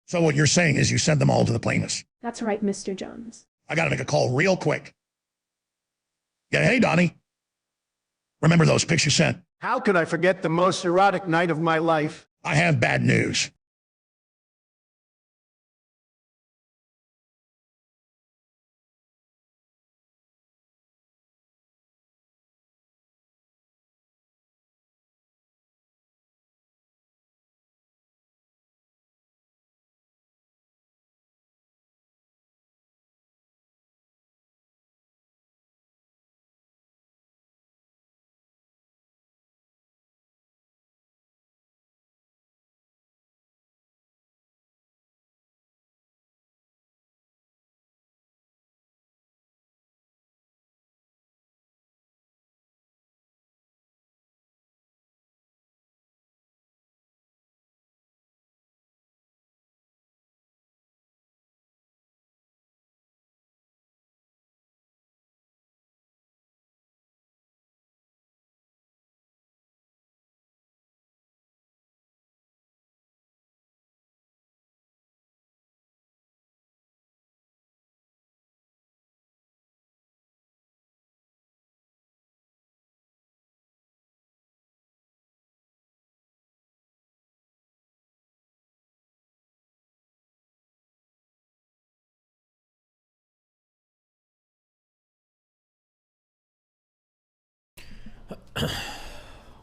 So what you're saying is you sent them all to the plaintiffs. That's right, Mr. Jones. I got to make a call real quick. Yeah, hey, Donnie. Remember those pics you sent? How could I forget the most erotic night of my life? I have bad news.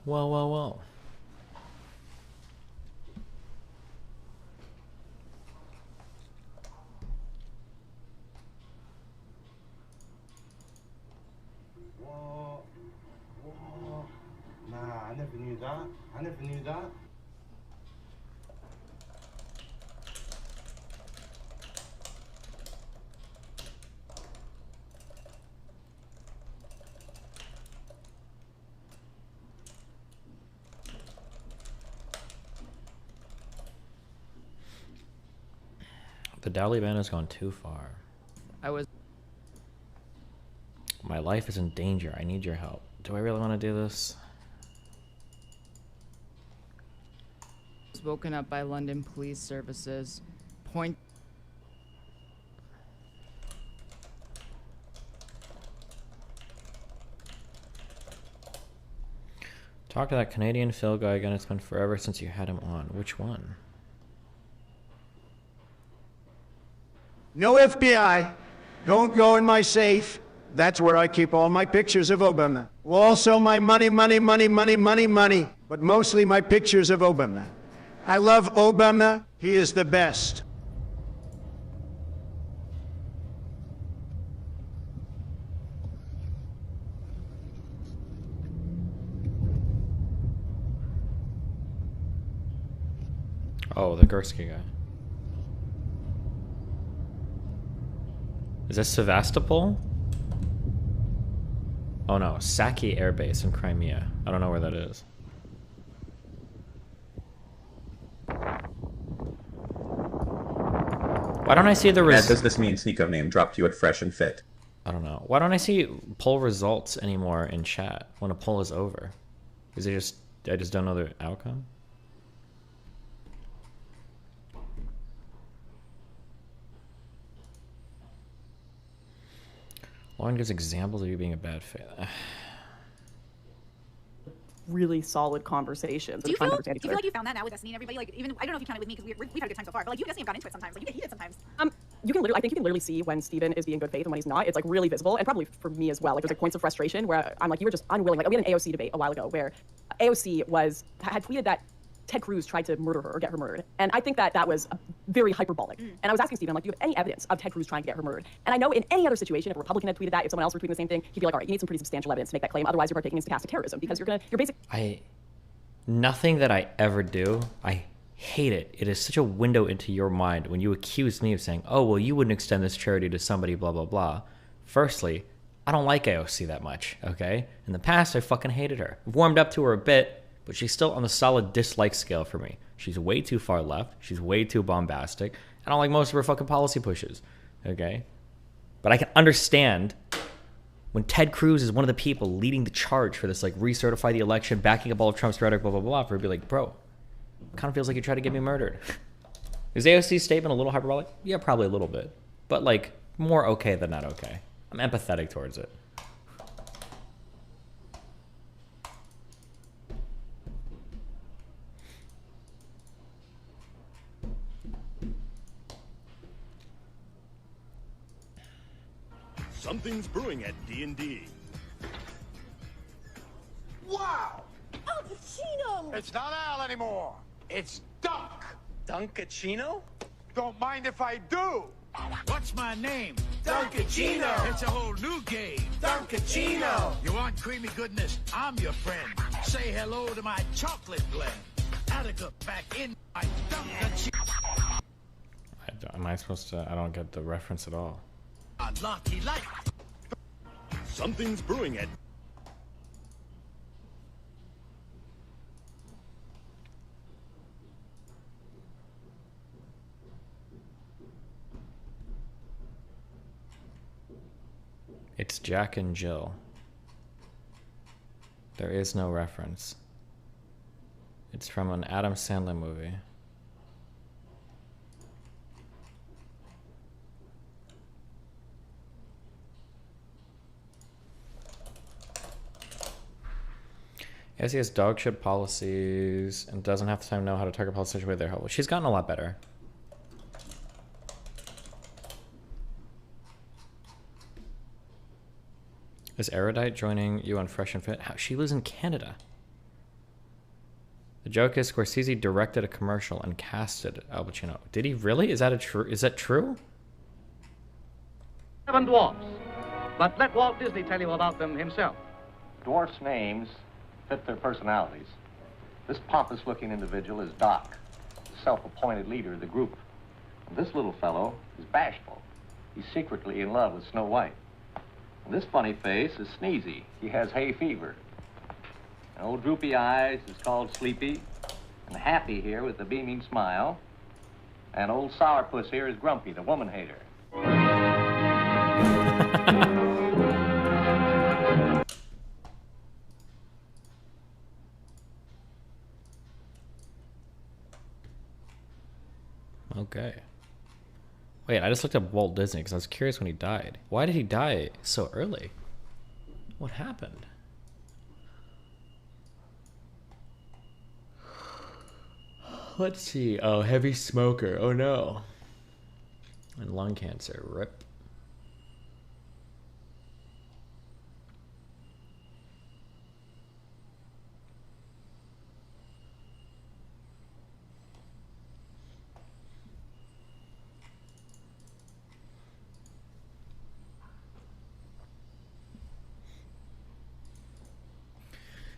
Well. Nah, I never knew that. The Taliban has gone too far. My life is in danger. I need your help. Do I really want to do this? Woken up by London police services. Talk to that Canadian Phil guy again. It's been forever since you had him on. Which one? No FBI. Don't go in my safe. That's where I keep all my pictures of Obama. Also my money. But mostly my pictures of Obama. I love Obama. He is the best. Oh, the Gursky guy. Is this Sevastopol? Oh no, Saki Air Base in Crimea. I don't know where that is. Why don't I see the Does this mean Sneeko name dropped you at Fresh and Fit? I don't know. Why don't I see poll results anymore in chat when a poll is over? Is it I just don't know the outcome? Lauren gives examples of you being a bad fit. Really solid conversations. Do you feel like you found that now with Destiny and everybody? Like, even I don't know if you found it with me because we've had a good time so far, but like you and Destiny have gotten into it sometimes. Like you get heated sometimes. You can literally, I think you can literally see when Steven is being good faith and when he's not. It's like really visible, and probably for me as well. Like there's like points of frustration where I'm like, you were just unwilling. Like we had an AOC debate a while ago where AOC had tweeted that Ted Cruz tried to murder her or get her murdered. And I think that was very hyperbolic. And I was asking Steven, I'm like, do you have any evidence of Ted Cruz trying to get her murdered? And I know in any other situation, if a Republican had tweeted that, if someone else were tweeting the same thing, he'd be like, all right, you need some pretty substantial evidence to make that claim. Otherwise, you're partaking in stochastic terrorism because you're basically... Nothing that I ever do, I hate it. It is such a window into your mind when you accuse me of saying, oh, well, you wouldn't extend this charity to somebody, blah, blah, blah. Firstly, I don't like AOC that much, okay? In the past, I fucking hated her. I've warmed up to her a bit, but she's still on the solid dislike scale for me. She's way too far left. She's way too bombastic. I don't like most of her fucking policy pushes, okay? But I can understand when Ted Cruz is one of the people leading the charge for this, like, recertify the election, backing up all of Trump's rhetoric, blah, blah, blah, for her to be like, bro, it kind of feels like you tried to get me murdered. Is AOC's statement a little hyperbolic? Yeah, probably a little bit. But, like, more okay than not okay. I'm empathetic towards it. Something's brewing at D&D. Wow! Al Pacino! It's not Al anymore. It's Dunk. Dunkachino? Don't mind if I do. What's my name? Dunkachino. It's a whole new game. Dunkachino. You want creamy goodness? I'm your friend. Say hello to my chocolate blend. Attica back in my Dunkachino. Am I supposed to? I don't get the reference at all. Lucky life. Something's brewing at... It's Jack and Jill. There is no reference. It's from an Adam Sandler movie. Yes, he has dog shit policies and doesn't have the time to know how to target politicians with their help. She's gotten a lot better. Is Erudite joining you on Fresh and Fit? How, she lives in Canada. The joke is Scorsese directed a commercial and casted Al Pacino. Did he really? Is that true? 7 dwarfs. But let Walt Disney tell you about them himself. Dwarfs' names fit their personalities. This pompous-looking individual is Doc, the self-appointed leader of the group. And this little fellow is Bashful. He's secretly in love with Snow White. And this funny face is Sneezy. He has hay fever. And old Droopy Eyes is called Sleepy. And Happy here with the beaming smile. And old Sourpuss here is Grumpy, the woman hater. Okay. Wait, I just looked up Walt Disney because I was curious when he died. Why did he die so early? What happened? Let's see. Oh, heavy smoker. Oh no. And lung cancer. Rip.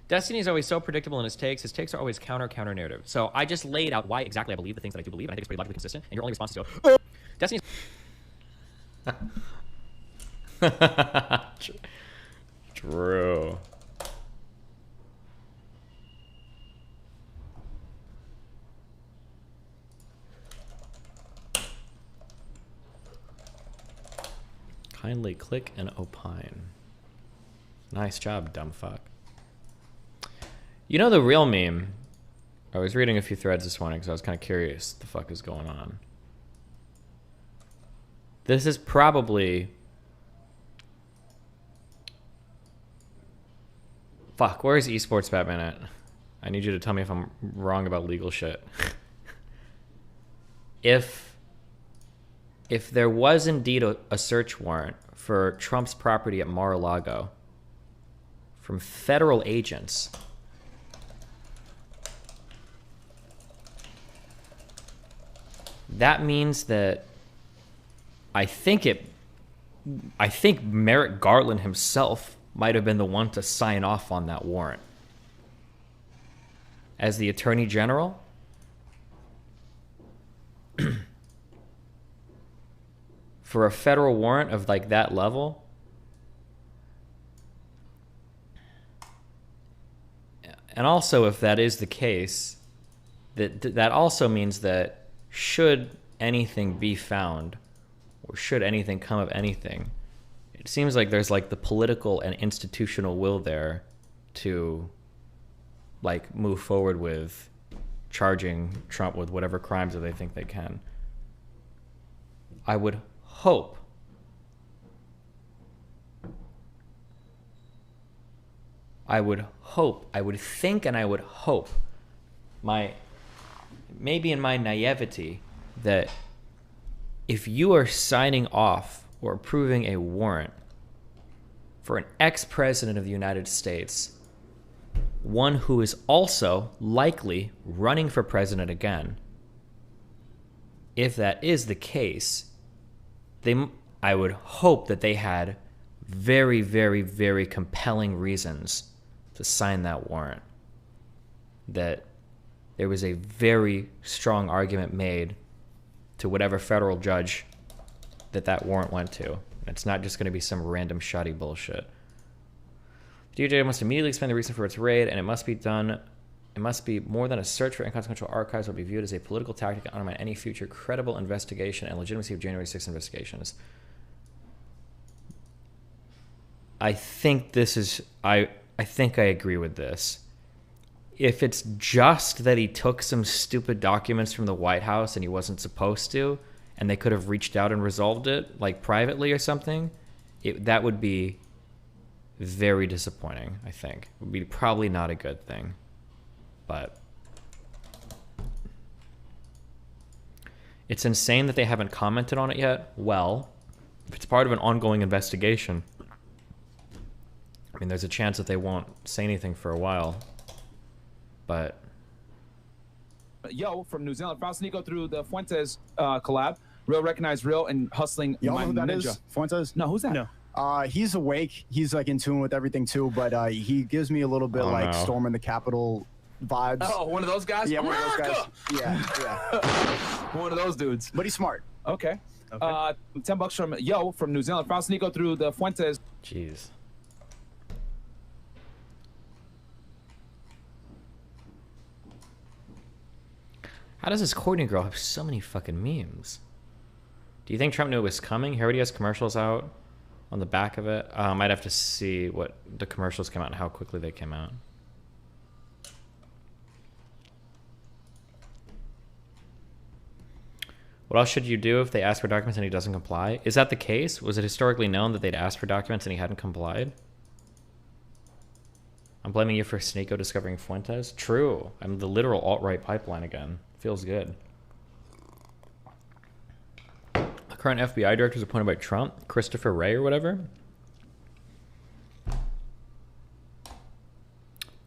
Destiny is always so predictable in his takes. His takes are always counter narrative. So I just laid out why exactly I believe the things that I do believe, and I think it's pretty logically consistent. And your only response is to go, Destiny's... True. Kindly click and opine. Nice job, dumb fuck. You know the real meme? I was reading a few threads this morning because I was kind of curious what the fuck is going on. This is probably... Fuck, where's esports Batman at? I need you to tell me if I'm wrong about legal shit. If there was indeed a search warrant for Trump's property at Mar-a-Lago from federal agents... That means that I think Merrick Garland himself might have been the one to sign off on that warrant. As the Attorney General, for a federal warrant of like that level, and also if that is the case, that also means that should anything be found, or should anything come of anything, it seems like there's like the political and institutional will there to like move forward with charging Trump with whatever crimes that they think they can. I would hope I would think, and I would hope, maybe in my naivety, that if you are signing off or approving a warrant for an ex-president of the United States, one who is also likely running for president again, if that is the case, I would hope that they had very, very, very compelling reasons to sign that warrant. That there was a very strong argument made to whatever federal judge that warrant went to. It's not just going to be some random shoddy bullshit. DOJ must immediately explain the reason for its raid, and it must be more than a search for inconsequential archives. Will be viewed as a political tactic to undermine any future credible investigation and legitimacy of January 6th investigations. I think I agree with this. If it's just that he took some stupid documents from the White House and he wasn't supposed to, and they could have reached out and resolved it, like privately or something, that would be very disappointing, I think. It would be probably not a good thing. But it's insane that they haven't commented on it yet. Well, if it's part of an ongoing investigation, I mean, there's a chance that they won't say anything for a while. But Yo from New Zealand, Faust Nico through the Fuentes collab. Real recognized real and hustling. Y'all my know who that ninja. is? Fuentes? No, who's that? No. He's awake. He's like in tune with everything too, but he gives me a little bit like storming the Capitol vibes. Oh, one of those guys? Yeah, one of those guys. Yeah. One of those dudes. But he's smart. Okay. $10 from Yo from New Zealand, Faust Nico through the Fuentes. Jeez. How does this Courtney girl have so many fucking memes? Do you think Trump knew it was coming? He already has commercials out on the back of it. I'd have to see what the commercials came out and how quickly they came out. What else should you do if they ask for documents and he doesn't comply? Is that the case? Was it historically known that they'd asked for documents and he hadn't complied? I'm blaming you for Sneeko discovering Fuentes. True. I'm the literal alt-right pipeline again. Feels good. The current FBI director is appointed by Trump, Christopher Wray or whatever.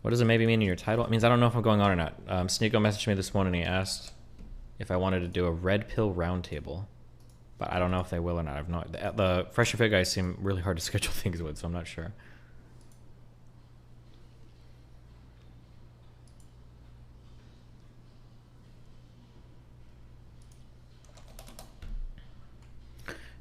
What does it maybe mean in your title? It means I don't know if I'm going on or not. Sneeko messaged me this morning. He asked if I wanted to do a red pill roundtable, but I don't know if they will or not. I've not. The Fresh and Fit guys seem really hard to schedule things with, so I'm not sure.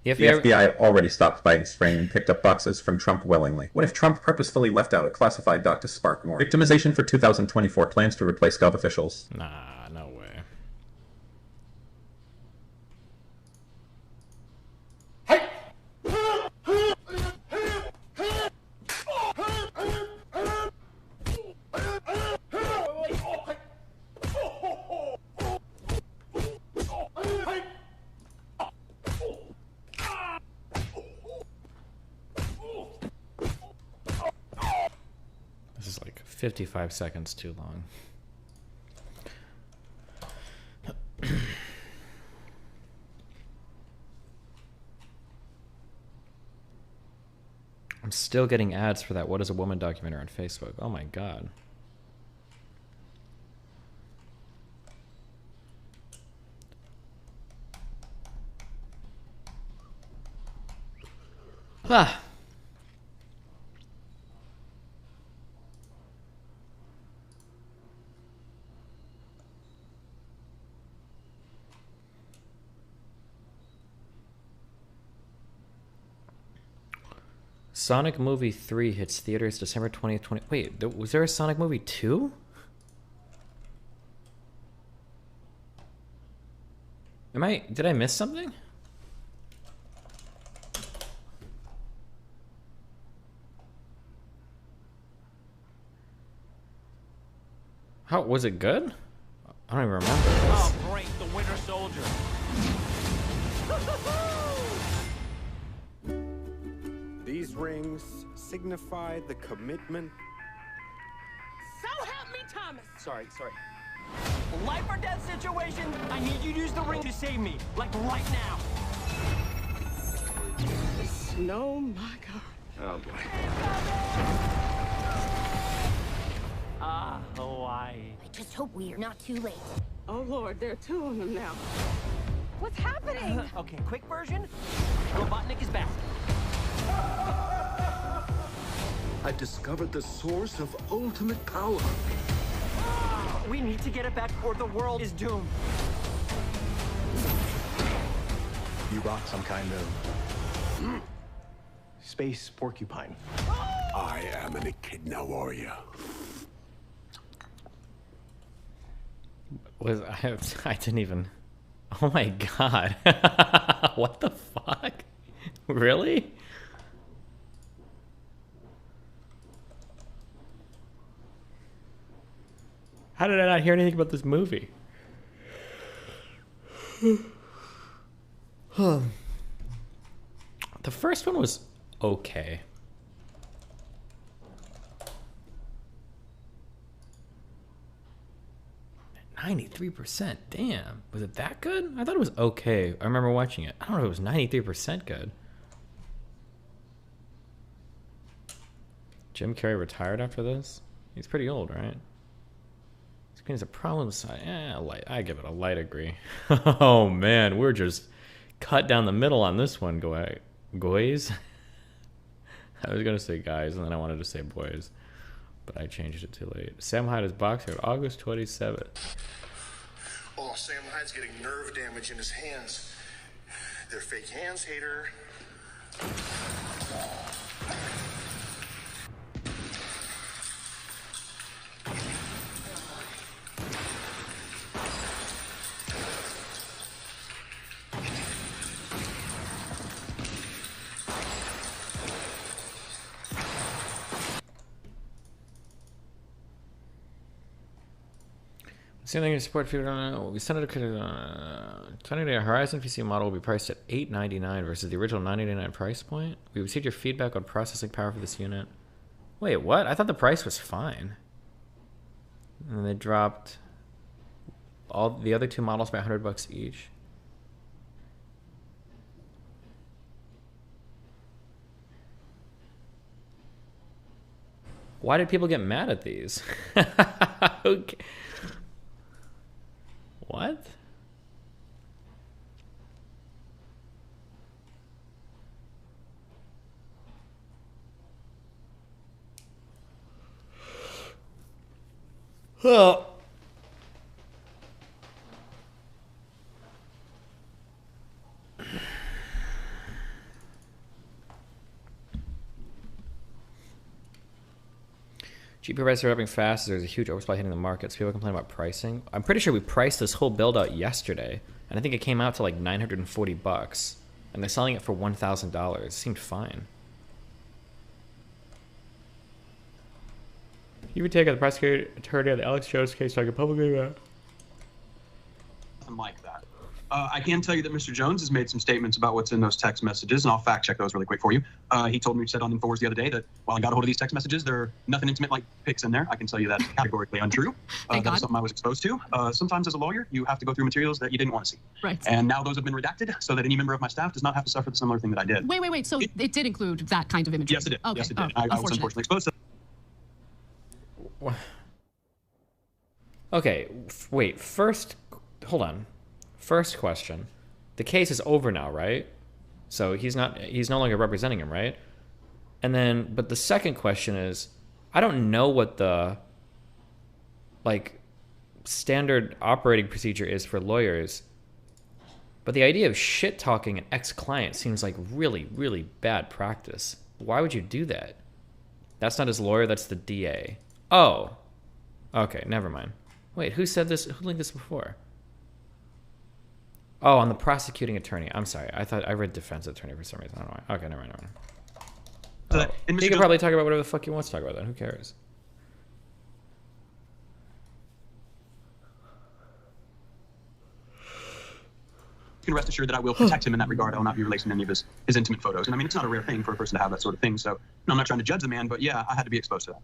The FBI already stopped by his frame and picked up boxes from Trump willingly. What if Trump purposefully left out a classified doc to spark more? Victimization for 2024 plans to replace Gov officials. Nah, no way. This is like 55 seconds too long. I'm still getting ads for that What is a Woman documentary on Facebook. Oh my god. Ah. Sonic Movie 3 hits theaters December 2020. Wait, was there a Sonic Movie 2? Did I miss something? How was it good? I don't even remember this. Oh, great, the Winter Soldier. These rings signify the commitment. So help me, Thomas. Sorry. Life or death situation. I need you to use the ring to save me, like right now. No, my God. Oh boy. Hawaii. I just hope we are not too late. Oh, Lord, there are two of them now. What's happening? Okay, quick version. Robotnik is back. I discovered the source of ultimate power. We need to get it back or the world is doomed. You rock some kind of space porcupine. I am an echidna warrior. I didn't even. Oh my god. What the fuck? Really? How did I not hear anything about this movie? The first one was okay. 93%, damn. Was it that good? I thought it was okay. I remember watching it. I don't know if it was 93% good. Jim Carrey retired after this? He's pretty old, right? Screen a problem side. Light. I give it a light agree. Oh man, we're just cut down the middle on this one, guys. I was gonna say guys, and then I wanted to say boys, but I changed it too late. Sam Hyde is boxer at August 27th. Oh, Sam Hyde's getting nerve damage in his hands. They're fake hands, hater. Same thing to support people. We sent it to 20-day Horizon PC model will be priced at $899 versus the original $989 price point. We received your feedback on processing power for this unit. Wait, what? I thought the price was fine. And then they dropped all the other two models by $100 each. Why did people get mad at these? Okay. What? Oh. GPU prices are upping fast as there's a huge oversupply hitting the market, so people complain about pricing. I'm pretty sure we priced this whole build out yesterday, and I think it came out to like $940, and they're selling it for $1,000. It seemed fine. You would take out the prosecutor attorney on the Alex Jones case so I could publicly about. Nothing like that. I can tell you that Mr. Jones has made some statements about what's in those text messages, and I'll fact check those really quick for you. He told me, said on InfoWars the other day, that while I got a hold of these text messages, there are nothing intimate like pics in there. I can tell you that's categorically untrue. That is something I was exposed to. Sometimes as a lawyer, you have to go through materials that you didn't want to see. Right. And now those have been redacted so that any member of my staff does not have to suffer the similar thing that I did. Wait. So it did include that kind of imagery? Yes, it did. Okay. Yes, it did. I was unfortunately exposed to that. Okay, wait. First, hold on. First question. The case is over now, right? So he's no longer representing him, right? And then, but the second question is, I don't know what the, like, standard operating procedure is for lawyers, but the idea of shit-talking an ex-client seems like really, really bad practice. Why would you do that? That's not his lawyer, that's the DA. Oh. Okay, never mind. Wait, who said this? Who linked this before? Oh, on the prosecuting attorney. I'm sorry. I thought I read defense attorney for some reason. I don't know why. Okay, never mind. Oh. He can probably talk about whatever the fuck he wants to talk about then. Who cares? can rest assured that I will protect him in that regard. I will not be releasing any of his intimate photos. And I mean, it's not a rare thing for a person to have that sort of thing. So I'm not trying to judge the man, but yeah, I had to be exposed to that.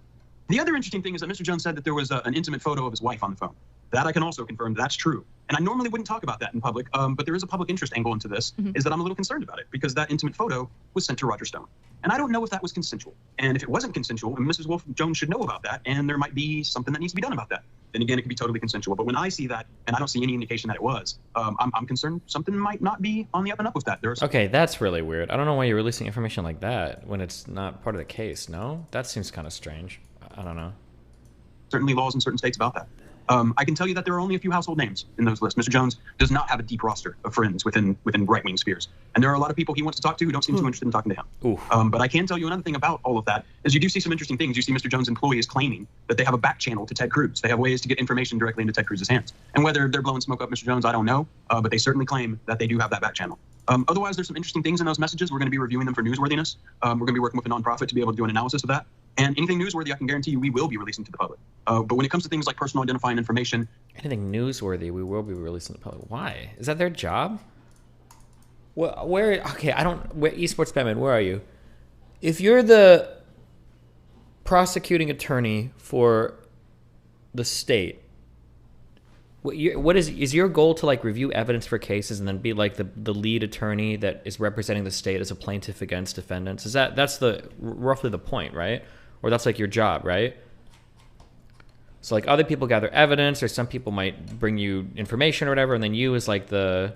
The other interesting thing is that Mr. Jones said that there was an intimate photo of his wife on the phone. That I can also confirm that's true. And I normally wouldn't talk about that in public, but there is a public interest angle into this, is that I'm a little concerned about it because that intimate photo was sent to Roger Stone. And I don't know if that was consensual. And if it wasn't consensual, and Mrs. Wolf Jones should know about that, and there might be something that needs to be done about that. Then again, it could be totally consensual. But when I see that, and I don't see any indication that it was, I'm concerned something might not be on the up and up with that. Okay, that's really weird. I don't know why you're releasing information like that when it's not part of the case, no? That seems kind of strange. I don't know. Certainly laws in certain states about that. I can tell you that there are only a few household names in those lists. Mr. Jones does not have a deep roster of friends within right-wing spheres. And there are a lot of people he wants to talk to who don't seem too interested in talking to him. But I can tell you another thing about all of that is you do see some interesting things. You see Mr. Jones' employees claiming that they have a back channel to Ted Cruz. They have ways to get information directly into Ted Cruz's hands. And whether they're blowing smoke up Mr. Jones, I don't know. But they certainly claim that they do have that back channel. Otherwise, there's some interesting things in those messages. We're going to be reviewing them for newsworthiness. We're going to be working with a nonprofit to be able to do an analysis of that. And anything newsworthy, I can guarantee you we will be releasing to the public. But when it comes to things like personal identifying information... Anything newsworthy, we will be releasing to the public. Why? Is that their job? Where okay, esports Batman, where are you? If you're the prosecuting attorney for the state, what is your goal to like review evidence for cases and then be like the lead attorney that is representing the state as a plaintiff against defendants? That's roughly the point, right? Or that's like your job, right? So like other people gather evidence, or some people might bring you information or whatever, and then you as like the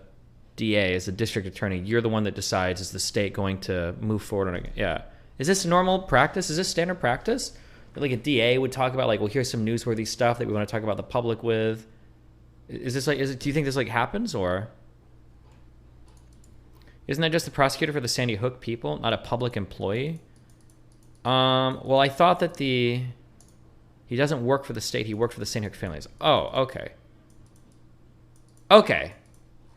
DA, as the district attorney, you're the one that decides, is the state going to move forward on it? Yeah. Is this normal practice? Is this standard practice? Like a DA would talk about like, well, here's some newsworthy stuff that we want to talk about the public with. Is this like, do you think this like happens, or isn't that just the prosecutor for the Sandy Hook people, not a public employee? Well, I thought that he doesn't work for the state. He worked for the Sandy Hook families. Oh, okay. Okay.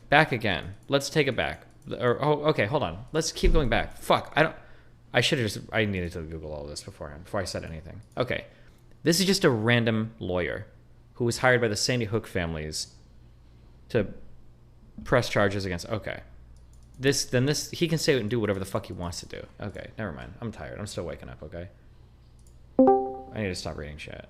Back again. Let's take it back. Okay, hold on. Let's keep going back. Fuck. I needed to Google all this before I said anything. Okay. This is just a random lawyer who was hired by the Sandy Hook families to press charges against. Okay. He can say it and do whatever the fuck he wants to do. Okay, never mind. I'm tired. I'm still waking up, okay? I need to stop reading shit.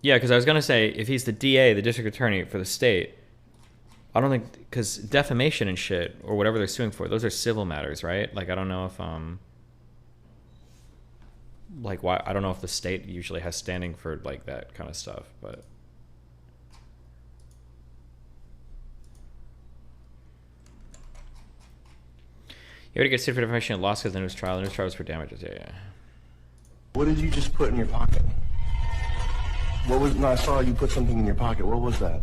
Yeah, because I was gonna say, if he's the DA, the district attorney for the state, I don't think, because defamation and shit, or whatever they're suing for, those are civil matters, right? Like, I don't know if, like, why, I don't know if the state usually has standing for, like, that kind of stuff, but... You already get sued for defamation and lost because the news trial. The news trial was for damages, yeah. What did you just put in your pocket? What was, no, I saw you put something in your pocket. What was that?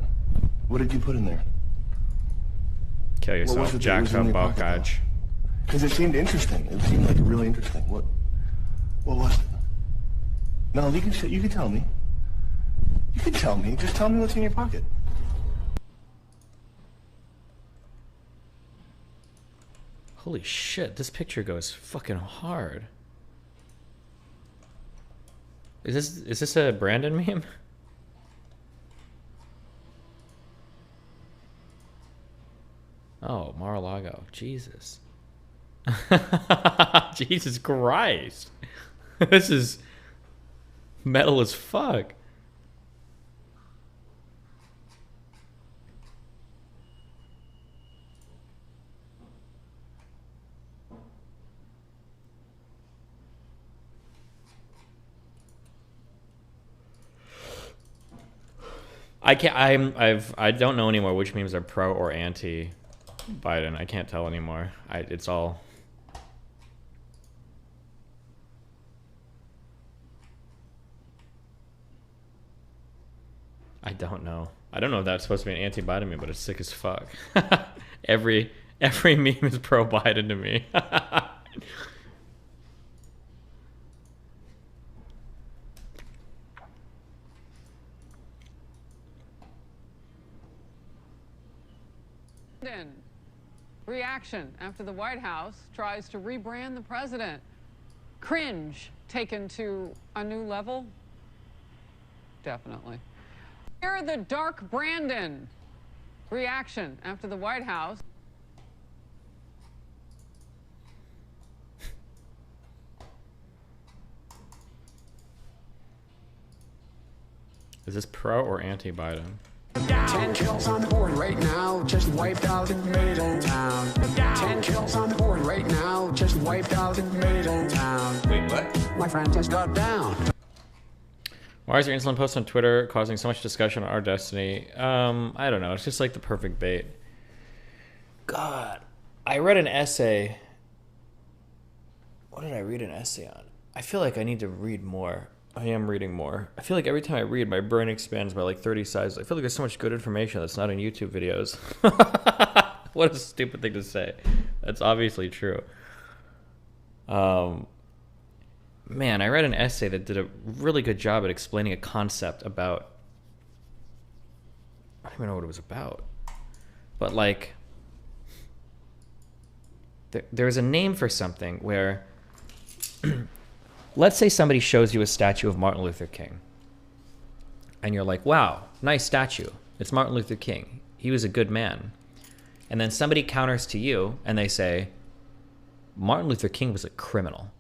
What did you put in there? Kill yourself, Jack Bokaj. Because it seemed interesting. It seemed like really interesting. What was it? No, you can tell me. You can tell me. Just tell me what's in your pocket. Holy shit, this picture goes fucking hard. Is this a Brandon meme? Oh, Mar-a-Lago. Jesus. Jesus Christ. This is metal as fuck. I don't know anymore which memes are pro or anti Biden. I can't tell anymore. It's all... I don't know. I don't know if that's supposed to be an anti-Biden meme, but it's sick as fuck. Every meme is pro-Biden to me. Reaction after the White House tries to rebrand the president. Cringe taken to a new level? Definitely. Hear the dark Brandon. Reaction after the White House. Is this pro or anti-Biden? 10 kills on the board right now, just wiped out in Middletown. 10 kills on the board right now, just wiped out in Middletown. Wait, what? My friend just got down. Why is your insulin post on Twitter causing so much discussion on our destiny? I don't know. It's just like the perfect bait. God, I read an essay. What did I read an essay on? I feel like I need to read more. I am reading more. I feel like every time I read, my brain expands by like 30 sizes. I feel like there's so much good information that's not in YouTube videos. What a stupid thing to say. That's obviously true. Man, I read an essay that did a really good job at explaining a concept about... I don't even know what it was about. But like... There's a name for something where... Let's say somebody shows you a statue of Martin Luther King. And you're like, wow, nice statue. It's Martin Luther King. He was a good man. And then somebody counters to you and they say, Martin Luther King was a criminal.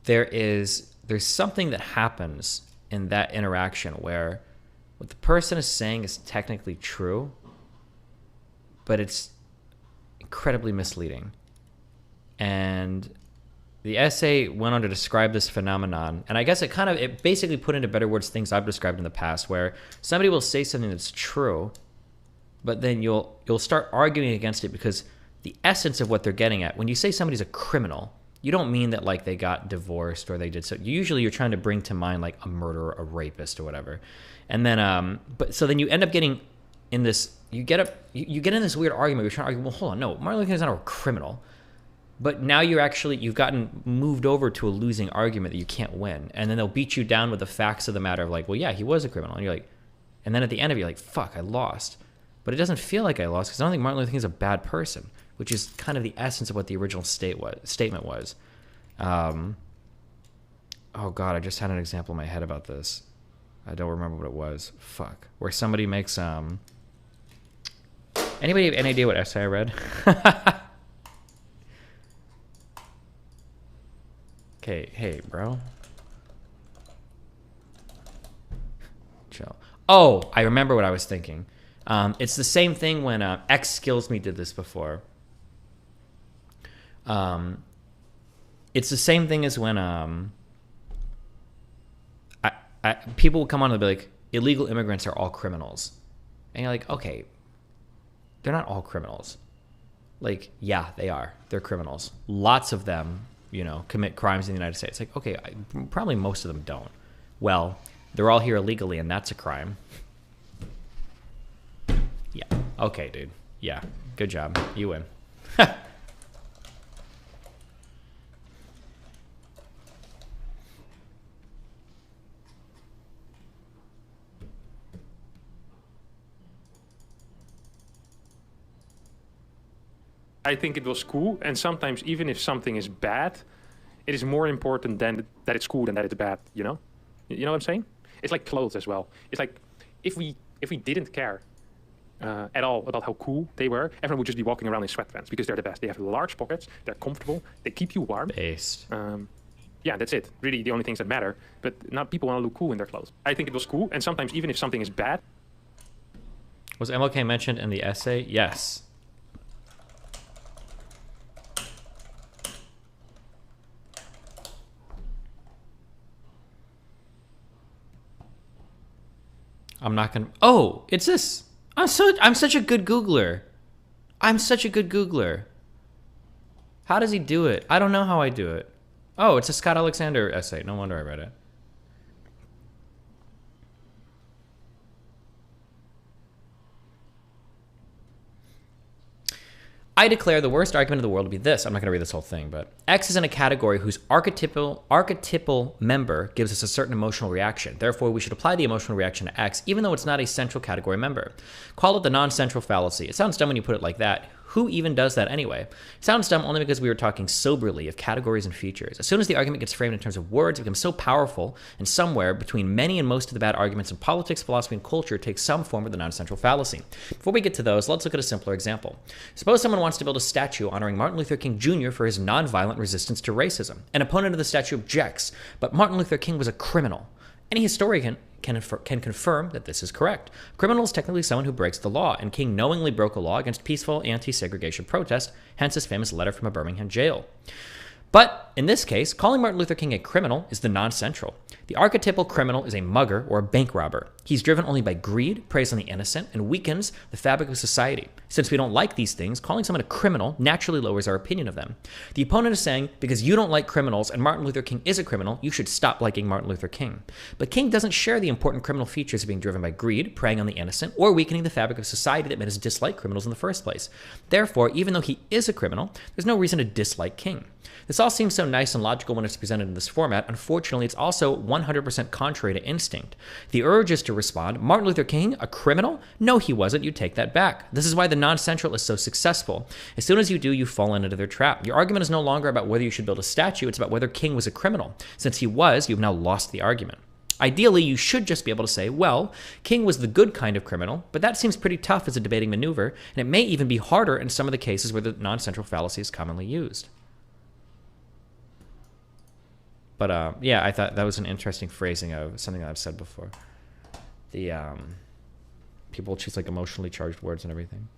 There's something that happens in that interaction where what the person is saying is technically true, but it's incredibly misleading. And the essay went on to describe this phenomenon, and I guess it basically put into better words things I've described in the past, where somebody will say something that's true, but then you'll start arguing against it because the essence of what they're getting at, when you say somebody's a criminal, you don't mean that like they got divorced or they did so. Usually you're trying to bring to mind like a murderer, a rapist, or whatever. And then, so then you end up getting in this, you get in this weird argument. You're trying to argue, well, hold on, no, Martin Luther King is not a criminal. But now you've gotten moved over to a losing argument that you can't win. And then they'll beat you down with the facts of the matter of like, well, yeah, he was a criminal. And you're like, and then at the end of it, you're like, fuck, I lost. But it doesn't feel like I lost because I don't think Martin Luther King is a bad person, which is kind of the essence of what the original statement was. Oh God, I just had an example in my head about this. I don't remember what it was. Fuck. Where somebody makes, anybody have any idea what essay I read? Hey, bro. Chill. Oh, I remember what I was thinking. It's the same thing when X Skills Me did this before. It's the same thing as when people will come on and be like, illegal immigrants are all criminals. And you're like, okay, they're not all criminals. Like, yeah, they are. They're criminals. Lots of them, you know, commit crimes in the United States. Like, okay, probably most of them don't. Well, they're all here illegally, and that's a crime. Yeah. Okay, dude. Yeah. Good job. You win. I think it was cool, and sometimes even if something is bad, it is more important than that it's cool than that it's bad, you know? You know what I'm saying? It's like clothes as well. It's like if we didn't care at all about how cool they were, everyone would just be walking around in sweatpants because they're the best. They have large pockets, they're comfortable, they keep you warm. Based. Yeah, that's it. Really the only things that matter. But not people want to look cool in their clothes. I think it was cool, and sometimes even if something is bad. Was MLK mentioned in the essay? Yes. I'm not gonna. Oh, it's this. I'm such a good Googler. I'm such a good Googler. How does he do it? I don't know how I do it. Oh, it's a Scott Alexander essay. No wonder I read it. I declare the worst argument in the world to be this. I'm not going to read this whole thing, but X is in a category whose archetypal member gives us a certain emotional reaction. Therefore, we should apply the emotional reaction to X, even though it's not a central category member. Call it the non-central fallacy. It sounds dumb when you put it like that. Who even does that anyway? It sounds dumb only because we were talking soberly of categories and features. As soon as the argument gets framed in terms of words, it becomes so powerful, and somewhere between many and most of the bad arguments in politics, philosophy, and culture takes some form of the non-central fallacy. Before we get to those, let's look at a simpler example. Suppose someone wants to build a statue honoring Martin Luther King Jr. for his nonviolent resistance to racism. An opponent of the statue objects, but Martin Luther King was a criminal. Any historian can confirm that this is correct. A criminal is technically someone who breaks the law, and King knowingly broke a law against peaceful anti-segregation protest, hence his famous letter from a Birmingham jail. But in this case, calling Martin Luther King a criminal is the non-central. The archetypal criminal is a mugger or a bank robber. He's driven only by greed, preys on the innocent, and weakens the fabric of society. Since we don't like these things, calling someone a criminal naturally lowers our opinion of them. The opponent is saying, because you don't like criminals and Martin Luther King is a criminal, you should stop liking Martin Luther King. But King doesn't share the important criminal features of being driven by greed, preying on the innocent, or weakening the fabric of society that made us dislike criminals in the first place. Therefore, even though he is a criminal, there's no reason to dislike King. This all seems so nice and logical when it's presented in this format. Unfortunately, it's also 100% contrary to instinct. The urge is to respond, Martin Luther King, a criminal? No, he wasn't. You take that back. This is why the non-central is so successful. As soon as you do, you fall into their trap. Your argument is no longer about whether you should build a statue. It's about whether King was a criminal. Since he was, you've now lost the argument. Ideally, you should just be able to say, well, King was the good kind of criminal, but that seems pretty tough as a debating maneuver, and it may even be harder in some of the cases where the non-central fallacy is commonly used. But yeah, I thought that was an interesting phrasing of something that I've said before. The people choose like emotionally charged words and everything.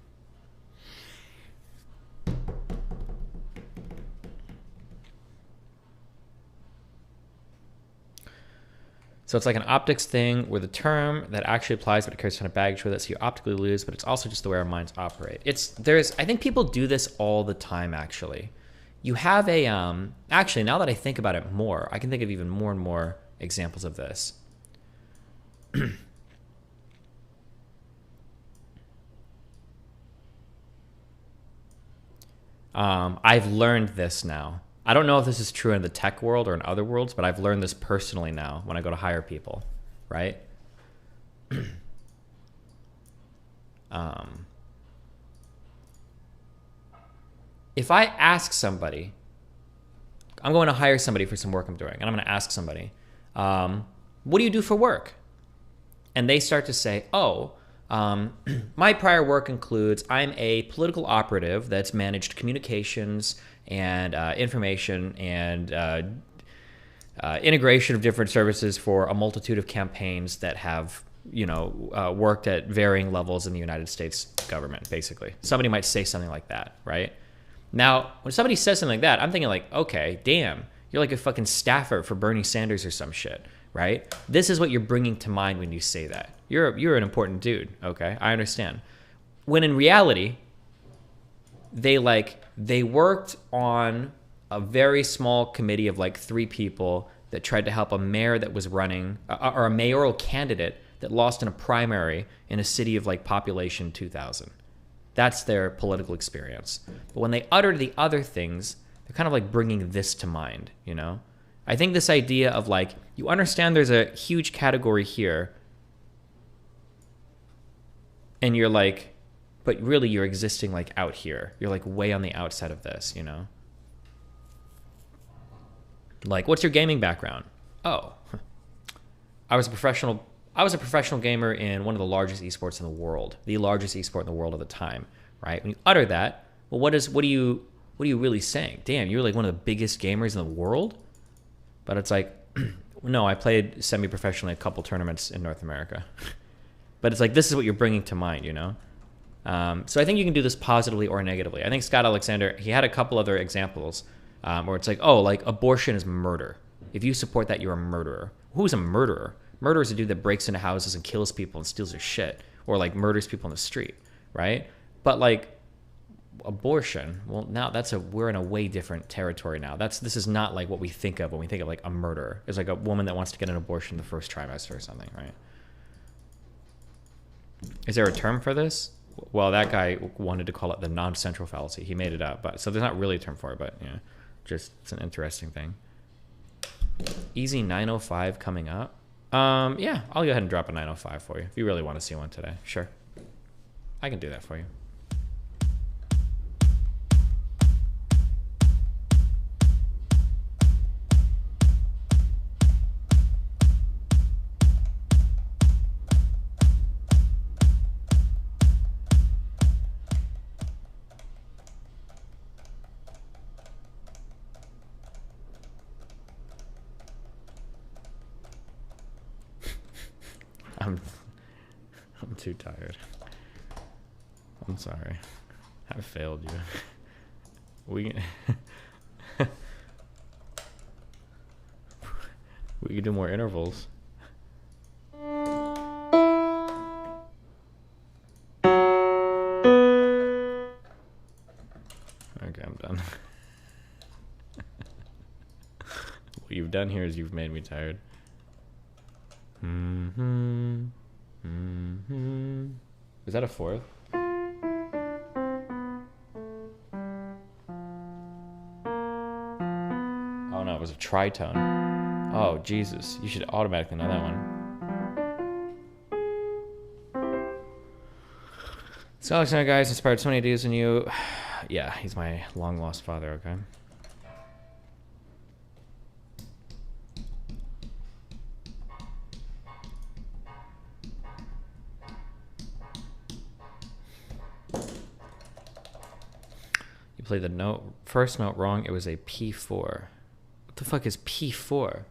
So it's like an optics thing where the term that actually applies but it carries a ton of baggage with it, so you optically lose, but it's also just the way our minds operate. I think people do this all the time, actually. You have a, actually, now that I think about it more, I can think of even more and more examples of this. I've learned this now. I don't know if this is true in the tech world or in other worlds, but I've learned this personally now when I go to hire people, right? If I ask somebody, I'm going to hire somebody for some work I'm doing, and I'm going to ask somebody, what do you do for work? And they start to say, oh, my prior work includes I'm a political operative that's managed communications and information and integration of different services for a multitude of campaigns that have, worked at varying levels in the United States government, basically. Somebody might say something like that, right? Now, when somebody says something like that, I'm thinking like, okay, damn, you're like a fucking staffer for Bernie Sanders or some shit, right? This is what you're bringing to mind when you say that. You're an important dude, okay? I understand. When in reality, they worked on a very small committee of like 3 people that tried to help a mayor that was running, or a mayoral candidate that lost in a primary in a city of like population 2,000. That's their political experience. But when they utter the other things, they're kind of like bringing this to mind, I think this idea of like, you understand there's a huge category here, and you're like, but really you're existing like out here. You're like way on the outside of this, Like, what's your gaming background? Oh, I was a professional gamer in one of the largest esports in the world, the largest esport in the world at the time, right? When you utter that, well, what are you really saying? Damn, you're like one of the biggest gamers in the world? But it's like, no, I played semi-professionally a couple tournaments in North America. But it's like, this is what you're bringing to mind, So I think you can do this positively or negatively. I think Scott Alexander, he had a couple other examples where it's like, oh, like abortion is murder. If you support that, you're a murderer. Who's a murderer? Murderer is a dude that breaks into houses and kills people and steals their shit, or like murders people in the street, right? But like abortion, well, now we're in a way different territory now. This is not like what we think of when we think of like a murderer. It's like a woman that wants to get an abortion in the first trimester or something, right? Is there a term for this? Well, that guy wanted to call it the non-central fallacy. He made it up, but so there's not really a term for it, but yeah, just it's an interesting thing. Easy 905 coming up. Yeah, I'll go ahead and drop a 905 for you if you really want to see one today. Sure, I can do that for you. I'm too tired. I'm sorry. I failed you. We we could do more intervals. Okay, I'm done. What you've done here is you've made me tired. Is that a fourth? Oh no, it was a tritone. Oh Jesus, you should automatically know that one. So Alexander, guys, inspired so many ideas in you. Yeah, he's my long lost father. Okay. Play the first note wrong. It was a P4. What the fuck is P4?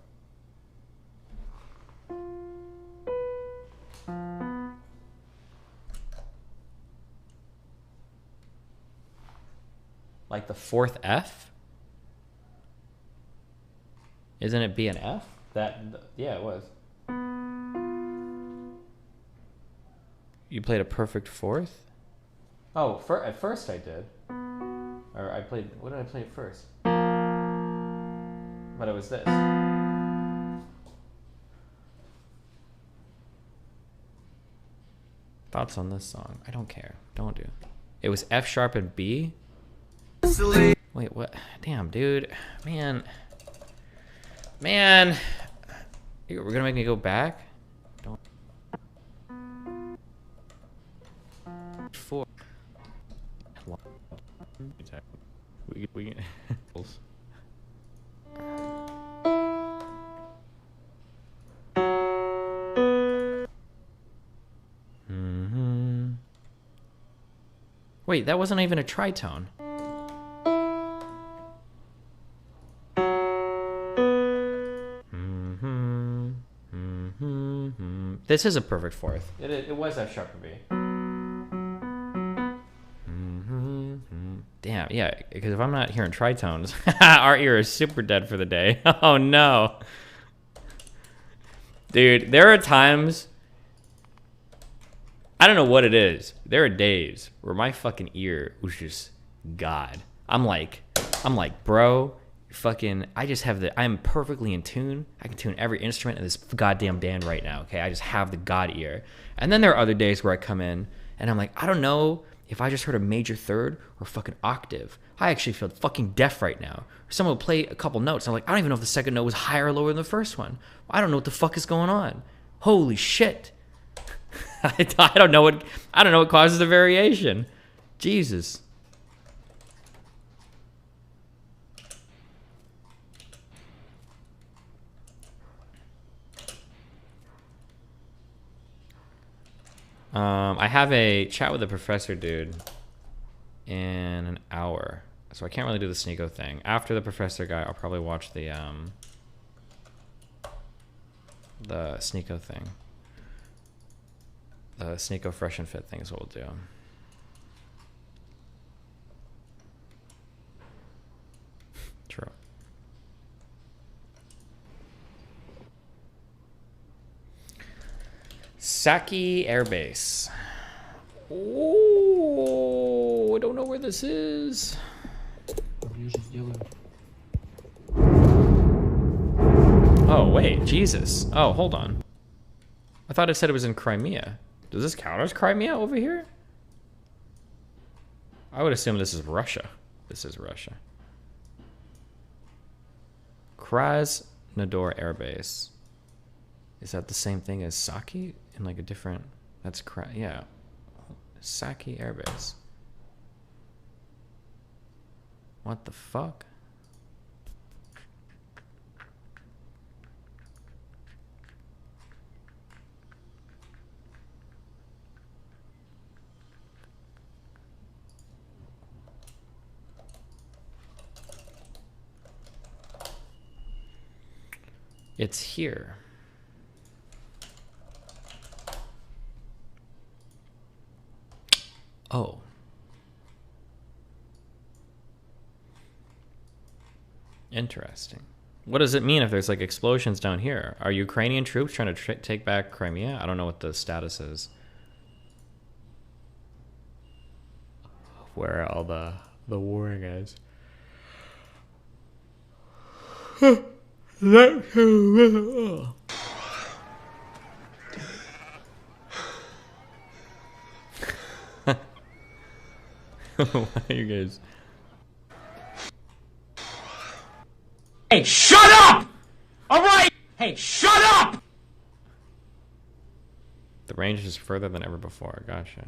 Like the fourth F? Isn't it B and F? Yeah, it was. You played a perfect fourth? Oh, at first I did. Or I played, what did I play first? But it was this. Thoughts on this song? I don't care. Don't do it. It was F sharp and B? Wait, what? Damn, dude. Man. We're gonna make me go back? Don't. 4. We Wait, that wasn't even a tritone. This is a perfect fourth. It was F sharp and B. Damn, yeah, because if I'm not hearing tritones, our ear is super dead for the day. Oh no. Dude, there are times, I don't know what it is. There are days where my fucking ear was just God. I'm like, bro, fucking, I'm perfectly in tune. I can tune every instrument in this goddamn band right now, okay? I just have the God ear. And then there are other days where I come in and I'm like, I don't know if I just heard a major third or fucking octave. I actually feel fucking deaf right now. Or someone will play a couple notes. I'm like, I don't even know if the second note was higher or lower than the first one. I don't know what the fuck is going on. Holy shit. I don't know what causes the variation. Jesus. I have a chat with the professor, dude, in an hour, so I can't really do the Sneeko thing. After the professor guy, I'll probably watch the Sneeko thing. The Sneeko Fresh and Fit thing is what we'll do. True. Saki Air Base. Oh, I don't know where this is. Oh, wait, Jesus. Oh, hold on. I thought it said it was in Crimea. Does this count as Crimea over here? I would assume this is Russia. This is Russia. Krasnodar Air Base. Is that the same thing as Saki? In like a different... That's yeah. Saki Air Base. What the fuck? It's here. Oh. Interesting. What does it mean if there's like explosions down here? Are Ukrainian troops trying to take back Crimea? I don't know what the status is. Where are all the war guys? Why are you guys? Hey, shut up! All right. Hey, shut up! The range is further than ever before. Gotcha.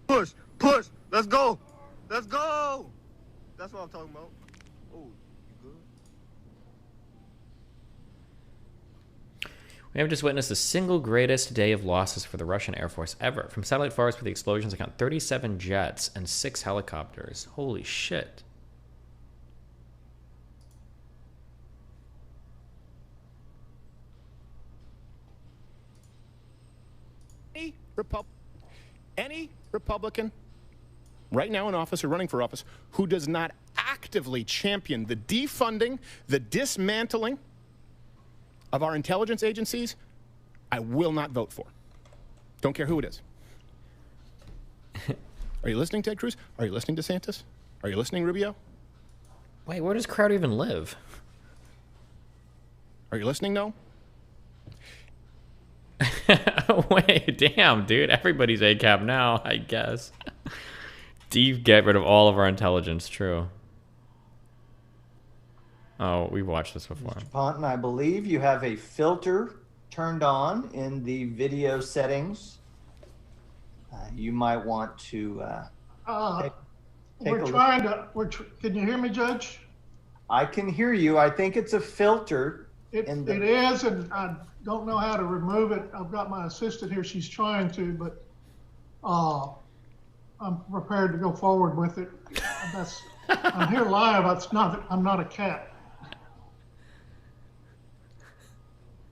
Push, push. Let's go. Let's go. That's what I'm talking about. Oh, you good? We have just witnessed the single greatest day of losses for the Russian Air Force ever. From satellite photos for the explosions, I count 37 jets and 6 helicopters. Holy shit. Any Republican right now in office or running for office who does not actively champion the defunding, the dismantling of our intelligence agencies, I will not vote for. Don't care who it is. Are you listening, Ted Cruz? Are you listening, DeSantis? Are you listening, Rubio? Wait, where does Crowder even live? Are you listening, no? Wait, damn, dude. Everybody's ACAB now, I guess. Get rid of all of our intelligence, true. Oh, we've watched this before. Mr. Ponton, I believe you have a filter turned on in the video settings. You might want to take we're trying to. Can you hear me, Judge? I can hear you. I think it's a filter. It is, and I don't know how to remove it. I've got my assistant here. She's trying to, but I'm prepared to go forward with it. I'm here live. I'm not a cat.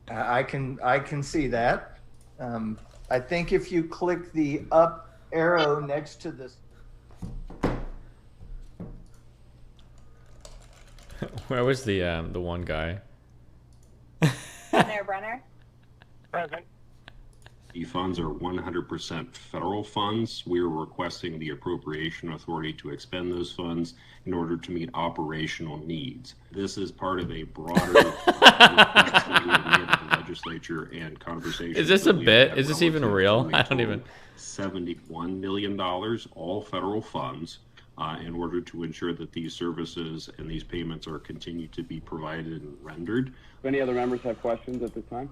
I can see that. I think if you click the up arrow next to this. Where was the one guy? There, Brenner. Present. The funds are 100% federal funds. We're requesting the appropriation authority to expend those funds in order to meet operational needs. This is part of a broader request that we have made at the legislature and conversation. Is this a bit? Is this even real? I don't even. $71 million, all federal funds, in order to ensure that these services and these payments are continued to be provided and rendered. Do any other members have questions at this time?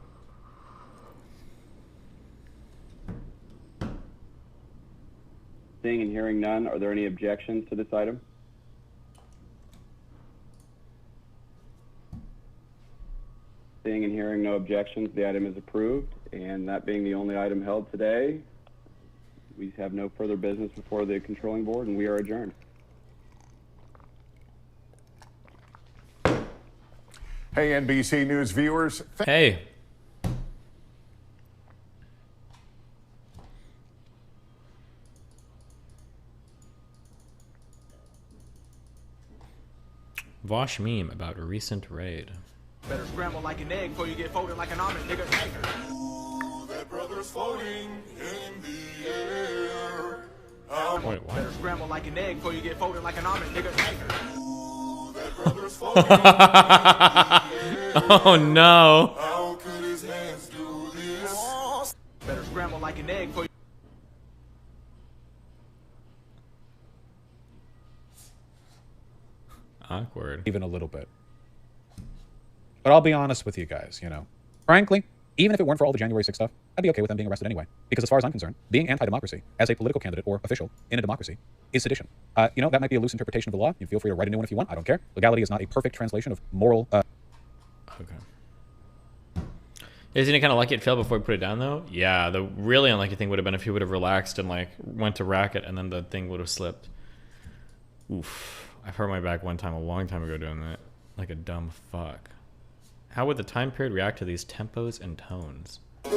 Seeing and hearing none, are there any objections to this item? Seeing and hearing no objections, the item is approved. And that being the only item held today, we have no further business before the controlling board, and we are adjourned. Hey, NBC News viewers. Hey. Vosh meme about a recent raid. Better scramble like an egg before you get folded like an omelet, nigga. Ooh, that brother's floating in the air. Wait, what? Better scramble like an egg before you get folded like an omelet, nigga. Ooh, that brother's floating in the air. Oh no. How could his hands do this? like an egg for Awkward. Even a little bit. But I'll be honest with you guys, you know. Frankly, even if it weren't for all the January 6th stuff, I'd be okay with them being arrested anyway. Because as far as I'm concerned, being anti-democracy as a political candidate or official in a democracy is sedition. You know, that might be a loose interpretation of the law. You feel free to write a new one if you want. I don't care. Legality is not a perfect translation of moral... Okay. Isn't it kind of lucky it failed before we put it down, though? Yeah, the really unlucky thing would have been if he would have relaxed and, like, went to rack it and then the thing would have slipped. Oof. I've hurt my back one time a long time ago doing that. Like a dumb fuck. How would the time period react to these tempos and tones? I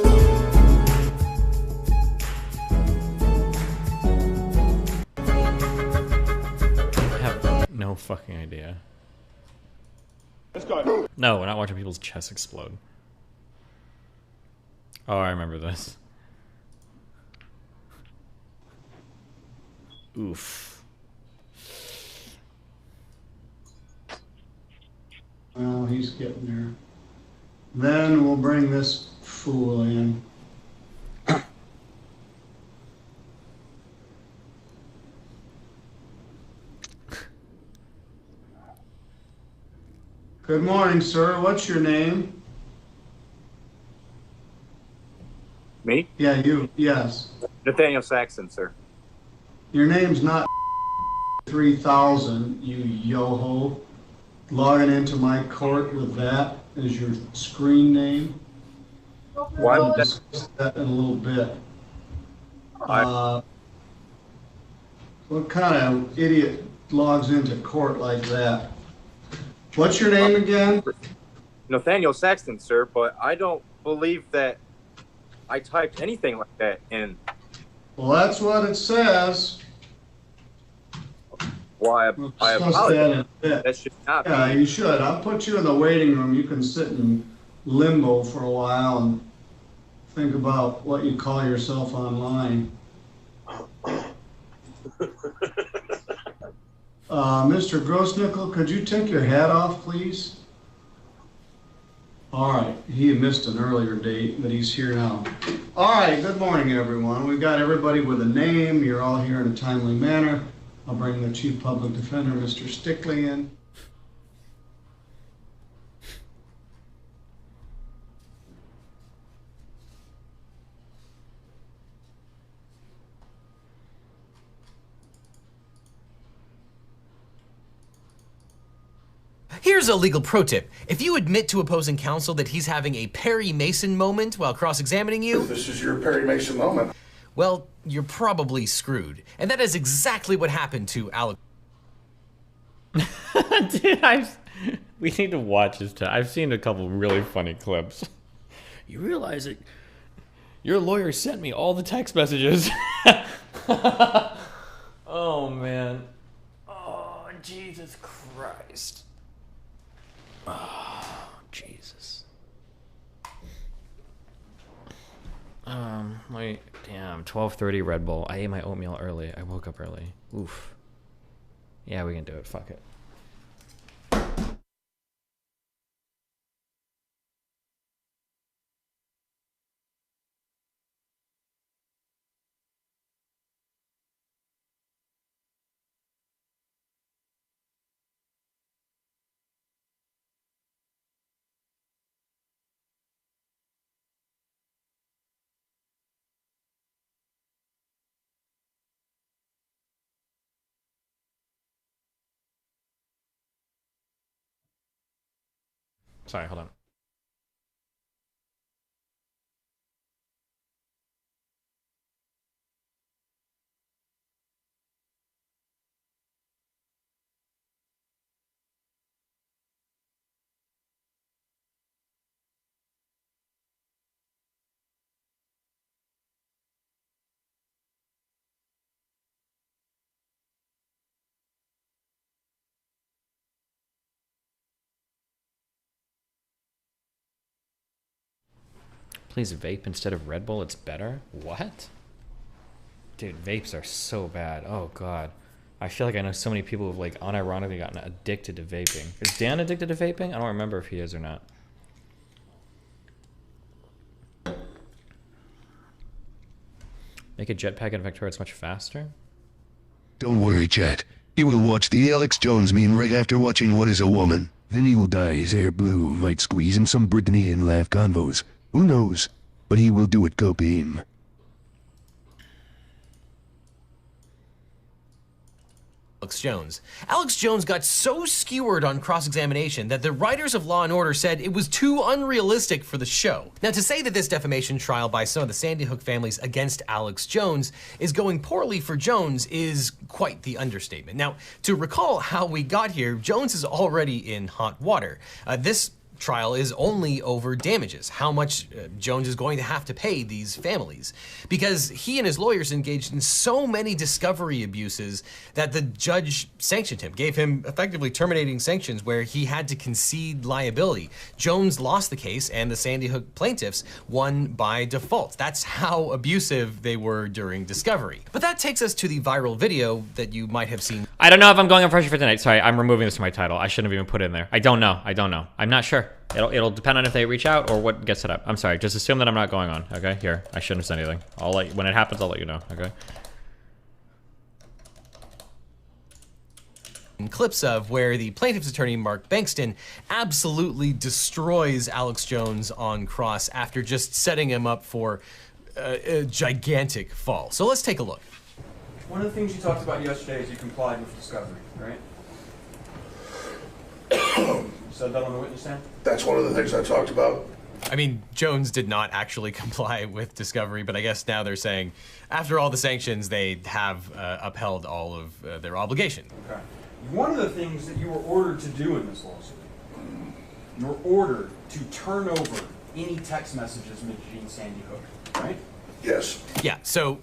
have no fucking idea. Let's go. No, we're not watching people's chests explode. Oh, I remember this. Oof. Well, he's getting there. Then we'll bring this fool in. Good morning, sir. What's your name? Me? Yeah, you. Yes. Nathaniel Saxon, sir. Your name's not 3000, you yo-ho. Logging into my court with that as your screen name. Why We'll would that? discuss that in a little bit. What kind of idiot logs into court like that? What's your name again? Nathaniel Saxton, sir, but I don't believe that I typed anything like that in. Well, that's what it says. Well, I Discuss that in apologize. a bit. That should not be. Yeah, you should. I'll put you in the waiting room. You can sit in limbo for a while and think about what you call yourself online. Mr. Grossnickel, could you take your hat off, please? All right, he missed an earlier date, but he's here now. All right, good morning, everyone. We've got everybody with a name. You're all here in a timely manner. I'll bring the Chief Public Defender, Mr. Stickley, in. Here's a legal pro tip. If you admit to opposing counsel that he's having a Perry Mason moment while cross-examining you... This is your Perry Mason moment. Well, you're probably screwed. And that is exactly what happened to Alec. Dude, we need to watch this. I've seen a couple really funny clips. You realize that your lawyer sent me all the text messages. Oh, man. Oh, Jesus Christ. Oh, Jesus. Wait, damn, 12:30 Red Bull. I ate my oatmeal early. I woke up early. Oof. Yeah, we can do it. Fuck it. Sorry, hold on. Please vape instead of Red Bull, it's better? What? Dude, vapes are so bad. Oh, God. I feel like I know so many people who've, like, unironically gotten addicted to vaping. Is Dan addicted to vaping? I don't remember if he is or not. Make a jetpack in Victoria's much faster? Don't worry, chat. He will watch the Alex Jones meme right after watching What is a Woman. Then he will dye his hair blue, might squeeze him some Brittany and laugh convos. Who knows? But he will do it, go beam. Alex Jones. Alex Jones got so skewered on cross-examination that the writers of Law & Order said it was too unrealistic for the show. Now, to say that this defamation trial by some of the Sandy Hook families against Alex Jones is going poorly for Jones is quite the understatement. Now, to recall how we got here, Jones is already in hot water. This trial is only over damages, how much Jones is going to have to pay these families, because he and his lawyers engaged in so many discovery abuses that the judge sanctioned him, gave him effectively terminating sanctions where he had to concede liability. Jones lost the case and the Sandy Hook plaintiffs won by default. That's how abusive they were during discovery. But that takes us to the viral video that you might have seen. I don't know if I'm going on pressure for tonight. Sorry, I'm removing this from my title. I shouldn't have even put it in there. I don't know. I'm not sure. It'll depend on if they reach out or what gets set up. I'm sorry. Just assume that I'm not going on. Okay. Here, I shouldn't have said anything. When it happens, I'll let you know. Okay. Clips of where the plaintiff's attorney, Mark Bankston, absolutely destroys Alex Jones on cross after just setting him up for a gigantic fall. So let's take a look. One of the things you talked about yesterday is you complied with discovery, right? Said that on the witness stand? That's one of the things I talked about. I mean, Jones did not actually comply with discovery, but I guess now they're saying after all the sanctions, they have upheld all of their obligation. Okay. One of the things that you were ordered to do in this lawsuit, you were ordered to turn over any text messages mentioning Sandy Hook, right? Yes. Yeah, so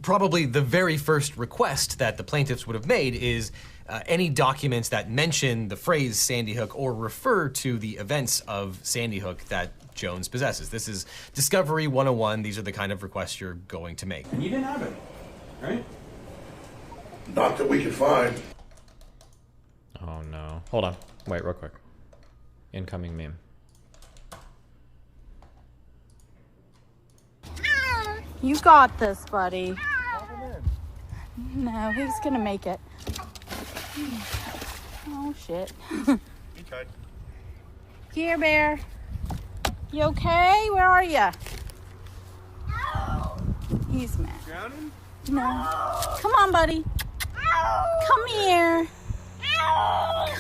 probably the very first request that the plaintiffs would have made is any documents that mention the phrase Sandy Hook or refer to the events of Sandy Hook that Jones possesses. This is Discovery 101. These are the kind of requests you're going to make. And you didn't have any, right? Not that we could find. Oh no. Hold on. Wait, real quick. Incoming meme. You got this, buddy. No, he's gonna make it. Oh, shit. Okay. Here, Bear. You okay? Where are you? He's mad. Drowning? No. Come on, buddy. Come here.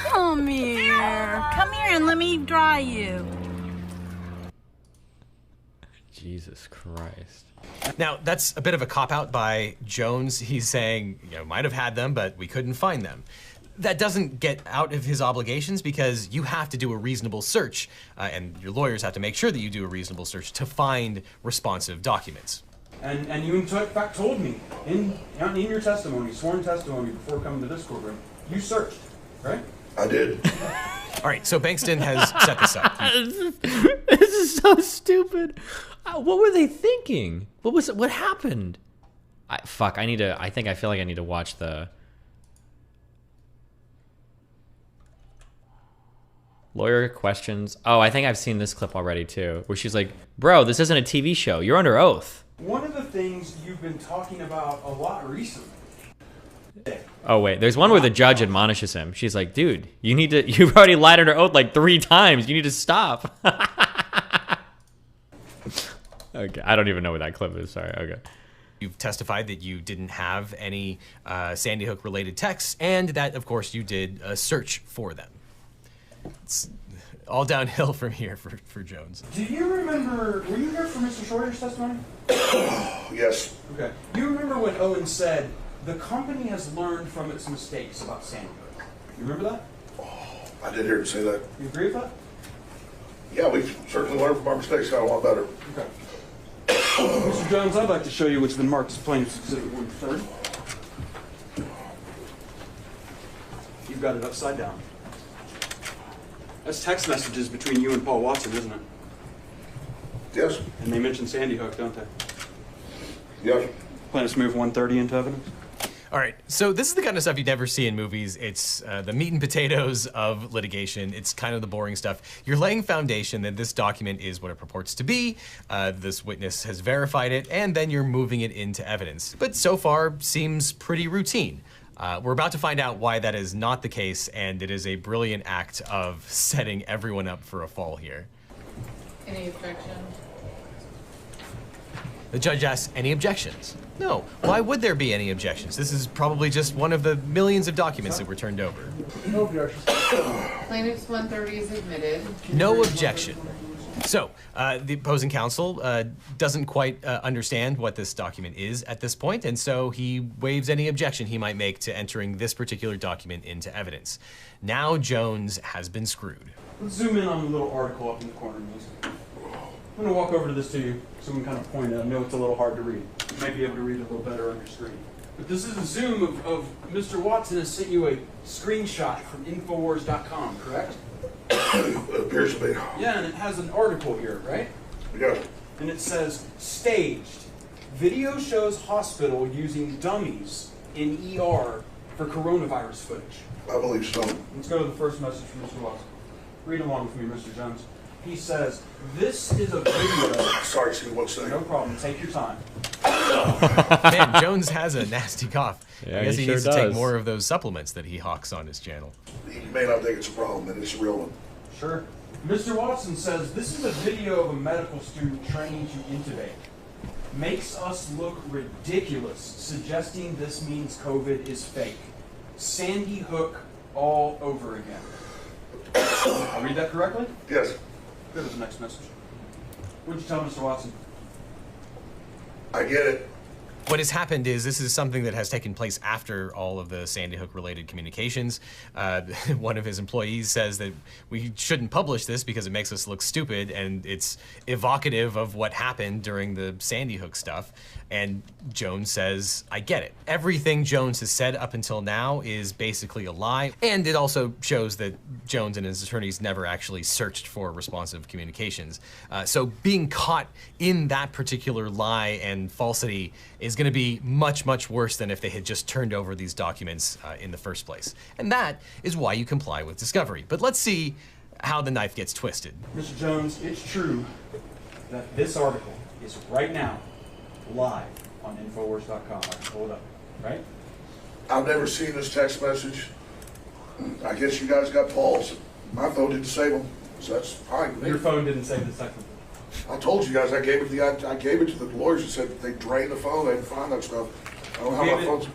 Come here. Come here and let me dry you. Jesus Christ. Now, that's a bit of a cop-out by Jones. He's saying, might have had them, but we couldn't find them. That doesn't get out of his obligations because you have to do a reasonable search, and your lawyers have to make sure that you do a reasonable search to find responsive documents. And you in fact told me in your testimony, sworn testimony before coming to this courtroom, you searched, right? I did. All right, so Bankston has set this up. This is so stupid. What were they thinking? What happened? I feel like I need to watch the lawyer questions. Oh, I think I've seen this clip already too, where she's like, bro, this isn't a TV show. You're under oath. One of the things you've been talking about a lot recently. Oh wait, there's one where the judge admonishes him. She's like, dude, you've already lied under oath like 3 times. You need to stop. Okay, I don't even know what that clip is. Sorry. Okay. You've testified that you didn't have any Sandy Hook related texts, and that, of course, you did a search for them. It's all downhill from here for Jones. Do you remember, were you here for Mr. Schroeder's testimony? Yes. Okay. Do you remember when Owen said, the company has learned from its mistakes about Sandy Hook? You remember that? Oh, I did hear him say that. You agree with that? Yeah, we've certainly learned from our mistakes, got a lot better. Okay. Mr. Jones, I'd like to show you what's been marked as Plaintiff's Exhibit 130. You've got it upside down. That's text messages between you and Paul Watson, isn't it? Yes. And they mention Sandy Hook, don't they? Yes. Plaintiffs move 130 into evidence? All right, so this is the kind of stuff you never see in movies. It's the meat and potatoes of litigation. It's kind of the boring stuff. You're laying foundation that this document is what it purports to be. This witness has verified it, and then you're moving it into evidence. But so far, seems pretty routine. We're about to find out why that is not the case, and it is a brilliant act of setting everyone up for a fall here. Any objections? The judge asks, any objections? No. Why would there be any objections? This is probably just one of the millions of documents that were turned over. No objections. Plaintiff's 130 is admitted. No objection. So, the opposing counsel doesn't quite understand what this document is at this point, and so he waives any objection he might make to entering this particular document into evidence. Now Jones has been screwed. Let's zoom in on the little article up in the corner, please. I'm going to walk over to this to you so we can kind of point it. I know it's a little hard to read. You might be able to read it a little better on your screen. But this is a zoom of Mr. Watson has sent you a screenshot from Infowars.com, correct? It appears to be. Yeah, and it has an article here, right? Yeah. And it says, staged. Video shows hospital using dummies in ER for coronavirus footage. I believe so. Let's go to the first message from Mr. Watson. Read along with me, Mr. Jones. He says, this is a video. Sorry, excuse me 1 second. No problem. Take your time. Man, Jones has a nasty cough. Yeah, I guess he sure needs to does. take more of those supplements that he hawks on his channel. You may not think it's a problem, but it's a real one. Sure. Mr. Watson says, this is a video of a medical student training to intubate. Makes us look ridiculous, suggesting this means COVID is fake. Sandy Hook all over again. I'll read that correctly? Yes. Go to the next message. What'd you tell Mr. Watson? I get it. What has happened is this is something that has taken place after all of the Sandy Hook related communications. One of his employees says that we shouldn't publish this because it makes us look stupid and it's evocative of what happened during the Sandy Hook stuff. And Jones says, I get it. Everything Jones has said up until now is basically a lie. And it also shows that Jones and his attorneys never actually searched for responsive communications. So being caught in that particular lie and falsity is going to be much, much worse than if they had just turned over these documents in the first place. And that is why you comply with discovery. But let's see how the knife gets twisted. Mr. Jones, it's true that this article is right now live on Infowars.com. I can pull it up, right? I've never seen this text message. I guess you guys got Paul's. My phone didn't save them, so that's fine. Your phone didn't save the text message. I told you guys I gave it to the lawyers and said they drained the phone, they didn't find that stuff. I don't know how my phone's.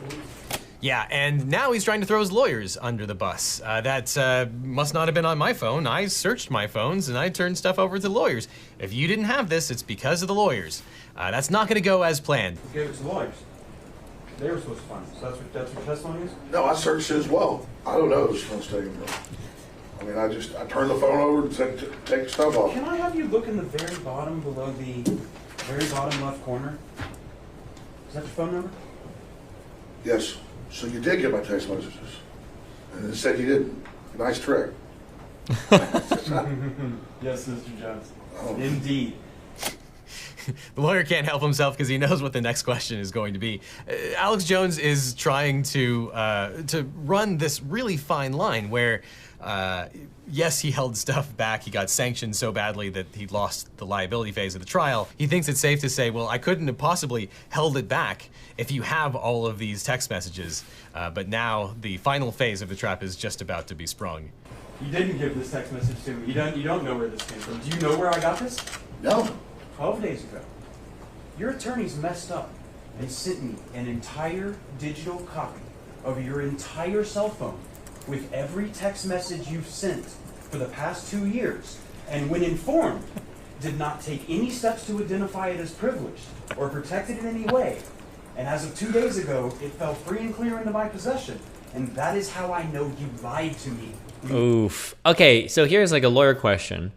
Yeah, and now he's trying to throw his lawyers under the bus. That must not have been on my phone. I searched my phones and I turned stuff over to the lawyers. If you didn't have this, it's because of the lawyers. That's not going to go as planned. You gave it to the lawyers. They were supposed to find it. So that's what testimony is? No, I searched it as well. I don't know whose phone's taken from. I mean, I turned the phone over and said, take the stuff off. Can I have you look in the very bottom below the very bottom left corner? Is that your phone number? Yes. So you did get my text messages. And it said you didn't. Nice trick. Yes, Mr. Jones. Oh. Indeed. The lawyer can't help himself because he knows what the next question is going to be. Alex Jones is trying to run this really fine line where, yes, he held stuff back. He got sanctioned so badly that he lost the liability phase of the trial. He thinks it's safe to say, well, I couldn't have possibly held it back if you have all of these text messages. But now the final phase of the trap is just about to be sprung. You didn't give this text message to me. You don't know where this came from. Do you know where I got this? No. 12 days ago. Your attorneys messed up and sent me an entire digital copy of your entire cell phone with every text message you've sent for the past 2 years, and when informed, did not take any steps to identify it as privileged or protect it in any way. And as of 2 days ago, it fell free and clear into my possession. And that is how I know you lied to me. Oof. Okay, so here's like a lawyer question.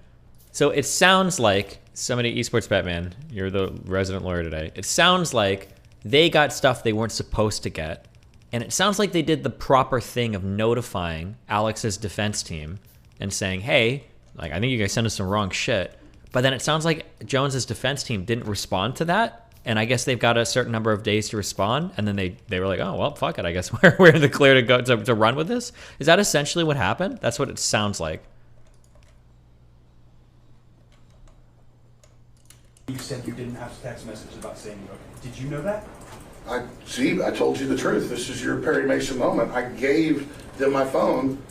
So it sounds like, somebody, Esports Batman, you're the resident lawyer today. It sounds like they got stuff they weren't supposed to get. And it sounds like they did the proper thing of notifying Alex's defense team and saying, hey, like, I think you guys sent us some wrong shit. But then it sounds like Jones's defense team didn't respond to that. and I guess they've got a certain number of days to respond, and then they were like, oh, well, fuck it, I guess we're in the clear to go to run with this? Is that essentially what happened? That's what it sounds like. You said you didn't have text messages about Sandy Hook. Did you know that? I told you the truth. This is your Perry Mason moment. I gave them my phone,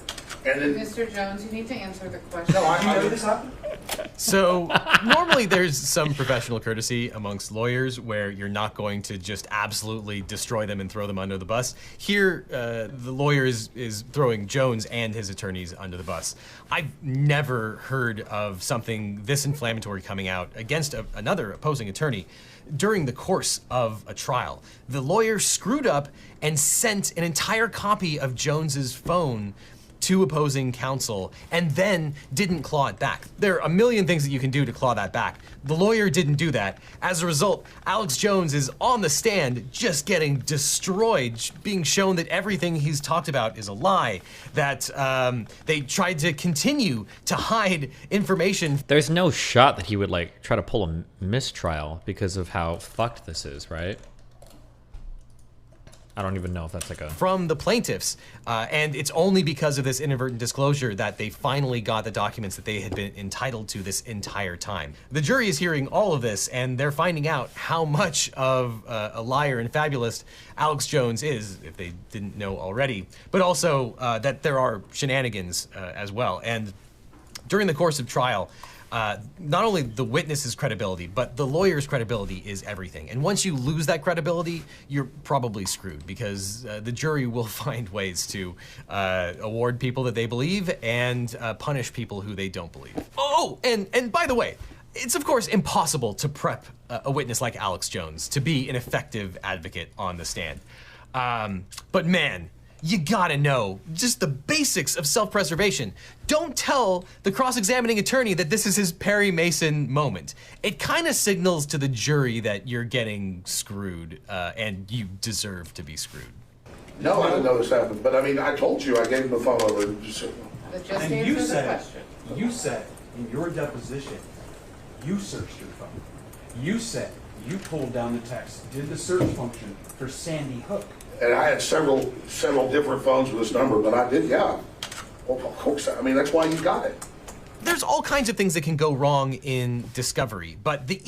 and then... Mr. Jones, you need to answer the question. No, Did you know this happened? So normally there's some professional courtesy amongst lawyers where you're not going to just absolutely destroy them and throw them under the bus. Here, the lawyer is throwing Jones and his attorneys under the bus. I've never heard of something this inflammatory coming out against another opposing attorney during the course of a trial. The lawyer screwed up and sent an entire copy of Jones's phone to opposing counsel and then didn't claw it back. There are a million things that you can do to claw that back. The lawyer didn't do that. As a result, Alex Jones is on the stand just getting destroyed, being shown that everything he's talked about is a lie, that they tried to continue to hide information. There's no shot that he would like try to pull a mistrial because of how fucked this is, right? I don't even know if that's like a... From the plaintiffs, and it's only because of this inadvertent disclosure that they finally got the documents that they had been entitled to this entire time. The jury is hearing all of this, and they're finding out how much of a liar and fabulist Alex Jones is, if they didn't know already, but also that there are shenanigans as well. And during the course of trial, not only the witness's credibility, but the lawyer's credibility is everything. And once you lose that credibility, you're probably screwed because the jury will find ways to award people that they believe and punish people who they don't believe. Oh, and by the way, it's of course impossible to prep a witness like Alex Jones to be an effective advocate on the stand. But man, you gotta know just the basics of self-preservation. Don't tell the cross-examining attorney that this is his Perry Mason moment. It kind of signals to the jury that you're getting screwed and you deserve to be screwed. No, I didn't know this happened, but I mean, I told you, I gave him the phone over. And you said in your deposition, you searched your phone. You said you pulled down the text, did the search function for Sandy Hook. And I had several different phones with this number, but I did, yeah. Well, of course, I mean, that's why you got it. There's all kinds of things that can go wrong in discovery, but the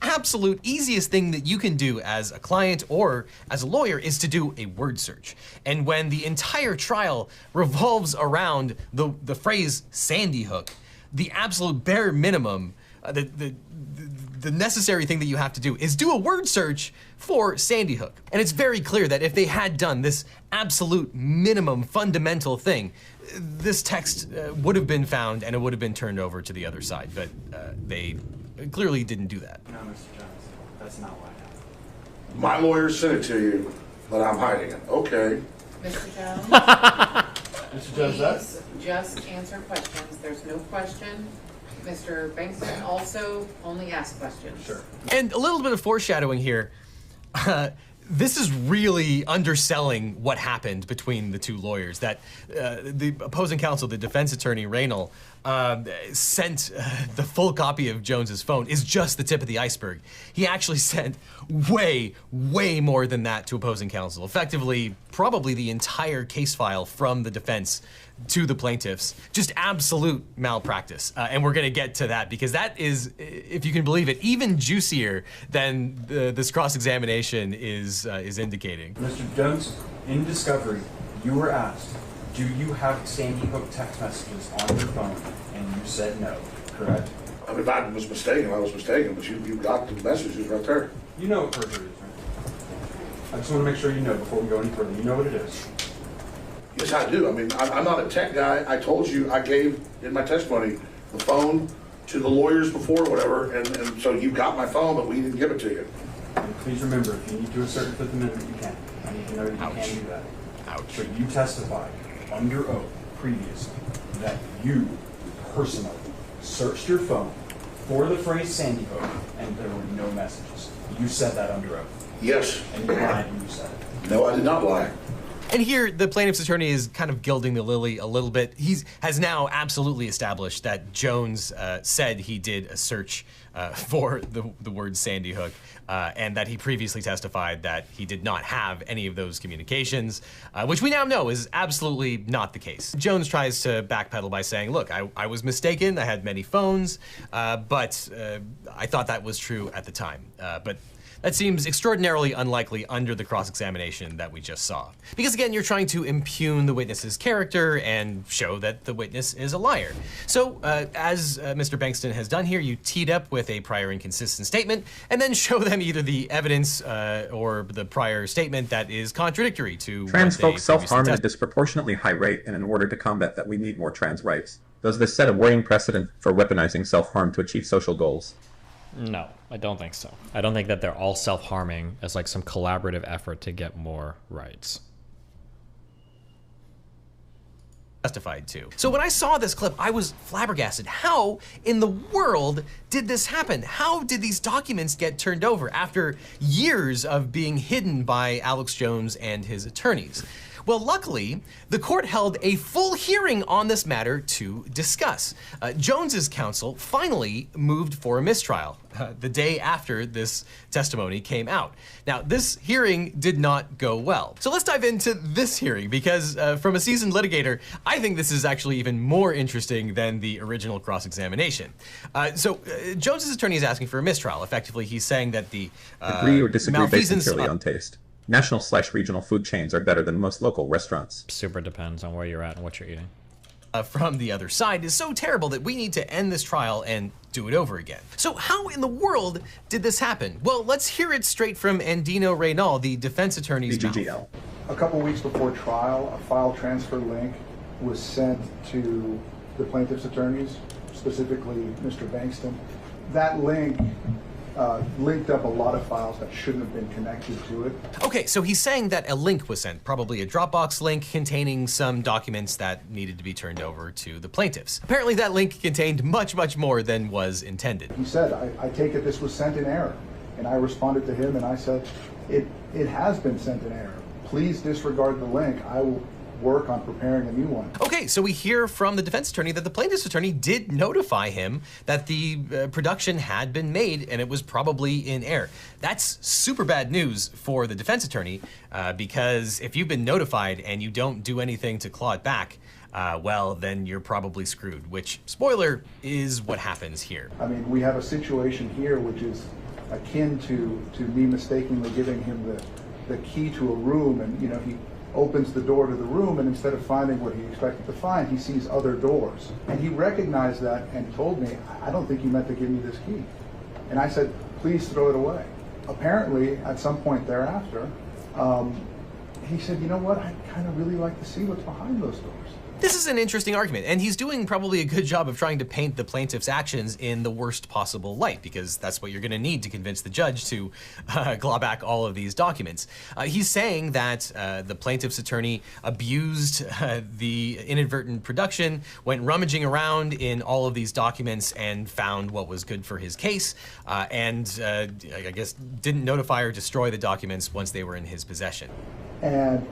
absolute easiest thing that you can do as a client or as a lawyer is to do a word search. And when the entire trial revolves around the phrase Sandy Hook, the absolute bare minimum, the necessary thing that you have to do is do a word search for Sandy Hook. And it's very clear that if they had done this absolute minimum fundamental thing, this text would have been found and it would have been turned over to the other side, but they clearly didn't do that. No, Mr. Jones, that's not what happened. My lawyer sent it to you, but I'm hiding it. Okay. Mr. Jones? Mr. Jones, please just answer questions. There's no question. Mr. Bankston also only asks questions. Sure. And a little bit of foreshadowing here. This is really underselling what happened between the two lawyers. That the opposing counsel, the defense attorney, Raynal, sent the full copy of Jones's phone is just the tip of the iceberg. He actually sent way, way more than that to opposing counsel. Effectively, probably the entire case file from the defense to the plaintiffs. Just absolute malpractice. And we're gonna get to that because that is, if you can believe it, even juicier than this cross-examination is indicating. Mr. Jones, in discovery, you were asked, do you have Sandy Hook text messages on your phone? And you said no, correct? I mean, if I was mistaken, but you got the messages right there. You know what perjury is, right? I just want to make sure you know before we go any further. You know what it is. Yes, I do. I mean, I'm not a tech guy. I told you, I gave in my testimony the phone to the lawyers before, whatever, and so you got my phone, but we didn't give it to you. And please remember, if you need to assert the Fifth Amendment, you can. I need to know that you can do that. Ouch. But you testified under oath previously that you personally searched your phone for the phrase Sandy Hook, and there were no messages. You said that under oath. Yes. And you lied when you said it. No, I did not lie. And here, the plaintiff's attorney is kind of gilding the lily a little bit. He has now absolutely established that Jones said he did a search for the word Sandy Hook, and that he previously testified that he did not have any of those communications, which we now know is absolutely not the case. Jones tries to backpedal by saying, look, I was mistaken, I had many phones, but I thought that was true at the time. But that seems extraordinarily unlikely under the cross-examination that we just saw. Because again, you're trying to impugn the witness's character and show that the witness is a liar. So, as Mr. Bankston has done here, you teed up with a prior inconsistent statement, and then show them either the evidence or the prior statement that is contradictory to Trans what they folks self-harm at a previously disproportionately high rate, and in order to combat that, we need more trans rights. Does this set a worrying precedent for weaponizing self-harm to achieve social goals? No, I don't think so. I don't think that they're all self-harming as like some collaborative effort to get more rights. Testified to. So when I saw this clip, I was flabbergasted. How in the world did this happen? How did these documents get turned over after years of being hidden by Alex Jones and his attorneys? Well, luckily, the court held a full hearing on this matter to discuss. Jones's counsel finally moved for a mistrial the day after this testimony came out. Now, this hearing did not go well. So let's dive into this hearing because from a seasoned litigator, I think this is actually even more interesting than the original cross-examination. Jones's attorney is asking for a mistrial. Effectively, he's saying that the Agree or disagree based malfeasance purely on taste. National/regional food chains are better than most local restaurants. Super depends on where you're at and what you're eating. From the other side is so terrible that we need to end this trial and do it over again. So how in the world did this happen? Well, let's hear it straight from Andino Reynal, the defense attorney's mouth. A couple weeks before trial, a file transfer link was sent to the plaintiff's attorneys, specifically Mr. Bankston. That link linked up a lot of files that shouldn't have been connected to it. Okay, so he's saying that a link was sent, probably a Dropbox link containing some documents that needed to be turned over to the plaintiffs. Apparently that link contained much, much more than was intended. He said, I take it this was sent in error. And I responded to him and I said, it has been sent in error. Please disregard the link. I will work on preparing a new one. Okay, so we hear from the defense attorney that the plaintiff's attorney did notify him that the production had been made and it was probably in error. That's super bad news for the defense attorney because if you've been notified and you don't do anything to claw it back, well, then you're probably screwed, which, spoiler, is what happens here. I mean, we have a situation here which is akin to me mistakenly giving him the key to a room, and he opens the door to the room, and instead of finding what he expected to find, he sees other doors. And he recognized that and told me, I don't think you meant to give me this key. And I said, please throw it away. Apparently, at some point thereafter, he said, you know what, I kind of really like to see what's behind those doors. This is an interesting argument, and he's doing probably a good job of trying to paint the plaintiff's actions in the worst possible light, because that's what you're going to need to convince the judge to claw back all of these documents. He's saying that the plaintiff's attorney abused the inadvertent production, went rummaging around in all of these documents and found what was good for his case, and I guess didn't notify or destroy the documents once they were in his possession. And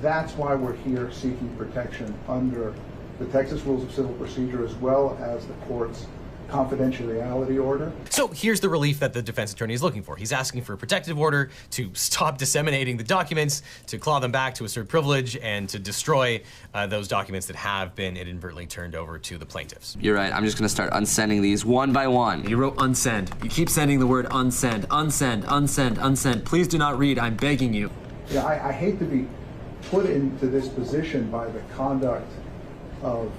that's why we're here seeking protection under the Texas Rules of Civil Procedure as well as the court's confidentiality order. So here's the relief that the defense attorney is looking for. He's asking for a protective order to stop disseminating the documents, to claw them back, to assert privilege, and to destroy those documents that have been inadvertently turned over to the plaintiffs. You're right. I'm just going to start unsending these one by one. You wrote unsend. You keep sending the word unsend, unsend, unsend, unsend. Please do not read. I'm begging you. Yeah, I hate to be put into this position by the conduct of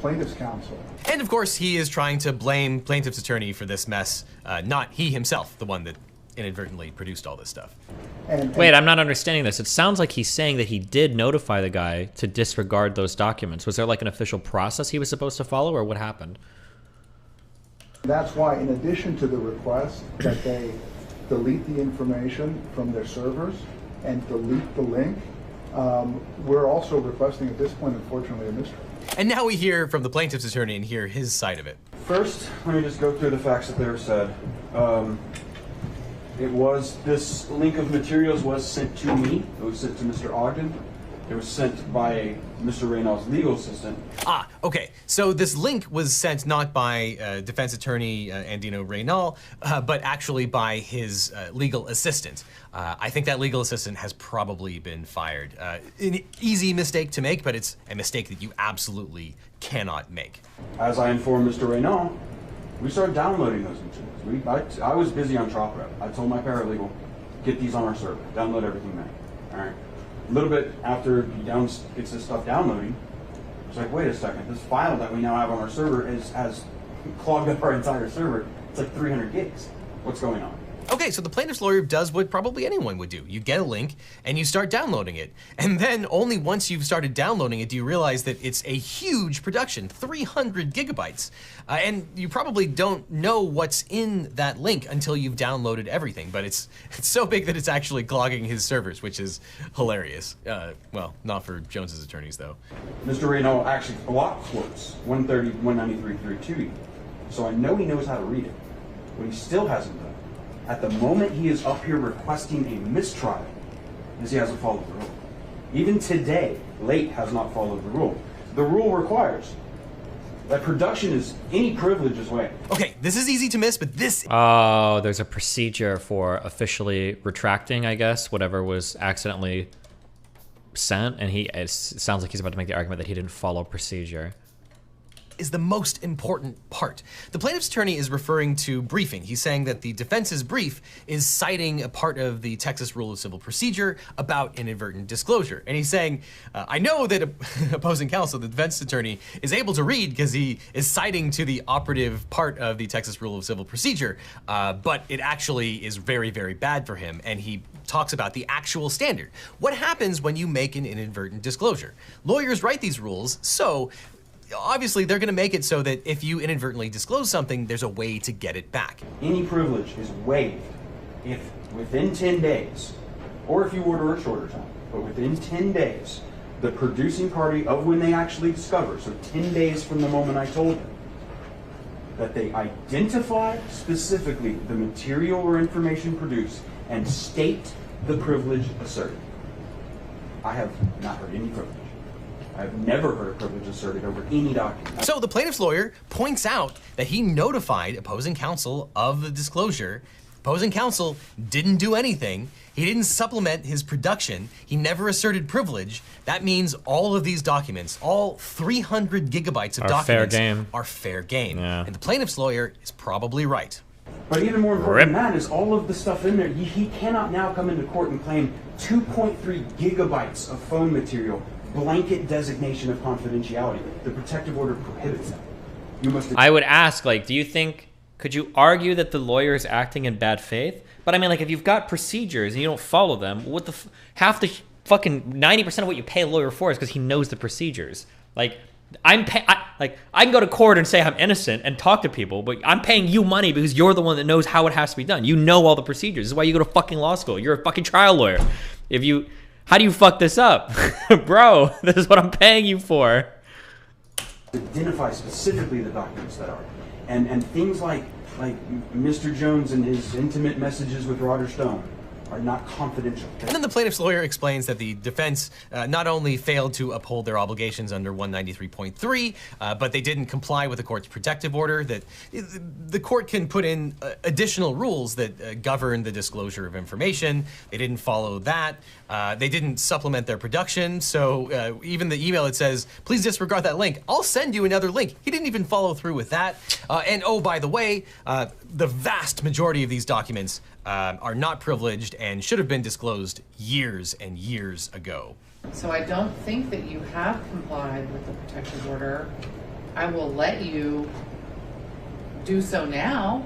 plaintiff's counsel. And of course, he is trying to blame plaintiff's attorney for this mess, not he himself, the one that inadvertently produced all this stuff. Wait, I'm not understanding this. It sounds like he's saying that he did notify the guy to disregard those documents. Was there like an official process he was supposed to follow, or what happened? That's why, in addition to the request that they delete the information from their servers and delete the link, we're also requesting at this point, unfortunately, a mistrial. And now we hear from the plaintiff's attorney and hear his side of it. First, let me just go through the facts that they were said. This link of materials was sent to me. It was sent to Mr. Ogden. It was sent by Mr. Reynolds' legal assistant. Ah, okay. So this link was sent not by defense attorney Andino Reynal, but actually by his legal assistant. I think that legal assistant has probably been fired. An easy mistake to make, but it's a mistake that you absolutely cannot make. As I informed Mr. Reynal, we started downloading those materials. I was busy on trial prep. I told my paralegal, get these on our server, download everything there. All right. A little bit after he gets this stuff downloading, it's like, wait a second, this file that we now have on our server has clogged up our entire server. It's like 300 gigs. What's going on? Okay, so the plaintiff's lawyer does what probably anyone would do. You get a link and you start downloading it. And then only once you've started downloading it do you realize that it's a huge production, 300 gigabytes. And you probably don't know what's in that link until you've downloaded everything. But it's so big that it's actually clogging his servers, which is hilarious. Well, not for Jones's attorneys, though. Mr. Reynolds actually blocked quotes 130, 193, 32. So I know he knows how to read it. What he still hasn't done, at the moment he is up here requesting a mistrial, is he hasn't followed the rule. Even today, late has not followed the rule. The rule requires that production is any privilege is waived. Okay, this is easy to miss, but this... Oh, there's a procedure for officially retracting, I guess, whatever was accidentally sent, and it sounds like he's about to make the argument that he didn't follow procedure. Is the most important part. The plaintiff's attorney is referring to briefing. He's saying that the defense's brief is citing a part of the Texas Rule of Civil Procedure about inadvertent disclosure. And he's saying, I know that opposing counsel, the defense attorney, is able to read because he is citing to the operative part of the Texas Rule of Civil Procedure, but it actually is very, very bad for him. And he talks about the actual standard. What happens when you make an inadvertent disclosure? Lawyers write these rules, so obviously they're going to make it so that if you inadvertently disclose something, there's a way to get it back. Any privilege is waived if within 10 days, or if you order a shorter time, but within 10 days, the producing party of when they actually discover, so 10 days from the moment I told them, that they identify specifically the material or information produced and state the privilege asserted. I have not heard any privilege. I've never heard a privilege asserted over any document. So the plaintiff's lawyer points out that he notified opposing counsel of the disclosure. Opposing counsel didn't do anything. He didn't supplement his production. He never asserted privilege. That means all of these documents, all 300 gigabytes of documents, are fair game. Yeah. And the plaintiff's lawyer is probably right. But even more important than that is all of the stuff in there. He cannot now come into court and claim 2.3 gigabytes of phone material, blanket designation of confidentiality. The protective order prohibits that. You must. I would ask, like, do you think, could you argue that the lawyer is acting in bad faith? But I mean, like, if you've got procedures and you don't follow them, what the half the fucking 90% of what you pay a lawyer for is because he knows the procedures. Like, I can go to court and say I'm innocent and talk to people, but I'm paying you money because you're the one that knows how it has to be done. You know all the procedures. This is why you go to fucking law school. You're a fucking trial lawyer. How do you fuck this up? Bro, this is what I'm paying you for. Identify specifically the documents that are. And things like Mr. Jones and his intimate messages with Roger Stone are not confidential. And then the plaintiff's lawyer explains that the defense not only failed to uphold their obligations under 193.3, but they didn't comply with the court's protective order, that the court can put in additional rules that govern the disclosure of information. They didn't follow that. They didn't supplement their production. So even the email that says, please disregard that link, I'll send you another link. He didn't even follow through with that. And oh, by the way, the vast majority of these documents are not privileged and should have been disclosed years and years ago. So I don't think that you have complied with the protective order. I will let you do so now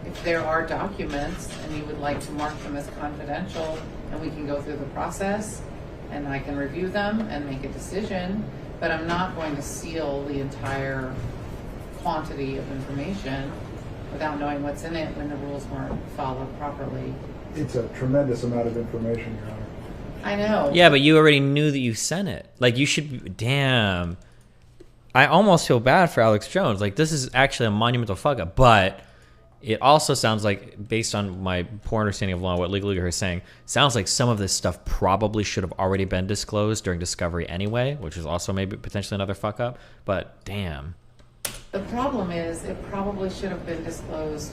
if there are documents and you would like to mark them as confidential, and we can go through the process and I can review them and make a decision, but I'm not going to seal the entire quantity of information without knowing what's in it when the rules weren't followed properly. It's a tremendous amount of information, Your Honor. I know. Yeah, but you already knew that you sent it. Like, you should, damn. I almost feel bad for Alex Jones. Like, this is actually a monumental fuck up, but It also sounds like, based on my poor understanding of law, what Legal Eagle is saying, sounds like some of this stuff probably should have already been disclosed during discovery anyway, which is also maybe potentially another fuck up. But damn. The problem is it probably should have been disclosed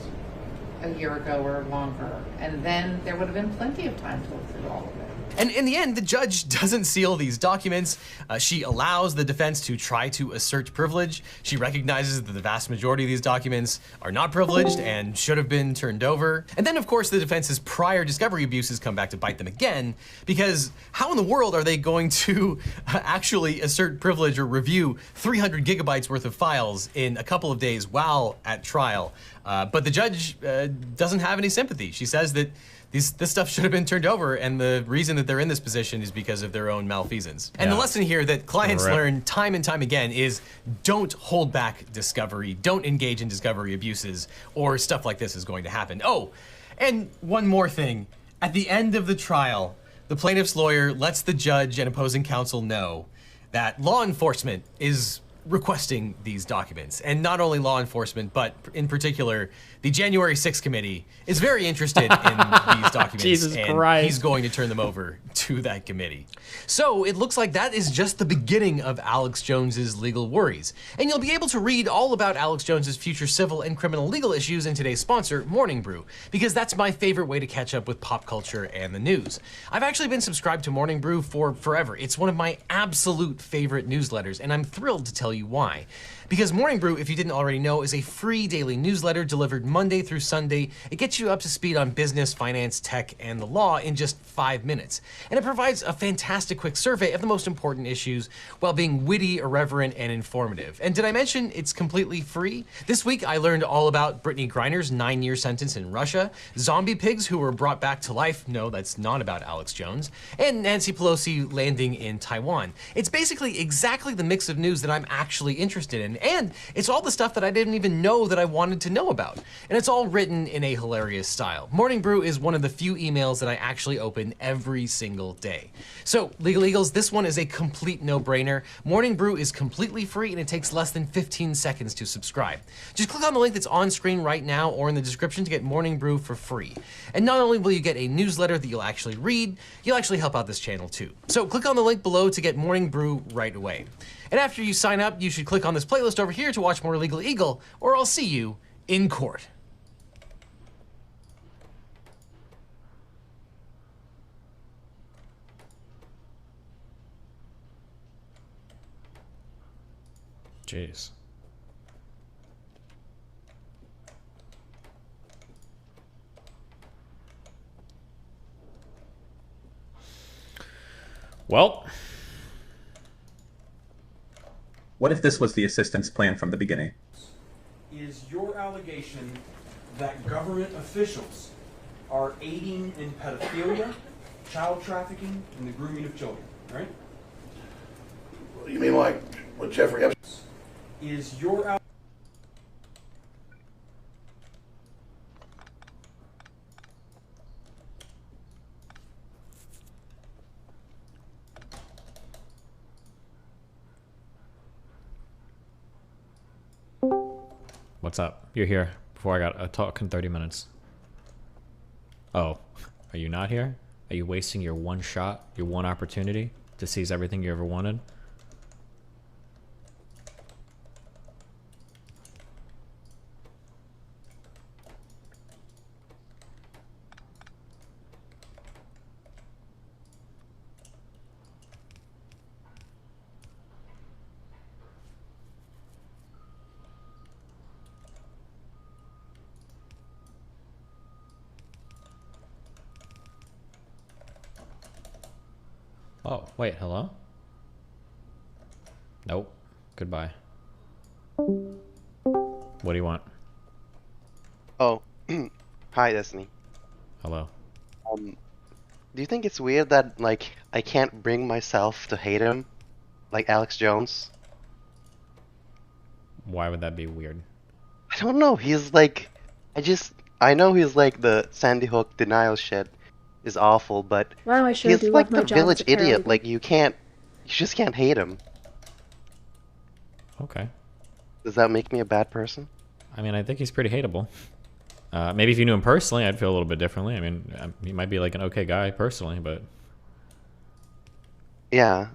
a year ago or longer, and then there would have been plenty of time to look through all of it. And in the end, the judge doesn't seal these documents. She allows the defense to try to assert privilege. She recognizes that the vast majority of these documents are not privileged and should have been turned over. And then, of course, the defense's prior discovery abuses come back to bite them again, because how in the world are they going to actually assert privilege or review 300 gigabytes worth of files in a couple of days while at trial? But the judge doesn't have any sympathy. She says that this stuff should have been turned over, and the reason that they're in this position is because of their own malfeasance. And the lesson here that clients learn time and time again is don't hold back discovery, don't engage in discovery abuses, or stuff like this is going to happen. Oh, and one more thing. At the end of the trial, the plaintiff's lawyer lets the judge and opposing counsel know that law enforcement is requesting these documents. And not only law enforcement, but in particular, the January 6th committee is very interested in these documents. Jesus and Christ. He's going to turn them over to that committee. So it looks like that is just the beginning of Alex Jones's legal worries. And you'll be able to read all about Alex Jones's future civil and criminal legal issues in today's sponsor, Morning Brew, because that's my favorite way to catch up with pop culture and the news. I've actually been subscribed to Morning Brew for forever. It's one of my absolute favorite newsletters, and I'm thrilled to tell you why. Because Morning Brew, if you didn't already know, is a free daily newsletter delivered Monday through Sunday. It gets you up to speed on business, finance, tech, and the law in just 5 minutes. And it provides a fantastic quick survey of the most important issues while being witty, irreverent, and informative. And did I mention it's completely free? This week, I learned all about Brittany Griner's 9-year sentence in Russia, zombie pigs who were brought back to life. No, that's not about Alex Jones. And Nancy Pelosi landing in Taiwan. It's basically exactly the mix of news that I'm actually interested in. And it's all the stuff that I didn't even know that I wanted to know about. And it's all written in a hilarious style. Morning Brew is one of the few emails that I actually open every single day. So, Legal Eagles, this one is a complete no-brainer. Morning Brew is completely free and it takes less than 15 seconds to subscribe. Just click on the link that's on screen right now or in the description to get Morning Brew for free. And not only will you get a newsletter that you'll actually read, you'll actually help out this channel too. So click on the link below to get Morning Brew right away. And after you sign up, you should click on this playlist over here to watch more Legal Eagle, or I'll see you in court. Jeez. Well, what if this was the assistant's plan from the beginning? Is your allegation that government officials are aiding in pedophilia, child trafficking, and the grooming of children, right? You mean like with Jeffrey Epstein? Is your what's up? You're here before I got a talk in 30 minutes. Oh, are you not here? Are you wasting your one shot, your one opportunity to seize everything you ever wanted? Oh, wait, hello? Nope. Goodbye. What do you want? Oh, hi, Destiny. Hello. Do you think it's weird that, like, I can't bring myself to hate him, like Alex Jones? Why would that be weird? I don't know, he's like, I know he's like the Sandy Hook denial shit is awful, but Wow, I sure he's do like love my the job village as a idiot, paralegal. like you just can't hate him. Okay. Does that make me a bad person? I mean, I think he's pretty hateable. Maybe if you knew him personally, I'd feel a little bit differently. I mean, he might be like an okay guy personally, but Yeah,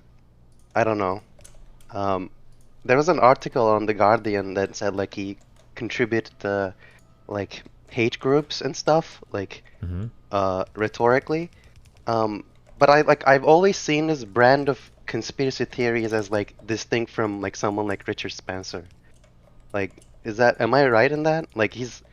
I don't know. There was an article on The Guardian that said like he contributed to like hate groups and stuff, like rhetorically. But I've always seen this brand of conspiracy theories as like distinct from like someone like Richard Spencer. Like, am I right in that? Like his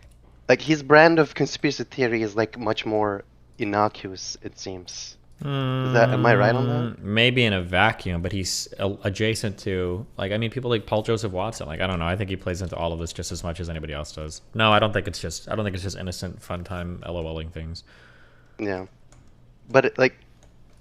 brand of conspiracy theory is like much more innocuous, it seems. Am I right on that? maybe in a vacuum, but he's adjacent to, like, I mean, people like Paul Joseph Watson. Like, I don't know. I think he plays into all of this just as much as anybody else does. No, I don't think it's just innocent, fun time LOLing things. Yeah, but like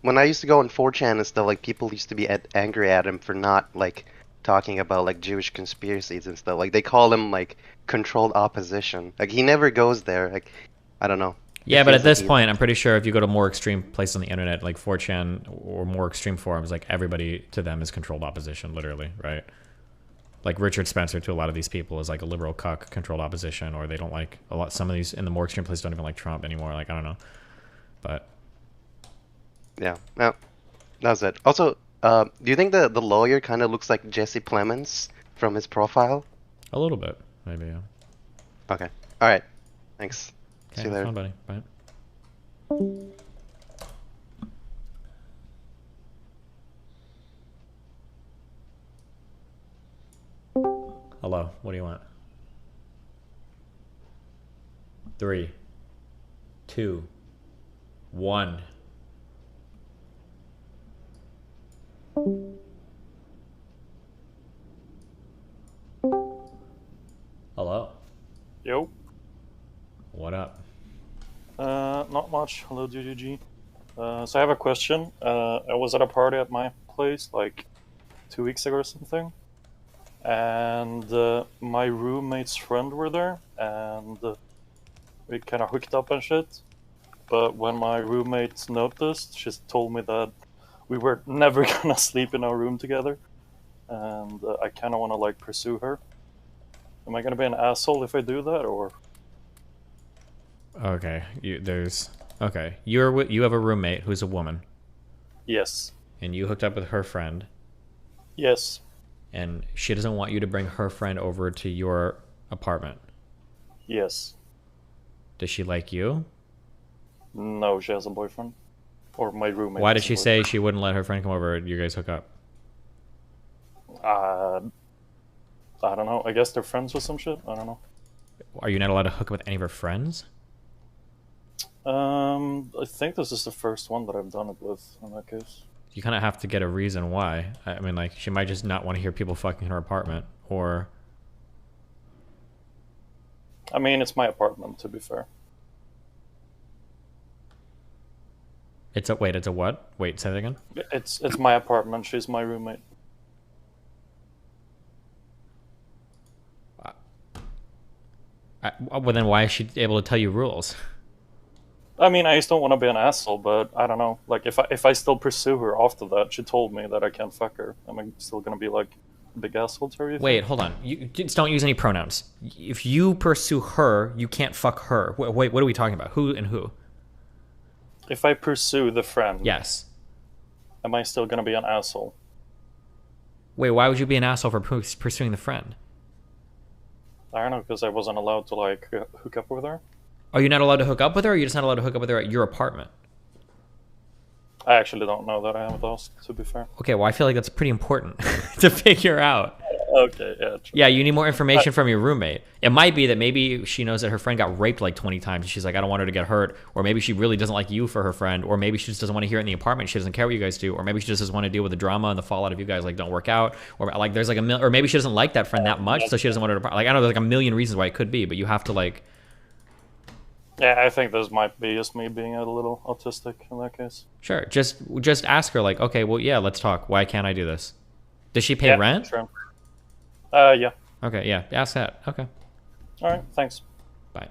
when I used to go on 4chan and stuff, like people used to be angry at him for not like talking about like Jewish conspiracies and stuff. Like they call him like controlled opposition. Like he never goes there. Like I don't know. Yeah, but at this point, I'm pretty sure if you go to more extreme places on the internet, like 4chan or more extreme forums, like everybody to them is controlled opposition, literally, right? Like Richard Spencer to a lot of these people is like a liberal cuck, controlled opposition, or they don't like a lot. Some of these in the more extreme places don't even like Trump anymore. Like I don't know, but yeah, no, that was it. Also, do you think the lawyer kind of looks like Jesse Plemons from his profile? A little bit, maybe. Yeah. Okay. All right. Thanks. Okay, see you later. Fun, buddy. Bye. Hello. What do you want? 3, 2, 1. Hello. Yo. What up? Not much. Hello, GGG. So I have a question. I was at a party at my place like 2 weeks ago or something, and my roommate's friend were there, and we kind of hooked up and shit. But when my roommate noticed, she told me that we were never gonna sleep in our room together, and I kind of want to like pursue her. Am I gonna be an asshole if I do that, or? Okay, you have a roommate who's a woman. Yes. And you hooked up with her friend. Yes. And she doesn't want you to bring her friend over to your apartment. Yes. Does she like you? No, she has a boyfriend. Or my roommate. Why did she say she wouldn't let her friend come over and you guys hook up? I don't know. I guess they're friends with some shit. I don't know. Are you not allowed to hook up with any of her friends? I think this is the first one that I've done it with, in that case. You kind of have to get a reason why. I mean, like, she might just not want to hear people fucking in her apartment, or... I mean, it's my apartment, to be fair. It's a what? Wait, say that again? It's my apartment. She's my roommate. Well, then why is she able to tell you rules? I mean, I just don't want to be an asshole, but I don't know. Like, if I still pursue her after that, she told me that I can't fuck her. Am I still gonna be like a big asshole to her? Wait, hold on. You just don't use any pronouns. If you pursue her, you can't fuck her. Wait, what are we talking about? Who and who? If I pursue the friend, yes. Am I still gonna be an asshole? Wait, why would you be an asshole for pursuing the friend? I don't know, because I wasn't allowed to like hook up with her. Are you not allowed to hook up with her, or you're just not allowed to hook up with her at your apartment? I actually don't know that. I haven't asked, to be fair. Okay, well, I feel like that's pretty important to figure out. Okay, yeah. True. Yeah, you need more information from your roommate. It might be that maybe she knows that her friend got raped like 20 times, and she's like, I don't want her to get hurt. Or maybe she really doesn't like you for her friend. Or maybe she just doesn't want to hear it in the apartment. She doesn't care what you guys do. Or maybe she just doesn't want to deal with the drama and the fallout of you guys like don't work out. Or like there's like or maybe she doesn't like that friend that much, so she doesn't want her to. Like, I don't know, there's like a million reasons why it could be, but you have to like. Yeah, I think this might be just me being a little autistic in that case. Sure, just ask her like, okay, well, yeah, let's talk. Why can't I do this? Does she pay rent? Sure. Yeah. Okay, yeah, ask that. Okay. All right, thanks. Bye.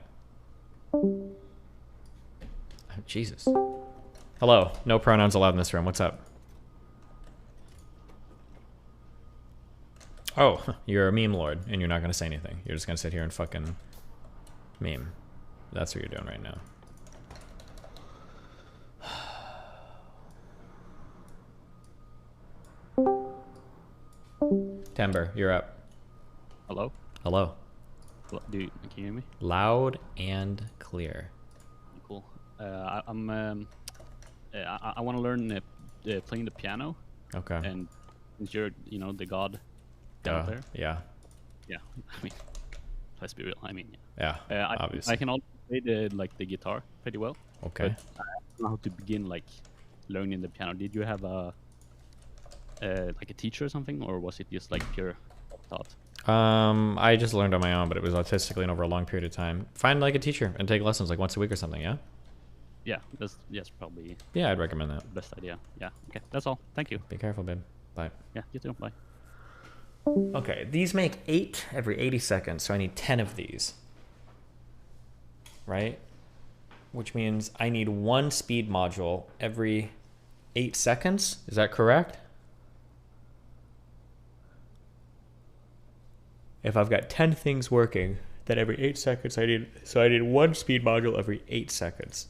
Oh, Jesus. Hello. No pronouns allowed in this room. What's up? Oh, you're a meme lord, and you're not gonna say anything. You're just gonna sit here and fucking meme. That's what you're doing right now. Timber, you're up. Hello? Hello. Can you hear me? Loud and clear. Cool. I want to learn playing the piano. Okay. And since you're, the god down there. Yeah. Yeah. I mean, let's be real. I mean, yeah. Obviously. I can also play the guitar pretty well. Okay. But I don't know how to begin learning the piano. Did you have a teacher or something, or was it just pure thought? I just learned on my own, but it was autistically and over a long period of time. Find a teacher and take lessons once a week or something. Yeah. Yeah, that's probably. Yeah, I'd recommend that. Best idea. Yeah. Okay, that's all. Thank you. Be careful, babe. Bye. Yeah, you too. Bye. Okay, these make 8 every 80 seconds, so I need 10 of these. Right? Which means I need 1 speed module every 8 seconds. Is that correct? If I've got 10 things working, then every 8 seconds I need 1 speed module every 8 seconds.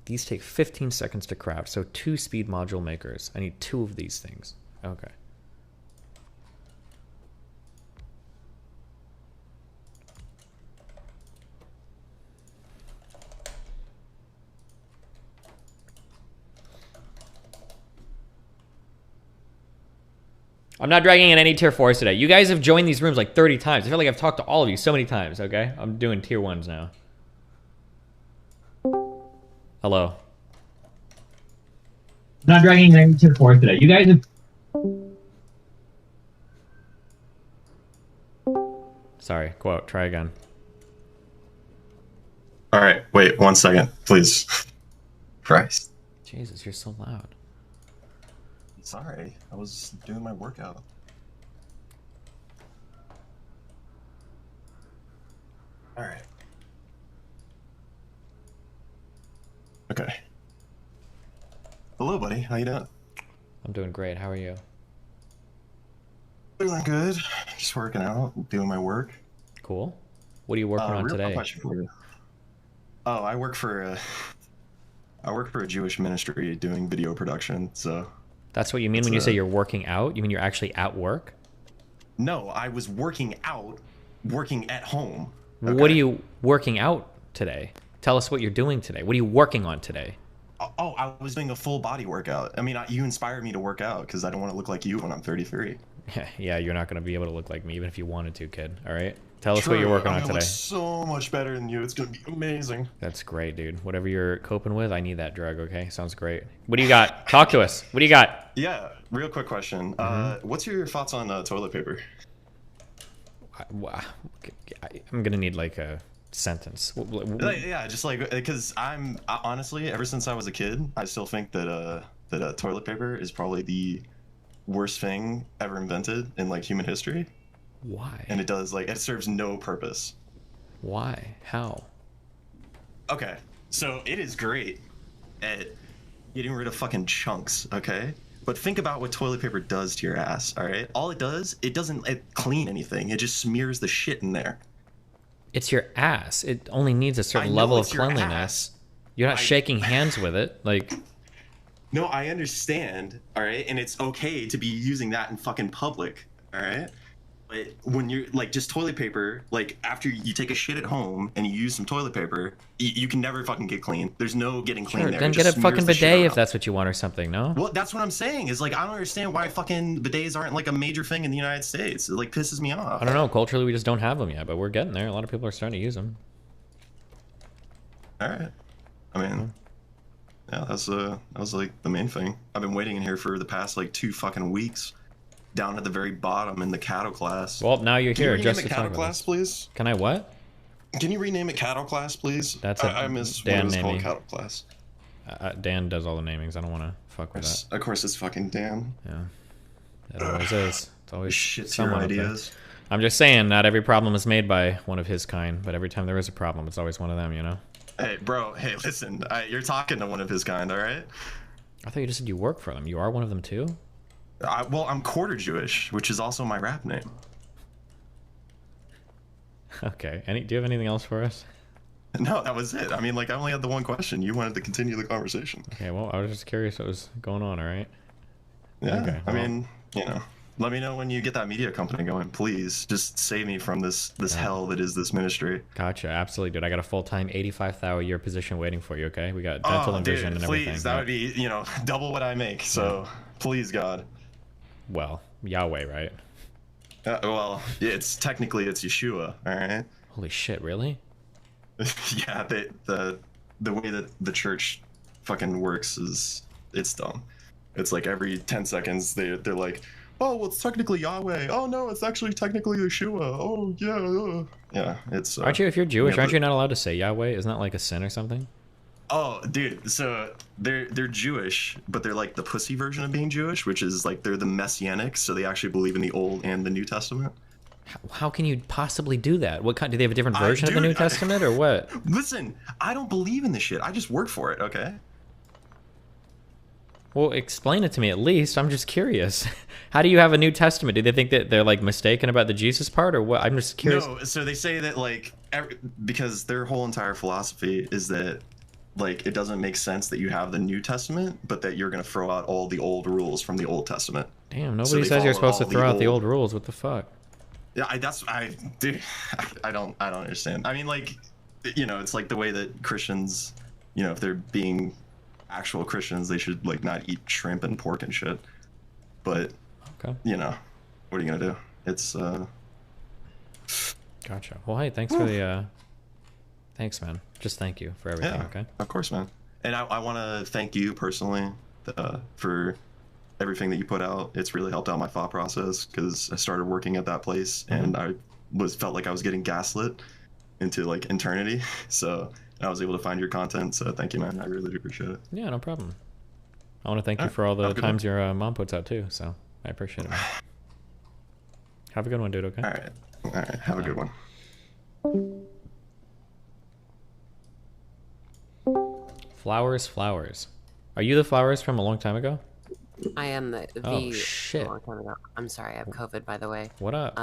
These take 15 seconds to craft, so 2 speed module makers. I need 2 of these things. Okay. I'm not dragging in any tier 4s today. You guys have joined these rooms 30 times. I feel like I've talked to all of you so many times, okay? I'm doing tier 1s now. Hello. Not dragging in any tier 4s today. You guys have... Sorry, quote, try again. All right, wait 1 second, please. Christ. Jesus, you're so loud. Sorry, I was doing my workout. All right. Okay. Hello, buddy. How you doing? I'm doing great. How are you? Doing good. Just working out, doing my work. Cool. What are you working on real today? Question for you. Oh, I work for a Jewish ministry doing video production. So. That's what you mean when you say you're working out? You mean you're actually at work? No, I was working out, working at home. Okay. What are you working out today? Tell us what you're doing today. What are you working on today? Oh, I was doing a full body workout. I mean, you inspired me to work out because I don't want to look like you when I'm 33. Yeah, you're not going to be able to look like me even if you wanted to, kid. All right? Tell us what you're working on today. Look so much better than you. It's going to be amazing. That's great, dude. Whatever you're coping with, I need that drug, okay? Sounds great. What do you got? Talk to us. What do you got? Yeah, real quick question. What's your thoughts on toilet paper? I'm going to need a sentence. Yeah, just because honestly, ever since I was a kid, I still think that toilet paper is probably the worst thing ever invented in human history. Why? And it serves no purpose. Why? How? Okay, so it is great at getting rid of fucking chunks, okay? But think about what toilet paper does to your ass, all right? All it does, it doesn't clean anything. It just smears the shit in there. It's your ass. It only needs a certain level of cleanliness. You're not shaking hands with it. No, I understand, all right? And it's okay to be using that in fucking public, all right? But when you're just toilet paper, after you take a shit at home and you use some toilet paper, you can never fucking get clean. There's no getting clean there. Then get a fucking bidet if that's what you want or something, no? Well, that's what I'm saying is I don't understand why fucking bidets aren't a major thing in the United States. It pisses me off. I don't know. Culturally, we just don't have them yet, but we're getting there. A lot of people are starting to use them. All right. I mean, yeah, that was the main thing. I've been waiting in here for the past 2 fucking weeks. Down at the very bottom in the cattle class. Well, now you're here. Can you rename it cattle class, please? Can I what? Can you rename it cattle class, please? I miss what it was called, cattle class. Dan does all the namings. I don't want to fuck with that. Of course, it's fucking Dan. Yeah, it always is. It's always shit's your ideas. I'm just saying, not every problem is made by one of his kind, but every time there is a problem, it's always one of them. You know. Hey, bro. Hey, listen. You're talking to one of his kind, all right? I thought you just said you work for them. You are one of them too. Well, I'm quarter Jewish, which is also my rap name. Okay. Do you have anything else for us? No, that was it. I mean, like, I only had the one question. You wanted to continue the conversation. Okay, well, I was just curious what was going on, all right? Yeah, Okay, I mean, you know, let me know when you get that media company going, please. Just save me from this hell that is this ministry. Gotcha, absolutely, dude. I got a full-time 85,000 a year position waiting for you, okay? We got dental and vision and everything. Please, that would be, you know, double what I make, so please, God. Well, Yahweh, right? Well, it's Yeshua, all right? Holy shit, really? Yeah, the way that the church fucking works is, it's dumb. It's like every 10 seconds they're like, oh, well, it's technically Yahweh. Oh no, it's actually technically Yeshua. Oh yeah, yeah. It's. Aren't you? If you're Jewish, yeah, aren't you not allowed to say Yahweh? Isn't that like a sin or something? Oh, dude. So they're Jewish, but they're like the pussy version of being Jewish, which is like they're the messianic, so they actually believe in the Old and the New Testament. How can you possibly do that? What kind? Do they have a different version of the New Testament, or what? Listen, I don't believe in this shit. I just work for it. Okay. Well, explain it to me at least. I'm just curious. How do you have a New Testament? Do they think that they're like mistaken about the Jesus part, or what? I'm just curious. No, so they say that like because their whole entire philosophy is that like it doesn't make sense that you have the New Testament, but that you're gonna throw out all the old rules from the Old Testament. Damn, nobody says you're supposed to throw out the old rules. What the fuck? Yeah, dude, I don't understand. I mean, like, you know, it's like the way that Christians, you know, if they're being actual Christians, they should like not eat shrimp and pork and shit. But, okay, you know, what are you gonna do? It's Gotcha. Well, hey, thanks for the thanks, man. Just thank you for everything. Yeah, okay. Of course, man. And I want to thank you personally for everything that you put out. It's really helped out my thought process because I started working at that place and I felt like I was getting gaslit into like eternity. So I was able to find your content. So thank you, man. I really do appreciate it. Yeah, no problem. I want to thank you for all the times your mom puts out too. So I appreciate it, man. Have a good one, dude. Okay. All right. Have a good one. Flowers. Are you the Flowers from a long time ago? I am the Oh, shit. a long time ago. I'm sorry, I have COVID, by the way. What up?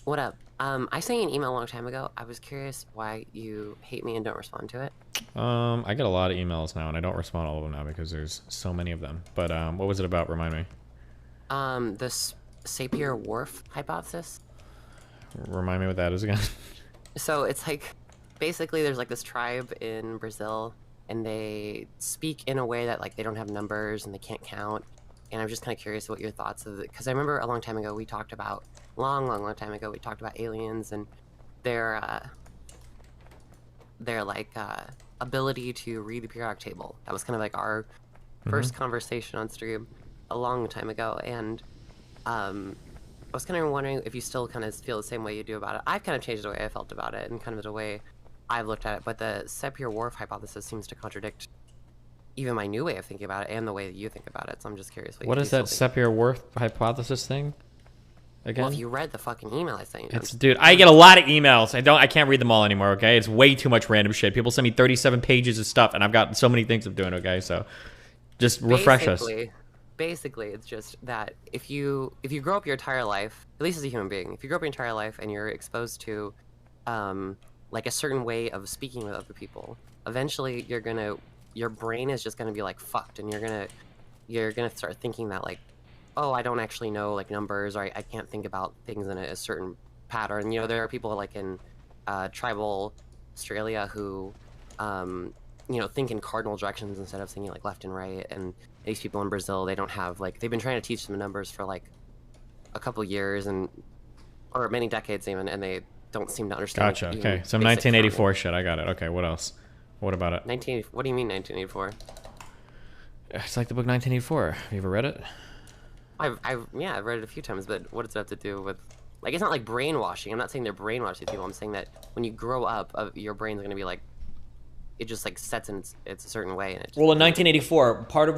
What up? I sent you an email a long time ago. I was curious why you hate me and don't respond to it. I get a lot of emails now, and I don't respond to all of them now because there's so many of them. But what was it about? Remind me. The Sapir-Whorf hypothesis. Remind me what that is again. So it's like, basically there's like this tribe in Brazil, and they speak in a way that like they don't have numbers and they can't count. And I'm just kind of curious what your thoughts of it, because I remember a long time ago we talked about, long time ago we talked about aliens and their like ability to read the periodic table. That was kind of like our first conversation on stream a long time ago, and I was kind of wondering if you still kind of feel the same way you do about it. I've kind of changed the way I felt about it and kind of the way I've looked at it, but the Sapir-Whorf hypothesis seems to contradict even my new way of thinking about it and the way that you think about it. So I'm just curious. What is that Sapir-Whorf hypothesis thing? Again? Well, if you read the fucking email I sent you, Dude, I get a lot of emails. I can't read them all anymore. Okay, it's way too much random shit. People send me 37 pages of stuff, and I've got so many things I'm doing. Okay, so just refresh us. Basically, it's just that if you grow up your entire life, at least as a human being, if you grow up your entire life and you're exposed to like a certain way of speaking with other people, eventually your brain is just gonna be like fucked, and you're gonna start thinking that like, oh, I don't actually know like numbers, or I can't think about things in a certain pattern. You know, there are people like in tribal Australia who you know, think in cardinal directions instead of thinking like left and right. And these people in Brazil, they don't have like, they've been trying to teach them numbers for like a couple years or many decades even, and they don't seem to understand. Gotcha. Okay, some 1984 shit. I got it. Okay, what else? What about it? What do you mean 1984? It's like the book 1984. Have you ever read it? Yeah, I've read it a few times, but what does that have to do with? Like, it's not like brainwashing. I'm not saying they're brainwashing people. I'm saying that when you grow up, your brain's gonna be like, it just like sets in it's a certain way. And it just, well, in 1984, part of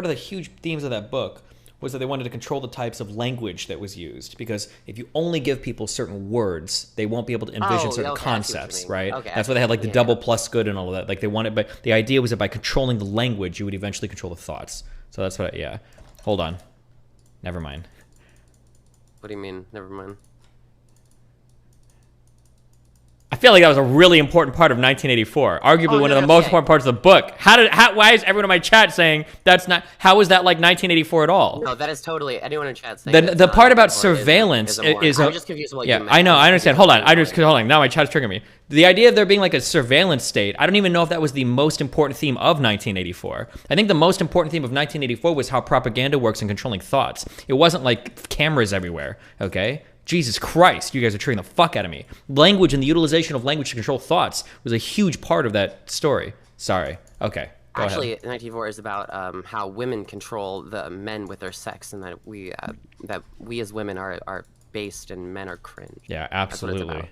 the huge themes of that book was that they wanted to control the types of language that was used, because if you only give people certain words, they won't be able to envision certain concepts, right? Okay, that's why they had like the double plus good and all of that. Like they wanted, but the idea was that by controlling the language, you would eventually control the thoughts. So that's what, yeah. Hold on. Never mind. What do you mean? Never mind. I feel like that was a really important part of 1984. Arguably one of the most important parts of the book. Why is everyone in my chat saying that's not, how is that like 1984 at all? No, that is totally, anyone in chat saying The part about surveillance is I'm just confused with what yeah, you meant. I know, I understand. Hold on. Hold on. Now my chat's triggering me. The idea of there being like a surveillance state, I don't even know if that was the most important theme of 1984. I think the most important theme of 1984 was how propaganda works in controlling thoughts. It wasn't like cameras everywhere, okay? Jesus Christ, you guys are triggering the fuck out of me. Language and the utilization of language to control thoughts was a huge part of that story. Sorry. Okay. Actually, 1984 is about how women control the men with their sex, and that we as women are based and men are cringe. Yeah, absolutely.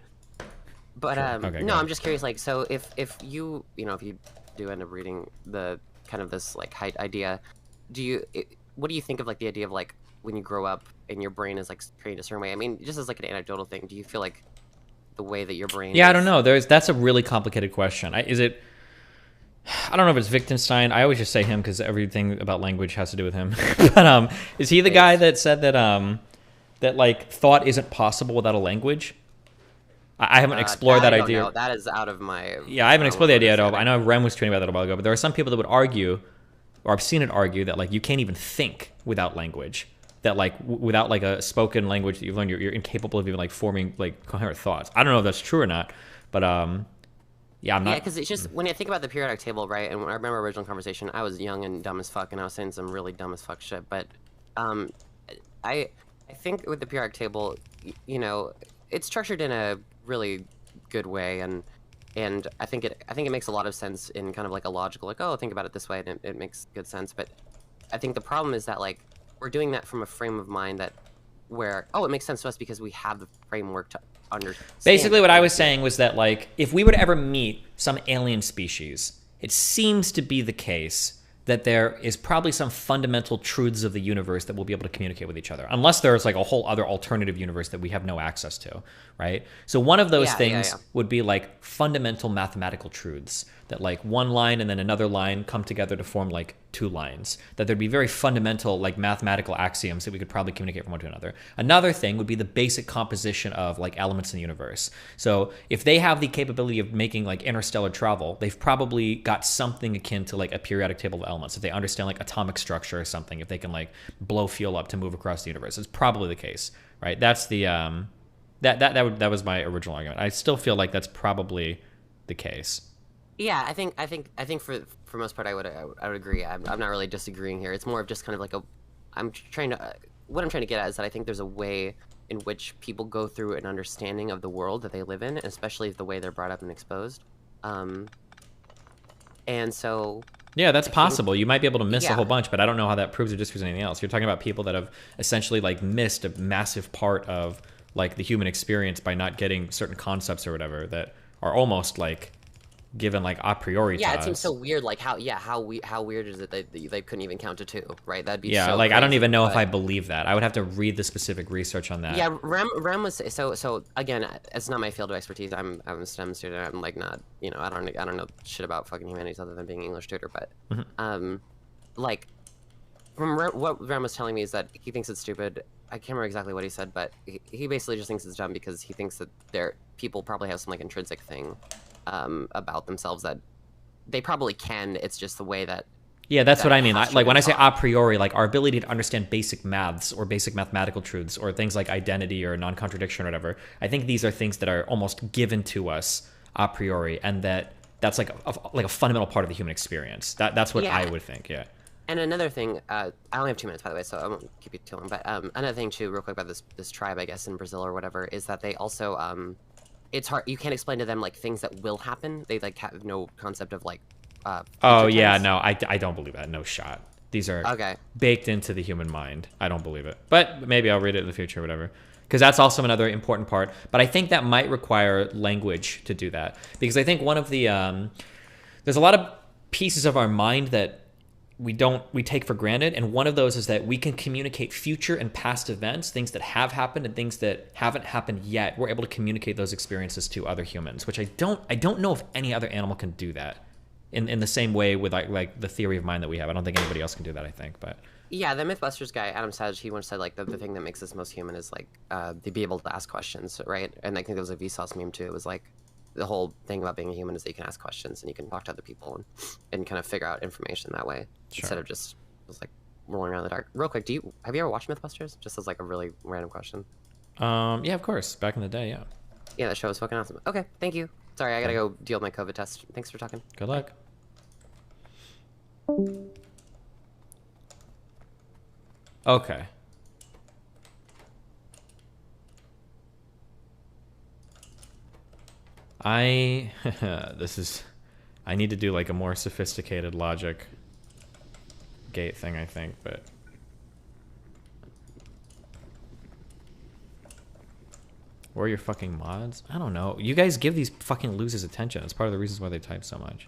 But Okay, no, I'm just curious. Like, so if you if you do end up reading the kind of this like height idea, what do you think of like the idea of like when you grow up and your brain is like trained a certain way? I mean, just as like an anecdotal thing, do you feel like the way that your brain? Yeah, I don't know. That's a really complicated question. I don't know if it's Wittgenstein. I always just say him because everything about language has to do with him. But is he the guy that said that that like thought isn't possible without a language? I haven't explored that idea. Know. That is out of my. Yeah, I haven't explored the idea at all. I know Rem was tweeting about that a while ago, but there are some people that would argue, or I've seen it argue, that like you can't even think without language. That like without like a spoken language that you've learned, you're incapable of even like forming like coherent thoughts. I don't know if that's true or not, but yeah, I'm not. Yeah, because it's just when I think about the periodic table, right? And when I remember our original conversation, I was young and dumb as fuck, and I was saying some really dumb as fuck shit. But I think with the periodic table, it's structured in a really good way, and I think it makes a lot of sense in kind of like a logical, like, oh, think about it this way, and it makes good sense. But I think the problem is that like we're doing that from a frame of mind where it makes sense to us because we have the framework to understand. Basically, what I was saying was that like if we were to ever meet some alien species, it seems to be the case that there is probably some fundamental truths of the universe that we'll be able to communicate with each other, unless there's like a whole other alternative universe that we have no access to, right? So one of those things would be like fundamental mathematical truths that like one line and then another line come together to form like two lines, that there'd be very fundamental like mathematical axioms that we could probably communicate from one to another. Another thing would be the basic composition of like elements in the universe. So if they have the capability of making like interstellar travel, they've probably got something akin to like a periodic table of elements. If they understand like atomic structure or something, if they can like blow fuel up to move across the universe, it's probably the case, right? That's the that was my original argument. I still feel like that's probably the case. Yeah, I think for most part I would agree. I'm not really disagreeing here. It's more of just kind of like what I'm trying to get at is that I think there's a way in which people go through an understanding of the world that they live in, especially the way they're brought up and exposed. And so yeah, that's possible. You might be able to miss a whole bunch, but I don't know how that proves or disproves anything else. You're talking about people that have essentially like missed a massive part of like the human experience by not getting certain concepts or whatever that are almost like given like a priori to it us. seems so weird. Like how weird is it that they couldn't even count to two, right? That'd be so like crazy, I don't even know if I believe that. I would have to read the specific research on that. Yeah, Rem was so again, it's not my field of expertise. I'm a STEM student. I'm like not I don't know shit about fucking humanities other than being an English tutor. But like from what Rem was telling me is that he thinks it's stupid. I can't remember exactly what he said, but he basically just thinks it's dumb because he thinks that people probably have some like intrinsic thing about themselves that they probably can. It's just the way that. Yeah, that's what I mean. Like when I say a priori, like our ability to understand basic maths or basic mathematical truths or things like identity or non-contradiction or whatever, I think these are things that are almost given to us a priori, and that's like a fundamental part of the human experience. That's what I would think. Yeah. And another thing, I only have 2 minutes, by the way, so I won't keep you too long. But another thing too, real quick about this tribe, I guess in Brazil or whatever, is that they also it's hard. You can't explain to them like things that will happen. They like have no concept of like. Oh yeah, no, I don't believe that. No shot. These are okay. Baked into the human mind. I don't believe it, but maybe I'll read it in the future, or whatever. Because that's also another important part. But I think that might require language to do that. Because I think one of the there's a lot of pieces of our mind that we take for granted, and one of those is that we can communicate future and past events, things that have happened and things that haven't happened yet. We're able to communicate those experiences to other humans, which I don't know if any other animal can do that. in the same way with like the theory of mind that we have. I don't think anybody else can do that. I think, but Yeah, the Mythbusters guy, Adam Savage, he once said like the thing that makes us most human is like to be able to ask questions, right? And I think there was a Vsauce meme too. It was like the whole thing about being a human is that you can ask questions and you can talk to other people and kind of figure out information that way instead of just like rolling around in the dark. Real quick, have you ever watched Mythbusters? Just as like a really random question. Yeah, of course. Back in the day, yeah. Yeah, that show was fucking awesome. Okay, thank you. Sorry, I gotta go deal with my COVID test. Thanks for talking. Good luck. Okay. I need to do like a more sophisticated logic gate thing, I think, but where are your fucking mods? I don't know. You guys give these fucking losers attention. It's part of the reasons why they type so much.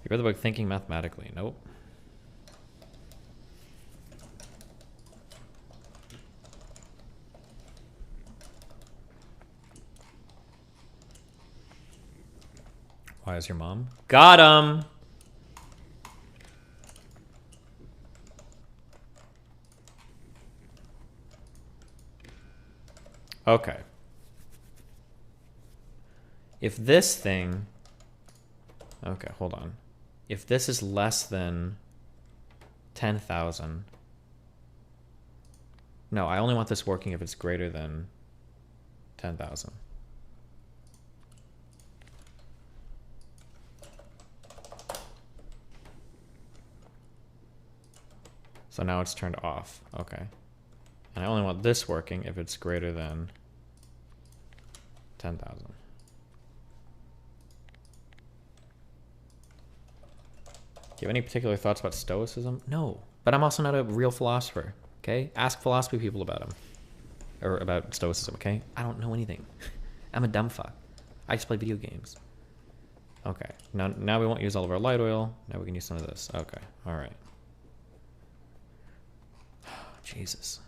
You read the book Thinking Mathematically? Nope. Why is your mom? Got him! Okay. If this thing... Okay, hold on. If this is less than 10,000... No, I only want this working if it's greater than 10,000. So now it's turned off. Okay. And I only want this working if it's greater than 10,000. Do you have any particular thoughts about Stoicism? No. But I'm also not a real philosopher. Okay? Ask philosophy people about them. Or about Stoicism, okay? I don't know anything. I'm a dumb fuck. I just play video games. Okay. Now we won't use all of our light oil. Now we can use some of this. Okay. Alright. Jesus.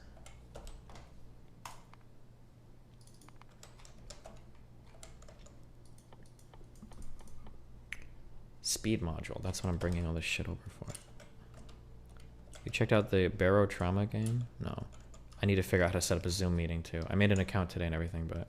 Speed module. That's what I'm bringing all this shit over for. You checked out the Barrow Trauma game? No. I need to figure out how to set up a Zoom meeting too. I made an account today and everything, but...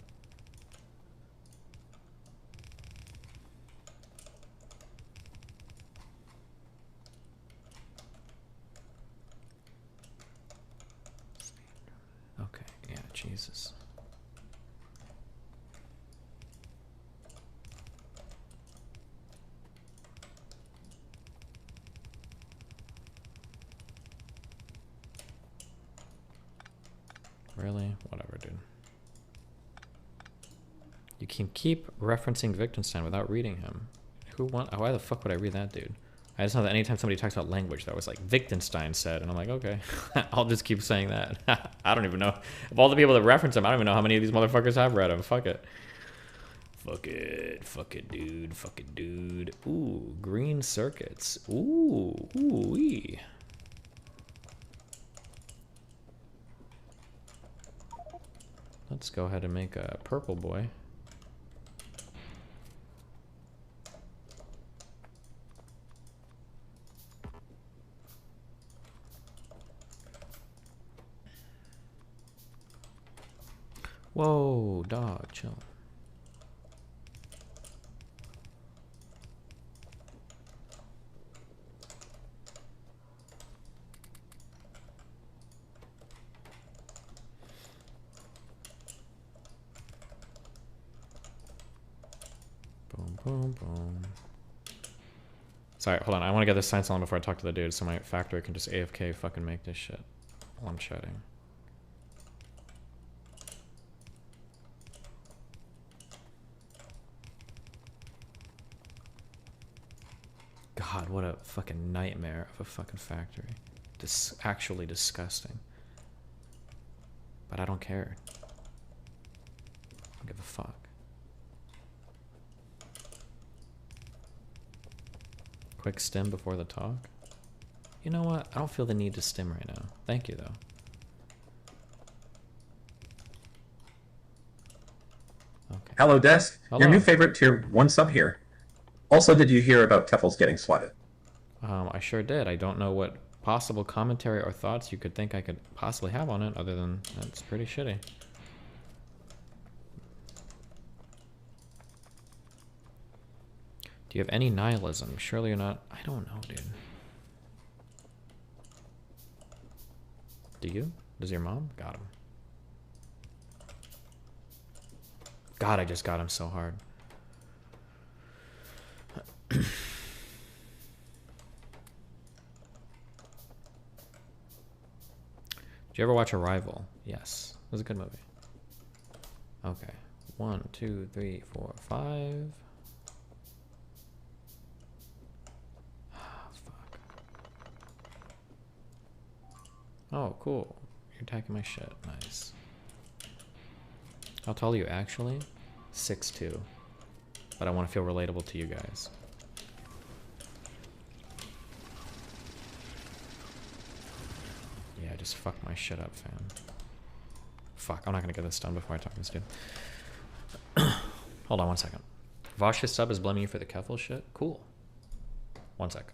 Okay, yeah, Jesus. Really? Whatever, dude. You can keep referencing Wittgenstein without reading him. Why the fuck would I read that, dude? I just know that anytime somebody talks about language, that was like, Wittgenstein said, and I'm like, okay, I'll just keep saying that. I don't even know. Of all the people that reference him, I don't even know how many of these motherfuckers have read him. Fuck it. Fuck it. Fuck it, dude. Fuck it, dude. Ooh, green circuits. Ooh, ooh-wee. Let's go ahead and make a purple boy. Whoa, dog, chill. Boom, boom, boom. Sorry, hold on. I want to get this science on before I talk to the dude so my factory can just AFK fucking make this shit while I'm chatting. God, what a fucking nightmare of a fucking factory. Actually disgusting. But I don't care. I don't give a fuck. Quick stim before the talk. You know what? I don't feel the need to stim right now. Thank you, though. Okay. Hello, Desk. Hello. Your new favorite tier 1 sub here. Also, did you hear about Teffels getting swatted? I sure did. I don't know what possible commentary or thoughts you could think I could possibly have on it, other than that's pretty shitty. Do you have any nihilism? Surely you're not... I don't know, dude. Do you? Does your mom? Got him. God, I just got him so hard. Did you ever watch Arrival? Yes. It was a good movie. Okay. 1, 2, 3, 4, 5. Fuck. Oh, cool. You're attacking my shit. Nice. How tall are you actually? 6'2". But I want to feel relatable to you guys. Yeah, just fuck my shit up, fam. Fuck, I'm not gonna get this done before I talk to this dude. Hold on 1 second. Vosh's sub is blaming you for the Keffel shit? Cool. 1 sec.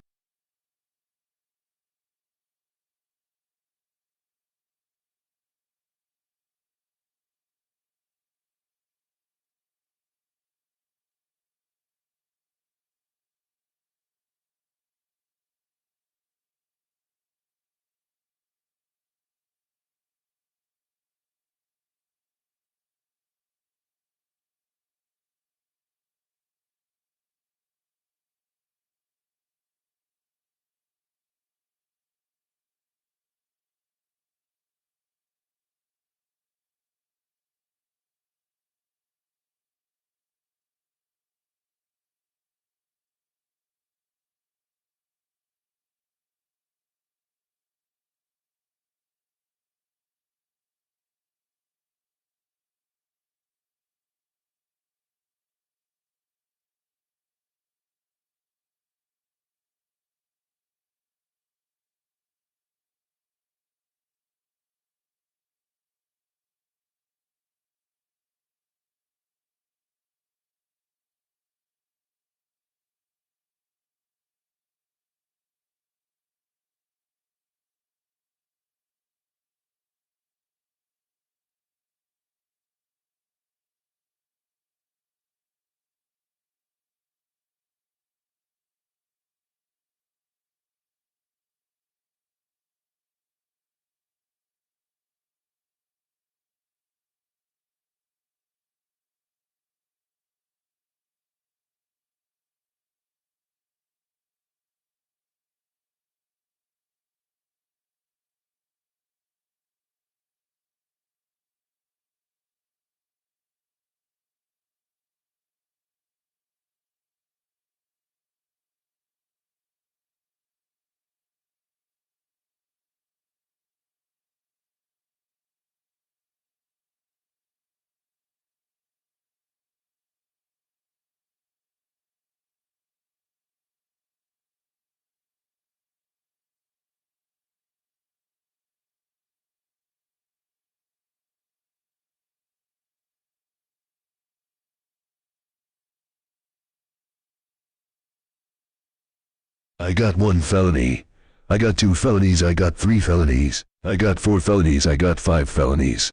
I got 1 felony. I got 2 felonies, I got 3 felonies. I got 4 felonies, I got 5 felonies.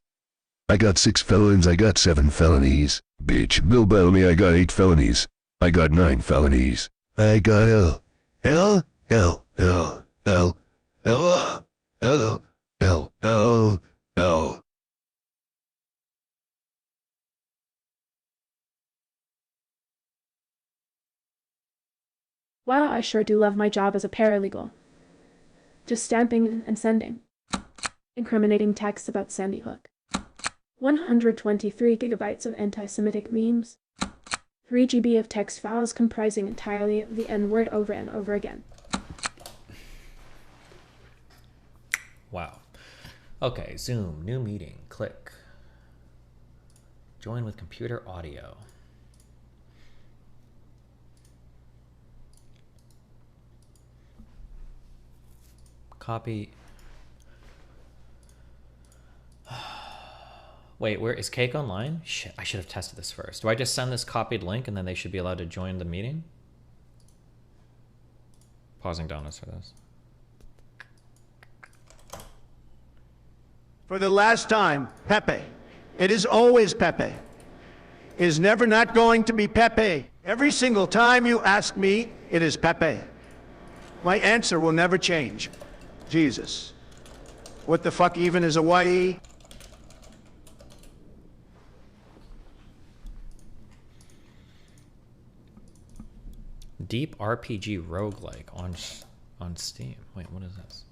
I got 6 felons, I got 7 felonies. Bitch, Bill Bellamy, I got 8 felonies. I got 9 felonies. I got L. L. L. L. L. L. L. L. L. L. Wow, I sure do love my job as a paralegal. Just stamping and sending. Incriminating texts about Sandy Hook. 123 gigabytes of anti-Semitic memes. 3 GB of text files comprising entirely of the N-word over and over again. Wow. Okay, Zoom, new meeting, click. Join with computer audio. Copy. Wait, where is Cake online? Shit, I should have tested this first. Do I just send this copied link and then they should be allowed to join the meeting? Pausing donuts for this. For the last time, Pepe. It is always Pepe. It is never not going to be Pepe. Every single time you ask me, it is Pepe. My answer will never change. Jesus. What the fuck even is a YE? Deep RPG roguelike on Steam. Wait, what is this?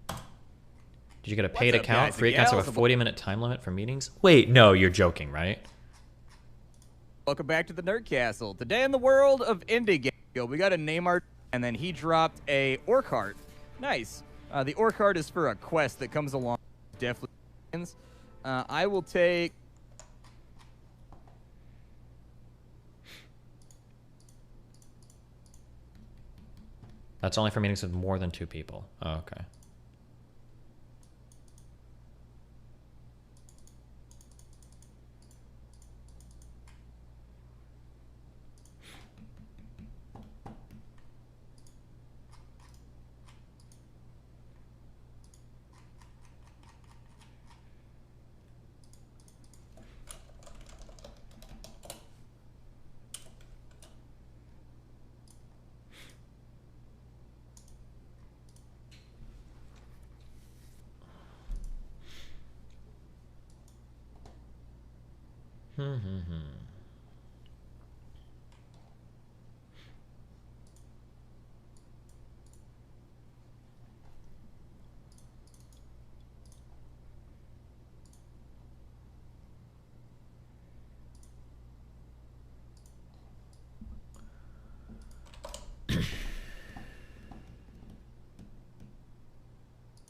Did you get a paid account? Free accounts have a 40-minute time limit for meetings? Wait, no, you're joking, right? Welcome back to the Nerd Castle. Today in the world of indie game, we got a name art, and then he dropped a ore cart. Nice. The ore cart is for a quest that comes along. Definitely. I will take. That's only for meetings with more than 2 people. Oh, okay.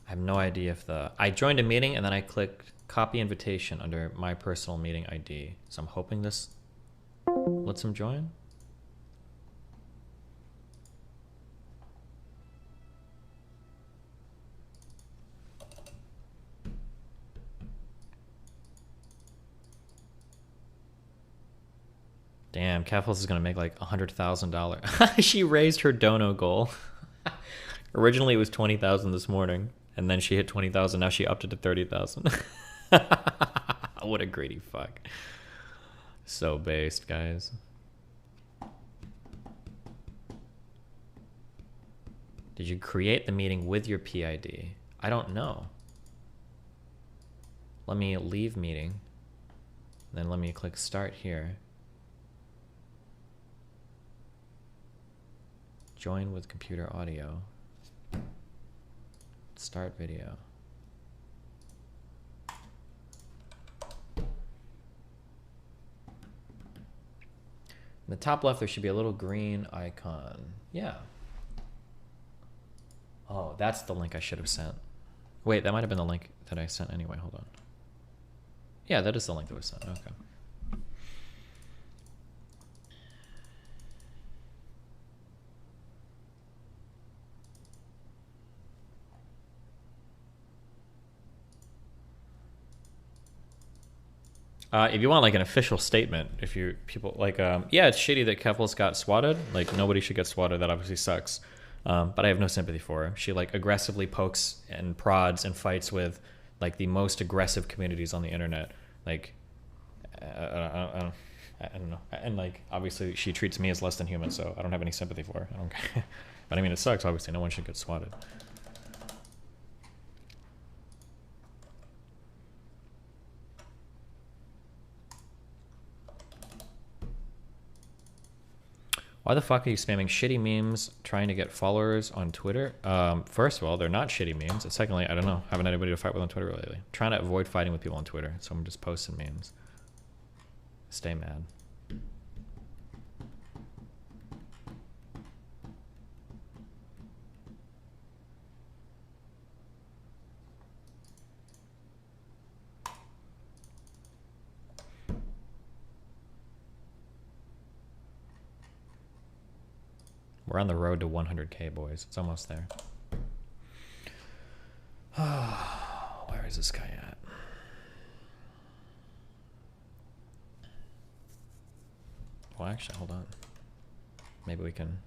I have no idea if I joined a meeting and then I clicked copy invitation under my personal meeting ID. So I'm hoping this lets him join. Damn, Capitals is gonna make like $100,000. She raised her dono goal. Originally it was 20,000 this morning. And then she hit 20,000. Now she upped it to 30,000. What a greedy fuck. So based, guys. Did you create the meeting with your PID? I don't know. Let me leave meeting. Then let me click start here. Join with computer audio. Start video. In the top left, there should be a little green icon. Yeah. Oh, that's the link I should have sent. Wait, that might have been the link that I sent anyway. Hold on. Yeah, that is the link that was sent. Okay. If you want like an official statement, if you people like, yeah, it's shitty that Kefals got swatted. Like nobody should get swatted. That obviously sucks. But I have no sympathy for her. She like aggressively pokes and prods and fights with like the most aggressive communities on the internet. Like, I don't know. And like obviously she treats me as less than human, so I don't have any sympathy for her. I don't care. But I mean, it sucks. Obviously, no one should get swatted. Why the fuck are you spamming shitty memes trying to get followers on Twitter? First of all, they're not shitty memes. And secondly, I don't know. Haven't had anybody to fight with on Twitter lately. Trying to avoid fighting with people on Twitter, so I'm just posting memes. Stay mad. We're on the road to 100K, boys. It's almost there. Where is this guy at? Well, actually, hold on. Maybe we can...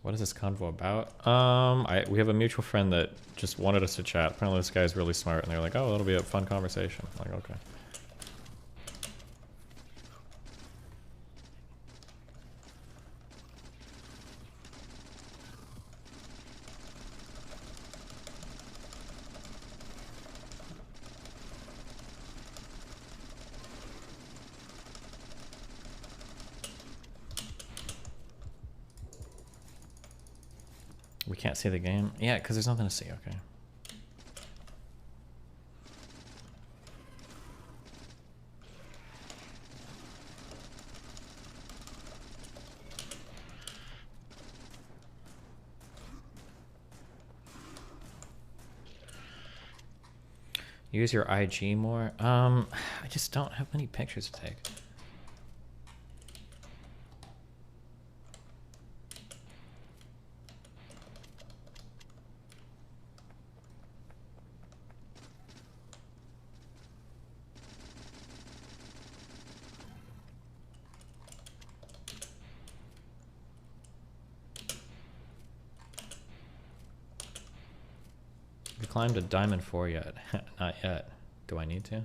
What is this convo about? We have a mutual friend that just wanted us to chat. Apparently this guy's really smart, and they're like, oh, that'll be a fun conversation. I'm like, okay. We can't see the game? Yeah, because there's nothing to see, okay. Use your IG more? I just don't have many pictures to take. Climbed a diamond 4 yet? Not yet. Do I need to?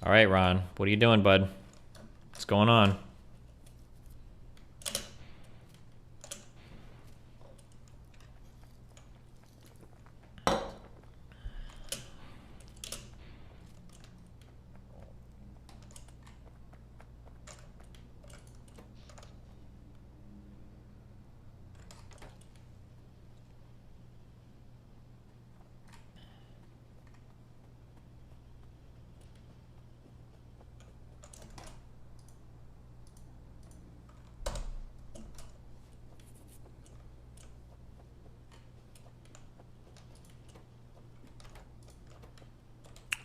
All right, Ron. What are you doing, bud? What's going on?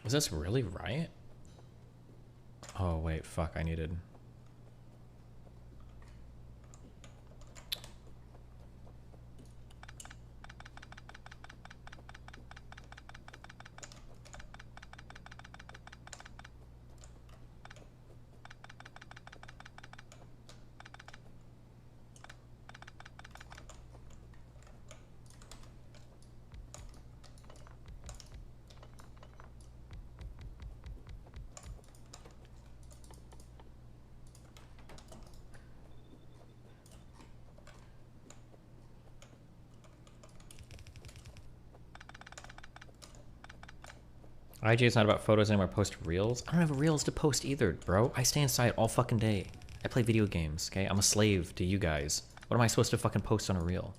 Was this really right? Oh, wait, fuck, I needed... IG is not about photos anymore, post reels. I don't have reels to post either, bro. I stay inside all fucking day. I play video games, okay? I'm a slave to you guys. What am I supposed to fucking post on a reel?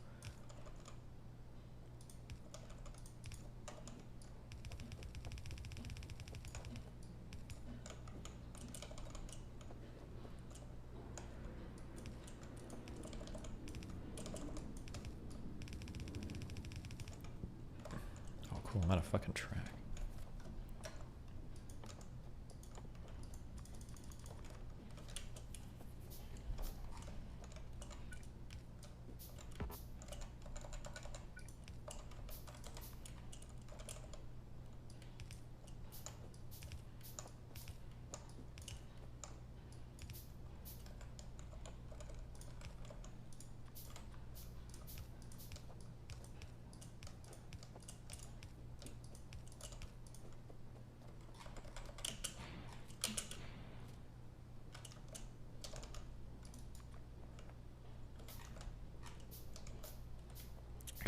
Oh, cool. I'm on a fucking track.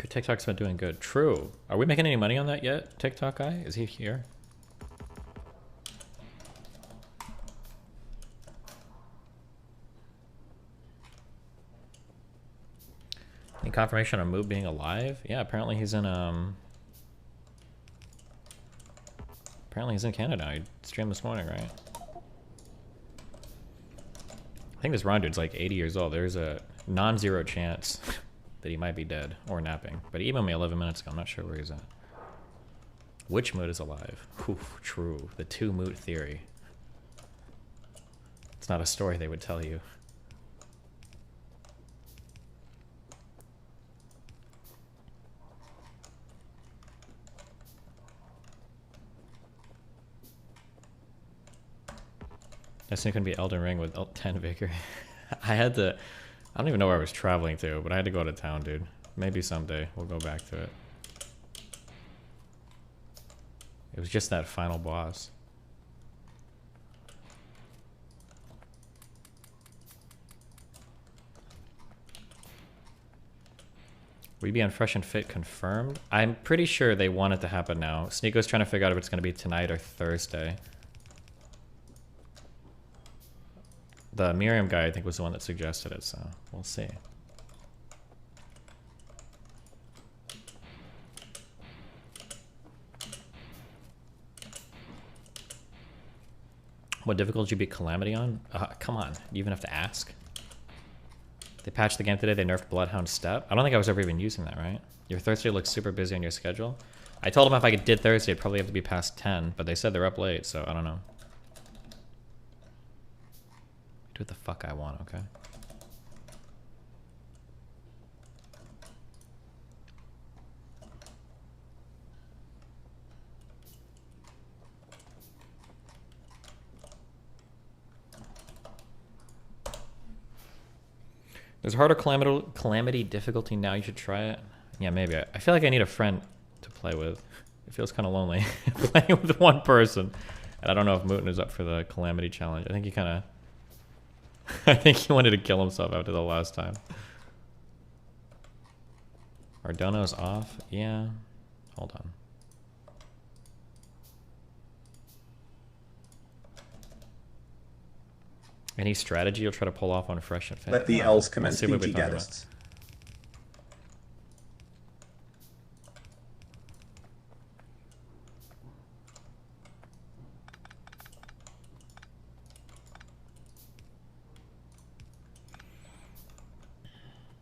TikTok's been doing good. True. Are we making any money on that yet? TikTok guy? Is he here? confirmation on Moot being alive? Yeah, apparently he's in apparently he's in Canada. He streamed this morning, right? I think this Ron dude's like 80 years old. There's a non-zero chance that he might be dead or napping. But he emailed me 11 minutes ago. I'm not sure where he's at. Which Moot is alive? Oof, true. The two Moot theory. It's not a story they would tell you. Destiny couldn't be Elden Ring with 10 Vigor. I don't even know where I was traveling to, but I had to go to town, dude. Maybe someday we'll go back to it. It was just that final boss. Will you be on Fresh and Fit confirmed? I'm pretty sure they want it to happen now. Sneako's trying to figure out if it's going to be tonight or Thursday. The Miriam guy, I think, was the one that suggested it, so we'll see. What difficulty you beat Calamity on? Come on, you even have to ask? They patched the game today, they nerfed Bloodhound Step. I don't think I was ever even using that, right? Your Thursday looks super busy on your schedule. I told them if I did Thursday, it'd probably have to be past 10, but they said they're up late, so I don't know. Do what the fuck I want, okay? There's harder calamity difficulty now. You should try it. Yeah, maybe. I feel like I need a friend to play with. It feels kind of lonely playing with one person. And I don't know if Mooten is up for the calamity challenge. I think he kind of... I think he wanted to kill himself after the last time. Ardono's off? Yeah. Hold on. Any strategy you'll try to pull off on Fresh and Fit? Let the L's commence Let's see what we PG talk about. gaddists.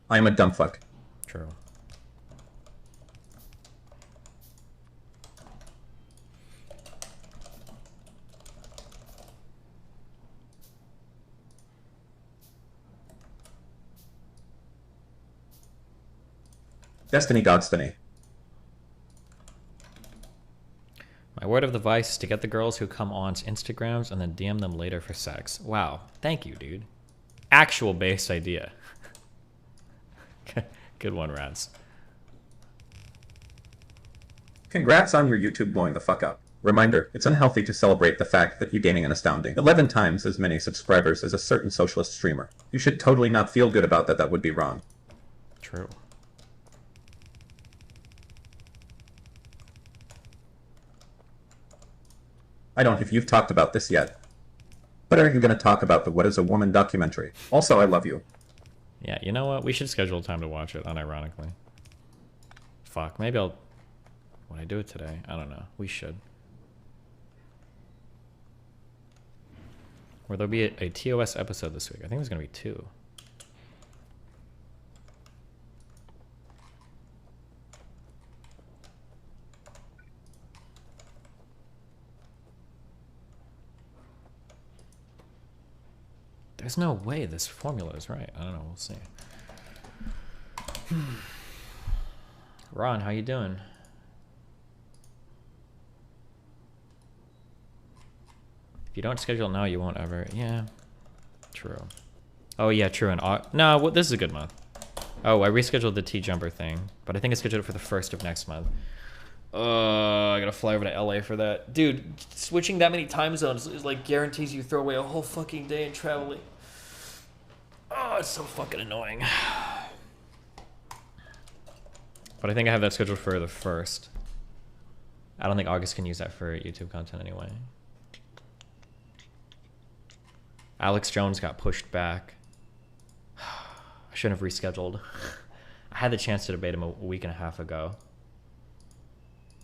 I am a dumb fuck. True. Destiny Godstiny. My word of the vice is to get the girls who come on's Instagrams and then DM them later for sex. Wow. Thank you, dude. Actual based idea. Good one, Rats. Congrats on your YouTube blowing the fuck up. Reminder, it's unhealthy to celebrate the fact that you're gaining an astounding 11 times as many subscribers as a certain socialist streamer. You should totally not feel good about that. That would be wrong. True. I don't know if you've talked about this yet, but are you going to talk about the What is a Woman documentary? Also, I love you. Yeah, you know what? We should schedule time to watch it, unironically. Fuck, maybe I'll... Would I do it today? I don't know. We should. Or there'll be a TOS episode this week. I think there's going to be 2. There's no way this formula is right. I don't know. We'll see. Ron, how you doing? If you don't schedule now, you won't ever. Yeah, true. Oh yeah, true. And no, well, this is a good month. Oh, I rescheduled the T-Jumper thing, but I think I scheduled it for the 1st of next month. I gotta fly over to LA for that. Dude, switching that many time zones is like guarantees you throw away a whole fucking day in traveling. Oh, it's so fucking annoying. But I think I have that scheduled for the 1st. I don't think August can use that for YouTube content anyway. Alex Jones got pushed back. I shouldn't have rescheduled. I had the chance to debate him a week and a half ago,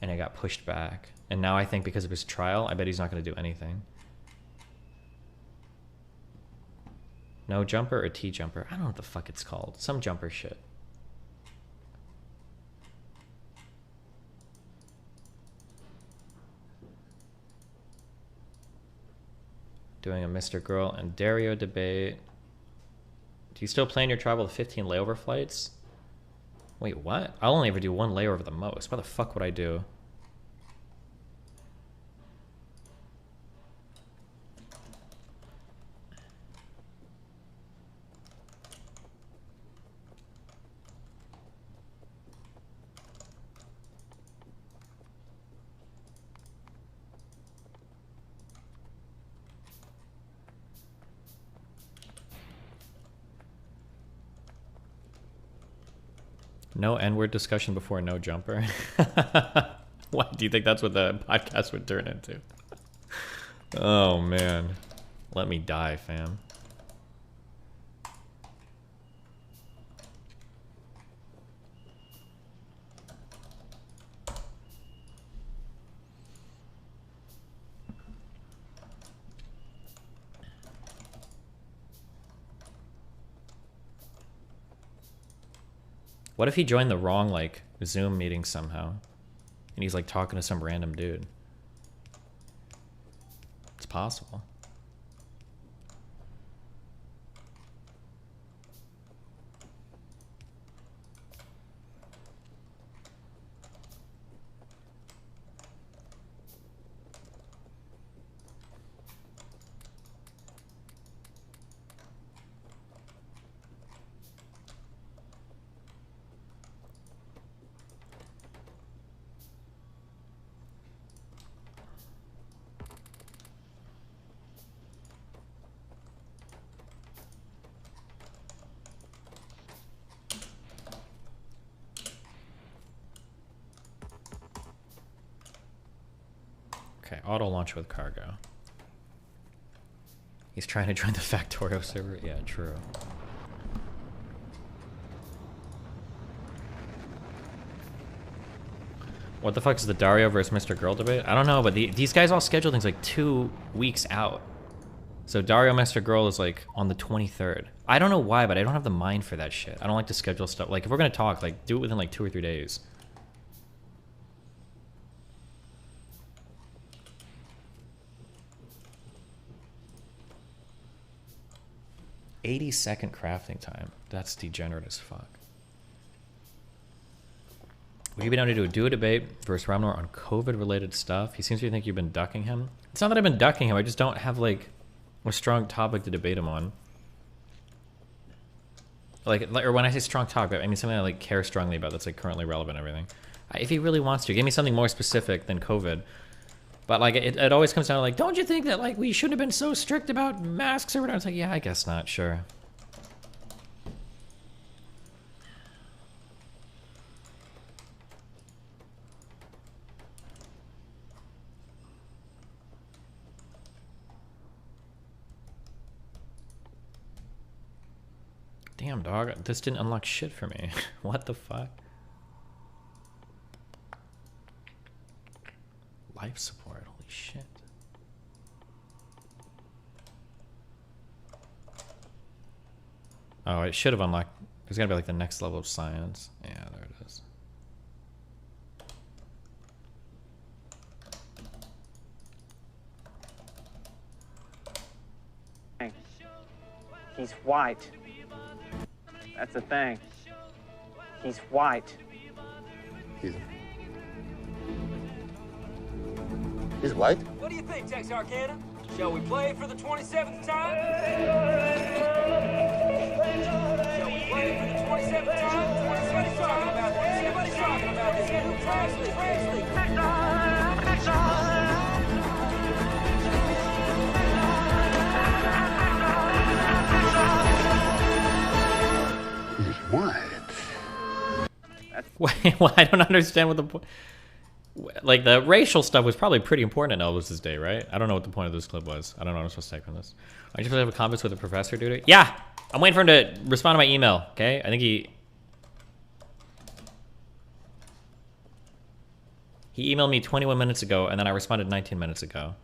and it got pushed back. And now I think because of his trial, I bet he's not going to do anything. No jumper or T jumper? I don't know what the fuck it's called. Some jumper shit. Doing a Mr. Girl and Dario debate. Do you still plan your travel to 15 layover flights? Wait, what? I'll only ever do one layover the most. What the fuck would I do? No N-word discussion before no jumper. What do you think that's what the podcast would turn into? Oh man. Let me die, fam. What if he joined the wrong, like, Zoom meeting somehow? And he's, like, talking to some random dude. It's possible. Okay, auto launch with cargo. He's trying to join the Factorio server? Yeah, true. What the fuck is the Dario versus Mr. Girl debate? I don't know, but these guys all schedule things like 2 weeks out. So Dario Mr. Girl is like on the 23rd. I don't know why, but I don't have the mind for that shit. I don't like to schedule stuff. Like, if we're gonna talk, like, do it within like 2 or 3 days. "80-second crafting time." That's degenerate as fuck. Would you be down to do a debate versus Ramnor on COVID-related stuff? He seems to think you've been ducking him. It's not that I've been ducking him. I just don't have, like, a strong topic to debate him on. Like, or when I say strong topic, I mean something I, like, care strongly about that's, like, currently relevant and everything. If he really wants to, give me something more specific than COVID. But, like, it always comes down to, like, don't you think that, like, we shouldn't have been so strict about masks or whatever? It's like, yeah, I guess not, sure. Damn, dog, this didn't unlock shit for me. What the fuck? Life support, holy shit. Oh, it should have unlocked. There's gotta be like the next level of science. Yeah, there it is. He's white. That's the thing. He's white. He's white? What do you think, Texarkana? Shall we play for the 27th time? Shall we play for the 27th time? Everybody's talking about this. Everybody's talking about this. Presley. What? Wait, well, I don't understand what the point. Like, the racial stuff was probably pretty important in Elvis's day, right? I don't know what the point of this clip was. I don't know what I'm supposed to take from this. I just have a comments with the professor, dude. Yeah, I'm waiting for him to respond to my email. Okay, I think he. He emailed me 21 minutes ago, and then I responded 19 minutes ago.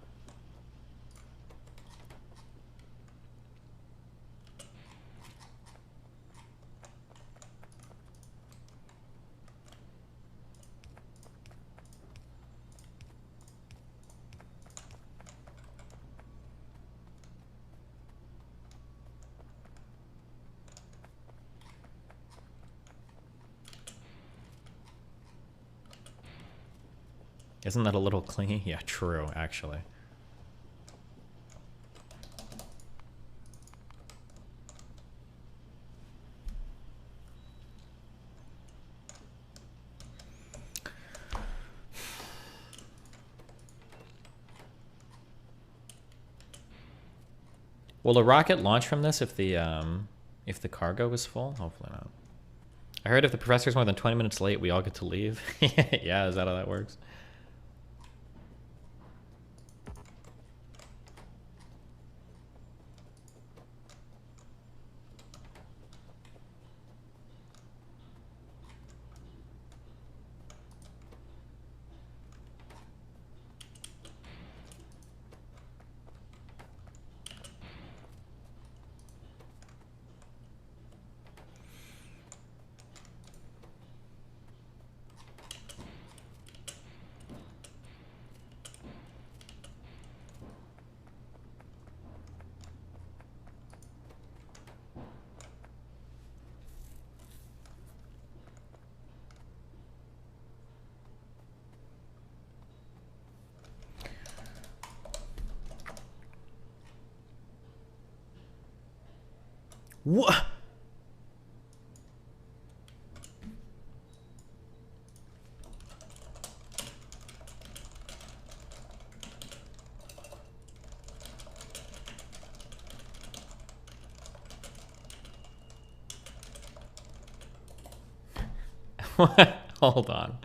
Isn't that a little clingy? Yeah, true, actually. Will a rocket launch from this if the cargo is full? Hopefully not. I heard if the professor's more than 20 minutes late, we all get to leave. Yeah, is that how that works? What? Hold on.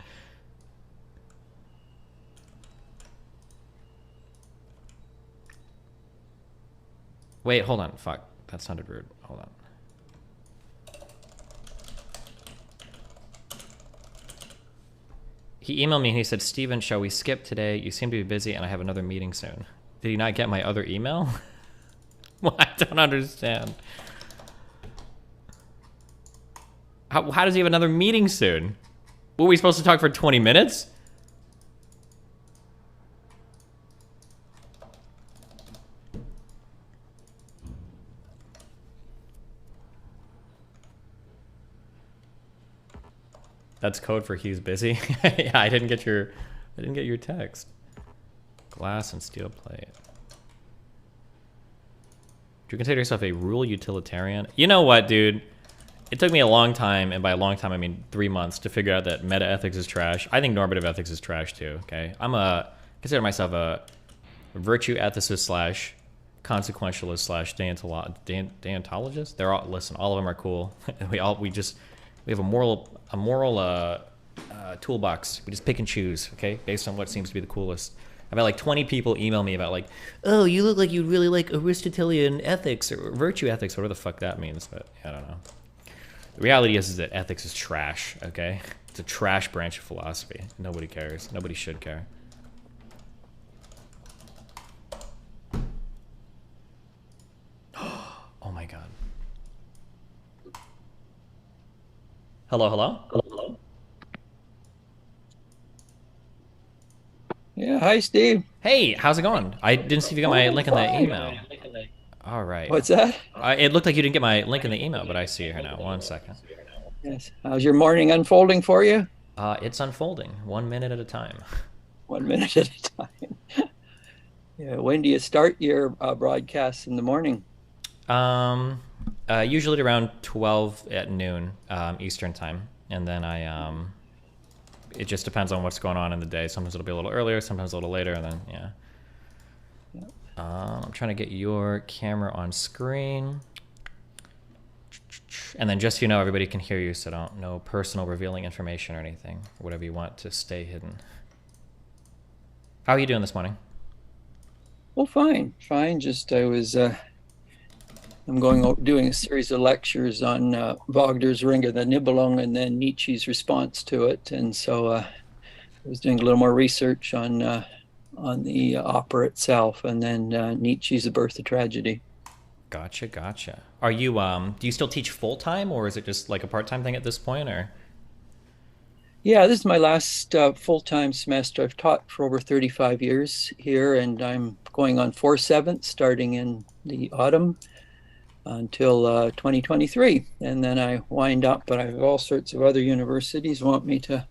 Wait, hold on. Fuck. That sounded rude. Hold on. He emailed me and he said, Steven, shall we skip today? You seem to be busy and I have another meeting soon. Did he not get my other email? Well, I don't understand. How does he have another meeting soon? Were we supposed to talk for 20 minutes? That's code for he's busy. Yeah, I didn't get your text. Glass and steel plate. Do you consider yourself a rural utilitarian? You know what, dude? It took me a long time, and by a long time I mean 3 months, to figure out that meta ethics is trash. I think normative ethics is trash too. Okay, consider myself a virtue ethicist slash consequentialist slash deontologist. They're all, listen, all of them are cool. we have a moral toolbox. We just pick and choose, okay, based on what seems to be the coolest. I've had like 20 people email me about like, oh, you look like you really like Aristotelian ethics or virtue ethics, whatever the fuck that means, but I don't know. The reality is that ethics is trash, okay? It's a trash branch of philosophy. Nobody cares. Nobody should care. Oh my god. Hello, hello? Hello? Yeah, hi, Steve. Hey, how's it going? I didn't see if you got my link in the email. All right. What's that? It looked like you didn't get my link in the email, but I see it here now. 1 second. Yes. How's your morning unfolding for you? It's unfolding 1 minute at a time. 1 minute at a time. Yeah. When do you start your broadcasts in the morning? Usually around 12 at noon Eastern time, and then it just depends on what's going on in the day. Sometimes it'll be a little earlier, sometimes a little later, and then yeah. I'm trying to get your camera on screen. And then just so you know, everybody can hear you, so no personal revealing information or anything, or whatever you want to stay hidden. How are you doing this morning? Well, fine. Just I'm doing a series of lectures on Wagner's Ring of the Nibelung and then Nietzsche's response to it. And so was doing a little more research on the opera itself, and then Nietzsche's The Birth of Tragedy. Gotcha, gotcha. Are you do you still teach full time, or is it just like a part-time thing at this point, or? Yeah, this is my last full-time semester. I've taught for over 35 years here, and I'm going on 4/7 starting in the autumn until 2023. And then I wind up, but I have all sorts of other universities want me to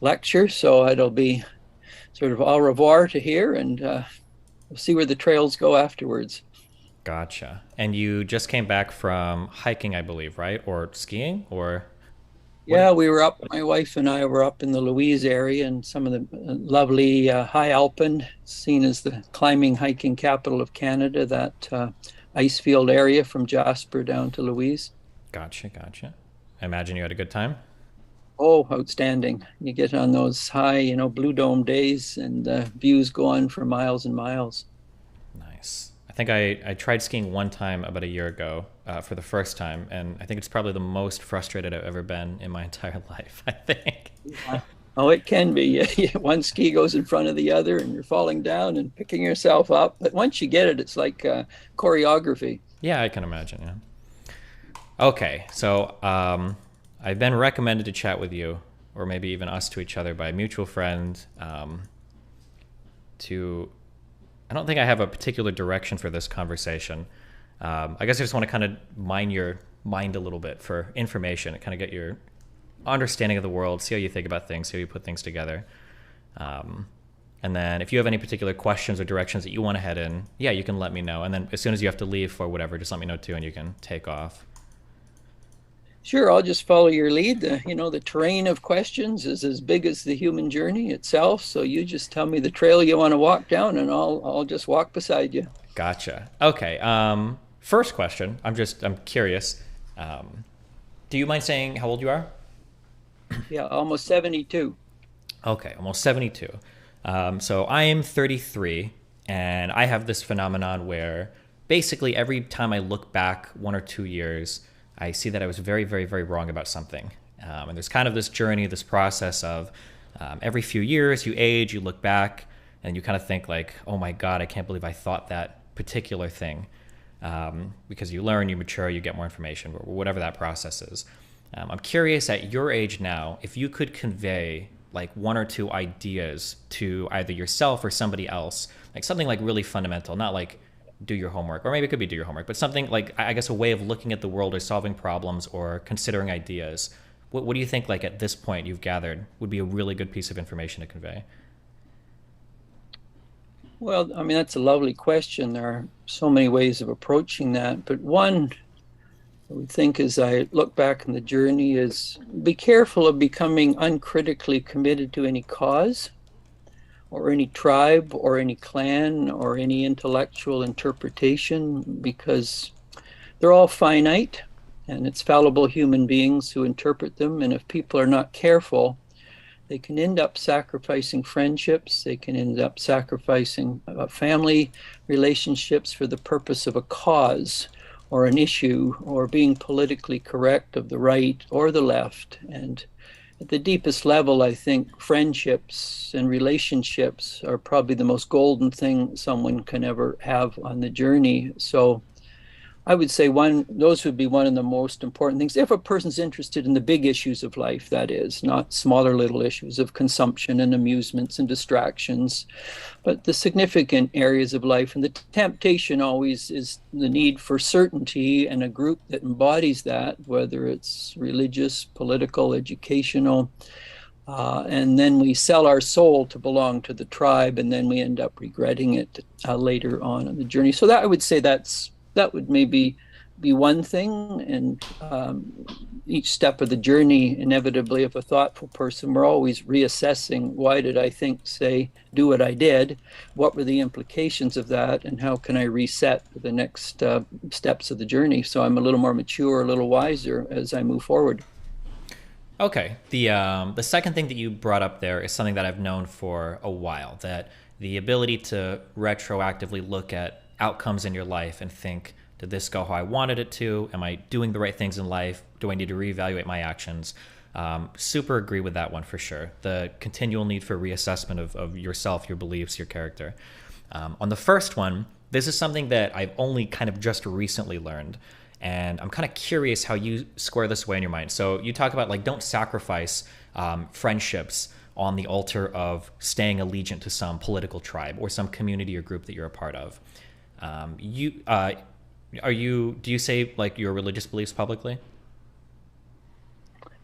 lecture, so it'll be sort of au revoir to here, and we'll see where the trails go afterwards. Gotcha. And you just came back from hiking, I believe, right? Or skiing, or? Yeah, we were up, my wife and I were up in the Louise area, and some of the lovely high alpine, seen as the climbing, hiking capital of Canada, that icefield area from Jasper down to Louise. Gotcha, gotcha. I imagine you had a good time? Oh, outstanding. You get on those high, blue dome days, and the views go on for miles and miles. Nice. I think I tried skiing one time about a year ago for the first time, and I think it's probably the most frustrated I've ever been in my entire life, I think. Yeah. Oh, it can be. One ski goes in front of the other, and you're falling down and picking yourself up. But once you get it, it's like choreography. Yeah, I can imagine, yeah. Okay, so I've been recommended to chat with you, or maybe even us to each other, by a mutual friend I don't think I have a particular direction for this conversation. I guess I just want to kind of mine your mind a little bit for information and kind of get your understanding of the world, see how you think about things, see how you put things together. And then if you have any particular questions or directions that you want to head in, yeah, you can let me know. And then as soon as you have to leave for whatever, just let me know too, and you can take off. Sure, I'll just follow your lead. The terrain of questions is as big as the human journey itself. So you just tell me the trail you want to walk down, and I'll just walk beside you. Gotcha. Okay. First question. I'm curious. Do you mind saying how old you are? Yeah, almost 72. Okay, almost 72. So I am 33, and I have this phenomenon where basically every time I look back 1 or 2 years, I see that I was very, very, very wrong about something. And there's kind of this journey, this process of every few years you age, you look back, and you kind of think like, oh my God, I can't believe I thought that particular thing. Because you learn, you mature, you get more information, whatever that process is. I'm curious, at your age now, if you could convey like 1 or 2 ideas to either yourself or somebody else, like something like really fundamental, not like do your homework, or maybe it could be do your homework, but something like, I guess, a way of looking at the world or solving problems or considering ideas. What do you think, like at this point you've gathered, would be a really good piece of information to convey? Well, I mean, that's a lovely question. There are so many ways of approaching that, but one I would think as I look back in the journey is be careful of becoming uncritically committed to any cause or any tribe or any clan or any intellectual interpretation, because they're all finite and it's fallible human beings who interpret them. And if people are not careful, they can end up sacrificing friendships, they can end up sacrificing family relationships for the purpose of a cause or an issue, or being politically correct of the right or the left. And at the deepest level, I think friendships and relationships are probably the most golden thing someone can ever have on the journey. So I would say those would be one of the most important things. If a person's interested in the big issues of life, that is, not smaller little issues of consumption and amusements and distractions, but the significant areas of life. And the temptation always is the need for certainty, and a group that embodies that, whether it's religious, political, educational, and then we sell our soul to belong to the tribe, and then we end up regretting it later on in the journey. So that, I would say that would maybe be one thing. And each step of the journey, inevitably, if a thoughtful person, we're always reassessing, why did I think, say, do what I did? What were the implications of that? And how can I reset for the next steps of the journey? So I'm a little more mature, a little wiser as I move forward. Okay. The second thing that you brought up there is something that I've known for a while, that the ability to retroactively look at outcomes in your life and think, did this go how I wanted it to? Am I doing the right things in life? Do I need to reevaluate my actions? Super agree with that one for sure. The continual need for reassessment of yourself, your beliefs, your character. On the first one, this is something that I've only kind of just recently learned. And I'm kind of curious how you square this away in your mind. So you talk about like, don't sacrifice friendships on the altar of staying allegiant to some political tribe or some community or group that you're a part of. Do you say like your religious beliefs publicly?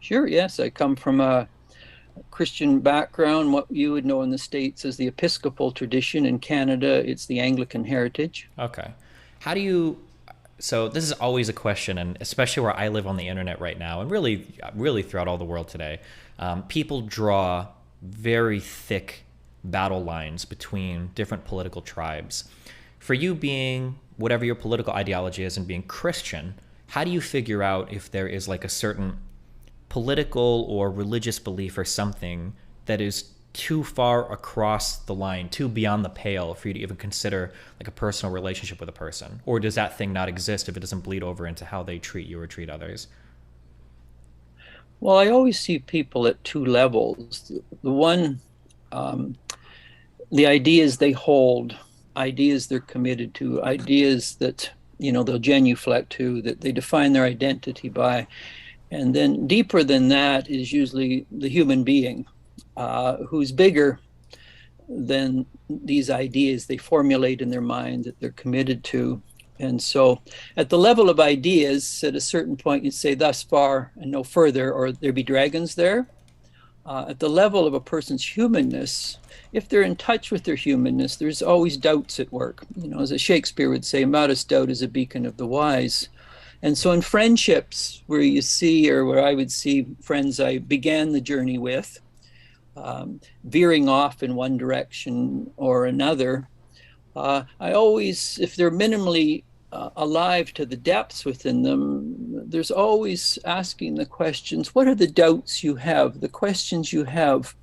Sure, yes. I come from a Christian background, what you would know in the States as the Episcopal tradition. In Canada, it's the Anglican heritage. Okay. How do you... So this is always a question, and especially where I live on the internet right now, and really throughout all the world today, people draw very thick battle lines between different political tribes. For you being whatever your political ideology is and being Christian, how do you figure out if there is like a certain political or religious belief or something that is too far across the line, too beyond the pale for you to even consider like a personal relationship with a person? Or does that thing not exist if it doesn't bleed over into how they treat you or treat others? Well, I always see people at two levels. The one, the ideas they hold, ideas they're committed to, ideas that, they'll genuflect to, that they define their identity by. And then deeper than that is usually the human being, who's bigger than these ideas they formulate in their mind that they're committed to. And so at the level of ideas, at a certain point, you'd say thus far and no further, or there be dragons there. At the level of a person's humanness, if they're in touch with their humanness, there's always doubts at work. As Shakespeare would say, modest doubt is a beacon of the wise. And so in friendships where you see, or where I would see friends I began the journey with, veering off in one direction or another, I always, if they're minimally alive to the depths within them, there's always asking the questions, what are the doubts you have, the questions you have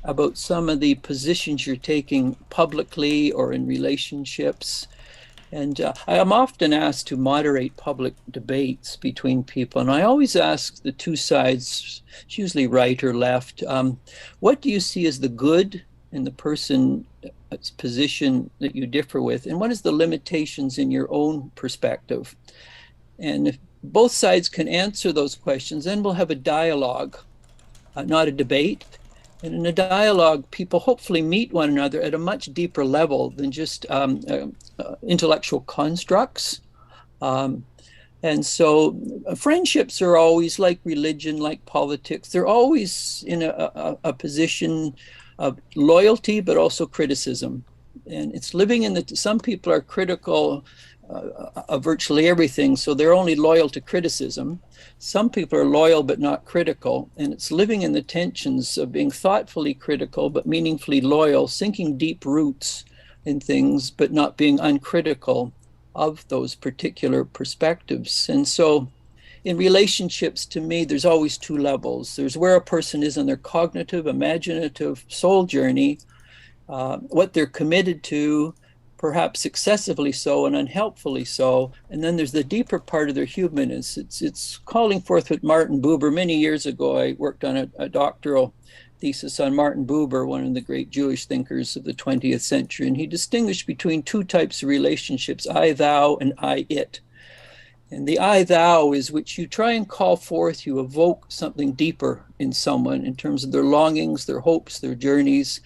about some of the positions you're taking publicly or in relationships? And I am often asked to moderate public debates between people, and I always ask the two sides, it's usually right or left, what do you see as the good in the person's position that you differ with, and what is the limitations in your own perspective? And if both sides can answer those questions, then we'll have a dialogue, not a debate. And in a dialogue, people hopefully meet one another at a much deeper level than just intellectual constructs. And so friendships are always, like religion, like politics, they're always in a position of loyalty, but also criticism. And it's living in some people are critical of virtually everything, so they're only loyal to criticism. Some people are loyal but not critical, and it's living in the tensions of being thoughtfully critical but meaningfully loyal, sinking deep roots in things but not being uncritical of those particular perspectives. And so in relationships, to me, there's always two levels. There's where a person is on their cognitive, imaginative soul journey, what they're committed to, perhaps excessively so and unhelpfully so. And then there's the deeper part of their humanness. It's calling forth what Martin Buber, many years ago, I worked on a doctoral thesis on Martin Buber, one of the great Jewish thinkers of the 20th century. And he distinguished between two types of relationships, I, thou, and I, it. And the I, thou is which you try and call forth, you evoke something deeper in someone in terms of their longings, their hopes, their journeys.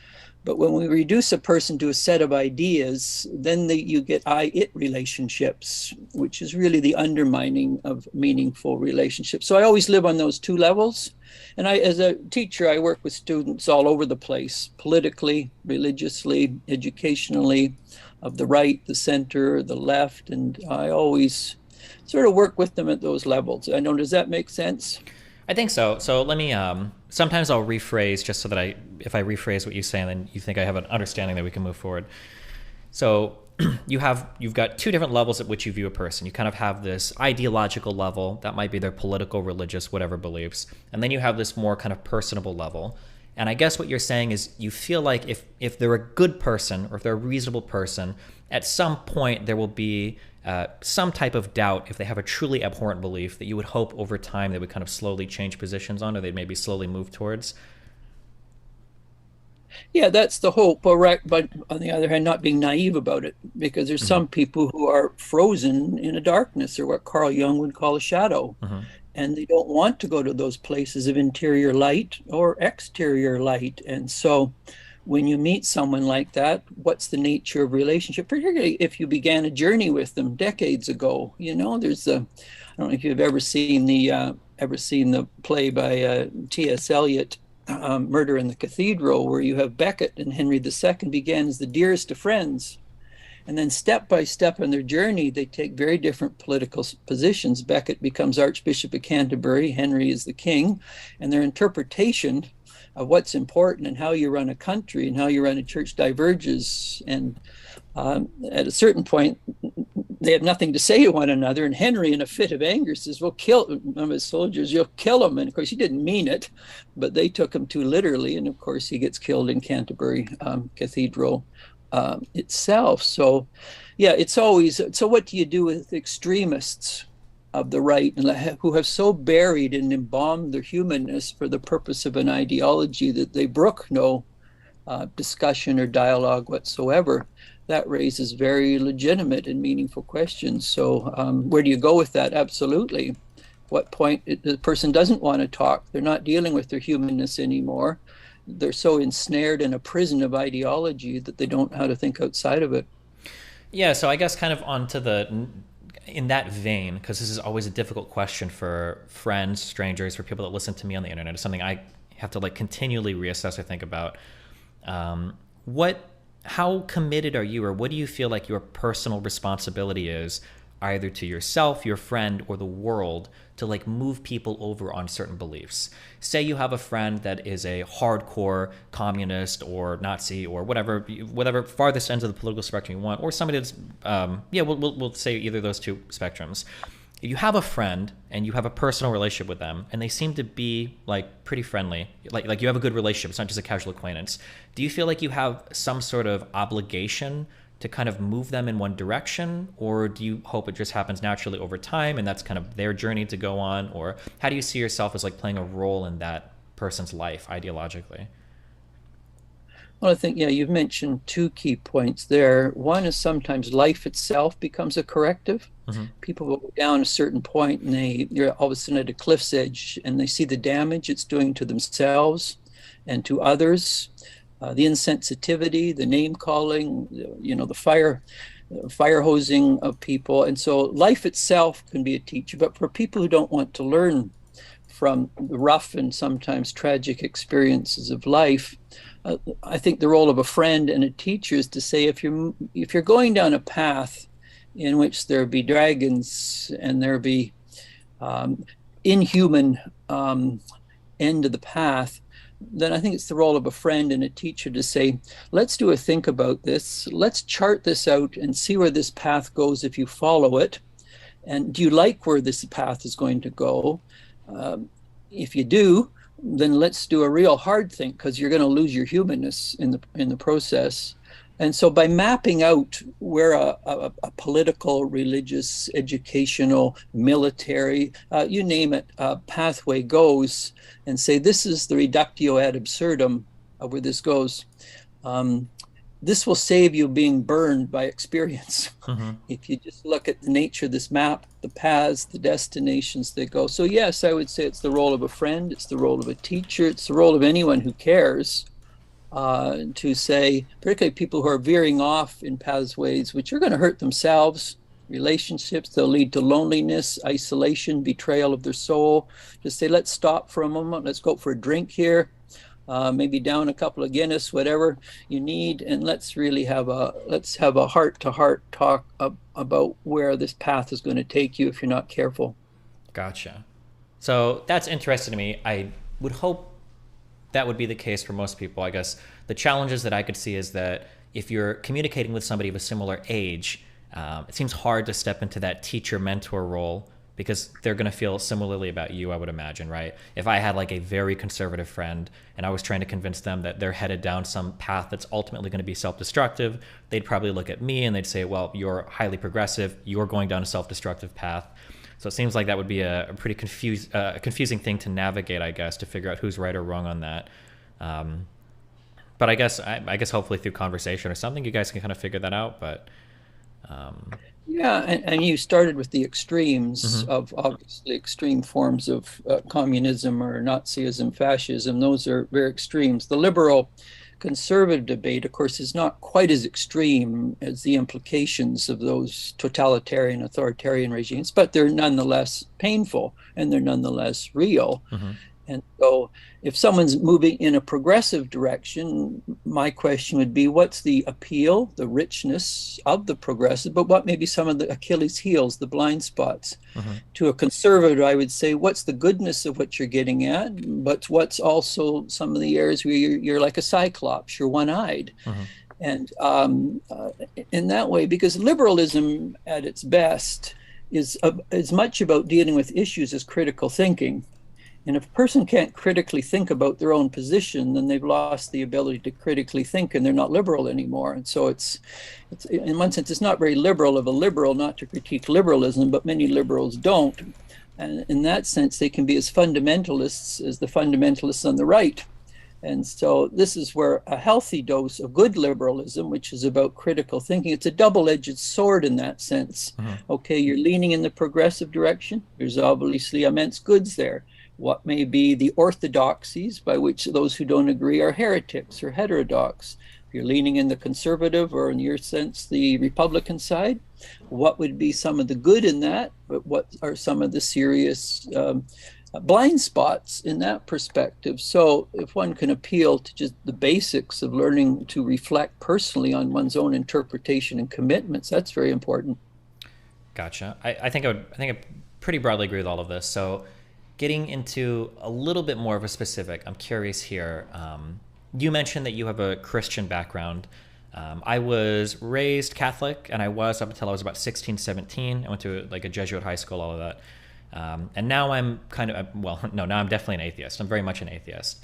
But when we reduce a person to a set of ideas, then you get I-it relationships, which is really the undermining of meaningful relationships. So I always live on those two levels. And as a teacher, I work with students all over the place, politically, religiously, educationally, of the right, the center, the left. And I always sort of work with them at those levels. I know, does that make sense? I think so. So let me, sometimes I'll rephrase just so that if I rephrase what you say, and then you think I have an understanding that we can move forward. So you've got two different levels at which you view a person. You kind of have this ideological level, that might be their political, religious, whatever beliefs. And then you have this more kind of personable level. And I guess what you're saying is you feel like if they're a good person or if they're a reasonable person, at some point there will be some type of doubt, if they have a truly abhorrent belief that you would hope over time they would kind of slowly change positions on, or they'd maybe slowly move towards? Yeah, that's the hope. But on the other hand, not being naive about it, because there's some people who are frozen in a darkness, or what Carl Jung would call a shadow. And they don't want to go to those places of interior light or exterior light. And so when you meet someone like that, what's the nature of relationship, particularly if you began a journey with them decades ago? You know, there's I don't know if you've ever seen the play by T.S. Eliot, Murder in the Cathedral, where you have Becket and Henry II began as the dearest of friends. And then step by step in their journey, they take very different political positions. Becket becomes Archbishop of Canterbury, Henry is the king, and their interpretation of what's important and how you run a country and how you run a church diverges. And at a certain point, they have nothing to say to one another. And Henry, in a fit of anger, says, "We'll kill one of his soldiers. You'll kill him." And of course, he didn't mean it, but they took him too literally. And of course, he gets killed in Canterbury Cathedral itself. So, yeah, it's always. So, what do you do with extremists of the right who have so buried and embalmed their humanness for the purpose of an ideology that they brook no discussion or dialogue whatsoever? That raises very legitimate and meaningful questions. So where do you go with that? Absolutely. What point the person doesn't want to talk? They're not dealing with their humanness anymore. They're so ensnared in a prison of ideology that they don't know how to think outside of it. Yeah, so I guess kind of onto in that vein, because this is always a difficult question for friends, strangers, for people that listen to me on the internet. It's something I have to continually reassess or think about. How committed are you, or what do you feel like your personal responsibility is, either to yourself, your friend, or the world, to move people over on certain beliefs? Say you have a friend that is a hardcore communist or Nazi or whatever farthest ends of the political spectrum you want, or somebody that's we'll say either of those two spectrums. You have a friend and you have a personal relationship with them, and they seem to be pretty friendly, like you have a good relationship. It's not just a casual acquaintance. Do you feel like you have some sort of obligation to kind of move them in one direction, or do you hope it just happens naturally over time and that's kind of their journey to go on? Or how do you see yourself as playing a role in that person's life ideologically? Well, I think, you've mentioned two key points there. One is sometimes life itself becomes a corrective. People will go down a certain point and you're all of a sudden at a cliff's edge, and they see the damage it's doing to themselves and to others. The insensitivity, the name calling, the fire hosing of people. And so life itself can be a teacher, but for people who don't want to learn from the rough and sometimes tragic experiences of life, I think the role of a friend and a teacher is to say, if you're going down a path in which there be dragons and there be inhuman end of the path, then I think it's the role of a friend and a teacher to say, let's do a think about this. Let's chart this out and see where this path goes if you follow it. And do you like where this path is going to go? If you do, then let's do a real hard think, because you're going to lose your humanness in the process. And so by mapping out where a political, religious, educational, military, you name it, pathway goes, and say this is the reductio ad absurdum of where this goes, this will save you being burned by experience. If you just look at the nature of this map, the paths, the destinations they go. So yes, I would say it's the role of a friend, it's the role of a teacher, it's the role of anyone who cares, to say, particularly people who are veering off in pathways which are going to hurt themselves, relationships, they'll lead to loneliness, isolation, betrayal of their soul. Just say, let's stop for a moment, let's go for a drink here, maybe down a couple of Guinness, whatever you need, and let's really have a heart-to-heart talk about where this path is going to take you if you're not careful. Gotcha. So that's interesting to me. I would hope that would be the case for most people. I guess the challenges that I could see is that if you're communicating with somebody of a similar age, it seems hard to step into that teacher-mentor role because they're going to feel similarly about you, I would imagine, right? If I had like a very conservative friend and I was trying to convince them that they're headed down some path that's ultimately going to be self-destructive, they'd probably look at me and they'd say, well, you're highly progressive, you're going down a self-destructive path. So it seems like that would be a pretty confusing thing to navigate, I guess, to figure out who's right or wrong on that. But I guess hopefully through conversation or something, you guys can kind of figure that out. But yeah, and you started with the extremes of obviously extreme forms of communism or Nazism, fascism. Those are very extremes. The liberal conservative debate, of course, is not quite as extreme as the implications of those totalitarian, authoritarian regimes, but they're nonetheless painful and they're nonetheless real. And so if someone's moving in a progressive direction, my question would be, what's the appeal, the richness of the progressive, but what may be some of the Achilles heels, the blind spots? To a conservative, I would say, what's the goodness of what you're getting at, but what's also some of the areas where you're like a cyclops, you're one-eyed. And in that way, because liberalism at its best is as much about dealing with issues as critical thinking. And if a person can't critically think about their own position, then they've lost the ability to critically think and they're not liberal anymore. And so it's in one sense, it's not very liberal of a liberal not to critique liberalism, but many liberals don't. And in that sense, they can be as fundamentalists as the fundamentalists on the right. And so this is where a healthy dose of good liberalism, which is about critical thinking, it's a double-edged sword in that sense. Okay, you're leaning in the progressive direction. There's obviously immense goods there. What may be the orthodoxies by which those who don't agree are heretics or heterodox? If you're leaning in the conservative or, in your sense, the Republican side, what would be some of the good in that? But what are some of the serious blind spots in that perspective? So if one can appeal to just the basics of learning to reflect personally on one's own interpretation and commitments, that's very important. Gotcha. I think I pretty broadly agree with all of this. So getting into a little bit more of a specific, I'm curious here. You mentioned that you have a Christian background. I was raised Catholic, and I was up until I was about 16, 17. I went to like a Jesuit high school, all of that. And now I'm kind of, well, no, now I'm definitely an atheist. I'm very much an atheist.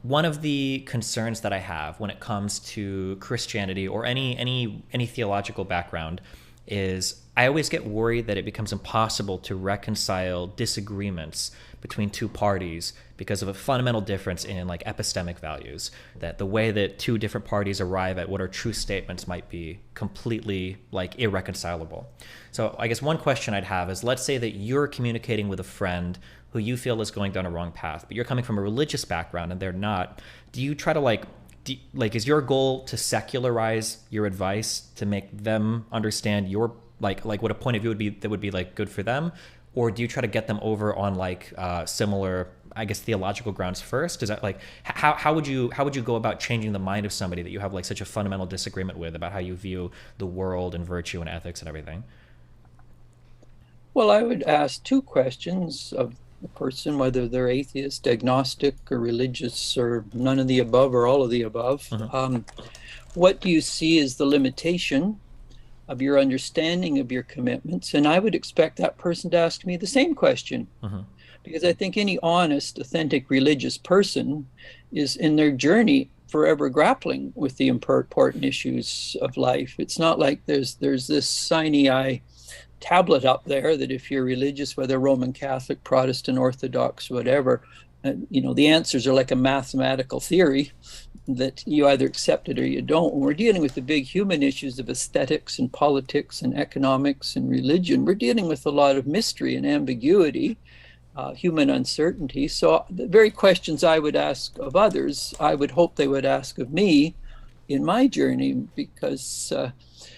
One of the concerns that I have when it comes to Christianity or any theological background is I always get worried that it becomes impossible to reconcile disagreements between two parties because of a fundamental difference in like epistemic values, that the way that two different parties arrive at what are true statements might be completely like irreconcilable. So I guess one question I'd have is, let's say that you're communicating with a friend who you feel is going down a wrong path, but you're coming from a religious background and they're not. Do you try to is your goal to secularize your advice to make them understand your like what a point of view would be that would be like good for them, or do you try to get them over on like similar, I guess, theological grounds first? Is that like how would you go about changing the mind of somebody that you have like such a fundamental disagreement with about how you view the world and virtue and ethics and everything? Well, I would ask two questions of the person, whether they're atheist, agnostic, or religious, or none of the above, or all of the above. What do you see as the limitation of your understanding of your commitments? And I would expect that person to ask me the same question. Because I think any honest, authentic religious person is in their journey forever grappling with the important issues of life. It's not like there's this Sinai tablet up there that if you're religious, whether Roman Catholic, Protestant, Orthodox, whatever, the answers are like a mathematical theory that you either accept it or you don't. When we're dealing with the big human issues of aesthetics and politics and economics and religion, we're dealing with a lot of mystery and ambiguity, human uncertainty. So the very questions I would ask of others, I would hope they would ask of me in my journey, because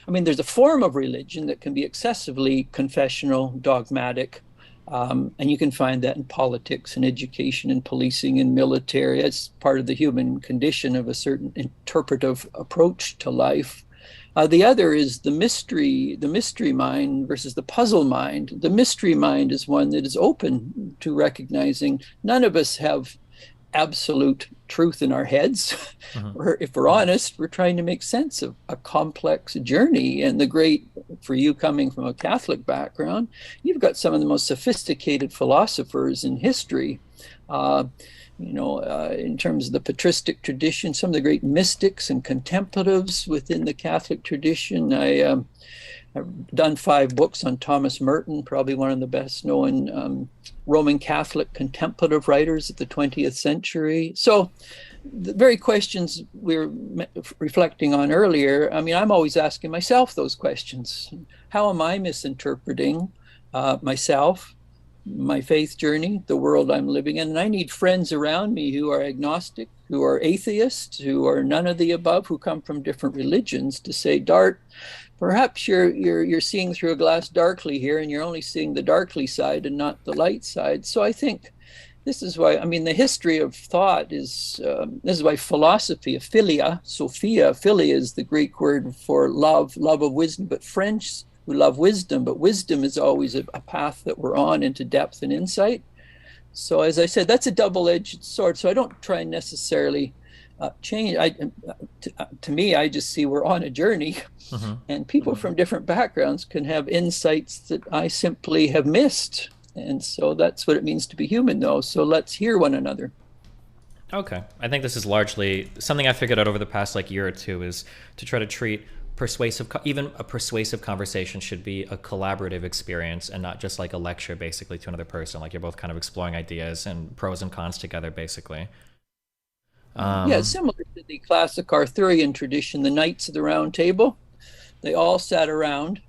there's a form of religion that can be excessively confessional, dogmatic, and you can find that in politics and education and policing and military. It's part of the human condition of a certain interpretive approach to life. The other is the mystery mind versus the puzzle mind. The mystery mind is one that is open to recognizing none of us have absolute truth in our heads. Or if we're honest, we're trying to make sense of a complex journey. And the great, for you coming from a Catholic background, you've got some of the most sophisticated philosophers in history. In terms of the patristic tradition, some of the great mystics and contemplatives within the Catholic tradition. I've done 5 books on Thomas Merton, probably one of the best known Roman Catholic contemplative writers of the 20th century. So the very questions we were reflecting on earlier, I mean, I'm always asking myself those questions. How am I misinterpreting myself, my faith journey, the world I'm living in? And I need friends around me who are agnostic, who are atheists, who are none of the above, who come from different religions, to say, Dart, perhaps you're seeing through a glass darkly here, and you're only seeing the darkly side and not the light side. So I think this is why, I mean, the history of thought is, this is why philosophy, philia, Sophia, philia is the Greek word for love, love of wisdom, but French, we love wisdom, but wisdom is always a path that we're on into depth and insight. So as I said, that's a double-edged sword. So I don't try and necessarily change. To me, I just see we're on a journey, and people from different backgrounds can have insights that I simply have missed. And so that's what it means to be human, though. So let's hear one another. Okay. I think this is largely something I figured out over the past year or two, is to try to treat even a persuasive conversation should be a collaborative experience and not just like a lecture basically to another person. Like you're both kind of exploring ideas and pros and cons together basically. Yeah, similar to the classic Arthurian tradition, the Knights of the Round Table. They all sat around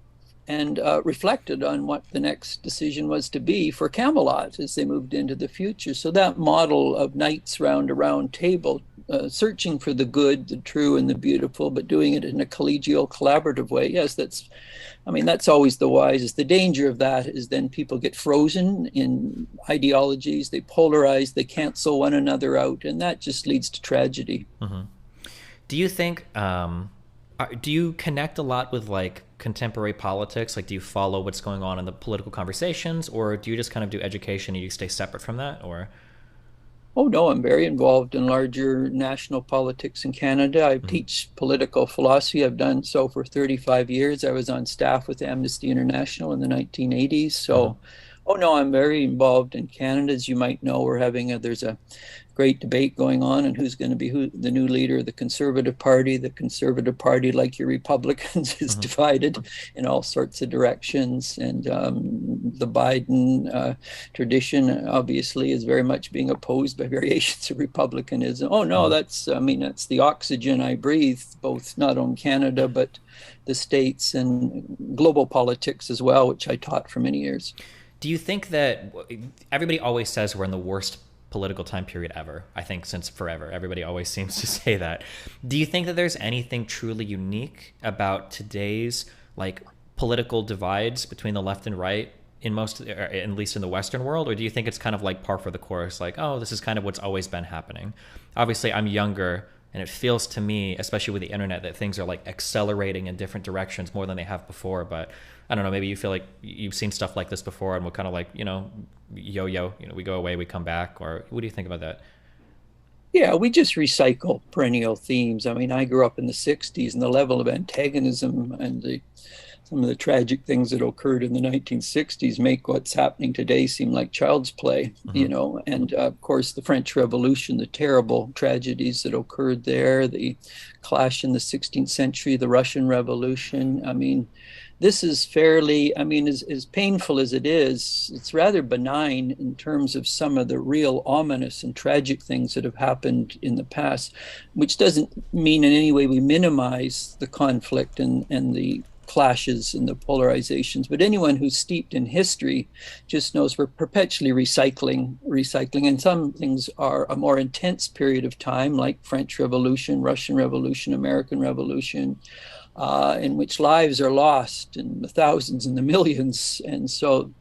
and reflected on what the next decision was to be for Camelot as they moved into the future. So that model of knights round a round table, searching for the good, the true, and the beautiful, but doing it in a collegial, collaborative way. Yes, that's always the wisest. The danger of that is then people get frozen in ideologies, they polarize, they cancel one another out, and that just leads to tragedy. Do you think, do you connect a lot with contemporary politics? Like, do you follow what's going on in the political conversations, or do you just kind of do education and you stay separate from that, or? Oh, no, I'm very involved in larger national politics in Canada. I teach political philosophy. I've done so for 35 years. I was on staff with Amnesty International in the 1980s. So, oh, no, I'm very involved in Canada. As you might know, there's a great debate going on and who's going to be the new leader of the Conservative Party. The Conservative Party, like your Republicans, is divided in all sorts of directions. And the Biden tradition, obviously, is very much being opposed by variations of Republicanism. Oh, no, that's the oxygen I breathe, both not on Canada, but the States and global politics as well, which I taught for many years. Do you think that everybody always says we're in the worst political time period ever? I think since forever, everybody always seems to say that. Do you think that there's anything truly unique about today's political divides between the left and right in most, or at least in the Western world, or do you think it's kind of par for the course? Oh, this is kind of what's always been happening. Obviously, I'm younger, and it feels to me, especially with the internet, that things are accelerating in different directions more than they have before. But I don't know, maybe you feel like you've seen stuff like this before and we're kind of yo-yo, we go away, we come back, or what do you think about that? Yeah, we just recycle perennial themes. I mean, I grew up in the 60s, and the level of antagonism and some of the tragic things that occurred in the 1960s make what's happening today seem like child's play, and of course the French Revolution, the terrible tragedies that occurred there, the clash in the 16th century, the Russian Revolution. I mean, this is fairly, as painful as it is, it's rather benign in terms of some of the real ominous and tragic things that have happened in the past, which doesn't mean in any way we minimize the conflict and the clashes and the polarizations. But anyone who's steeped in history just knows we're perpetually recycling, and some things are a more intense period of time, like French Revolution, Russian Revolution, American Revolution, in which lives are lost in the thousands and the millions. And so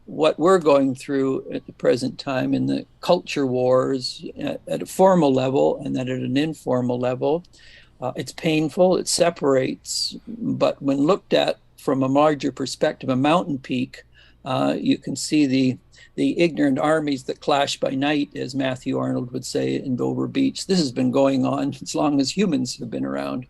what we're going through at the present time in the culture wars at a formal level and then at an informal level, it's painful, it separates, but when looked at from a larger perspective, a mountain peak, you can see the ignorant armies that clash by night, as Matthew Arnold would say in Dover Beach. This has been going on as long as humans have been around.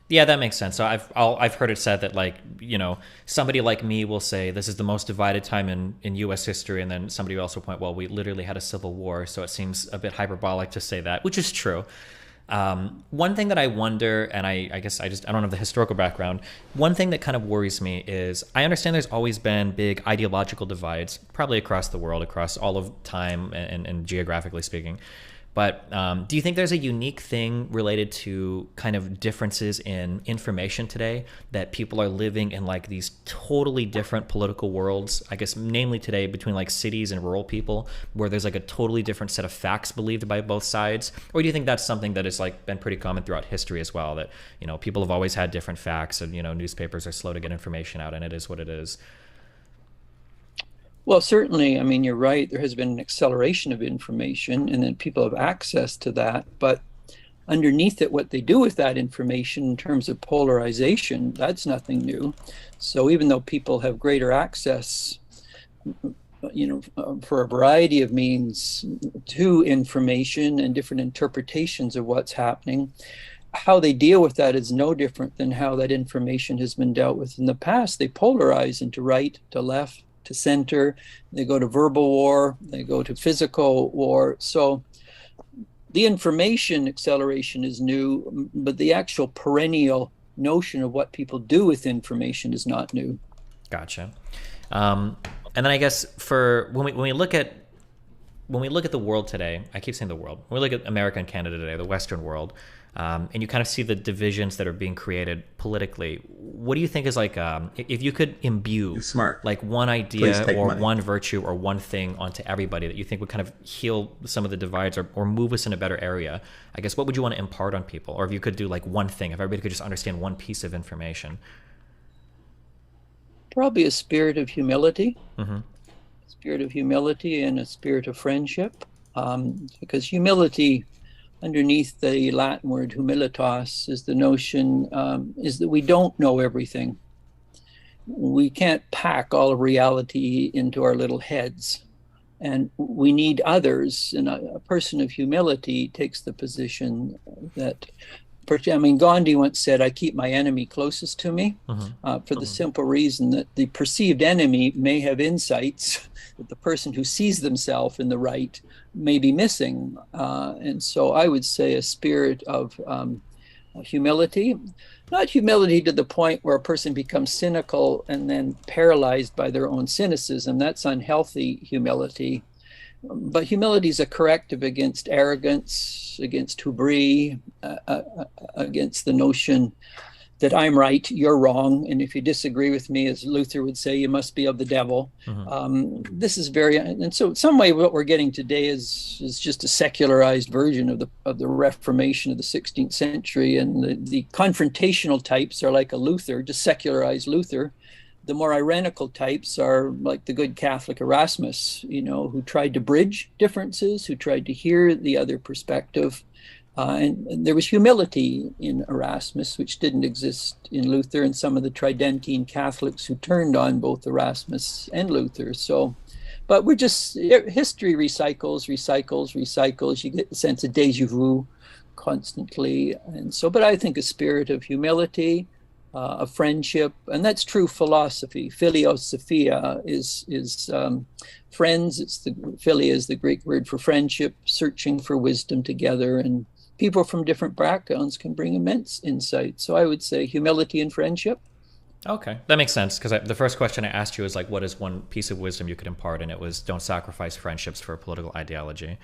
Yeah, that makes sense. So I've heard it said that, like, you know, somebody like me will say this is the most divided time in U.S. history, and then somebody will also point, well, we literally had a civil war, so it seems a bit hyperbolic to say that, which is true. One thing that I wonder, and I guess I don't have the historical background, one thing that kind of worries me is I understand there's always been big ideological divides, probably across the world, across all of time and geographically speaking. But do you think there's a unique thing related to kind of differences in information today, that people are living in like these totally different political worlds, I guess namely today between like cities and rural people, where there's like a totally different set of facts believed by both sides? Or do you think that's something that has like been pretty common throughout history as well, that, you know, people have always had different facts, and, you know, newspapers are slow to get information out, and it is what it is? Well, certainly, I mean, you're right. There has been an acceleration of information, and then people have access to that. But underneath it, what they do with that information in terms of polarization, that's nothing new. So even though people have greater access, you know, for a variety of means to information and different interpretations of what's happening, how they deal with that is no different than how that information has been dealt with in the past. They polarize into right, to left, to center. They go to verbal war, they go to physical war. So the information acceleration is new, but the actual perennial notion of what people do with information is not new. Gotcha. And then I guess for when we look at the world today, I keep saying the world, when we look at America and Canada today, the Western world, and you kind of see the divisions that are being created politically, what do you think is like, if you could imbue like one idea or one virtue or one thing onto everybody that you think would kind of heal some of the divides or move us in a better area, I guess what would you want to impart on people? Or if you could do like one thing, if everybody could just understand one piece of information? Probably a spirit of humility. Mm-hmm. Spirit of humility and a spirit of friendship, because humility, underneath the Latin word humilitas, is the notion is that we don't know everything. We can't pack all of reality into our little heads, and we need others. And a person of humility takes the position that, I mean, Gandhi once said, I keep my enemy closest to me, for the simple reason that the perceived enemy may have insights that the person who sees themselves in the right may be missing. And so I would say a spirit of humility, not humility to the point where a person becomes cynical and then paralyzed by their own cynicism. That's unhealthy humility. But humility is a corrective against arrogance, against hubris, against the notion that I'm right, you're wrong, and if you disagree with me, as Luther would say, you must be of the devil. This is very, and so in some way what we're getting today is just a secularized version of the Reformation of the 16th century, and the confrontational types are like a Luther, just secularized Luther. The more ironical types are like the good Catholic Erasmus, you know, who tried to bridge differences, who tried to hear the other perspective. And there was humility in Erasmus, which didn't exist in Luther, and some of the Tridentine Catholics who turned on both Erasmus and Luther. So, but we're just, history recycles. You get the sense of deja vu constantly. And so, but I think a spirit of humility, of friendship, and that's true philosophy. Philosophia is friends. It's philia is the Greek word for friendship, searching for wisdom together, and people from different backgrounds can bring immense insight. So I would say humility and friendship. Okay, that makes sense, because the first question I asked you was like, what is one piece of wisdom you could impart, and it was don't sacrifice friendships for a political ideology.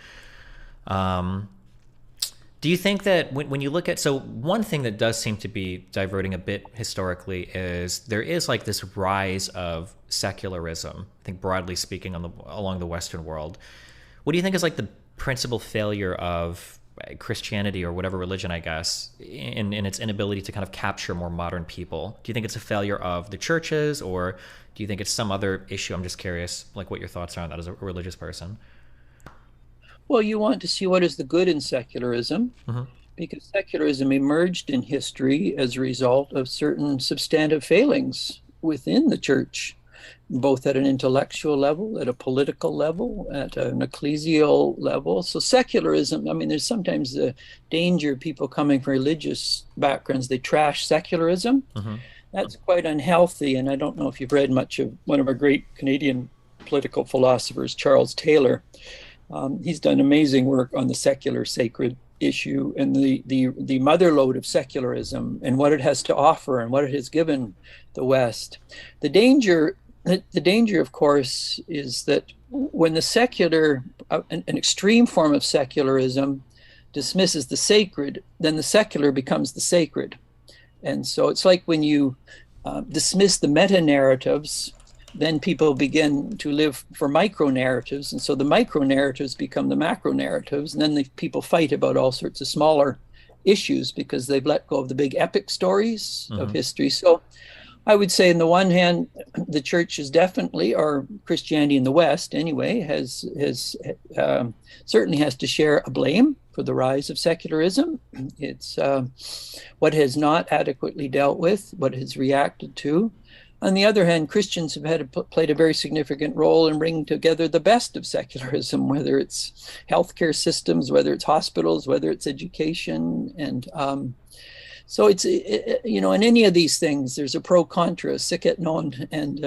Do you think that when you look at, so one thing that does seem to be diverting a bit historically is there is like this rise of secularism, I think broadly speaking, along the Western world. What do you think is like the principal failure of Christianity, or whatever religion, I guess, in its inability to kind of capture more modern people? Do you think it's a failure of the churches, or do you think it's some other issue? I'm just curious, like, what your thoughts are on that as a religious person. Well, you want to see what is the good in secularism, because secularism emerged in history as a result of certain substantive failings within the church. both at an intellectual level, at a political level, at an ecclesial level. So secularism, I mean, there's sometimes the danger of people coming from religious backgrounds, they trash secularism. That's quite unhealthy. And I don't know if you've read much of one of our great Canadian political philosophers, Charles Taylor. He's done amazing work on the secular sacred issue and the mother lode of secularism and what it has to offer and what it has given the West. The danger, of course, is that when the secular, an extreme form of secularism dismisses the sacred, then the secular becomes the sacred. And so it's like when you dismiss the meta-narratives, then people begin to live for micro-narratives. And so the micro-narratives become the macro-narratives. And then the people fight about all sorts of smaller issues because they've let go of the big epic stories of history. So I would say, on the one hand, the church is definitely, or Christianity in the West anyway, has certainly has to share a blame for the rise of secularism. It's what has not adequately dealt with, what has reacted to. On the other hand, Christians have played a very significant role in bringing together the best of secularism, whether it's healthcare systems, whether it's hospitals, whether it's education, and so it's, you know, in any of these things, there's a pro-contra, sic et non, and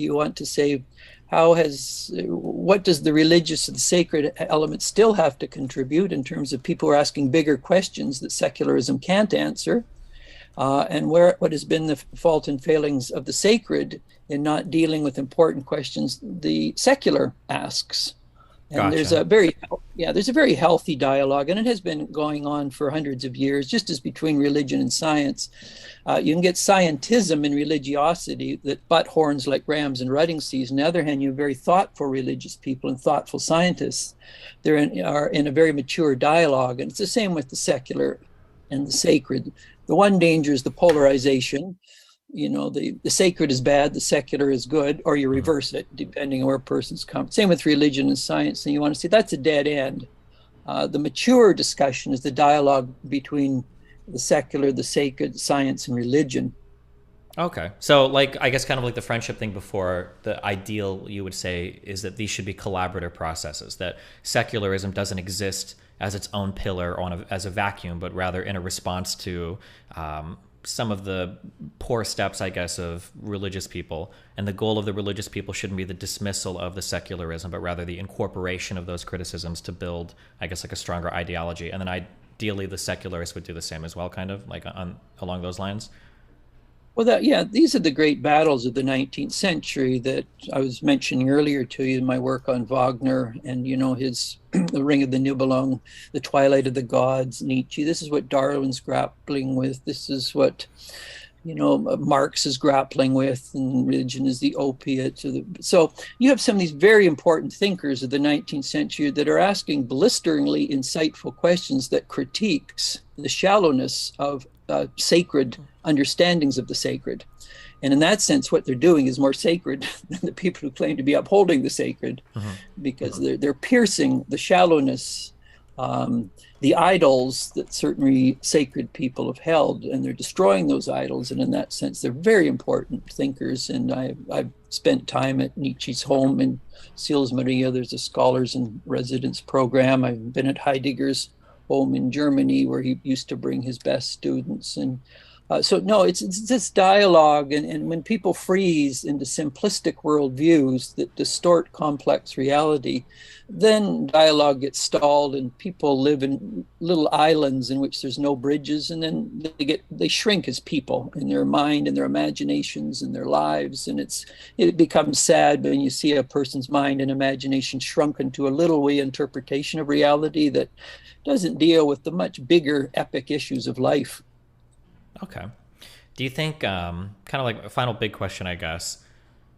you want to say, what does the religious and the sacred element still have to contribute in terms of people who are asking bigger questions that secularism can't answer, and what has been the fault and failings of the sacred in not dealing with important questions the secular asks. And there's a very healthy dialogue, and it has been going on for hundreds of years, just as between religion and science. You can get scientism and religiosity that butt horns like rams in rutting season. On the other hand, you have very thoughtful religious people and thoughtful scientists. Are in a very mature dialogue, and it's the same with the secular and the sacred. The one danger is the polarization. You know, the sacred is bad, the secular is good, or you reverse it, depending on where a person's come. Same with religion and science, and you want to say that's a dead end. The mature discussion is the dialogue between the secular, the sacred, science, and religion. Okay. So, like, I guess kind of like the friendship thing before, the ideal, you would say, is that these should be collaborative processes, that secularism doesn't exist as its own pillar as a vacuum, but rather in a response to some of the poor steps, I guess, of religious people. And the goal of the religious people shouldn't be the dismissal of the secularism, but rather the incorporation of those criticisms to build, I guess, like a stronger ideology. And then ideally the secularists would do the same as well, kind of like along those lines. Well, these are the great battles of the 19th century that I was mentioning earlier to you in my work on Wagner and, you know, his The Ring of the Nibelung, The Twilight of the Gods, Nietzsche. This is what Darwin's grappling with. This is what, you know, Marx is grappling with, and religion is the opiate. So you have some of these very important thinkers of the 19th century that are asking blisteringly insightful questions that critiques the shallowness of sacred understandings of the sacred. And in that sense, what they're doing is more sacred than the people who claim to be upholding the sacred, because they're piercing the shallowness, the idols that certain sacred people have held, and they're destroying those idols. And in that sense, they're very important thinkers. And I've spent time at Nietzsche's home in Sils Maria. There's a scholars in residence program. I've been at Heidegger's home in Germany, where he used to bring his best students. And so no, it's this dialogue, and when people freeze into simplistic worldviews that distort complex reality, then dialogue gets stalled, and people live in little islands in which there's no bridges, and then they shrink as people in their mind and their imaginations and their lives, and it becomes sad when you see a person's mind and imagination shrunken to a little wee interpretation of reality that doesn't deal with the much bigger epic issues of life. Okay. Do you think, kind of like a final big question, I guess,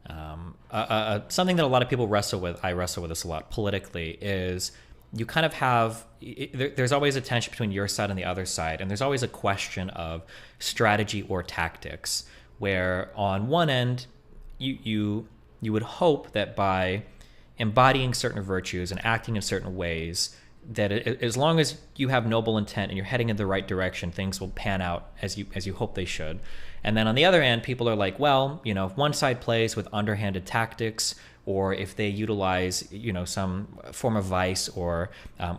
something that a lot of people wrestle with, I wrestle with this a lot politically, is you kind of have, there's always a tension between your side and the other side, and there's always a question of strategy or tactics, where on one end, you would hope that by embodying certain virtues and acting in certain ways, as long as you have noble intent and you're heading in the right direction, things will pan out as you hope they should. And then on the other hand, people are like, well, you know, if one side plays with underhanded tactics, or if they utilize, you know, some form of vice, or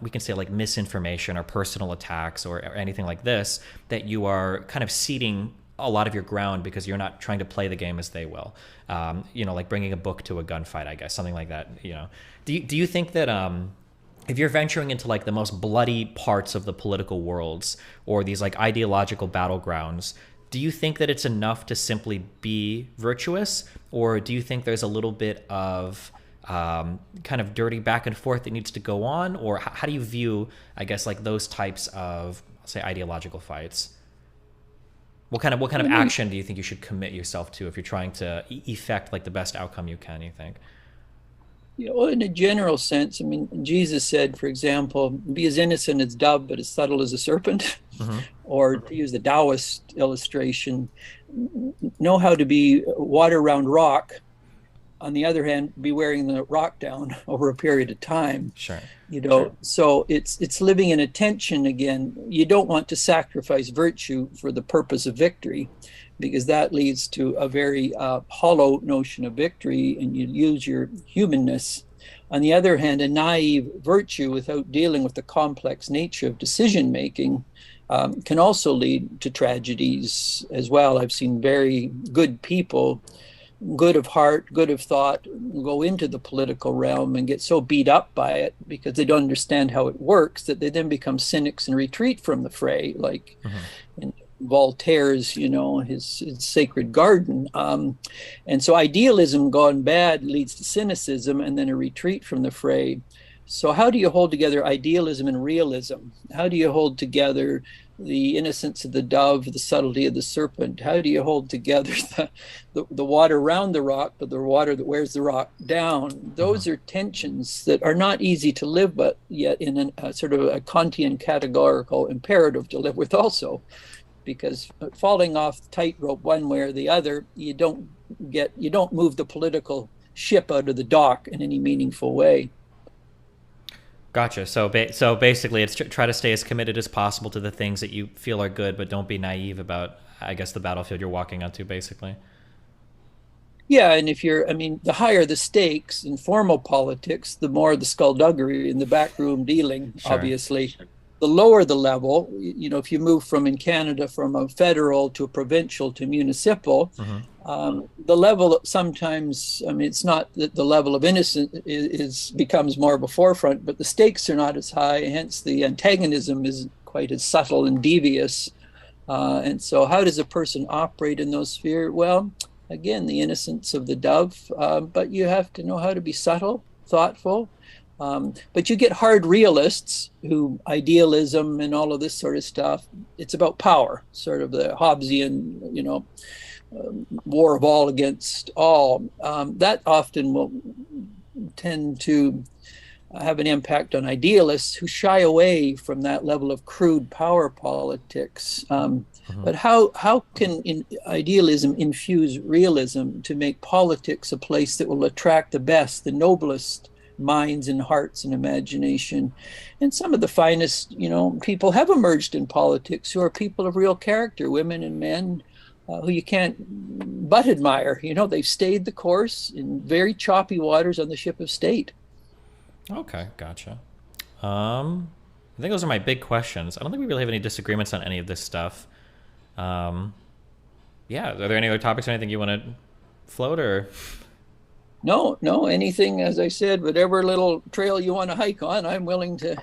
we can say like misinformation or personal attacks or anything like this, that you are kind of ceding a lot of your ground because you're not trying to play the game as they will. You know, like bringing a book to a gunfight, I guess, something like that. You know, do you think that if you're venturing into like the most bloody parts of the political worlds or these like ideological battlegrounds, do you think that it's enough to simply be virtuous, or do you think there's a little bit of kind of dirty back and forth that needs to go on, or how do you view, I guess, like those types of, say, ideological fights? What kind of action do you think you should commit yourself to if you're trying to effect like the best outcome you can, you think? Yeah, well, in a general sense, I mean, Jesus said, for example, be as innocent as dove, but as subtle as a serpent. Mm-hmm. Or to use the Taoist illustration, know how to be water around rock. On the other hand, be wearing the rock down over a period of time. Sure. You know, sure. So it's living in a tension again. You don't want to sacrifice virtue for the purpose of victory, because that leads to a very hollow notion of victory, and you use your humanness. On the other hand, a naive virtue without dealing with the complex nature of decision making can also lead to tragedies as well. I've seen very good people, good of heart, good of thought, go into the political realm and get so beat up by it because they don't understand how it works that they then become cynics and retreat from the fray, like in Voltaire's, you know, his Sacred Garden. And so idealism gone bad leads to cynicism and then a retreat from the fray. So how do you hold together idealism and realism? How do you hold together the innocence of the dove, the subtlety of the serpent? How do you hold together the water around the rock, but the water that wears the rock down? Those are tensions that are not easy to live, but yet in a sort of a Kantian categorical imperative to live with also. Because falling off the tightrope one way or the other, you don't move the political ship out of the dock in any meaningful way. Gotcha. So basically, it's try to stay as committed as possible to the things that you feel are good, but don't be naive about, I guess, the battlefield you're walking onto, basically. Yeah, and the higher the stakes in formal politics, the more the skullduggery in the backroom dealing, Sure. obviously. Sure. The lower the level, you know, if you move from in Canada from a federal to a provincial to municipal, the level sometimes, I mean, it's not that the level of innocence becomes more of a forefront, but the stakes are not as high, hence the antagonism isn't quite as subtle and devious. And so how does a person operate in those spheres? Well, again, the innocence of the dove, but you have to know how to be subtle, thoughtful. But you get hard realists who idealism and all of this sort of stuff, it's about power, sort of the Hobbesian, you know, war of all against all. That often will tend to have an impact on idealists who shy away from that level of crude power politics. But how can idealism infuse realism to make politics a place that will attract the best, the noblest minds and hearts and imagination? And some of the finest, you know, people have emerged in politics who are people of real character, women and men, who you can't but admire. You know, they've stayed the course in very choppy waters on the ship of state. Okay, gotcha. I think those are my big questions. I don't think we really have any disagreements on any of this stuff. Yeah, are there any other topics or anything you want to float, or? No, anything, as I said, whatever little trail you want to hike on, I'm willing to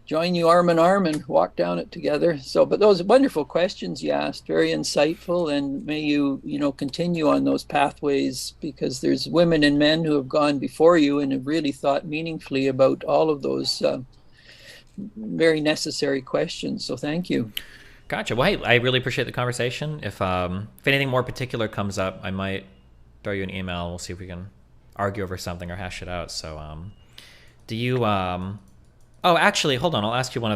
join you arm in arm and walk down it together. So, but those wonderful questions you asked, very insightful, and may you continue on those pathways, because there's women and men who have gone before you and have really thought meaningfully about all of those very necessary questions. So thank you. Gotcha. Well, hey, I really appreciate the conversation. If anything more particular comes up, I might throw you an email. We'll see if we can argue over something or hash it out. So do you oh, actually, hold on, I'll ask you one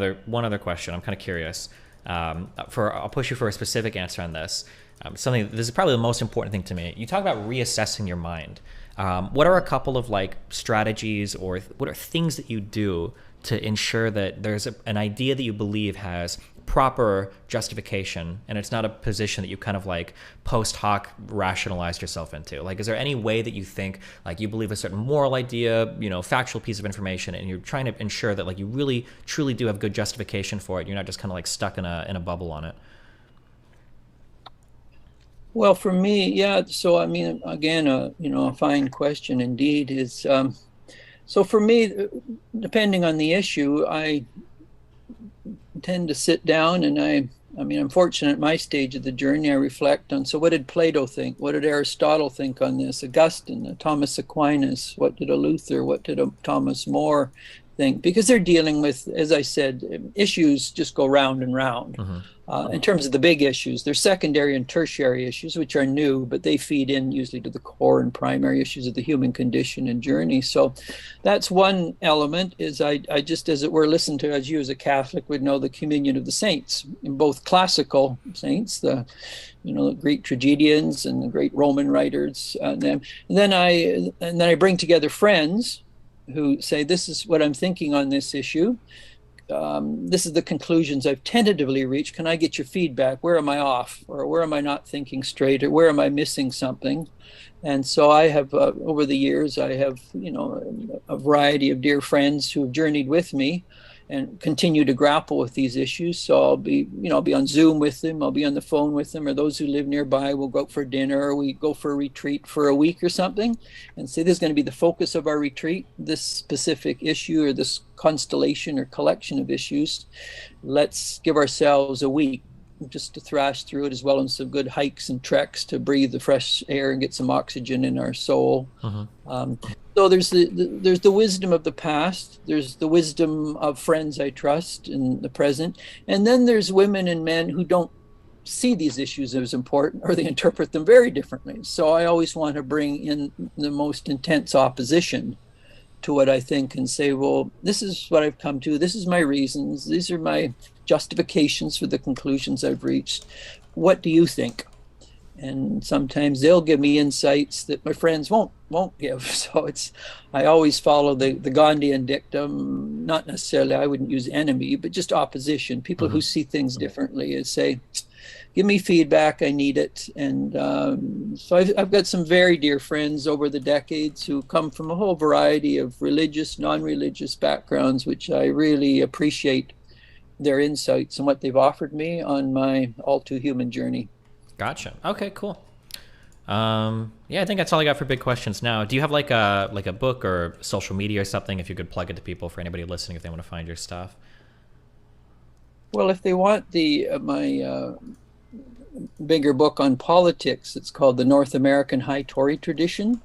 other question. I'm kind of curious. I'll push you for a specific answer on this. This is probably the most important thing to me. You talk about reassessing your mind. What are a couple of like strategies, or what are things that you do to ensure that there's an idea that you believe has proper justification, and it's not a position that you kind of like post hoc rationalized yourself into? Like, is there any way that you think like you believe a certain moral idea, you know, factual piece of information, and you're trying to ensure that like you really truly do have good justification for it? You're not just kind of like stuck in a bubble on it. Well, for me, yeah. So, I mean, again, you know, a fine question indeed is, so for me, depending on the issue, I tend to sit down and I mean, I'm fortunate at my stage of the journey, I reflect on, so what did Plato think? What did Aristotle think on this? Augustine, Thomas Aquinas, what did a Luther, what did a Thomas More think? Because they're dealing with, as I said, issues just go round and round. In terms of the big issues, there's secondary and tertiary issues, which are new, but they feed in usually to the core and primary issues of the human condition and journey. So that's one element, is I just, as it were, listen to, as you as a Catholic would know, the communion of the saints, in both classical saints, the, you know, the Greek tragedians and the great Roman writers, and then I bring together friends who say, this is what I'm thinking on this issue. This is the conclusions I've tentatively reached. Can I get your feedback? Where am I off? Or where am I not thinking straight? Or where am I missing something? And so I have, over the years, I have, you know, a variety of dear friends who have journeyed with me and continue to grapple with these issues. So I'll be, you know, I'll be on Zoom with them, I'll be on the phone with them, or those who live nearby will go out for dinner, or we go for a retreat for a week or something, and say this is going to be the focus of our retreat, this specific issue or this constellation or collection of issues. Let's give ourselves a week just to thrash through it, as well as some good hikes and treks to breathe the fresh air and get some oxygen in our soul. So there's the wisdom of the past, there's the wisdom of friends I trust in the present, and then there's women and men who don't see these issues as important, or they interpret them very differently. So I always want to bring in the most intense opposition to what I think and say, well, this is what I've come to, this is my reasons, these are my justifications for the conclusions I've reached. What do you think? And sometimes they'll give me insights that my friends won't give. So I always follow the Gandhian dictum, not necessarily, I wouldn't use enemy, but just opposition. People who see things differently and say, give me feedback, I need it. And so I've got some very dear friends over the decades who come from a whole variety of religious, non-religious backgrounds, which I really appreciate their insights and what they've offered me on my all too human journey. Gotcha. Okay, cool. Yeah, I think that's all I got for big questions now. Do you have like a book or social media or something, if you could plug it to people, for anybody listening, if they want to find your stuff? Well, if they want my bigger book on politics, it's called The North American High Tory Tradition.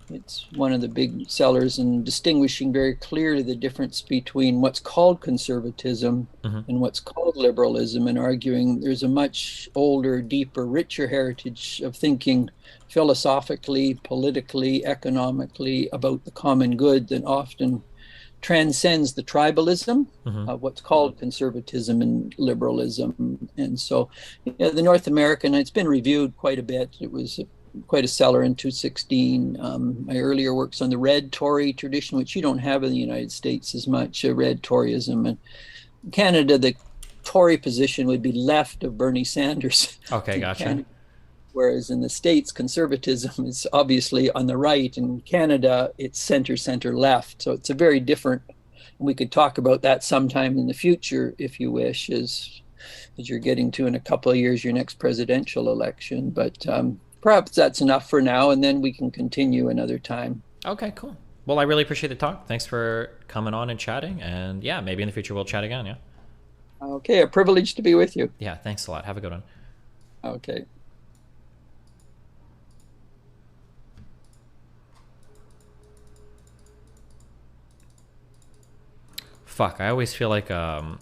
It's one of the big sellers in distinguishing very clearly the difference between what's called conservatism and what's called liberalism, and arguing there's a much older, deeper, richer heritage of thinking philosophically, politically, economically about the common good that often transcends the tribalism of what's called conservatism and liberalism. And so the North American, it's been reviewed quite a bit. It was quite a seller in 2016. My earlier works on the red Tory tradition, which you don't have in the United States as much, red Toryism. And in Canada, the Tory position would be left of Bernie Sanders. Okay, gotcha. Canada, whereas in the States, conservatism is obviously on the right. In Canada, it's center left. So it's a very different, we could talk about that sometime in the future, if you wish, as you're getting to in a couple of years, your next presidential election. But perhaps that's enough for now, and then we can continue another time. Okay, cool. Well, I really appreciate the talk. Thanks for coming on and chatting. And yeah, maybe in the future we'll chat again, yeah? Okay, a privilege to be with you. Yeah, thanks a lot. Have a good one. Okay. Fuck, I always feel like when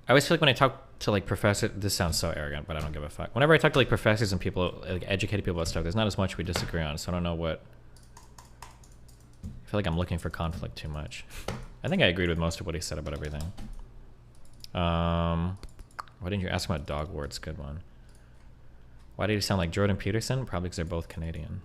I talk to like professors, this sounds so arrogant, but I don't give a fuck. Whenever I talk to like professors and people, like educated people about stuff, there's not as much we disagree on, so I don't know what. I feel like I'm looking for conflict too much. I think I agreed with most of what he said about everything. Why didn't you ask about dog words? Good one. Why did he sound like Jordan Peterson? Probably because they're both Canadian.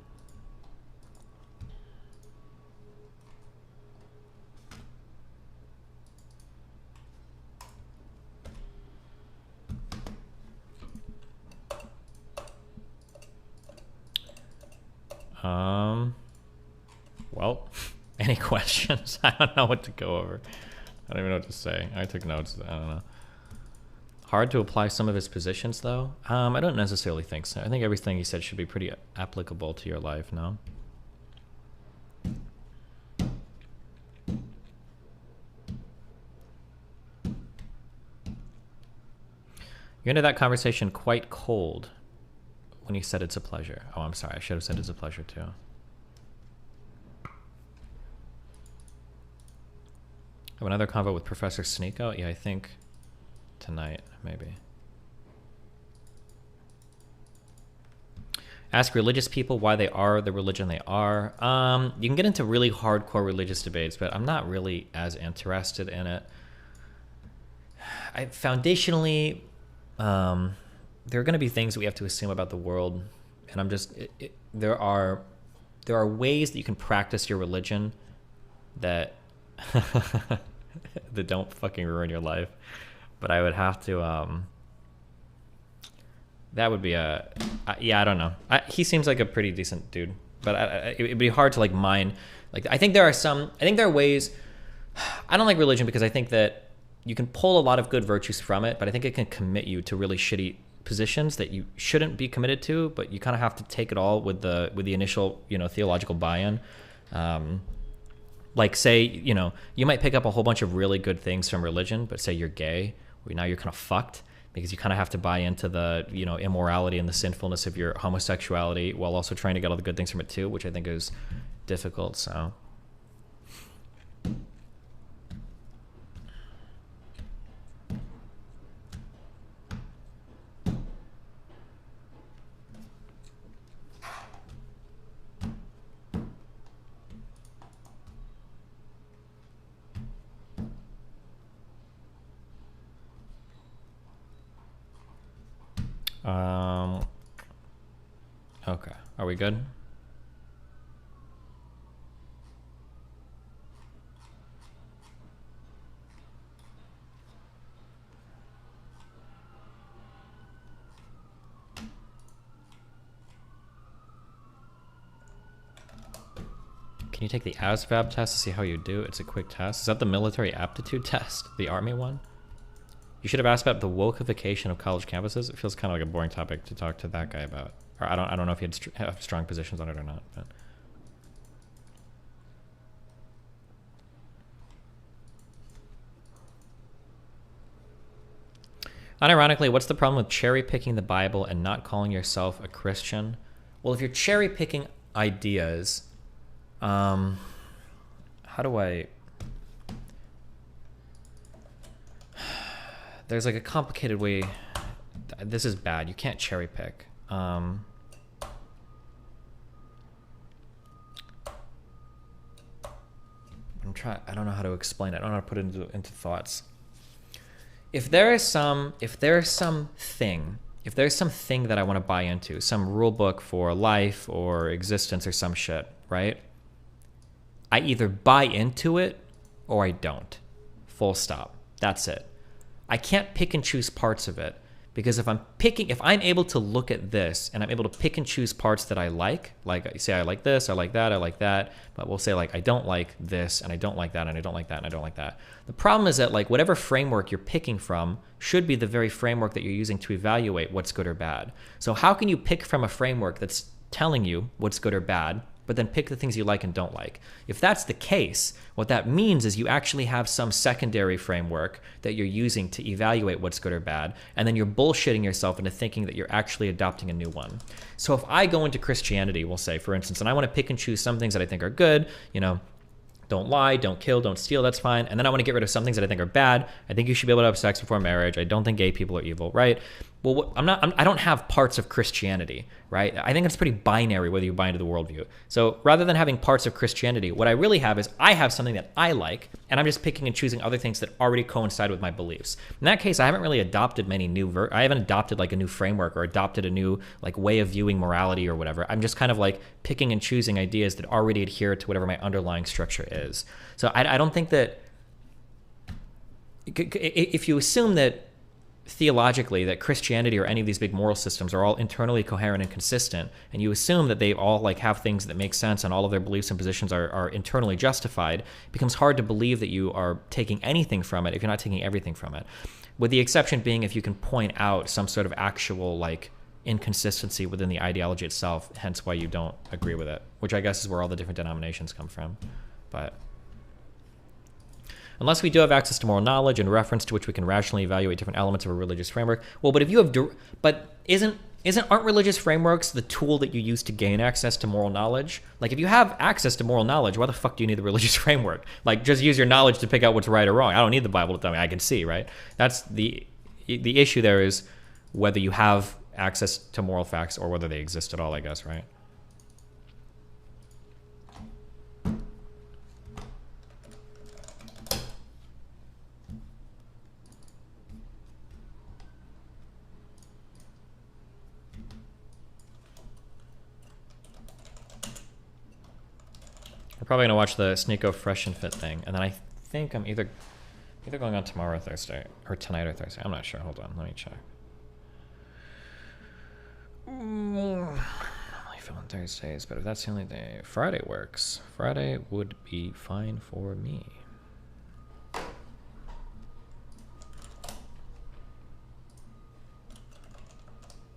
Well, any questions? I don't know what to go over. I don't even know what to say. I took notes. I don't know. Hard to apply some of his positions, though? I don't necessarily think so. I think everything he said should be pretty applicable to your life, no? You ended that conversation quite cold when you said it's a pleasure. Oh, I'm sorry. I should have said it's a pleasure, too. Have another convo with Professor Sneeko? Yeah, I think tonight, maybe. Ask religious people why they are the religion they are. You can get into really hardcore religious debates, but I'm not really as interested in it. Foundationally, there are going to be things that we have to assume about the world, and I'm just there are ways that you can practice your religion that that don't fucking ruin your life. But I would have to that would be a yeah, I don't know. He seems like a pretty decent dude, but it'd be hard to like mine. Like I think there are ways. I don't like religion because I think that you can pull a lot of good virtues from it, but I think it can commit you to really shitty positions that you shouldn't be committed to, but you kind of have to take it all with the initial, theological buy-in. Like say, you might pick up a whole bunch of really good things from religion, but say you're gay, now you're kind of fucked because you kind of have to buy into the, immorality and the sinfulness of your homosexuality while also trying to get all the good things from it too, which I think is difficult, so. Okay, are we good? Can you take the ASVAB test to see how you do? It's a quick test. Is that the military aptitude test? The army one? You should have asked about the wokeification of college campuses. It feels kind of like a boring topic to talk to that guy about. Or I don't know if he had strong positions on it or not. But. Unironically, what's the problem with cherry picking the Bible and not calling yourself a Christian? Well, if you're cherry picking ideas, how do I? There's like a complicated way. This is bad. You can't cherry pick. I don't know how to explain it. I don't know how to put it into thoughts. If there's something that I want to buy into, some rule book for life or existence or some shit, right? I either buy into it or I don't. Full stop. That's it. I can't pick and choose parts of it because if I'm able to look at this and I'm able to pick and choose parts that I like say I like this, I like that, but we'll say like I don't like this and I don't like that and I don't like that and I don't like that. The problem is that like whatever framework you're picking from should be the very framework that you're using to evaluate what's good or bad. So how can you pick from a framework that's telling you what's good or bad, but then pick the things you like and don't like? If that's the case, what that means is you actually have some secondary framework that you're using to evaluate what's good or bad, and then you're bullshitting yourself into thinking that you're actually adopting a new one. So if I go into Christianity, we'll say, for instance, and I want to pick and choose some things that I think are good, don't lie, don't kill, don't steal, that's fine. And then I want to get rid of some things that I think are bad. I think you should be able to have sex before marriage. I don't think gay people are evil, right? well, I don't have parts of Christianity, right? I think it's pretty binary whether you buy into the worldview. So rather than having parts of Christianity, what I really have is I have something that I like, and I'm just picking and choosing other things that already coincide with my beliefs. In that case, I haven't really adopted many new, I haven't adopted like a new framework or adopted a new like way of viewing morality or whatever. I'm just kind of like picking and choosing ideas that already adhere to whatever my underlying structure is. So I don't think that, if you assume that theologically that Christianity or any of these big moral systems are all internally coherent and consistent, and you assume that they all like have things that make sense and all of their beliefs and positions are internally justified, it becomes hard to believe that you are taking anything from it if you're not taking everything from it. With the exception being if you can point out some sort of actual like inconsistency within the ideology itself, hence why you don't agree with it, which I guess is where all the different denominations come from. But unless we do have access to moral knowledge and reference to which we can rationally evaluate different elements of a religious framework. Well, but if you have, aren't religious frameworks the tool that you use to gain access to moral knowledge? Like, if you have access to moral knowledge, why the fuck do you need the religious framework? Like, just use your knowledge to pick out what's right or wrong. I don't need the Bible to tell me. I can see, right? That's the issue. There is whether you have access to moral facts or whether they exist at all, I guess, right? We're probably gonna watch the Sneeko Fresh and Fit thing, and then I think I'm either going on tomorrow or Thursday, or tonight or Thursday. I'm not sure. Hold on, let me check. I'm only feeling Thursdays, but if that's the only day, Friday works. Friday would be fine for me.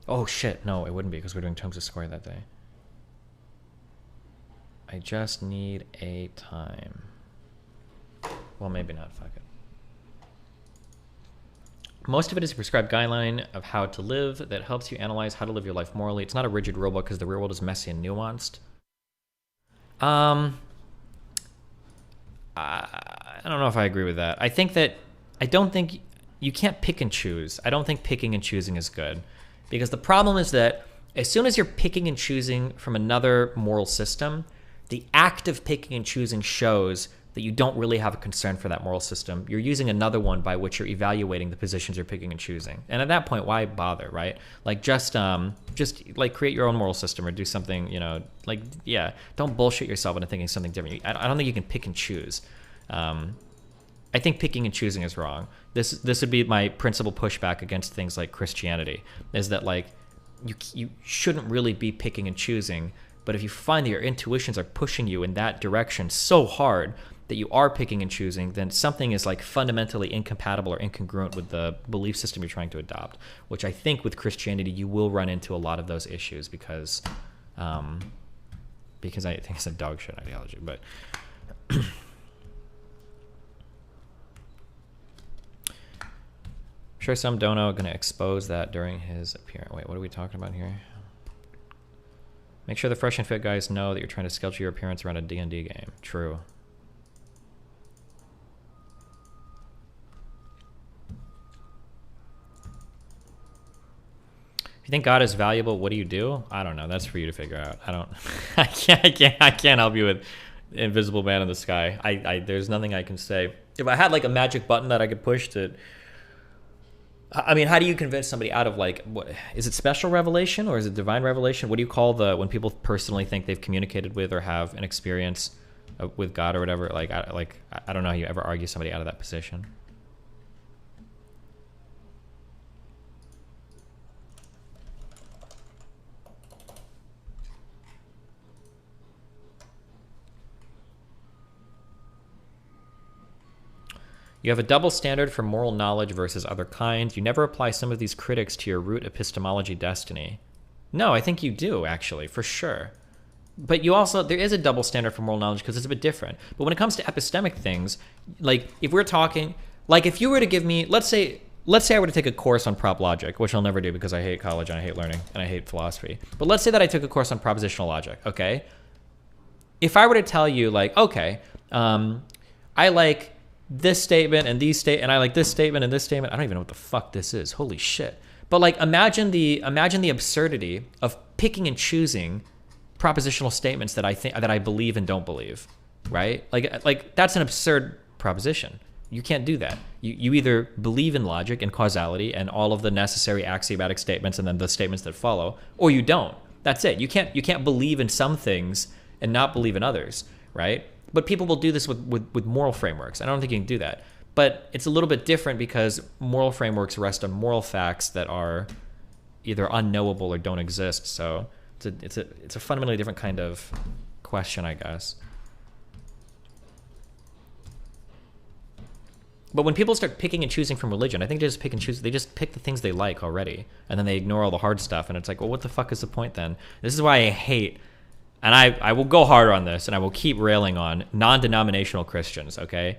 Oh shit, no, it wouldn't be because we're doing Tomes of Square that day. I just need a time. Well, maybe not, fuck it. Most of it is a prescribed guideline of how to live that helps you analyze how to live your life morally. It's not a rigid rulebook because the real world is messy and nuanced. I don't know if I agree with that. I don't think you can't pick and choose. I don't think picking and choosing is good, because the problem is that as soon as you're picking and choosing from another moral system, the act of picking and choosing shows that you don't really have a concern for that moral system. You're using another one by which you're evaluating the positions you're picking and choosing. And at that point, why bother, right? Like just like create your own moral system or do something, you know, like, yeah, don't bullshit yourself into thinking something different. I don't think you can pick and choose. I think picking and choosing is wrong. This would be my principal pushback against things like Christianity, is that like you shouldn't really be picking and choosing. But if you find that your intuitions are pushing you in that direction so hard that you are picking and choosing, then something is like fundamentally incompatible or incongruent with the belief system you're trying to adopt, which I think with Christianity you will run into a lot of those issues because I think it's a dog shit ideology. But I'm sure some dono are going to expose that during his appearance. Wait, what are we talking about here? Make sure the fresh and fit guys know that you're trying to schedule your appearance around a D&D game. True. If you think God is valuable, what do you do? I don't know. That's for you to figure out. I can't help you with Invisible Man in the Sky. There's nothing I can say. If I had like a magic button that I could push to, I mean, how do you convince somebody out of like, what is it, special revelation or is it divine revelation? What do you call when people personally think they've communicated with or have an experience with God or whatever? Like I don't know how you ever argue somebody out of that position. You have a double standard for moral knowledge versus other kinds. You never apply some of these critics to your root epistemology destiny. No, I think you do, actually, for sure. But you also, there is a double standard for moral knowledge because it's a bit different. But when it comes to epistemic things, like if we're talking, like if you were to give me, let's say I were to take a course on prop logic, which I'll never do because I hate college and I hate learning and I hate philosophy. But let's say that I took a course on propositional logic, okay? If I were to tell you like, okay, I like this statement and and I like this statement and this statement. I don't even know what the fuck this is. Holy shit. But like, imagine the absurdity of picking and choosing propositional statements that I believe and don't believe, right? Like that's an absurd proposition. You can't do that. You either believe in logic and causality and all of the necessary axiomatic statements and then the statements that follow, or you don't. That's it. You can't believe in some things and not believe in others, right? But people will do this with moral frameworks. I don't think you can do that. But it's a little bit different because moral frameworks rest on moral facts that are either unknowable or don't exist. So it's a fundamentally different kind of question, I guess. But when people start picking and choosing from religion, I think they just pick and choose. They just pick the things they like already, and then they ignore all the hard stuff. And it's like, well, what the fuck is the point then? This is why I hate, and I will go harder on this, and I will keep railing on non-denominational Christians, okay?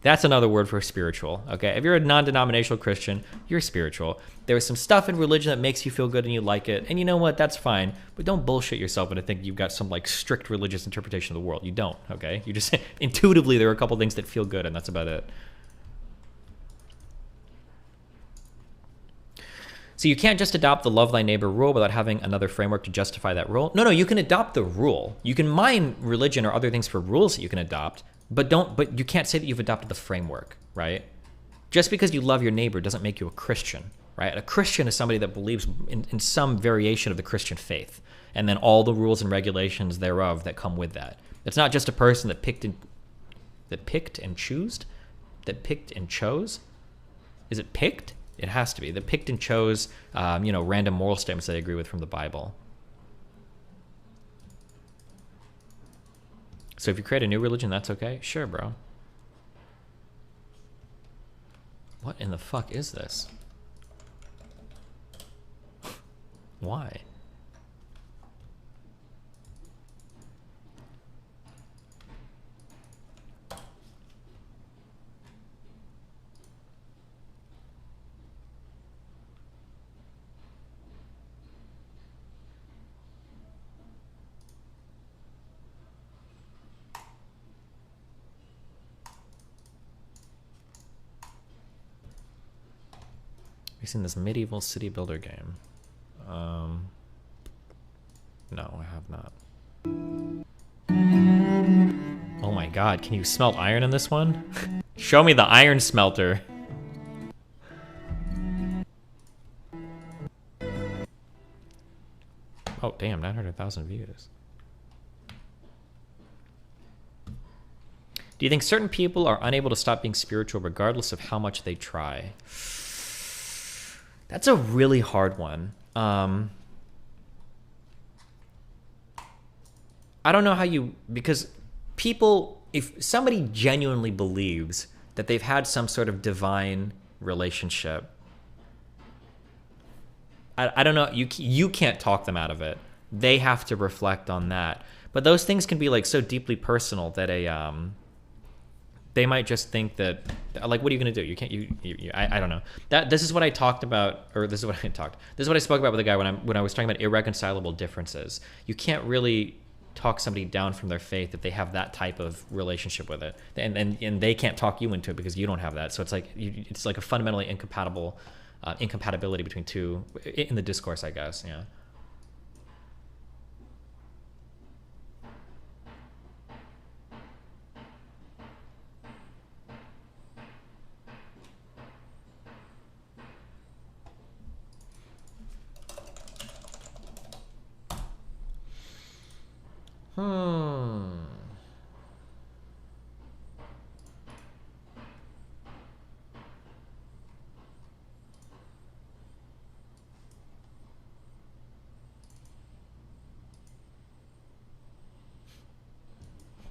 That's another word for spiritual, okay? If you're a non-denominational Christian, you're spiritual. There's some stuff in religion that makes you feel good and you like it, and you know what? That's fine. But don't bullshit yourself into thinking you've got some like strict religious interpretation of the world. You don't, okay? You just intuitively there are a couple things that feel good, and that's about it. So you can't just adopt the love thy neighbor rule without having another framework to justify that rule. No, you can adopt the rule. You can mine religion or other things for rules that you can adopt, but you can't say that you've adopted the framework, right? Just because you love your neighbor doesn't make you a Christian, right? A Christian is somebody that believes in some variation of the Christian faith, and then all the rules and regulations thereof that come with that. It's not just a person that picked and chose. Is it picked? It has to be. They picked and chose, random moral statements they agree with from the Bible. So if you create a new religion, that's okay? Sure, bro. What in the fuck is this? Why? We've seen this medieval city builder game. No, I have not. Oh my god, can you smelt iron in this one? Show me the iron smelter. Oh damn, 900,000 views. Do you think certain people are unable to stop being spiritual regardless of how much they try? That's a really hard one. I don't know how because people, if somebody genuinely believes that they've had some sort of divine relationship, I don't know, you can't talk them out of it. They have to reflect on that. But those things can be like so deeply personal that they might just think that, like, what are you going to do? You can't, I don't know. This is what I talked about, or this is what I spoke about with a guy when I was talking about irreconcilable differences. You can't really talk somebody down from their faith if they have that type of relationship with it. And they can't talk you into it because you don't have that. So it's like a fundamentally incompatibility between two, in the discourse, I guess, yeah.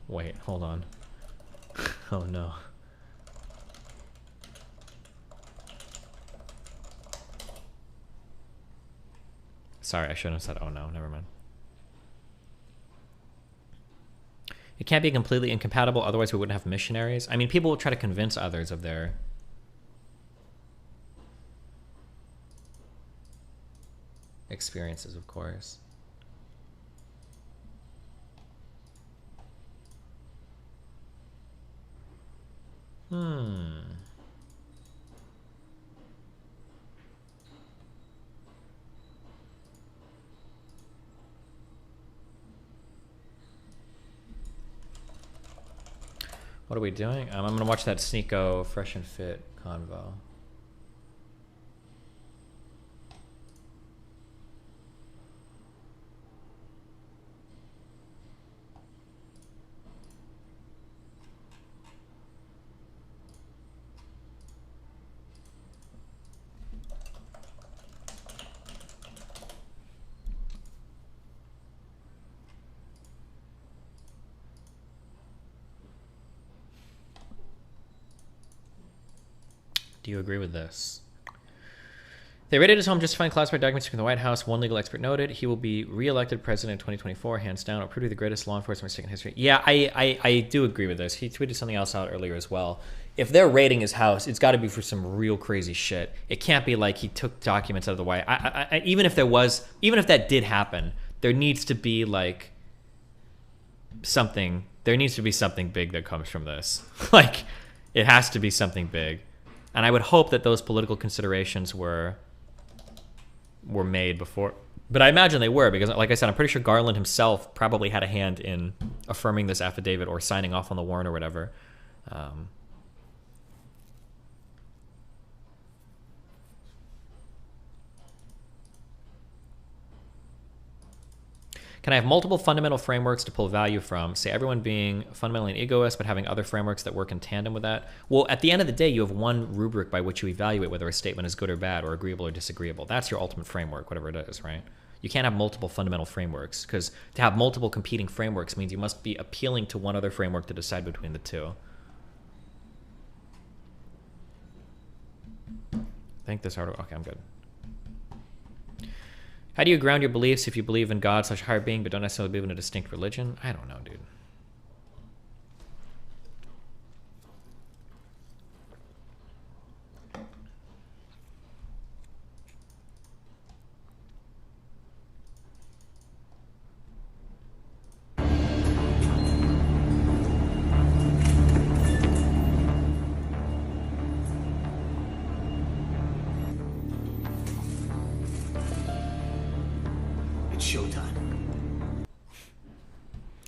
Wait, hold on. Oh no. Sorry, I shouldn't have said oh no, never mind. It can't be completely incompatible, otherwise we wouldn't have missionaries. I mean, people will try to convince others of their experiences, of course. What are we doing? I'm gonna watch that Sneeko Fresh and Fit convo. Do you agree with this? They raided his home justifying classified documents from the White House. One legal expert noted he will be re-elected president in 2024, hands down. It'll prove to be the greatest law enforcement mistake in history. Yeah, I do agree with this. He tweeted something else out earlier as well. If they're raiding his house, it's got to be for some real crazy shit. It can't be like he took documents out of the White House. Even if that did happen, there needs to be like something. There needs to be something big that comes from this. Like, it has to be something big. And I would hope that those political considerations were made before. But I imagine they were, because like I said, I'm pretty sure Garland himself probably had a hand in affirming this affidavit or signing off on the warrant or whatever. Can I have multiple fundamental frameworks to pull value from? Say everyone being fundamentally an egoist, but having other frameworks that work in tandem with that? Well, at the end of the day, you have one rubric by which you evaluate whether a statement is good or bad, or agreeable or disagreeable. That's your ultimate framework, whatever it is, right? You can't have multiple fundamental frameworks, because to have multiple competing frameworks means you must be appealing to one other framework to decide between the two. I think this article, okay, I'm good. How do you ground your beliefs if you believe in God / higher being, but don't necessarily believe in a distinct religion? I don't know, dude.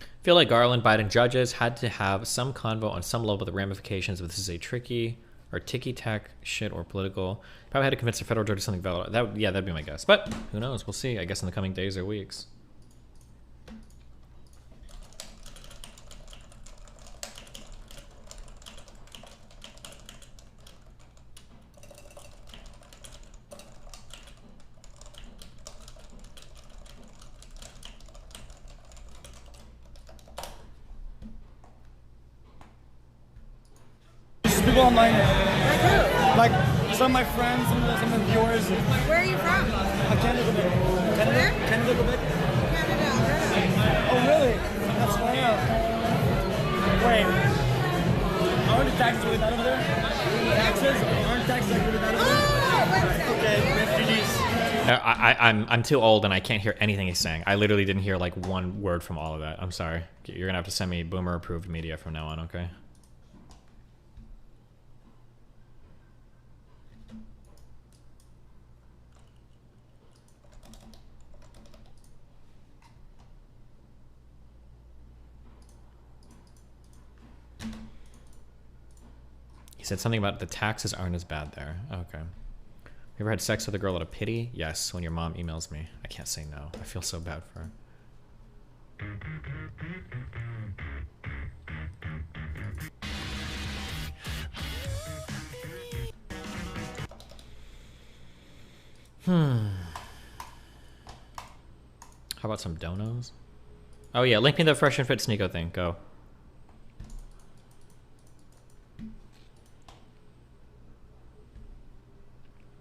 I feel like Garland, Biden judges had to have some convo on some level of the ramifications if this is a tricky or ticky-tack shit or political. Probably had to convince the federal judge of something valid. Yeah, that'd be my guess. But who knows? We'll see, I guess, in the coming days or weeks. People online, like some of my friends, some of the viewers. Where are you from? Canada, Quebec. Canada, Quebec. Canada, Alberta. Oh, really? That's funny. Wait, aren't the taxes really bad over there? Taxes? Aren't taxes like really bad over there? Oh, okay, refugees. I'm too old and I can't hear anything he's saying. I literally didn't hear like one word from all of that. I'm sorry. You're gonna have to send me boomer approved media from now on, okay? He said something about the taxes aren't as bad there. Okay. You ever had sex with a girl out of pity? Yes, when your mom emails me. I can't say no. I feel so bad for her. How about some donos? Oh yeah, link me the Fresh and Fit Sneeko thing. Go.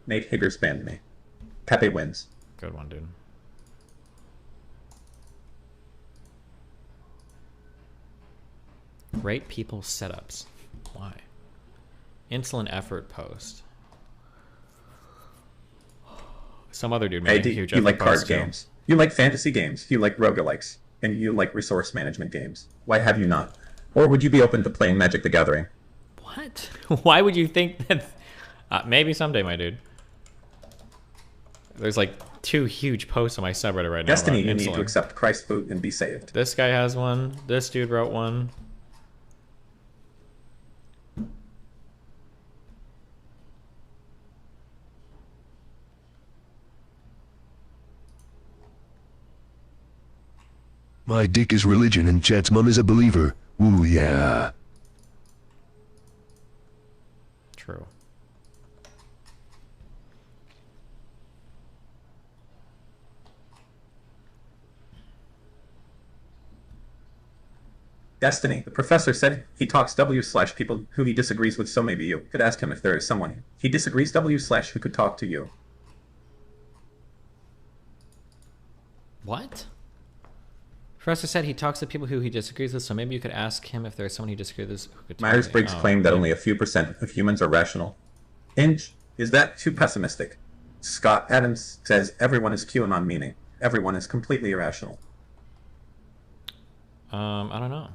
Nate Higgers banned me. Pepe wins. Good one, dude. Rate people's setups. Why? Insulin effort post. Some other dude made a huge effort. You like card post too. games. You like fantasy games. You like roguelikes. And you like resource management games. Why have you not? Or would you be open to playing Magic the Gathering? What? Why would you think that? Maybe someday, my dude. There's like 2 huge posts on my subreddit right now. Destiny, you about need insulin. to accept Christ's boot and be saved. This guy has one. This dude wrote one. My dick is religion and Chat's mom is a believer. Ooh, yeah. True. Destiny. The professor said he talks W/people who he disagrees with, so maybe you could ask him if there is someone he disagrees W/who could talk to you. What? Professor said he talks to people who he disagrees with, so maybe you could ask him if there's someone he disagrees with who could talk to Myers-Briggs you. claimed that only a few % of humans are rational. Inge, is that too pessimistic? Scott Adams says everyone is QAnon, meaning everyone is completely irrational. I don't know.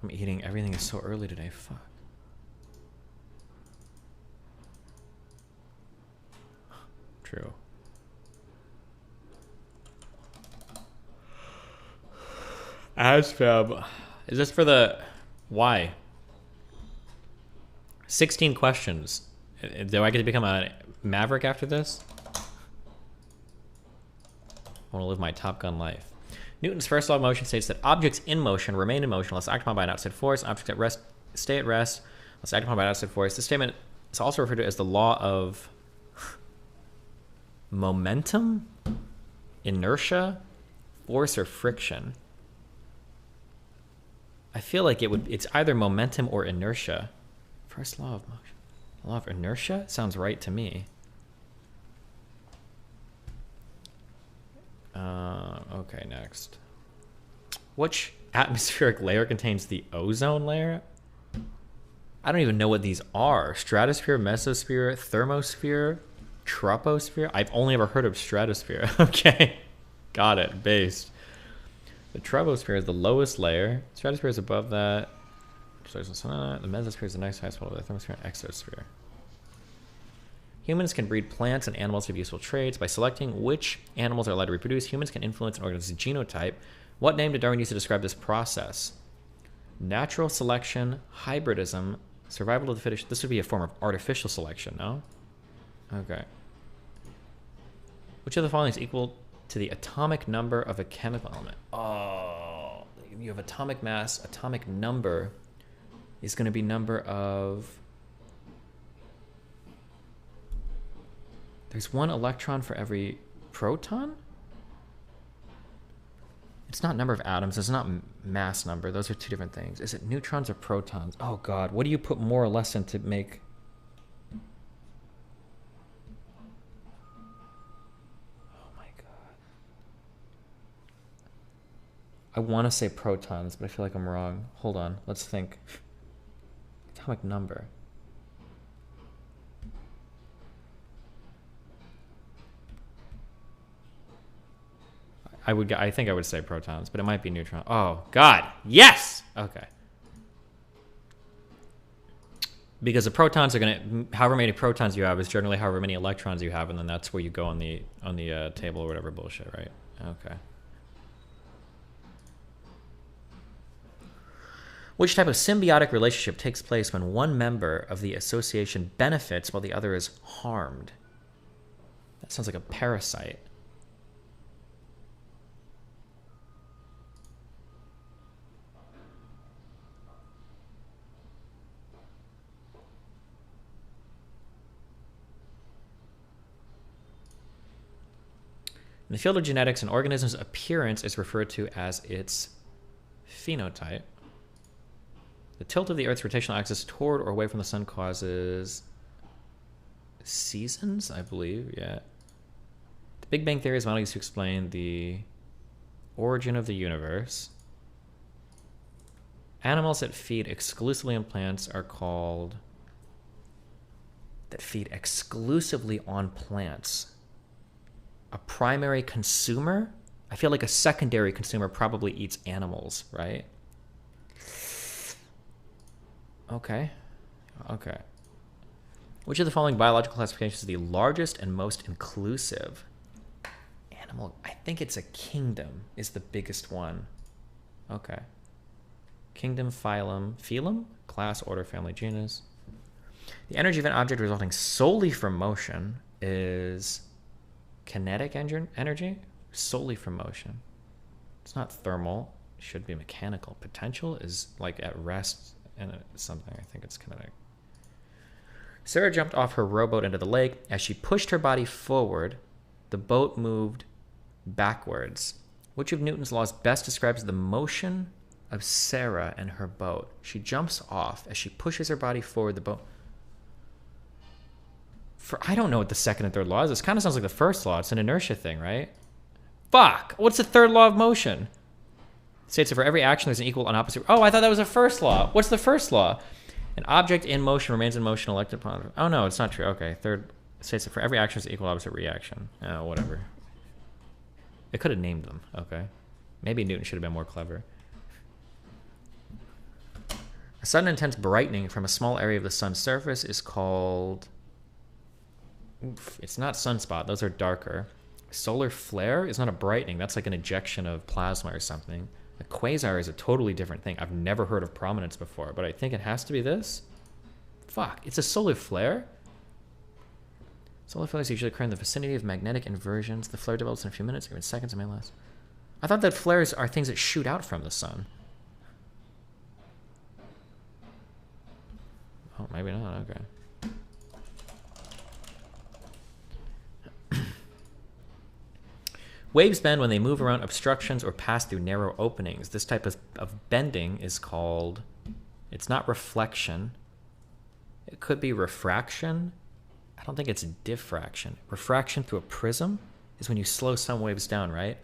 I'm eating. Everything is so early today. Fuck. True. ASFAB. Is this for the... Why? 16 questions. Do I get to become a maverick after this? I want to live my Top Gun life. Newton's first law of motion states that objects in motion remain in motion unless acted upon by an outside force. Objects at rest stay at rest unless acted upon by an outside force. This statement is also referred to as the law of momentum, inertia, force, or friction. I feel like it's either momentum or inertia. First law of motion. Law of inertia? Sounds right to me. Okay, next. Which atmospheric layer contains the ozone layer? I don't even know what these are. Stratosphere, mesosphere, thermosphere, troposphere? I've only ever heard of stratosphere. Okay. Got it. Based. The troposphere is the lowest layer. Stratosphere is above that. The mesosphere is the next highest level of the thermosphere and exosphere. Humans can breed plants and animals with useful traits. By selecting which animals are allowed to reproduce, humans can influence an organism's genotype. What name did Darwin use to describe this process? Natural selection, hybridism, survival of the fittest. This would be a form of artificial selection, no? Okay. Which of the following is equal to the atomic number of a chemical element? Oh, you have atomic mass, atomic number is going to be number of... There's one electron for every proton? It's not number of atoms. It's not mass number. Those are two different things. Is it neutrons or protons? Oh, God. What do you put more or less in to make... Oh, my God. I want to say protons, but I feel like I'm wrong. Hold on. Let's think. Atomic number. I think I would say protons, but it might be neutron. Oh, God. Yes! Okay. Because the protons are going to... However many protons you have is generally however many electrons you have, and then that's where you go on the table or whatever bullshit, right? Okay. Which type of symbiotic relationship takes place when one member of the association benefits while the other is harmed? That sounds like a parasite. In the field of genetics, an organism's appearance is referred to as its phenotype. The tilt of the Earth's rotational axis toward or away from the sun causes seasons, I believe, yeah. The Big Bang Theory is model used to explain the origin of the universe. Animals that feed exclusively on plants are called... That feed exclusively on plants. A primary consumer? I feel like a secondary consumer probably eats animals, right? Okay. Okay. Which of the following biological classifications is the largest and most inclusive? Animal. I think it's a kingdom is the biggest one. Okay. Kingdom, phylum, class, order, family, genus. The energy of an object resulting solely from motion is kinetic energy, solely from motion. It's not thermal, it should be mechanical. Potential is like at rest and something, I think it's kinetic. Sarah jumped off her rowboat into the lake. As she pushed her body forward, the boat moved backwards. Which of Newton's laws best describes the motion of Sarah and her boat? She jumps off. As she pushes her body forward, the boat... I don't know what the second and third law is. This kind of sounds like the first law. It's an inertia thing, right? Fuck! What's the third law of motion? It states that for every action, there's an equal and opposite... Oh, I thought that was the first law. What's the first law? An object in motion remains in motion elected upon... Oh, no, it's not true. Okay, third... It states that for every action, there's an equal opposite reaction. Oh, whatever. It could have named them. Okay. Maybe Newton should have been more clever. A sudden intense brightening from a small area of the sun's surface is called... It's not sunspot. Those are darker. Solar flare is not a brightening. That's like an ejection of plasma or something. A quasar is a totally different thing. I've never heard of prominence before, but I think it has to be this. Fuck. It's a solar flare? Solar flares usually occur in the vicinity of magnetic inversions. The flare develops in a few minutes, or even seconds, or maybe less. I thought that flares are things that shoot out from the sun. Oh, maybe not. Okay. Waves bend when they move around obstructions or pass through narrow openings. This type of bending is called... It's not reflection. It could be refraction. I don't think it's diffraction. Refraction through a prism is when you slow some waves down, right?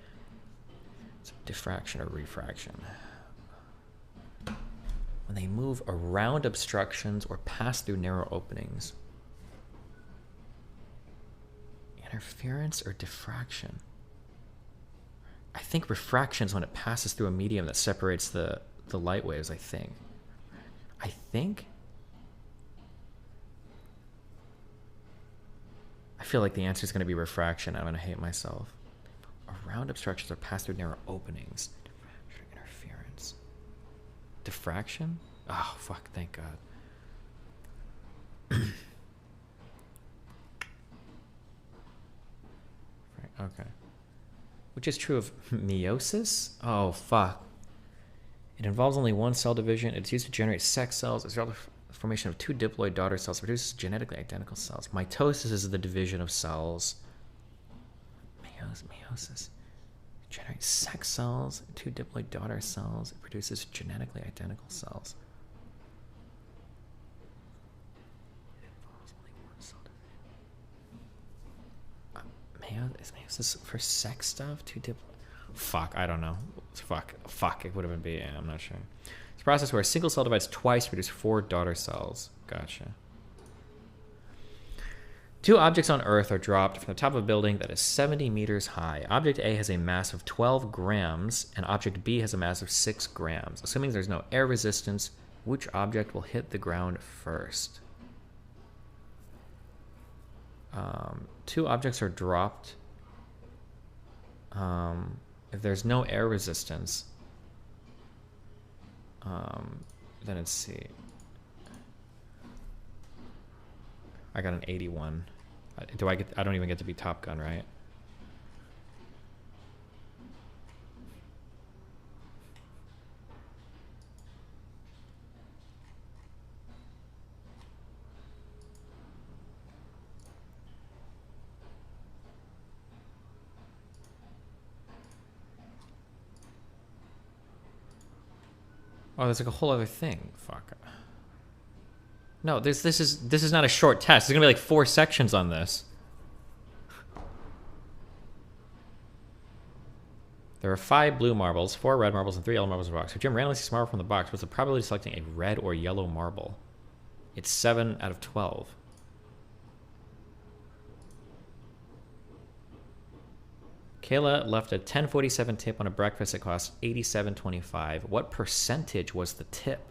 It's diffraction or refraction. When they move around obstructions or pass through narrow openings. Interference or diffraction? I think refraction is when it passes through a medium that separates the light waves, I think. I feel like the answer is going to be refraction. I'm going to hate myself. Around obstructions or pass through narrow openings. Interference. Diffraction? Oh, fuck, thank God. Okay. Which is true of meiosis? Oh, fuck. It involves only one cell division. It's used to generate sex cells. It's the formation of two diploid daughter cells. It produces genetically identical cells. Mitosis is the division of cells. Meiosis. It generates sex cells, two diploid daughter cells. It produces genetically identical cells. It involves only one cell division. Is meiosis for sex stuff? Two diploid... Fuck, I don't know. Fuck, it would have been B. I'm not sure. It's a process where a single cell divides twice to produce 4 daughter cells. Gotcha. 2 objects on Earth are dropped from the top of a building that is 70 meters high. Object A has a mass of 12 grams, and object B has a mass of 6 grams. Assuming there's no air resistance, which object will hit the ground first? 2 objects are dropped. If there's no air resistance, then it's C. I got an 81. I don't even get to be Top Gun, right? Oh, there's like a whole other thing. Fuck. No, this is not a short test. There's gonna be like 4 sections on this. There are 5 blue marbles, 4 red marbles, and 3 yellow marbles in a box. If Jim randomly sees a marble from the box, what's the probability of selecting a red or yellow marble? It's 7 out of 12. Kayla left a 10.47 tip on a breakfast that cost $87.25. What percentage was the tip?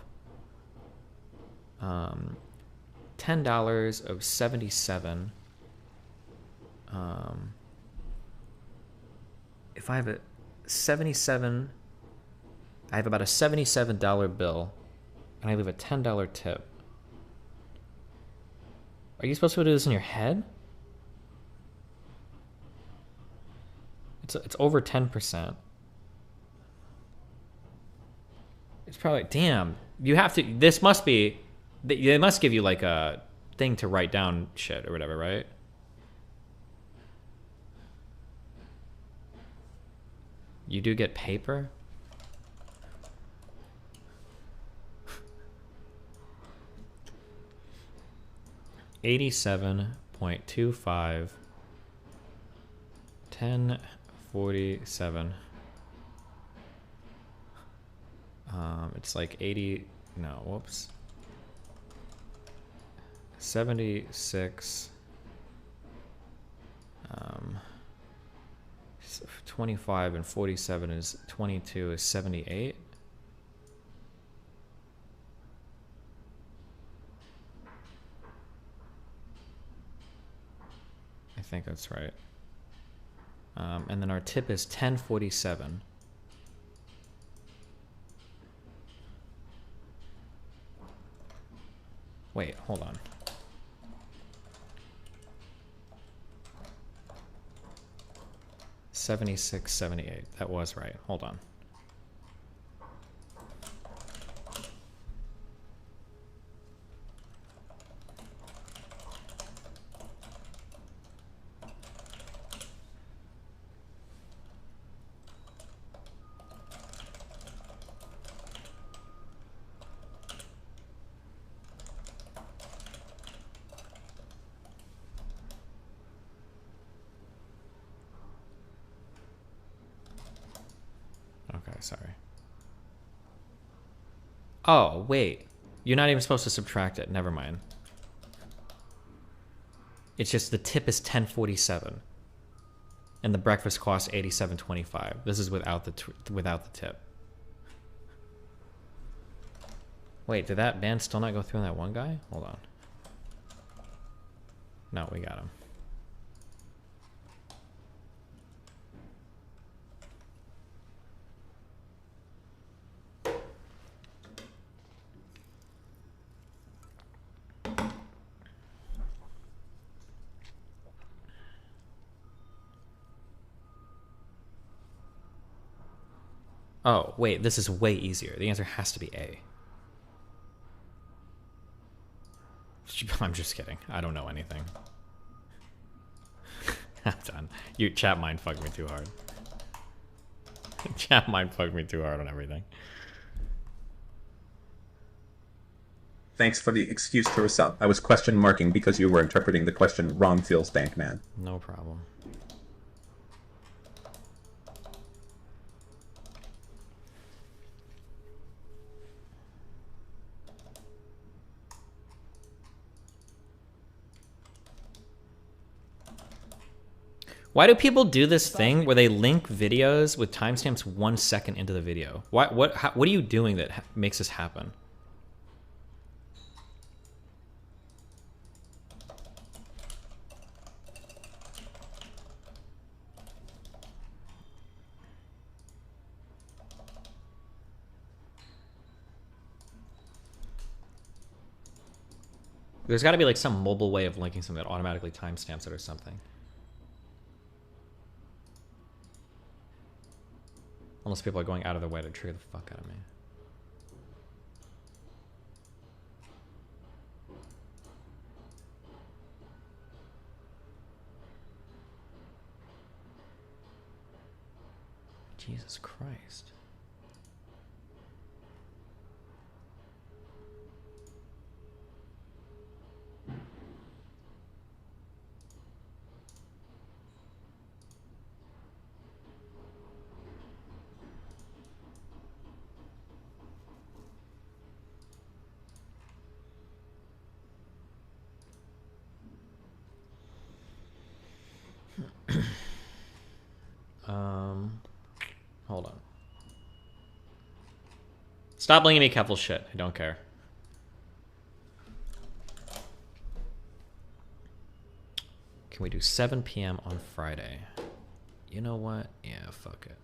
$10 of 77. If I have a 77 I have about a $77 bill, and I leave a $10 tip. Are you supposed to do this in your head? It's over 10%. It's probably, damn. You have to, this must be, they must give you like a thing to write down shit or whatever, right? You do get paper? $87.25 1047. It's like 80, no, whoops. 76 25 and 47 is 22 is 78. I think that's right. And then our tip is 1047. Wait, hold on. $76, $78. That was right. Hold on. Sorry. Oh, wait. You're not even supposed to subtract it. Never mind. It's just the tip is 1047. And the breakfast costs 87.25. This is without the tip. Wait, did that band still not go through on that one guy? Hold on. No, we got him. Oh, wait, this is way easier. The answer has to be A. I'm just kidding. I don't know anything. I'm done. Your chat mind fucked me too hard. Chat mind fucked me too hard on everything. Thanks for the excuse to resub. I was question marking because you were interpreting the question wrong, feels bank man. No problem. Why do people do this thing where they link videos with timestamps 1 second into the video? What are you doing that makes this happen? There's got to be like some mobile way of linking something that automatically timestamps it or something. Unless people are going out of their way to trigger the fuck out of me. Jesus Christ. Hold on. Stop linking me Keppel shit. I don't care. Can we do 7 p.m. on Friday? You know what? Yeah, fuck it.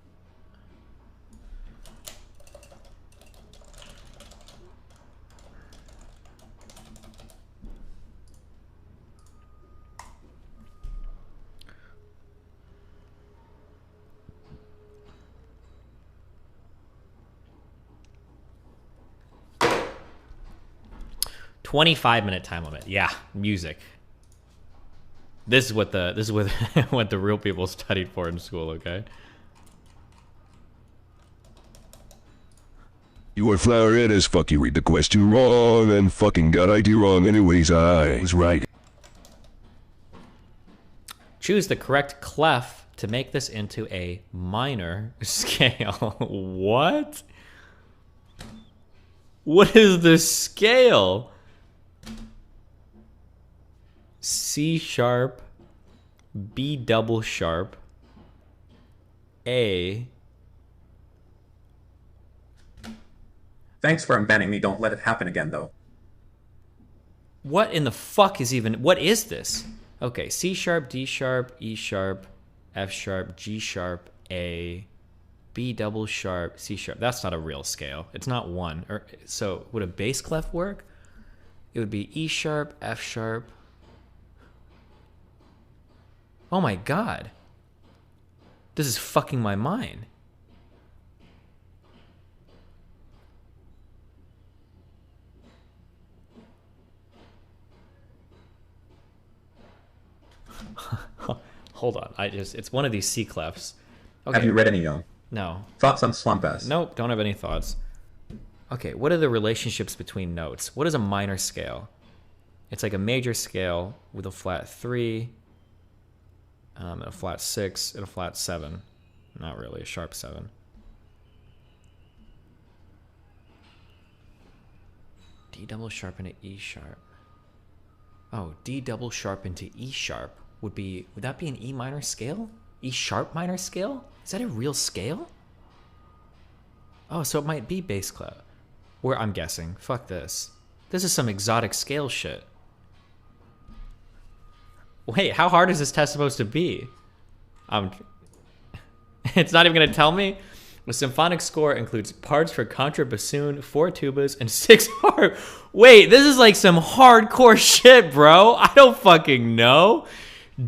25-minute time limit. Yeah, music. This is what what the real people studied for in school, okay? You are flowered as fuck. You read the question wrong and fucking got ID wrong. Anyways, I was right. Choose the correct clef to make this into a minor scale. What? What is the scale? C sharp, B double sharp, A. Thanks for unbanning me. Don't let it happen again, though. What in the fuck is even... What is this? Okay, C sharp, D sharp, E sharp, F sharp, G sharp, A, B double sharp, C sharp. That's not a real scale. It's not one. So would a bass clef work? It would be E sharp, F sharp. Oh my god. This is fucking my mind. Hold on. It's one of these C clefs. Okay. Have you read any Young? No. Thoughts on Slump S? Nope, don't have any thoughts. Okay, what are the relationships between notes? What is a minor scale? It's like a major scale with a flat 3, and a flat 6, and a flat 7. Not really, a sharp 7. D double sharp into E sharp. Oh, D double sharp into E sharp would that be an E minor scale? E sharp minor scale? Is that a real scale? Oh, so it might be bass clef. Where I'm guessing. Fuck this. This is some exotic scale shit. Wait, how hard is this test supposed to be? It's not even gonna tell me? The symphonic score includes parts for contrabassoon, 4 tubas, and 6 harp. Wait, this is like some hardcore shit, bro. I don't fucking know.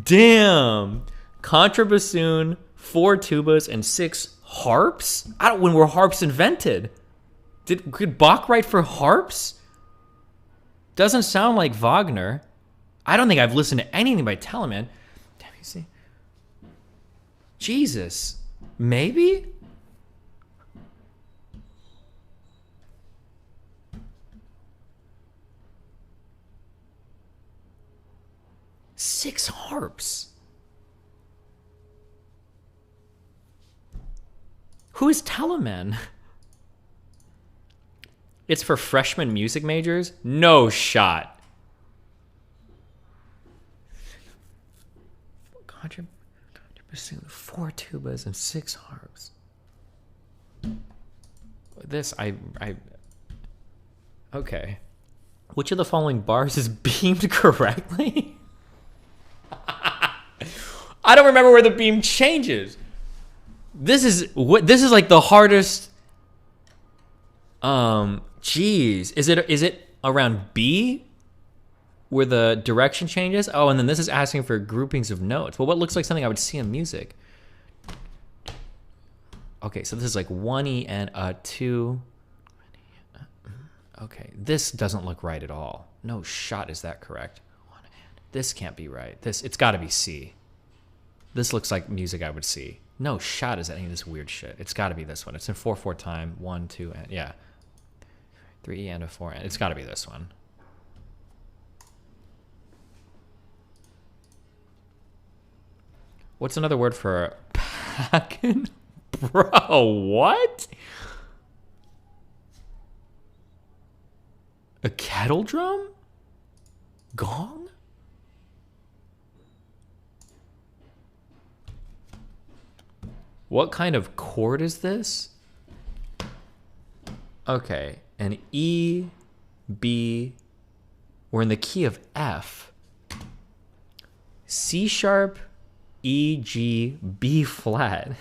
Damn. Contrabassoon, 4 tubas, and 6 harps? When were harps invented? Could Bach write for harps? Doesn't sound like Wagner. I don't think I've listened to anything by Telemann. Damn, you see. Jesus. Maybe? Six harps. Who is Telemann? It's for freshman music majors? No shot. Contrabassoon, 4 tubas, and 6 harps. This, okay. Which of the following bars is beamed correctly? I don't remember where the beam changes. This is like the hardest. Jeez, is it around B where the direction changes? Oh, and then this is asking for groupings of notes. Well, what looks like something I would see in music? Okay, so this is like 1E and a 2. Okay, this doesn't look right at all. No shot is that correct. This can't be right. It's got to be C. This looks like music I would see. No shot is any of this weird shit. It's got to be this one. It's in 4/4 time. 1, 2, and yeah. 3 and a 4 and it's got to be this one. What's another word for packin'? Bro, what? A kettle drum? Gong? What kind of chord is this? Okay, an E, B, we're in the key of F. C sharp, E, G, B flat.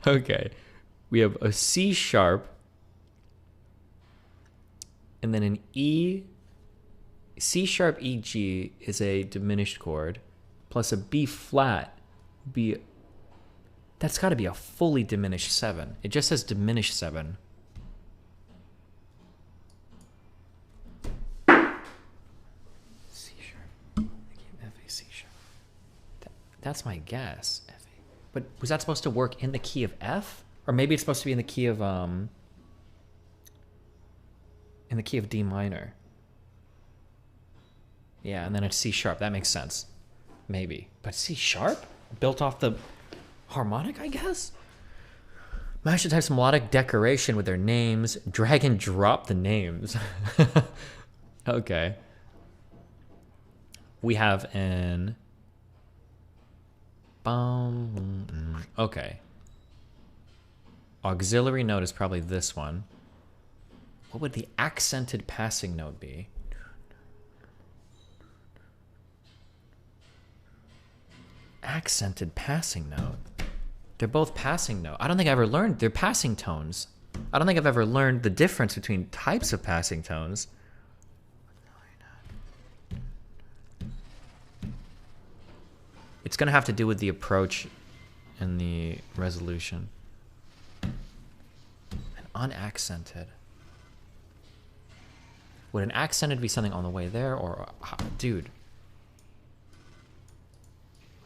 Okay, we have a C sharp, and then an E. C sharp, E, G is a diminished chord, plus a B flat, B. That's got to be a fully diminished 7. It just says diminished 7. That's my guess. But was that supposed to work in the key of F? Or maybe it's supposed to be in the key of D minor. Yeah, and then it's C sharp. That makes sense. Maybe. But C sharp? Built off the harmonic, I guess? Mash should have some melodic decoration with their names. Drag and drop the names. Okay. We have an... Okay. Auxiliary note is probably this one. What would the accented passing note be? Accented passing note. They're both passing note. I don't think I ever learned they're passing tones. I don't think I've ever learned the difference between types of passing tones. It's going to have to do with the approach and the resolution. And unaccented. Would an accented be something on the way there or dude?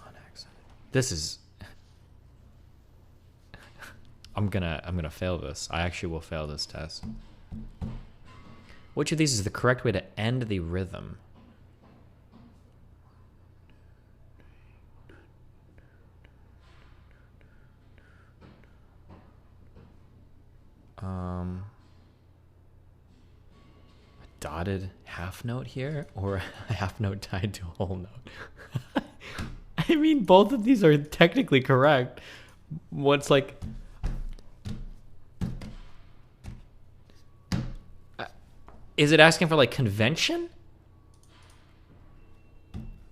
Unaccented. This is I'm gonna fail this. I actually will fail this test. Which of these is the correct way to end the rhythm? A dotted half note here, or a half note tied to a whole note. I mean, both of these are technically correct. What's like... Is it asking for like convention?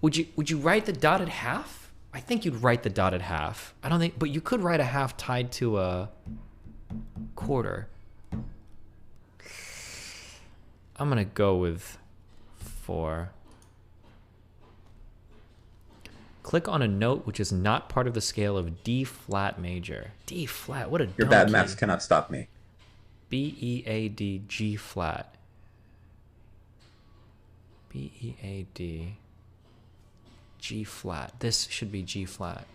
Would you write the dotted half? I think you'd write the dotted half. I don't think, but you could write a half tied to a quarter. I'm gonna go with 4. Click on a note which is not part of the scale of D flat major. D flat, what a Your bad maths cannot stop me. B E A D G flat. B E A D G flat. This should be G flat.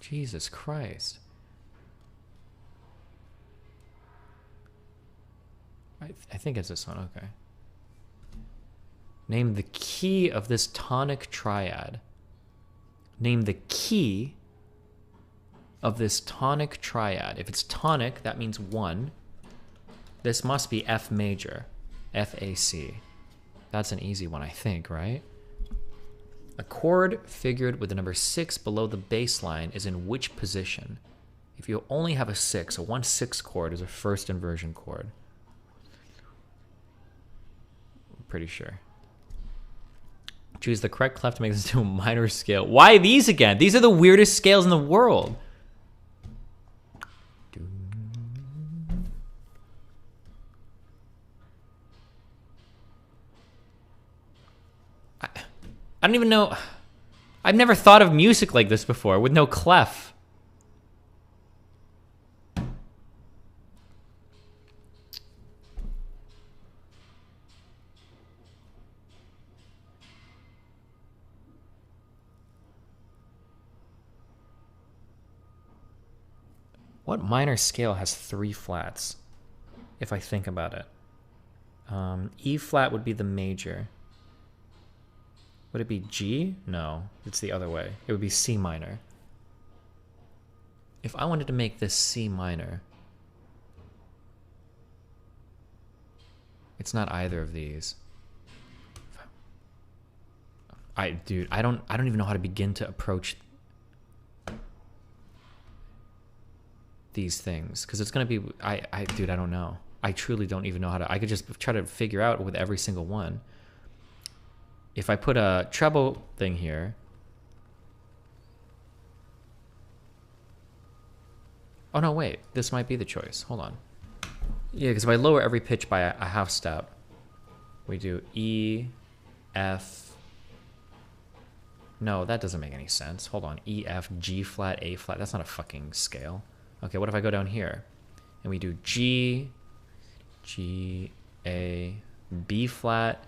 Jesus Christ. I think it's this one, okay. Name the key of this tonic triad. Name the key of this tonic triad. If it's tonic, that means 1. This must be F major. F-A-C. That's an easy one, I think, right? A chord figured with the number 6 below the bass line is in which position? If you only have a 6, a 1-6 chord is a first inversion chord. Pretty sure. Choose the correct clef to make this to a minor scale. Why these again? These are the weirdest scales in the world. I don't even know. I've never thought of music like this before with no clef. What minor scale has 3 flats? If I think about it. E flat would be the major. Would it be G? No, it's the other way. It would be C minor. If I wanted to make this C minor, it's not either of these. Dude, I don't even know how to begin to approach these things, because it's gonna be dude, I don't know. I truly don't even know how to. I could just try to figure out with every single one. If I put a treble thing here, oh no, wait, this might be the choice. Hold on. Yeah, because if I lower every pitch by a half step, we do E, F. No, that doesn't make any sense. Hold on, E, F, G flat, A flat. That's not a fucking scale. Okay, what if I go down here and we do G, G, A, B flat,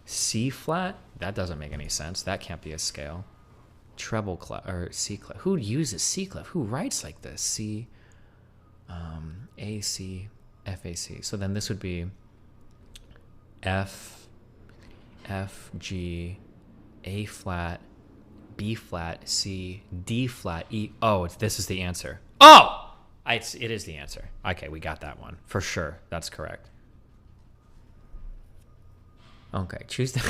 C flat? That doesn't make any sense. That can't be a scale. treble clef or C clef. Who uses C clef? Who writes like this? C, A, C, F, A, C. So then this would be F, F, G, A flat, B flat, C, D flat, E. Oh, this is the answer. Oh! It is the answer. Okay, we got that one. For sure. That's correct. Okay, choose the...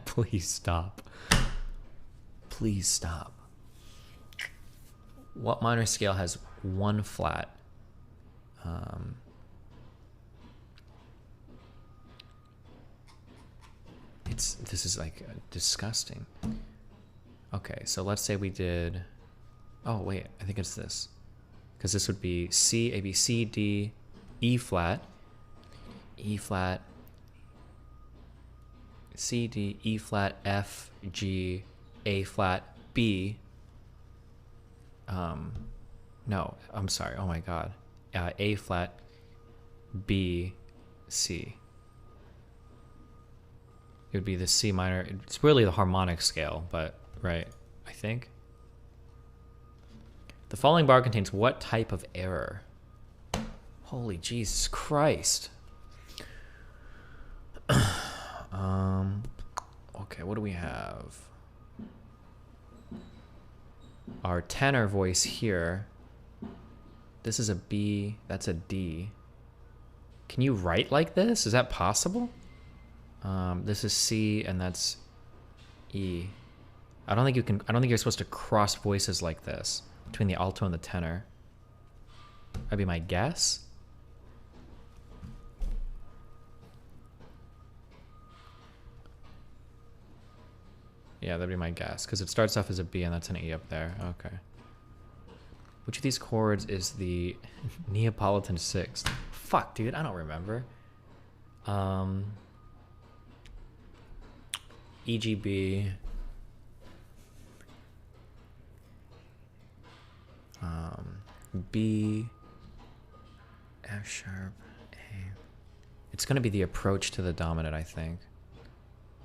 Please stop. Please stop. What minor scale has one flat? This is like disgusting. Okay, so let's say we did... Oh, wait, I think it's this. Because this would be C, A, B, C, D, E flat, C, D, E flat, F, G, A flat, B. No, I'm sorry. Oh my God. A flat, B, C. It would be the C minor. It's really the harmonic scale, but right, I think. The following bar contains what type of error? Holy Jesus Christ. Okay, what do we have? Our tenor voice here. This is a B, that's a D. Can you write like this? Is that possible? This is C and that's E. I don't think you're supposed to cross voices like this between the alto and the tenor. That'd be my guess. Yeah, that'd be my guess, because it starts off as a B and that's an E up there. Okay. Which of these chords is the Neapolitan sixth? Fuck, dude, I don't remember. E, G, B. B, F sharp, A. It's going to be the approach to the dominant, I think.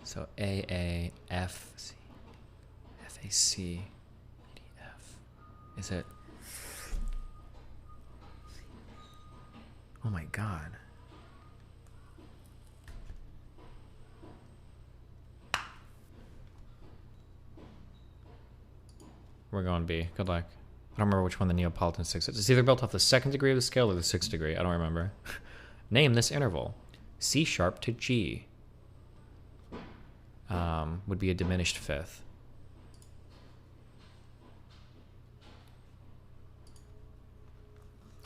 So A, F, C, F, A, C, D, F. Is it? Oh my God. We're going B. Good luck. I don't remember which one the Neapolitan sixth is. It's either built off the second degree of the scale or the sixth degree. I don't remember. Name this interval. C sharp to G. Would be a diminished fifth.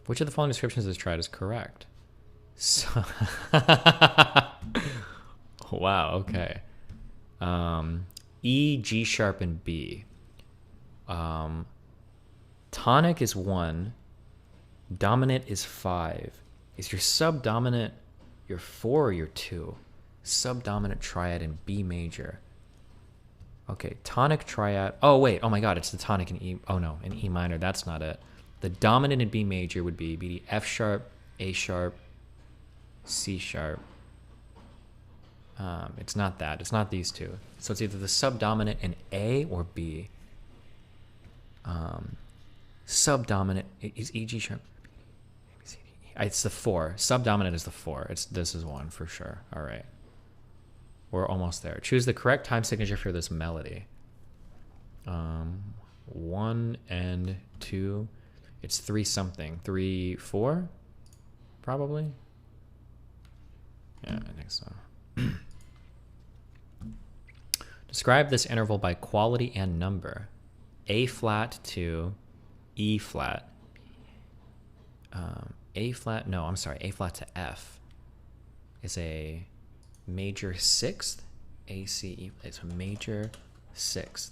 Which of the following descriptions is tried is correct? So wow, okay. E, G sharp, and B. Tonic is 1. Dominant is 5. Is your subdominant your 4 or your 2? Subdominant triad in B major. Okay, tonic triad. Oh, wait. Oh my God, it's the tonic in E. Oh no, in E minor. That's not it. The dominant in B major would be F sharp, A sharp, C sharp. It's not that. It's not these two. So it's either the subdominant in A or B. Subdominant is E, G sharp. It's the 4. Subdominant is the 4. This is 1 for sure. All right. We're almost there. Choose the correct time signature for this melody. 1 and 2. It's 3 something. 3, 4? Probably? Yeah, I think so. Describe this interval by quality and number. A flat to E flat. A flat, no, I'm sorry. A flat to F is a major 6th. A, C, E, it's a major 6th.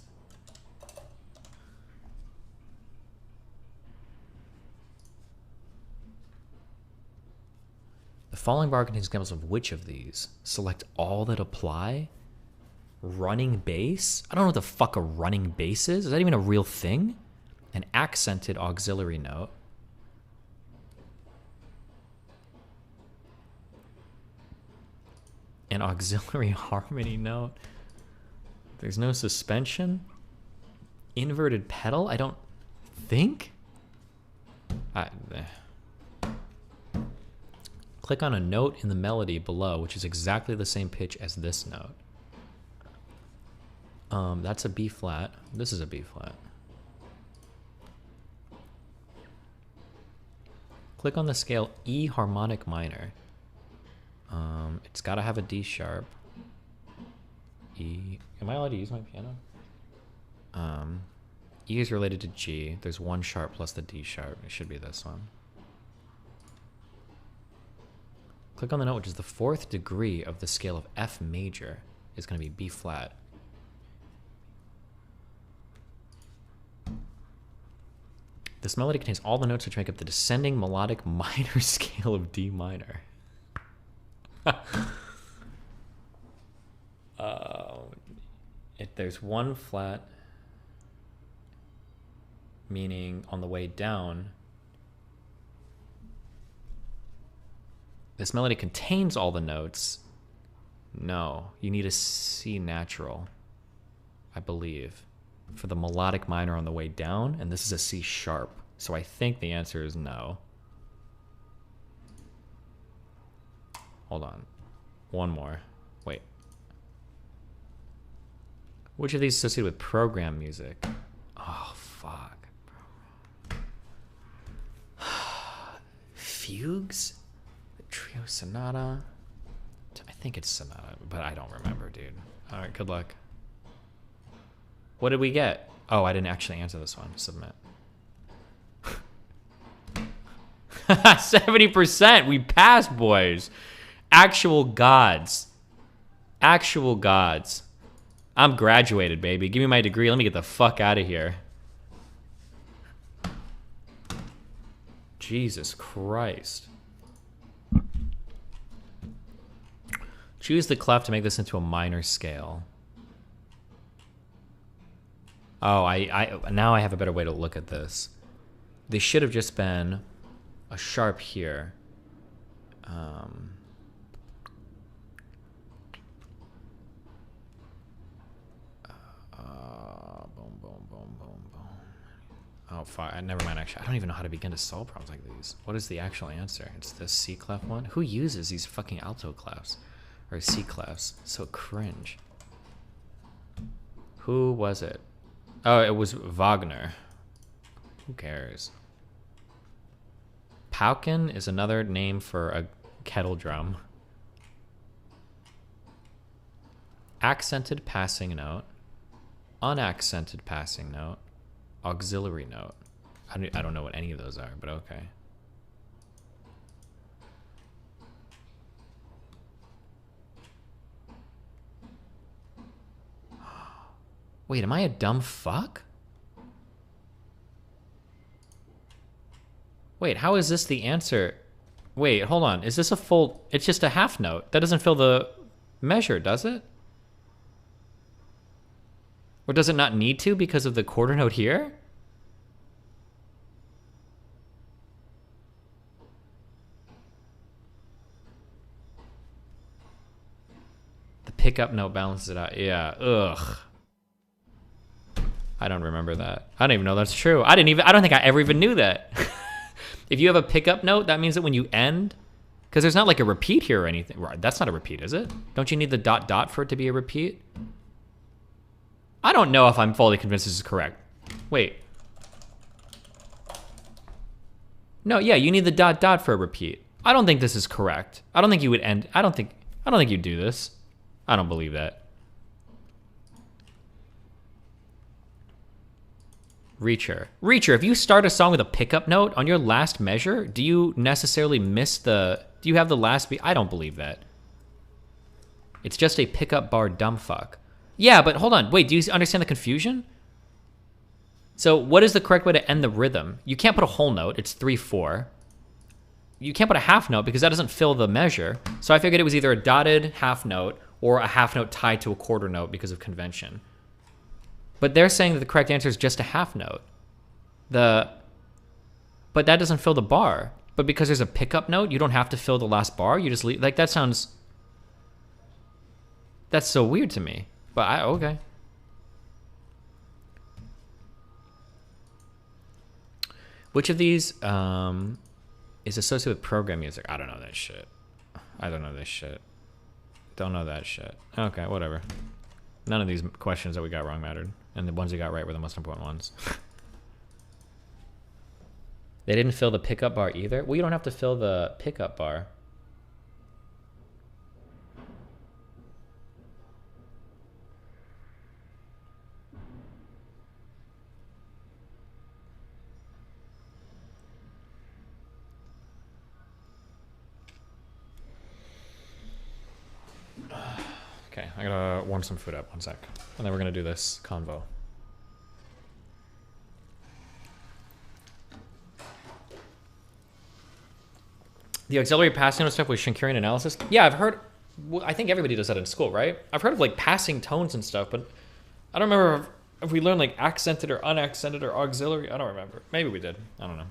The following bar contains examples of which of these? Select all that apply. Running bass? I don't know what the fuck a running bass is. Is that even a real thing? An accented auxiliary note. An auxiliary harmony note. There's no suspension. Inverted pedal? I don't think. Click on a note in the melody below, which is exactly the same pitch as this note. That's a B flat. This is a B flat. Click on the scale E harmonic minor. It's got to have a D sharp. E. Am I allowed to use my piano? E is related to G. There's 1 sharp plus the D sharp. It should be this one. Click on the note, which is the 4th degree of the scale of F major. Is going to be B flat. This melody contains all the notes which make up the descending melodic minor scale of D minor. If there's 1 flat, meaning on the way down, this melody contains all the notes. No, you need a C natural, I believe, for the melodic minor on the way down, and this is a C sharp. So I think the answer is no. Hold on. One more. Wait. Which of these is associated with program music? Oh, fuck. Fugues? The trio sonata? I think it's sonata, but I don't remember, dude. All right, good luck. What did we get? Oh, I didn't actually answer this one. Submit. 70%. We passed, boys. Actual gods. Actual gods. I'm graduated, baby. Give me my degree. Let me get the fuck out of here. Jesus Christ. Choose the clef to make this into a minor scale. Oh, now I have a better way to look at this. They should have just been a sharp here. Boom, boom, boom, boom, boom. Oh, fuck. Never mind, actually. I don't even know how to begin to solve problems like these. What is the actual answer? It's the C clef one? Who uses these fucking alto clefs? Or C clefs? So cringe. Who was it? Oh, it was Wagner. Who cares? Pauken is another name for a kettle drum. Accented passing note. Unaccented passing note. Auxiliary note. I don't know what any of those are, but okay. Wait, am I a dumb fuck? Wait, how is this the answer? Wait, hold on. Is this a full... It's just a half note. That doesn't fill the measure, does it? Or does it not need to because of the quarter note here? The pickup note balances it out. Yeah, ugh. I don't remember that. I don't even know that's true. I don't think I ever even knew that. If you have a pickup note, that means that when you end, because there's not like a repeat here or anything. Right, that's not a repeat, is it? Don't you need the dot dot for it to be a repeat? I don't know if I'm fully convinced this is correct. Wait. No, yeah, you need the dot dot for a repeat. I don't think this is correct. I don't think you would end. I don't think you'd do this. I don't believe that. Reacher. Reacher, if you start a song with a pickup note on your last measure, do you necessarily miss the... Do you have the last beat? I don't believe that. It's just a pickup bar dumb fuck. Yeah, but hold on. Wait, do you understand the confusion? So what is the correct way to end the rhythm? You can't put a whole note. It's 3/4. You can't put a half note because that doesn't fill the measure. So I figured it was either a dotted half note or a half note tied to a quarter note because of convention. But they're saying that the correct answer is just a half note. But that doesn't fill the bar. But because there's a pickup note, you don't have to fill the last bar. You just leave. Like, that sounds... That's so weird to me. But okay. Which of these is associated with program music? I don't know that shit. I don't know this shit. Don't know that shit. Okay, whatever. None of these questions that we got wrong mattered. And the ones we got right were the most important ones. They didn't fill the pickup bar either? Well, you don't have to fill the pickup bar. Okay, I gotta warm some food up, 1 sec. And then we're gonna do this convo. The auxiliary passing note stuff with Shinkarian analysis? Yeah, I've heard, well, I think everybody does that in school, right? I've heard of like passing tones and stuff, but I don't remember if we learned like accented or unaccented or auxiliary. I don't remember. Maybe we did. I don't know.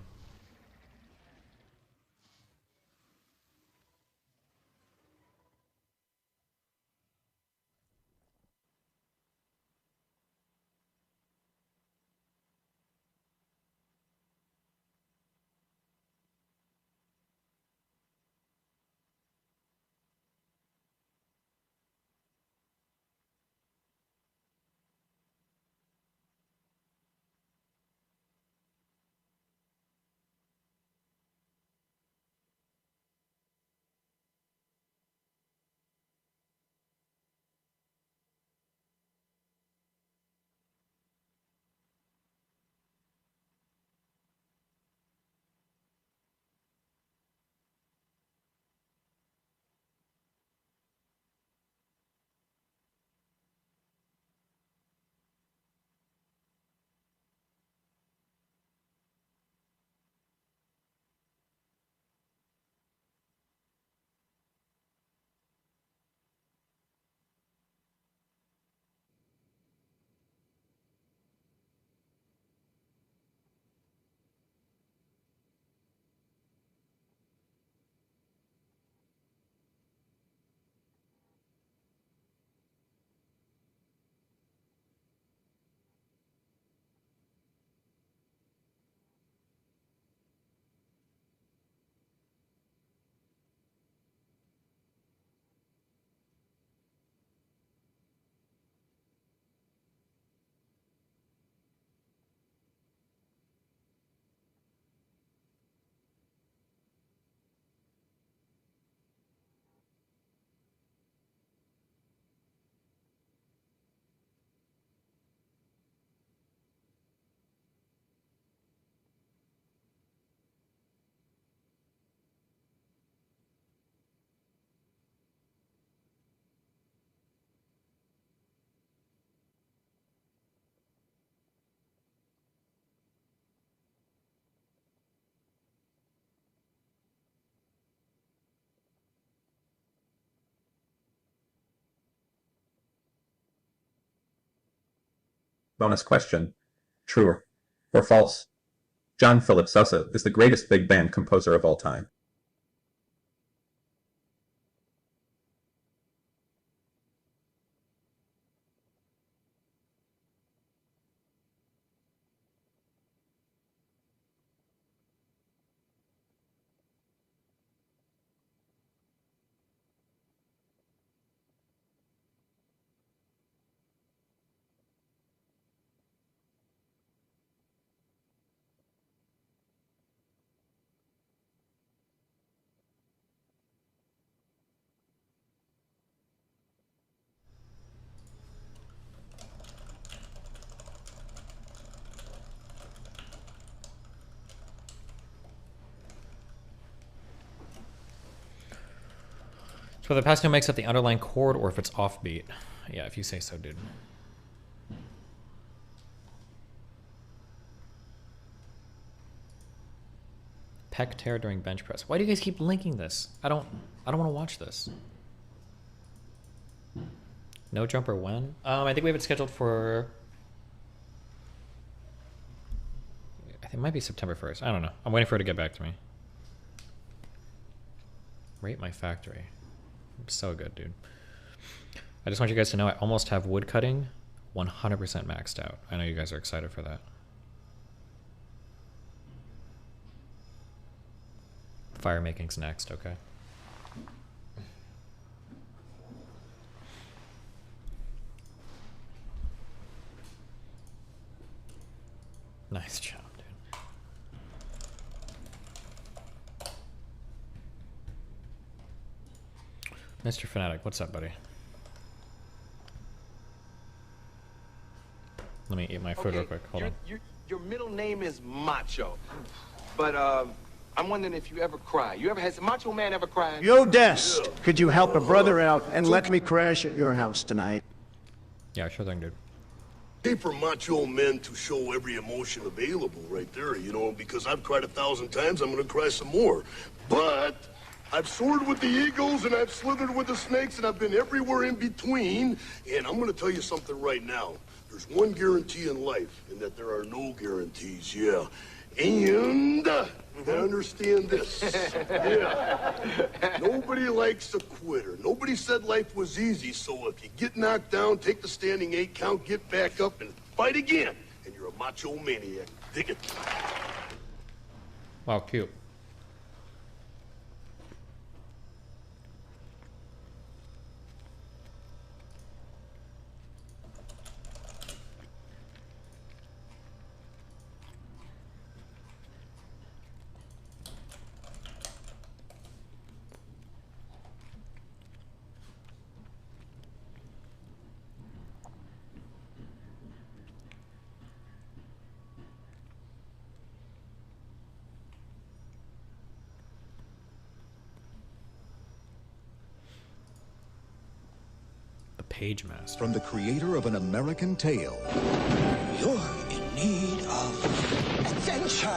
Bonus question. True or false? John Philip Sousa is the greatest big band composer of all time. So the passing note makes up the underlying chord or if it's offbeat. Yeah, if you say so, dude. Pec tear during bench press. Why do you guys keep linking this? I don't want to watch this. No jumper when? I think we have it scheduled for, I think it might be September 1st. I don't know. I'm waiting for her to get back to me. Rate my factory. So good, dude. I just want you guys to know I almost have wood cutting 100% maxed out. I know you guys are excited for that. Fire making's next, okay. Nice job, dude. Mr. Fanatic, what's up, buddy? Let me eat my food real quick. Hold on. Your middle name is Macho, but I'm wondering if you ever cry. Has a Macho Man ever cried? Yo, Des, could you help a brother out and let me crash at your house tonight? Yeah, sure thing, dude. Hey, for macho men to show every emotion available right there, you know, because I've cried 1,000 times, I'm gonna cry some more. But I've soared with the eagles and I've slithered with the snakes and I've been everywhere in between. And I'm gonna tell you something right now. There's one guarantee in life, and that there are no guarantees, yeah. And understand this. Yeah. Nobody likes a quitter. Nobody said life was easy, so if you get knocked down, take the standing 8 count, get back up, and fight again. And you're a macho maniac. Dig it. Wow, cute. Page master. From the creator of An American Tale. You're in need of adventure.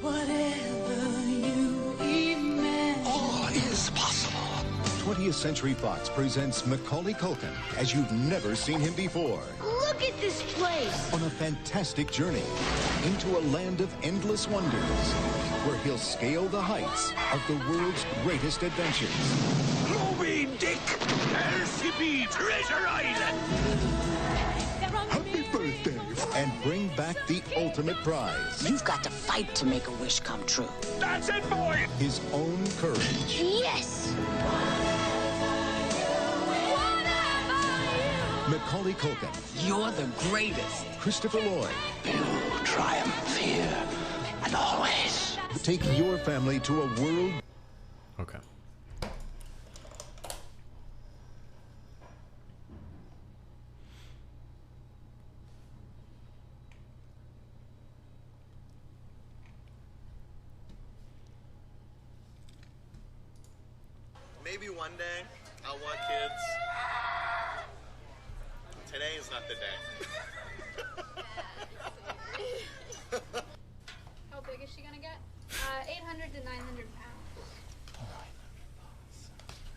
Whatever you imagine. All is possible. 20th Century Fox presents Macaulay Culkin as you've never seen him before. Look at this place. On a fantastic journey into a land of endless wonders where he'll scale the heights of the world's greatest adventures. Moby Dick, LCP Treasure Island. Happy birthday! And bring back the ultimate prize. You've got to fight to make a wish come true. That's it, boy. His own courage. Yes. Macaulay Culkin. You're the greatest. Christopher Lloyd. Triumph here and always. Take your family to a world. Okay. Maybe one day I'll want kids. Today is not the day. How big is she gonna get? 800 to 900 pounds.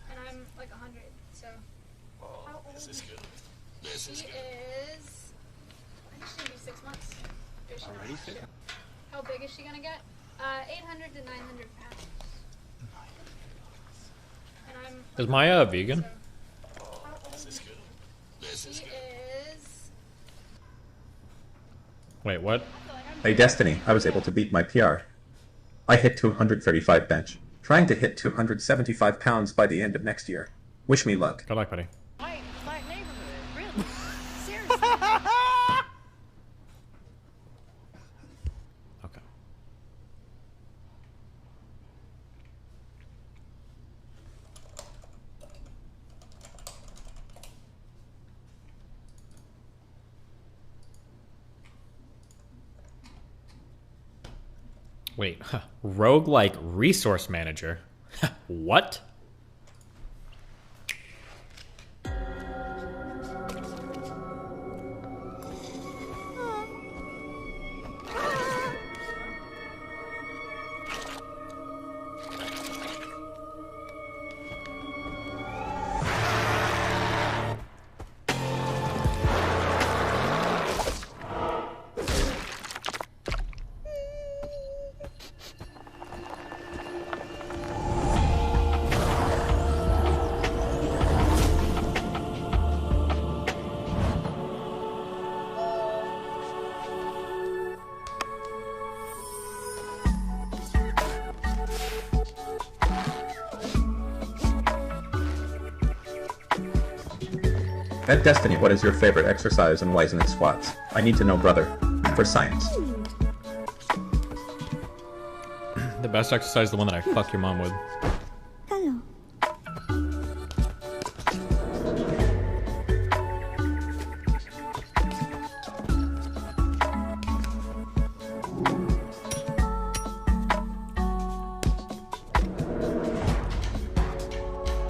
And I'm like 100, so. How old This is good. This she is good. is. I think she's gonna be 6 months. Or she Already not? 6? How big is she gonna get? 800 to 900 pounds. And I'm. Is Maya a vegan? This is good. This is She good. is. Wait, what? Hey Destiny, I was able to beat my PR. I hit 235 bench, trying to hit 275 pounds by the end of next year. Wish me luck. Good luck, buddy. My neighborhood, really? Seriously. Okay. Wait, roguelike resource manager? What? At Destiny, what is your favorite exercise and why isn't it squats? I need to know, brother. For science. The best exercise is the one that I fuck your mom with. Hello.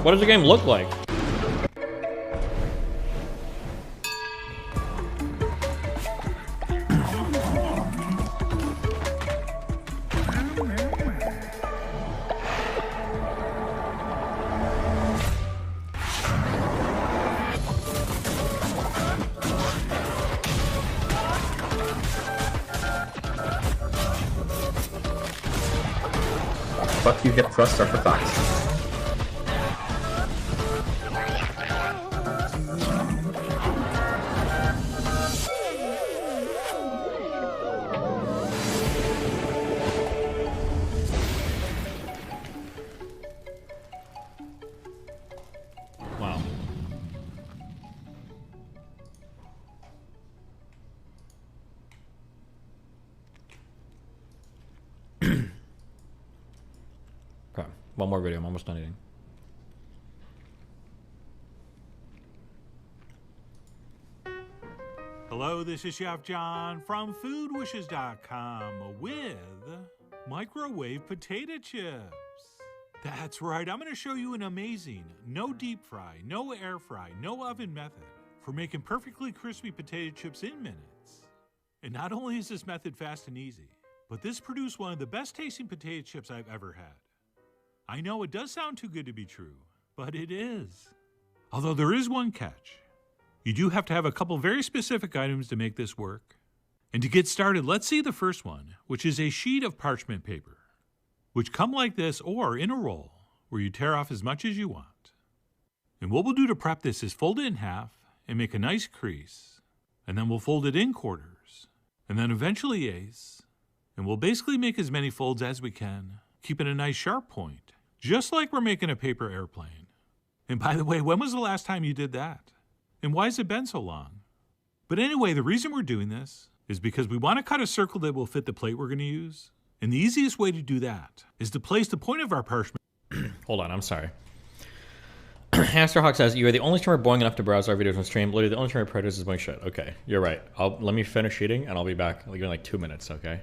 What does the game look like? Fuck you, hip thrusts are for thoughts. Wow. Okay, one more video. I'm almost done eating. Hello, this is Chef John from foodwishes.com with microwave potato chips. That's right, I'm going to show you an amazing, no deep fry, no air fry, no oven method for making perfectly crispy potato chips in minutes. And not only is this method fast and easy, but this produced one of the best tasting potato chips I've ever had. I know it does sound too good to be true, but it is. Although there is one catch. You do have to have a couple very specific items to make this work. And to get started, let's see the first one, which is a sheet of parchment paper, which come like this or in a roll, where you tear off as much as you want. And what we'll do to prep this is fold it in half and make a nice crease, and then we'll fold it in quarters, and then eventually eighths, and we'll basically make as many folds as we can, keeping a nice sharp point, just like we're making a paper airplane. And by the way, when was the last time you did that? And why has it been so long? But anyway, the reason we're doing this is because we want to cut a circle that will fit the plate we're going to use. And the easiest way to do that is to place the point of our parchment. Hold on, I'm sorry. Hamsterhawk says, you are the only streamer boring enough to browse our videos on stream. Literally, the only streamer predators is boring shit. Okay, you're right. Let me finish eating and I'll be back. I'll give you like 2 minutes, okay?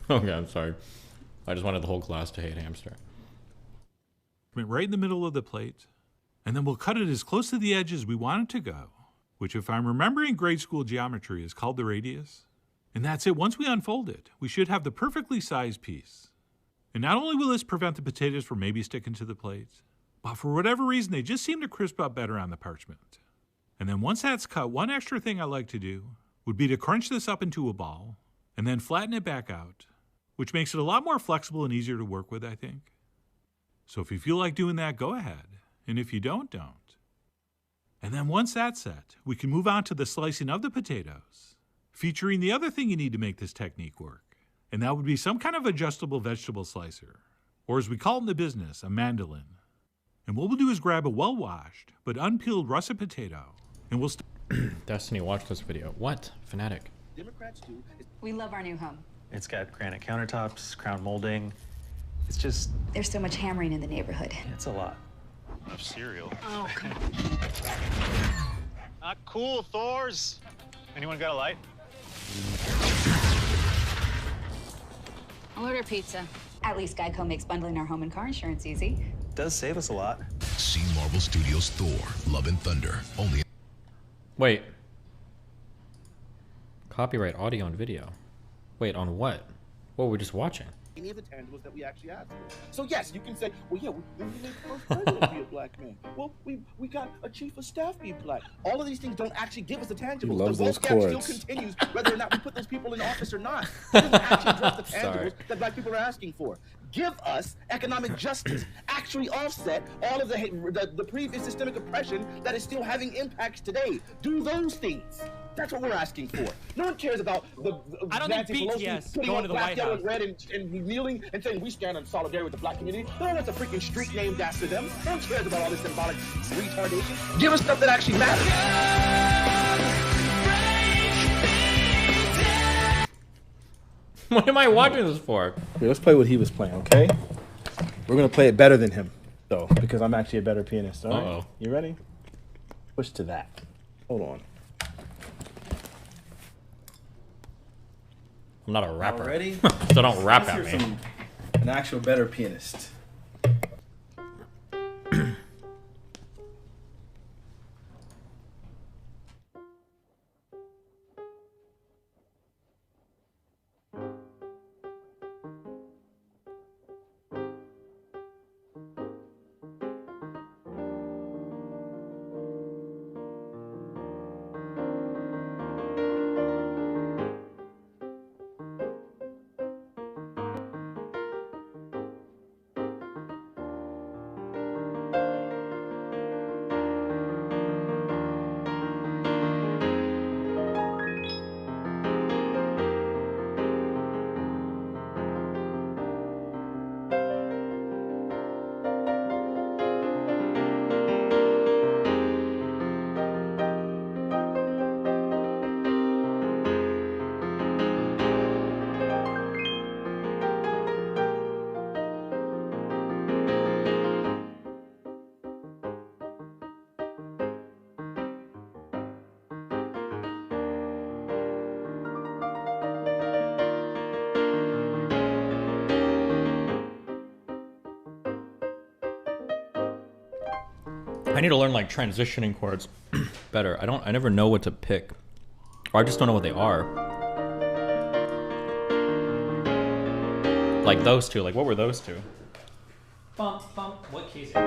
Okay, I'm sorry. I just wanted the whole class to hate hamster. Right in the middle of the plate. And then we'll cut it as close to the edge as we want it to go, which if I'm remembering grade school geometry is called the radius. And that's it. Once we unfold it, we should have the perfectly sized piece. And not only will this prevent the potatoes from maybe sticking to the plate, but for whatever reason, they just seem to crisp up better on the parchment. And then once that's cut, one extra thing I like to do would be to crunch this up into a ball and then flatten it back out, which makes it a lot more flexible and easier to work with, I think. So if you feel like doing that, go ahead. And if you don't, don't. And then once that's set, we can move on to the slicing of the potatoes, featuring the other thing you need to make this technique work. And that would be some kind of adjustable vegetable slicer, or as we call it in the business, a mandolin. And what we'll do is grab a well-washed but unpeeled russet potato, and we'll Destiny, watch this video. What? Fanatic. Democrats do. We love our new home. It's got granite countertops, crown molding. It's just... There's so much hammering in the neighborhood. It's a lot. Of cereal. Oh, come on. Not cool, Thors. Anyone got a light? I'll order pizza. At least Geico makes bundling our home and car insurance easy. It does save us a lot. See Marvel Studios' Thor, Love and Thunder, only... Wait. Copyright audio and video. Wait, on what? What were we just watching? any of the tangibles that we actually asked for. So yes, you can say, well, yeah, we made the first president be a black man. Well, we got a chief of staff be black. All of these things don't actually give us the tangibles. loves The those wealth gap still chords. continues whether or not we put those people in office or not. It doesn't actually address the tangibles that black people are asking for. Give us economic justice. Actually offset all of the previous systemic oppression that is still having impacts today. Do those things. That's what we're asking for. No one cares about the I don't Nancy think Pelosi BTS putting going on to the black, White yellow, House. and red and kneeling and saying we stand in solidarity with the black community. No one wants a freaking street named after them. No one cares about all this symbolic retardation. Give us stuff that actually matters. What am I watching this for? Here, let's play what he was playing, okay? We're gonna play it better than him, though, because I'm actually a better pianist. All right, Uh-oh. you ready? Push to that. Hold on. I'm not a rapper. Ready? So don't rap Let's at hear me. An actual better pianist. I need to learn like transitioning chords better. I never know what to pick. Or I just don't know what they are. Like those two. Like what were those two? Bump, bump. What keys? What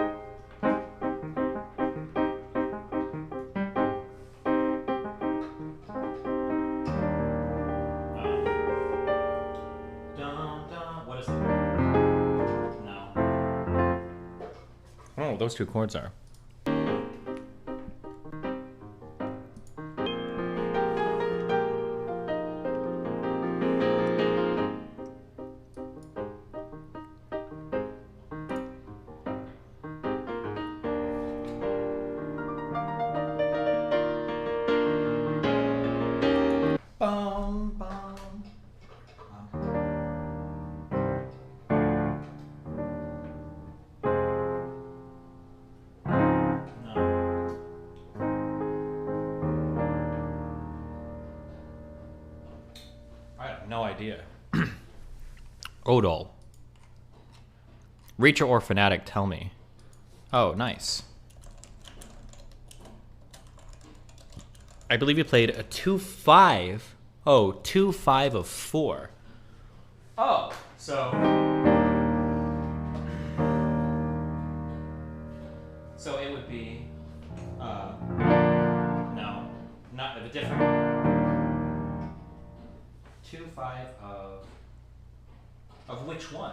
is it? No. I don't know what those two chords are. No idea. Odol. Reacher or Fanatic, tell me. Oh, nice. I believe you played a 2-5. Oh, 2-5 of 4. Oh, so... So it would be... no, not a different... 2-5 of which one?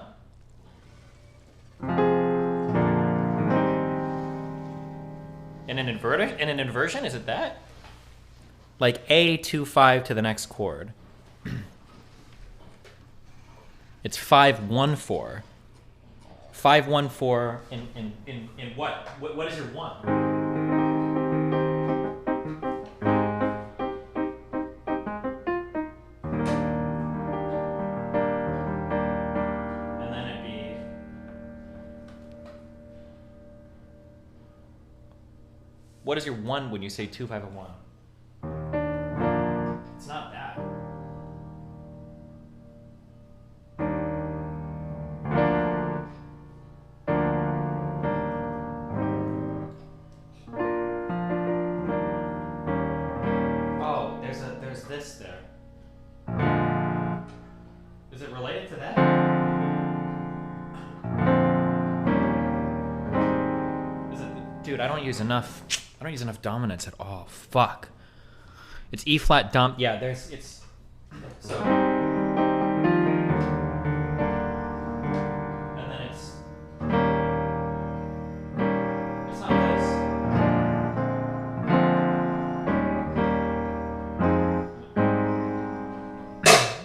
In an inversion? Is it that? Like A 2-5 to the next chord. It's 5-1-4. 5-1-4 in what? What is your one? What is your one when you say 2-5 and 1? It's not that. Oh, there's this there. Is it related to that? Dude, I don't use enough dominants at all. Fuck. It's E flat dom. Yeah, it's. So. And then it's not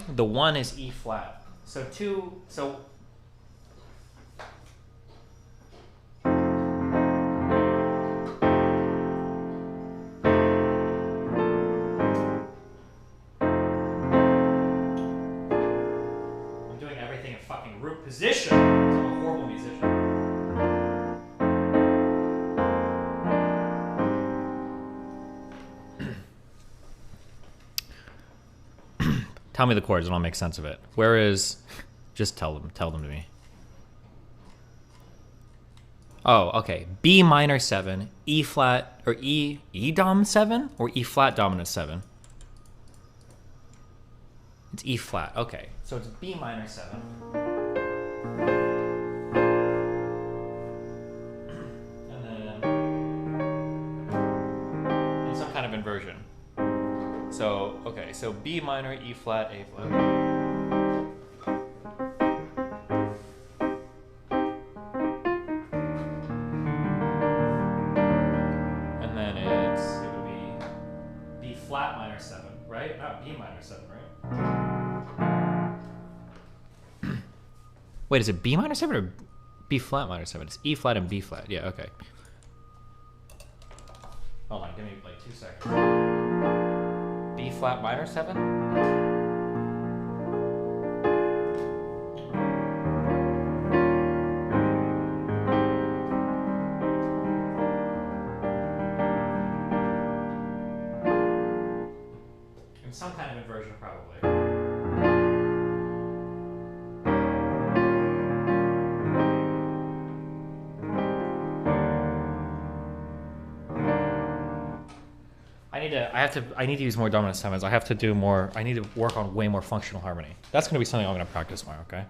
this. The 1 is E flat. So 2. So. Position. I'm a horrible musician. Tell me the chords and I'll make sense of it. Where is? Just tell them to me. Oh, okay. B minor 7, E flat or E dom 7 or E flat dominant 7. It's E flat. Okay, so it's B minor 7. Inversion. So, okay, so B minor, E flat, A flat. And then it would be B flat minor 7, right? Not B minor 7, right? Wait, is it B minor 7 or B flat minor 7? It's E flat and B flat. Yeah, okay. Hold on, give me like 2 seconds. B flat minor 7? In some kind of inversion, probably. I need to use more dominant sevens. I have to do more. I need to work on way more functional harmony. That's going to be something I'm going to practice more, okay?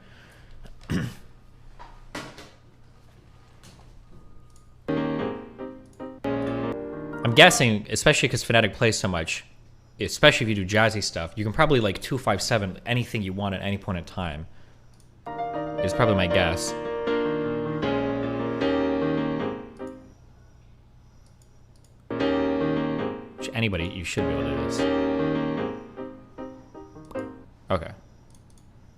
I'm guessing, especially because Phonetic plays so much, especially if you do jazzy stuff, you can probably like 2-5-7 anything you want at any point in time. Is probably my guess. Anybody, you should be able to do this. Okay.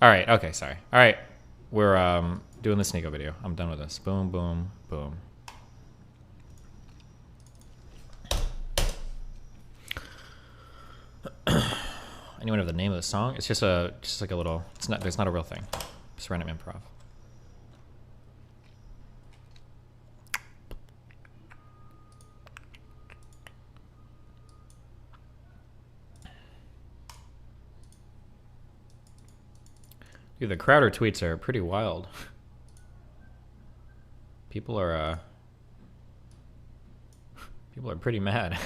Alright, okay, sorry. Alright. We're doing the Sneeko video. I'm done with this. Boom, boom, boom. Anyone have the name of the song? It's just like a little, it's not, there's not a real thing. Just random improv. Dude, the Crowder tweets are pretty wild. People are pretty mad.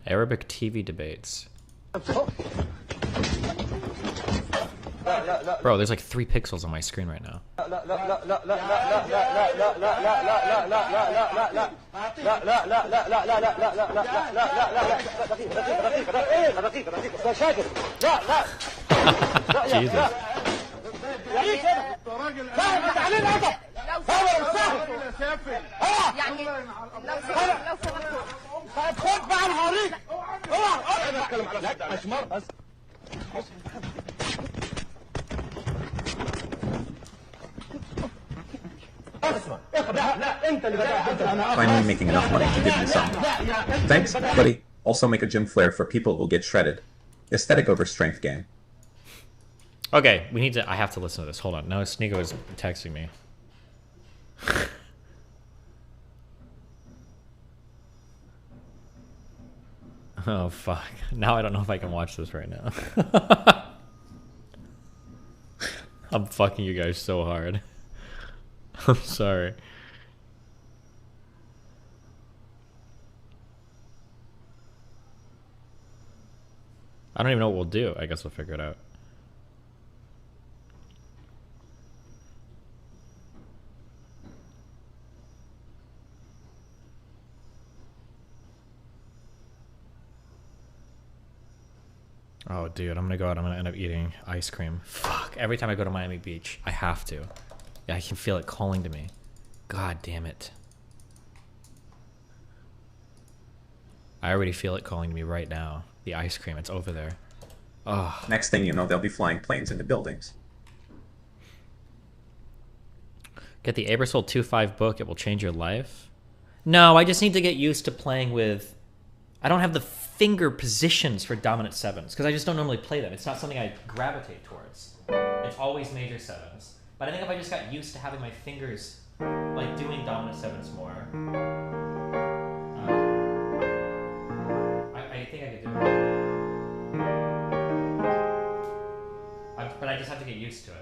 Arabic TV debates. Bro, there's like 3 pixels on my screen right now. Jesus. Finally making enough money to give you some. Thanks, buddy. Also make a gym flare for people who'll get shredded. Aesthetic over strength game. Okay, we need to, I have to listen to this. Hold on. No, Sneeko is texting me. Oh, fuck. Now I don't know if I can watch this right now. I'm fucking you guys so hard. I'm sorry. I don't even know what we'll do. I guess we'll figure it out. Oh, dude, I'm gonna go out. I'm gonna end up eating ice cream. Fuck. Every time I go to Miami Beach, I have to. Yeah, I can feel it calling to me. God damn it. I already feel it calling to me right now. The ice cream, it's over there. Oh. Next thing you know, they'll be flying planes into buildings. Get the Abersol 2.5 book. It will change your life. No, I just need to get used to playing with... I don't have the finger positions for dominant sevens because I just don't normally play them. It's not something I gravitate towards. It's always major sevens. But I think if I just got used to having my fingers like doing dominant sevens more, I think I could do it. But I just have to get used to it.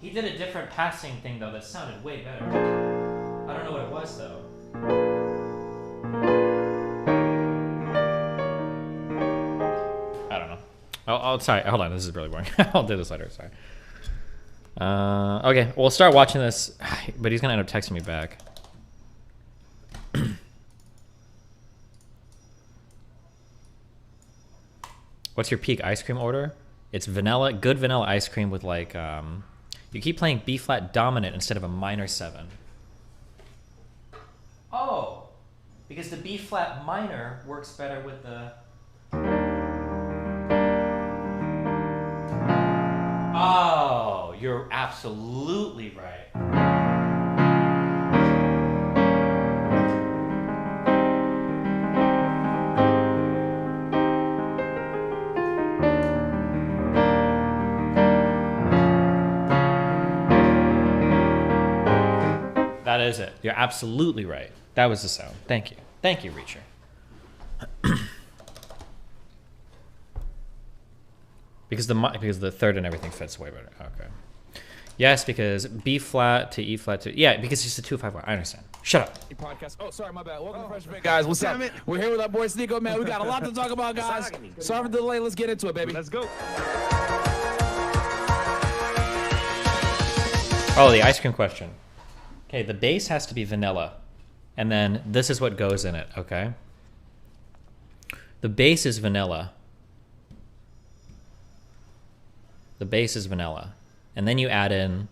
He did a different passing thing though that sounded way better. I don't know what it was though. I don't know. Oh, sorry. Hold on. This is really boring. I'll do this later. Sorry. Okay. We'll start watching this, but he's gonna end up texting me back. What's your peak ice cream order? It's vanilla, good vanilla ice cream with like, you keep playing B flat dominant instead of a minor 7. Oh, because the B flat minor works better with the... Oh, you're absolutely right. That is it. You're absolutely right. That was the sound. Thank you. Thank you, Reacher. because the third and everything fits way better. Okay. Yes, because B flat to E flat to... Yeah, because it's a 2-5-1. I understand. Shut up. Podcast. Oh, sorry, my bad. Welcome to Fresh Fit, guys. What's up? We're here with our boy Sneeko, man. We got a lot to talk about, guys. Sorry for the delay. Let's get into it, baby. Let's go. Oh, the ice cream question. Okay, the base has to be vanilla. And then this is what goes in it, okay? The base is vanilla. The base is vanilla. And then you add in,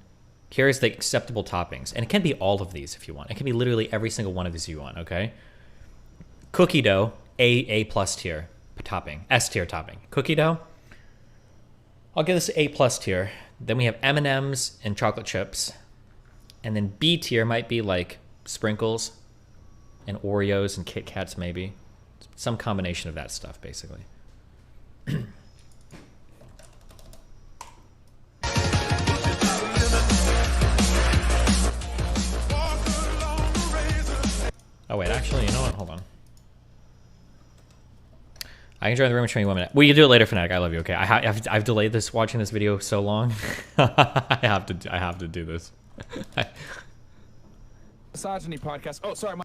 here's the acceptable toppings. And it can be all of these if you want. It can be literally every single one of these you want, okay? Cookie dough, A plus tier topping, S tier topping. Cookie dough, I'll give this A plus tier. Then we have M&Ms and chocolate chips. And then B tier might be like sprinkles and Oreos and Kit Kats maybe. Some combination of that stuff, basically. Oh wait, actually, you know what? Hold on. I can join the room in 21 minutes. Well, you do it later, Fnatic. I love you. Okay, I've delayed this watching this video so long. I have to do this. Misogyny podcast. Oh, sorry.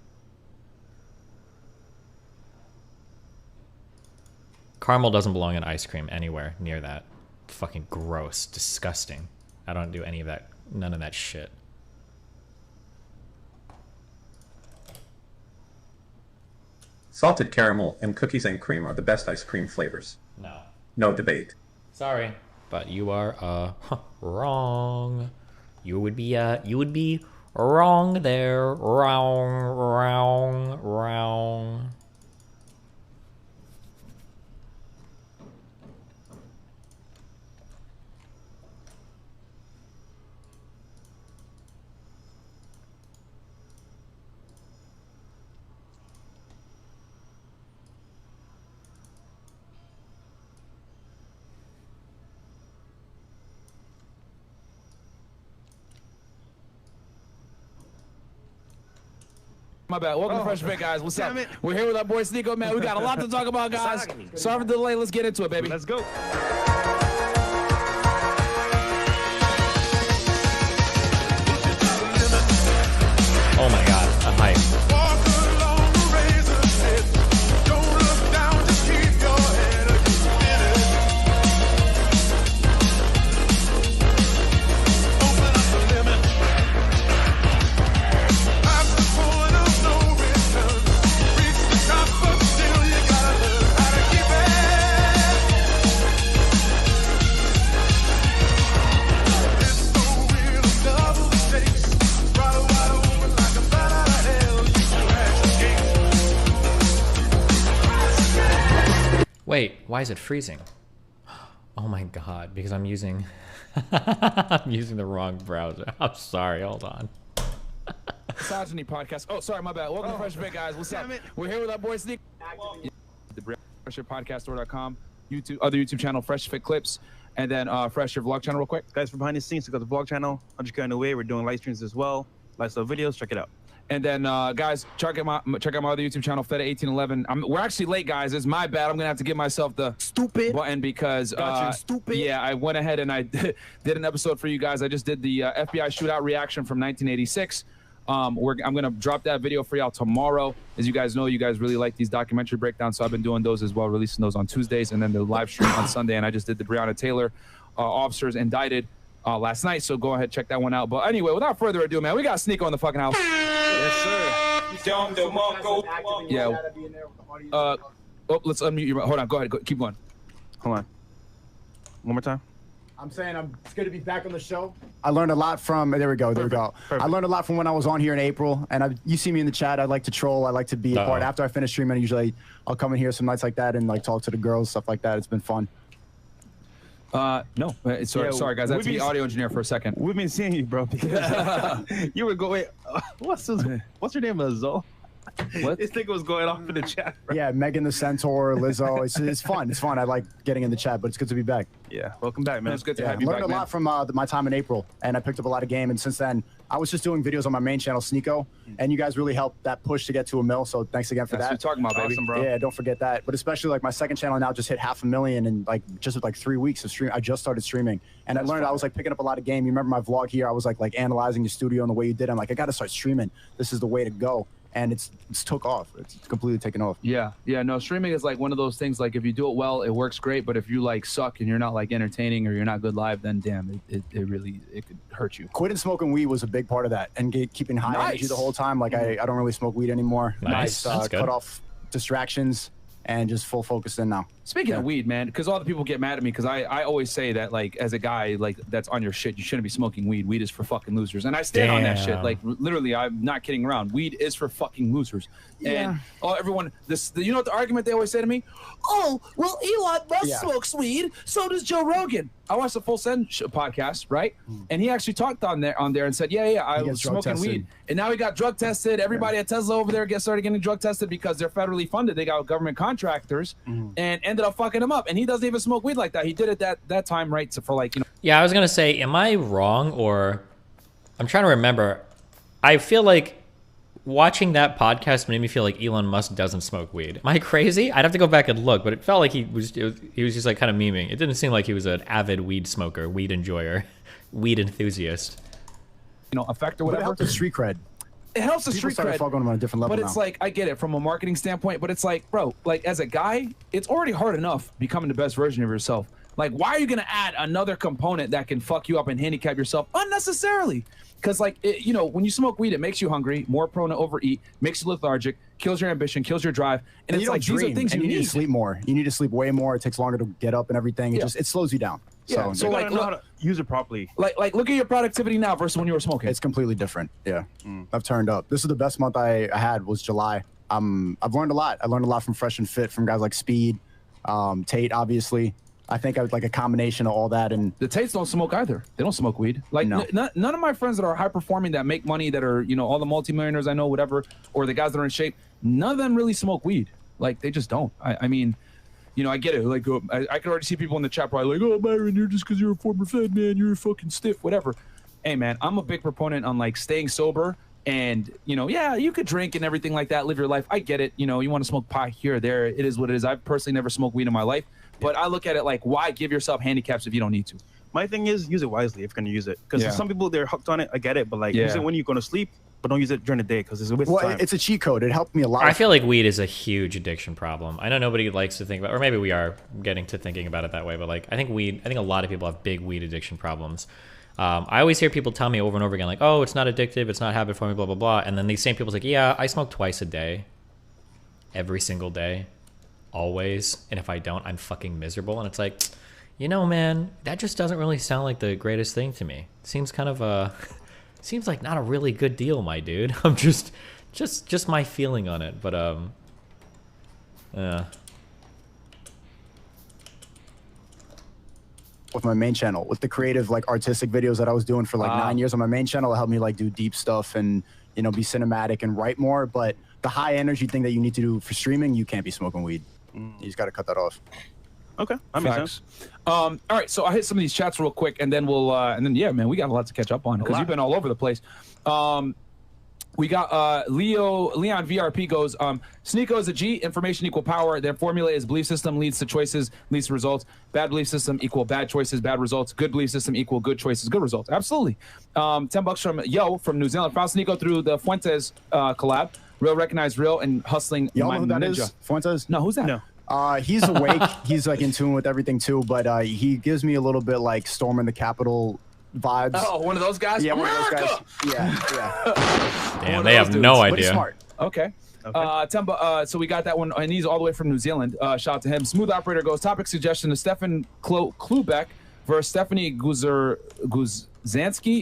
Caramel doesn't belong in ice cream anywhere near that. Fucking gross, disgusting. I don't do any of that. None of that shit. Salted caramel and cookies and cream are the best ice cream flavors. No. No debate. Sorry, but you are wrong. You would be wrong there. Wrong. My bad. Welcome to Fresh Fit, guys. What's up? We're here with our boy Sneeko, man. We got a lot to talk about, guys. Sorry for the delay. Let's get into it, baby. Let's go. Oh my god, I'm hyped. Wait, why is it freezing? Oh my god, because I'm using I'm using the wrong browser. I'm sorry, hold on. Misogyny podcast. Oh, sorry, my bad. Welcome to Fresh Fit, guys. What's up? We're here with our boy Sneeko. The FreshFitPodcastStore.com, YouTube, other YouTube channel, Fresh Fit Clips, and then Fresh Your Vlog channel, real quick. Guys, from behind the scenes, we got the vlog channel. 100K on the way. We're doing live streams as well. Lifestyle videos. Check it out. And then, guys, check out my other YouTube channel, Feta1811. We're actually late, guys. It's my bad. I'm gonna have to give myself the stupid button because stupid. Yeah, I went ahead and I did an episode for you guys. I just did the FBI shootout reaction from 1986. I'm gonna drop that video for y'all tomorrow. As you guys know, you guys really like these documentary breakdowns, so I've been doing those as well, releasing those on Tuesdays, and then the live stream on Sunday. And I just did the Breonna Taylor officers indicted last night, so go ahead, check that one out. But anyway, without further ado, man, we got Sneeko in the fucking house. Yes, sir. Yeah. Oh, let's unmute your. Hold on. Go ahead. Keep going. Hold on. One more time. I'm saying it's good to be back on the show. I learned a lot from. There we go. There we go. I learned a lot from when I was on here in April, and you see me in the chat. I like to troll. I like to be a part. After I finish streaming, usually I'll come in here some nights like that and like talk to the girls, stuff like that. It's been fun. No. Sorry, guys. I have to be audio engineer for a second. We've been seeing you, bro. Because you were going. What's your name, Lizzo? What? This thing was going off in the chat, bro. Yeah, Megan the Centaur, Lizzo. It's fun. It's fun. I like getting in the chat, but it's good to be back. Yeah, welcome back, man. It's good to have you back. I back, learned a lot from my time in April, and I picked up a lot of game. And since then, I was just doing videos on my main channel, Sneeko, and you guys really helped that push to get to 1 mil. So thanks again for that. That's what we're talking about, baby. Awesome, bro. Yeah, don't forget that. But especially like my second channel now just hit 500,000 in like just with like 3 weeks of stream. I just started streaming, and I learned I was like picking up a lot of game. You remember my vlog here? I was like analyzing your studio and the way you did it. I'm like, I got to start streaming. This is the way to go. And it's took off. It's completely taken off. Yeah. No, streaming is like one of those things. Like if you do it well, it works great. But if you like suck and you're not like entertaining or you're not good live, then damn, it really could hurt you. Quitting smoking weed was a big part of that, and keeping high energy the whole time. Like I don't really smoke weed anymore. Nice. That's good. Cut off distractions and just full focus in now. Speaking of weed, man, because all the people get mad at me because I always say that like as a guy like that's on your shit, you shouldn't be smoking weed. Weed is for fucking losers, and I stand on that shit. Like literally, I'm not kidding around. Weed is for fucking losers. And everyone, you know what the argument they always say to me? Oh, well, Elon Musk smokes weed, so does Joe Rogan. I watched the Full Send podcast, right? And he actually talked on there and said, yeah, I was smoking weed, and now he got drug tested. Everybody at Tesla over there started getting drug tested because they're federally funded. They got government contractors, and ended up fucking him up. And he doesn't even smoke weed like that. He did it that time, right? So for like, you know. Yeah, I was gonna say, am I wrong, or I'm trying to remember. I feel like watching that podcast made me feel like Elon Musk doesn't smoke weed. Am I crazy? I'd have to go back and look, but it felt like he was just like kind of memeing. It didn't seem like he was an avid weed smoker, weed enjoyer, weed enthusiast. You know, effect or whatever. But it helped the street cred. It helps the People street started cred, fucking on a different level but it's now. like I get it from a marketing standpoint, but it's like, bro, like as a guy, it's already hard enough becoming the best version of yourself. Like, why are you gonna add another component that can fuck you up and handicap yourself unnecessarily? Because like, you know, when you smoke weed, it makes you hungry, more prone to overeat, makes you lethargic, kills your ambition, kills your drive, and it's like these are things you need need to sleep more. You need to sleep way more. It takes longer to get up and everything. It slows you down. Yeah. So like, know how to use it properly. Like, look at your productivity now versus when you were smoking. It's completely different. Yeah, I've turned up. This is the best month I had was July. I've learned a lot. I learned a lot from Fresh and Fit, from guys like Speed, Tate, obviously. I think I was like a combination of all that. And the Tates don't smoke either. They don't smoke weed. Like none of my friends that are high performing, that make money, that are, you know, all the multimillionaires I know, whatever, or the guys that are in shape, none of them really smoke weed. Like they just don't. I mean, you know, I get it. Like I can already see people in the chat probably like, oh, Byron, you're just because you're a former Fed man, you're fucking stiff, whatever. Hey man, I'm a big proponent on like staying sober And, you know, yeah, you could drink and everything like that, live your life. I get it. You know, you want to smoke pot here or there. It is what it is. I've personally never smoked weed in my life. But I look at it like, why give yourself handicaps if you don't need to? My thing is, use it wisely if you're going to use it. Because some people, they're hooked on it. I get it. But, like, use it when you're going to sleep. But don't use it during the day because it's a waste of time. It's a cheat code. It helped me a lot. I feel like weed is a huge addiction problem. I know nobody likes to think about, or maybe we are getting to thinking about it that way, but like I think a lot of people have big weed addiction problems. I always hear people tell me over and over again, like, oh, it's not addictive, it's not habit forming, blah, blah, blah. And then these same people's like, yeah, I smoke twice a day, every single day, always. And if I don't, I'm fucking miserable. And it's like, you know, man, that just doesn't really sound like the greatest thing to me. It seems kind of seems like not a really good deal, my dude. I'm just my feeling on it. But with my main channel, with the creative, like artistic videos that I was doing for like 9 years on my main channel, it helped me like do deep stuff and, you know, be cinematic and write more. But the high energy thing that you need to do for streaming, you can't be smoking weed. You just got to cut that off. Okay, that makes sense. All right, so I hit some of these chats real quick, and then we'll, yeah, man, we got a lot to catch up on because you've been all over the place. We got Leon VRP goes, Sneeko is a G, information equal power. Their formula is belief system leads to choices, leads to results. Bad belief system equal bad choices, bad results. Good belief system equal good choices, good results. Absolutely. $10 from Yo from New Zealand. Found Sneeko through the Fuentes collab. Real recognized real and hustling. Y'all know who that is? Fuentes? No, who's that? No. He's awake. He's like in tune with everything too, but he gives me a little bit like storming the Capitol vibes. Oh, one of those guys? Yeah, one of those guys. Yeah. Damn, they have no idea. But he's smart. Okay. So we got that one, and he's all the way from New Zealand. Shout out to him. Smooth Operator goes, topic suggestion to Stefan Klubeck versus Stephanie Guzanski.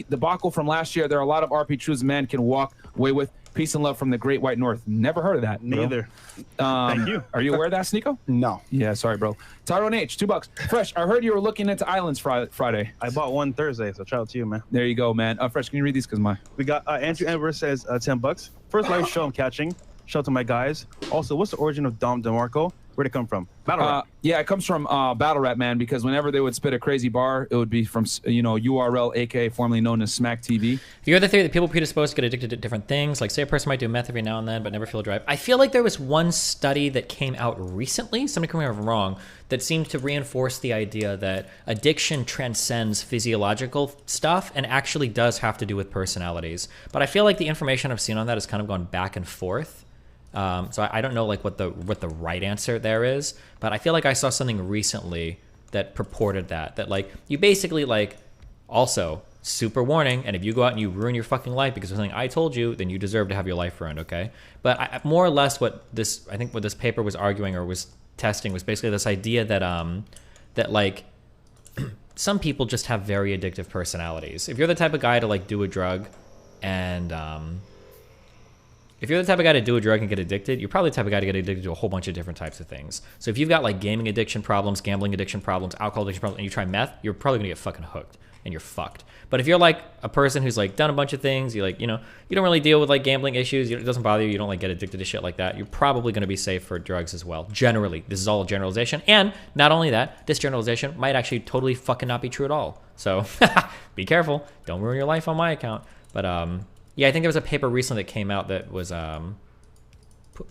Debacle from last year. There are a lot of RP truths men can walk away with. Peace and love from the Great White North. Never heard of that. Neither. Thank you. Are you aware of that, Sneeko? No. Yeah, sorry, bro. Tyrone H, $2. Fresh, I heard you were looking into islands Friday. I bought one Thursday, so shout out to you, man. There you go, man. Fresh, can you read these? Because we got Andrew Enver says $10. First live show I'm catching. Shout out to my guys. Also, what's the origin of Dom DeMarco? Where'd it come from? Battle rap. Yeah, it comes from Battle Rap, man, because whenever they would spit a crazy bar, it would be from, you know, URL, aka formerly known as Smack TV. If you hear the theory that people predisposed to get addicted to different things, like say a person might do meth every now and then but never feel a drive. I feel like there was one study that came out recently, somebody correct me if I'm wrong, that seemed to reinforce the idea that addiction transcends physiological stuff and actually does have to do with personalities. But I feel like the information I've seen on that has kind of gone back and forth. So I don't know like what the right answer there is, but I feel like I saw something recently that purported that like you basically like also super warning, and if you go out and you ruin your fucking life because of something I told you, then you deserve to have your life ruined, okay? But more or less what this paper was arguing or was testing was basically this idea that that like some people just have very addictive personalities. If you're the type of guy to like do a drug and if you're the type of guy to do a drug and get addicted, you're probably the type of guy to get addicted to a whole bunch of different types of things. So if you've got like gaming addiction problems, gambling addiction problems, alcohol addiction problems, and you try meth, you're probably gonna get fucking hooked and you're fucked. But if you're like a person who's like done a bunch of things, you like, you know, you don't really deal with like gambling issues, it doesn't bother you, you don't like get addicted to shit like that, you're probably gonna be safe for drugs as well. Generally, this is all a generalization. And not only that, this generalization might actually totally fucking not be true at all. So be careful, don't ruin your life on my account. But yeah, I think there was a paper recently that came out that was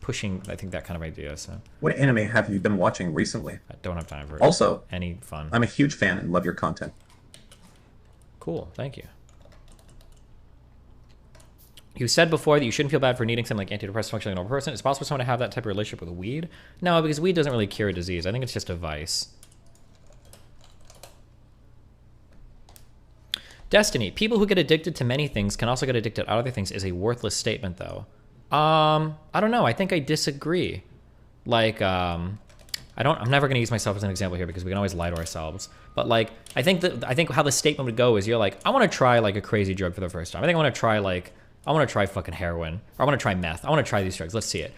pushing, I think, that kind of idea. So, what anime have you been watching recently? I don't have time for also any fun. I'm a huge fan and love your content. Cool, thank you. You said before that you shouldn't feel bad for needing something like antidepressants functioning in a normal person. Is it possible for someone to have that type of relationship with weed? No, because weed doesn't really cure a disease. I think it's just a vice. Destiny. People who get addicted to many things can also get addicted to other things is a worthless statement, though. I don't know. I think I disagree. Like, I'm never going to use myself as an example here because we can always lie to ourselves. But like, I think how the statement would go is you're like, I want to try like a crazy drug for the first time. I want to try fucking heroin, or I want to try meth. I want to try these drugs. Let's see it.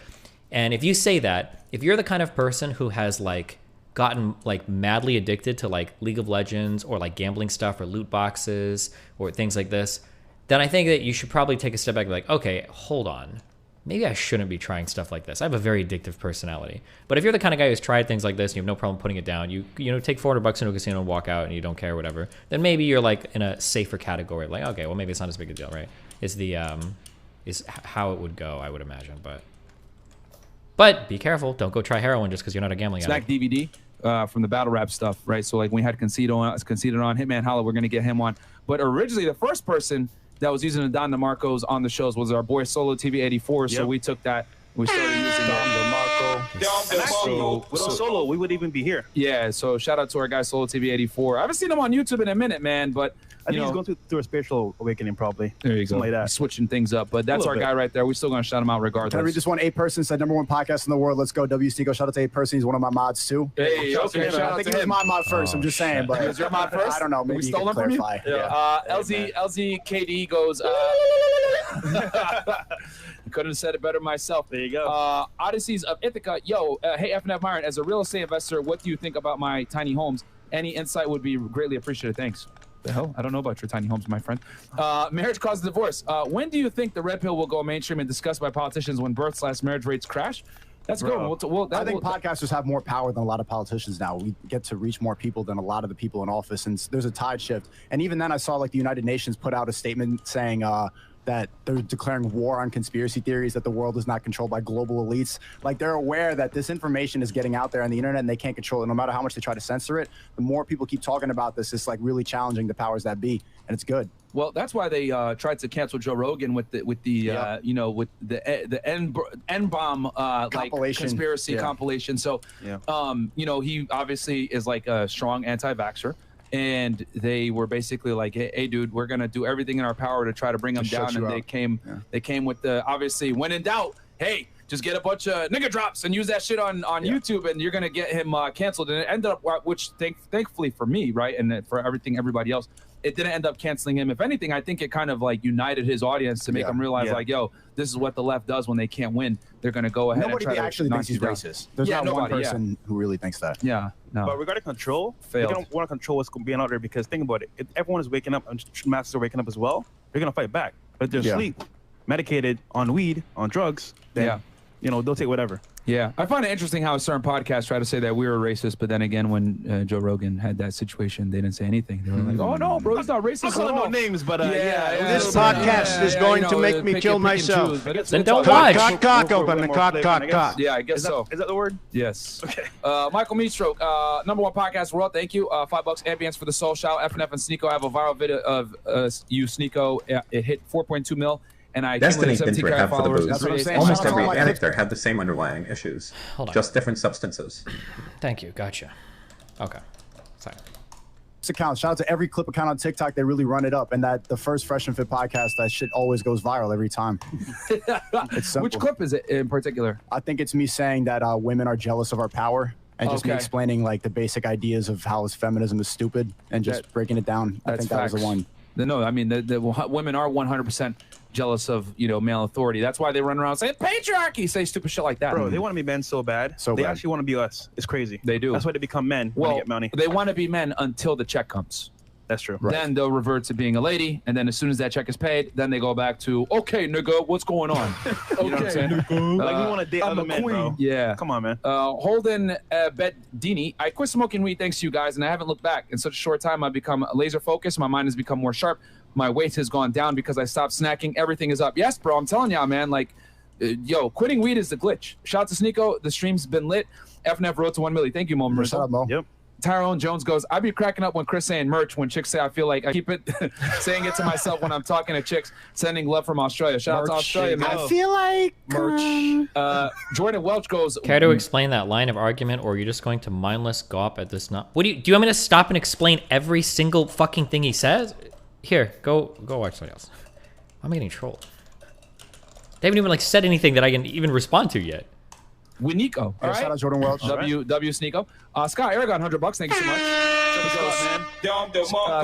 And if you say that, if you're the kind of person who has like gotten like madly addicted to like League of Legends or like gambling stuff or loot boxes or things like this, then I think that you should probably take a step back and be like, okay, hold on. Maybe I shouldn't be trying stuff like this. I have a very addictive personality. But if you're the kind of guy who's tried things like this and you have no problem putting it down, you know, take $400 into a casino and walk out and you don't care or whatever, then maybe you're like in a safer category. Like, okay, well maybe it's not as big a deal, right? Is the is how it would go, I would imagine. But be careful. Don't go try heroin just because you're not a gambling Snack addict. DVD from the battle rap stuff, right? So like we had Conceded on Hitman Holla, we're gonna get him on. But originally the first person that was using the Don DeMarcos on the shows was our boy Solo TV 84. So we took that. We started using Don DeMarco. Without Solo, we wouldn't even be here. Yeah, so shout out to our guy Solo TV 84. I haven't seen him on YouTube in a minute, man, but I think he's going through a spiritual awakening, probably. There you go. Like that. Switching things up, but that's our guy right there. We're still gonna shout him out regardless. Can I read this one? 8person said #1 podcast in the world. Let's go, WSneeko. Shout out to 8person. He's one of my mods too. Hey, okay, shout out I think to he was him. my mod first. I'm just saying, but was your mod first? I don't know. Maybe we you stole can him from you. clarify. Yeah. LZKD goes. Couldn't have said it better myself. There you go. Odysseys of Ithaca. Yo, hey, FNF Myron, as a real estate investor, what do you think about my tiny homes? Any insight would be greatly appreciated. Thanks. The hell? I don't know about your tiny homes, my friend. Marriage causes divorce. When do you think the red pill will go mainstream and discussed by politicians when birth/marriage rates crash? That's good. I think podcasters have more power than a lot of politicians now. We get to reach more people than a lot of the people in office, and there's a tide shift. And even then, I saw like the United Nations put out a statement saying that they're declaring war on conspiracy theories, that the world is not controlled by global elites. Like, they're aware that this information is getting out there on the internet and they can't control it. No matter how much they try to censor it, the more people keep talking about this, it's like really challenging the powers that be, and it's good. Well, that's why they tried to cancel Joe Rogan with the you know, with the N-bomb like conspiracy compilation. So you know, he obviously is like a strong anti-vaxxer. And they were basically like, hey, dude, we're gonna do everything in our power to try to bring them down. And they came with the, obviously, when in doubt, hey, just get a bunch of nigga drops and use that shit on YouTube, and you're gonna get him canceled. And it ended up, which thankfully for me, right, and for everybody else, it didn't end up canceling him. If anything, I think it kind of like united his audience to make them realize like, yo, this is what the left does when they can't win. They're gonna go ahead. Nobody and try actually to thinks he's racist. There's not one person who really thinks that. Yeah, no. But regarding control, they don't want to control what's being out there, because think about it. If everyone is waking up and masses are waking up as well, they're gonna fight back. But if they're asleep, medicated on weed, on drugs, then you know, they'll take whatever. Yeah, I find it interesting how certain podcasts try to say that we were racist, but then again, when Joe Rogan had that situation, they didn't say anything. They were like, "Oh no, bro, it's not racist." I'm calling no names, but this podcast is going to make me kill myself. Then don't watch. Cock open the cock. Yeah, I guess so. Is that the word? Yes. Okay. Michael Meatstroke, #1 podcast world. Thank you. $5 ambience for the soul. Shout out FNF and Sneeko. I have a viral video of you, Sneeko. It hit 4.2 mil. And I Destiny didn't have for the booze. Almost every Like, addict there had the same underlying issues, just different substances. Thank you. Gotcha. Okay. Sorry. Account. Shout out to every clip account on TikTok. They really run it up, and that the first Fresh and Fit podcast, that shit always goes viral every time. It's simple. Which clip is it in particular? I think it's me saying that women are jealous of our power, and just me explaining like the basic ideas of how feminism is stupid, and just breaking it down. I think that was the one. No, I mean the women are 100% jealous of, you know, male authority. That's why they run around saying patriarchy, say stupid shit like that. Bro, they want to be men so bad. They actually want to be us. It's crazy. They do. That's why they become men. Well, when they get money. They want to be men until the check comes. That's true. Then they'll revert to being a lady, and then as soon as that check is paid, then they go back to, okay, nigga, what's going on? You know what I'm saying? Like, we want to date other men, bro. Yeah. Come on, man. Holden Beddini, I quit smoking weed thanks to you guys, and I haven't looked back. In such a short time, I've become laser focused. My mind has become more sharp. My weight has gone down because I stopped snacking. Everything is up. Yes, bro, I'm telling y'all, man. Like, yo, quitting weed is the glitch. Shout out to Sneeko. The stream's been lit. FNF road to 1 million. Thank you, Mo. Shout out, Mo. Yep. Tyrone Jones goes, I be cracking up when Chris saying merch when chicks say I feel like I keep it saying it to myself when I'm talking to chicks, sending love from Australia. Shout out to Australia, man. I feel like merch. Jordan Welch goes, Care to explain that line of argument, or are you just going to mindless gawp at this? What do you want me to stop and explain every single fucking thing he says? Here, go watch somebody else. I'm getting trolled. They haven't even like said anything that I can even respond to yet. Winiko. All right. Shout out Jordan Welch. W Sneeko. Scott Aragon, $100. Thank you so much.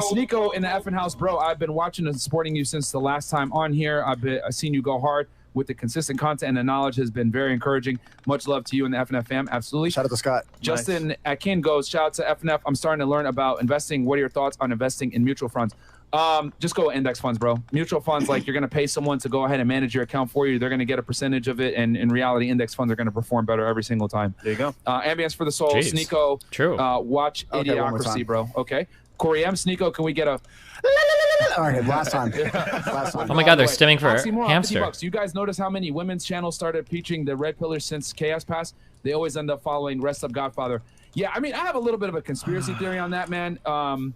Sneeko in the effing house, bro. I've been watching and supporting you since the last time on here. I've seen you go hard with the consistent content, and the knowledge has been very encouraging. Much love to you and the FNF fam. Absolutely. Shout out to Scott. Justin Akin goes, shout out to FNF. I'm starting to learn about investing. What are your thoughts on investing in mutual funds? Just go index funds, bro. Mutual funds, like, you're going to pay someone to go ahead and manage your account for you. They're going to get a percentage of it, and in reality, index funds are going to perform better every single time. There you go. Ambience for the soul. Jeez. Sneeko. True. Watch Idiocracy, bro. Okay. Corey M. Sneeko, can we get a All right, last time. Last time. Oh my God, they're stimming for Hamster. $50. You guys notice how many women's channels started preaching the red pillars since Chaos Pass? They always end up following Rest of Godfather. Yeah, I mean, I have a little bit of a conspiracy theory on that, man. I'll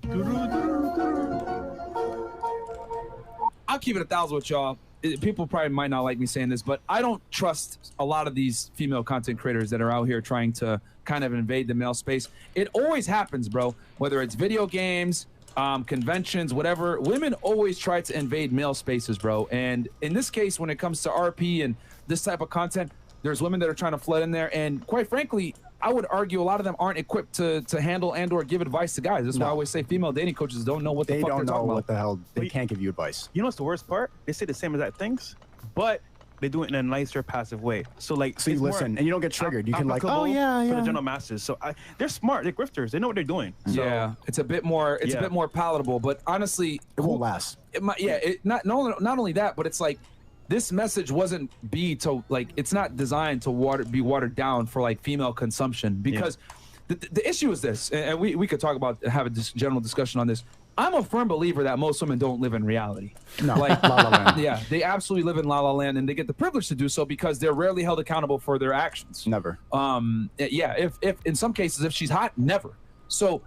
keep it 1,000 with y'all. People probably might not like me saying this, but I don't trust a lot of these female content creators that are out here trying to kind of invade the male space. It always happens, bro. Whether it's video games, conventions, whatever, women always try to invade male spaces, bro. And in this case, when it comes to RP and this type of content, there's women that are trying to flood in there. And quite frankly, I would argue a lot of them aren't equipped to handle and or give advice to guys. That's why I always say female dating coaches don't know what the fuck they're talking about. They don't know what the hell. They can't give you advice. You know what's the worst part? They say the same exact things, but they do it in a nicer, passive way. So like, so you listen and you don't get triggered. You can like, oh yeah, for the general masses. So they're smart. They're grifters. They know what they're doing. So, yeah, it's a bit more. It's a bit more palatable. But honestly, it won't last. Not only that, but it's like, this message wasn't it's not designed to be watered down for like female consumption, because the issue is this, and we could talk about, have a general discussion on this. I'm a firm believer that most women don't live in reality. No, like La La Land. Yeah, they absolutely live in La La Land, and they get the privilege to do so because they're rarely held accountable for their actions. Never. Yeah, if in some cases, if she's hot, never. So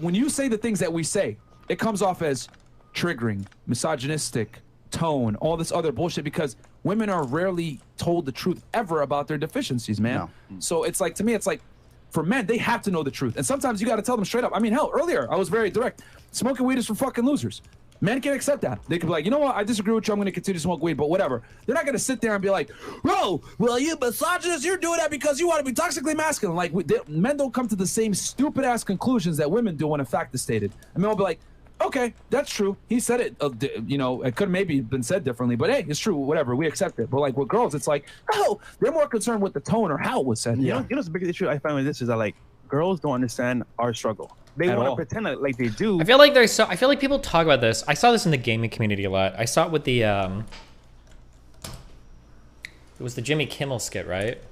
when you say the things that we say, it comes off as triggering, misogynistic, tone, all this other bullshit, because women are rarely told the truth ever about their deficiencies, man. No. So it's like, to me, it's like, for men, they have to know the truth, and sometimes you got to tell them straight up. I mean, hell, earlier I was very direct. Smoking weed is for fucking losers. Men can't accept that. They could be like, you know what, I disagree with you, I'm going to continue to smoke weed, but whatever. They're not going to sit there and be like, bro, well, you misogynist, you're doing that because you want to be toxically masculine. Like, men don't come to the same stupid ass conclusions that women do when a fact is stated. And men will be like, okay, that's true. He said it, you know, it could have maybe been said differently, but hey, it's true, whatever, we accept it. But like with girls, it's like, oh, they're more concerned with the tone or how it was said. You know what's the biggest issue I find with this is that, like, girls don't understand our struggle. They want to pretend like they do. I feel like I feel like people talk about this. I saw this in the gaming community a lot. I saw it with the it was the Jimmy Kimmel skit, right?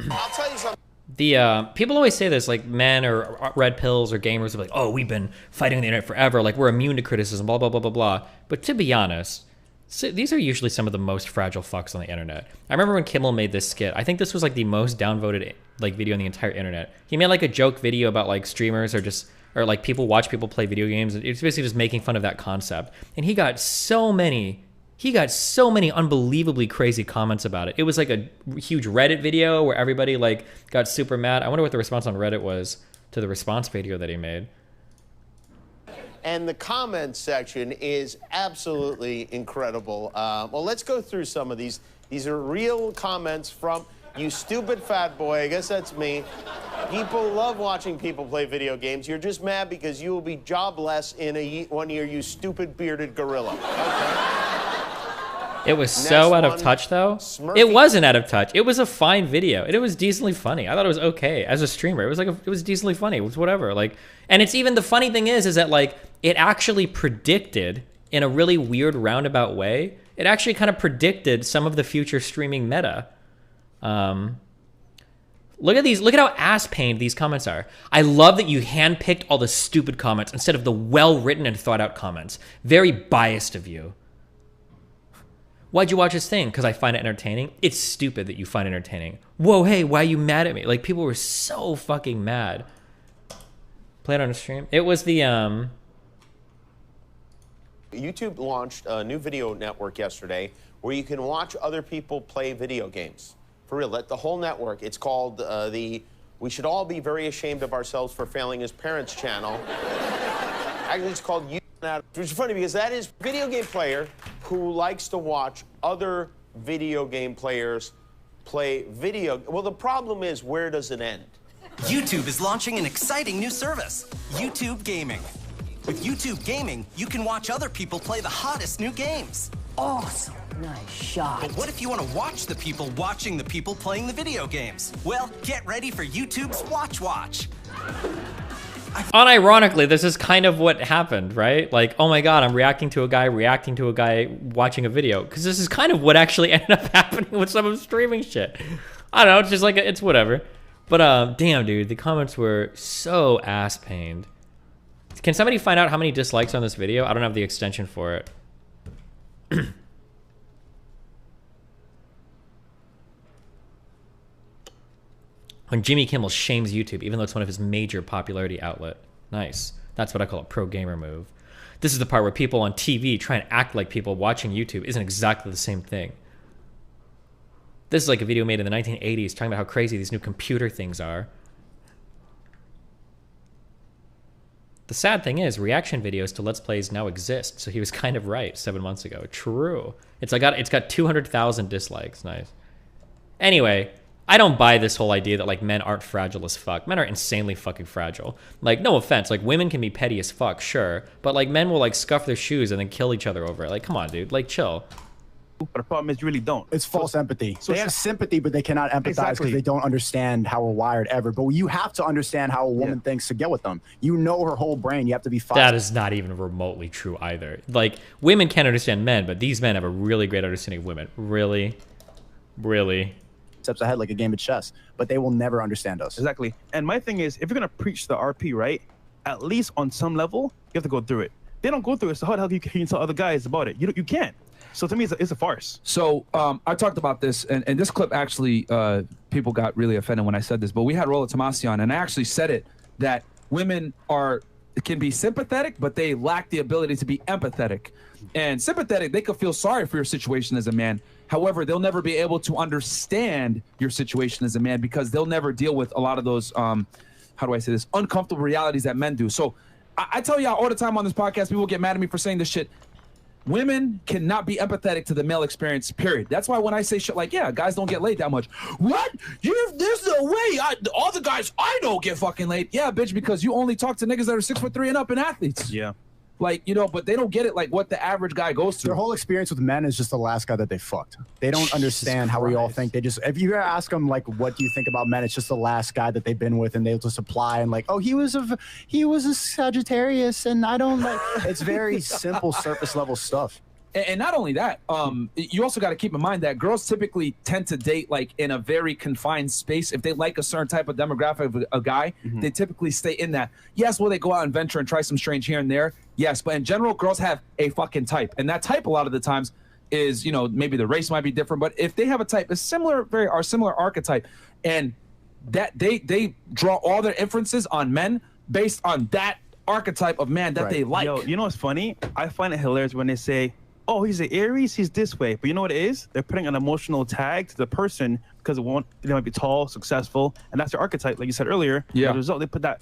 I'll tell you something. The people always say this, like, men or red pills or gamers are like, oh, we've been fighting the internet forever, like we're immune to criticism, blah blah blah blah blah. But to be honest, these are usually some of the most fragile fucks on the internet. I remember when Kimmel made this skit. I think this was like the most downvoted like video on the entire internet. He made like a joke video about like streamers or like people watch people play video games. It's basically just making fun of that concept. And he got so many unbelievably crazy comments about it. It was like a huge Reddit video where everybody like got super mad. I wonder what the response on Reddit was to the response video that he made. And the comments section is absolutely incredible. Well, let's go through some of these. These are real comments from you stupid fat boy. I guess that's me. People love watching people play video games. You're just mad because you will be jobless in 1 year, you stupid bearded gorilla. Okay. It was so out of touch, though. It wasn't out of touch. It was a fine video, and it was decently funny. I thought it was okay as a streamer. It was like it was decently funny. It was whatever. Like, and it's even the funny thing is that like it actually predicted in a really weird roundabout way. It actually kind of predicted some of the future streaming meta. Look at these. Look at how ass-pained these comments are. I love that you handpicked all the stupid comments instead of the well-written and thought-out comments. Very biased of you. Why'd you watch this thing? Because I find it entertaining? It's stupid that you find it entertaining. Whoa, hey, why are you mad at me? Like, people were so fucking mad. Play it on a stream. It was the, YouTube launched a new video network yesterday where you can watch other people play video games. For real, the whole network. It's called the We Should All Be Very Ashamed of Ourselves for Failing as Parents channel. Actually, it's called YouTube, which is funny because that is a video game player who likes to watch other video game players play video. Well, the problem is, where does it end? YouTube is launching an exciting new service, YouTube Gaming. With YouTube Gaming, you can watch other people play the hottest new games. Awesome. Nice shot. But what if you want to watch the people watching the people playing the video games? Well, get ready for YouTube's Watch. Unironically, this is kind of what happened, right? Like, oh my god, I'm reacting to a guy watching a video. Because this is kind of what actually ended up happening with some of the streaming shit. I don't know, it's just like, it's whatever. But damn, dude, the comments were so ass-pained. Can somebody find out how many dislikes on this video? I don't have the extension for it. When Jimmy Kimmel shames YouTube, even though it's one of his major popularity outlet. Nice. That's what I call a pro gamer move. This is the part where people on TV try and act like people watching YouTube isn't exactly the same thing. This is like a video made in the 1980s talking about how crazy these new computer things are. The sad thing is, reaction videos to Let's Plays now exist, so he was kind of right 7 months ago. True. It's got 200,000 dislikes. Nice. Anyway, I don't buy this whole idea that, like, men aren't fragile as fuck. Men are insanely fucking fragile. Like, no offense, like, women can be petty as fuck, sure, but, like, men will, like, scuff their shoes and then kill each other over it. Like, come on, dude. Like, chill. But the problem is you really don't. It's false empathy. So they have sympathy, but they cannot empathize because they don't understand how we're wired ever. But you have to understand how a woman thinks to get with them. You know her whole brain. You have to be fast. That is not even remotely true either. Like, women can't understand men, but these men have a really great understanding of women. Really? Really? Steps ahead like a game of chess, but they will never understand us. Exactly. And my thing is, if you're going to preach the RP, right, at least on some level, you have to go through it. They don't go through it, so how the hell can you tell other guys about it? You can't. So to me, it's a farce. So I talked about this, and this clip actually, people got really offended when I said this, but we had Rolla Tomasi on, and I actually said it, that women can be sympathetic, but they lack the ability to be empathetic. And sympathetic, they could feel sorry for your situation as a man. However, they'll never be able to understand your situation as a man because they'll never deal with a lot of those, how do I say this, uncomfortable realities that men do. So I tell y'all all the time on this podcast, people get mad at me for saying this shit. Women cannot be empathetic to the male experience, period. That's why when I say shit like, yeah, guys don't get laid that much. What? There's no way. All the guys I know get fucking laid. Yeah, bitch, because you only talk to niggas that are 6'3" and up and athletes. Yeah. Like, you know, but they don't get it like what the average guy goes through. Their whole experience with men is just the last guy that they fucked. They don't understand how we all think. They just, if you ask them like, what do you think about men? It's just the last guy that they've been with, and they'll just apply and like, oh, he was a Sagittarius, and I don't like. It's very simple surface level stuff. And not only that, you also got to keep in mind that girls typically tend to date like in a very confined space. If they like a certain type of demographic of a guy, they typically stay in that. Yes, will they go out and venture and try some strange here and there? Yes, but in general, girls have a fucking type. And that type a lot of the times is, you know, maybe the race might be different, but if they have a type, a similar archetype, and that they draw all their inferences on men based on that archetype of man that they like. Yo, you know what's funny? I find it hilarious when they say, oh, he's an Aries, he's this way. But you know what it is? They're putting an emotional tag to the person because they might be tall, successful, and that's their archetype, like you said earlier. Yeah. As a result, they put that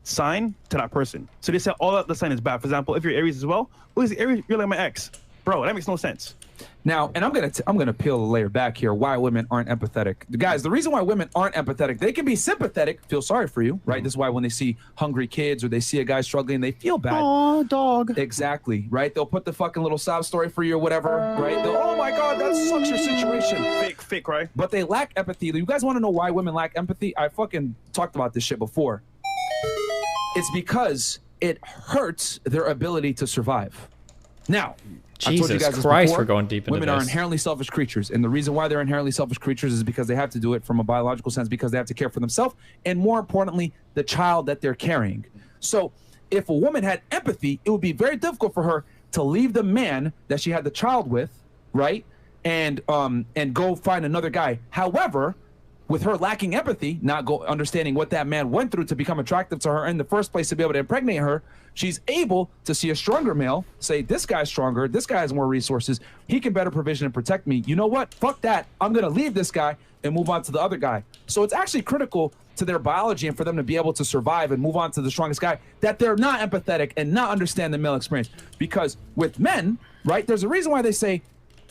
sign to that person. So they say, oh, the sign is bad. For example, if you're Aries as well, oh, he's Aries, you're like my ex. Bro, that makes no sense. Now, and I'm gonna peel a layer back here. Why women aren't empathetic, guys? The reason why women aren't empathetic, they can be sympathetic, feel sorry for you, right? This is why when they see hungry kids or they see a guy struggling, they feel bad. Oh, dog. Exactly, right? They'll put the fucking little sob story for you or whatever, right? They'll, oh my god, that sucks your situation. Fake, right? But they lack empathy. You guys want to know why women lack empathy? I fucking talked about this shit before. It's because it hurts their ability to survive. Now, Jesus Christ, we're going deep into women are inherently selfish creatures, and the reason why they're inherently selfish creatures is because they have to do it from a biological sense, because they have to care for themselves, and more importantly, the child that they're carrying. So if a woman had empathy, it would be very difficult for her to leave the man that she had the child with, right, and go find another guy. However, with her lacking empathy, not understanding what that man went through to become attractive to her in the first place, to be able to impregnate her, she's able to see a stronger male, say, this guy's stronger, this guy has more resources, he can better provision and protect me. You know what? Fuck that. I'm going to leave this guy and move on to the other guy. So it's actually critical to their biology and for them to be able to survive and move on to the strongest guy, that they're not empathetic and not understand the male experience. Because with men, right, there's a reason why they say,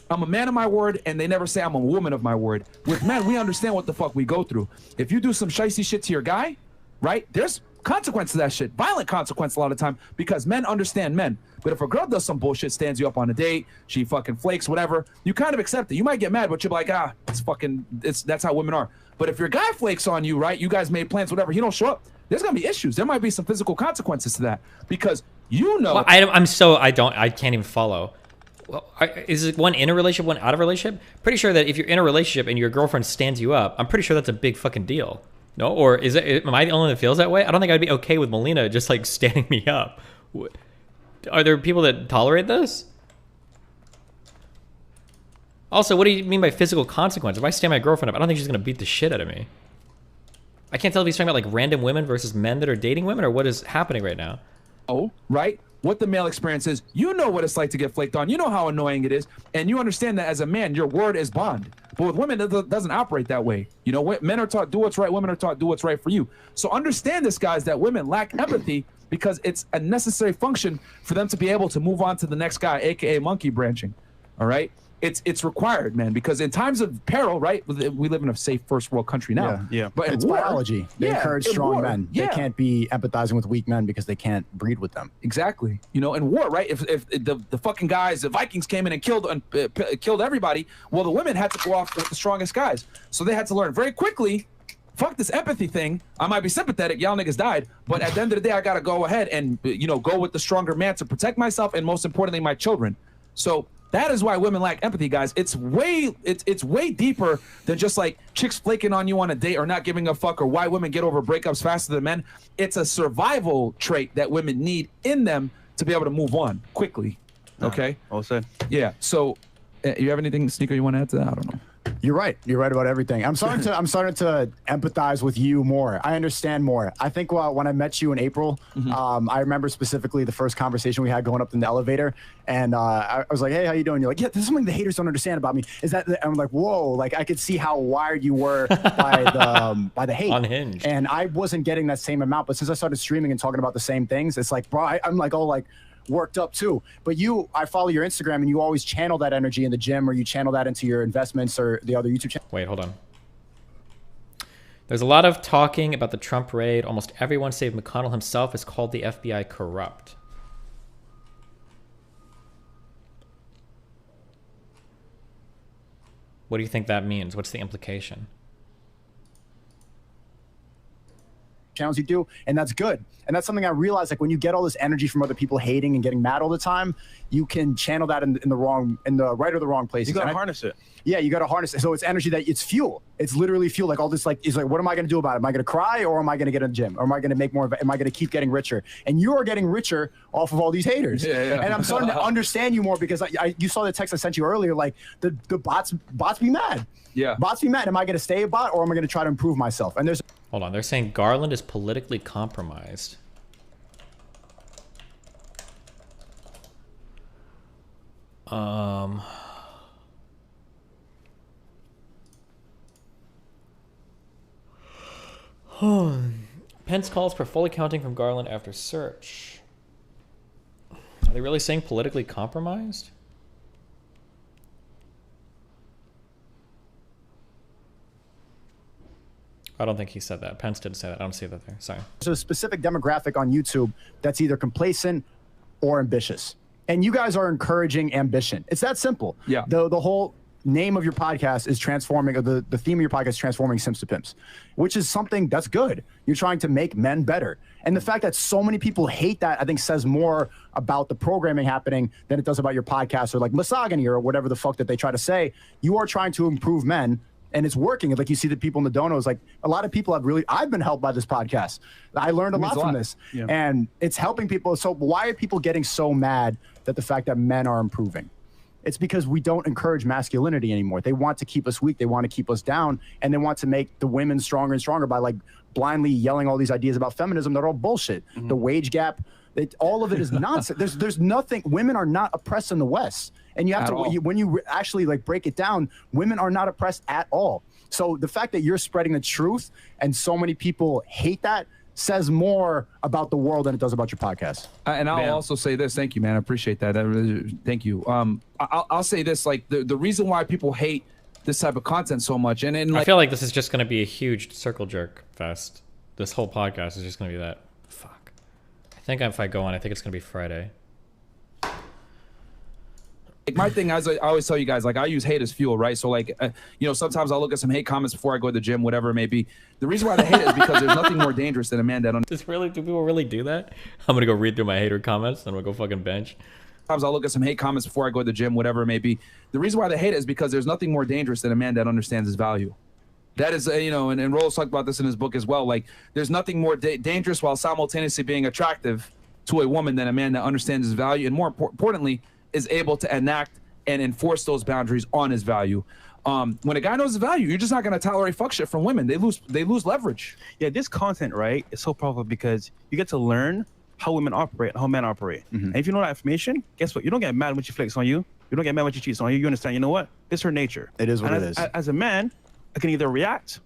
I'm a man of my word, and they never say I'm a woman of my word. With men, we understand what the fuck we go through. If you do some shicey shit to your guy, right, there's consequence to that shit. Violent consequence a lot of time, because men understand men. But if a girl does some bullshit, stands you up on a date, she fucking flakes, whatever, you kind of accept it. You might get mad, but you're like, that's how women are. But if your guy flakes on you, right, you guys made plans, whatever, he don't show up, there's gonna be issues. There might be some physical consequences to that because you know. Well, I can't even follow. Well, is it one in a relationship, one out of a relationship? Pretty sure that if you're in a relationship and your girlfriend stands you up, I'm pretty sure that's a big fucking deal. No, or am I the only one that feels that way? I don't think I'd be okay with Melina just like standing me up. Are there people that tolerate this? Also, what do you mean by physical consequence? If I stand my girlfriend up, I don't think she's gonna beat the shit out of me. I can't tell if he's talking about like random women versus men that are dating women, or what is happening right now. Oh, right? What the male experience is, you know what it's like to get flaked on. You know how annoying it is, and you understand that as a man, your word is bond. But with women, it doesn't operate that way. You know, men are taught do what's right. Women are taught do what's right for you. So understand this, guys, that women lack empathy because it's a necessary function for them to be able to move on to the next guy, aka monkey branching. All right. It's required, man, because in times of peril, right? We live in a safe first world country now. Yeah. But it's biology. They encourage strong men. They can't be empathizing with weak men because they can't breed with them. Exactly. You know, in war, right? If the fucking guys, the Vikings came in and killed everybody, well, the women had to go off with the strongest guys. So they had to learn very quickly. Fuck this empathy thing. I might be sympathetic. Y'all niggas died. But at the end of the day, I got to go ahead and, you know, go with the stronger man to protect myself and most importantly, my children. So that is why women lack empathy, guys. It's way deeper than just like chicks flaking on you on a date or not giving a fuck, or why women get over breakups faster than men. It's a survival trait that women need in them to be able to move on quickly. Okay. All said. Yeah. So, you have anything, Sneaker, you want to add to that? I don't know. You're right. You're right about everything. I'm starting to empathize with you more. I understand more. I think when I met you in April, I remember specifically the first conversation we had going up in the elevator, and I was like, "Hey, how you doing?" You're like, "Yeah, this is something the haters don't understand about me." Is that? I'm like, "Whoa!" Like I could see how wired you were by the hate. Unhinged. And I wasn't getting that same amount, but since I started streaming and talking about the same things, it's like, bro, I'm like, oh, like. Worked up too. But I follow your Instagram and you always channel that energy in the gym, or you channel that into your investments or the other YouTube channel. Wait, hold on. There's a lot of talking about the Trump raid. Almost everyone save McConnell himself has called the FBI corrupt. What do you think that means? What's the implication? Channels you do, and that's good. And that's something I realized, like when you get all this energy from other people hating and getting mad all the time, you can channel that in the right or the wrong places. You gotta harness it. Yeah, you gotta harness it. So it's energy it's fuel. It's literally fuel. Like all this, like, is like, what am I gonna do about it? Am I gonna cry, or am I gonna get in the gym? Or am I gonna make more? Am I gonna keep getting richer? And you are getting richer off of all these haters. Yeah. And I'm starting to understand you more because you saw the text I sent you earlier. Like the bots be mad. Yeah. Bots be mad. Am I gonna stay a bot, or am I gonna try to improve myself? And there's. Hold on, they're saying Garland is politically compromised. Pence calls for full accounting from Garland after search. Are they really saying politically compromised? I don't think he said that. Pence didn't say that. I don't see that there. Sorry. There's a specific demographic on YouTube that's either complacent or ambitious. And you guys are encouraging ambition. It's that simple. Yeah. The whole name of your podcast is transforming, or the theme of your podcast is transforming Simps to Pimps, which is something that's good. You're trying to make men better. And the fact that so many people hate that, I think, says more about the programming happening than it does about your podcast, or like misogyny or whatever the fuck that they try to say. You are trying to improve men. And it's working. Like you see the people in the donos, like a lot of people I've been helped by this podcast. I learned a lot from this, and it's helping people. So why are people getting so mad that the fact that men are improving? It's because we don't encourage masculinity anymore. They want to keep us weak. They want to keep us down, and they want to make the women stronger and stronger by like blindly yelling all these ideas about feminism that are all bullshit. The wage gap, all of it is nonsense. There's nothing. Women are not oppressed in the West. And you have when you actually like break it down, women are not oppressed at all. So the fact that you're spreading the truth and so many people hate that says more about the world than it does about your podcast. And I'll also say this. Thank you, man. I appreciate that. Thank you. I'll say this, like the reason why people hate this type of content so much. And like, I feel like this is just going to be a huge circle jerk fest. This whole podcast is just going to be that. Fuck. I think if I go on, I think it's going to be Friday. Like my thing, as I always tell you guys, like I use hate as fuel, right? So like, you know, sometimes I'll look at some hate comments before I go to the gym, whatever it may be. The reason why they hate it is because there's nothing more dangerous than a man that. Do people really do that? I'm gonna go read through my hater comments and I'm gonna go fucking bench. Sometimes I'll look at some hate comments before I go to the gym, whatever it may be. The reason why they hate it is because there's nothing more dangerous than a man that understands his value. That is, you know, and Rolls talked about this in his book as well. Like, there's nothing more dangerous while simultaneously being attractive to a woman than a man that understands his value and, more importantly, is able to enact and enforce those boundaries on his value. When a guy knows his value, you're just not going to tolerate fuck shit from women. They lose leverage. Yeah, this content, right, is so powerful because you get to learn how women operate and how men operate. And if you know that information, guess what? You don't get mad when she flex on you. You don't get mad when she cheats on you. You understand, you know what? It's her nature. It is what and it is. As a man, I can either react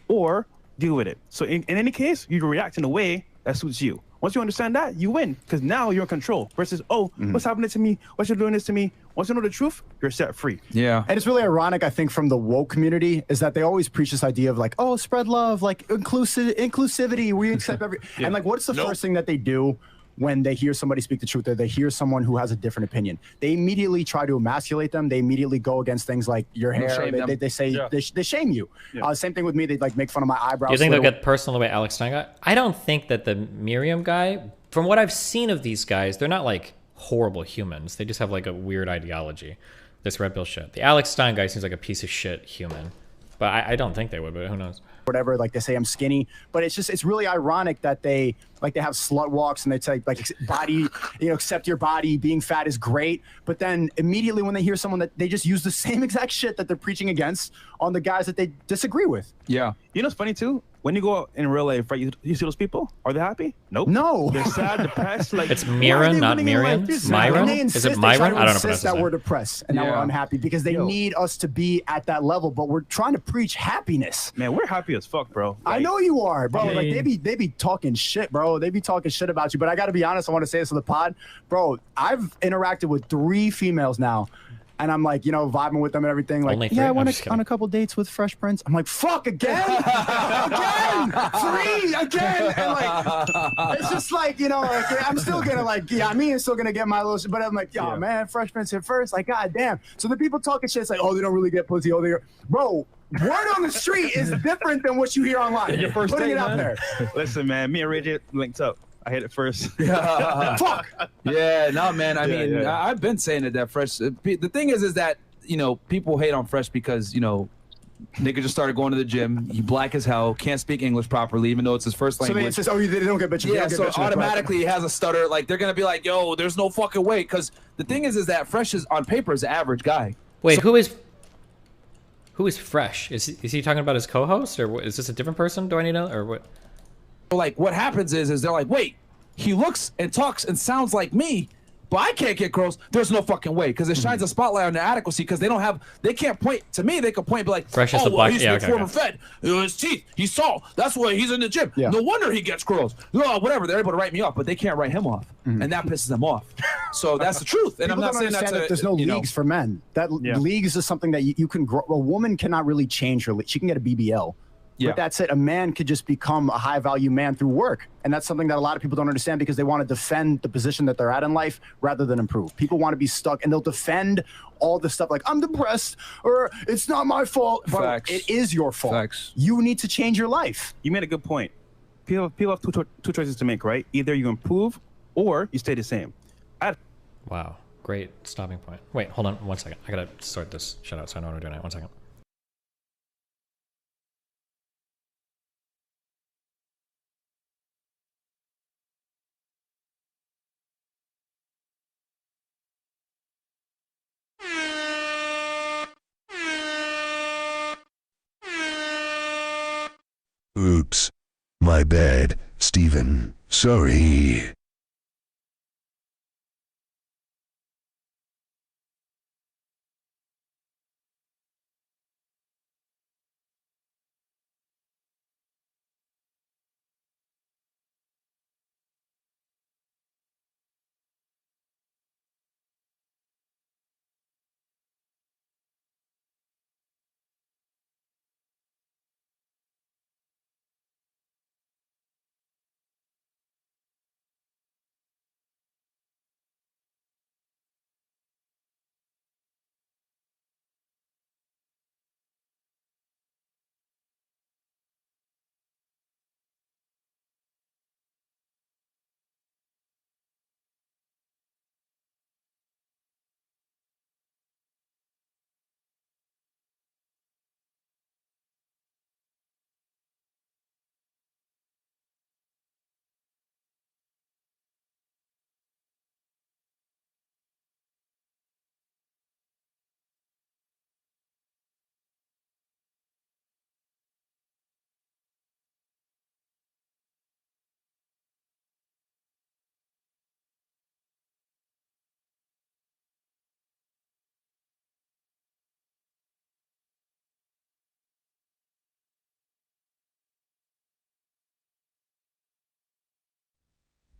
or deal with it. So in any case, you react in a way that suits you. Once you understand that, you win because now you're in control versus, oh, what's happening to me? What's you doing this to me? Once you know the truth, you're set free. Yeah. And it's really ironic, I think, from the woke community is that they always preach this idea of like, oh, spread love, like inclusivity, we accept every, and like, what's the first thing that they do when they hear somebody speak the truth or they hear someone who has a different opinion? They immediately try to emasculate them. They immediately go against things like your hair. They say, they shame you. Same thing with me. They like make fun of my eyebrows. You think they'll get personal the way Alex Stein got? I don't think that the Miriam guy, from what I've seen of these guys, they're not like horrible humans. They just have like a weird ideology. This red pill shit. The Alex Stein guy seems like a piece of shit human. But I don't think they would, but who knows? Whatever, like they say I'm skinny, but it's really ironic that they have slut walks and they say like body, you know, accept your body, being fat is great, but then immediately when they hear someone that they just use the same exact shit that they're preaching against on the guys that they disagree with. Yeah. You know what's funny too? When you go out in real life, right, you see those people? Are they happy? Nope. No. They're sad, depressed. Like, it's Myron, not Miriam. Myron? Is it Myron? I don't know. They insist that we're depressed and that we're unhappy because they need us to be at that level, but we're trying to preach happiness. Man, we're happy as fuck, bro. Like, I know you are, bro. Like they be talking shit, bro. They be talking shit about you. But I got to be honest. I want to say this on the pod, bro. I've interacted with 3 females now. And I'm like, you know, vibing with them and everything. Like, yeah, I went on a couple dates with Fresh Prince. I'm like, fuck, again? Again? 3? Again? And like, it's just like, you know, like, I'm still gonna like, yeah, me is still gonna get my little shit. But I'm like, yo, man, Fresh Prince hit first. Like, god damn. So the people talking shit, it's like, oh, they don't really get pussy. Oh, bro, word on the street is different than what you hear online. Your first putting it out there. Listen, man, me and Reggie linked up. I hit it first. Fuck. Yeah, no, man. I mean, I've been saying it that Fresh. The thing is that, you know, people hate on Fresh because, you know, nigga just started going to the gym. He black as hell, can't speak English properly, even though it's his first language. So it's just, oh, they don't get bitches. Yeah, so automatically he has a stutter. Like, they're gonna be like, yo, there's no fucking way. Because the thing is that Fresh is on paper is an average guy. Wait, who is Fresh? Is he talking about his co-host, or is this a different person? Do I need to know, or what? Like, what happens is they're like, wait, he looks and talks and sounds like me, but I can't get girls. There's no fucking way, because it shines a spotlight on their adequacy, because they can't point to me. They can point and be like, Fresh is the well, black. he's former fed. His teeth, he's tall. That's why he's in the gym. Yeah. No wonder he gets girls. No, whatever. They're able to write me off, but they can't write him off, and that pisses them off. So that's the truth. And People I'm not saying that there's no leagues for men. That leagues is something that you can grow. A woman cannot really change her. She can get a BBL. Yeah. But that's it. A man could just become a high-value man through work. And that's something that a lot of people don't understand because they want to defend the position that they're at in life rather than improve. People want to be stuck, and they'll defend all this stuff like, I'm depressed, or it's not my fault. But it is your fault. Facts. You need to change your life. You made a good point. People have two choices to make, right? Either you improve or you stay the same. Wow. Great stopping point. Wait, hold on 1 second. I got to sort this shit out so I know what I'm doing. 1 second. Oops. My bad, Steven. Sorry.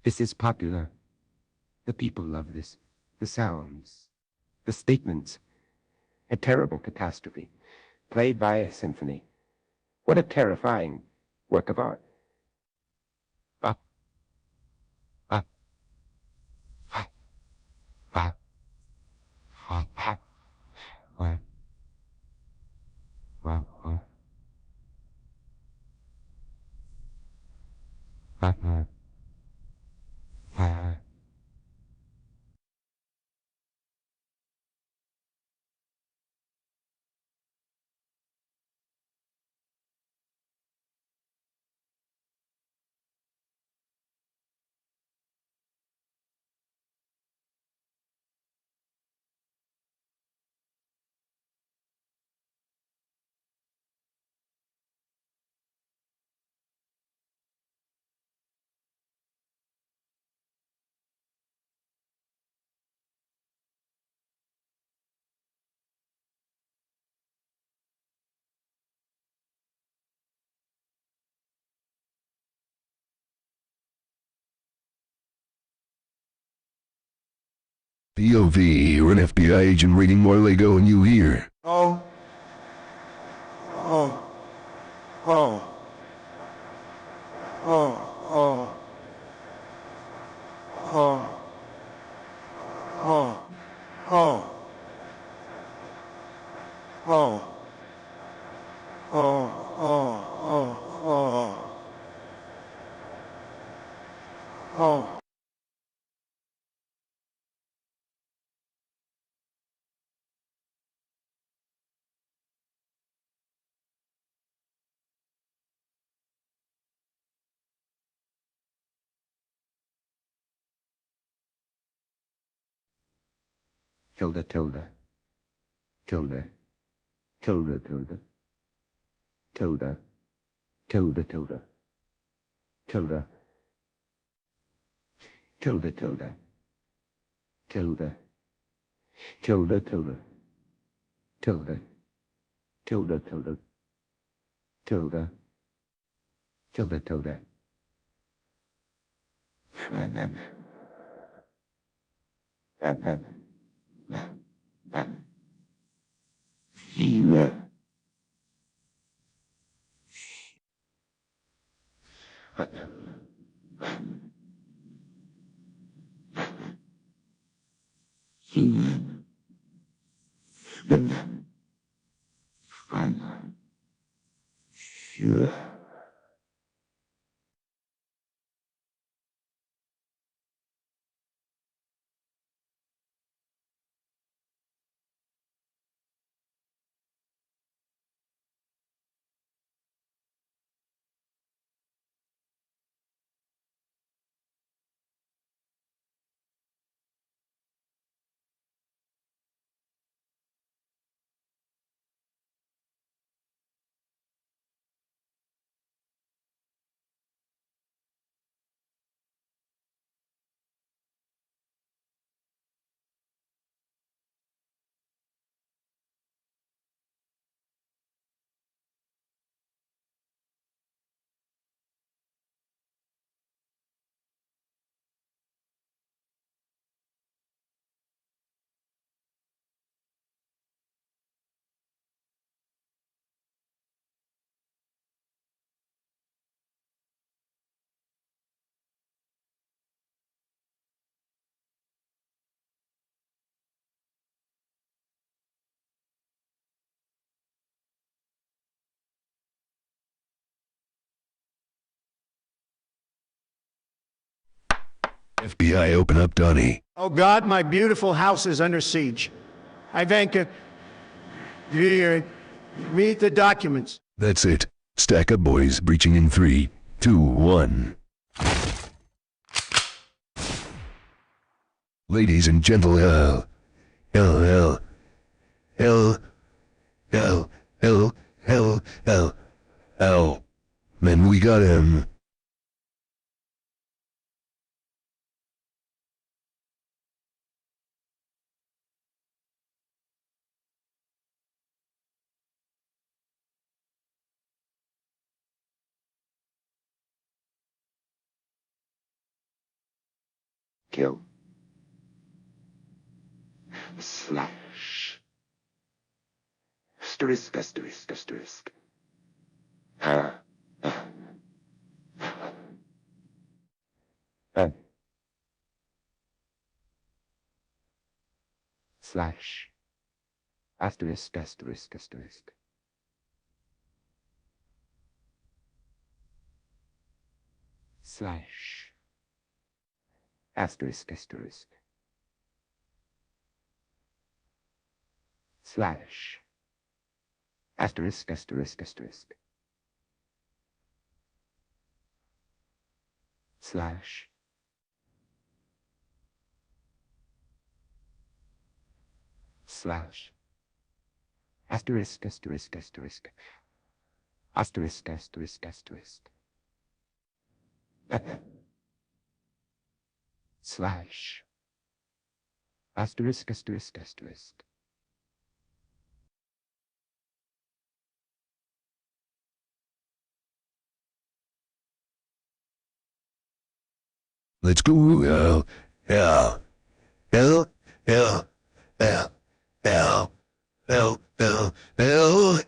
This is popular. The people love this. The sounds. The statements. A terrible catastrophe. Played by a symphony. What a terrifying work of art. Up. Up. Up. Up. Up. Up. Up. Up. Up. Up. POV, you're an FBI agent reading more Lego and you hear. Oh. Oh. Oh. Oh. Oh. Oh. Oh. Oh. Oh. Oh. Oh. Oh. Oh. Oh. Tilda, tilde. Tilde. Tilde, tilde. Tilde. Tilde, tilde. Tilde. Tilde, tilde. Tilde. Tilde, tilde. Tilde. Tilde, tilde. Tilde. Tilde, tilde. FBI, open up Donnie. Oh God, my beautiful house is under siege. Ivanka, here, read the documents. That's it. Stack up, boys. Breaching in 3, 2, 1. Ladies and gentlemen, man, we got him. Kill. Slash. Asterisk, asterisk, asterisk. Slash. Asterisk, asterisk, asterisk. Slash. Asterisk, asterisk. Slash. Asterisk, asterisk, asterisk. Slash. Slash. Asterisk, asterisk, asterisk. Asterisk, asterisk, asterisk. Slash. Asterisk, asterisk, asterisk. Let's go. L. L. L. L. L. L. L. L. L.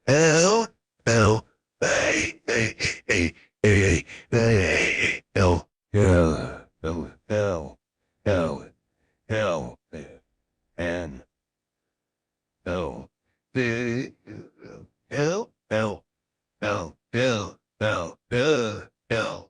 L. L. A. A. A. A. A. L. L. L. L. L. L. N. L. B. L. L. L. L. L. L. L.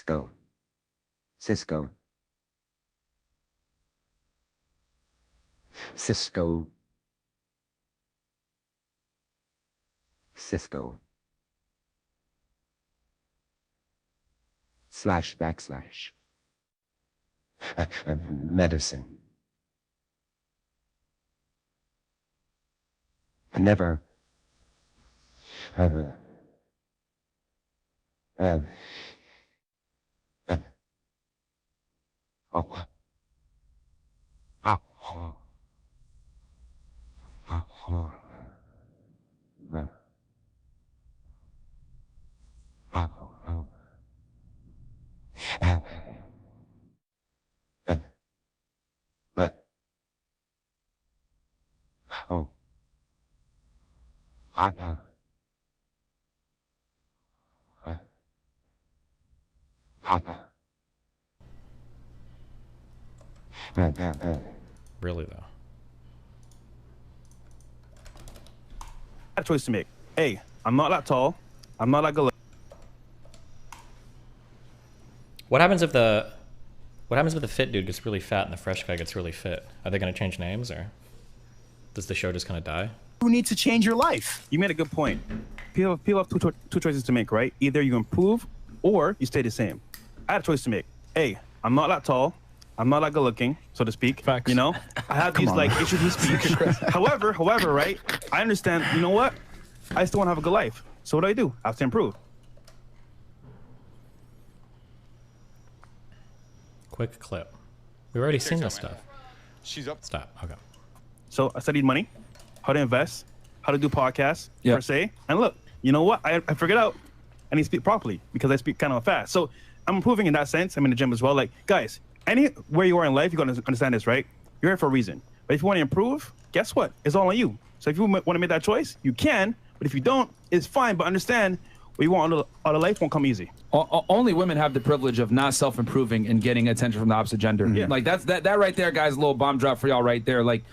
Cisco. Cisco. Cisco. Cisco. Slash backslash. Medicine. Never. Really though. I had a choice to make. A, I'm not that tall. I'm not like a. What happens if the fit dude gets really fat and the fresh guy gets really fit? Are they gonna change names, or does the show just kind of die? Who needs to change your life? You made a good point. People have two choices to make, right? Either you improve or you stay the same. I had a choice to make. A, I'm not that tall. I'm not that good looking, so to speak. Facts. You know, I have these like issues with speech. however, right? I understand. You know what? I still want to have a good life. So what do? I have to improve. Quick clip. We've already seen this stuff. She's up. Stop. Okay. So I studied money, how to invest, how to do podcasts per se. And look, you know what? I figured out I need to speak properly because I speak kind of fast. So I'm improving in that sense. I'm in the gym as well. Like, guys, anywhere you are in life, you're going to understand this, right? You're here for a reason. But if you want to improve, guess what? It's all on you. So if you want to make that choice, you can. But if you don't, it's fine. But understand, what you want out of life won't come easy. Only women have the privilege of not self-improving and getting attention from the opposite gender. Yeah. Like that right there, guys. A little bomb drop for y'all right there. Like,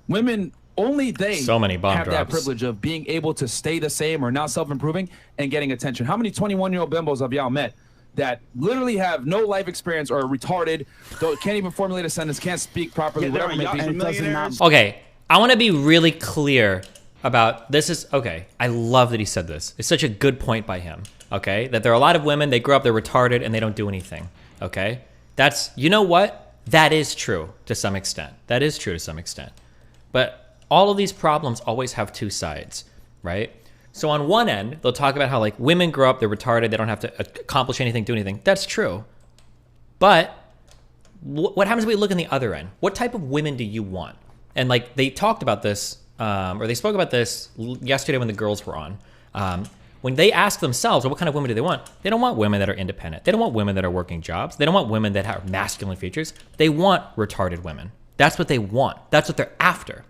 women, only they so many bomb have drops. that privilege of being able to stay the same or not self-improving and getting attention. How many 21-year-old bimbos have y'all met that literally have no life experience or are retarded, can't even formulate a sentence, can't speak properly, whatever it may be? Okay, I want to be really clear about this. Is okay. I love that he said this. It's such a good point by him. Okay, that there are a lot of women, they grow up, they're retarded, and they don't do anything. Okay, that's, you know what? That is true to some extent. That is true to some extent. But all of these problems always have two sides, right? So on one end, they'll talk about how like women grow up, they're retarded, they don't have to accomplish anything, do anything. That's true. But what happens when we look on the other end? What type of women do you want? And like they talked about this, or they spoke about this yesterday when the girls were on. When they ask themselves, well, what kind of women do they want? They don't want women that are independent. They don't want women that are working jobs. They don't want women that have masculine features. They want retarded women. That's what they want. That's what they're after.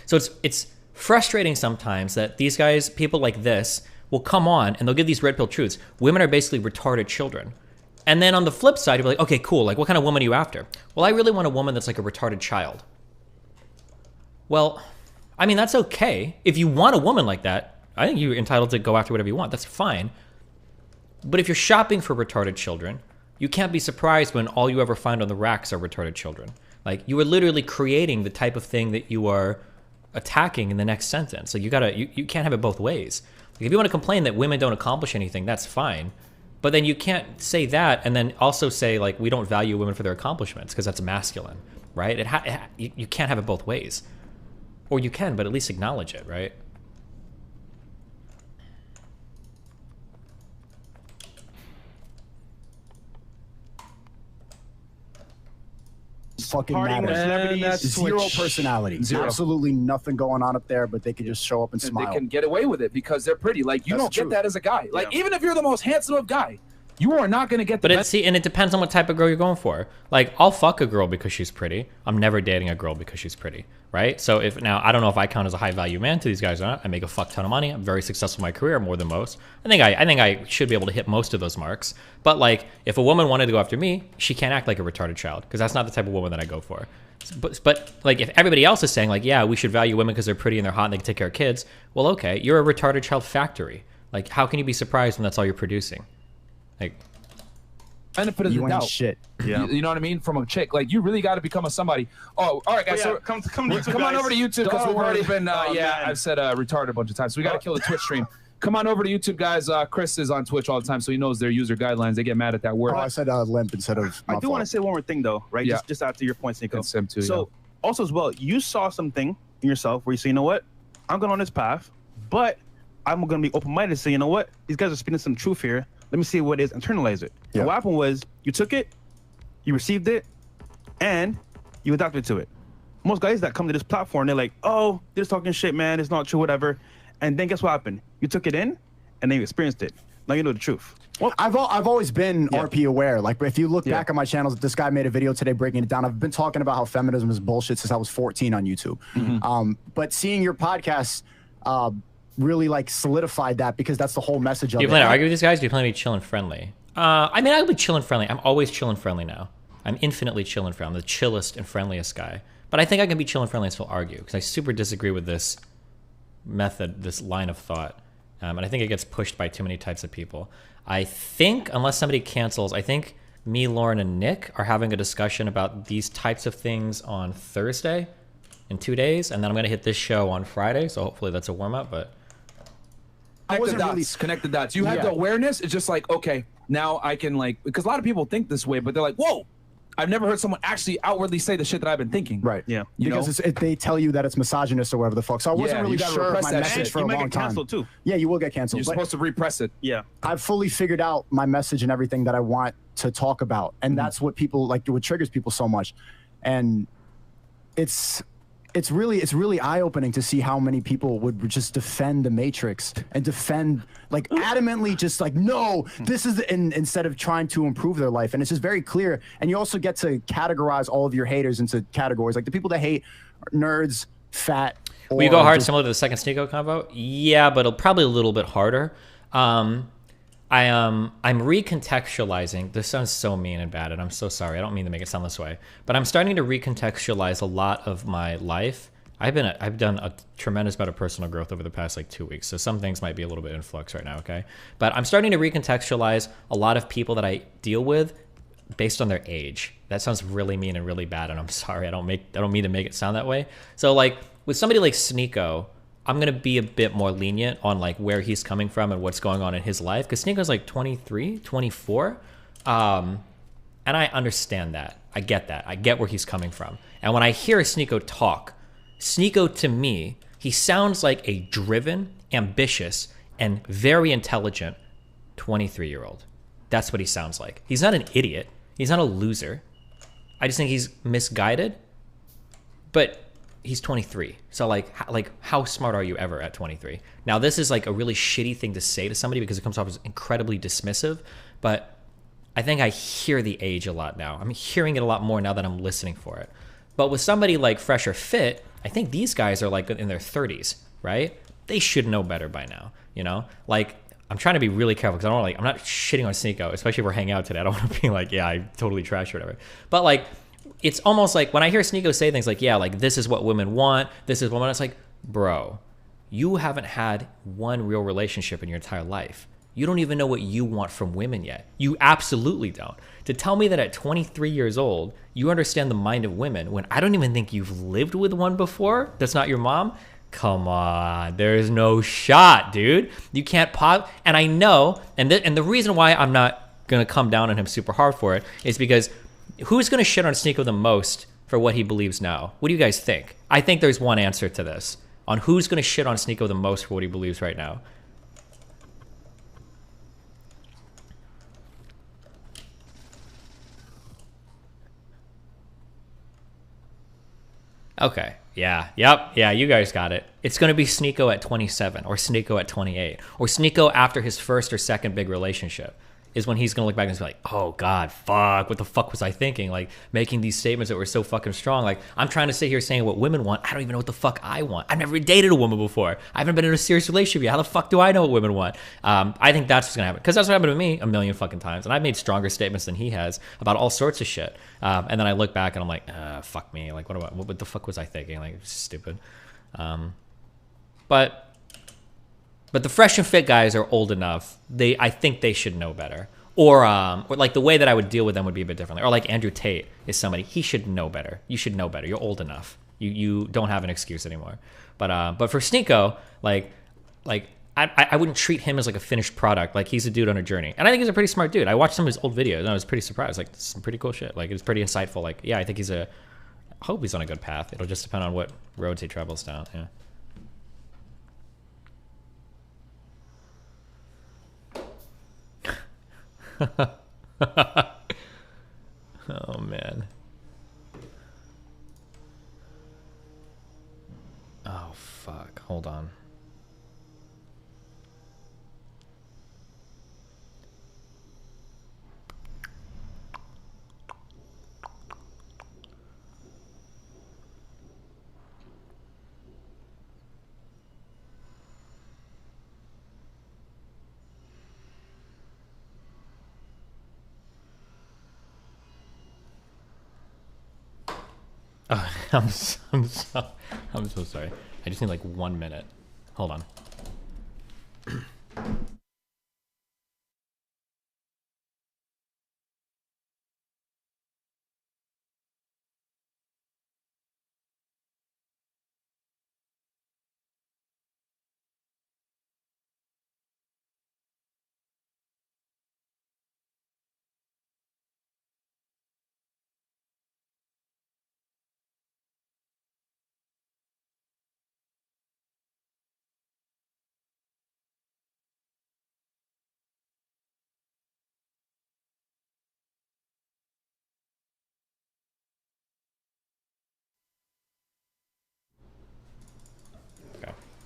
So it's frustrating sometimes that these guys, people like this, will come on and they'll give these red pill truths. Women are basically retarded children. And then on the flip side, you're like, okay, cool. Like, what kind of woman are you after? Well, I really want a woman that's like a retarded child. Well, I mean, that's okay. If you want a woman like that, I think you're entitled to go after whatever you want. That's fine. But if you're shopping for retarded children, you can't be surprised when all you ever find on the racks are retarded children. Like, you are literally creating the type of thing that you are attacking in the next sentence. So you can't have it both ways. Like, if you want to complain that women don't accomplish anything, that's fine. But then you can't say that and then also say, like, we don't value women for their accomplishments because that's masculine, right? You can't have it both ways. Or you can, but at least acknowledge it, right? Fucking matters. Zero personality. Zero. Absolutely nothing going on up there, but they can just show up and smile. They can get away with it because they're pretty. Like, you don't get that as a guy. Like, even if you're the most handsome of guy, you are not going to get the But it depends on what type of girl you're going for. Like, I'll fuck a girl because she's pretty. I'm never dating a girl because she's pretty, right? So now, I don't know if I count as a high value man to these guys or not. I make a fuck ton of money. I'm very successful in my career, more than most. I think I should be able to hit most of those marks. But like, if a woman wanted to go after me, she can't act like a retarded child because that's not the type of woman that I go for. But like, if everybody else is saying like, yeah, we should value women because they're pretty and they're hot and they can take care of kids, well, okay, you're a retarded child factory. Like, how can you be surprised when that's all you're producing? Like, benefit of the doubt. Shit. Yeah. You know what I mean? From a chick, like, you really got to become a somebody. Oh, all right, guys. Yeah, so come on over to YouTube because we've already been. man. I've said retarded a bunch of times. So we got to kill the Twitch stream. Come on over to YouTube, guys. Chris is on Twitch all the time, so he knows their user guidelines. They get mad at that word. Oh, I said limp instead of. I do want to say one more thing though, right? Yeah. Just after your points, Nico. It's him too, So also as well, you saw something in yourself where you say, you know what, I'm going on this path, but I'm going to be open-minded and say, you know what, these guys are spinning some truth here. Let me see what it is, internalize it. Yeah. And what happened was you took it, you received it, and you adapted to it. Most guys that come to this platform, they're like, oh, they're just talking shit, man. It's not true, whatever. And then guess what happened? You took it in, and then you experienced it. Now you know the truth. Well, I've always been RP aware. Like, if you look back on my channels, this guy made a video today breaking it down. I've been talking about how feminism is bullshit since I was 14 on YouTube. But seeing your podcast really like solidified that because that's the whole message of it. Do you plan to argue with these guys? Do you plan to be chill and friendly? I mean, I'll be chill and friendly. I'm always chill and friendly now. I'm infinitely chill and friendly. I'm the chillest and friendliest guy. But I think I can be chill and friendly and still argue because I super disagree with this method, this line of thought. And I think it gets pushed by too many types of people. I think, unless somebody cancels, I think me, Lauren, and Nick are having a discussion about these types of things on Thursday in 2 days. And then I'm going to hit this show on Friday. So hopefully that's a warm-up, but... Connect the dots. You have the awareness. It's just like, okay, now I can, like, because a lot of people think this way, but they're like, whoa, I've never heard someone actually outwardly say the shit that I've been thinking. Right. Yeah. Because they tell you that it's misogynist or whatever the fuck. So I wasn't really sure of my message for a long time. Too. Yeah, you will get canceled. You're supposed to repress it. Yeah. I've fully figured out my message and everything that I want to talk about, and that's what people like. What triggers people so much, and it's really eye-opening to see how many people would just defend the Matrix and defend like adamantly just like no, this is instead of trying to improve their life. And it's just very clear. And you also get to categorize all of your haters into categories, like the people that hate nerds, fat. Will you go hard similar to the second Sneeko convo? Yeah, but probably a little bit harder. I'm recontextualizing. This sounds so mean and bad, and I'm so sorry. I don't mean to make it sound this way, but I'm starting to recontextualize a lot of my life. I've done a tremendous amount of personal growth over the past like 2 weeks, so some things might be a little bit in flux right now. Okay, but I'm starting to recontextualize a lot of people that I deal with based on their age. That sounds really mean and really bad, and I'm sorry. I don't mean to make it sound that way. So like with somebody like Sneeko, I'm going to be a bit more lenient on like where he's coming from and what's going on in his life. Because Sneeko's like 23, 24. And I understand that. I get that. I get where he's coming from. And when I hear Sneeko talk, Sneeko to me, he sounds like a driven, ambitious, and very intelligent 23-year-old. That's what he sounds like. He's not an idiot. He's not a loser. I just think he's misguided. But he's 23. So like how smart are you ever at 23? Now this is like a really shitty thing to say to somebody because it comes off as incredibly dismissive, but I think I hear the age a lot now. I'm hearing it a lot more now that I'm listening for it. But with somebody like Fresh or Fit, I think these guys are like in their 30s, right? They should know better by now, you know? Like I'm trying to be really careful because I'm not shitting on Sneeko, especially if we're hanging out today. I don't want to be like, yeah, I totally trash or whatever. But like it's almost like when I hear Sneeko say things like, yeah, like this is what women want, this is what it's like, bro, you haven't had one real relationship in your entire life. You don't even know what you want from women yet. You absolutely don't. To tell me that at 23 years old, you understand the mind of women when I don't even think you've lived with one before that's not your mom, come on, there's no shot, dude. You can't pop. And I know, and the reason why I'm not going to come down on him super hard for it is because who's going to shit on Sneeko the most for what he believes now? What do you guys think? I think there's one answer to this on who's going to shit on Sneeko the most for what he believes right now. Okay. Yeah. Yep. Yeah, you guys got it. It's going to be Sneeko at 27 or Sneeko at 28 or Sneeko after his first or second big relationship. Is when he's going to look back and be like, oh, God, fuck, what the fuck was I thinking? Like, making these statements that were so fucking strong. Like, I'm trying to sit here saying what women want. I don't even know what the fuck I want. I've never dated a woman before. I haven't been in a serious relationship yet. How the fuck do I know what women want? I think that's what's going to happen. Because that's what happened to me a million fucking times. And I've made stronger statements than he has about all sorts of shit. And then I look back and I'm like, fuck me. Like, what the fuck was I thinking? Like, it's stupid. But the Fresh and Fit guys are old enough. I think they should know better. Or like the way that I would deal with them would be a bit differently. Or like Andrew Tate is somebody, he should know better. You should know better. You're old enough. You don't have an excuse anymore. But for Sneeko, like I wouldn't treat him as like a finished product. Like he's a dude on a journey. And I think he's a pretty smart dude. I watched some of his old videos and I was pretty surprised. Like some pretty cool shit. Like it's pretty insightful. Like, yeah, I think I hope he's on a good path. It'll just depend on what roads he travels down. Yeah. Oh man. Oh fuck. Hold on. Oh, I'm so sorry. I just need like 1 minute. Hold on.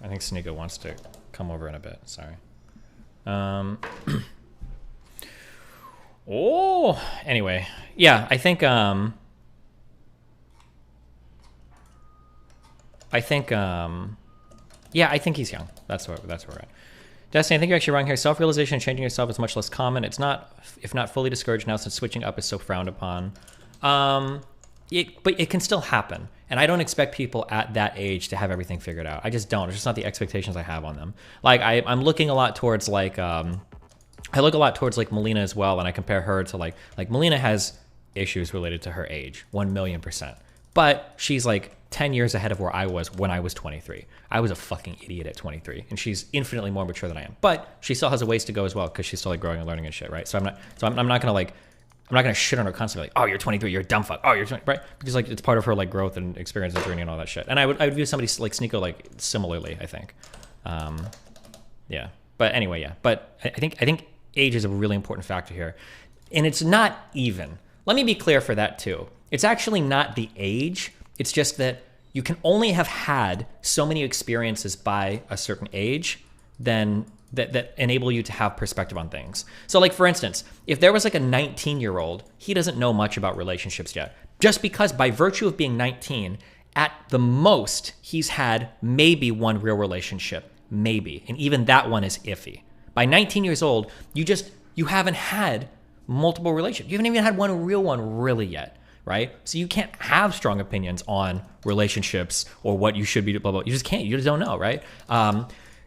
I think Sneeko wants to come over in a bit. Sorry. Oh, anyway, yeah, I think yeah, I think he's young. That's where we're at. Destiny, I think you're actually wrong here. Self-realization and changing yourself is much less common. It's not, if not fully discouraged now, since switching up is so frowned upon. But it can still happen. And I don't expect people at that age to have everything figured out. I just don't. It's just not the expectations I have on them. Like, I'm looking a lot towards, like, I look a lot towards, like, Melina as well, and I compare her to, like Melina has issues related to her age, 1,000,000%. But she's, like, 10 years ahead of where I was when I was 23. I was a fucking idiot at 23, and she's infinitely more mature than I am. But she still has a ways to go as well, because she's still, like, growing and learning and shit, right? So I'm not gonna, like, I'm not gonna shit on her constantly, like, oh, you're 23, you're a dumb fuck. Oh, you're 20, right? Because, like, it's part of her, like, growth and experience and journey and all that shit. And I would view somebody like Sneeko, like, similarly, I think. Yeah. But anyway, yeah. But I think age is a really important factor here, and it's not even. Let me be clear for that too. It's actually not the age. It's just that you can only have had so many experiences by a certain age then that enable you to have perspective on things. So, like, for instance, if there was like a 19-year-old, he doesn't know much about relationships yet, just because by virtue of being 19, at the most, he's had maybe one real relationship, maybe. And even that one is iffy. By 19 years old, you haven't had multiple relationships. You haven't even had one real one really yet, right? So you can't have strong opinions on relationships or what you should be, blah, blah. You just can't. You just don't know, right?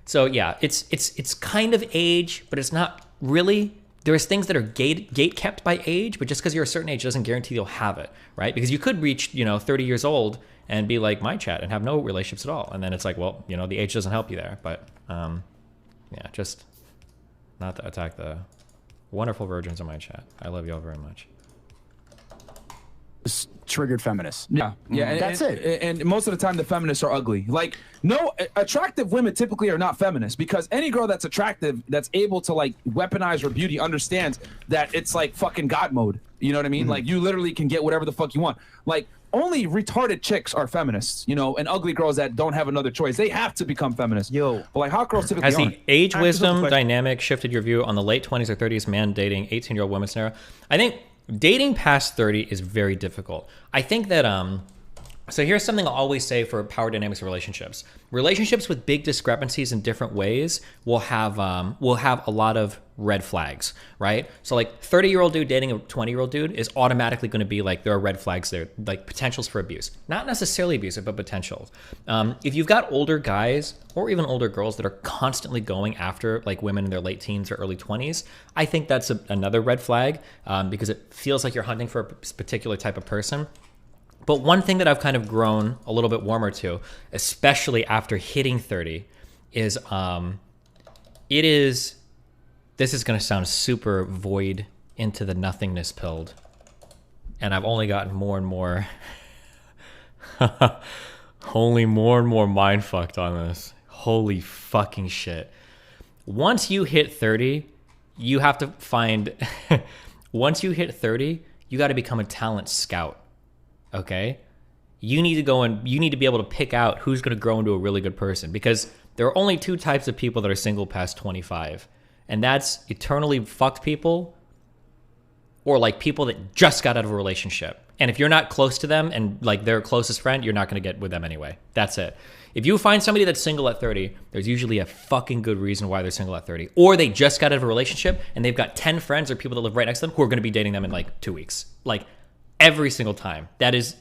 So yeah, it's kind of age, but it's not really. There's things that are gate kept by age, but just because you're a certain age doesn't guarantee you'll have it, right? Because you could reach, 30 years old and be like my chat and have no relationships at all. And then it's like, well, the age doesn't help you there. But yeah, just not to attack the wonderful virgins in my chat. I love y'all very much. Triggered feminists. Yeah. And, that's it. And most of the time, the feminists are ugly. Like, no, attractive women typically are not feminists, because any girl that's attractive, that's able to, like, weaponize her beauty, understands that it's like fucking God mode. You know what I mean? Like, you literally can get whatever the fuck you want. Like, only retarded chicks are feminists, and ugly girls that don't have another choice, they have to become feminists. But like, hot girls typically Has aren't. the age wisdom dynamic shifted your view on the late 20s or 30s man dating 18-year-old women scenario? I think dating past 30 is very difficult. I think that so here's something I'll always say for power dynamics of relationships. Relationships with big discrepancies in different ways will have a lot of red flags, right? So like 30-year-old dude dating a 20-year-old dude is automatically going to be like, there are red flags there, like potentials for abuse. Not necessarily abusive, but potential. If you've got older guys or even older girls that are constantly going after like women in their late teens or early 20s, I think that's another red flag, because it feels like you're hunting for a particular type of person. But one thing that I've kind of grown a little bit warmer to, especially after hitting 30, is this is going to sound super void into the nothingness pilled. And I've only gotten more and more mind fucked on this. Holy fucking shit. Once you hit 30, you have to find once you hit 30, you got to become a talent scout. Okay, you need to go and you need to be able to pick out who's going to grow into a really good person, because there are only two types of people that are single past 25, and that's eternally fucked people or like people that just got out of a relationship. And if you're not close to them and like their closest friend, you're not going to get with them anyway. That's it. If you find somebody that's single at 30, there's usually a fucking good reason why they're single at 30. Or they just got out of a relationship and they've got 10 friends or people that live right next to them who are going to be dating them in like 2 weeks. Like, every single time. That is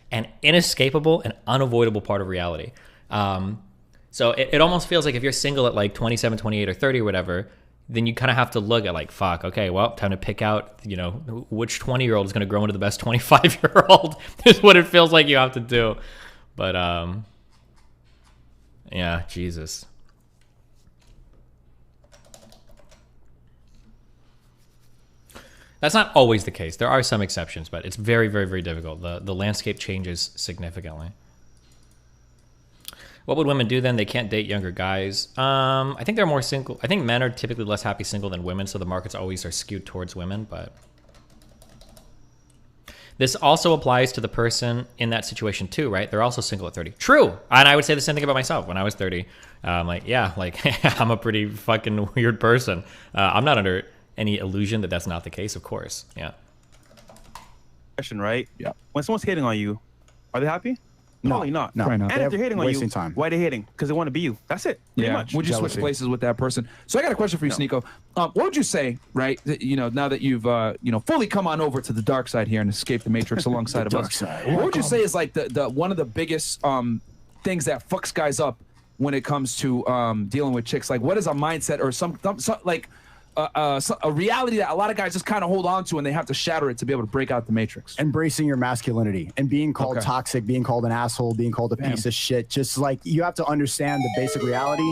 an inescapable and unavoidable part of reality. So it almost feels like if you're single at like 27, 28, or 30 or whatever, then you kind of have to look at like, fuck, okay, well, time to pick out, which 20-year-old is going to grow into the best 25-year-old is what it feels like you have to do. But, yeah, Jesus. That's not always the case. There are some exceptions, but it's very, very, very difficult. The landscape changes significantly. What would women do then? They can't date younger guys. I think they're more single. I think men are typically less happy single than women, so the markets always are skewed towards women. But This also applies to the person in that situation too, right? They're also single at 30. True. And I would say the same thing about myself when I was 30. Like, yeah, like I'm a pretty fucking weird person. I'm not under any illusion that that's not the case, of course. Yeah. Question, right? Yeah. When someone's hating on you, are they happy? Probably not. No. Probably not. And if they're hating on you, Wasting time. why are they hating? Because they want to be you. That's it. Pretty much. Would you Jealousy. switch places with that person? So I got a question for you, Sneeko. What would you say, right? That, you know, now that you've fully come on over to the dark side here and escaped the Matrix alongside of us, what would you say is like the one of the biggest things that fucks guys up when it comes to dealing with chicks? Like, what is a mindset or some like a reality that a lot of guys just kind of hold on to and they have to shatter it to be able to break out the Matrix? Embracing your masculinity and being called toxic, being called an asshole, being called a piece of shit. Just like you have to understand the basic reality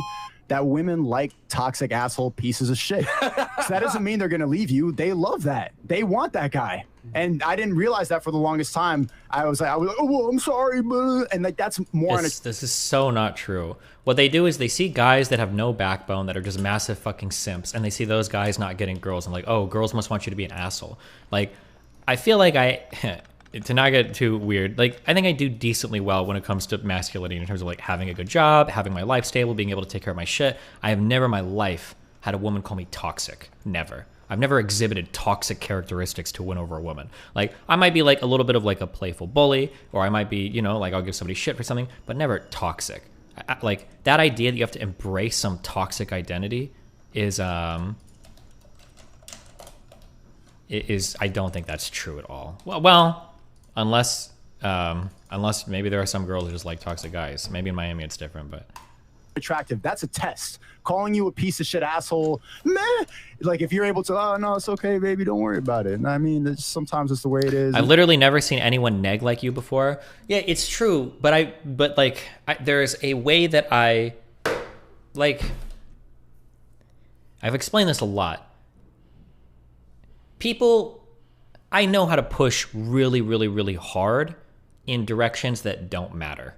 that women like toxic asshole pieces of shit. So that doesn't mean they're going to leave you. They love that. They want that guy. And I didn't realize that for the longest time. I was like, oh, well, I'm sorry, but and like that's more. This is so not true. What they do is they see guys that have no backbone, that are just massive fucking simps, and they see those guys not getting girls. I'm like, oh, girls must want you to be an asshole. Like, I feel like to not get too weird, like I think I do decently well when it comes to masculinity in terms of like having a good job, having my life stable, being able to take care of my shit. I have never in my life had a woman call me toxic. Never. I've never exhibited toxic characteristics to win over a woman. Like, I might be like a little bit of like a playful bully, or I might be, you know, like I'll give somebody shit for something, but never toxic. Like, that idea that you have to embrace some toxic identity is, I don't think that's true at all. Well, unless maybe there are some girls who just like toxic guys. Maybe in Miami it's different, but attractive. That's a test. Calling you a piece of shit asshole, meh. Like if you're able to, oh no, it's okay, baby, don't worry about it. And I mean, sometimes it's the way it is. I've literally never seen anyone neg like you before. Yeah, it's true, but there's a way that I've explained this a lot. People, I know how to push really, really, really hard in directions that don't matter.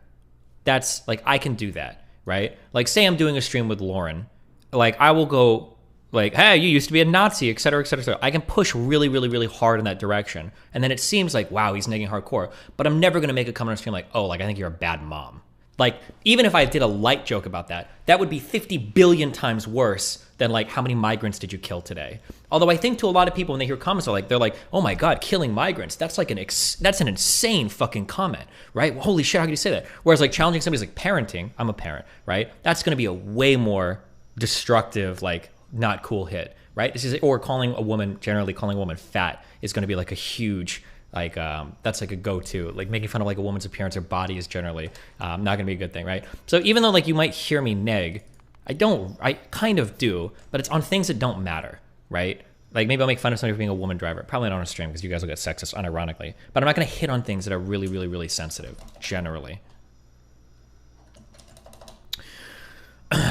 That's like, I can do that. Right? Like, say I'm doing a stream with Lauren. Like, I will go, like, hey, you used to be a Nazi, et cetera, et cetera, et cetera. I can push really, really, really hard in that direction. And then it seems like, wow, he's negging hardcore. But I'm never going to make a comment on stream like, oh, like, I think you're a bad mom. Like, even if I did a light joke about that, that would be 50 billion times worse than, like, how many migrants did you kill today? Although I think to a lot of people when they hear comments, they're like, oh my God, killing migrants. That's like that's an insane fucking comment, right? Well, holy shit, how can you say that? Whereas like challenging somebody's like parenting, I'm a parent, right? That's going to be a way more destructive, like not cool hit, right? Or generally calling a woman fat is going to be like a huge, like that's like a go-to. Like making fun of like a woman's appearance or body is generally not going to be a good thing, right? So even though like you might hear me neg, I kind of do, but it's on things that don't matter, right? Like maybe I'll make fun of somebody for being a woman driver. Probably not on a stream because you guys will get sexist unironically. But I'm not going to hit on things that are really, really, really sensitive, generally.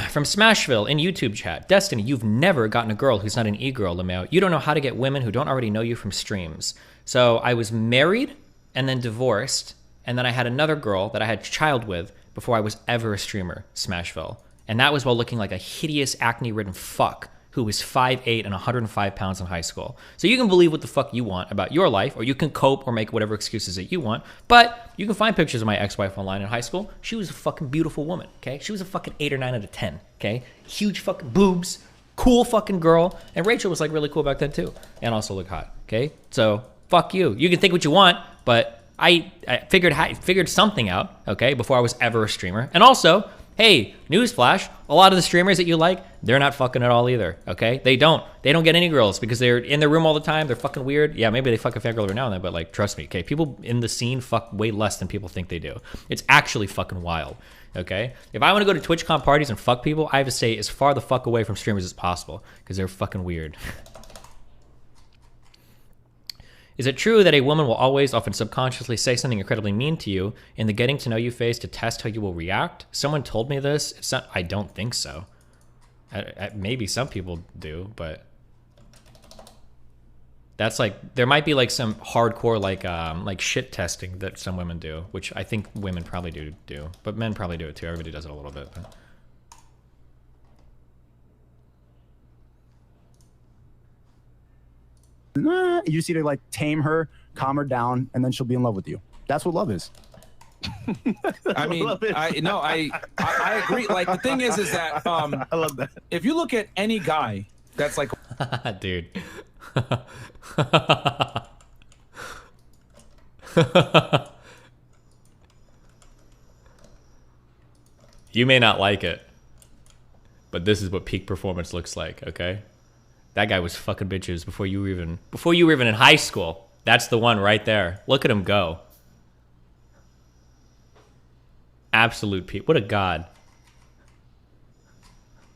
From Smashville in YouTube chat. Destiny, you've never gotten a girl who's not an e-girl, Lamau. You don't know how to get women who don't already know you from streams. So I was married and then divorced. And then I had another girl that I had a child with before I was ever a streamer, Smashville. And that was while looking like a hideous acne-ridden fuck who was 5'8" and 105 pounds in high school. So you can believe what the fuck you want about your life, or you can cope or make whatever excuses that you want, but you can find pictures of my ex-wife online in high school. She was a fucking beautiful woman, okay? She was a fucking 8 or 9 out of 10, okay? Huge fucking boobs, cool fucking girl, and Rachel was like really cool back then too, and also looked hot, okay? So fuck you. You can think what you want, but I figured something out, okay, before I was ever a streamer. And also, hey, newsflash, a lot of the streamers that you like, they're not fucking at all either, okay? They don't get any girls because they're in their room all the time. They're fucking weird. Yeah, maybe they fuck a fangirl every now and then, but like, trust me, okay? People in the scene fuck way less than people think they do. It's actually fucking wild, okay? If I want to go to TwitchCon parties and fuck people, I have to stay as far the fuck away from streamers as possible because they're fucking weird. Is it true that a woman will always, often subconsciously, say something incredibly mean to you in the getting to know you phase to test how you will react? Someone told me this. I don't think so. Maybe some people do, but that's like, there might be like some hardcore like shit testing that some women do, which I think women probably do, but men probably do it too. Everybody does it a little bit. But. You just need to like tame her, calm her down, and then she'll be in love with you. That's what love is. I mean, I agree. Like the thing is that I love that. If you look at any guy that's like, dude. You may not like it, but this is what peak performance looks like, okay? That guy was fucking bitches before you were even in high school. That's the one right there. Look at him go. Absolute peak. What a god.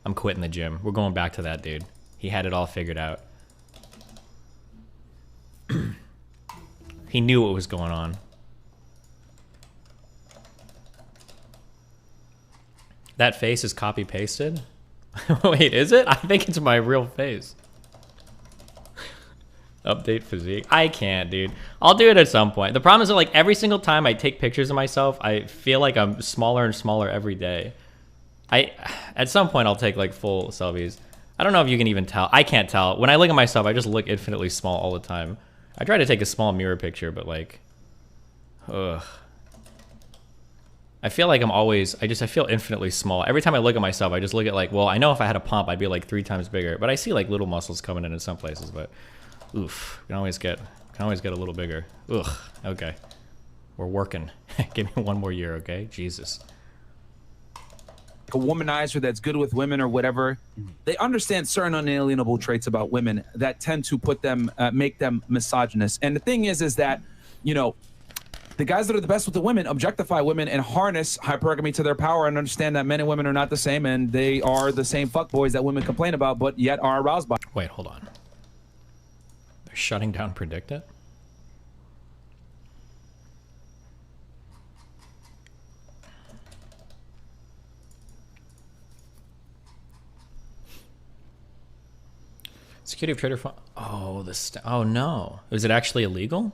I'm quitting the gym. We're going back to that dude. He had it all figured out. He knew what was going on. That face is copy pasted? Wait, is it? I think it's my real face. Update physique. I can't, dude. I'll do it at some point. The problem is that like every single time I take pictures of myself, I feel like I'm smaller and smaller every day. At some point I'll take like full selfies. I don't know if you can even tell. I can't tell. When I look at myself, I just look infinitely small all the time. I try to take a small mirror picture, but like, ugh. I feel like I feel infinitely small. Every time I look at myself, I just look at like, well, I know if I had a pump, I'd be like 3 times bigger. But I see like little muscles coming in some places, but oof, can always get a little bigger. Ugh, okay. We're working. Give me one more year, okay? Jesus. A womanizer that's good with women or whatever, they understand certain unalienable traits about women that tend to put them, make them misogynist. And the thing is that, you know, the guys that are the best with the women objectify women and harness hypergamy to their power and understand that men and women are not the same and they are the same fuckboys that women complain about, but yet are aroused by. Wait, hold on. They're shutting down Predict It? Security of trader fund. Oh, oh no. Is it actually illegal?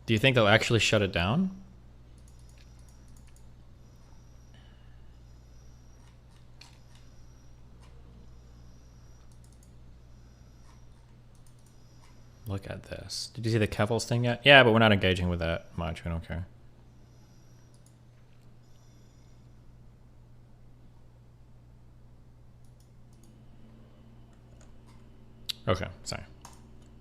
Do you think they'll actually shut it down? Look at this. Did you see the Kevils thing yet? Yeah, but we're not engaging with that much. We don't care. Okay, sorry.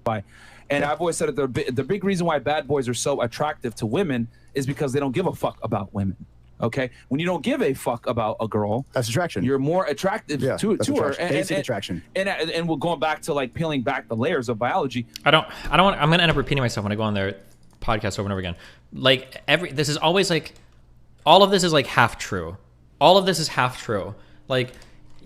Bye. And I've always said that the big reason why bad boys are so attractive to women is because they don't give a fuck about women. Okay, when you don't give a fuck about a girl, that's attraction. You're more attractive to her. Basic attraction. And we're going back to like peeling back the layers of biology. I'm gonna end up repeating myself when I go on their podcast over and over again. Like this is always like, all of this is like half true. All of this is half true. Like,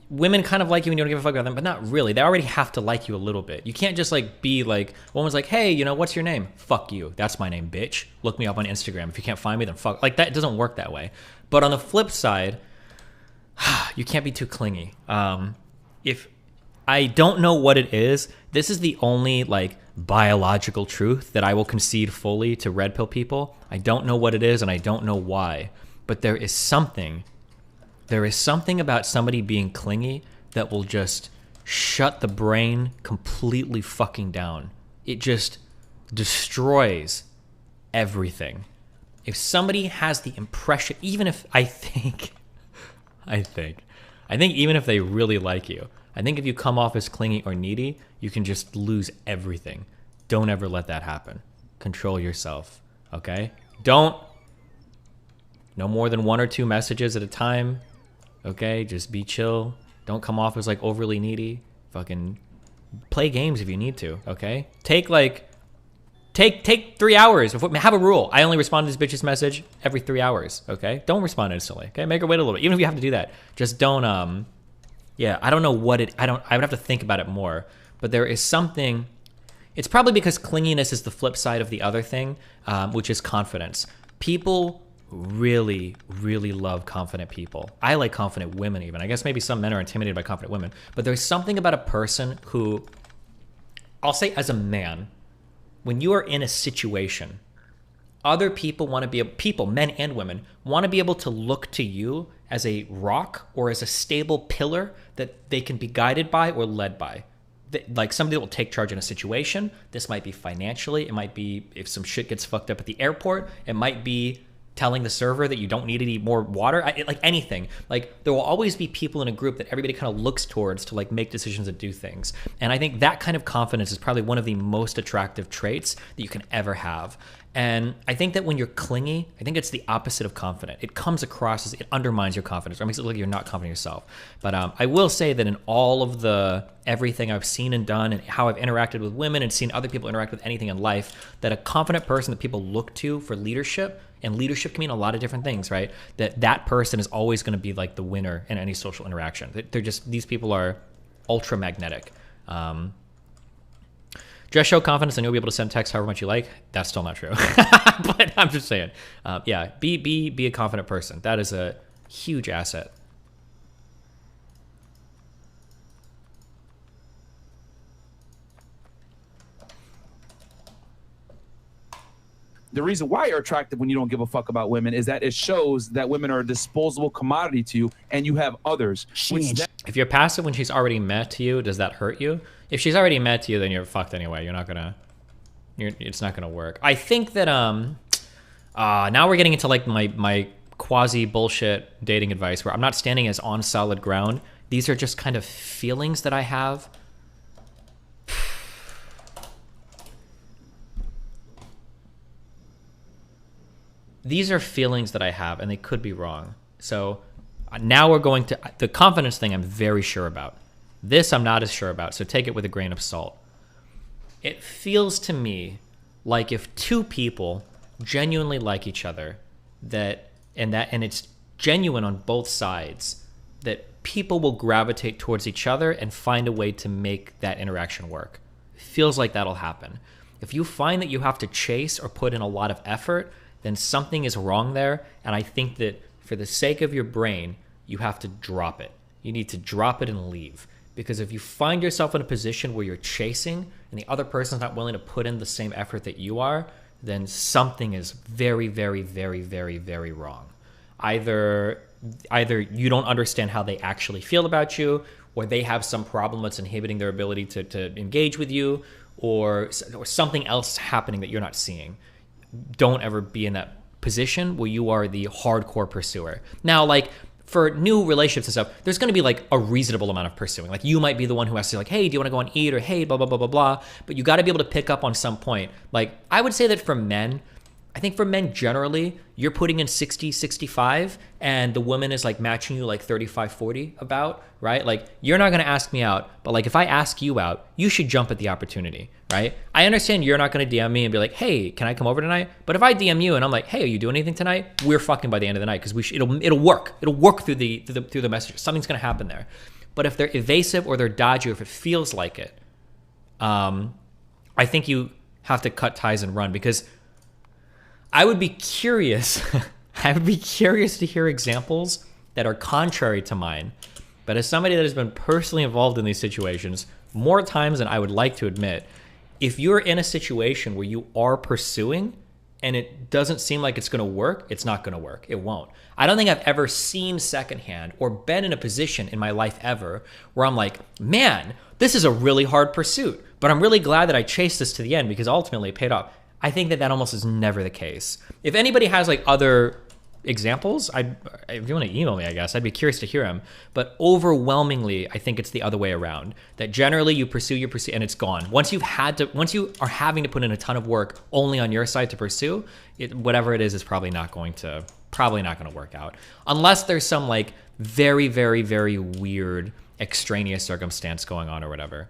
women kind of like you when you don't give a fuck about them, but not really. They already have to like you a little bit. You can't just like be like, one was like, hey, you know, what's your name? Fuck you. That's my name, bitch. Look me up on Instagram. If you can't find me, then fuck. Like, that doesn't work that way. But on the flip side, you can't be too clingy. If I don't know what it is, this is the only like biological truth that I will concede fully to red pill people. I don't know what it is and I don't know why, but there is something about somebody being clingy that will just shut the brain completely fucking down. It just destroys everything. If somebody has the impression, even if I think even if they really like you, I think if you come off as clingy or needy, you can just lose everything. Don't ever let that happen. Control yourself, okay? No more than 1 or 2 messages at a time. Okay, just be chill. Don't come off as like overly needy. Fucking play games if you need to. Okay, take 3 hours. Have a rule. I only respond to this bitch's message every 3 hours. Okay, don't respond instantly. Okay, make her wait a little bit. Even if you have to do that, just don't. Yeah, I don't know what it. I would have to think about it more. But there is something. It's probably because clinginess is the flip side of the other thing, which is confidence. People really, really love confident people. I like confident women even. I guess maybe some men are intimidated by confident women. But there's something about a person who, I'll say as a man, when you are in a situation, other people want to be people, men and women, want to be able to look to you as a rock or as a stable pillar that they can be guided by or led by. Like somebody that will take charge in a situation. This might be financially. It might be if some shit gets fucked up at the airport. It might be telling the server that you don't need any more water. Like anything. Like there will always be people in a group that everybody kind of looks towards to like make decisions and do things. And I think that kind of confidence is probably one of the most attractive traits that you can ever have. And I think that when you're clingy, I think it's the opposite of confident. It comes across as it undermines your confidence, or makes it look like you're not confident in yourself. But I will say that in all of everything I've seen and done, and how I've interacted with women and seen other people interact with anything in life, that a confident person that people look to for leadership, and leadership can mean a lot of different things, right? That person is always going to be like the winner in any social interaction. They're just, these people are ultra magnetic. Just show confidence and you'll be able to send text however much you like. That's still not true. But I'm just saying, yeah, be a confident person. That is a huge asset. The reason why you're attractive when you don't give a fuck about women is that it shows that women are a disposable commodity to you and you have others. If you're passive when she's already met you, does that hurt you? If she's already met you, then you're fucked anyway. You're not gonna, it's not gonna work. I think that now we're getting into like my quasi bullshit dating advice where I'm not standing as on solid ground. These are just kind of feelings that I have. These are feelings that I have, and they could be wrong. So now we're going to the confidence thing. I'm very sure about. This I'm not as sure about. So take it with a grain of salt. It feels to me like if two people genuinely like each other, and it's genuine on both sides, that people will gravitate towards each other and find a way to make that interaction work. It feels like that'll happen. If you find that you have to chase or put in a lot of effort, then something is wrong there. And I think that for the sake of your brain, you have to drop it. You need to drop it and leave. Because if you find yourself in a position where you're chasing and the other person's not willing to put in the same effort that you are, then something is very, very, very, very, very wrong. Either you don't understand how they actually feel about you, or they have some problem that's inhibiting their ability to engage with you, or something else happening that you're not seeing. Don't ever be in that position where you are the hardcore pursuer. Now, like for new relationships and stuff, there's going to be like a reasonable amount of pursuing. Like you might be the one who has to like, hey, do you want to go and eat? Or hey, blah, blah, blah, blah, blah. But you got to be able to pick up on some point. Like I would say that for men, I think for men generally, you're putting in 60, 65, and the woman is like matching you like 35, 40 about, right? Like you're not going to ask me out, but like if I ask you out, you should jump at the opportunity, right? I understand you're not going to DM me and be like, hey, can I come over tonight? But if I DM you and I'm like, hey, are you doing anything tonight? We're fucking by the end of the night because it'll work. It'll work through the messages. Something's going to happen there. But if they're evasive or they're dodgy, or if it feels like it, I think you have to cut ties and run, because I would be curious. I would be curious to hear examples that are contrary to mine. But as somebody that has been personally involved in these situations more times than I would like to admit, if you're in a situation where you are pursuing and it doesn't seem like it's going to work, it's not going to work. It won't. I don't think I've ever seen secondhand or been in a position in my life ever where I'm like, man, this is a really hard pursuit, but I'm really glad that I chased this to the end because ultimately it paid off. I think that almost is never the case. If anybody has like other examples, if you want to email me, I guess I'd be curious to hear them. But overwhelmingly, I think it's the other way around. That generally you pursue, and it's gone. Once you are having to put in a ton of work only on your side to pursue it, whatever it is probably not going to work out, unless there's some like very, very, very weird extraneous circumstance going on or whatever.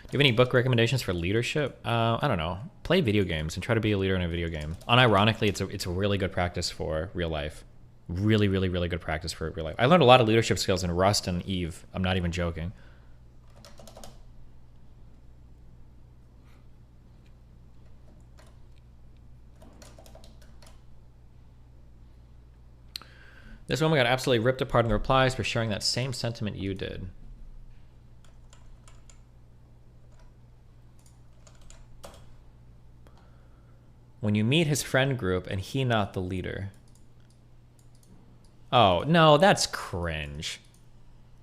Do you have any book recommendations for leadership? I don't know. Play video games and try to be a leader in a video game. Unironically, it's a really good practice for real life. Really, really, really good practice for real life. I learned a lot of leadership skills in Rust and Eve. I'm not even joking. This woman got absolutely ripped apart in the replies for sharing that same sentiment you did. When you meet his friend group and he not the leader. Oh, no, that's cringe.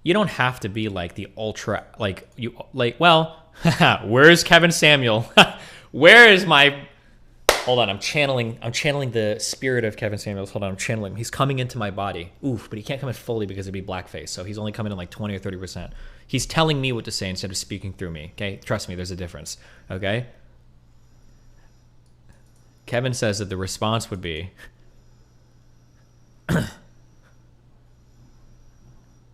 You don't have to be like the ultra, like, you, like, well, where's Kevin Samuel? Where is my, hold on, I'm channeling the spirit of Kevin Samuels. Hold on, I'm channeling. He's coming into my body. Oof, but he can't come in fully because it'd be blackface. So he's only coming in like 20 or 30%. He's telling me what to say instead of speaking through me, okay? Trust me, there's a difference, okay? Kevin says that the response would be,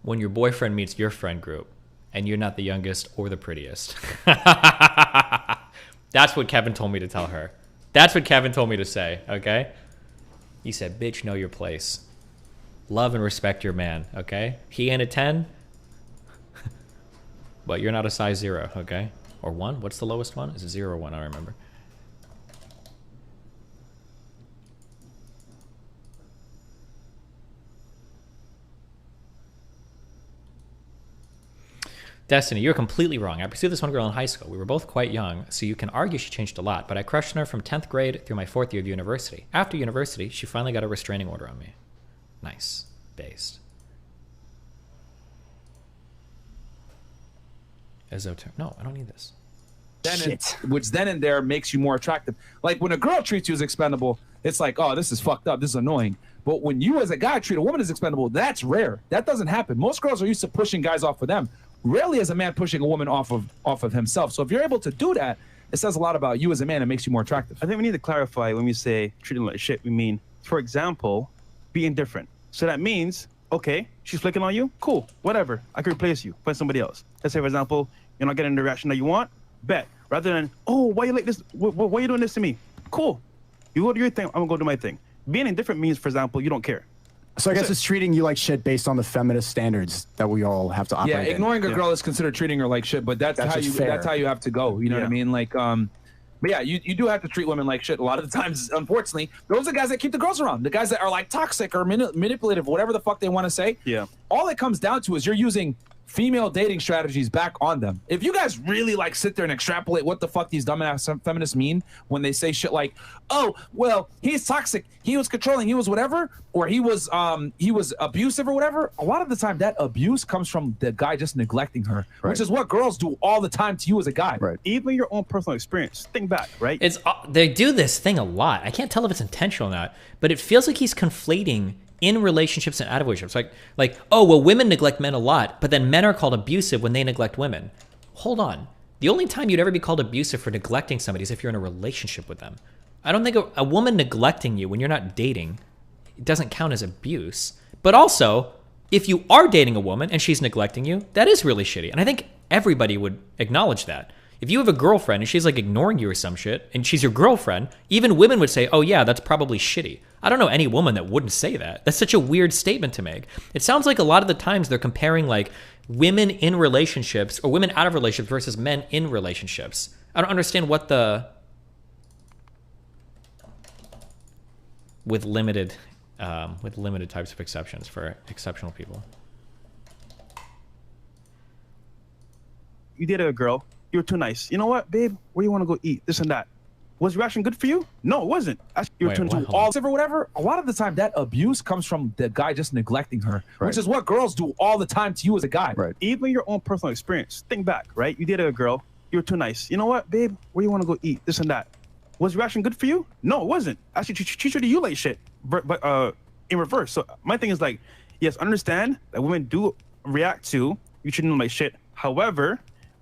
when your boyfriend meets your friend group and you're not the youngest or the prettiest. That's what Kevin told me to tell her. That's what Kevin told me to say, okay? He said, bitch, know your place. Love and respect your man, okay? He ain't a 10, but you're not a size 0, okay? Or 1? What's the lowest one? Is it 0 or 1? I don't remember. Destiny, you're completely wrong. I pursued this one girl in high school. We were both quite young, so you can argue she changed a lot, but I crushed on her from 10th grade through my 4th year of university. After university, she finally got a restraining order on me. Nice. Based. No, I don't need this. Which then and there makes you more attractive. Like when a girl treats you as expendable, it's like, oh, this is fucked up. This is annoying. But when you as a guy treat a woman as expendable, that's rare. That doesn't happen. Most girls are used to pushing guys off of them. Rarely is a man pushing a woman off of himself. So if you're able to do that, it says a lot about you as a man. It makes you more attractive. I think we need to clarify when we say treating like shit, we mean, for example, being different. So that means, okay, she's flicking on you, cool, whatever. I can replace you, find somebody else. Let's say, for example, you're not getting the reaction that you want, bet. Rather than, oh, why you like this? Why are you doing this to me? Cool. You go do your thing, I'm gonna go do my thing. Being indifferent means, for example, you don't care. So I guess it's treating you like shit based on the feminist standards that we all have to operate in. Yeah, ignoring a girl is considered treating her like shit, but that's how you have to go. You know what I mean? Like, but yeah, you do have to treat women like shit a lot of the times. Unfortunately, those are the guys that keep the girls around. The guys that are like toxic or manipulative, whatever the fuck they want to say. Yeah. All it comes down to is you're using female dating strategies back on them. If you guys really like sit there and extrapolate what the fuck these dumbass feminists mean when they say shit like, oh, well, he's toxic, he was controlling, he was whatever, or he was abusive or whatever, a lot of the time that abuse comes from the guy just neglecting her, which is what girls do all the time to you as a guy. Right. Even your own personal experience. Think back, right? It's they do this thing a lot. I can't tell if it's intentional or not, but it feels like he's conflating in relationships and out of relationships. Like, oh, well, women neglect men a lot, but then men are called abusive when they neglect women. Hold on. The only time you'd ever be called abusive for neglecting somebody is if you're in a relationship with them. I don't think a woman neglecting you when you're not dating, it doesn't count as abuse. But also, if you are dating a woman and she's neglecting you, that is really shitty. And I think everybody would acknowledge that. If you have a girlfriend and she's like ignoring you or some shit, and she's your girlfriend, even women would say, oh yeah, that's probably shitty. I don't know any woman that wouldn't say that. That's such a weird statement to make. It sounds like a lot of the times they're comparing like women in relationships or women out of relationships versus men in relationships. I don't understand what the... With limited types of exceptions for exceptional people. You dated a girl. You're too nice. You know what, babe? Where you want to go eat? This and that. Was your reaction good for you? No, it wasn't. You're too all or whatever. A lot of the time, that abuse comes from the guy just neglecting her, which is what girls do all the time to you as a guy. Right. Even your own personal experience. Think back, right? You dated a girl. You're too nice. You know what, babe? Where you want to go eat? This and that. Was your reaction good for you? No, it wasn't. Actually, she treated you like shit, but in reverse. So my thing is like, yes, understand that women do react to you treating them like shit. However,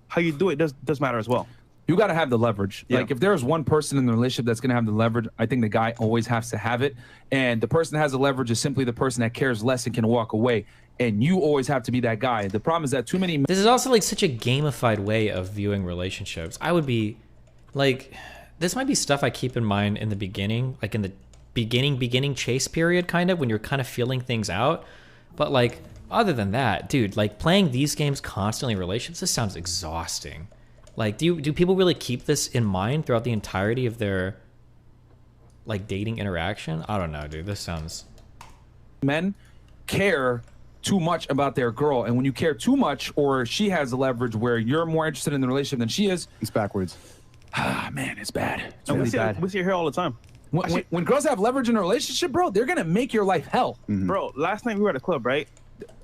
how you do it does matter as well. You got to have the leverage. Yeah. Like if there's one person in the relationship that's going to have the leverage, I think the guy always has to have it. And the person that has the leverage is simply the person that cares less and can walk away. And you always have to be that guy. The problem is that too many... This is also like such a gamified way of viewing relationships. I would be like, this might be stuff I keep in mind in the beginning, like in the beginning chase period, kind of when you're kind of feeling things out. But like, other than that, dude, like playing these games constantly in relationships, this sounds exhausting. Like, do people really keep this in mind throughout the entirety of their, like, dating interaction? I don't know, dude. This sounds... Men care too much about their girl, and when you care too much, or she has the leverage where you're more interested in the relationship than she is... It's backwards. Ah, man, it's bad. It's And really bad. we see it here all the time. When girls have leverage in a relationship, bro, they're gonna make your life hell. Bro, last night we were at a club, right?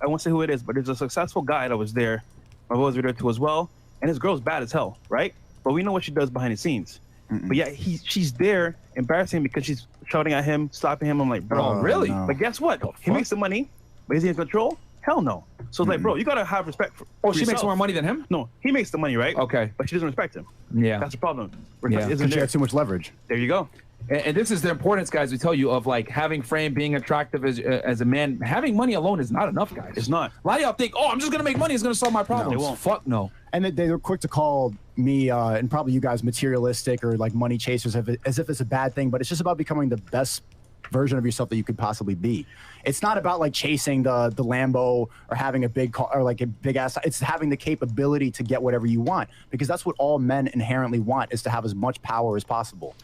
I won't say who it is, but there's a successful guy that was there. My boys were there too as well. And his girl's bad as hell, right? But we know what she does behind the scenes. But yeah, she's there embarrassing him because she's shouting at him, slapping him. I'm like, bro, really? no. But guess what? He makes the money, but is he in control? Hell no. So it's like, bro, you gotta have respect for Oh, she makes yourself. more money than him? No, he makes the money, right? Okay. But she doesn't respect him. Yeah. That's the problem. Yeah. Respect isn't Because she there. has too much leverage. There you go. And this is the importance, guys, we tell you, of like having frame, being attractive as a man. Having money alone is not enough, guys. It's not. A lot of y'all think, oh, I'm just gonna make money, it's gonna solve my problems. they won't. Fuck no. And they were quick to call me and probably you guys materialistic or like money chasers as if it's a bad thing, but it's just about becoming the best version of yourself that you could possibly be. It's not about like chasing the Lambo or having a big car or like a big ass. It's having the capability to get whatever you want, because that's what all men inherently want, is to have as much power as possible.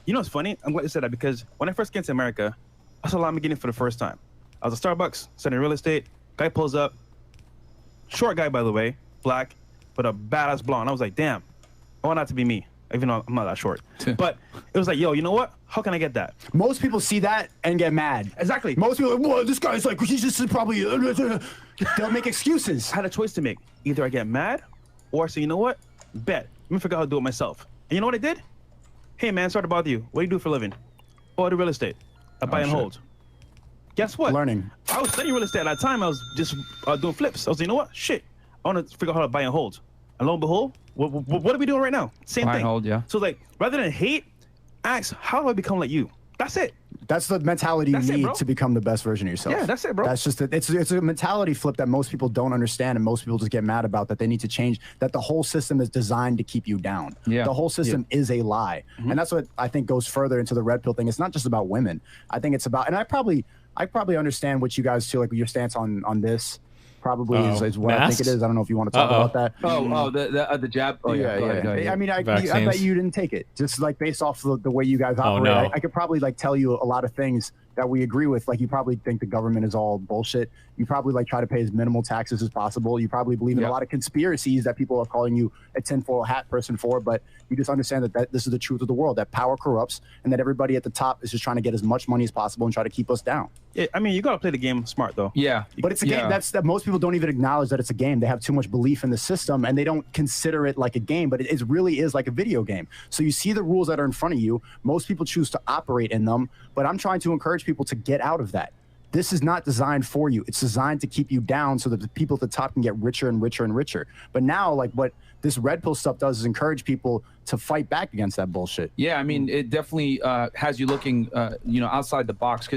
You know what's funny? I'm glad you said that, because when I first came to America, I saw Lamborghini for the first time. I was at Starbucks, selling real estate. Guy pulls up, short guy by the way, black, but a badass blonde. I was like, damn, I want that to be me, even though I'm not that short. But it was like, yo, you know what? How can I get that? Most people see that and get mad. Exactly. Most people are like, whoa, this guy's like, he's just probably, they'll make excuses. I had a choice to make. Either I get mad, or I say, you know what? Bet. Let me figure out how to do it myself. And you know what I did? Hey man, sorry to bother you. What do you do for a living? Oh, I do real estate. I buy and hold. Guess what? Learning. I was studying real estate at that time. I was just doing flips. I was like, you know what? Shit. I want to figure out how to buy and hold. And lo and behold, what are we doing right now? Same Buy thing. and hold, yeah. So like, rather than hate, ask, how do I become like you? That's it. That's the mentality you need to become the best version of yourself. Yeah, that's it, bro. That's just it's a mentality flip that most people don't understand, and most people just get mad about, that they need to change, that the whole system is designed to keep you down. Yeah. The whole system is a lie. And that's what I think goes further into the red pill thing. It's not just about women. I think it's about, and I probably understand what you guys feel like your stance on this. Probably is what I think it is. I don't know if you want to talk about that. The jab. Oh yeah. Go ahead. I mean, I bet you didn't take it. Just like based off the way you guys operate, I could probably like tell you a lot of things that we agree with. Like, you probably think the government is all bullshit. You probably like try to pay as minimal taxes as possible. You probably believe in a lot of conspiracies that people are calling you a tinfoil hat person for, but you just understand that this is the truth of the world, that power corrupts, and that everybody at the top is just trying to get as much money as possible and try to keep us down. Yeah, I mean, you got to play the game smart though. Yeah. But it's a game that most people don't even acknowledge that it's a game. They have too much belief in the system and they don't consider it like a game, but it really is like a video game. So you see the rules that are in front of you. Most people choose to operate in them, but I'm trying to encourage people to get out of that. This is not designed for you. It's designed to keep you down so that the people at the top can get richer and richer and richer. But now, like, what this red pill stuff does is encourage people to fight back against that bullshit. Yeah, I mean, it definitely has you looking, outside the box.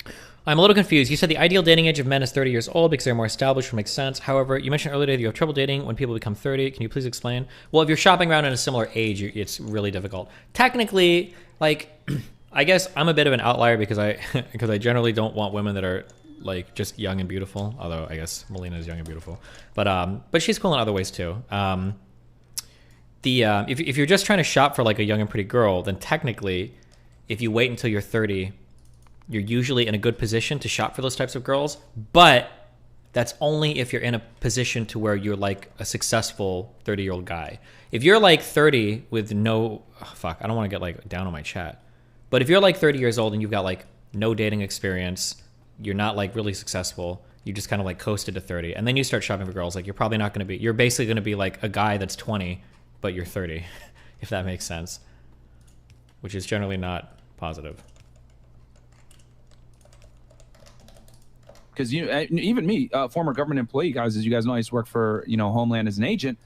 I'm a little confused. You said the ideal dating age of men is 30 years old because they're more established, which makes sense. However, you mentioned earlier that you have trouble dating when people become 30. Can you please explain? Well, if you're shopping around in a similar age, it's really difficult. Technically, like, I guess I'm a bit of an outlier because I generally don't want women that are like just young and beautiful. Although I guess Melina is young and beautiful, but she's cool in other ways too. If you're just trying to shop for like a young and pretty girl, then technically, if you wait until you're 30, you're usually in a good position to shop for those types of girls. But that's only if you're in a position to where you're like a successful 30-year-old guy. If you're like 30 with no, I don't want to get like down on my chat. But if you're like 30 years old and you've got like no dating experience, you're not like really successful, you just kind of like coasted to 30, and then you start shopping for girls, like you're basically going to be like a guy that's 20, but you're 30, if that makes sense, which is generally not positive. Because even me, former government employee, guys, as you guys know, I used to work for Homeland as an agent.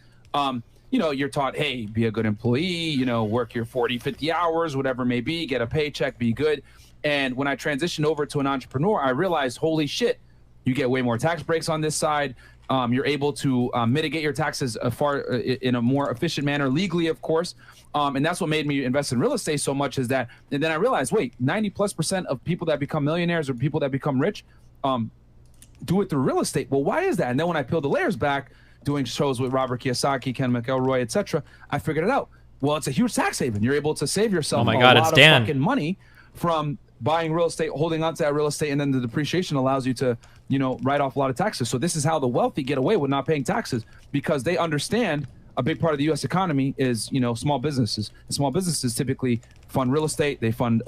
You're taught, hey, be a good employee, work your 40, 50 hours, whatever it may be, get a paycheck, be good. And when I transitioned over to an entrepreneur, I realized, holy shit, you get way more tax breaks on this side. You're able to mitigate your taxes in a more efficient manner, legally, of course. And that's what made me invest in real estate so much, is that, and then I realized, wait, 90+% of people that become millionaires or people that become rich do it through real estate. Well, why is that? And then when I peeled the layers back, doing shows with Robert Kiyosaki, Ken McElroy, etc., I figured it out. Well, it's a huge tax haven. You're able to save yourself a lot of fucking money from buying real estate, holding on to that real estate, and then the depreciation allows you to, write off a lot of taxes. So this is how the wealthy get away with not paying taxes, because they understand a big part of the U.S. economy is, you know, small businesses. And small businesses typically fund real estate. They fund,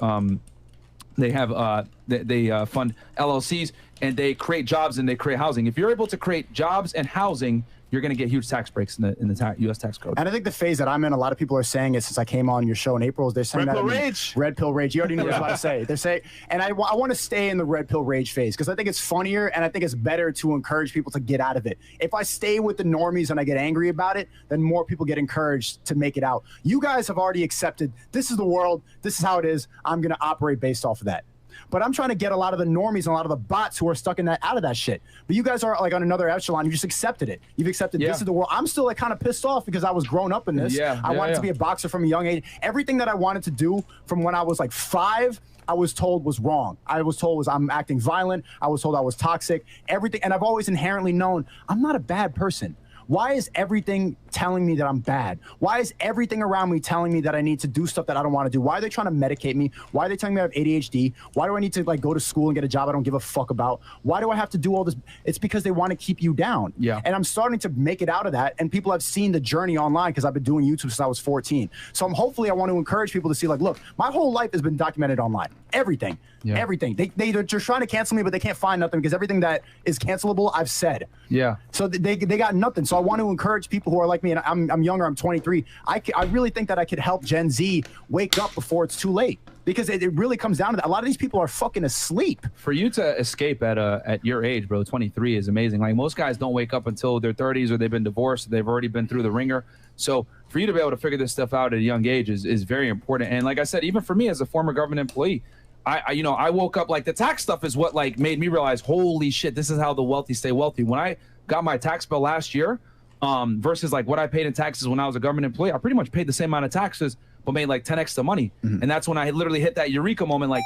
they fund LLCs, and they create jobs and they create housing. If you're able to create jobs and housing, you're going to get huge tax breaks in the U.S. tax code. And I think the phase that I'm in, a lot of people are saying it since I came on your show in April. They're saying Red that pill rage. Red pill rage. You already know what I was about to say. They're saying, and I want to stay in the red pill rage phase because I think it's funnier and I think it's better to encourage people to get out of it. If I stay with the normies and I get angry about it, then more people get encouraged to make it out. You guys have already accepted this is the world. This is how it is. I'm going to operate based off of that. But I'm trying to get a lot of the normies and a lot of the bots who are stuck in that out of that shit. But you guys are like on another echelon. You just accepted it. You've accepted this is the world. I'm still like kind of pissed off because I was grown up in this. I wanted to be a boxer from a young age. Everything that I wanted to do from when I was like 5, I was told was wrong. I was told I'm acting violent. I was told I was toxic. Everything. And I've always inherently known I'm not a bad person. Why is everything telling me that I'm bad? Why is everything around me telling me that I need to do stuff that I don't want to do? Why are they trying to medicate me? Why are they telling me I have ADHD? Why do I need to like go to school and get a job I don't give a fuck about? Why do I have to do all this? It's because they want to keep you down. Yeah. And I'm starting to make it out of that. And people have seen the journey online because I've been doing YouTube since I was 14. So hopefully I want to encourage people to see like, look, my whole life has been documented online. Everything. Everything. They're trying to cancel me, but they can't find nothing because everything that is cancelable, I've said. Yeah. So they got nothing. So I want to encourage people who are like me, and I'm younger, I'm 23. I really think that I could help Gen Z wake up before it's too late. Because it really comes down to that. A lot of these people are fucking asleep. For you to escape at your age, bro, 23 is amazing. Like most guys don't wake up until their 30s or they've been divorced, or they've already been through the ringer. So for you to be able to figure this stuff out at a young age is very important. And like I said, even for me as a former government employee, I woke up like the tax stuff is what like made me realize, holy shit, this is how the wealthy stay wealthy. When I got my tax bill last year, versus like what I paid in taxes when I was a government employee, I pretty much paid the same amount of taxes, but made like 10x the money. And that's when I literally hit that eureka moment, like,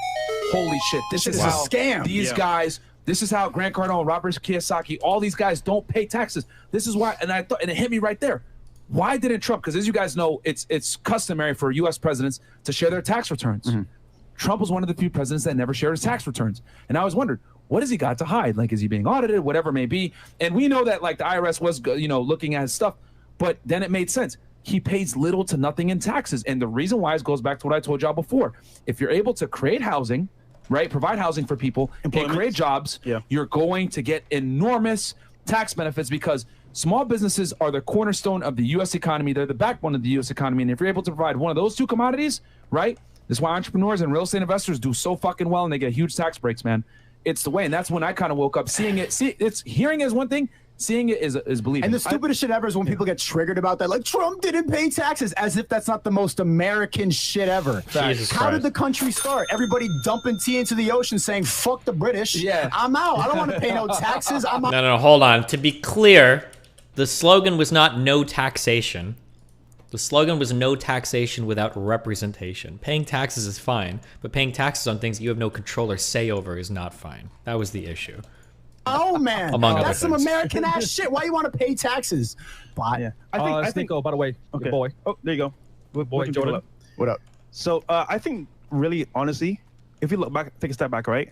holy shit, this is how a scam. These guys, this is how Grant Cardone, Robert Kiyosaki, all these guys don't pay taxes. This is why, and it hit me right there. Why didn't Trump? Because as you guys know, it's customary for U.S. presidents to share their tax returns. Trump was one of the few presidents that never shared his tax returns. And I always wondered, what has he got to hide? Like, is he being audited? Whatever it may be. And we know that like the IRS was, looking at his stuff, but then it made sense. He pays little to nothing in taxes. And the reason why goes back to what I told y'all before. If you're able to create housing, right, provide housing for people and create jobs, you're going to get enormous tax benefits because small businesses are the cornerstone of the U.S. economy. They're the backbone of the U.S. economy. And if you're able to provide one of those two commodities, right, that's why entrepreneurs and real estate investors do so fucking well and they get huge tax breaks, man. It's the way. And that's when I kind of woke up seeing it. It's hearing is one thing. Seeing it is believing. And the stupidest shit ever is when people get triggered about that. Like, Trump didn't pay taxes, as if that's not the most American shit ever. How did the country start? Everybody dumping tea into the ocean saying, fuck the British. Yeah. I'm out. I don't want to pay no taxes. I'm out. No, hold on. To be clear, the slogan was not no taxation. The slogan was no taxation without representation. Paying taxes is fine, but paying taxes on things you have no control or say over is not fine. That was the issue. Oh man, among other that's some things. American ass shit. Why you want to pay taxes? But I think. Oh, by the way, okay. Boy. Oh, there you go. Boy, Jordan. What up? So I think really, honestly, if you look back, take a step back, right?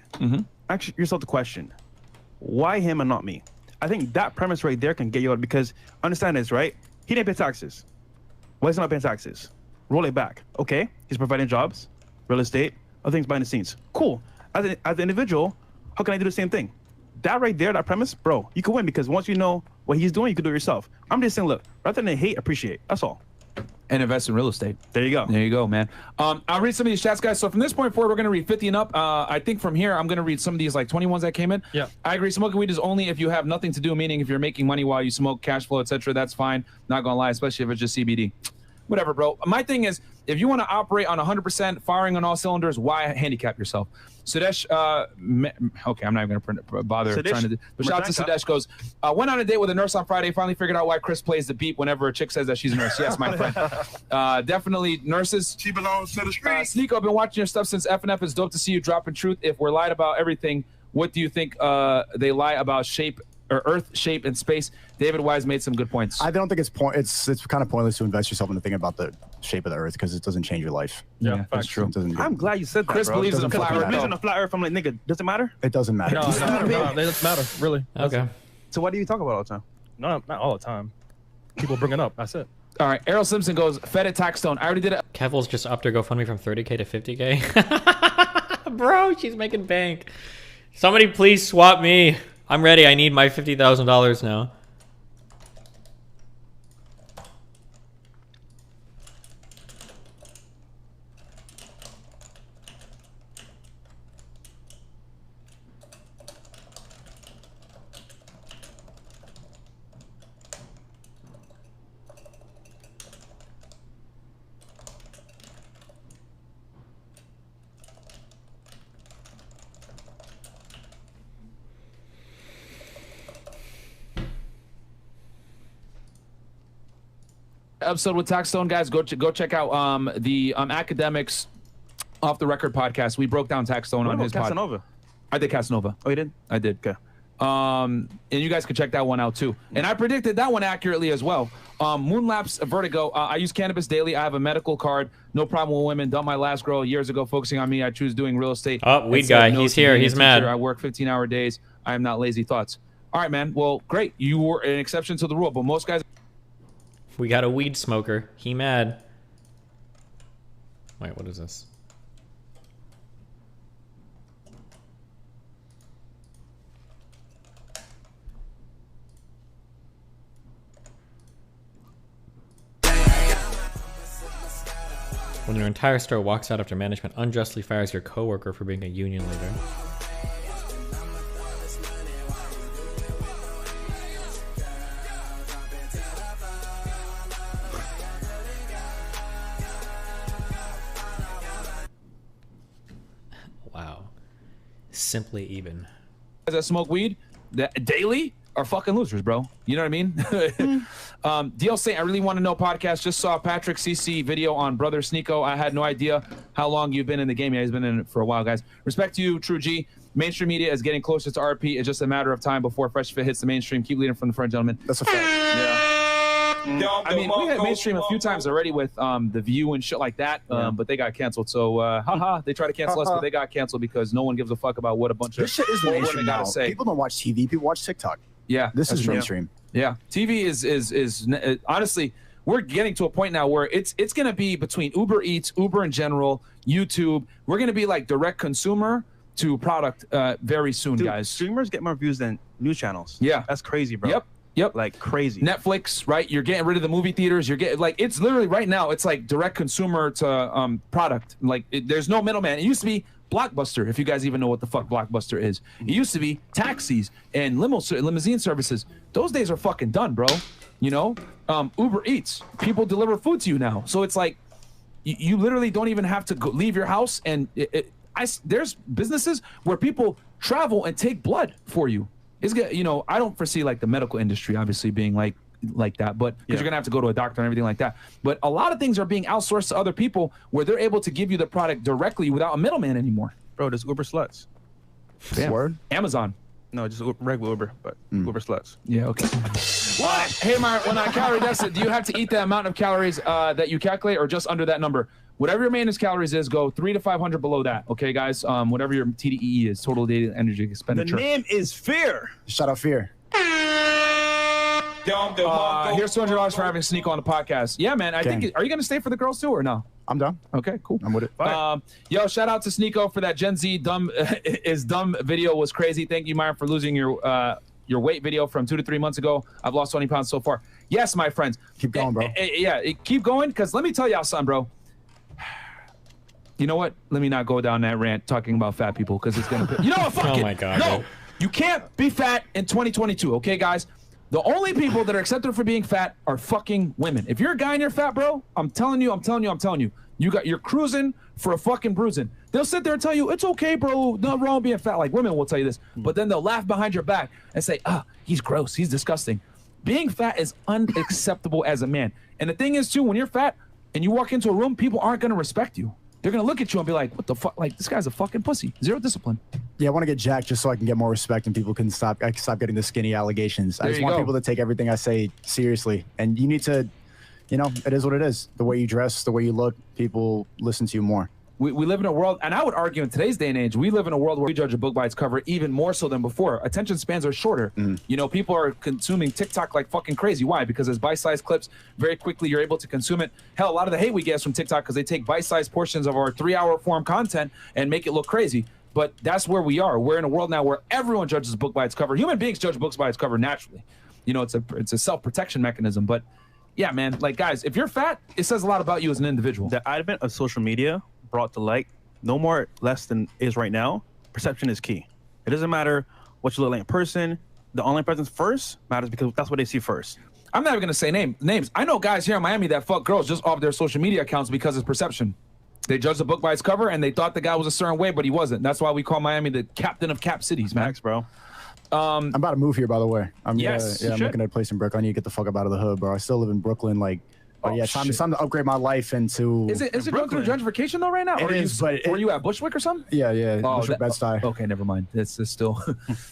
Ask yourself the question: why him and not me? I think that premise right there can get you out because understand this, right? He didn't pay taxes. Why is he not paying taxes? Roll it back. Okay, he's providing jobs, real estate, other things behind the scenes. Cool. As an individual, how can I do the same thing? That right there, that premise, bro, you can win because once you know what he's doing, you can do it yourself. I'm just saying, look, rather than hate, appreciate. That's all. And invest in real estate. There you go. There you go, man. I'll read some of these chats, guys. So from this point forward, we're going to read 50 and up. I think from here, I'm going to read some of these like 21s that came in. Yeah. I agree. Smoking weed is only if you have nothing to do, meaning if you're making money while you smoke, cash flow, etc. That's fine. Not going to lie, especially if it's just CBD. Whatever, bro. My thing is, if you want to operate on 100%, firing on all cylinders, why handicap yourself? Sudesh, okay, I'm not even going to bother Sudesh, trying to do. But shout out to Sudesh goes, went on a date with a nurse on Friday, finally figured out why Chris plays the beep whenever a chick says that she's a nurse. Yes, my friend. Definitely nurses. She belongs to the street. Sneeko, I've been watching your stuff since FNF. It's dope to see you dropping truth. If we're lied about everything, what do you think they lie about shape or Earth, shape, and space? David Wise made some good points. I don't think it's kind of pointless to invest yourself into thinking about the shape of the Earth because it doesn't change your life. Yeah, that's true. I'm glad you said that, Chris bro. believes in a flat Earth. Believes in a flat Earth. I'm like, nigga, does it matter? It doesn't matter. No, it doesn't matter, really. Okay. So why do you talk about it all the time? No, not all the time. People bring it up. That's it. All right, Errol Simpson goes, fed at Taxstone. I already did it. Kevil's just upped her GoFundMe from 30K to 50K. Bro, she's making bank. Somebody please swap me. I'm ready. I need my $50,000 now. Episode with Taxstone, guys. Go check out the Academics Off the Record podcast. We broke down Taxstone on his Casanova? pod. I did Casanova. Oh, you did? I did. Okay. And you guys can check that one out too. And I predicted that one accurately as well. Moonlapse Vertigo. I use cannabis daily. I have a medical card. No problem with women. Dumped my last girl years ago. Focusing on me. I choose doing real estate. Oh, weed guy. He's here. He's mad. I work 15-hour days. I am not lazy. Thoughts. All right, man. Well, great. You were an exception to the rule, but most guys. We got a weed smoker. He mad. Wait, what is this? When your entire store walks out after management unjustly fires your coworker for being a union leader. Wow. Simply even. Guys that smoke weed daily are fucking losers, bro. You know what I mean? DL Saint, I really want to know podcast. Just saw Patrick CC video on Brother Sneeko. I had no idea how long you've been in the game. Yeah, he's been in it for a while, guys. Respect to you, True G. Mainstream media is getting closer to RP. It's just a matter of time before Fresh Fit hits the mainstream. Keep leading from the front, gentlemen. That's a fact. Yeah. I mean, we had mainstream a few times already with The View and shit like that, but they got canceled. So, haha, they try to cancel us, but they got canceled because no one gives a fuck about what a bunch of this shit is mainstream now. Say. People don't watch TV. People watch TikTok. Yeah, this is mainstream. Yeah, TV is honestly, we're getting to a point now where it's gonna be between Uber Eats, Uber in general, YouTube. We're gonna be like direct consumer to product very soon, Dude, guys. Streamers get more views than news channels. Yeah, that's crazy, bro. Yep. Like crazy. Netflix, right? You're getting rid of the movie theaters. You're getting like it's literally right now. It's like direct consumer to product. Like there's no middleman. It used to be Blockbuster, if you guys even know what the fuck Blockbuster is. It used to be taxis and limousine services. Those days are fucking done, bro. You know, Uber Eats, people deliver food to you now. So it's like you literally don't even have to leave your house. And there's businesses where people travel and take blood for you. It's good, you know. I don't foresee like the medical industry obviously being like that, but because you're gonna have to go to a doctor and everything like that. But a lot of things are being outsourced to other people where they're able to give you the product directly without a middleman anymore. Bro, there's Uber sluts. Damn. Word? Amazon. No, just regular Uber, but Uber sluts. Yeah, okay. What? Hey, Mark, when I calorie deficit, do you have to eat the amount of calories that you calculate or just under that number? Whatever your maintenance calories is, go 300 to 500 below that. Okay, guys? Whatever your TDEE is, total daily energy expenditure. The name is Fear. Shout out Fear. Here's $200 for having Sneeko on the podcast. Yeah, man. I think. Are you gonna stay for the girls too or no? I'm done. Okay, cool. I'm with it. Yo, shout out to Sneeko for that Gen Z dumb video was crazy. Thank you, Myron, for losing your weight video from 2 to 3 months ago. I've lost 20 pounds so far. Yes, my friends. Keep going, bro. Keep going, because let me tell y'all something, bro. You know what? Let me not go down that rant talking about fat people because it's gonna. You know what? Fuck it. Oh my God. No, bro. you can't be fat in 2022. Okay, guys. The only people that are accepted for being fat are fucking women. If you're a guy and you're fat, bro, I'm telling you, you're cruising for a fucking bruising. They'll sit there and tell you, it's okay, bro, nothing wrong being fat. Like women will tell you this, but then they'll laugh behind your back and say, he's gross, he's disgusting. Being fat is unacceptable as a man. And the thing is too, when you're fat and you walk into a room, people aren't gonna respect you. They're gonna look at you and be like, what the fuck? Like, this guy's a fucking pussy. Zero discipline. Yeah, I want to get jacked just so I can get more respect and people can stop getting the skinny allegations. I just want people to take everything I say seriously. And you need to, you know, it is what it is. The way you dress, the way you look, people listen to you more. We live in a world, and I would argue in today's day and age, we live in a world where we judge a book by its cover even more so than before. Attention spans are shorter. You know, people are consuming TikTok like fucking crazy. Why? Because as bite-sized clips, very quickly you're able to consume it. Hell, a lot of the hate we get is from TikTok because they take bite-sized portions of our 3-hour form content and make it look crazy. But that's where we are. We're in a world now where everyone judges a book by its cover. Human beings judge books by its cover naturally. You know, it's a self-protection mechanism. But yeah, man, like, guys, if you're fat, it says a lot about you as an individual. The advent of social media brought to light no more less than is right now. Perception is key. It doesn't matter what you look like in person. The online presence first matters because that's what they see first. I'm not even gonna say names. I know guys here in Miami that fuck girls just off their social media accounts because it's perception. They judged the book by its cover and they thought the guy was a certain way, but he wasn't. That's why we call Miami the captain of cap cities, man. Thanks, bro. I'm about to move here, by the way. I'm you I'm looking at a place in Brooklyn. I need to get the fuck up out of the hood, bro. I still live in Brooklyn, like. But yeah, it's time to upgrade my life into. Is it going through gentrification though right now? It is, but were you at Bushwick or something? Yeah. Bushwick, Bed-Stuy. Okay, never mind. It's still.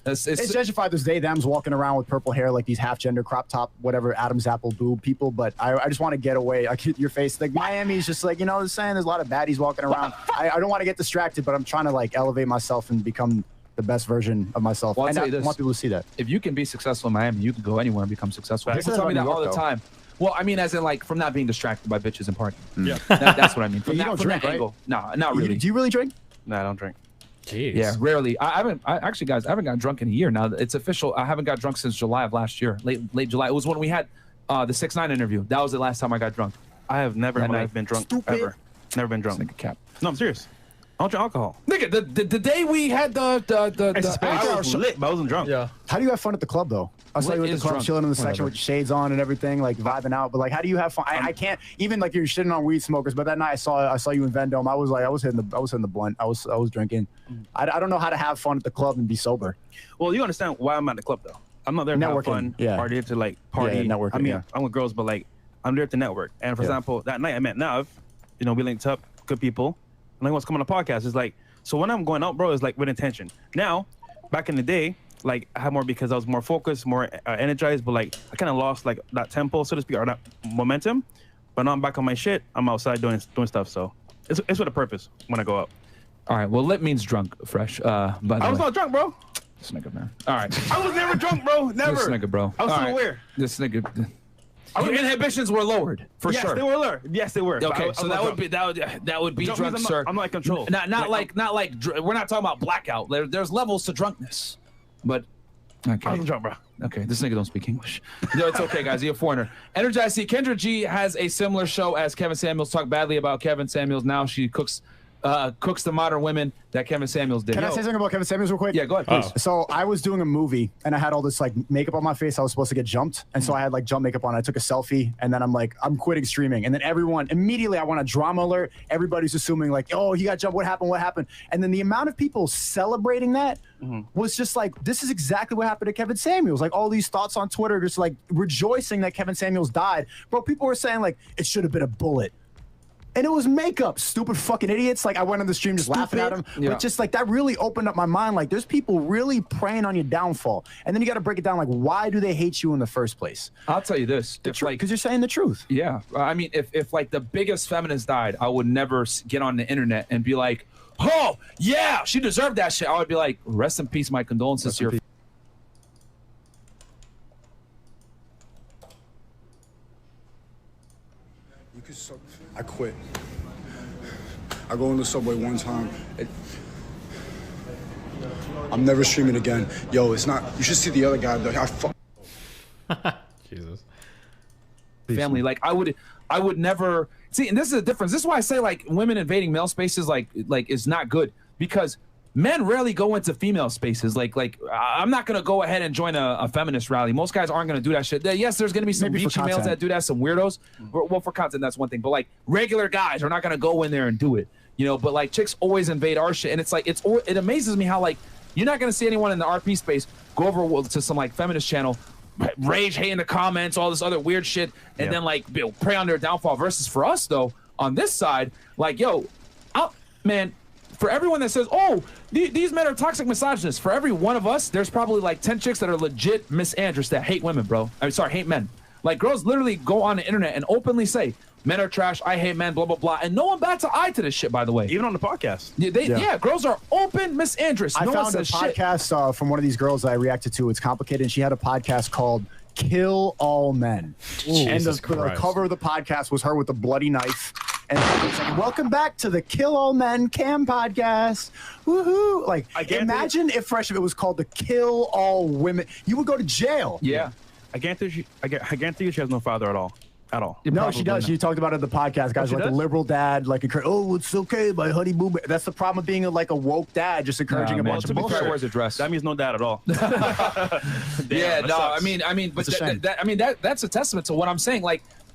it's gentrified. There's they/thems walking around with purple hair, like these half-gender crop top, whatever, Adam's apple boob people. But I just want to get away. I get your face. Like Miami's just like, you know what I'm saying? There's a lot of baddies walking around. I don't want to get distracted, but I'm trying to like elevate myself and become the best version of myself. Well, and I want people to see that. If you can be successful in Miami, you can go anywhere and become successful. People tell me that all the time. Well, I mean, as in, like, from not being distracted by bitches and partying. Yeah. That's what I mean. From you that, don't from drink, that right? angle. No, not really. Do you really drink? No, I don't drink. Jeez. Yeah, rarely. Actually, guys, I haven't gotten drunk in a year now. It's official. I haven't got drunk since July of last year, late July. It was when we had the 6ix9ine interview. That was the last time I got drunk. I have never in my life been drunk, ever. Never been drunk. Like a cap. No, I'm serious. I don't drink alcohol. Nigga, the day we had I was lit, but I wasn't drunk. Yeah. How do you have fun at the club, though? I saw you at the club chilling in the section with your shades on and everything, like vibing out. But like, how do you have fun? I can't even like you're shitting on weed smokers. But that night I saw you in Vendome. I was hitting the blunt. I was drinking. I don't know how to have fun at the club and be sober. Well, you understand why I'm at the club though. I'm not there to have fun. I'm there to like party. Yeah, networking. I mean, I'm with girls, but like I'm there to network. And for example, that night I met Nav. You know, we linked up, good people. And like, what's coming on the podcast is like. So when I'm going out, bro, it's like with intention. Now, back in the day, like I had more because I was more focused, more energized, but like I kind of lost like that tempo, so to speak, or that momentum. But now I'm back on my shit. I'm outside doing stuff. So it's with a purpose when I go out. All right. Well, lit means drunk, Fresh. I was not drunk, bro. This nigga, man. All right. I was never drunk, bro. Never. This nigga, bro. I was still aware. This nigga. Your inhibitions were lowered for sure. Yes, they were lowered. Yes, they were. Okay, so that would be drunk, sir. I'm not in control. Not like we're not talking about blackout. There's levels to drunkenness, but okay. I wasn't drunk, bro. Okay, this nigga don't speak English. No, it's okay, guys. He's a foreigner. Energize. See, Kendra G has a similar show as Kevin Samuels. Talk badly about Kevin Samuels. Now she cooks the modern women that Kevin Samuels did. Can I say something about Kevin Samuels real quick? Yeah, go ahead, please. So I was doing a movie and I had all this like makeup on my face. I was supposed to get jumped. And so I had like jump makeup on. I took a selfie and then I'm like, I'm quitting streaming. And then everyone, immediately I want a drama alert. Everybody's assuming like, oh, he got jumped. What happened? What happened? And then the amount of people celebrating that was just like, this is exactly what happened to Kevin Samuels. Like all these thoughts on Twitter, just like rejoicing that Kevin Samuels died. Bro, people were saying like, it should have been a bullet. And it was makeup, stupid fucking idiots. Like I went on the stream just laughing at him. Yeah. But just like that really opened up my mind. Like there's people really preying on your downfall. And then you got to break it down. Like why do they hate you in the first place? I'll tell you this. Because you're saying the truth. Yeah. I mean, if like the biggest feminist died, I would never get on the internet and be like, oh, yeah, she deserved that shit. I would be like, rest in peace, my condolences to your I quit. I go in the subway one time. I'm never streaming again. Yo, it's not. You should see the other guy. Jesus. Family, like I would never see. And this is the difference. This is why I say like women invading male spaces like is not good because men rarely go into female spaces. Like I'm not gonna go ahead and join a feminist rally. Most guys aren't gonna do that shit. Yes, there's gonna be some beachy males that do that, some weirdos. Well, for content, that's one thing. But like regular guys are not gonna go in there and do it, you know. But like chicks always invade our shit, and it's like it amazes me how like you're not gonna see anyone in the RP space go over to some like feminist channel, rage, hate in the comments, all this other weird shit, and then like prey on their downfall. Versus for us though, on this side, like yo, man. For everyone that says, oh, these men are toxic misogynists, for every one of us, there's probably like 10 chicks that are legit misandrous that hate women, bro. I'm sorry, hate men. Like girls literally go on the internet and openly say, men are trash, I hate men, blah blah blah, and no one bats an eye to this shit. By the way, even on the podcast, yeah, girls are open, misandrous. I found a podcast from one of these girls that I reacted to. It's complicated. And she had a podcast called "Kill All Men," and the cover of the podcast was her with a bloody knife. And it's like, welcome back to the Kill All Men Cam podcast. Woohoo! Like, imagine if Fresh, if it was called the Kill All Women, you would go to jail. Yeah. I guarantee you she has no father at all. At all. No, she does. She talked about it in the podcast. Guys, like a liberal dad, like, oh, it's okay, my honey boo. That's the problem of being like a woke dad, just encouraging a bunch of bullshit. Wears a dress. That means no dad at all. Yeah, no, I mean, but that's a testament to what I'm saying.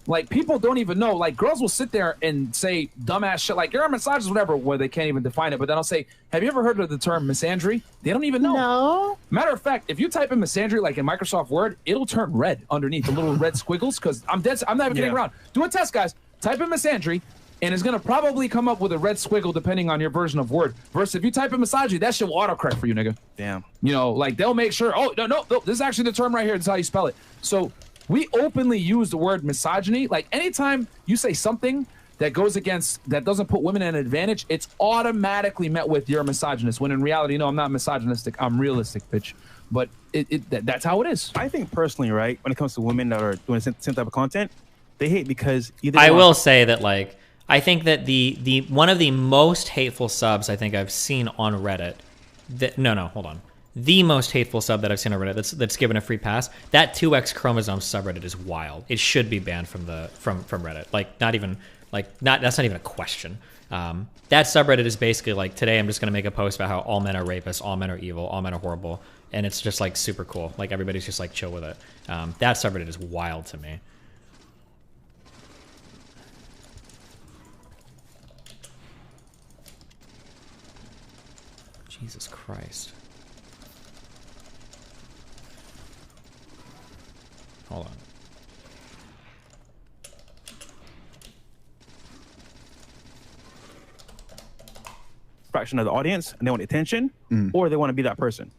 Like people don't even know. Like girls will sit there and say dumbass shit like you're a misogynist, whatever, where they can't even define it. But then I'll say, have you ever heard of the term misandry? They don't even know. No. Matter of fact, if you type in misandry like in Microsoft Word, it'll turn red underneath the little red squiggles. Because I'm not even kidding around. Do a test, guys. Type in misandry, and it's gonna probably come up with a red squiggle depending on your version of Word. Versus if you type in misogyny, that shit will autocorrect for you, nigga. Damn. You know, like they'll make sure. Oh no, this is actually the term right here. This is how you spell it. So. We openly use the word misogyny. Like anytime you say something that goes against, that doesn't put women at an advantage, it's automatically met with you're a misogynist. When in reality, no, I'm not misogynistic. I'm realistic, bitch. But that's how it is. I think personally, right, when it comes to women that are doing the same type of content, they hate because either. I will say that, like, I think that the one of the most hateful subs I think I've seen on Reddit. Hold on. The most hateful sub that I've seen on Reddit that's given a free pass. That 2X chromosome subreddit is wild. It should be banned from Reddit. Like that's not even a question. That subreddit is basically like, today I'm just gonna make a post about how all men are rapists, all men are evil, all men are horrible, and it's just like super cool. Like everybody's just like chill with it. That subreddit is wild to me. Jesus Christ. Hold on. Fraction of the audience, and they want attention, or they want to be that person.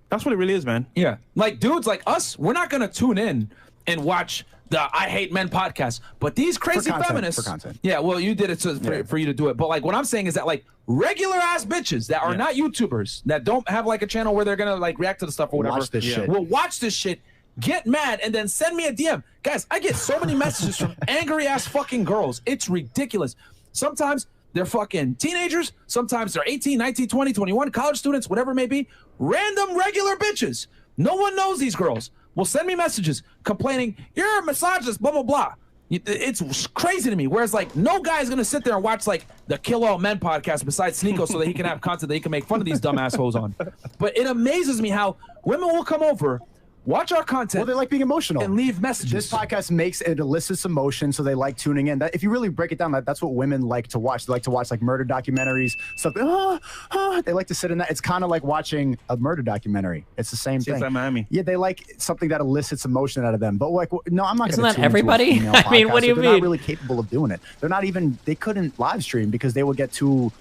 That's what it really is, man. Yeah, like dudes like us, we're not gonna tune in and watch the I Hate Men podcast, but these crazy feminists. For content. Yeah, well, you did it for you to do it, but like what I'm saying is that like regular ass bitches that are not YouTubers, that don't have like a channel where they're gonna like react to the stuff or whatever, watch this shit. will watch this shit. Get mad and then send me a DM. Guys, I get so many messages from angry ass fucking girls. It's ridiculous. Sometimes they're fucking teenagers. Sometimes they're 18, 19, 20, 21, college students, whatever it may be. Random regular bitches. No one knows these girls. Will send me messages complaining, you're a misogynist, blah, blah, blah. It's crazy to me. Whereas like no guy's gonna sit there and watch like the Kill All Men podcast besides Sneeko so that he can have content that he can make fun of these dumb assholes on. But it amazes me how women will come over, watch our content. Well, they like being emotional and leave messages. This podcast elicits emotion, so they like tuning in. That, if you really break it down, that's what women like to watch. They like to watch like murder documentaries, stuff. They like to sit in that. It's kind of like watching a murder documentary. It's the same thing. Miami. Yeah, they like something that elicits emotion out of them. But like, no, I'm not. Isn't that everybody? I mean, what do you mean? They're not really capable of doing it. They're not even. They couldn't live stream because they would get too.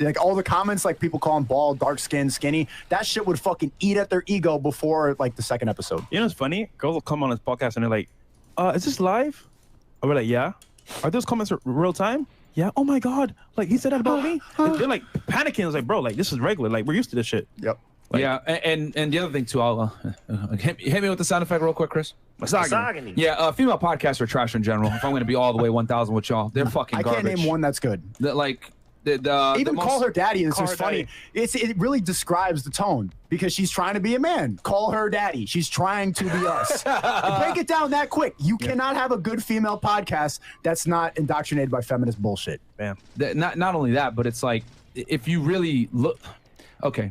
Like all the comments, like people calling bald, dark skin, skinny, that shit would fucking eat at their ego before like the second episode. You know what's funny? Girls will come on this podcast and they're like, is this live? And we're like, yeah. Are those comments real time? Yeah. Oh my God. Like he said that about me? They're like panicking. It's like, bro, like this is regular. Like we're used to this shit. Yep. Like, yeah, and the other thing too, I'll hit me with the sound effect real quick, Chris. Misogyny. Yeah, female podcasts are trash in general. If I'm going to be all the way 1,000 with y'all, they're fucking garbage. I can't name one that's good. Even Call Her Daddy is just funny. It really describes the tone because she's trying to be a man. Call her daddy. She's trying to be us. Break it down that quick. You cannot have a good female podcast that's not indoctrinated by feminist bullshit. Bam. Not only that, but it's like if you really look. Okay,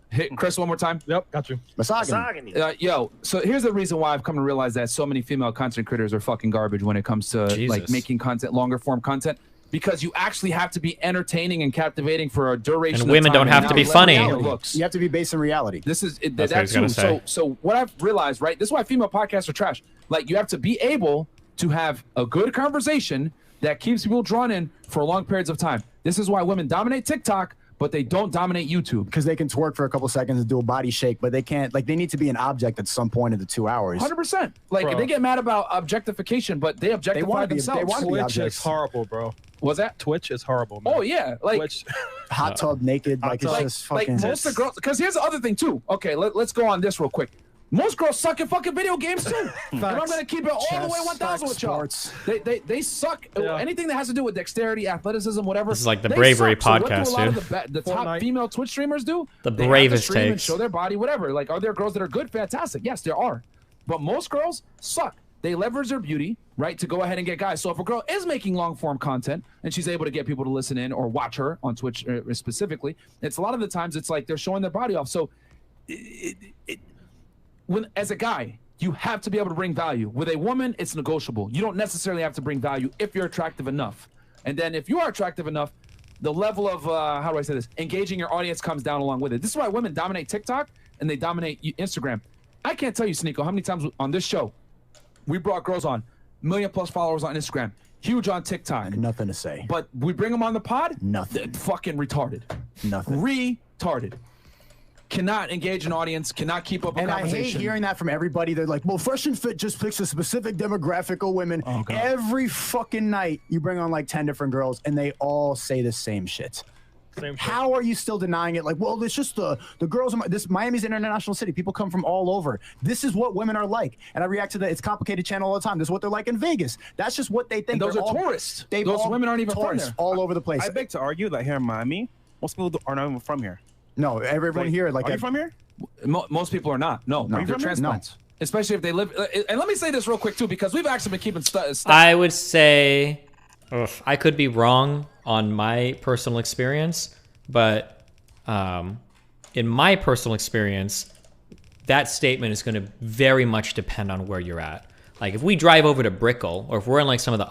hit Chris one more time. Yep, got you. Misogyny. Yo, so here's the reason why I've come to realize that so many female content creators are fucking garbage when it comes to like making content, longer form content. Because you actually have to be entertaining and captivating for a duration. And women don't have to be funny. You have to be based in reality. This is that's too. So what I've realized, right? This is why female podcasts are trash. Like you have to be able to have a good conversation that keeps people drawn in for long periods of time. This is why women dominate TikTok, but they don't dominate YouTube. Because they can twerk for a couple seconds and do a body shake, but they can't, like, they need to be an object at some point in the 2 hours. 100%. Like, they get mad about objectification, but they objectify themselves. They want to be Twitch is horrible, bro. Was that? Twitch is horrible, man. Oh, yeah. Like, Twitch. Hot tub naked, like, it's just fucking... Like, most of the girls... Because here's the other thing, too. Okay, let's go on this real quick. Most girls suck at fucking video games too. And I'm gonna keep it all the way 1,000 with y'all. They suck. Anything that has to do with dexterity, athleticism, whatever. This is like the bravery podcast, so what do a lot of the top female Twitch streamers do? The they bravest have to stream and takes. show their body, whatever. Like, are there girls that are good? Fantastic. Yes, there are. But most girls suck. They leverage their beauty, right, to go ahead and get guys. So if a girl is making long form content and she's able to get people to listen in or watch her on Twitch specifically, it's a lot of the times it's like they're showing their body off. So when, as a guy, you have to be able to bring value. With a woman, it's negotiable. You don't necessarily have to bring value if you're attractive enough. And then if you are attractive enough, the level of, how do I say this, engaging your audience comes down along with it. This is why women dominate TikTok and they dominate Instagram. I can't tell you, Sneeko, how many times on this show we brought girls on, 1 million+ followers on Instagram, huge on TikTok. Nothing to say. But we bring them on the pod? Nothing. Fucking retarded. Nothing. Retarded. Cannot engage an audience, cannot keep up a conversation. I hate hearing that from everybody. They're like, well, Fresh and Fit just picks a specific demographic of women. Oh, God. Every fucking night, you bring on like 10 different girls, and they all say the same shit. How are you still denying it? Like, well, it's just the girls. Miami's an international city. People come from all over. This is what women are like. And I react to that. It's complicated channel all the time. This is what they're like in Vegas. That's just what they think. And those are tourists. Those women aren't even from there. All over the place. I beg to argue that here in Miami, most people are not even from here. No, everyone here. Like, are you from here? Most people are not. No, they're transplants. No. Especially if they live. And let me say this real quick too, because we've actually been keeping stuff. I would say, I could be wrong on my personal experience, but in my personal experience, that statement is going to very much depend on where you're at. Like if we drive over to Brickell, or if we're in like some of the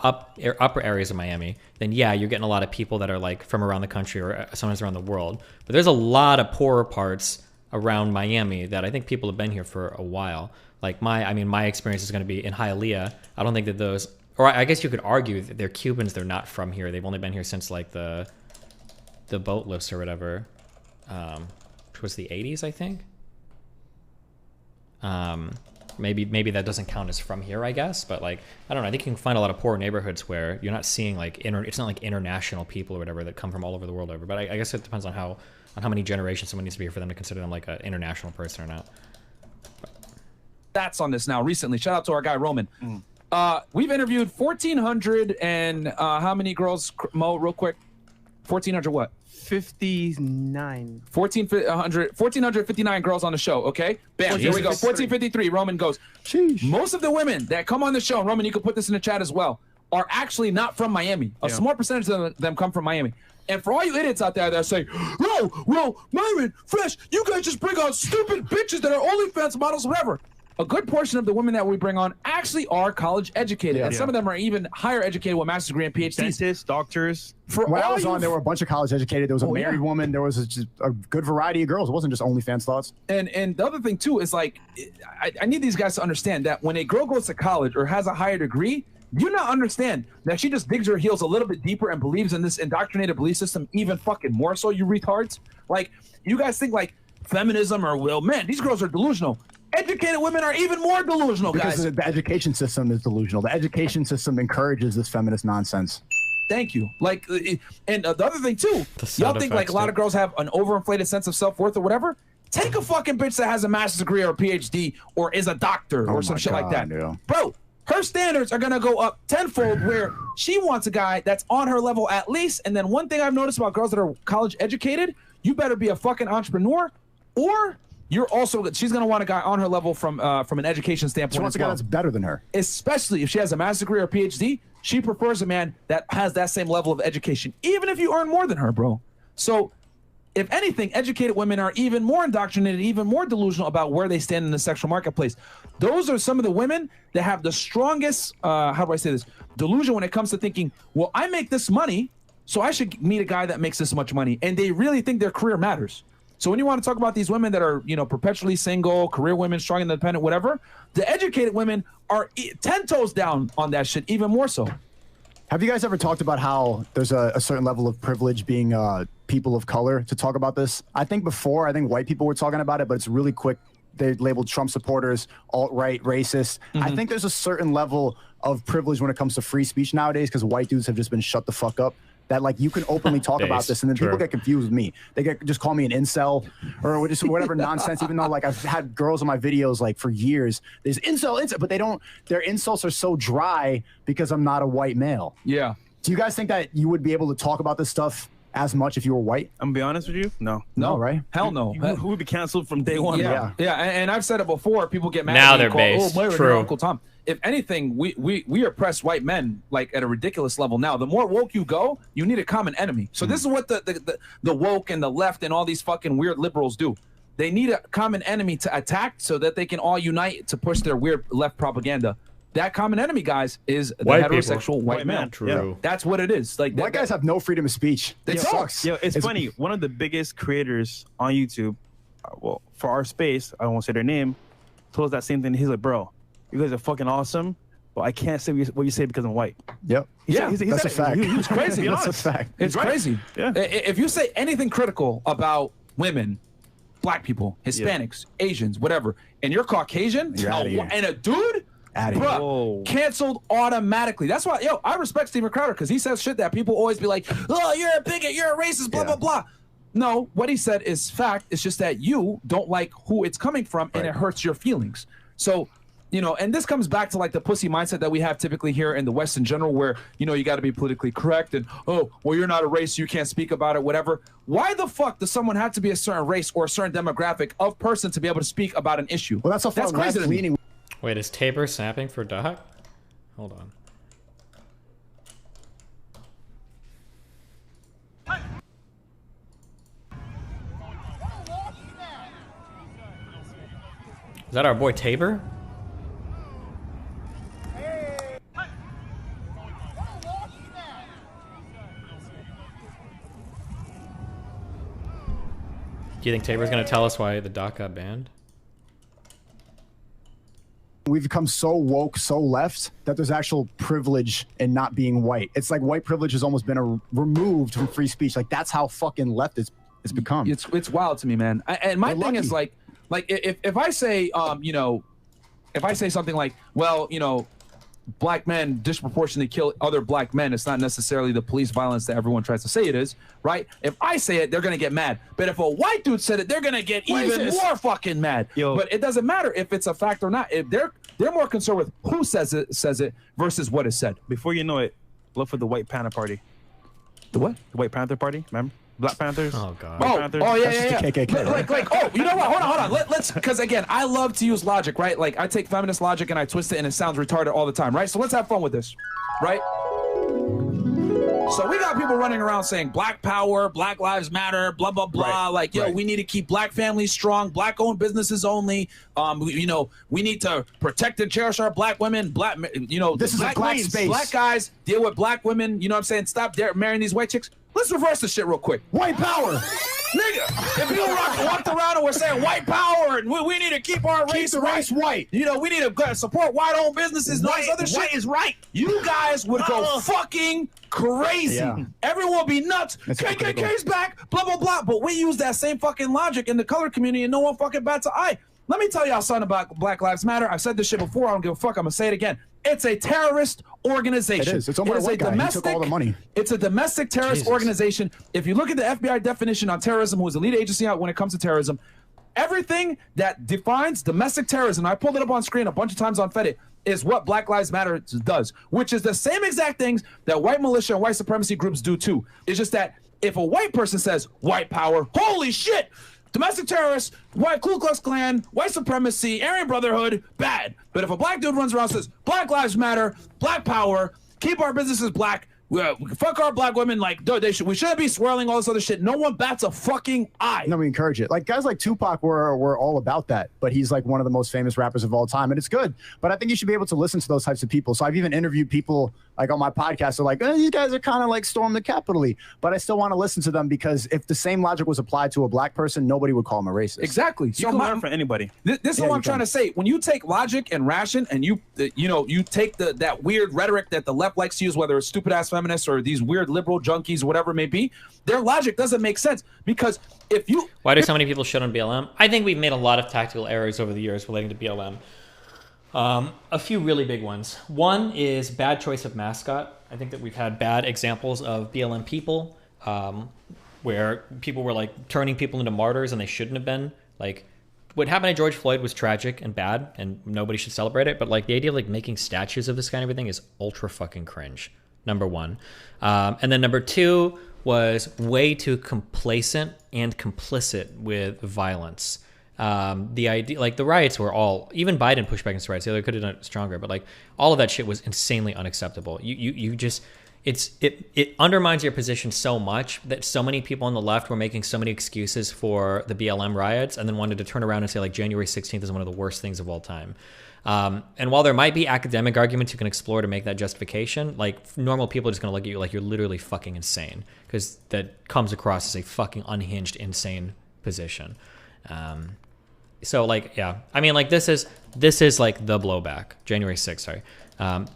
upper areas of Miami, then yeah, you're getting a lot of people that are like from around the country or sometimes around the world. But there's a lot of poorer parts around Miami that I think people have been here for a while. Like my experience is going to be in Hialeah. I don't think that those, or I guess you could argue that they're Cubans. They're not from here. They've only been here since like the boat lifts or whatever, which was the 80s, I think. Maybe that doesn't count as from here, I guess, but like I don't know. I think you can find a lot of poor neighborhoods where you're not seeing like it's not like international people or whatever that come from all over the world over. But I guess it depends on how many generations someone needs to be here for them to consider them like an international person or not. Stats on this now recently. Shout out to our guy Roman. We've interviewed 1,400 and how many girls, Mo, real quick? 1,400 what? 59. 1,459 girls on the show, okay? Bam, here we go. 1,453. Roman goes. Sheesh. Most of the women that come on the show, Roman, you can put this in the chat as well, are actually not from Miami. A small percentage of them come from Miami. And for all you idiots out there that say, oh, well, Myron, Fresh, you guys just bring on stupid bitches that are OnlyFans models, whatever. A good portion of the women that we bring on actually are college educated, and some of them are even higher educated with master's degree and PhDs. Dentists, doctors. When I was on, there were a bunch of college educated. There was a married woman. There was just a good variety of girls. It wasn't just OnlyFans thoughts. And the other thing too is like, I need these guys to understand that when a girl goes to college or has a higher degree, you not understand that she just digs her heels a little bit deeper and believes in this indoctrinated belief system even fucking more so, you retards. Like, you guys think like feminism or, well, man, these girls are delusional. Educated women are even more delusional, guys. Because the education system is delusional. The education system encourages this feminist nonsense. Thank you. Like, and the other thing too, y'all think like a lot of girls have an overinflated sense of self-worth or whatever? Take a fucking bitch that has a master's degree or a PhD or is a doctor or some shit like that. Yeah. Bro, her standards are gonna go up tenfold where she wants a guy that's on her level at least. And then one thing I've noticed about girls that are college educated, you better be a fucking entrepreneur, or you're also, she's gonna want a guy on her level from an education standpoint. She wants a guy that's better than her. Especially if she has a master's degree or a PhD, she prefers a man that has that same level of education, even if you earn more than her, bro. So, if anything, educated women are even more indoctrinated, even more delusional about where they stand in the sexual marketplace. Those are some of the women that have the strongest, how do I say this, delusion when it comes to thinking, well, I make this money, so I should meet a guy that makes this much money. And they really think their career matters. So when you want to talk about these women that are, you know, perpetually single, career women, strong, independent, whatever, the educated women are 10 toes down on that shit, even more so. Have you guys ever talked about how there's a certain level of privilege being people of color to talk about this. I think before, white people were talking about it, but it's really quick. They labeled Trump supporters alt-right, racist. I think there's a certain level of privilege when it comes to free speech nowadays because white dudes have just been shut the fuck up. That like you can openly talk about this, and then people get confused with me. They just call me an incel or just whatever nonsense. Even though like I've had girls in my videos like for years, there's incel, but they don't. Their insults are so dry because I'm not a white male. Yeah. Do you guys think that you would be able to talk about this stuff as much if you were white? I'm gonna be honest with you. No, right? Hell no. Who would be canceled from day one? Yeah, bro. and I've said it before. People get mad. Now at me they're and call, based. Oh, Myron, True. you're Uncle Tom. If anything, we oppress white men like at a ridiculous level now. The more woke you go, you need a common enemy. So this is what the woke and the left and all these fucking weird liberals do. They need a common enemy to attack so that they can all unite to push their weird left propaganda. That common enemy, guys, is the White heterosexual people. white male. True. Yeah. That's what it is. Like White guys have no freedom of speech. It sucks. Yo, it's funny. One of the biggest creators on YouTube, well, for our space, I won't say their name, told us that same thing. He's like, bro, you guys are fucking awesome, but I can't say what you say because I'm white. Yep. That's a fact. He's crazy. That's a fact. It's crazy. Yeah. If you say anything critical about women, black people, Hispanics, Asians, whatever, and you're Caucasian, You're outta here. and a dude, bruh, canceled automatically. That's why, I respect Steven Crowder because he says shit that people always be like, oh, you're a bigot, you're a racist, blah, blah, blah. No, what he said is fact. It's just that you don't like who it's coming from and it hurts your feelings. So, and this comes back to like the pussy mindset that we have typically here in the West in general, where, you got to be politically correct and, oh, well, you're not a race, you can't speak about it, whatever. Why the fuck does someone have to be a certain race or a certain demographic of person to be able to speak about an issue? Well, that's crazy to me. Wait, is Tabor snapping for Doc? Hold on. Is that our boy Tabor? Do you think Tabor's gonna tell us why the Doc got banned? We've become so woke, so left, that there's actual privilege in not being white. It's like white privilege has almost been removed from free speech. Like that's how fucking left it's become. It's wild to me, man. And my thing is like if I say if I say something like, well, black men disproportionately kill other black men, it's not necessarily the police violence that everyone tries to say it is, right? If I say it, they're gonna get mad. But if a white dude said it, they're gonna get even more fucking mad. But it doesn't matter if it's a fact or not. If they're more concerned with who says it versus what is said. Before you know it, look for the White Panther Party. The what? The White Panther Party, remember? Black Panthers. Oh god. Yeah. Like, oh, you know what? Hold on. Let's, because again, I love to use logic, right? Like I take feminist logic and I twist it and it sounds retarded all the time, right? So let's have fun with this, right? So we got people running around saying Black Power, Black Lives Matter, blah blah blah. Like, we need to keep black families strong, black-owned businesses only. We need to protect and cherish our black women. This is black a black space. Black guys deal with black women. You know what I'm saying? Stop marrying these white chicks. Let's reverse this shit real quick. White power. Nigga, if people walked around and were saying white power and we need to keep our race white. We need to support white-owned businesses and all this other shit. White is right. You guys would go fucking crazy. Yeah. Everyone would be nuts. KKK's back, blah, blah, blah. But we use that same fucking logic in the color community and no one fucking bats an eye. Let me tell y'all something about Black Lives Matter. I've said this shit before. I don't give a fuck. I'm going to say it again. It's a terrorist organization. It is. It's owned by a white guy. He took all the money. It's a domestic terrorist organization. If you look at the FBI definition on terrorism, who is the lead agency out when it comes to terrorism, everything that defines domestic terrorism, I pulled it up on screen a bunch of times on Fedit, is what Black Lives Matter does, which is the same exact things that white militia and white supremacy groups do too. It's just that if a white person says white power, holy shit, domestic terrorists, white Ku Klux Klan, white supremacy, Aryan Brotherhood, bad. But if a black dude runs around and says, Black Lives Matter, Black Power, keep our businesses black, fuck our black women, like, we shouldn't be swirling all this other shit. No one bats a fucking eye. No, we encourage it. Like, guys like Tupac were all about that, but he's like one of the most famous rappers of all time, and it's good. But I think you should be able to listen to those types of people. So I've even interviewed people like on my podcast. They're like, these guys are kind of like storm the Capitol, but I still want to listen to them because if the same logic was applied to a black person, nobody would call him a racist. Exactly. You can learn from anybody. This is what I'm trying to say. When you take logic and ration and you take that weird rhetoric that the left likes to use, whether it's stupid ass feminists or these weird liberal junkies, whatever it may be, their logic doesn't make sense. Because if you... Why do so many people shit on BLM? I think we've made a lot of tactical errors over the years relating to BLM. A few really big ones. One is bad choice of mascot. I think that we've had bad examples of BLM people where people were like turning people into martyrs and they shouldn't have been. Like what happened to George Floyd was tragic and bad and nobody should celebrate it. But like the idea of like making statues of this kind of everything is ultra fucking cringe. Number one. And then number two was way too complacent and complicit with violence. The idea, like the riots were all, even Biden pushed back against the riots. The other could have done it stronger, but like all of that shit was insanely unacceptable. You just, it undermines your position so much that so many people on the left were making so many excuses for the BLM riots and then wanted to turn around and say like January 16th is one of the worst things of all time. And while there might be academic arguments you can explore to make that justification, like normal people are just going to look at you like you're literally fucking insane because that comes across as a fucking unhinged, insane position. So like, yeah, I mean like this is like the blowback. January 6th, sorry.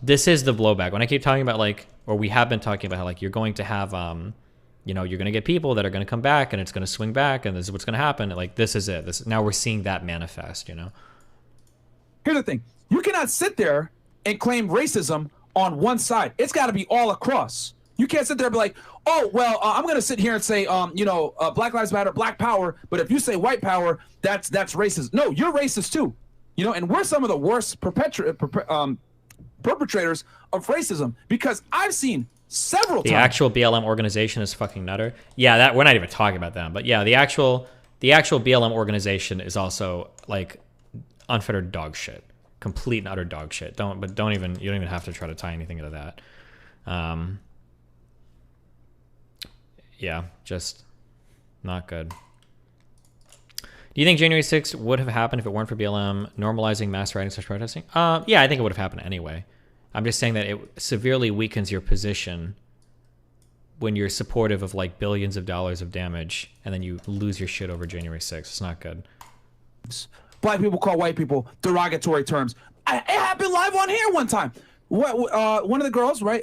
This is the blowback. When I keep talking about like, or we have been talking about how like you're going to have, you know, you're going to get people that are going to come back and it's going to swing back and this is what's going to happen. Like this is it. Now we're seeing that manifest, you know? Here's the thing. You cannot sit there and claim racism on one side. It's got to be all across. You can't sit there and be like, oh, well, I'm going to sit here and say, you know, Black Lives Matter, Black Power. But if you say white power, that's racist. No, you're racist too. You know, and we're some of the worst perpetrators of racism because I've seen several times. The actual BLM organization is fucking nutter. Yeah, that we're not even talking about them. But yeah, the actual BLM organization is also like unfettered dog shit. Complete and utter dog shit. You don't even have to try to tie anything into that. Yeah, just not good. Do you think January 6th would have happened if it weren't for BLM normalizing mass rioting / protesting? Yeah, I think it would have happened anyway. I'm just saying that it severely weakens your position when you're supportive of like billions of dollars of damage and then you lose your shit over January 6th. It's not good. Black people call white people derogatory terms. It happened live on here one time. One of the girls, right?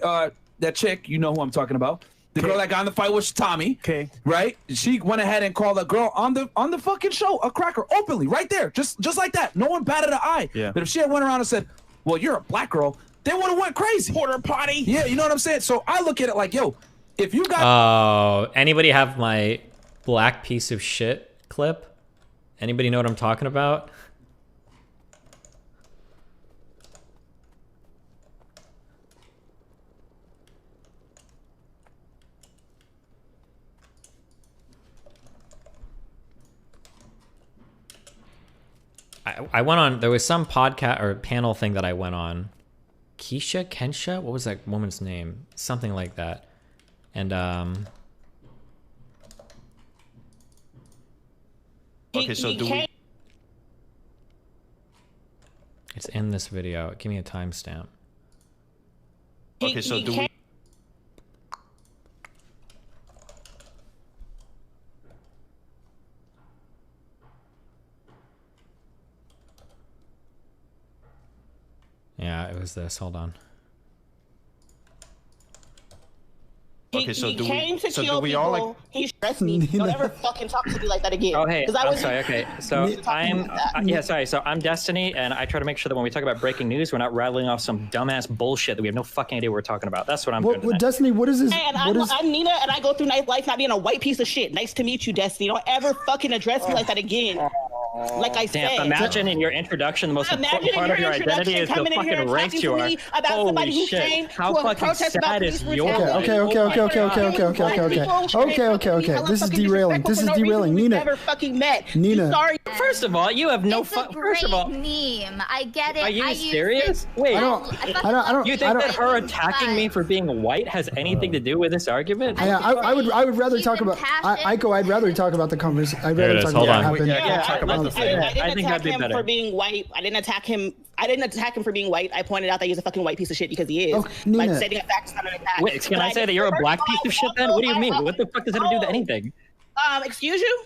That chick, you know who I'm talking about. The girl that got in the fight with Tommy, right? She went ahead and called a girl on the fucking show a cracker openly, right there, just like that. No one batted an eye. Yeah. But if she had went around and said, "Well, you're a black girl," they would have went crazy. Porter potty. Yeah, you know what I'm saying. So I look at it like, yo, if you got. Oh, anybody have my black piece of shit clip? Anybody know what I'm talking about? I went on, there was some podcast or panel thing that I went on. Kensha? What was that woman's name? Something like that. And, okay, so do we... It's in this video. Give me a timestamp. Okay, so do we... Yeah, it was this. Hold on. Okay, so do we? So do we people. all like? He stressed me. Don't ever fucking talk to me like that again. Oh hey, I was sorry. Okay, so sorry. So I'm Destiny, and I try to make sure that when we talk about breaking news, we're not rattling off some dumbass bullshit that we have no fucking idea what we're talking about. That's what I'm doing. What Destiny? What is this? And I'm Nina, and I go through life not being a white piece of shit. Nice to meet you, Destiny. Don't ever fucking address me like that again. Like I said. Imagine in your introduction, the most important part of your identity is the fucking race you are. Holy shit! How fucking sad is your life? Okay. This is derailing. Nina. Never fucking met. Nina. Sorry. First of all, you have no. First of all, meme. I get it. Are you serious? Wait. I don't. You think that her attacking me for being white has anything to do with this argument? I would rather talk about. Aiko, I'd rather talk about the conversation. I'd rather talk about what happened. Talk about the thing. I didn't attack him for being white. I didn't attack him for being white. I pointed out that he's a fucking white piece of shit because he is. Oh, Nina. Like setting a fact is not an attack. Wait, can I say that you're a black piece of shit then? What do you mean? What the fuck does that have to do with anything? Excuse you?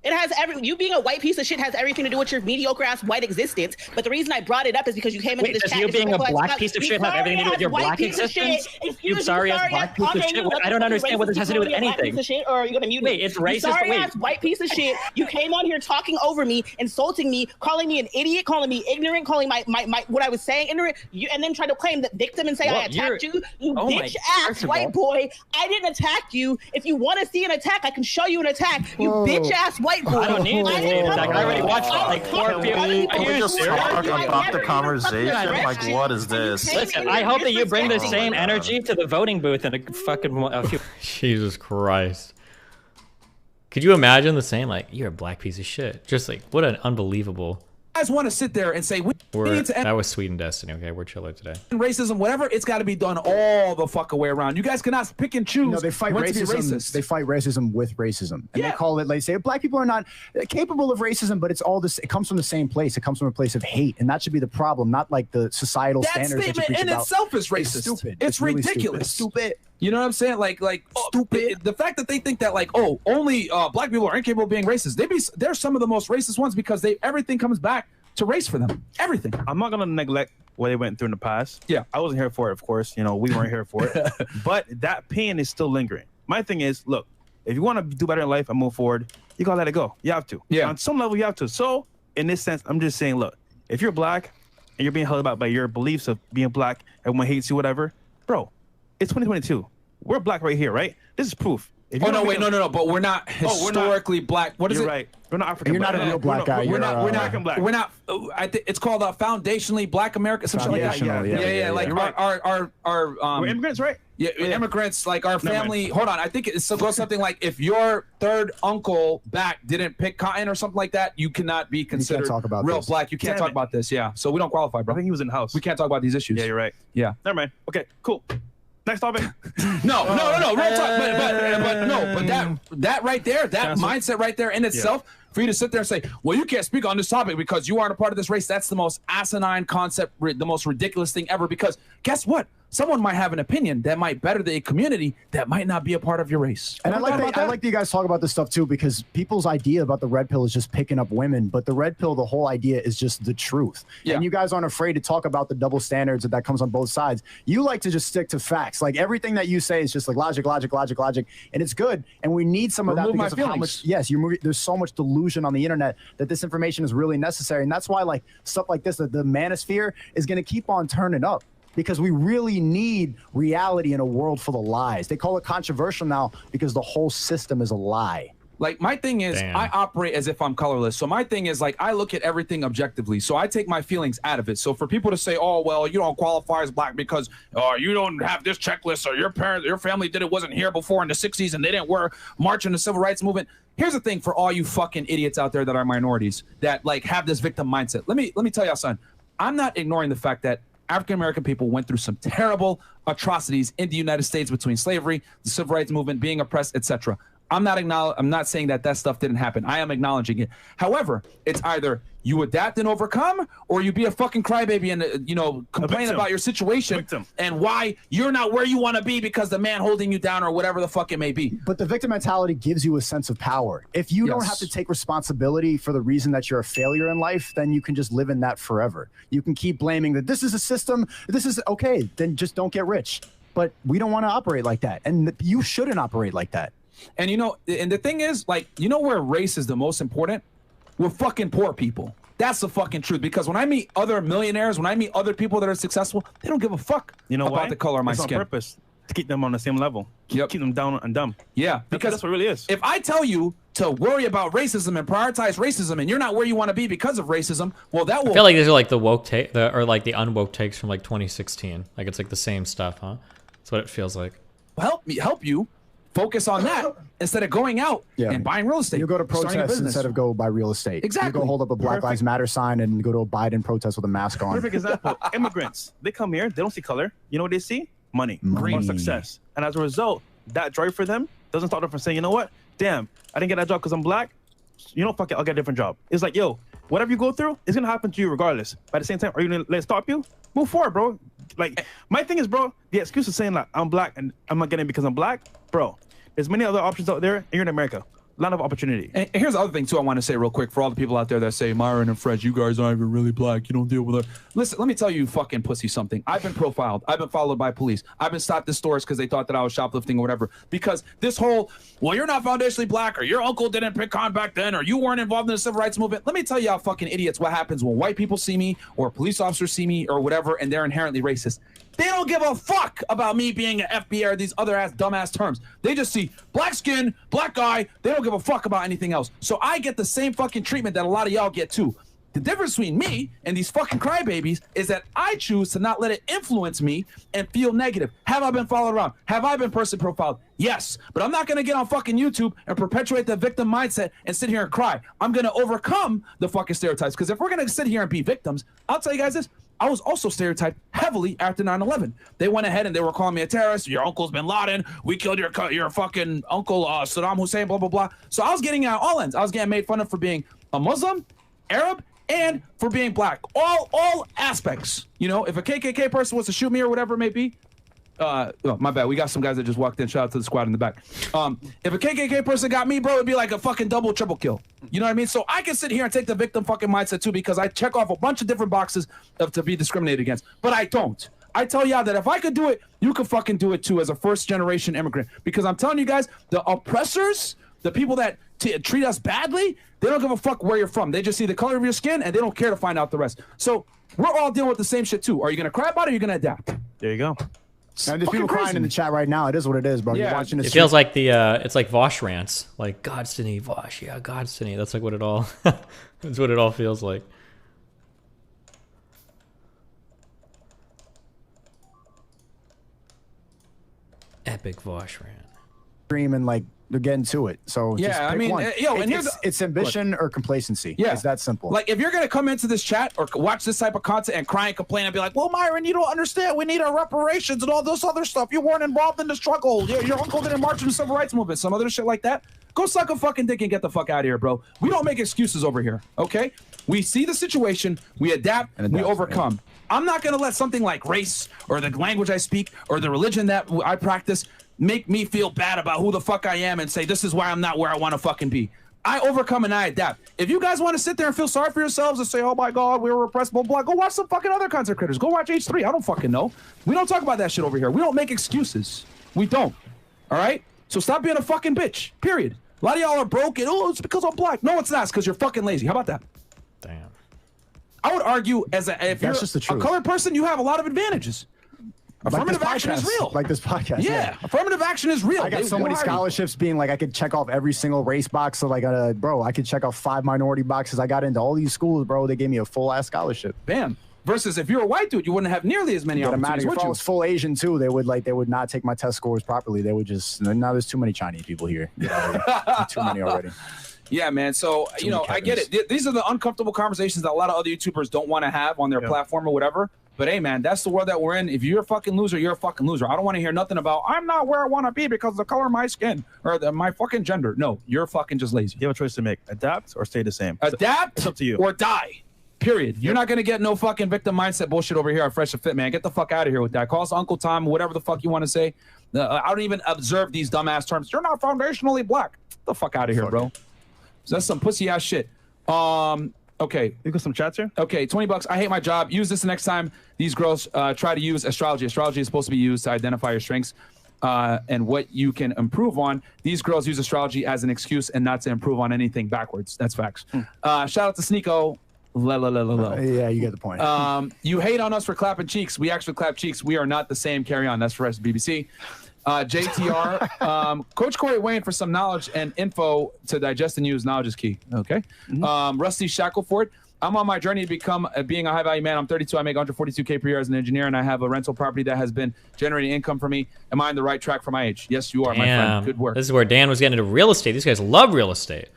It has you being a white piece of shit has everything to do with your mediocre ass white existence. But the reason I brought it up is because you came into this chat. Does you being a black piece of shit have everything to do with your black existence? You sorry ass black piece of shit. I don't understand what this has to do with anything. Or are you gonna mute me? Wait, it's racist. Sorry ass white piece of shit. You came on here talking over me, insulting me, calling me an idiot, calling me ignorant, calling my what I was saying ignorant. And then try to claim the victim and say I attacked you. You bitch ass white boy. I didn't attack you. If you want to see an attack, I can show you an attack. You bitch ass white boy. I don't need to see an attack. I already watched like 4 people. Can we just talk about the conversation? Like, what is this? Listen, I hope that you bring the same energy to the voting booth in a few. Jesus Christ. Could you imagine the same? Like, you're a black piece of shit. Just like, what an unbelievable. Guys want to sit there and say we need to end that was Sweet and Destiny. Okay, we're chilling today. Racism, whatever, it's got to be done all the fuck way around. You guys cannot pick and choose. No, they fight racism. They fight racism with racism, and they call it. They say black people are not capable of racism, but it's all this. It comes from the same place. It comes from a place of hate, and that should be the problem, not like the societal standards. That statement in itself is racist. It's stupid. It's really ridiculous. Stupid. You know what I'm saying? Like stupid. The fact that they think that like, oh, only black people are incapable of being racist. They're some of the most racist ones because everything comes back to race for them. Everything. I'm not gonna neglect what they went through in the past. Yeah, I wasn't here for it, of course. You know, we weren't here for it. But that pain is still lingering. My thing is, look, if you want to do better in life and move forward, you gotta let it go. You have to. Yeah. On some level, you have to. So, in this sense, I'm just saying, look, if you're black and you're being held about by your beliefs of being black, everyone hates you, whatever, bro, it's 2022. We're black right here, right? This is proof. Oh no, wait, no, but we're not historically black. What is it? You're right. We're not African. You're not a real black guy. We're not American black. We're not. I think it's called foundationally Black America. Some shit like that. Yeah. Like our we're immigrants, right? Yeah, immigrants. Like our family. Hold on, I think it goes something like if your third uncle back didn't pick cotton or something like that, you cannot be considered real black. You can't talk about this. Yeah, so we don't qualify, bro. I think he was in the house. We can't talk about these issues. Yeah, you're right. Yeah. Never mind. Okay, cool. Next topic. No. Real talk. But that right there, that mindset right there in itself, for you to sit there and say, well, you can't speak on this topic because you aren't a part of this race. That's the most asinine concept, the most ridiculous thing ever. Because guess what? Someone might have an opinion that might better the community that might not be a part of your race. And I like that you guys talk about this stuff too, because people's idea about the red pill is just picking up women, but the red pill, the whole idea is just the truth. Yeah. And you guys aren't afraid to talk about the double standards that comes on both sides. You like to just stick to facts. Like everything that you say is just like logic, and it's good. And we need some of that because of how much. Yes, there's so much delusion on the internet that this information is really necessary, and that's why like stuff like this, the manosphere is going to keep on turning up. Because we really need reality in a world full of lies. They call it controversial now because the whole system is a lie. Like my thing is, I operate as if I'm colorless. So my thing is like I look at everything objectively. So I take my feelings out of it. So for people to say, "Oh, well, you don't qualify as black because you don't have this checklist, or your family wasn't here before in the '60s and they didn't march in the civil rights movement." Here's the thing for all you fucking idiots out there that are minorities that like have this victim mindset. Let me tell y'all, son. I'm not ignoring the fact that African-American people went through some terrible atrocities in the United States between slavery, the civil rights movement, being oppressed, etc. I'm not saying that stuff didn't happen. I am acknowledging it. However, it's either you adapt and overcome, or you be a fucking crybaby and complain about your situation and why you're not where you want to be because the man holding you down or whatever the fuck it may be. But the victim mentality gives you a sense of power. If you don't have to take responsibility for the reason that you're a failure in life, then you can just live in that forever. You can keep blaming that this is a system, this is okay, then just don't get rich. But we don't want to operate like that, and you shouldn't operate like that. And and the thing is, like, where race is the most important? We're fucking poor people. That's the fucking truth. Because when I meet other millionaires, when I meet other people that are successful, they don't give a fuck about the color of my skin. On purpose to keep them on the same level. Keep them down and dumb. Yeah, because that's what it really is. If I tell you to worry about racism and prioritize racism, and you're not where you want to be because of racism, well, that will. I feel like these are like the woke take, or like the unwoke takes from like 2016. Like it's like the same stuff, huh? That's what it feels like. Help you. Focus on that instead of going out and buying real estate. You go to protest instead of go buy real estate. Exactly. You go hold up a Black Lives Matter sign and go to a Biden protest with a mask on. Perfect example. Immigrants, they come here, they don't see color. You know what they see? Money or success. And as a result, that drive for them doesn't stop them from saying, you know what? Damn, I didn't get that job because I'm black. You know, fuck it, I'll get a different job. It's like, yo, whatever you go through, it's going to happen to you regardless. But at the same time, are you going to let it stop you? Move forward, bro. Like, my thing is, bro, the excuse of saying, like, I'm black and I'm not getting it because I'm black, bro. There's many other options out there, and you're in America. lot of opportunity. And here's the other thing too I want to say real quick for all the people out there that say, Myron and Fred, you guys aren't even really black. You don't deal with it. Listen, let me tell you fucking pussy something. I've been profiled. I've been followed by police. I've been stopped at stores because they thought that I was shoplifting or whatever. Because this whole, well, you're not foundationally black, or your uncle didn't pick on back then, or you weren't involved in the civil rights movement. Let me tell y'all fucking idiots what happens when white people see me or police officers see me or whatever, and they're inherently racist. They don't give a fuck about me being an FBI or these other dumbass terms. They just see black skin, black guy. They don't give a fuck about anything else. So I get the same fucking treatment that a lot of y'all get too. The difference between me and these fucking crybabies is that I choose to not let it influence me and feel negative. Have I been followed around? Have I been person profiled? Yes, but I'm not going to get on fucking YouTube and perpetuate the victim mindset and sit here and cry. I'm going to overcome the fucking stereotypes, because if we're going to sit here and be victims, I'll tell you guys this. I was also stereotyped heavily after 9/11. They went ahead and they were calling me a terrorist. Your uncle's bin Laden. We killed your fucking uncle Saddam Hussein, blah, blah, blah. So I was getting out all ends. I was getting made fun of for being a Muslim, Arab, and for being black. All aspects. You know, if a KKK person wants to shoot me or whatever it may be, oh, my bad. We got some guys that just walked in. Shout out to the squad in the back. If a KKK person got me, bro, it'd be like a fucking double, triple kill. You know what I mean? So I can sit here and take the victim fucking mindset too, because I check off a bunch of different boxes to be discriminated against. But I don't. I tell y'all that if I could do it, you can fucking do it too as a first-generation immigrant. Because I'm telling you guys, the oppressors, the people that treat us badly, they don't give a fuck where you're from. They just see the color of your skin, and they don't care to find out the rest. So we're all dealing with the same shit too. Are you going to cry about it, or are you going to adapt? There you go. And there's people crying in the chat right now. It is what it is, bro. Yeah. You're watching this. It feels like the it's like Vosh rants, like Godstiny, Vosh, yeah, Godstiny. That's like what it all. That's what it all feels like. Epic Vosh rant. Stream and like they're getting to it. So yeah, just pick I mean, one. yo, and here's it's ambition or complacency. Yeah, it's that simple. Like if you're gonna come into this chat or watch this type of content and cry and complain and be like, "Well, Myron, you don't understand. We need our reparations and all this other stuff. You weren't involved in the struggle. Your uncle didn't march in the civil rights movement. Some other shit like that. Go suck a fucking dick and get the fuck out of here, bro. We don't make excuses over here. Okay? We see the situation, we adapt, we overcome. Yeah. I'm not gonna let something like race or the language I speak or the religion that I practice make me feel bad about who the fuck I am and say this is why I'm not where I want to fucking be. I overcome and I adapt. If you guys want to sit there and feel sorry for yourselves and say, oh my God, we were repressed, blah, blah, go watch some fucking other content creators. Go watch H3. I don't fucking know. We don't talk about that shit over here. We don't make excuses. We don't. All right? So stop being a fucking bitch. Period. A lot of y'all are broke and, oh, it's because I'm black. No, it's not. It's because you're fucking lazy. How about that? Damn. I would argue if you're a colored person, you have a lot of advantages. Affirmative action is real. Like this podcast. Yeah, affirmative action is real. I got so many scholarships being like, I could check off every single race box. So like, bro, I could check off 5 minority boxes. I got into all these schools, bro. They gave me a full ass scholarship. Bam. Versus if you're a white dude, you wouldn't have nearly as many opportunities. If I was full Asian too, they would not take my test scores properly. They would just, now there's too many Chinese people here. Too many already. Yeah, man. So, you know, I get it. These are the uncomfortable conversations that a lot of other YouTubers don't want to have on their platform or whatever. But hey, man, that's the world that we're in. If you're a fucking loser, you're a fucking loser. I don't want to hear nothing about, I'm not where I want to be because of the color of my skin or my fucking gender. No, you're fucking just lazy. You have a choice to make. Adapt or stay the same. Adapt it's up to you. Or die. Period. You're not going to get no fucking victim mindset bullshit over here at Fresh and Fit, man. Get the fuck out of here with that. Call us Uncle Tom, whatever the fuck you want to say. I don't even observe these dumbass terms. You're not foundationally black. Get the fuck out of here, bro. So that's some pussy ass shit. Okay. You got some chats here? Okay, $20. I hate my job. Use this the next time these girls try to use astrology. Astrology is supposed to be used to identify your strengths and what you can improve on. These girls use astrology as an excuse and not to improve on anything backwards. That's facts. Shout out to Sneeko. Yeah, you get the point. You hate on us for clapping cheeks. We actually clap cheeks. We are not the same. Carry on. That's for us, BBC. JTR, Coach Corey Wayne for some knowledge and info to digest and use. Knowledge is key. Okay. Rusty Shackleford, I'm on my journey to become being a high value man. I'm 32. I make 142K per year as an engineer, and I have a rental property that has been generating income for me. Am I on the right track for my age? Yes, you are, my friend. Good work. This is where Dan was getting into real estate. These guys love real estate.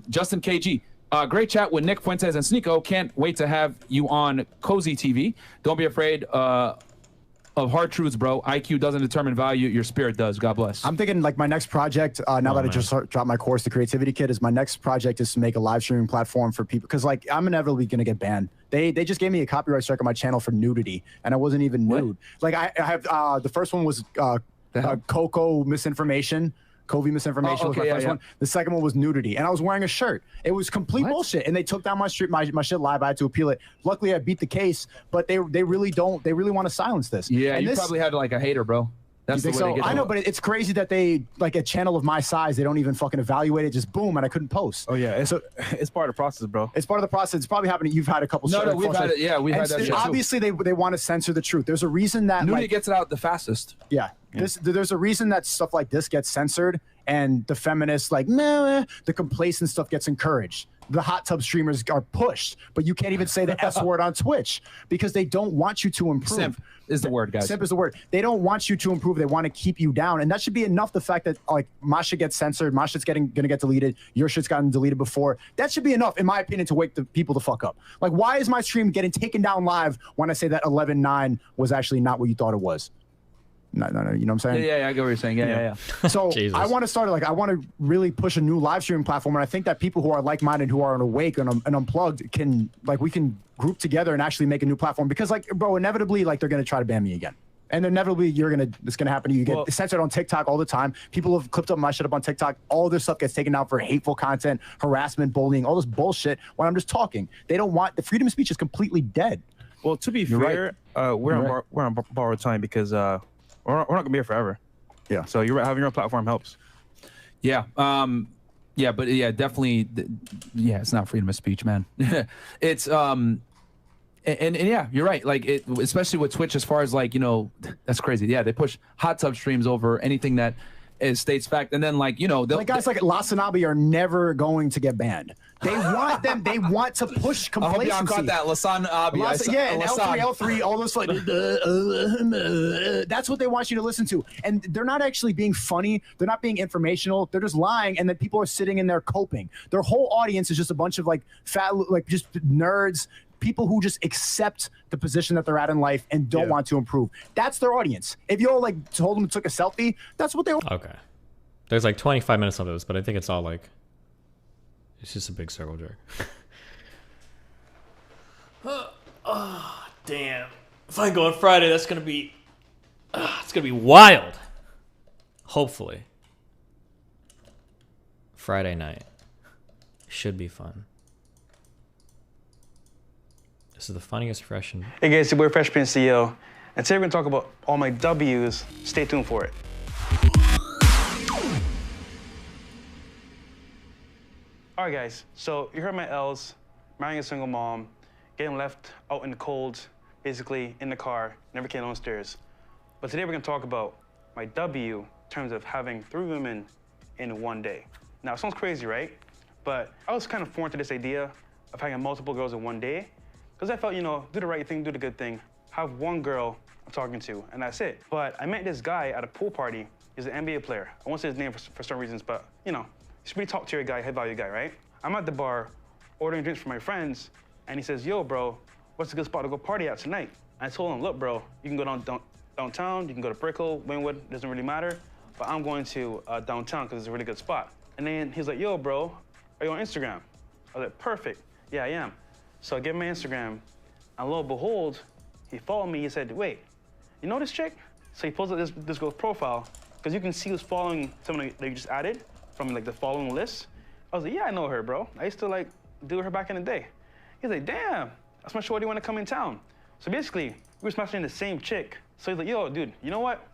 Justin KG. Great chat with Nick Fuentes and Sneeko. Can't wait to have you on Cozy TV. Don't be afraid of hard truths, bro. IQ doesn't determine value. Your spirit does. God bless. I'm thinking like my next project, now that I just dropped my course, The Creativity Kit, is my next project is to make a live streaming platform for people. Because like I'm inevitably going to get banned. They just gave me a copyright strike on my channel for nudity. And I wasn't even nude. Like I have, the first one was Coco misinformation. Covey misinformation was my first one. The second one was nudity, and I was wearing a shirt. It was complete bullshit, and they took down my shit live. I had to appeal it. Luckily, I beat the case, but they really don't. They really want to silence this. Yeah, and you probably had like a hater, bro. That's the way they get I know, but it's crazy that they, like a channel of my size, they don't even fucking evaluate it. Just boom, and I couldn't post. Oh yeah, it's part of the process, bro. It's part of the process. It's probably happening. You've had a couple. No, we've had it. Yeah, we've had that shit too. Obviously, they want to censor the truth. There's a reason that nudity gets it out the fastest. Yeah. There's a reason that stuff like this gets censored, and the feminists like nah, the complacent stuff gets encouraged. The hot tub streamers are pushed, but you can't even say the S word on Twitch because they don't want you to improve. Simp is the word, guys. Simp is the word. They don't want you to improve. They want to keep you down, and that should be enough. The fact that like my shit gets censored, my shit's gonna get deleted, your shit's gotten deleted before. That should be enough, in my opinion, to wake the people the fuck up. Like, why is my stream getting taken down live when I say that 11.9 was actually not what you thought it was? No, you know what I'm saying? Yeah, I get what you're saying. Yeah. So I want to start, like, I want to really push a new live streaming platform, and I think that people who are like-minded, who are awake and unplugged, can, like, we can group together and actually make a new platform. Because, like, bro, inevitably, like, they're gonna try to ban me again, and inevitably, it's gonna happen to you. You get censored on TikTok all the time. People have clipped up my shit up on TikTok. All this stuff gets taken down for hateful content, harassment, bullying, all this bullshit. When I'm just talking, they don't want the freedom of speech is completely dead. Well, to be fair, we're on borrowed time because we're not gonna be here forever. Yeah. So you're right, having your own platform helps. Yeah. Yeah, but yeah, definitely. Yeah, it's not freedom of speech, man. It's and yeah, you're right. Like especially with Twitch, as far as like, you know, that's crazy. Yeah, they push hot tub streams over anything that is states fact, and then like, you know, like guys like Lasanabi are never going to get banned. They want them. They want to push complacency. I hope y'all caught that, Lasanabi. Yeah, and L3, all those like that's what they want you to listen to, and they're not actually being funny. They're not being informational. They're just lying, and then people are sitting in there coping. Their whole audience is just a bunch of like fat, like just nerds. People who just accept the position that they're at in life and don't want to improve. That's their audience. If you all like told them to take a selfie, that's what they want. Okay. There's like 25 minutes of this, but I think it's all like, it's just a big circle jerk. Oh, damn. If I go on Friday, that's going to be, it's going to be wild. Hopefully. Friday night. Should be fun. This is the funniest Fresh. Hey guys, it's your boy Fresh Prince CEO, and today we're gonna talk about all my W's. Stay tuned for it. All right, guys. So you heard my L's: marrying a single mom, getting left out in the cold, basically in the car, never came downstairs. But today we're gonna talk about my W in terms of having 3 women in one day. Now it sounds crazy, right? But I was kind of foreign to this idea of having multiple girls in one day. Because I felt, you know, do the right thing, do the good thing. Have one girl I'm talking to, and that's it. But I met this guy at a pool party. He's an NBA player. I won't say his name for some reasons, but, you know, he's a pretty top-tier guy, high-value guy, right? I'm at the bar ordering drinks for my friends, and he says, yo, bro, what's a good spot to go party at tonight? I told him, look, bro, you can go downtown, you can go to Brickell, Wynwood, doesn't really matter, but I'm going to downtown because it's a really good spot. And then he's like, yo, bro, are you on Instagram? I was like, perfect. Yeah, I am. So I gave him my Instagram, and lo and behold, he followed me. He said, wait, you know this chick? So he pulls up this girl's profile, because you can see who's following someone that you just added from like the following list. I was like, yeah, I know her, bro. I used to like do her back in the day. He's like, damn, that's my shorty want to come in town. So basically, we were smashing the same chick. So he's like, yo, dude, you know what?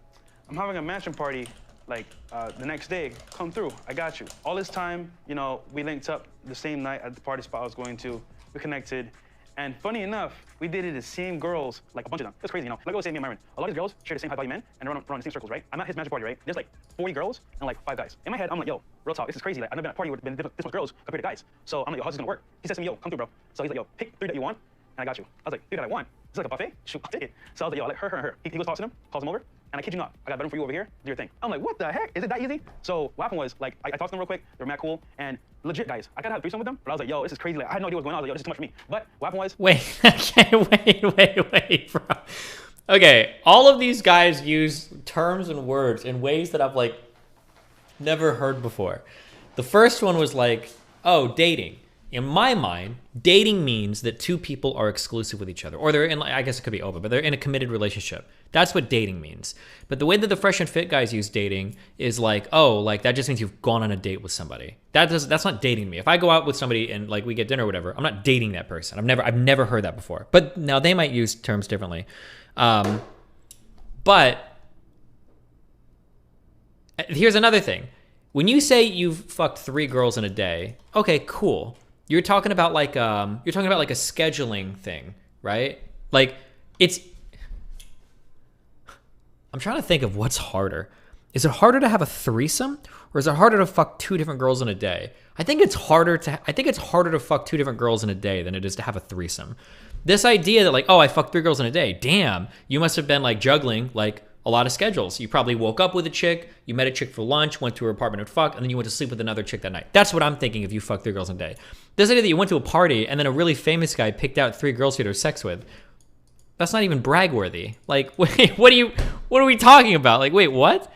I'm having a mansion party like the next day. Come through, I got you. All this time, you know, we linked up the same night at the party spot I was going to. We connected, and funny enough, we dated the same girls, like a bunch of them. It's crazy, you know. Like I was saying, me and Myron, a lot of these girls share the same high-value men, and run the same circles, right? I'm at his magic party, right? There's like 40 girls and like 5 guys. In my head, I'm like, yo, real talk, this is crazy. Like, I've never been at a party with this much girls compared to guys. So I'm like, yo, how's this gonna work? He says to me, yo, come through, bro. So he's like, yo, pick 3 that you want, and I got you. I was like, 3 that I want? Is this like a buffet? Shoot, I'll take it. So I was like, yo, like her. He goes talks to them, calls them over, and I kid you not, I got a bedroom for you over here, do your thing. I'm like, what the heck? Is it that easy? So what happened was, like, I talked to them real quick, they were mad cool, and legit, guys, I gotta have a threesome with them, but I was like, yo, this is crazy. Like, I had no idea what was going on. I was like, yo, this is too much for me. But what happened was... Wait, bro. Okay, all of these guys use terms and words in ways that I've, like, never heard before. The first one was like, oh, dating. In my mind, dating means that two people are exclusive with each other, or they're in, I guess it could be open, but they're in a committed relationship. That's what dating means. But the way that the Fresh and Fit guys use dating is like, oh, like that just means you've gone on a date with somebody. That's not dating me. If I go out with somebody and like we get dinner or whatever, I'm not dating that person. I've never heard that before. But now they might use terms differently. But here's another thing. When you say you've fucked 3 girls in a day, okay, cool. You're talking about like a scheduling thing, right? Like I'm trying to think of what's harder. Is it harder to have a threesome, or is it harder to fuck 2 different girls in a day? I think it's harder to fuck 2 different girls in a day than it is to have a threesome. This idea that like, oh, I fucked 3 girls in a day. Damn, you must have been like juggling like a lot of schedules. You probably woke up with a chick, you met a chick for lunch, went to her apartment and fuck, and then you went to sleep with another chick that night. That's what I'm thinking if you fuck 3 girls in a day. This idea that you went to a party and then a really famous guy picked out 3 girls to have sex with, that's not even brag-worthy. Like, wait, what are we talking about? Like, wait, what?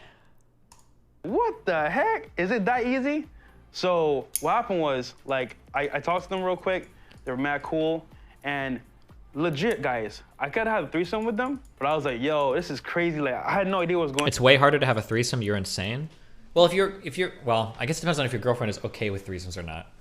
What the heck? Is it that easy? So what happened was, like, I talked to them real quick. They were mad cool. And legit, guys, I could have a threesome with them, but I was like, yo, this is crazy. Like, I had no idea what was going on. It's way harder to have a threesome. You're insane. Well, if you're, well, I guess it depends on if your girlfriend is okay with threesomes or not.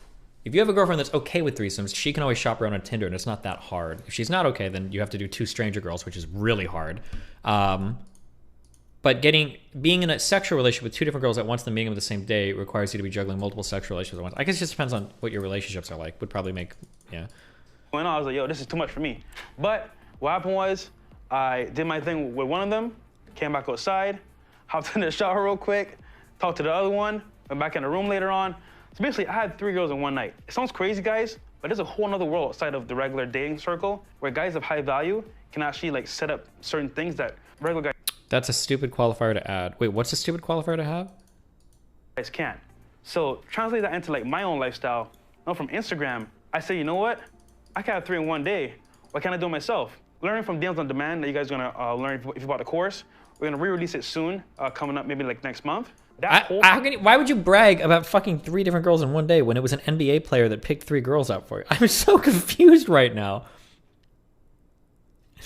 If you have a girlfriend that's okay with threesomes, she can always shop around on Tinder, and it's not that hard. If she's not okay, then you have to do 2 stranger girls, which is really hard. But being in a sexual relationship with 2 different girls at once, then being on the same day requires you to be juggling multiple sexual relationships at once. I guess it just depends on what your relationships are like. Would probably make, yeah. When I was like, yo, this is too much for me. But what happened was, I did my thing with one of them, came back outside, hopped in the shower real quick, talked to the other one, went back in the room later on. So basically, I had 3 girls in one night. It sounds crazy, guys, but there's a whole other world outside of the regular dating circle where guys of high value can actually like set up certain things that regular guys. That's a stupid qualifier to add. Wait, what's a stupid qualifier to have? Guys can't. So translate that into like my own lifestyle. Now from Instagram, I say, you know what? I can have 3 in one day. Why can't I do it myself? Learning from Deals on Demand that you guys are gonna learn if you bought the course. We're gonna re-release it soon, coming up maybe like next month. Why would you brag about fucking 3 different girls in one day when it was an NBA player that picked 3 girls out for you? I'm so confused right now.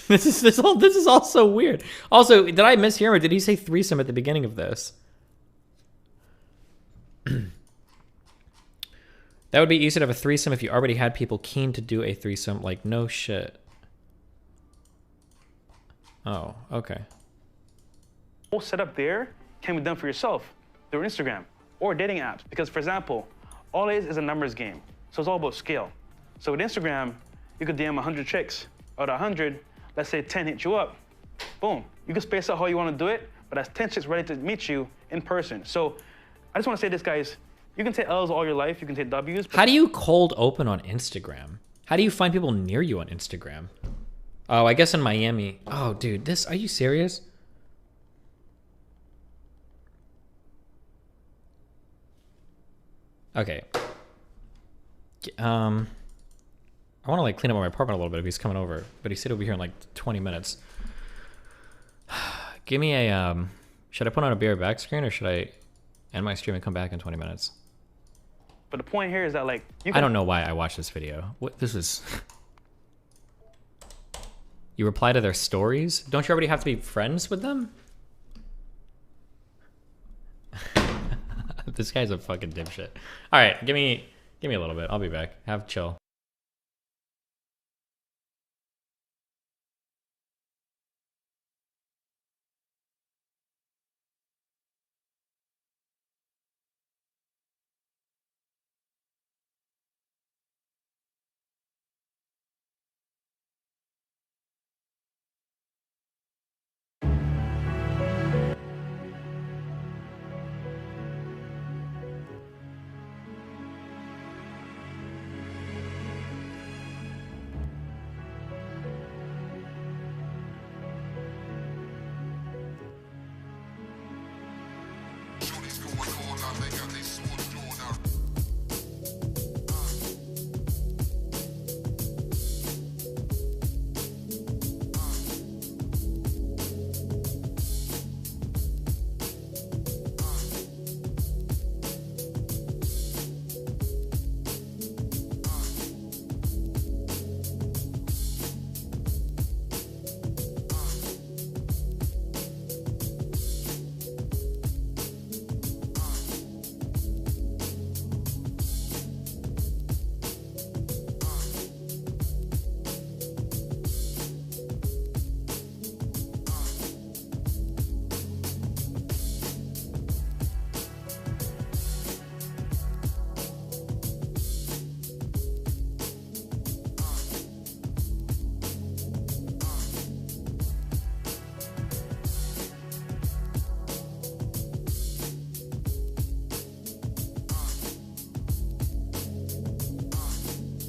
This is all so weird. Also, did I mishear or did he say threesome at the beginning of this? That would be easy to have a threesome if you already had people keen to do a threesome. Like, no shit. Oh, okay. Whole setup there can be done for yourself through Instagram or dating apps. Because, for example, all it is a numbers game. So it's all about scale. So with Instagram, you could DM 100 chicks. Out of 100, let's say 10 hit you up. Boom. You can space out how you want to do it, but that's 10 chicks ready to meet you in person. So I just want to say this, guys. You can take L's all your life. You can take W's. How do you cold open on Instagram? How do you find people near you on Instagram? Oh, I guess in Miami. Oh, dude, are you serious? Okay. I want to like clean up my apartment a little bit if he's coming over, but he said he'll be here in like 20 minutes. Give me a, should I put on a BR back screen or should I end my stream and come back in 20 minutes? But the point here is that like, I don't know why I watched this video. What, this is... You reply to their stories? Don't you already have to be friends with them? This guy's a fucking dipshit. All right, give me a little bit. I'll be back. Have chill.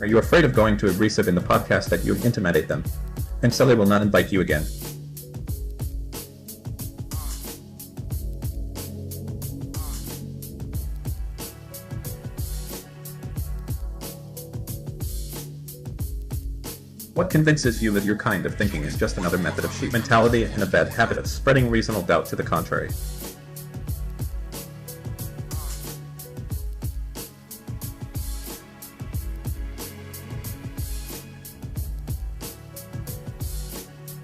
Are you afraid of going too abrasive in the podcast that you intimidate them? And so they will not invite you again. What convinces you that your kind of thinking is just another method of sheep mentality and a bad habit of spreading reasonable doubt to the contrary?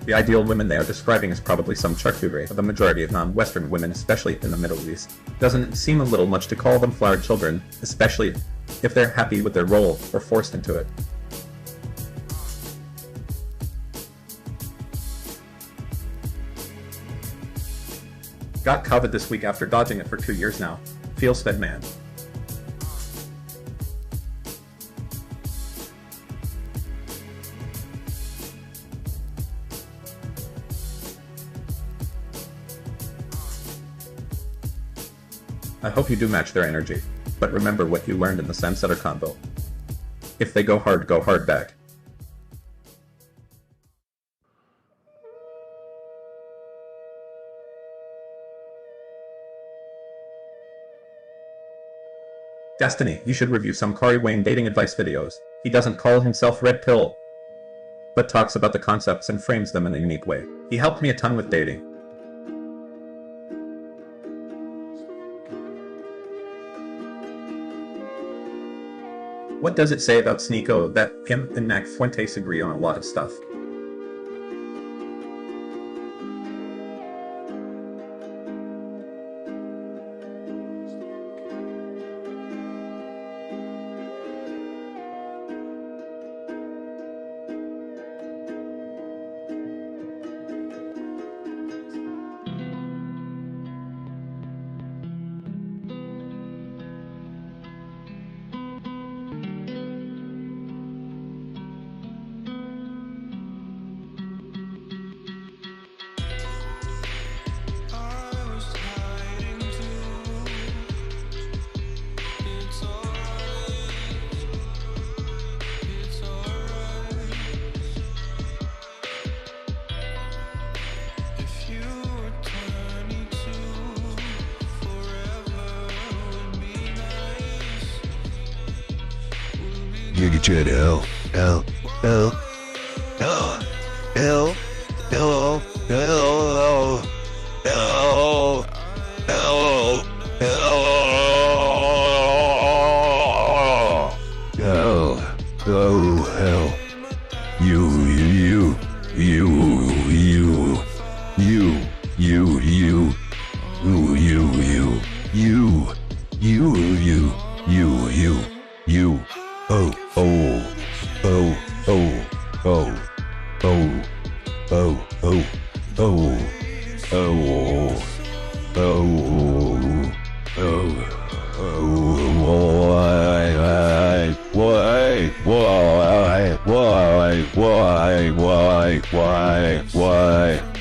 The ideal women they are describing is probably some charcuterie of the majority of non-Western women, especially in the Middle East. Doesn't it seem a little much to call them flower children, especially if they're happy with their role or forced into it? Got COVID this week after dodging it for 2 years now. Feels fed, man. I hope you do match their energy, but remember what you learned in the Samsetter Convo. If they go hard back. Destiny, you should review some Corey Wayne dating advice videos. He doesn't call himself Red Pill, but talks about the concepts and frames them in a unique way. He helped me a ton with dating. What does it say about Sneeko that him and Mac Fuentes agree on a lot of stuff? You get your L, L, L, L, L, L, L, L,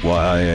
why?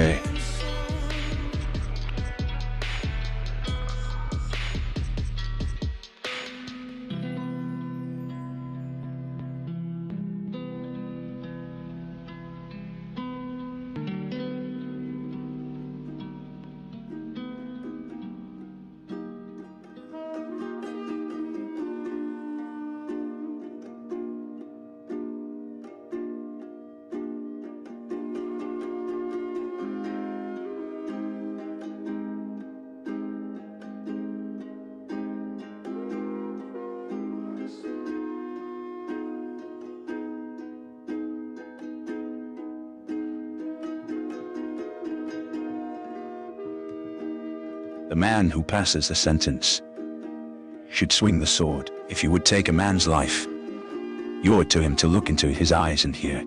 The man who passes a sentence should swing the sword. If you would take a man's life, you owe it to him to look into his eyes and hear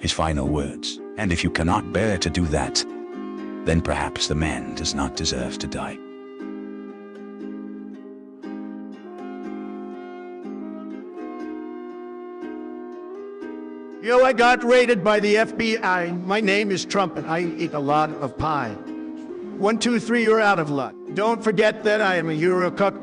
his final words. And if you cannot bear to do that, then perhaps the man does not deserve to die. Yo, I got raided by the FBI. My name is Trump, and I eat a lot of pie. 1, 2, 3, you're out of luck. Don't forget that I am a Euro cut.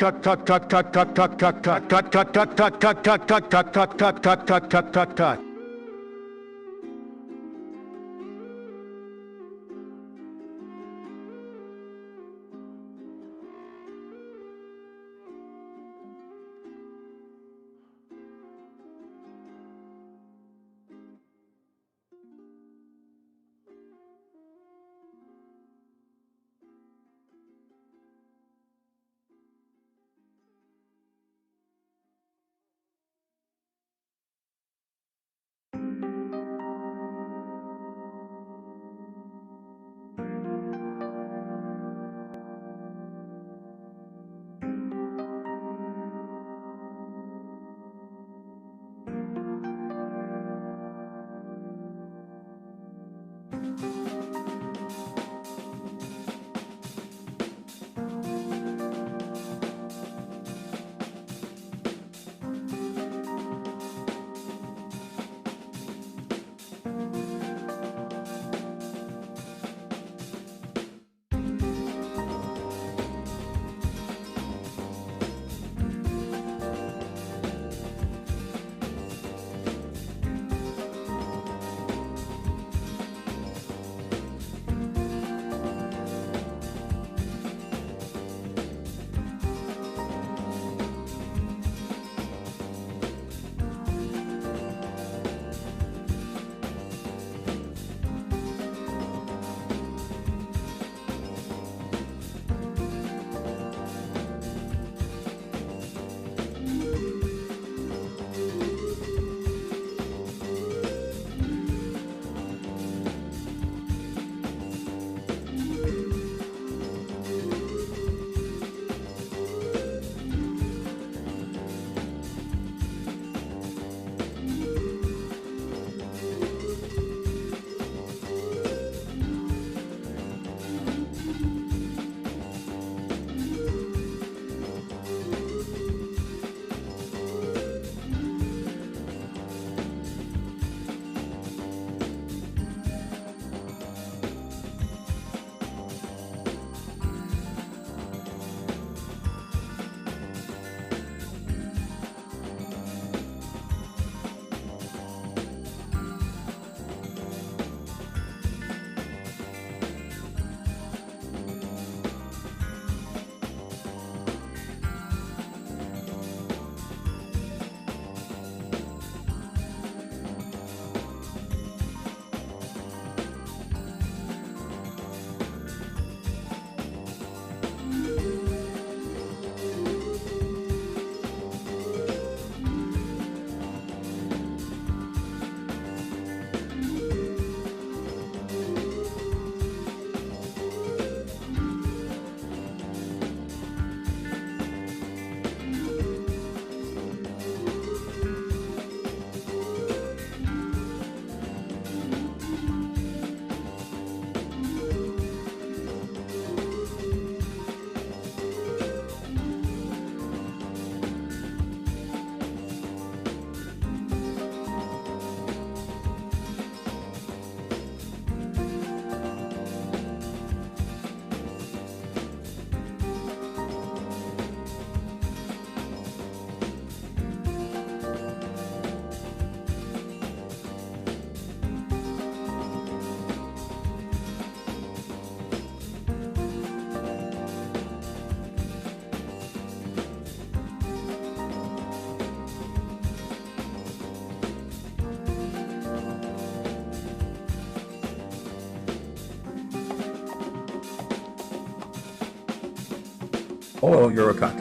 Oh, you're a cock.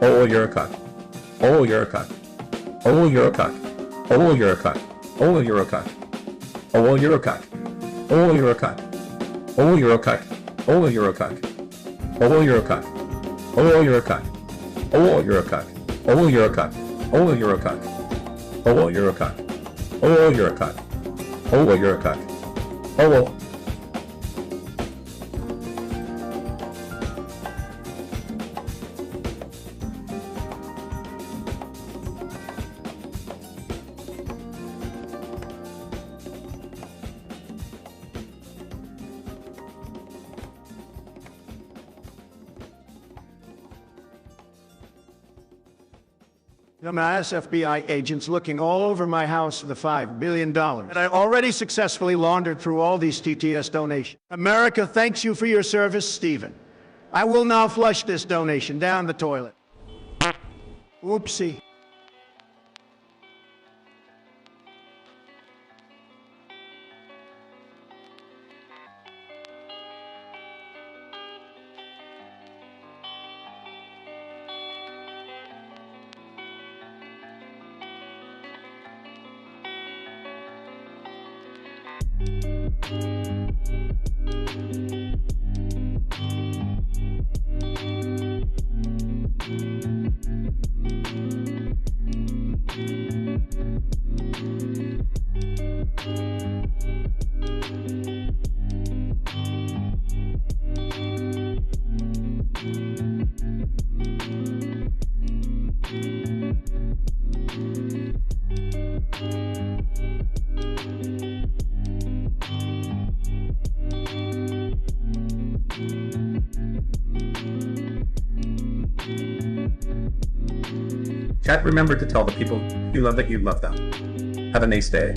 Oh, you're a cock. Oh, you're a cock. Oh, you're a cock. Oh, you're a cock. Oh, you're a cock. Oh, you're a cock. Oh, you're a cock. Oh, you're a cock. Oh, you're a cock. Oh, you're a cock. Oh, you're a cock. Oh, you're a cock. Oh, you're a cock. Oh, you're a cock. Oh, you're a cock. Oh, you're a cock. Oh, you're a cock. Oh. Dumbass FBI agents looking all over my house for the $5 billion that I already successfully laundered through all these TTS donations. America thanks you for your service, Stephen. I will now flush this donation down the toilet. Whoopsie. Chat, remember to tell the people you love that you love them. Have a nice day.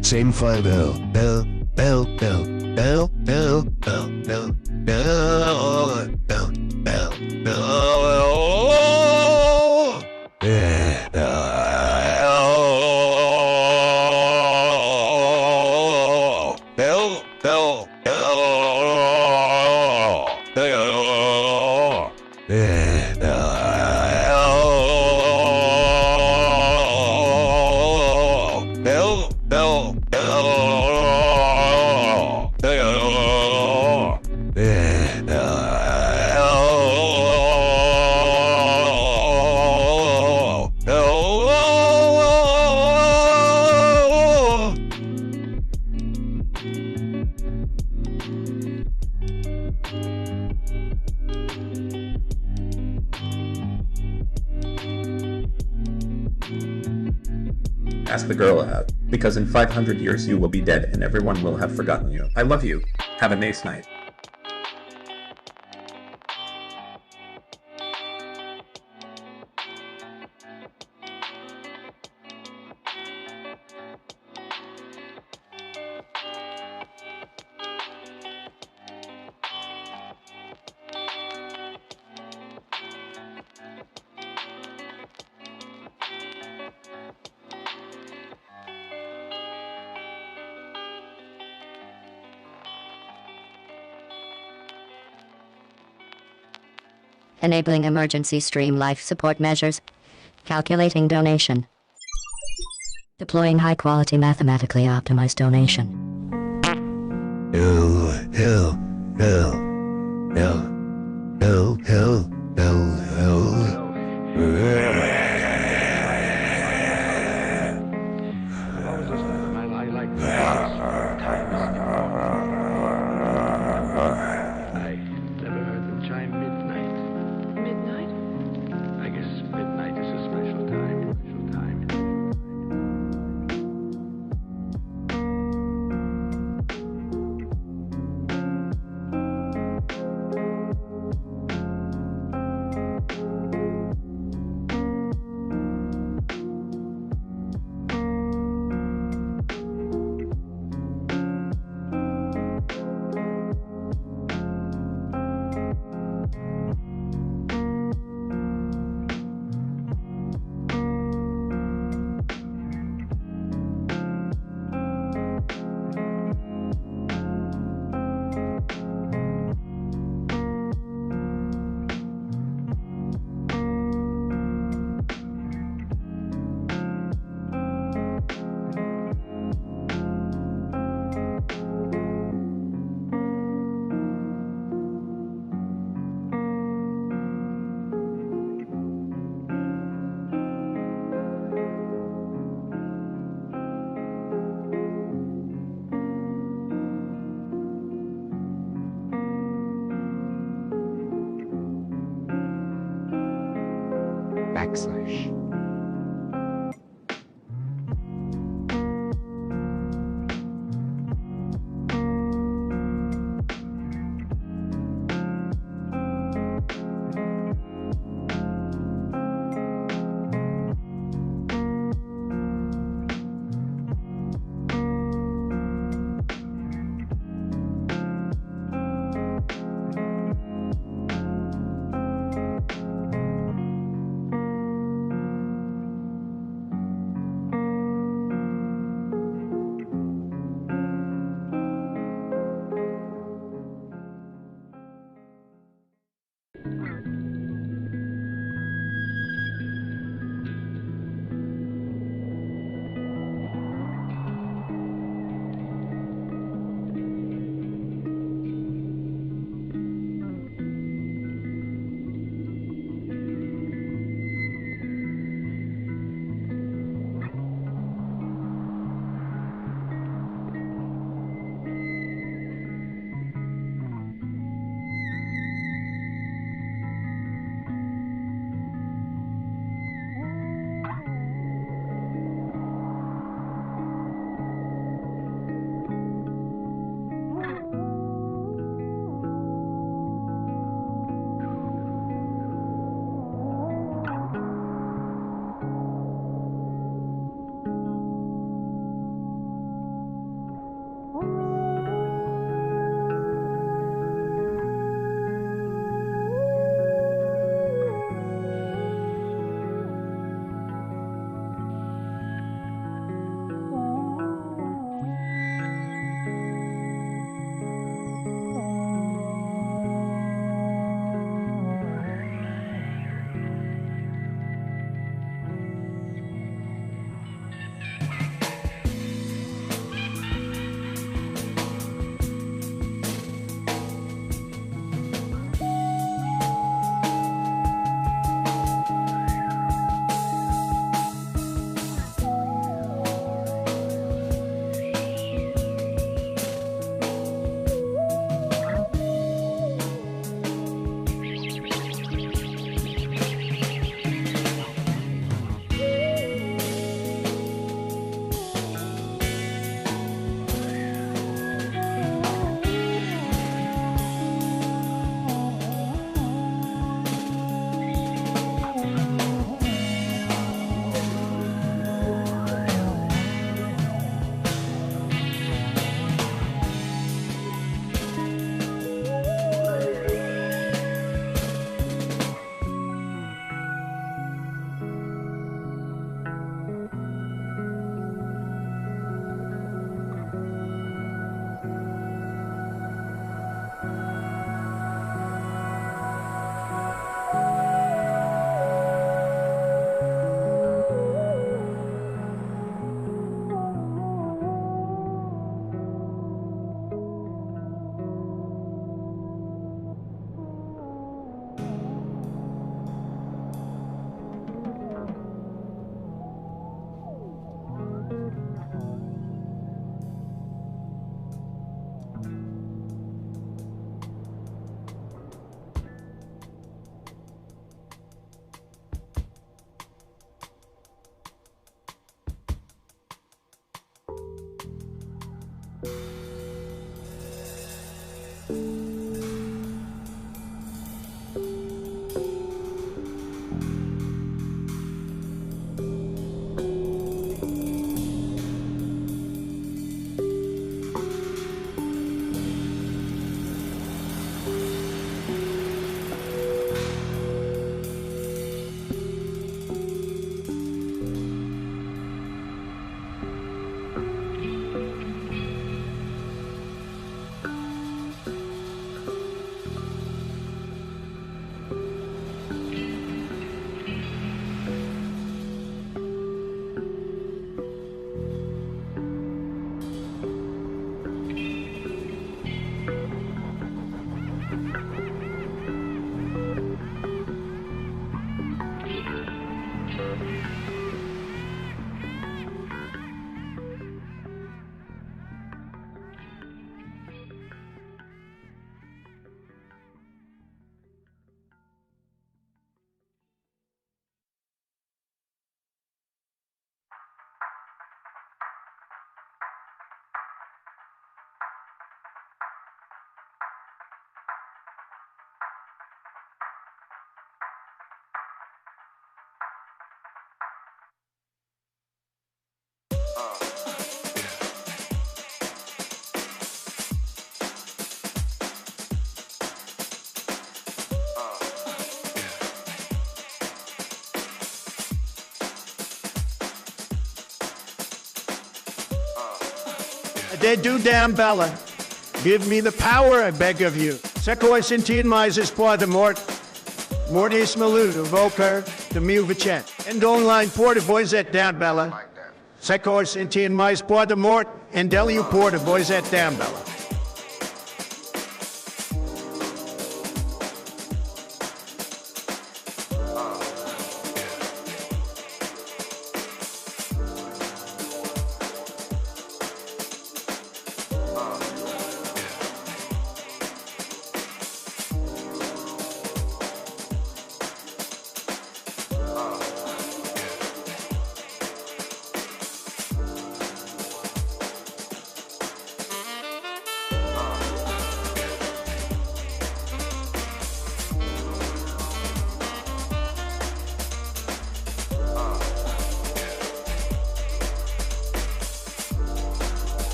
Same 5L. Bell, bell, bell, bell, bell, bell, bell, bell, bell, bell, bell. Yeah. Bell, bell, bell, Ask the girl out, because in 500 years you will be dead and everyone will have forgotten you. I love you. Have a nice night. Enabling emergency stream life support measures. Calculating donation. Deploying high-quality mathematically optimized donation. They do damn Bella. Give me the power, I beg of you. Sekoi Sintian Mises Poa de Mort. Mortis Maludo, Volker, the Muvichet. And online Porta Voiset down Bella. Sekoi Sintian Mises Poa de Mort. And Deliu Porta Voiset down Bella.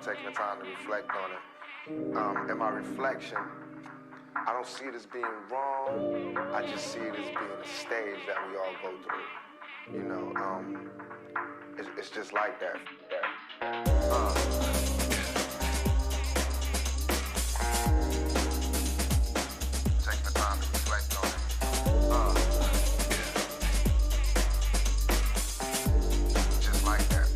Taking the time to reflect on it. In my reflection, I don't see it as being wrong. I just see it as being a stage that we all go through. You know, it's just like that. Taking the time to reflect on it. Just like that.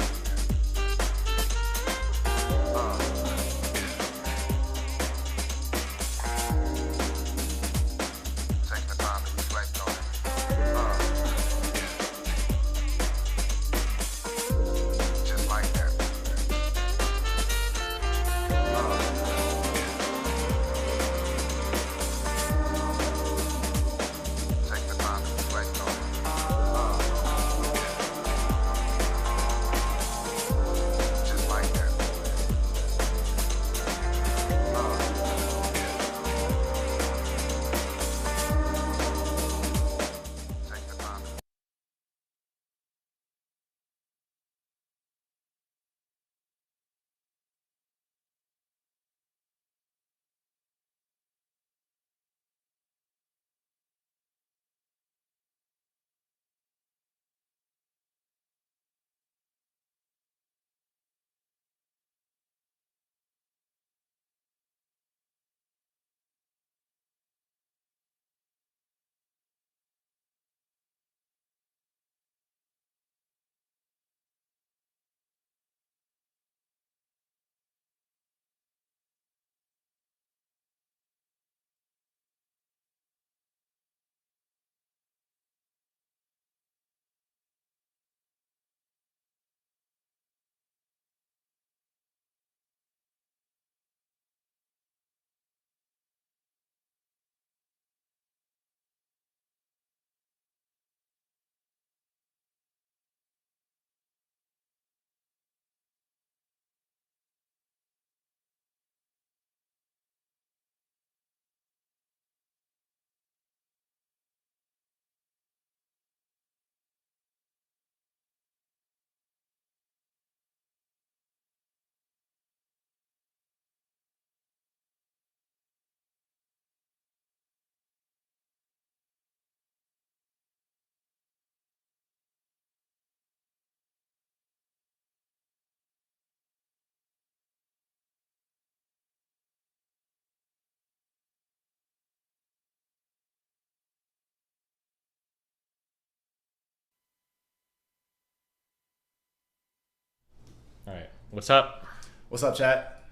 All right. What's up? What's up, chat?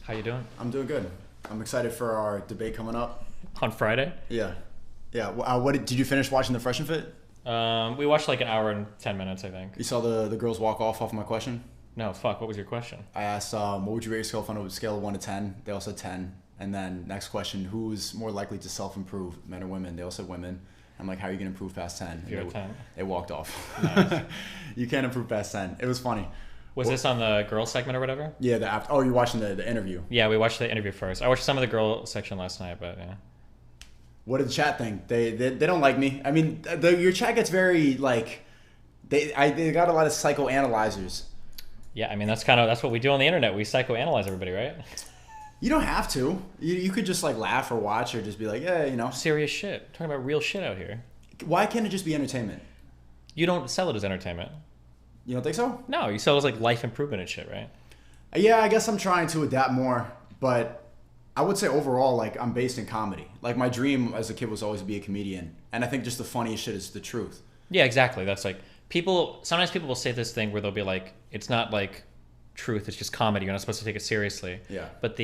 How you doing? I'm doing good. I'm excited for our debate coming up. On Friday? Yeah. Yeah. What did you finish watching the Fresh and Fit? We watched like an hour and 10 minutes, I think. You saw the girls walk off my question? No, fuck. What was your question? I asked, what would you rate yourself on a scale of 1 to 10? They all said 10. And then next question, who's more likely to self-improve, men or women? They all said women. I'm like, how are you going to improve past 10? You're 10. They walked off. Nice. You can't improve past 10. It was funny. Was this on the girl segment or whatever? Yeah, you're watching the interview. Yeah, we watched the interview first. I watched some of the girl section last night, but yeah. What did the chat think? They don't like me. I mean, your chat gets very like they got a lot of psychoanalyzers. Yeah, I mean that's what we do on the internet. We psychoanalyze everybody, right? You don't have to. You could just like laugh or watch or just be like, yeah, you know, serious shit. We're talking about real shit out here. Why can't it just be entertainment? You don't sell it as entertainment. You don't think so? No, you sell it as like life improvement and shit, right? Yeah, I guess I'm trying to adapt more, but I would say overall, like, I'm based in comedy. Like, my dream as a kid was always to be a comedian. And I think just the funniest shit is the truth. Yeah, exactly. That's like, sometimes people will say this thing where they'll be like, it's not like truth, it's just comedy. You're not supposed to take it seriously. Yeah. But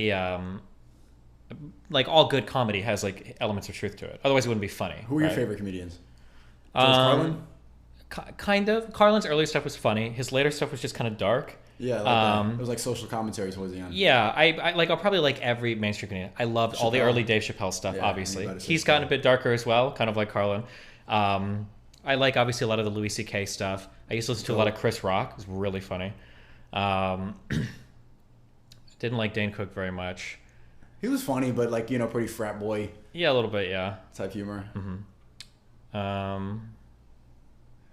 like, all good comedy has, like, elements of truth to it. Otherwise, it wouldn't be funny. Who are your favorite comedians? George Carlin? Kind of. Carlin's earlier stuff was funny. His later stuff was just kind of dark. Yeah, like it was like social commentary towards the end. Yeah, I'll probably like every mainstream comedian. I loved all the early Dave Chappelle stuff, obviously. He's gotten a bit darker as well, kind of like Carlin. I like, obviously, a lot of the Louis C.K. stuff. I used to listen to a lot of Chris Rock. It was really funny. Didn't like Dane Cook very much. He was funny, but like, you know, pretty frat boy. Yeah, a little bit, yeah. Type humor. Mm-hmm.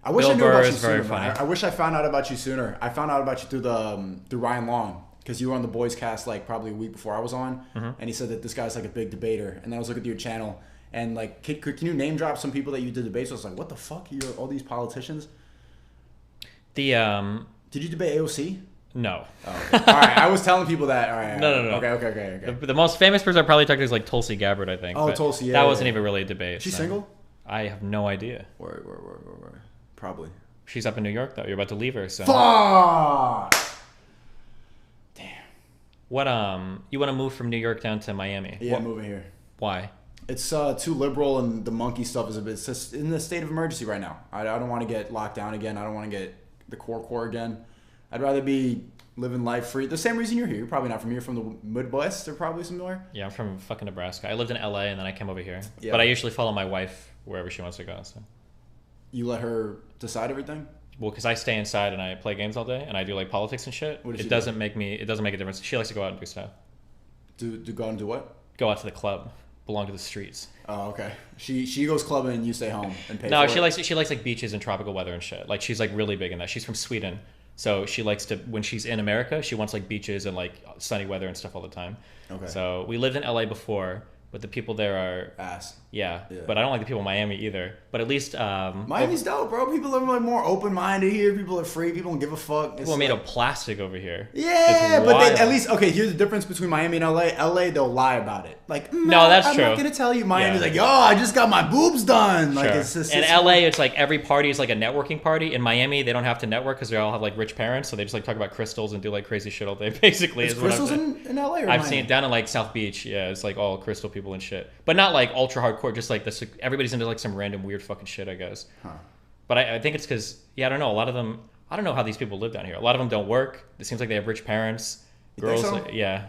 I wish I knew about you sooner. I wish I found out about you sooner. I found out about you through Ryan Long, because you were on the Boys Cast like probably a week before I was on, and he said that this guy's like a big debater. And then I was looking at your channel, and like, can you name drop some people that you did debates with? I was like, what the fuck? You're all these politicians. Did you debate AOC? No. Oh, okay. All right, I was telling people that. All right. No. Okay. The most famous person I probably talked to is like Tulsi Gabbard, I think. Oh, Tulsi. Yeah. That wasn't even really a debate. She's single? I have no idea. Where? Probably. She's up in New York though. You're about to leave her, so. Fuck! Damn. What you want to move from New York down to Miami? Yeah, moving here. Why? It's too liberal, and the monkey stuff is it's just in the state of emergency right now. I don't want to get locked down again. I don't want to get the core again. I'd rather be living life free. The same reason you're here. You're probably not from here, from the Midwest. They're probably somewhere. Yeah, I'm from fucking Nebraska. I lived in LA and then I came over here. Yeah. But I usually follow my wife wherever she wants to go. So. You let her decide everything? Well, because I stay inside and I play games all day and I do like politics and shit. It doesn't make a difference. She likes to go out and do stuff. Do go out and do what? Go out to the club. Belong to the streets. Oh, okay. She goes clubbing and you stay home and pay. No, she likes like beaches and tropical weather and shit. Like she's like really big in that. She's from Sweden. So she likes to, when she's in America, she wants like beaches and like sunny weather and stuff all the time. Okay. So we lived in LA before, but the people there are ass. Yeah. But I don't like the people in Miami either. But at least Miami's dope, bro. People are like more open-minded here. People are free. People don't give a fuck. People are made of plastic over here. Yeah, but at least here's the difference between Miami and LA. LA, they'll lie about it. Like, no, that's true. I'm not gonna tell you. Miami's like, yo, I just got my boobs done. Like, it's just, in LA, it's like every party is like a networking party. In Miami, they don't have to network because they all have like rich parents, so they just like talk about crystals and do like crazy shit all day. Basically, is crystals in LA? Or I've seen it down in like South Beach. Yeah, it's like all crystal people and shit, but not like ultra hardcore. Just like this, everybody's into like some random weird fucking shit, I guess. Huh. But I think it's because I don't know. A lot of them, I don't know how these people live down here. A lot of them don't work. It seems like they have rich parents. Girls, so? Yeah.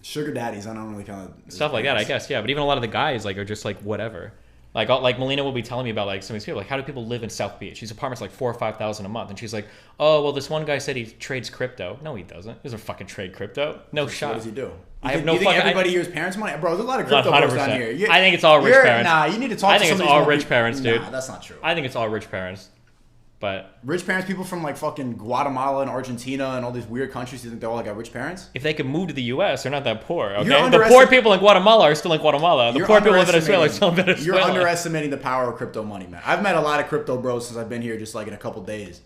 Sugar daddies, I don't really kind of stuff like that, I guess. Yeah, but even a lot of the guys like are just like whatever. Like Melina will be telling me about like some of these people. Like, how do people live in South Beach? These apartments like $4,000 or $5,000 a month, and she's like, oh well, this one guy said he trades crypto. No, he doesn't. He doesn't fucking trade crypto. No shot. What does he do? I have no fucking. You think everybody here's parents' money, bro? There's a lot of crypto bros down here. I think it's all rich parents. Nah, you need to talk. I think it's all rich parents, dude. Nah, that's not true. I think it's all rich parents. But rich parents, people from like fucking Guatemala and Argentina and all these weird countries, you think they all got rich parents? If they could move to the U.S., they're not that poor. Okay, the poor people in Guatemala are still in Guatemala. The poor people in Venezuela are still in Venezuela. You're underestimating the power of crypto money, man. I've met a lot of crypto bros since I've been here, just like in a couple days.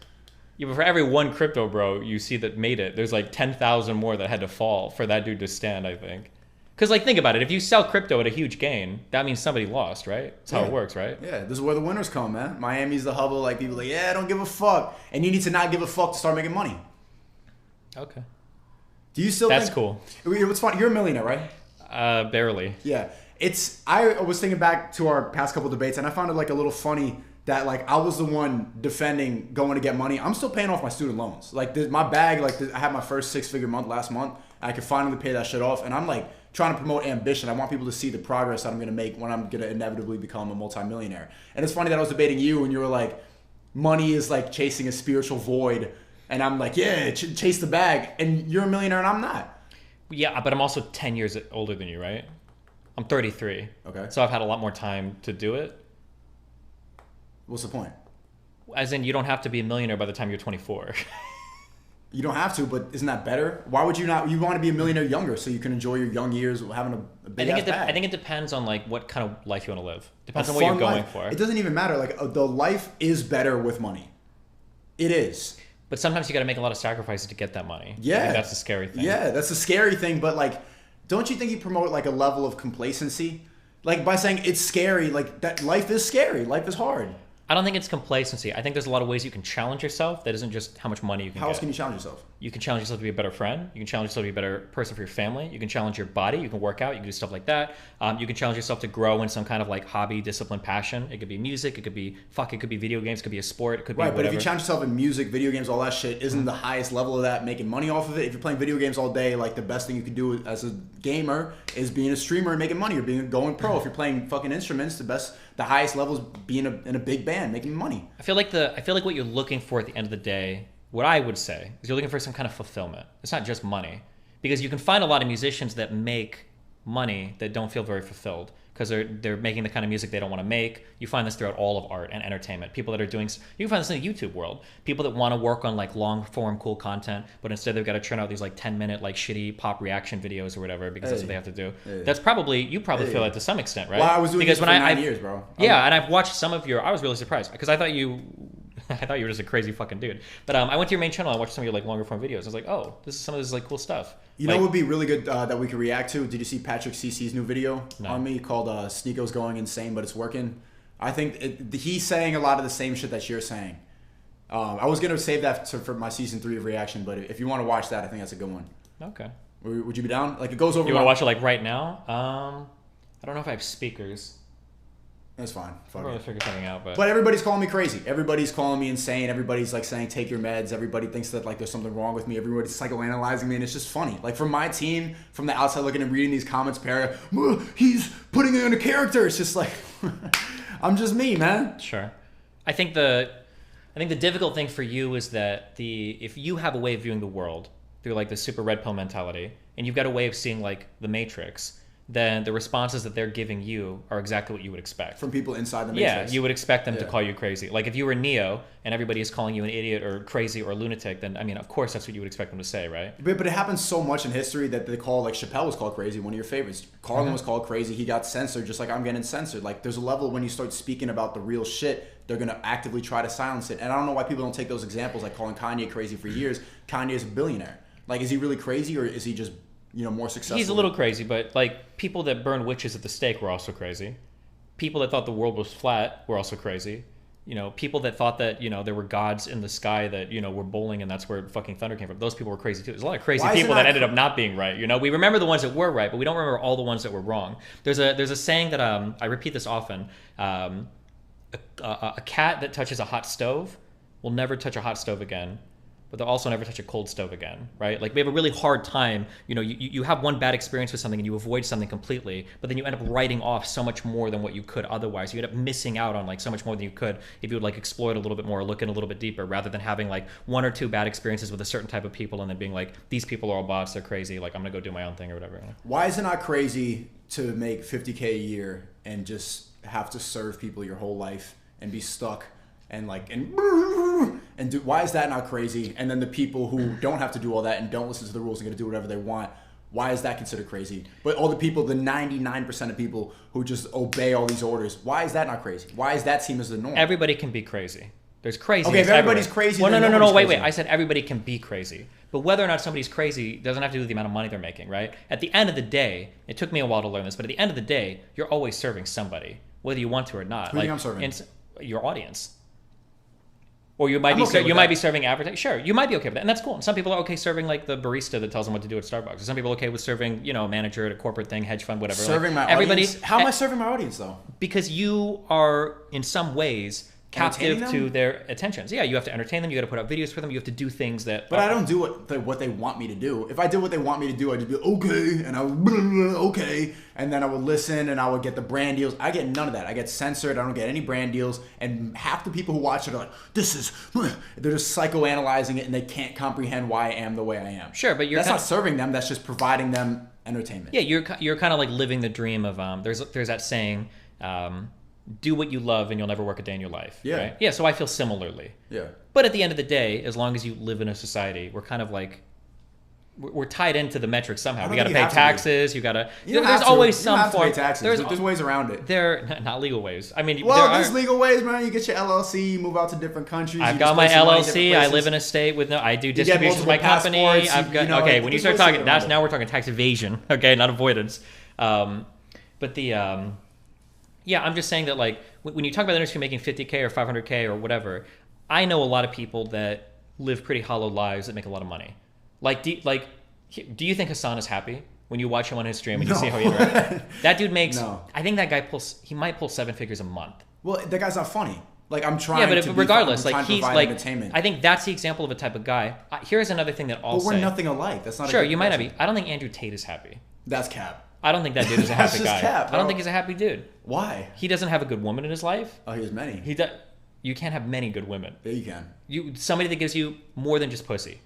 Yeah, but for every one crypto bro you see that made it, there's like 10,000 more that had to fall for that dude to stand, I think. Because, like, think about it. If you sell crypto at a huge gain, that means somebody lost, right? That's how it works, right? Yeah, this is where the winners come, man. Miami's the hub of, like, people like, yeah, I don't give a fuck. And you need to not give a fuck to start making money. Okay. Do you still That's cool. What's funny, you're a millionaire, right? Barely. Yeah. I was thinking back to our past couple debates, and I found it, like, a little funny that, like, I was the one defending going to get money. I'm still paying off my student loans. Like, my bag, like, I had my first 6-figure month last month. I could finally pay that shit off. And I'm, like, trying to promote ambition. I want people to see the progress that I'm going to make when I'm going to inevitably become a multimillionaire. And it's funny that I was debating you and you were like, money is like chasing a spiritual void. And I'm like, yeah, chase the bag. And you're a millionaire and I'm not. Yeah, but I'm also 10 years older than you, right? I'm 33. Okay. So I've had a lot more time to do it. What's the point? As in, you don't have to be a millionaire by the time you're 24. You don't have to, but isn't that better? Why would you not? You want to be a millionaire younger so you can enjoy your young years having a big ass bag. I think it depends on like what kind of life you want to live. Depends on what you're going for. It doesn't even matter. Like the life is better with money. It is. But sometimes you got to make a lot of sacrifices to get that money. Yeah. I think that's the scary thing. Yeah, that's the scary thing. But like, don't you think you promote like a level of complacency? Like by saying it's scary, like that life is scary. Life is hard. I don't think it's complacency. I think there's a lot of ways you can challenge yourself that isn't just how much money you can get. How else can you challenge yourself? You can challenge yourself to be a better friend. You can challenge yourself to be a better person for your family. You can challenge your body. You can work out. You can do stuff like that. You can challenge yourself to grow in some kind of like hobby, discipline, passion. It could be music. It could be it could be video games. It could be a sport. It could be whatever. But if you challenge yourself in music, video games, all that shit, isn't the highest level of that making money off of it? If you're playing video games all day, like the best thing you could do as a gamer is being a streamer and making money, or going pro. If you're playing fucking instruments, the highest level is being in a big band making money. I feel like what you're looking for at the end of the day, what I would say is you're looking for some kind of fulfillment. It's not just money, because you can find a lot of musicians that make money that don't feel very fulfilled because they're making the kind of music they don't want to make. You find this throughout all of art and entertainment. People that are doing, you can find this in the YouTube world. People that want to work on like long form cool content, but instead they've got to churn out these like 10-minute like shitty pop reaction videos or whatever because that's what they have to do. That's probably, you probably feel that to some extent, right? Well, I was doing this for 9 years, bro. Yeah, and I've watched some of your, I was really surprised because I thought you were just a crazy fucking dude. But I went to your main channel, I watched some of your like longer form videos. I was like, oh, some of this is like cool stuff. You know what would be really good that we could react to? Did you see Patrick CC's new video on me called Sneako's Going Insane, but it's working? I think he's saying a lot of the same shit that you're saying. I was going to save that for my season 3 of reaction, but if you want to watch that, I think that's a good one. Okay. Would you be down? Like it goes over. You want to watch it like right now? I don't know if I have speakers. That's fine. I'll probably figure something out, but everybody's calling me crazy. Everybody's calling me insane. Everybody's like saying take your meds. Everybody thinks that like there's something wrong with me. Everybody's psychoanalyzing me, and it's just funny. Like from my team, from the outside looking and reading these comments, he's putting it in a character. It's just like I'm just me, man. Sure. I think the difficult thing for you is that if you have a way of viewing the world through like the super red pill mentality, and you've got a way of seeing like the Matrix, then the responses that they're giving you are exactly what you would expect. From people inside the Matrix. Yeah, you would expect them to call you crazy. Like if you were Neo and everybody is calling you an idiot or crazy or lunatic, then I mean, of course that's what you would expect them to say, right? But it happens so much in history that they call, like Chappelle was called crazy, one of your favorites. Carlin was called crazy, he got censored just like I'm getting censored. Like there's a level when you start speaking about the real shit, they're going to actively try to silence it. And I don't know why people don't take those examples, like calling Kanye crazy for years. Kanye is a billionaire. Like is he really crazy or is he just more successful? He's a little crazy, but like people that burn witches at the stake were also crazy. People that thought the world was flat were also crazy. People that thought that, there were gods in the sky that, were bowling and that's where fucking thunder came from. Those people were crazy too. There's a lot of crazy people that ended up not being right. We remember the ones that were right, but we don't remember all the ones that were wrong. There's a saying that I repeat this often. A cat that touches a hot stove will never touch a hot stove again, but they'll also never touch a cold stove again, right? Like we have a really hard time, you have one bad experience with something and you avoid something completely, but then you end up writing off so much more than what you could otherwise. You end up missing out on like so much more than you could if you would like explore it a little bit more, look in a little bit deeper, rather than having like 1 or 2 bad experiences with a certain type of people and then being like, these people are all bots, they're crazy, like I'm gonna go do my own thing or whatever. Why is it not crazy to make $50K a year and just have to serve people your whole life and be stuck and do, why is that not crazy? And then the people who don't have to do all that and don't listen to the rules and going to do whatever they want, why is that considered crazy? But all the people, the 99% of people who just obey all these orders, why is that not crazy? Why is that seen as the norm? Everybody can be crazy. There's crazy. Okay, if everybody's crazy, well, no. Wait. I said everybody can be crazy. But whether or not somebody's crazy doesn't have to do with the amount of money they're making, right? At the end of the day, it took me a while to learn this, but at the end of the day, you're always serving somebody, whether you want to or not. Who do you think I'm serving? Your audience. Or you might be serving advertising. Sure, you might be okay with that, and that's cool. And some people are okay serving like the barista that tells them what to do at Starbucks. Or some people are okay with serving, a manager at a corporate thing, hedge fund, whatever. Serving my audience. How am I serving my audience though? Because you are in some ways captive to their attentions. Yeah, you have to entertain them. You got to put out videos for them. You have to do things that. But I don't do what they want me to do. If I did what they want me to do, I'd just be okay, and I would okay, and then I would listen, and I would get the brand deals. I get none of that. I get censored. I don't get any brand deals, and half the people who watch it are like, they're just psychoanalyzing it, and they can't comprehend why I am the way I am. Sure, but that's not serving them. That's just providing them entertainment. Yeah, you're kind of like living the dream of there's that saying, do what you love and you'll never work a day in your life. Yeah. Right? Yeah. So I feel similarly. Yeah. But at the end of the day, as long as you live in a society, we're kind of like we're tied into the metrics somehow. We got to pay taxes. You got to. There's always some form. There's ways around it. There not legal ways. I mean, there's legal ways, man. You get your LLC, you move out to different countries. I've got my LLC. I live in a state with I do distributions with my company. I've got okay. When you start talking, now we're talking tax evasion. Okay, not avoidance. But the yeah, I'm just saying that like when you talk about the industry making 50K or 500K or whatever, I know a lot of people that live pretty hollow lives that make a lot of money. Like, do you think Hassan is happy when you watch him on his stream and you see how he interacts? That dude makes. No. I think that guy might pull 7 figures a month. Well, that guy's not funny. Like I'm trying. Yeah, but regardless, like he's like. Entertainment. I think that's the example of a type of guy. Here's another thing that I'll say. But we're nothing alike. That's not. Sure, you might not be. I don't think Andrew Tate is happy. That's cap. I don't think that dude is a happy guy. Cap, I don't think he's a happy dude. Why? He doesn't have a good woman in his life. Oh, he has many. He does. You can't have many good women. Yeah, you can. Somebody that gives you more than just pussy.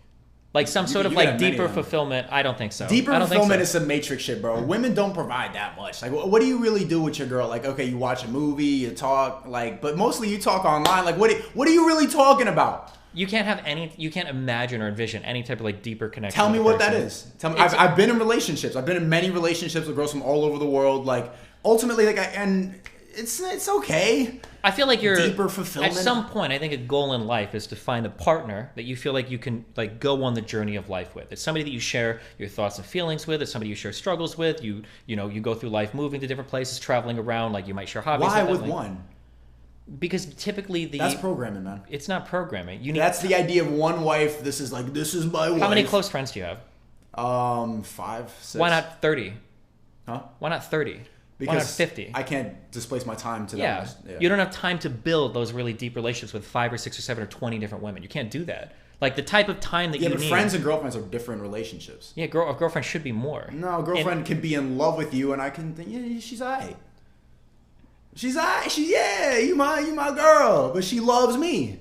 Like some sort of like deeper fulfillment. I don't think so. Deeper fulfillment is some matrix shit, bro. Women don't provide that much. Like, what do you really do with your girl? Like, okay, you watch a movie, you talk, like, but mostly you talk online. Like, what are you really talking about? You can't have any. You can't imagine or envision any type of like deeper connection. Tell me what that is. Tell me. I've been in relationships. I've been in many relationships with girls from all over the world. Like, ultimately, like, and it's okay. I feel like you're deeper fulfillment. At some point, I think a goal in life is to find a partner that you feel like you can like go on the journey of life with. It's somebody that you share your thoughts and feelings with. It's somebody you share struggles with. You go through life moving to different places, traveling around. Like you might share hobbies. Why with one? Because typically that's programming, man. It's not programming. That's the idea of one wife. This is my wife. How many close friends do you have? 5, 6. Why not 30? Huh? Why not 30? Because why not 50? I can't displace my time to that. Yeah. You don't have time to build those really deep relationships with 5 or 6 or 7 or 20 different women. You can't do that. Like the type of time that you need. Yeah, but friends and girlfriends are different relationships. Yeah, a girlfriend should be more. No, a girlfriend can be in love with you, and I can think, yeah, she's alright. She's alright. You my girl, but she loves me.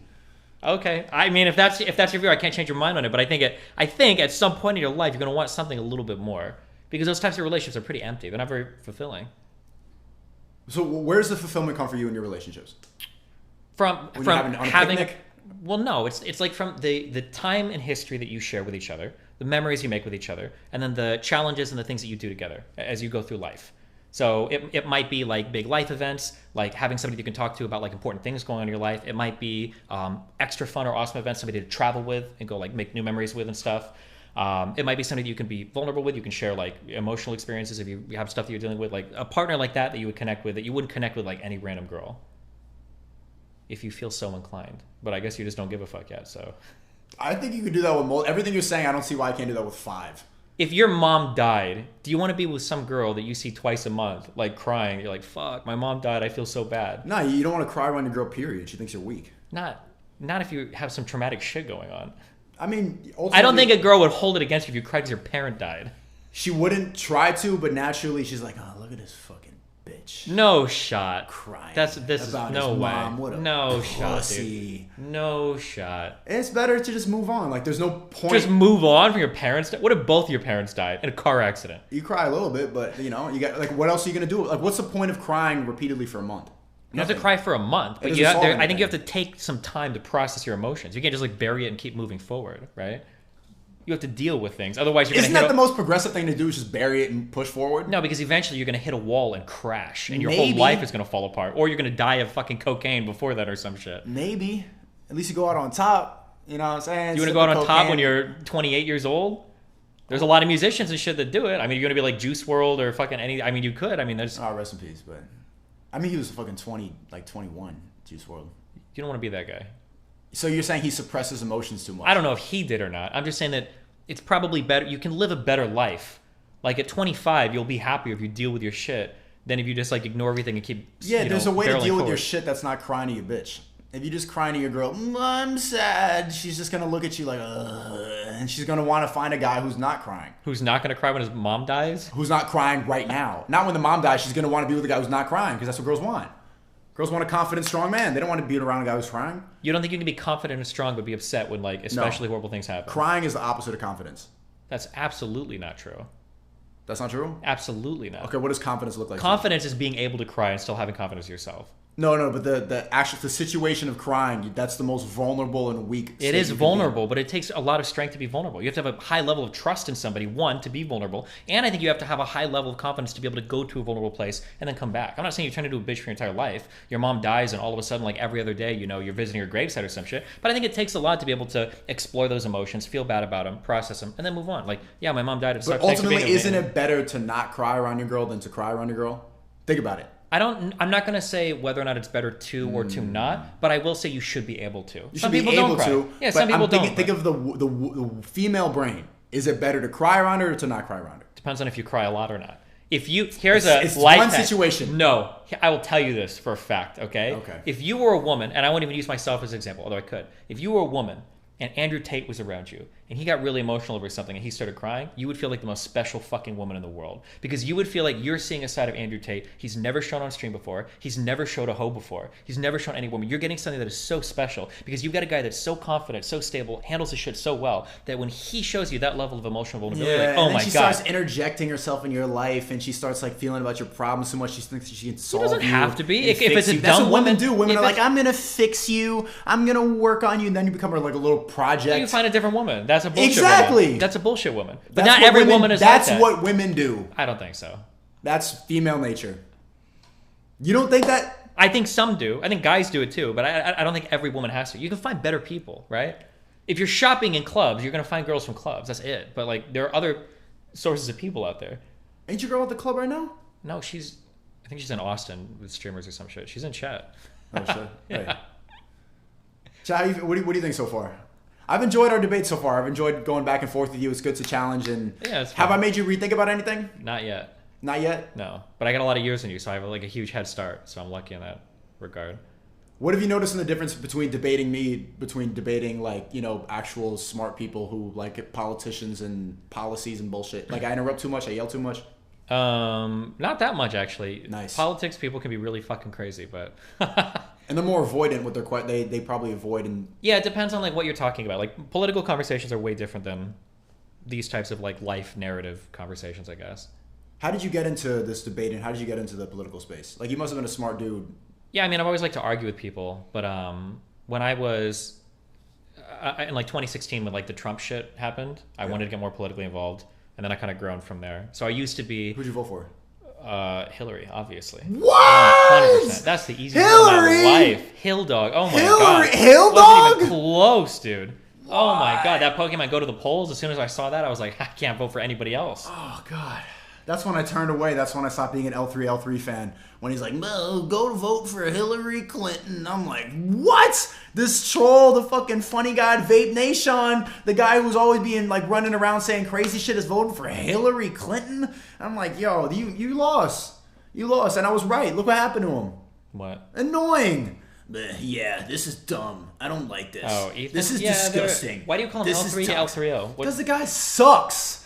Okay, I mean, if that's your view, I can't change your mind on it. But I think at some point in your life, you're gonna want something a little bit more because those types of relationships are pretty empty. They're not very fulfilling. So where's the fulfillment come for you in your relationships? From having a well, no, it's like from the time and history that you share with each other, the memories you make with each other, and then the challenges and the things that you do together as you go through life. So it might be like big life events, like having somebody you can talk to about like important things going on in your life. It might be extra fun or awesome events, somebody to travel with and go like make new memories with and stuff. It might be somebody that you can be vulnerable with. You can share like emotional experiences if you have stuff that you're dealing with, like a partner like that you would connect with that you wouldn't connect with like any random girl. If you feel so inclined, but I guess you just don't give a fuck yet. So I think you could do that with everything you're saying. I don't see why I can't do that with 5. If your mom died, do you want to be with some girl that you see twice a month, like crying? You're like, fuck, my mom died. I feel so bad. No, you don't want to cry around your girl, period. She thinks you're weak. Not if you have some traumatic shit going on. I mean, I don't think a girl would hold it against you if you cried because your parent died. She wouldn't try to, but naturally she's like, oh, look at this fucking bitch. No shot. Crying. This is no way. Mom. What a no pussy. Shot, dude. No shot. It's better to just move on. Like, there's no point. Just move on from your parents. What if both your parents died in a car accident? You cry a little bit, but you got like, what else are you gonna do? Like, what's the point of crying repeatedly for a month? You have to cry for a month, but I think you have to take some time to process your emotions. You can't just like bury it and keep moving forward, right? You have to deal with things. Otherwise, Isn't that the most progressive thing to do? Is just bury it and push forward? No, because eventually you're going to hit a wall and crash, and your whole life is going to fall apart, or you're going to die of fucking cocaine before that or some shit. Maybe. At least you go out on top. You know what I'm saying? You want to go out on top when you're 28 years old? There's a lot of musicians and shit that do it. I mean, you're going to be like Juice WRLD or fucking any. I mean, you could. I mean, there's. Oh, rest in peace. But I mean, he was fucking 21, Juice WRLD. You don't want to be that guy. So you're saying he suppresses emotions too much? I don't know if he did or not. I'm just saying that it's probably better. You can live a better life. Like at 25, you'll be happier if you deal with your shit than if you just like ignore everything and keep. Yeah, there's a way to deal with your shit that's not crying to your bitch. If you just crying to your girl, I'm sad, she's just gonna look at you like, and she's gonna want to find a guy who's not crying. Who's not gonna cry when his mom dies? Who's not crying right now. Not when the mom dies, she's gonna want to be with a guy who's not crying because that's what girls want. Girls want a confident, strong man. They don't want to be around a guy who's crying. You don't think you can be confident and strong but be upset when like especially horrible things happen? Crying is the opposite of confidence. That's absolutely not true. That's not true? Absolutely not. Okay, what does confidence look like? Confidence is being able to cry and still having confidence in yourself. No, but the situation of crying, that's the most vulnerable and weak. It is vulnerable, but it takes a lot of strength to be vulnerable. You have to have a high level of trust in somebody, one, to be vulnerable, and I think you have to have a high level of confidence to be able to go to a vulnerable place and then come back. I'm not saying you're trying to do a bitch for your entire life. Your mom dies and all of a sudden, like every other day, you know, you're visiting her gravesite or some shit. But I think it takes a lot to be able to explore those emotions, feel bad about them, process them, and then move on. Like, yeah, my mom died. It sucks. But ultimately, isn't it better to not cry around your girl than to cry around your girl? Think about it. I'm not going to say whether or not it's better to or to not, but I will say you should be able to. You should be able to. Yeah, some people don't. Think of the female brain. Is it better to cry around her or to not cry around her? Depends on if you cry a lot or not. If you here's it's life one hack. situation. No, I will tell you this for a fact. Okay. Okay. If you were a woman, and I won't even use myself as an example, although I could. If you were a woman and Andrew Tate was around you and he got really emotional over something and he started crying, you would feel like the most special fucking woman in the world, because you would feel like you're seeing a side of Andrew Tate he's never shown on stream before. He's never showed a hoe before. He's never shown any woman. You're getting something that is so special because you've got a guy that's so confident, so stable, handles his shit so well that when he shows you that level of emotional vulnerability, like, oh my god. She starts interjecting herself in your life and she starts like feeling about your problems so much she thinks she can solve you. It doesn't have to be. If it's a dumb That's what women woman do. Women are like, I'm gonna fix you. I'm gonna work on you, and then you become like a little project. You find a different woman. That's a bullshit Exactly. woman. That's a bullshit woman. But That's not what every women- woman is That's like that. what women do. I don't think so. That's female nature. You don't think that? I think some do. I think guys do it too, but I don't think every woman has to. You can find better people, right? If you're shopping in clubs, you're going to find girls from clubs. That's it. But like there are other sources of people out there. Ain't your girl at the club right now? No, I think she's in Austin with streamers or some shit. She's in chat. Oh shit. Yeah. Hey. Chat, what do you think so far? I've enjoyed our debate so far. I've enjoyed going back and forth with you. It's good to challenge. And have I made you rethink about anything? Not yet. Not yet? No. But I got a lot of years in you, so I have like a huge head start. So I'm lucky in that regard. What have you noticed in the difference between debating like, you know, actual smart people who like politicians and policies and bullshit? Like I interrupt too much, I yell too much? Not that much actually. Nice. Politics people can be really fucking crazy, but and they're more avoidant with their they probably avoid and yeah, it depends on like what you're talking about. Like political conversations are way different than these types of like life narrative conversations, I guess. How did you get into this debate and how did you get into the political space? Like you must have been a smart dude. Yeah, I mean, I've always liked to argue with people, but when I was in like 2016 when like the Trump shit happened, I wanted to get more politically involved, and then I kind of grown from there. So I used to be. Who'd you vote for? Hillary, obviously. What? 100%. That's the easiest one in my life. Hill dog. Oh my god. Hill dog? Wasn't even close, dude. What? Oh my god, that Pokemon Go to the polls. As soon as I saw that, I was like, I can't vote for anybody else. Oh god. That's when I turned away. That's when I stopped being an L3 fan. When he's like, "No, go to vote for Hillary Clinton." I'm like, what? This troll, the fucking funny guy at Vape Nation, the guy who's always being like running around saying crazy shit is voting for Hillary Clinton? I'm like, yo, you lost. You lost. And I was right. Look what happened to him. What? Annoying. Yeah, this is dumb. I don't like this. Oh, Ethan? This is disgusting. Why do you call him L3 to L3O? Because the guy sucks.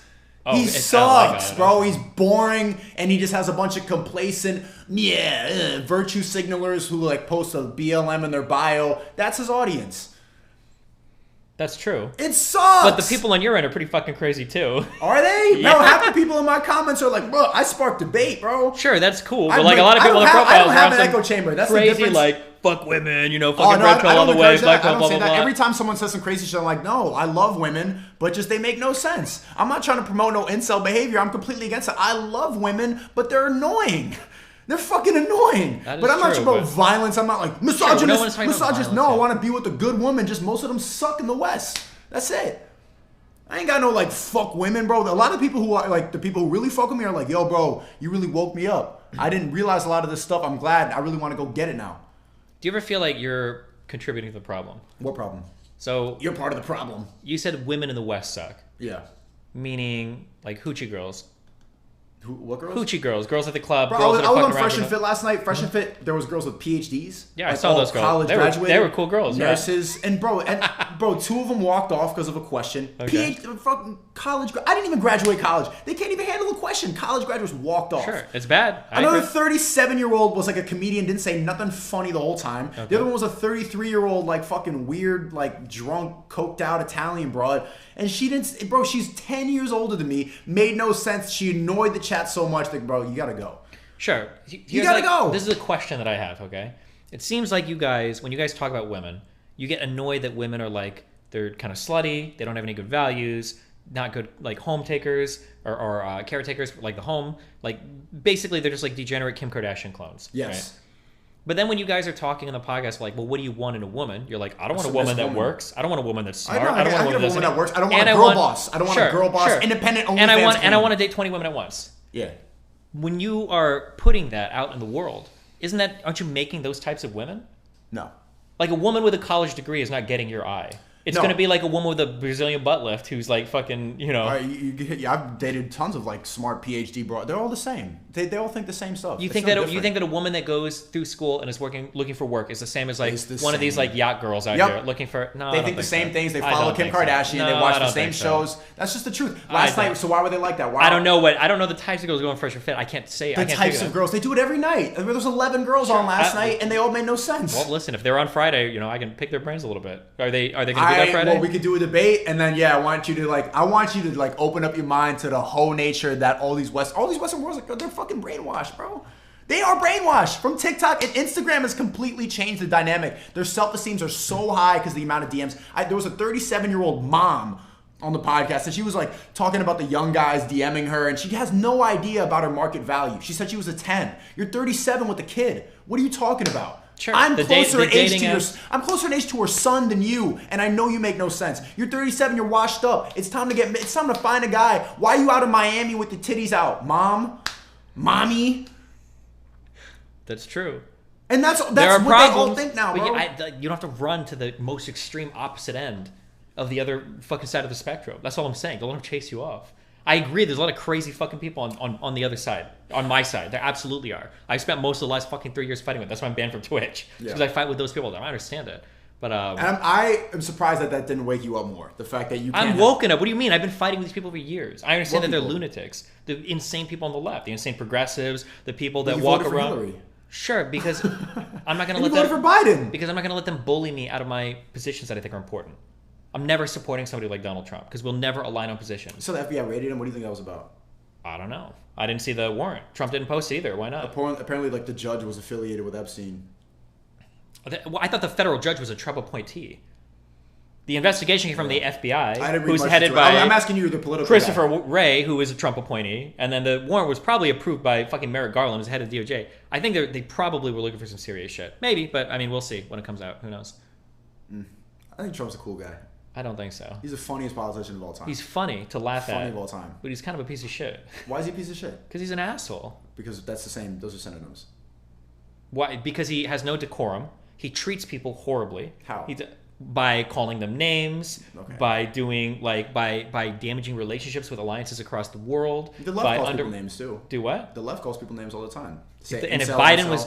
Oh, he sucks, bro. He's boring, and he just has a bunch of complacent, virtue signalers who like post a BLM in their bio. That's his audience. That's true. It sucks. But the people on your end are pretty fucking crazy too. Are they? Yeah. No, half the people in my comments are like, bro, I sparked debate, bro. Sure, that's cool. But like a lot of people in the profiles I don't have are an echo chamber. That's crazy, the difference. like fuck women, you know, fucking red pill all the way, black pill, blah blah blah. Every time someone says some crazy shit, I'm like, no, I love women, but just they make no sense. I'm not trying to promote no incel behavior. I'm completely against it. I love women, but they're annoying. They're fucking annoying. But I'm not talking about violence. I'm not like misogynist. No, I want to be with a good woman. Just most of them suck in the West. That's it. I ain't got no like fuck women, bro. A lot of people who are like the people who really fuck with me are like, yo, bro, you really woke me up. I didn't realize a lot of this stuff. I'm glad. I really want to go get it now. Do you ever feel like you're contributing to the problem? What problem? So you're part of the problem. You said women in the West suck. Yeah. Meaning like hoochie girls. What girls? Hoochie girls. Girls at the club. Bro, girls I was on around Fresh and Fit last night. Fresh and Fit, there was girls with PhDs. Yeah, I like saw those girls. College They graduated. They were cool girls. Nurses. Yeah. And bro, and Bro, 2 of them walked off because of a question. Okay. Fucking college. I didn't even graduate college. They can't even handle a question. College graduates walked off. Sure, it's bad. Another 37-year-old was like a comedian, didn't say nothing funny the whole time. Okay. The other one was a 33-year-old, like fucking weird, like drunk, coked out Italian broad. And she didn't, bro, she's 10 years older than me. Made no sense. She annoyed the chat so much that, bro, you gotta go. Sure. You gotta go. This is a question that I have, okay? It seems like you guys, when you guys talk about women, you get annoyed that women are like, they're kind of slutty, they don't have any good values, not good like home takers or caretakers for like the home. Like basically they're just like degenerate Kim Kardashian clones. Yes. Right? But then when you guys are talking on the podcast, like, well, what do you want in a woman? You're like, I don't want a woman that works. I don't want a woman that's smart. I don't want a woman that works. I don't want a girl boss. I don't want a girl boss. Independent only. And I want to date 20 women at once. Yeah. When you are putting that out in the world, aren't you making those types of women? No. Like a woman with a college degree is not getting your eye. It's going to be like a woman with a Brazilian butt lift who's like fucking, you know. I've dated tons of like smart PhD bro. They're all the same. They all think the same stuff. You think that a woman that goes through school and is looking for work is the same as like one of these like yacht girls out here looking for? No, they think the same things. They follow Kim Kardashian. They watch the same shows. That's just the truth. Last night. So why were they like that? I don't know the types of girls going fresh or fit. I can't say. The types of girls. They do it every night. There was 11 girls on last night, and they all made no sense. Well, listen, if they're on Friday, you know, I can pick their brains a little bit. Are they going to do that Friday? Well, we could do a debate, and then I want you to open up your mind to the whole nature that all these Western worlds, they're fucking brainwashed, bro. They are brainwashed from TikTok, and Instagram has completely changed the dynamic. Their self-esteems are so high because of the amount of DMs. There was a 37-year-old mom on the podcast, and she was like talking about the young guys DMing her, and she has no idea about her market value. She said she was a 10. You're 37 with a kid. What are you talking about? Sure. I'm closer in age to her son than you, and I know you make no sense. You're 37, you're washed up. It's time to find a guy. Why are you out of Miami with the titties out, mommy? That's true. And that's what they all think now, bro. You don't have to run to the most extreme opposite end of the other fucking side of the spectrum. That's all I'm saying. Don't let them chase you off. I agree. There's a lot of crazy fucking people on the other side. On my side, there absolutely are. I spent most of the last fucking 3 years fighting with. That's why I'm banned from Twitch because I fight with those people. I understand it, but and I am surprised that didn't wake you up more. The fact that you I'm woken up. What do you mean? I've been fighting with these people for years. I understand that they're lunatics, the insane people on the left, the insane progressives, the people that walk around. Hillary. Sure, because I'm not going to let them. You voted for Biden. Because I'm not going to let them bully me out of my positions that I think are important. I'm never supporting somebody like Donald Trump because we'll never align on positions. So the FBI raided him. What do you think that was about? I don't know. I didn't see the warrant. Trump didn't post either. Why not? Apparently, like the judge was affiliated with Epstein. Well, I thought the federal judge was a Trump appointee. The investigation came from the FBI, who's headed by I'm asking you the political Christopher Wray, who is a Trump appointee, and then the warrant was probably approved by fucking Merrick Garland, who's head of DOJ. I think they probably were looking for some serious shit. Maybe, but I mean, we'll see when it comes out. Who knows? I think Trump's a cool guy. I don't think so. He's the funniest politician of all time. He's funny to laugh at. Funny of all time. But he's kind of a piece of shit. Why is he a piece of shit? Because he's an asshole. Because that's the same. Those are synonyms. Why? Because he has no decorum. He treats people horribly. How? By calling them names, by doing by damaging relationships with alliances across the world. The left calls people names too. Do what? The left calls people names all the time. And if Biden was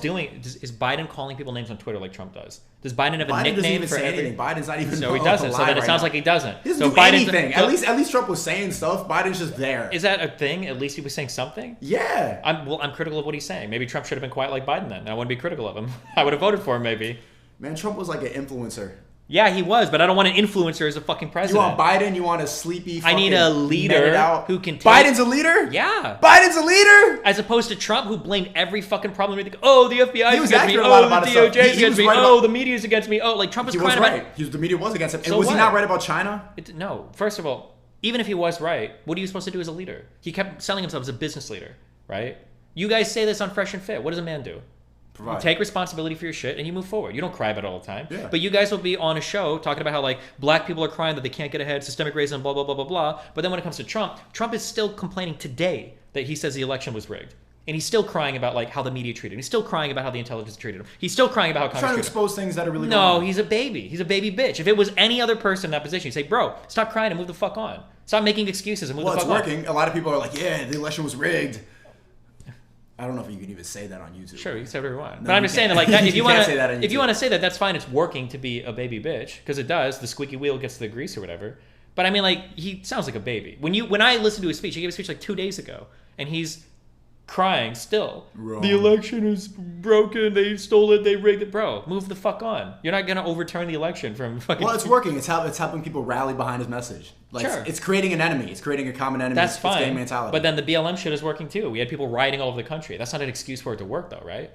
is Biden calling people names on Twitter like Trump does? Does Biden have a nickname for everything? Biden's not even. No, he doesn't. So then it sounds like he doesn't. He doesn't do anything. At least Trump was saying stuff. Biden's just there. Is that a thing? At least he was saying something. Yeah. I'm critical of what he's saying. Maybe Trump should have been quiet like Biden then. I wouldn't be critical of him. I would have voted for him maybe. Man, Trump was like an influencer. Yeah, he was, but I don't want an influencer as a fucking president. You want Biden? You want a sleepy fucking I need a leader who can take... Biden's a leader? Yeah. Biden's a leader? As opposed to Trump, who blamed every fucking problem. Oh, the FBI is against me. The DOJ is against me. The media is against me. Like, Trump was crying about... The media was against him. And was he not right about China? No. First of all, even if he was right, what are you supposed to do as a leader? He kept selling himself as a business leader, right? You guys say this on Fresh and Fit. What does a man do? You take responsibility for your shit and you move forward. You don't cry about it all the time. Yeah. But you guys will be on a show talking about how like black people are crying that they can't get ahead, systemic racism, blah, blah, blah, blah, blah. But then when it comes to Trump is still complaining today that he says the election was rigged. And he's still crying about like how the media treated him. He's still crying about how the intelligence treated him. He's still crying about how Congress trying to expose things that are really wrong. No, he's a baby. He's a baby bitch. If it was any other person in that position, you'd say, bro, stop crying and move the fuck on. Stop making excuses and move the fuck on. Well, it's working. A lot of people are like, yeah, the election was rigged. I don't know if you can even say that on YouTube. Sure, you can say whatever you want. No, but I'm just saying that, like, that, if you want to say that, that's fine. It's working to be a baby bitch because it does. The squeaky wheel gets the grease or whatever. But I mean, like, he sounds like a baby. When I listened to his speech, he gave a speech like 2 days ago, and he's crying still. Wrong. The election is broken. They stole it. They rigged it. Bro, move the fuck on. You're not gonna overturn the election from fucking. Well, it's working. It's helping people rally behind his message. Like, sure. It's creating an enemy. It's creating a common enemy. That's fine. It's gang mentality. But then the BLM shit is working too. We had people rioting all over the country. That's not an excuse for it to work, though, right?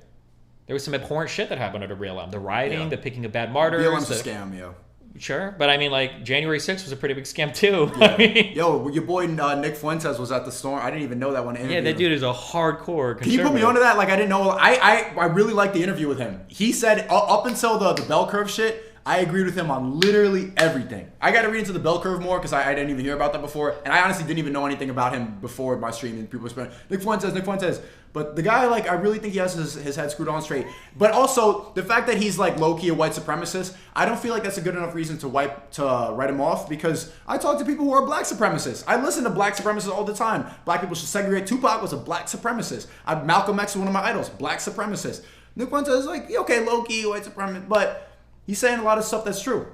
There was some abhorrent shit that happened under BLM. The rioting, the picking of bad martyrs. BLM's a scam, yo. Sure, but I mean, like, January 6th was a pretty big scam too. Yeah. I mean, yo, your boy Nick Fuentes was at the storm. I didn't even know that when I interviewed yeah, that dude is a hardcore conservative. Can you put me onto that? Like, I didn't know. I really liked the interview with him. He said up until the bell curve shit, I agreed with him on literally everything. I got to read into the bell curve more because I didn't even hear about that before. And I honestly didn't even know anything about him before my stream. And people were saying, Nick Fuentes. But the guy, like, I really think he has his head screwed on straight. But also, the fact that he's, like, low-key a white supremacist, I don't feel like that's a good enough reason to write him off because I talk to people who are black supremacists. I listen to black supremacists all the time. Black people should segregate. Tupac was a black supremacist. Malcolm X was one of my idols. Black supremacist. Nick Fuentes is like, okay, low-key, white supremacist. But he's saying a lot of stuff that's true.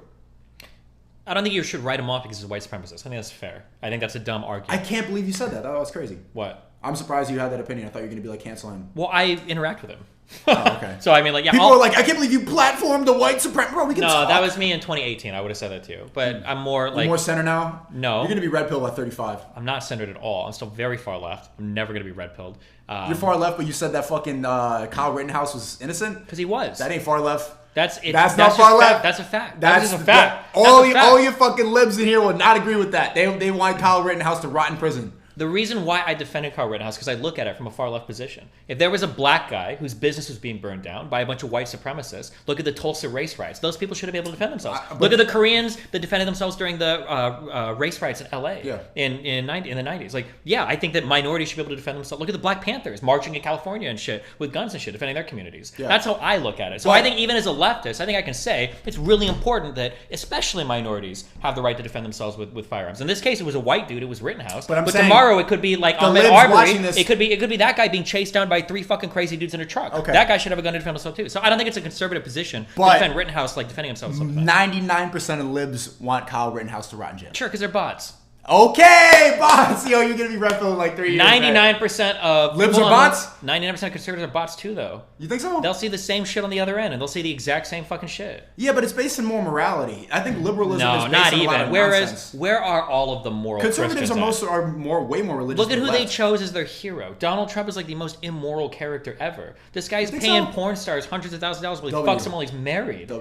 I don't think you should write him off because he's a white supremacist. I think that's fair. I think that's a dumb argument. I can't believe you said that. That was crazy. What? I'm surprised you had that opinion. I thought you were going to be like, cancel him. Well, I interact with him. Oh, okay. So, I mean, like, yeah. People are like, I can't believe you platformed the white supremacist. Bro, we can talk. No, that was me in 2018. I would have said that too. But I'm more like... You're more center now? No. You're going to be red pilled by 35. I'm not centered at all. I'm still very far left. I'm never going to be red pilled. You're far left, but you said that fucking Kyle Rittenhouse was innocent? Because he was. That ain't far left. That's not far left. That's a fact. That's just a fact. All your fucking libs in here will not agree with that. They want Kyle Rittenhouse to rot in prison. The reason why I defended Kyle Rittenhouse because I look at it from a far left position. If there was a black guy whose business was being burned down by a bunch of white supremacists, look at the Tulsa race riots. Those people should have been able to defend themselves. Look at the Koreans that defended themselves during the race riots in LA in the 90s. Like, yeah, I think that minorities should be able to defend themselves. Look at the Black Panthers marching in California and shit with guns and shit, defending their communities. Yeah. That's how I look at it. So I think even as a leftist, I think I can say it's really important that especially minorities have the right to defend themselves with firearms. In this case, it was a white dude. It was Rittenhouse. But tomorrow it could be like Arbery, it could be that guy being chased down by 3 fucking crazy dudes in a truck. Okay. That guy should have a gun to defend himself too. So I don't think it's a conservative position to defend Rittenhouse like defending himself. 99% of libs want Kyle Rittenhouse to rot in jail. Sure, because they're bots. Okay, bots. Yo, you're gonna be red pilled in like 3 years. 99% of libs are bots. 99% of conservatives are bots too, though. You think so? They'll see the same shit on the other end, and they'll see the exact same fucking shit. Yeah, but it's based on more morality. I think liberalism is based not on even. a lot of Whereas, nonsense. where are all of the moral conservatives Christians are way more religious. Look at than who the they left. chose as their hero. Donald Trump is like the most immoral character ever. This guy's paying porn stars hundreds of thousands of dollars while he fucks them while he's married.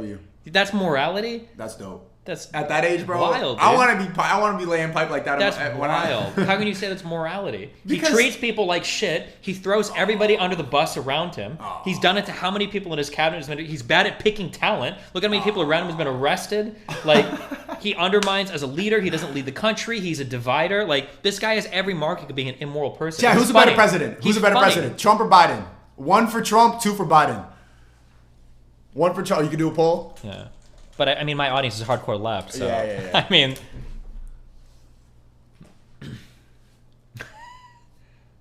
That's morality. That's dope. That's at that age, bro. Wild, dude. I want to be laying pipe like that. That's wild. How can you say that's morality? Because he treats people like shit. He throws everybody under the bus around him. He's done it to how many people in his cabinet? He's bad at picking talent. Look at how many people around him has been arrested. Like, he undermines as a leader. He doesn't lead the country. He's a divider. Like, this guy has every mark of being an immoral person. Yeah, who's a better president? Who's a better president? Trump or Biden? 1 for Trump, 2 for Biden. 1 for Trump. You can do a poll. Yeah. But I mean, my audience is hardcore left, so yeah. I mean,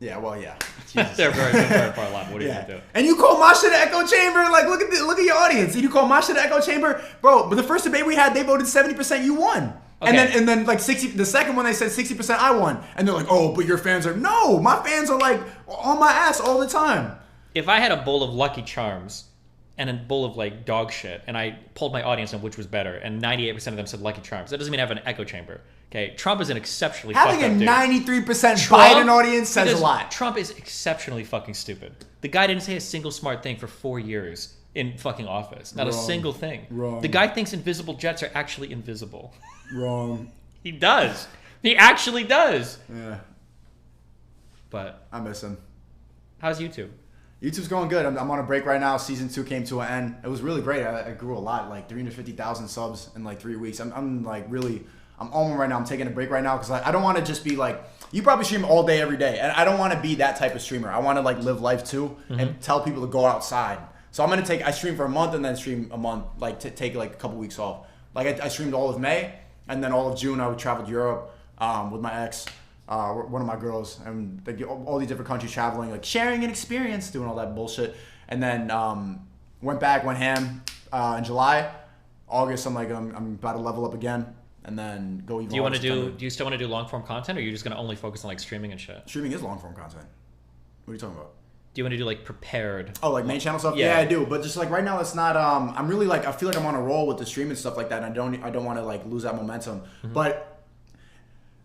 yeah, well, yeah. They're very far left. What are you gonna do? And you call my shit an echo chamber? Like, look at your audience. You call my shit an echo chamber, bro? But the first debate we had, they voted 70%. You won. Okay. And then like 60. The second one they said 60%. I won. And they're like, oh, but your fans are no. My fans are like on my ass all the time. If I had a bowl of Lucky Charms and a bowl of like dog shit, and I polled my audience on which was better, and 98% of them said Lucky Charms. That doesn't mean I have an echo chamber. Okay, Trump is an exceptionally having fucked a up dude. 93% Biden audience says a lot. Trump is exceptionally fucking stupid. The guy didn't say a single smart thing for 4 years in fucking office. Not a single thing. Wrong. The guy thinks invisible jets are actually invisible. Wrong. He does. He actually does. Yeah. But I miss him. How's YouTube? YouTube's going good. I'm on a break right now. Season 2 came to an end. It was really great. I grew a lot, like 350,000 subs in like 3 weeks. I'm like really, I'm on right now. I'm taking a break right now because I don't want to just be like, you probably stream all day, every day. And I don't want to be that type of streamer. I want to like live life too and tell people to go outside. So I'm going to I stream for a month and then stream a month, like to take like a couple weeks off. Like I streamed all of May and then all of June I would travel to Europe with my ex. one of my girls, and they get all these different countries traveling, like sharing an experience, doing all that bullshit. And then went ham in July. August, I'm like, I'm about to level up again, and then go even. Do you still want to do long form content, or are you just gonna only focus on like streaming and shit? Streaming is long form content. What are you talking about? Do you want to do like prepared? Oh, like main channel stuff? Yeah, I do. But just like right now, it's not. I'm really like, I feel like I'm on a roll with the stream and stuff like that. And I don't want to like lose that momentum. Mm-hmm. But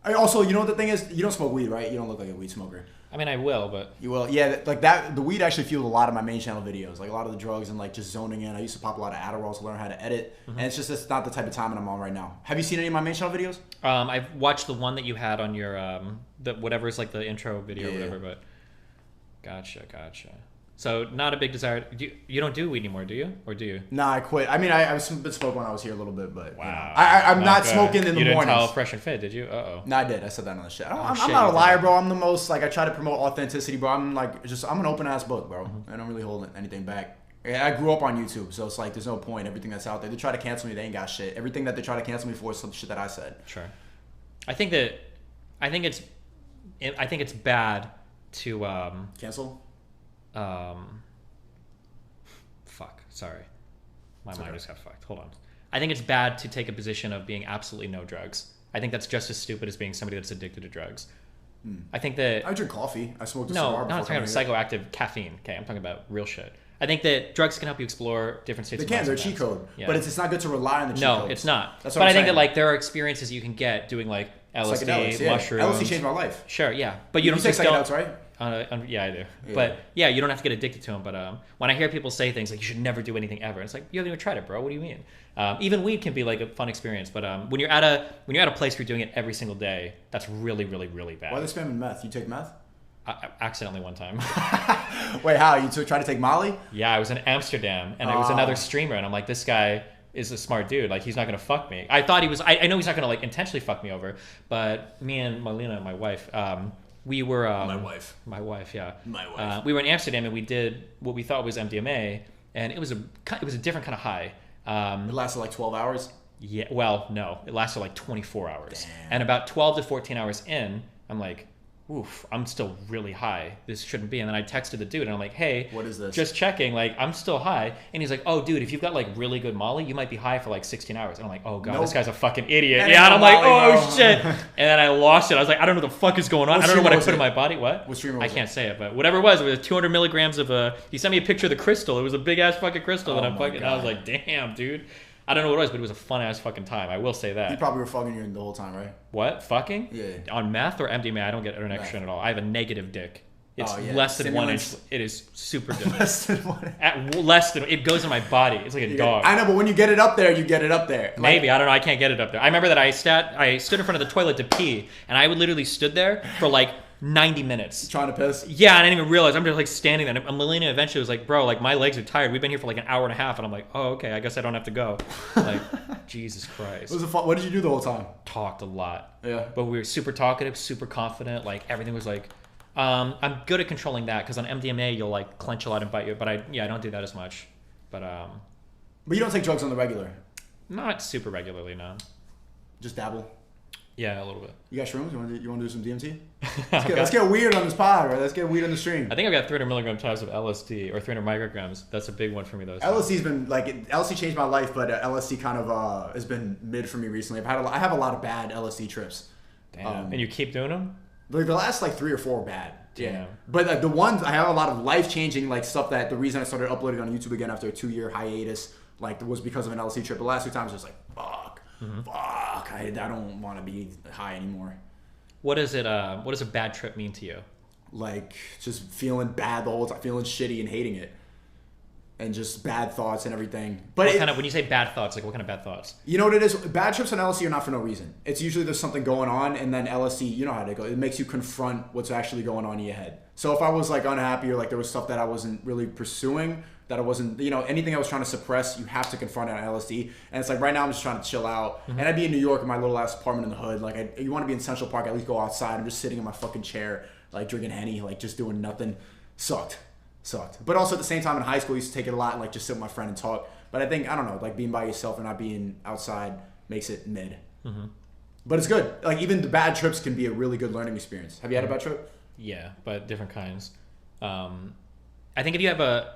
I also, you know what the thing is? You don't smoke weed, right? You don't look like a weed smoker. I mean, I will, but... You will. Yeah, like that, the weed actually fueled a lot of my main channel videos. Like a lot of the drugs and like just zoning in. I used to pop a lot of Adderall to learn how to edit. Mm-hmm. And it's not the type of time that I'm on right now. Have you seen any of my main channel videos? I've watched the one that you had on your, whatever is like the intro video or whatever, but... Gotcha. So not a big desire. You don't do weed anymore, do you? Or do you? Nah, I quit. I mean, I've been smoking when I was here a little bit, but wow. You know, I'm not smoking in the mornings. You didn't tell Fresh and Fit, did you? No, I did. I said that on the shit. I'm not a liar, bro. I'm the most, like, I try to promote authenticity, bro. I'm an open ass book, bro. Mm-hmm. I don't really hold anything back. I grew up on YouTube, so it's like there's no point. Everything that's out there, they try to cancel me, they ain't got shit. Everything that they try to cancel me for is some shit that I said. Sure. I think it's bad to cancel. Fuck. Sorry. My mind just got fucked. Hold on. I think it's bad to take a position of being absolutely no drugs. I think that's just as stupid as being somebody that's addicted to drugs. I think that... I drink coffee. I smoked a cigar. No, I'm not talking about psychoactive caffeine. Okay, I'm talking about real shit. I think that drugs can help you explore different states of mind. They're cheat code. Yeah. But it's not good to rely on the cheat codes. No, it's not. That's what I'm saying. That like there are experiences you can get doing like LSD, mushrooms. LSD changed my life. Sure, yeah. But you don't take psychedelics, right? Yeah, I do. Yeah. But yeah, you don't have to get addicted to them. But when I hear people say things like you should never do anything ever, it's like you haven't even tried it, bro. What do you mean? Even weed can be like a fun experience, but when you're at a place where you're doing it every single day, that's really, really, really bad. Why are they spamming meth? You take meth? Accidentally one time. Wait, how? You tried to take Molly? Yeah, I was in Amsterdam, and it was another streamer, and I'm like, this guy is a smart dude. Like, he's not gonna fuck me. I thought he was. I know he's not gonna like intentionally fuck me over, but me and Malina, my wife, we were my wife, yeah, my wife. We were in Amsterdam, and we did what we thought was MDMA, and it was a different kind of high. It lasted like 12 hours. Yeah, well, no, it lasted like 24 hours. Damn. And about 12 to 14 hours in, I'm like, oof, I'm still really high. This shouldn't be. And then I texted the dude, and I'm like, hey, what is this? Just checking, like, I'm still high. And he's like, oh, dude, if you've got like really good Molly, you might be high for like 16 hours. And I'm like, oh god, This guy's a fucking idiot. Yeah, and I'm like, oh shit. And then I lost it. I was like, I don't know what the fuck is going on. I don't know what I put in my body. What streamer was I can't say it, but whatever it was 200 milligrams of he sent me a picture of the crystal. It was a big ass fucking crystal, and I was like, damn, dude. I don't know what it was, but it was a fun ass fucking time. I will say that. You probably were fucking you the whole time, right? What? Fucking? Yeah. On meth or MDMA? I don't get erection at all. I have a negative dick. It's less than 1 inch. It is super good. Less than 1 inch. At less than, it goes in my body. It's like a dog. I know, but when you get it up there, you get it up there. Maybe. I don't know. I can't get it up there. I remember that I stood in front of the toilet to pee, and I would literally stood there for like 90 minutes. Trying to piss? Yeah, and I didn't even realize. I'm just like standing there. And Melina eventually was like, bro, like my legs are tired. We've been here for like an hour and a half. And I'm like, oh, okay, I guess I don't have to go. Like, Jesus Christ. What did you do the whole time? Talked a lot. Yeah. But we were super talkative, super confident. Like everything was like, I'm good at controlling that because on MDMA, you'll like clench a lot and bite you. But I don't do that as much. But you don't take drugs on the regular? Not super regularly, no. Just dabble? Yeah, a little bit. You got shrooms? You want to do some DMT? Let's get weird on this pod, right? Let's get weird on the stream. I think I've got 300 milligram types of LSD or 300 micrograms. That's a big one for me, though. LSD's been like LSD changed my life, but LSD kind of has been mid for me recently. I have a lot of bad LSD trips. Damn. And you keep doing them? Like the last like 3 or 4 are bad. Damn. Yeah. But the ones I have a lot of life changing like stuff that the reason I started uploading on YouTube again after a 2-year hiatus like was because of an LSD trip. The last 2 times I was like, fuck. Fuck, I don't want to be high anymore. What does a bad trip mean to you? Like just feeling bad the whole time, feeling shitty and hating it, and just bad thoughts and everything. But when you say bad thoughts, like what kind of bad thoughts? You know what it is? Bad trips on LSD are not for no reason. It's usually there's something going on, and then LSD, you know how they go. It makes you confront what's actually going on in your head. So if I was like unhappy or like there was stuff that I wasn't really pursuing, that I wasn't, anything I was trying to suppress, you have to confront it on LSD. And it's like right now I'm just trying to chill out. Mm-hmm. And I'd be in New York in my little ass apartment in the hood. Like you want to be in Central Park, at least go outside. I'm just sitting in my fucking chair, like drinking Henny, like just doing nothing. Sucked. But also at the same time in high school, I used to take it a lot and like just sit with my friend and talk. But I think, I don't know, like being by yourself and not being outside makes it mid. Mm-hmm. But it's good. Like, even the bad trips can be a really good learning experience. Have you had a bad trip? Yeah, but different kinds. I think if you have a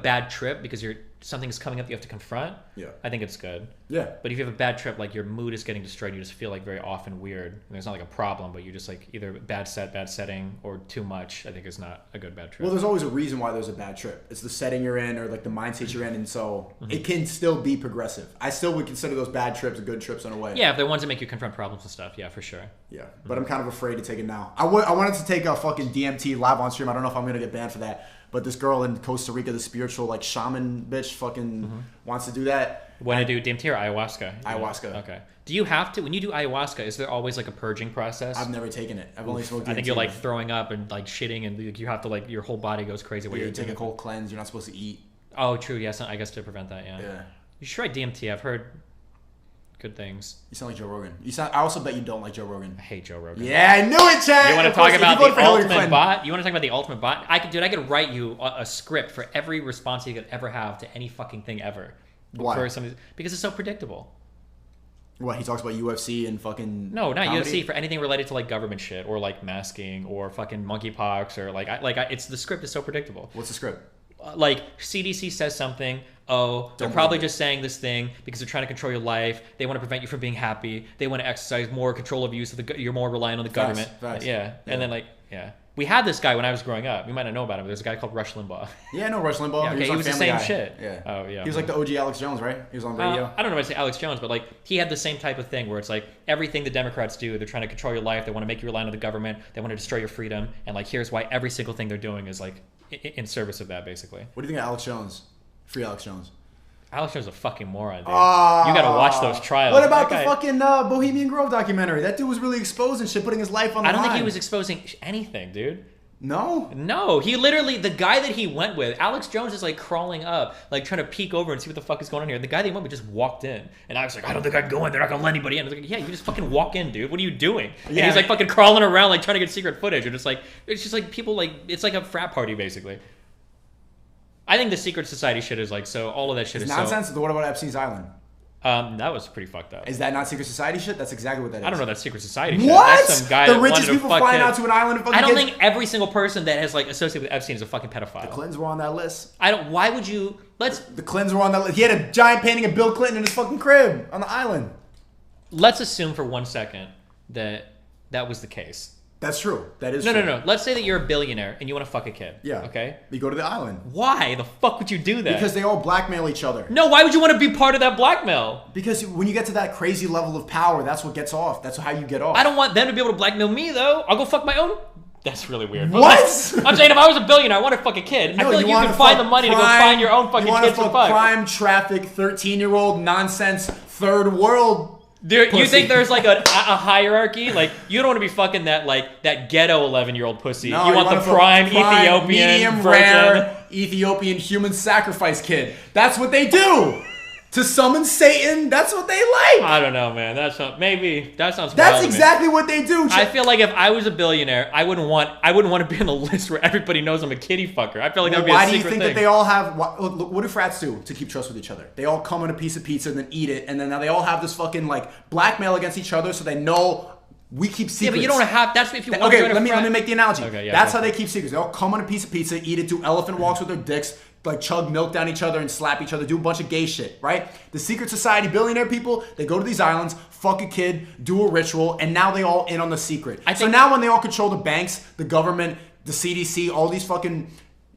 bad trip because something's coming up that you have to confront, I think it's good. Yeah. But if you have a bad trip, like your mood is getting destroyed, you just feel like very often weird. And there's not like a problem, but you just like either bad setting, or too much. I think is not a good bad trip. Well, there's always a reason why there's a bad trip. It's the setting you're in, or like the mindset you're in, and so it can still be progressive. I still would consider those bad trips good trips in a way. Yeah, if they're ones that make you confront problems and stuff, yeah, for sure. Yeah, but I'm kind of afraid to take it now. I wanted to take a fucking DMT live on stream. I don't know if I'm gonna get banned for that. But this girl in Costa Rica, the spiritual like shaman bitch, fucking wants to do that. Want to do DMT or ayahuasca? Ayahuasca. Okay. Do you have to, when you do ayahuasca, is there always like a purging process? I've never taken it. I've only smoked DMT. I think you're like throwing up and like shitting, and you have to like, your whole body goes crazy. Yeah, you take a cold cleanse. You're not supposed to eat. Oh, true. Yes, I guess to prevent that. Yeah. You should try DMT. I've heard good things. You sound like Joe Rogan. I also bet you don't like Joe Rogan. I hate Joe Rogan. Yeah, I knew it, Chad. You want to talk about the ultimate bot? You want to talk about the ultimate bot? I could write you a script for every response you could ever have to any fucking thing ever. Why? Because it's so predictable. What, he talks about UFC and fucking No, not comedy? UFC, for anything related to like government shit or like masking or fucking monkeypox or it's the script is so predictable. What's the script? Like CDC says something. Oh, they're probably just saying this thing because they're trying to control your life. They want to prevent you from being happy. They want to exercise more control of use of you're more reliant on the government. Facts. Yeah. And then we had this guy when I was growing up. You might not know about him. There's a guy called Rush Limbaugh. Yeah, I know Rush Limbaugh. Yeah, okay, he was the same shit. Yeah. Oh yeah. He was like the OG Alex Jones, right? He was on radio. I don't know if I'd say Alex Jones, but like he had the same type of thing where it's like everything the Democrats do, they're trying to control your life. They want to make you reliant on the government. They want to destroy your freedom. And like here's why every single thing they're doing is like in service of that, basically. What do you think of Alex Jones? Free Alex Jones. Alex Jones is a fucking moron, dude. You gotta watch those trials. What about the fucking Bohemian Grove documentary? That dude was really exposing shit, putting his life on the line. I don't think he was exposing anything, dude. No? He literally, the guy that he went with, Alex Jones is like crawling up, like trying to peek over and see what the fuck is going on here. The guy that he went with just walked in. And I was like, I don't think I can go in. They're not gonna let anybody in. I was like, yeah, you just fucking walk in, dude. What are you doing? And he's like fucking crawling around, like trying to get secret footage. And it's just like people like, it's like a frat party, basically. I think the secret society shit is like, so all of that shit is nonsense. What about Epstein's Island? That was pretty fucked up. Is that not secret society shit? That's exactly what that is. I don't know that secret society shit. What? That's some guy the richest people flying out to an island and fucking I don't think every single person that has like associated with Epstein is a fucking pedophile. The Clintons were on that list. Why would you, the Clintons were on that list. He had a giant painting of Bill Clinton in his fucking crib on the island. Let's assume for 1 second that was the case. That's true. That is true. No. Let's say that you're a billionaire and you want to fuck a kid. Yeah. Okay? You go to the island. Why the fuck would you do that? Because they all blackmail each other. No, why would you want to be part of that blackmail? Because when you get to that crazy level of power, that's what gets off. That's how you get off. I don't want them to be able to blackmail me, though. I'll go fuck my own. That's really weird. What? I'm saying if I was a billionaire, I want to fuck a kid. No, I feel like you can find the money to go find your own fucking kids to fuck. Crime, traffic, 13-year-old nonsense, third world. Dude, you think there's like a hierarchy? Like you don't want to be fucking that ghetto 11-year-old pussy. No, you want the prime Ethiopian, medium rare Ethiopian human sacrifice kid. That's what they do. To summon Satan, that's what they like. I don't know, man. That sounds. That's exactly what they do. I feel like if I was a billionaire, I wouldn't want to be on the list where everybody knows I'm a kiddie fucker. I feel like that would be a secret thing. Why do you think that they all have? What do frats do to keep trust with each other? They all come on a piece of pizza and then eat it, and then now they all have this fucking like blackmail against each other, so they know. We keep secrets. Yeah, but you don't have. That's if you want to. Okay, let me make the analogy. Okay, yeah, that's how they keep secrets. They all come on a piece of pizza, eat it, do elephant walks with their dicks, like chug milk down each other and slap each other, do a bunch of gay shit, right? The secret society billionaire people, they go to these islands, fuck a kid, do a ritual, and now they all in on the secret. So now when they all control the banks, the government, the CDC, all these fucking.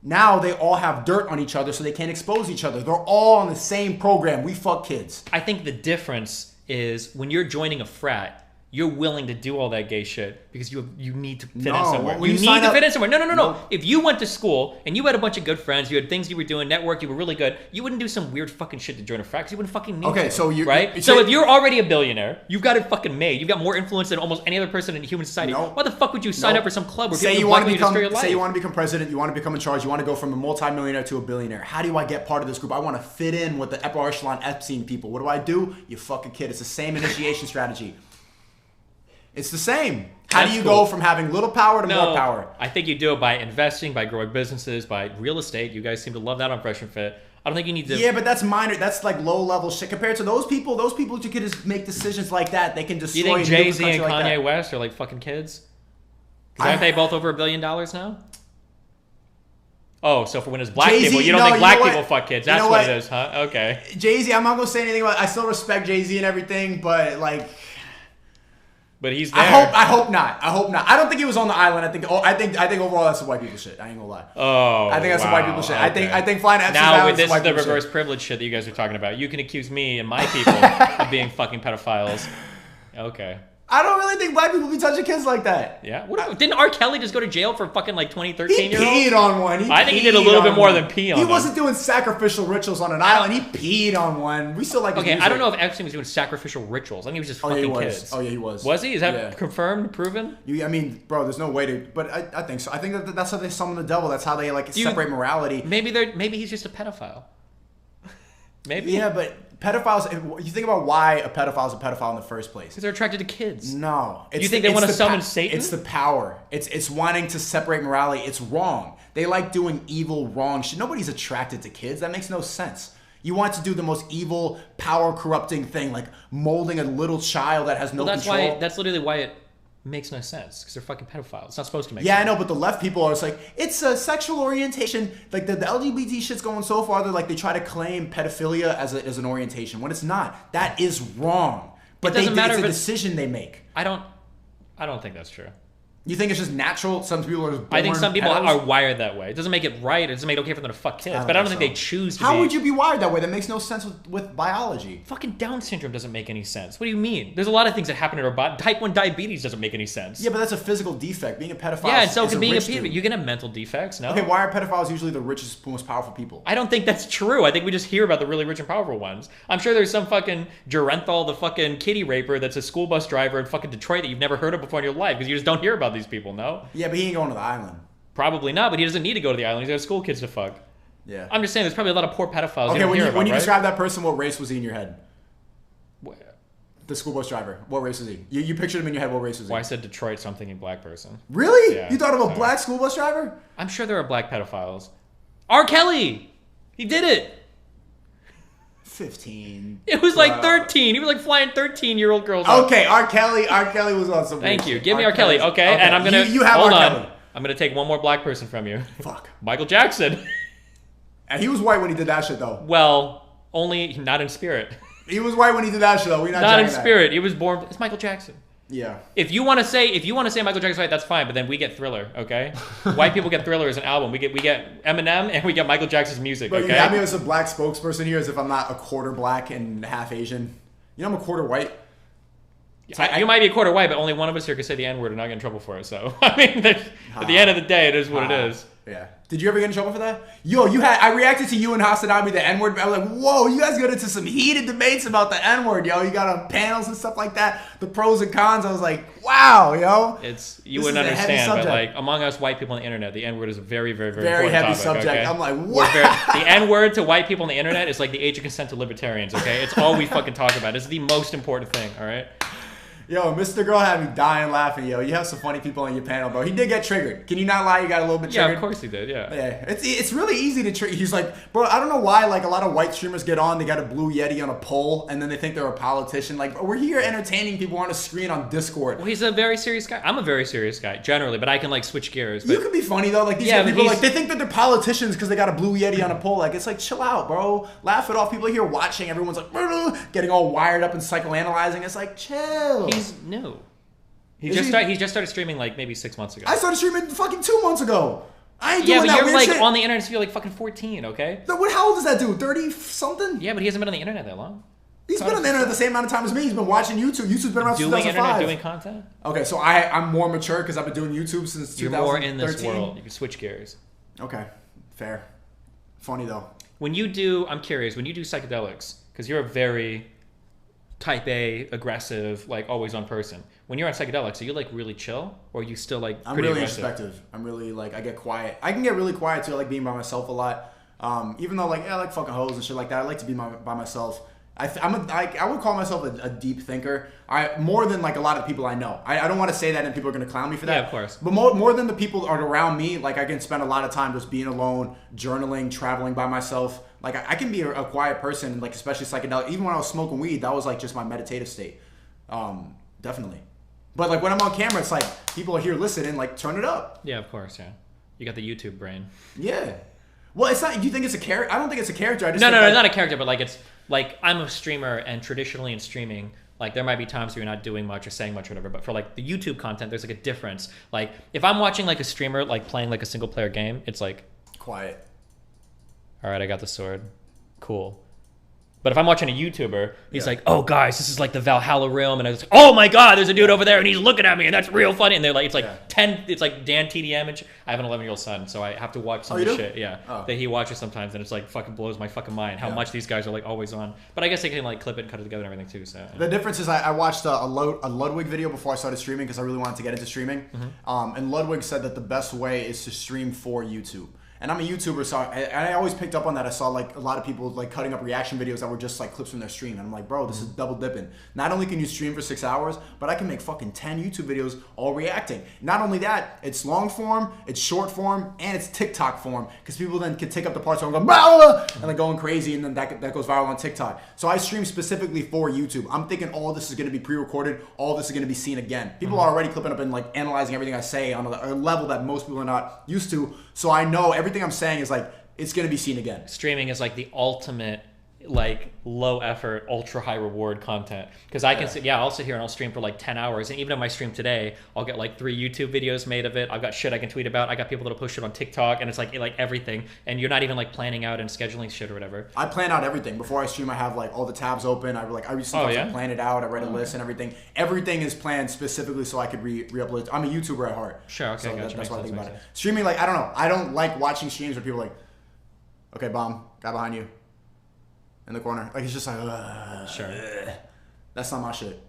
Now they all have dirt on each other so they can't expose each other. They're all on the same program. We fuck kids. I think the difference is when you're joining a frat, you're willing to do all that gay shit because you need to fit in somewhere. You need to fit in somewhere. No. If you went to school and you had a bunch of good friends, you had things you were doing, network, you were really good, you wouldn't do some weird fucking shit to join a frat because you wouldn't fucking need to. So you right? So if you're already a billionaire, you've got it fucking made. You've got more influence than almost any other person in human society. Why the fuck would you sign up for some club where people want to destroy your life? Say you want to become president, you want to become in charge, you want to go from a multimillionaire to a billionaire. How do I get part of this group? I want to fit in with the upper echelon Epstein people. What do? You fuck a kid. It's the same initiation strategy. It's the same. How do you go from having little power to more power? I think you do it by investing, by growing businesses, by real estate. You guys seem to love that on Fresh and Fit. I don't think you need to. Yeah, but that's minor. That's like low level shit compared to those people. Those people who could just make decisions like that. They can destroy. You think Jay-Z and like Kanye West are like fucking kids? Aren't they both over $1 billion now? Oh, so for when it's black Jay-Z, people, you don't think black people fuck kids? That's what it is, huh? Okay. Jay-Z, I'm not gonna say anything about. I still respect Jay-Z and everything, but like. But he's there. I hope not. I don't think he was on the island. I think overall that's some white people shit. I ain't gonna lie. Oh, I think that's some white people shit. Okay. I think flying to Epstein's now Island this is some is white the people reverse shit. privilege shit that you guys are talking about. You can accuse me and my people of being fucking pedophiles. Okay. I don't really think black people be touching kids like that. Yeah. Didn't R. Kelly just go to jail for fucking like 2013 year olds? He peed on one. I think he did a little bit more than pee on He them. wasn't doing sacrificial rituals on an island. He peed on one. We still like his music. I don't know if Epstein was doing sacrificial rituals. I think he was just fucking kids. Oh yeah, he was. Was he? Is that confirmed, proven? I mean, bro, there's no way to. But I think so. I think that's how they summon the devil. That's how they like separate morality. Maybe he's just a pedophile. Maybe. Yeah, but pedophiles. You think about why a pedophile is a pedophile in the first place? Because they're attracted to kids. No. You think they want to summon Satan? It's the power. It's wanting to separate morality. It's wrong. They like doing evil, wrong shit. Nobody's attracted to kids. That makes no sense. You want to do the most evil, power-corrupting thing, like molding a little child that has no control. That's literally why it makes no sense, because they're fucking pedophiles. It's not supposed to make sense. Yeah, I know, but the left people are just like, it's a sexual orientation. Like, the LGBT shit's going so far, they're like, they try to claim pedophilia as an orientation, when it's not. That is wrong. But it's a decision they make. I don't think that's true. You think it's just natural? Some people are just born I think some people pedos? are wired that way. It doesn't make it right. It doesn't make it okay for them to fuck kids. But I don't think they choose to How be. would you be wired that way? That makes no sense with biology. Fucking Down syndrome doesn't make any sense. What do you mean? There's a lot of things that happen in our body. Type 1 diabetes doesn't make any sense. Yeah, but that's a physical defect. Being a pedophile yeah, and so is can being a rich pedophile. dude. You can have mental defects, no? Okay, why are pedophiles usually the richest, most powerful people? I don't think that's true. I think we just hear about the really rich and powerful ones. I'm sure there's some fucking Durenthal, the fucking kitty raper that's a school bus driver in fucking Detroit that you've never heard of before in your life because you just don't hear about these people, no? Yeah, but he ain't going to the island. Probably not, but he doesn't need to go to the island. He's got school kids to fuck. Yeah. I'm just saying there's probably a lot of poor pedophiles. Okay, you when you right? describe that person, what race was he in your head? Where? The school bus driver. What race was he? You pictured him in your head. What race was he? Well, I said Detroit, so I'm thinking black person. Really? Yeah, you thought of a black school bus driver? I'm sure there are black pedophiles. R. Kelly! He did it! 15. It was like 13. He was like flying 13-year-old girls. Okay, R. Kelly was on some. Thank you. Give me R. Kelly. Okay, and I'm gonna. You have hold R. on. Kelly. I'm gonna take one more black person from you. Fuck. Michael Jackson. And he was white when he did that shit, though. Well, only not in spirit. He was white when he did that shit, though. We're not in spirit. He was born. It's Michael Jackson. Yeah. If you want to say Michael Jackson's white, that's fine. But then we get Thriller. Okay. White people get Thriller as an album. We get Eminem and we get Michael Jackson's music. But okay. you have me as a black spokesperson here, as if I'm not a quarter black and half Asian. You know I'm a quarter white. So you might be a quarter white, but only one of us here can say the N-word and not get in trouble for it. So, I mean, at the end of the day, it is what it is. Yeah. Did you ever get in trouble for that? Yo, I reacted to you and Hasanami, the N-word. I was like, whoa, you guys got into some heated debates about the N-word, yo. You got on panels and stuff like that. The pros and cons. I was like, wow, yo. You wouldn't understand, but like among us white people on the internet, the N-word is a very, very, very important heavy topic, subject. Okay? I'm like, what? The N-word to white people on the internet is like the age of consent to libertarians, okay? It's all we fucking talk about. It's the most important thing, all right? Yo, Mr. Girl had me dying laughing, yo. You have some funny people on your panel, bro. He did get triggered. Can you not lie? You got a little bit triggered. Yeah, of course he did, yeah. Yeah, it's really easy to trigger. He's like, bro, I don't know why, like, a lot of white streamers get on, they got a blue Yeti on a pole, and then they think they're a politician. Like, we're here entertaining people on a screen on Discord. Well, he's a very serious guy. I'm a very serious guy, generally, but I can, like, switch gears. But... You could be funny, though. Like, these people, like, they think that they're politicians because they got a blue Yeti on a pole. Like, it's like, chill out, bro. Laugh it off. People are here watching. Everyone's like, getting all wired up and psychoanalyzing. It's like, chill. He's new. He just started streaming like maybe 6 months ago. I started streaming fucking 2 months ago. I ain't doing that but you're weird like shit. on the internet since you're like fucking 14, okay? How old is that dude? 30 something? Yeah, but he hasn't been on the internet that long. He's been on the internet the same amount of time as me. He's been watching YouTube. YouTube's been around since 2005. Internet, doing content. Okay, so I'm more mature because I've been doing YouTube since 2013. You're more in this world. You can switch gears. Okay, fair. Funny though. I'm curious. When you do psychedelics, because you're a very type A, aggressive, like always on person. When you're on psychedelics, are you like really chill, or are you still like I'm pretty really aggressive? introspective. I'm really like, I get quiet. I can get really quiet too. I like being by myself a lot. Even though like, yeah, I like fucking hoes and shit like that. I like to be by myself. I would call myself a deep thinker. More than like a lot of people I know. I don't want to say that and people are going to clown me for that. Yeah, of course. But more than the people are around me, like I can spend a lot of time just being alone, journaling, traveling by myself. Like I can be a quiet person, like especially psychedelic. Even when I was smoking weed, that was like just my meditative state. Definitely. But like when I'm on camera, it's like people are here listening, like turn it up. Yeah, of course, yeah. You got the YouTube brain. Yeah. Well, it's not. You think it's a character? I don't think it's a character. I just no, think not a character, but like it's like I'm a streamer, and traditionally in streaming, like there might be times where you're not doing much or saying much or whatever. But for like the YouTube content, there's like a difference. Like if I'm watching like a streamer like playing like a single player game, it's like quiet. All right, I got the sword. Cool. But if I'm watching a YouTuber, he's like, "Oh, guys, this is like the Valhalla realm," and I was like, "Oh my God, there's a dude over there, and he's looking at me, and that's real funny." And they're like, "It's like it's like Dan TDM." And I have an 11-year-old son, so I have to watch some of the shit, that he watches sometimes, and it's like fucking blows my fucking mind how much these guys are like always on. But I guess they can like clip it and cut it together and everything too. So the difference is I watched a Ludwig video before I started streaming because I really wanted to get into streaming, and Ludwig said that the best way is to stream for YouTube. And I'm a YouTuber, so I always picked up on that. I saw like a lot of people like cutting up reaction videos that were just like clips from their stream. And I'm like, bro, this is double dipping. Not only can you stream for 6 hours, but I can make fucking 10 YouTube videos all reacting. Not only that, it's long form, it's short form, and it's TikTok form. Because people then can take up the parts where I'm going, blah, and like going crazy, and then that goes viral on TikTok. So I stream specifically for YouTube. I'm thinking all this is going to be pre-recorded, all this is going to be seen again. People are already clipping up and like analyzing everything I say on a level that most people are not used to. So I know everything I'm saying is like, it's going to be seen again. Streaming is like the ultimate, like low effort, ultra high reward content. Because I can sit, I'll sit here and I'll stream for like 10 hours. And even on my stream today, I'll get like 3 YouTube videos made of it. I've got shit I can tweet about. I got people that'll push it on TikTok, and it's like everything. And you're not even like planning out and scheduling shit or whatever. I plan out everything. Before I stream, I have like all the tabs open. I plan it out. I write a list and everything. Everything is planned specifically so I could re-upload. I'm a YouTuber at heart. Sure, okay, so gotcha. That's what I think about it. Streaming, like, I don't know. I don't like watching streams where people are like, okay, bomb, guy behind you. In the corner. Like, it's just like, sure. That's not my shit.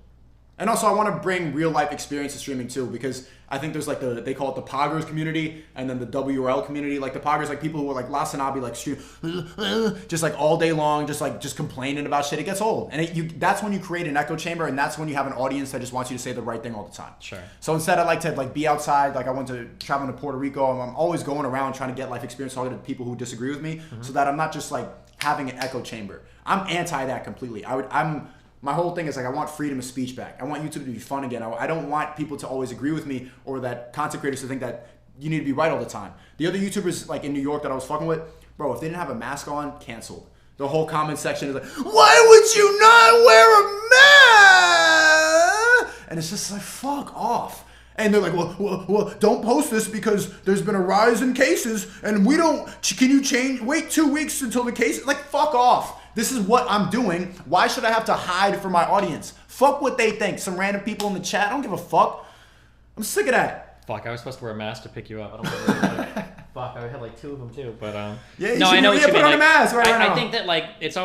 And also, I want to bring real life experience to streaming too, because I think there's like they call it the Poggers community, and then the WRL community. Like the Poggers, like people who are like Lasanabi, like stream, just like all day long, just complaining about shit. It gets old, and that's when you create an echo chamber, and that's when you have an audience that just wants you to say the right thing all the time. Sure. So instead, I like to like be outside. Like I went to traveling to Puerto Rico, and I'm always going around trying to get life experience talking to people who disagree with me, so that I'm not just like having an echo chamber. I'm anti that completely. My whole thing is like I want freedom of speech back. I want YouTube to be fun again. I don't want people to always agree with me, or that content creators to think that you need to be right all the time. The other YouTubers like in New York that I was fucking with, bro, if they didn't have a mask on, canceled. The whole comment section is like, why would you not wear a mask? And it's just like, fuck off. And they're like, well, don't post this because there's been a rise in cases, and can you wait 2 weeks until the case, like, fuck off. This is what I'm doing. Why should I have to hide from my audience? Fuck what they think. Some random people in the chat, I don't give a fuck. I'm sick of that. Fuck, I was supposed to wear a mask to pick you up. I don't know. Fuck, I had like 2 of them too, but yeah, no, I know what you mean. Put on a mask right now. I think that like it's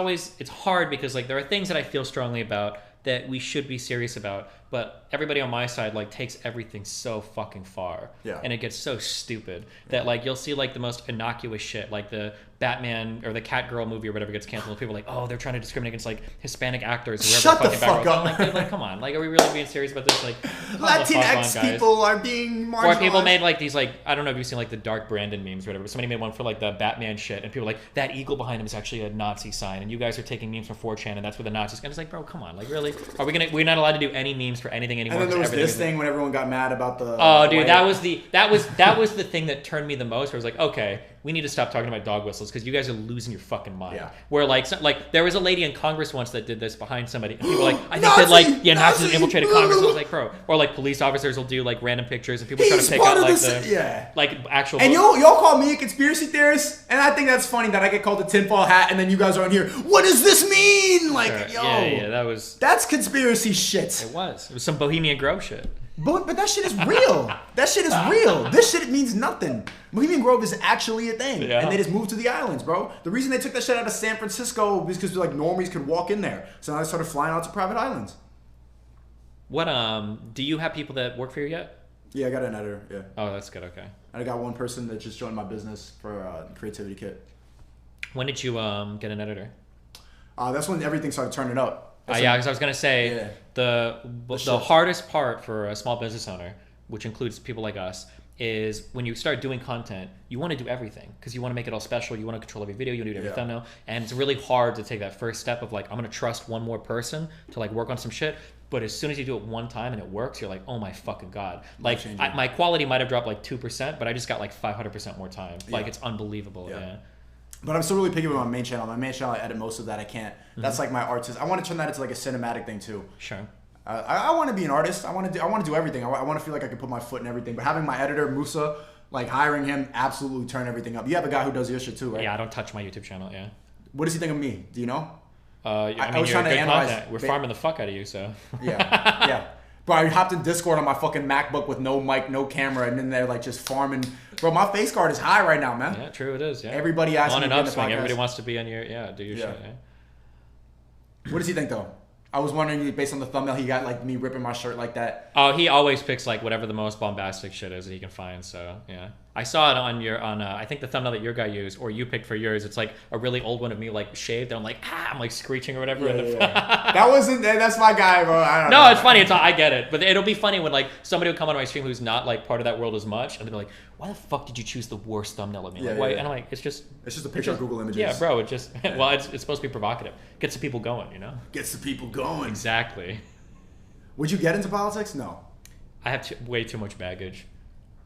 hard because like there are things that I feel strongly about that we should be serious about, but everybody on my side like takes everything so fucking far, and it gets so stupid that like you'll see like the most innocuous shit, like the Batman or the Catgirl movie or whatever gets canceled. People are like, oh, they're trying to discriminate against like Hispanic actors. Shut the fuck up. Like, come on, like, are we really being serious about this? Like, Latinx people are being marginalized. Or people made like these like, I don't know if you've seen like the Dark Brandon memes or whatever. But somebody made one for like the Batman shit, and people were like, that eagle behind him is actually a Nazi sign, and you guys are taking memes from 4chan, and that's where the Nazis. And it's like, bro, come on, like really? We're not allowed to do any memes for anything anymore? And then there was this thing when everyone got mad about the. Oh, dude, that was the thing that turned me the most. Where I was like, okay, we need to stop talking about dog whistles because you guys are losing your fucking mind. Yeah. Where like there was a lady in Congress once that did this behind somebody, and people were like, I think that like Nazis infiltrated Congress. I was like, bro, or like police officers will do like random pictures, and people try to pick out like like actual. And y'all call me a conspiracy theorist, and I think that's funny that I get called a tinfoil hat, and then you guys are on here. What does this mean? Like, sure. yo, yeah, that's conspiracy shit. It was some Bohemian Grove shit. But that shit is real. That shit is real. This shit means nothing. Bohemian Grove is actually a thing. Yeah. And they just moved to the islands, bro. The reason they took that shit out of San Francisco was because like normies could walk in there. So now they started flying out to private islands. What do you have people that work for you yet? Yeah, I got an editor, yeah. Oh, that's good, okay. I got one person that just joined my business for Creativity Kit. When did you get an editor? That's when everything started turning up. Yeah, because I was gonna say the hardest part for a small business owner, which includes people like us, is when you start doing content, you want to do everything because you want to make it all special. You want to control every video, you want to do every thumbnail, and it's really hard to take that first step of like, I'm gonna trust one more person to like work on some shit. But as soon as you do it one time and it works, you're like, oh my fucking god! Like my quality might have dropped like 2%, but I just got like 500% more time. Like it's unbelievable. Yeah. But I'm still really picky with my main channel. My main channel, I edit most of that. I can't. That's like my artist. I want to turn that into like a cinematic thing too. Sure. I want to be an artist. I want to do everything. I want to feel like I can put my foot in everything. But having my editor Musa, like hiring him, absolutely turn everything up. You have a guy who does your shit too, right? Yeah, I don't touch my YouTube channel. Yeah. What does he think of me? Do you know? I mean, you're good content. We're farming the fuck out of you, so. Yeah. Bro, I hopped in Discord on my fucking MacBook with no mic, no camera, and then they're like just farming. Bro, my face card is high right now, man. Yeah, true it is. Yeah. Everybody asks me to be in the podcast. Everybody wants to be on your do your shit. Yeah. What does he think though? I was wondering, based on the thumbnail, he got like me ripping my shirt like that. Oh, he always picks like whatever the most bombastic shit is that he can find. So yeah, I saw it on your I think the thumbnail that your guy used or you picked for yours. It's like a really old one of me like shaved, and I'm like I'm like screeching or whatever. That wasn't. That's my guy, bro. I don't know. No, it's funny. I get it, but it'll be funny when like somebody will come on my stream who's not like part of that world as much, and they'll be like, "Why the fuck did you choose the worst thumbnail of me?" Like, why? And I'm like, it's just a picture of Google Images. Yeah, bro. It just well, it's supposed to be provocative. Gets the people going, you know. Gets the people going. Exactly. Would you get into politics? No. I have way too much baggage.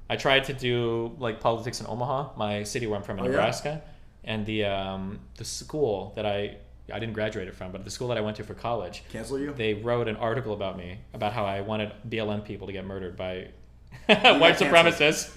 I tried to do like politics in Omaha, my city where I'm from in Nebraska, and the school that I didn't graduate from, but the school that I went to for college. Cancel you? They wrote an article about me about how I wanted BLM people to get murdered by white supremacists.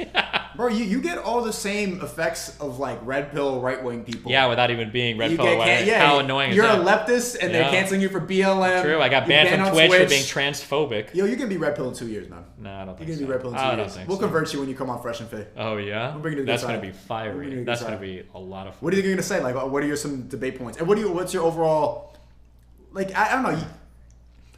Bro, you get all the same effects of like red pill right wing people. Yeah, without even being red pill. How annoying is that? You're a leftist and they're canceling you for BLM. True, I got banned from Twitch for being transphobic. Yo, you can be red pill in 2 years, man. No, I don't think you so. can be red pill in 2 years. We'll convert you when you come on Fresh and Fit. Oh yeah, we'll bring you to the that's good gonna side. be fiery. That's gonna be a lot of fun. What do you think you're gonna say? Like, what are some debate points? And what's your overall? Like, I don't know.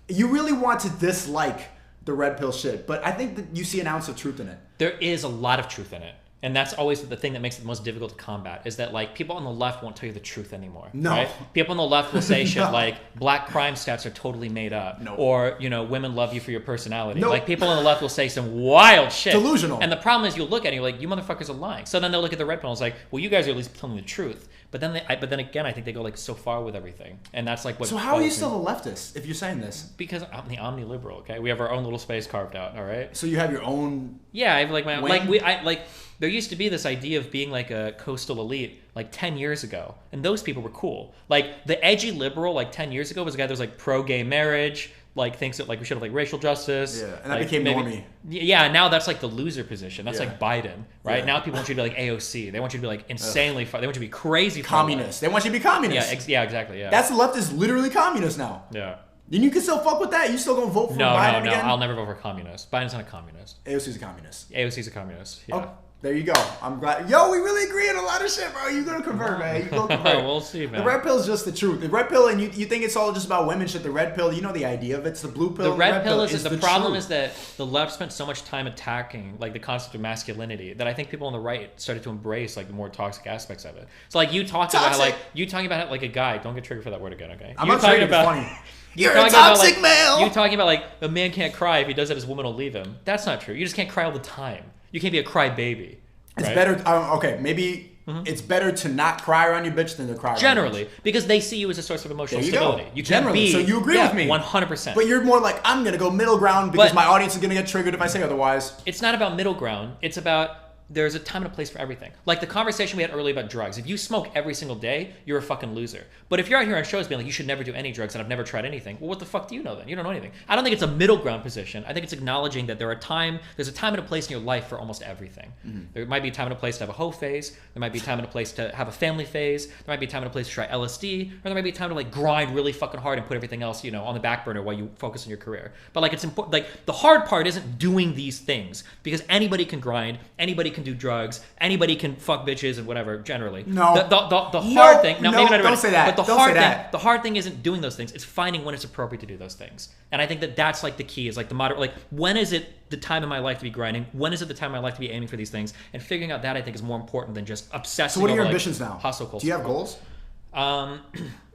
You really want to dislike the red pill shit, but I think that you see an ounce of truth in it. There is a lot of truth in it. And that's always the thing that makes it the most difficult to combat is that like people on the left won't tell you the truth anymore. No. Right? People on the left will say shit like black crime stats are totally made up. No. Or, women love you for your personality. No. Like people on the left will say some wild shit. Delusional. And the problem is you'll look at it and you're like, you motherfuckers are lying. So then they'll look at the red pill and it's like, well, you guys are at least telling the truth. But then again, I think they go like so far with everything. And that's like what. So how are you still a leftist if you're saying this? Because I'm the omni-liberal, okay? We have our own little space carved out, all right? So you have your own. Yeah, I have like my there used to be this idea of being like a coastal elite like 10 years ago. And those people were cool. Like the edgy liberal like 10 years ago was a guy that was like pro-gay marriage, like thinks that like we should have like racial justice. Yeah, and that became normie. Yeah, now that's like the loser position. That's like Biden, right? Now people want you to be like AOC. They want you to be like insanely far. They want you to be crazy. Communist. They want you to be communist. Yeah, exactly. Yeah. That's the left is literally communist now. Yeah. Then you can still fuck with that. You still gonna vote for Biden again? No. I'll never vote for communist. Biden's not a communist. AOC's a communist. AOC's a communist. Yeah. Oh, there you go. I'm glad. Yo, we really agree on a lot of shit, bro. You gonna convert, man. You gonna convert. We'll see, man. The red pill is just the truth. The red pill, and you think it's all just about women shit. The red pill, you know the idea of it. It's the blue pill. The red pill is the problem is that the left spent so much time attacking like the concept of masculinity that I think people on the right started to embrace like the more toxic aspects of it. So like you talking about it like a guy. Don't get triggered for that word again, okay? I'm not talking about. Funny. You're a toxic male. You talking about like a man can't cry if he does it, his woman will leave him. That's not true. You just can't cry all the time. You can't be a cry baby. It's better. Okay, maybe it's better to not cry around your bitch than to cry. Generally, because they see you as a source of emotional stability. You generally, so you agree with me 100%. But you're more like I'm gonna go middle ground because my audience is gonna get triggered if I say otherwise. It's not about middle ground. It's about there's a time and a place for everything. Like the conversation we had earlier about drugs. If you smoke every single day, you're a fucking loser. But if you're out here on shows being like, you should never do any drugs and I've never tried anything, well, what the fuck do you know then? You don't know anything. I don't think it's a middle ground position. I think it's acknowledging that there's a time and a place in your life for almost everything. There might be a time and a place to have a hoe phase. There might be a time and a place to have a family phase. There might be a time and a place to try LSD. Or there might be a time to like grind really fucking hard and put everything else, on the back burner while you focus on your career. But like it's important. Like the hard part isn't doing these things because anybody can grind, anybody can do drugs. Anybody can fuck bitches and whatever. Generally, no. The hard thing. No, maybe not. Don't say that. But the hard thing isn't doing those things. It's finding when it's appropriate to do those things. And I think that's like the key. Is like the moderate. Like when is it the time in my life to be grinding? When is it the time in my life to be aiming for these things? And figuring out that I think is more important than just obsessing. So what are your over, ambitions like, now? Hustle culture. Do you have goals?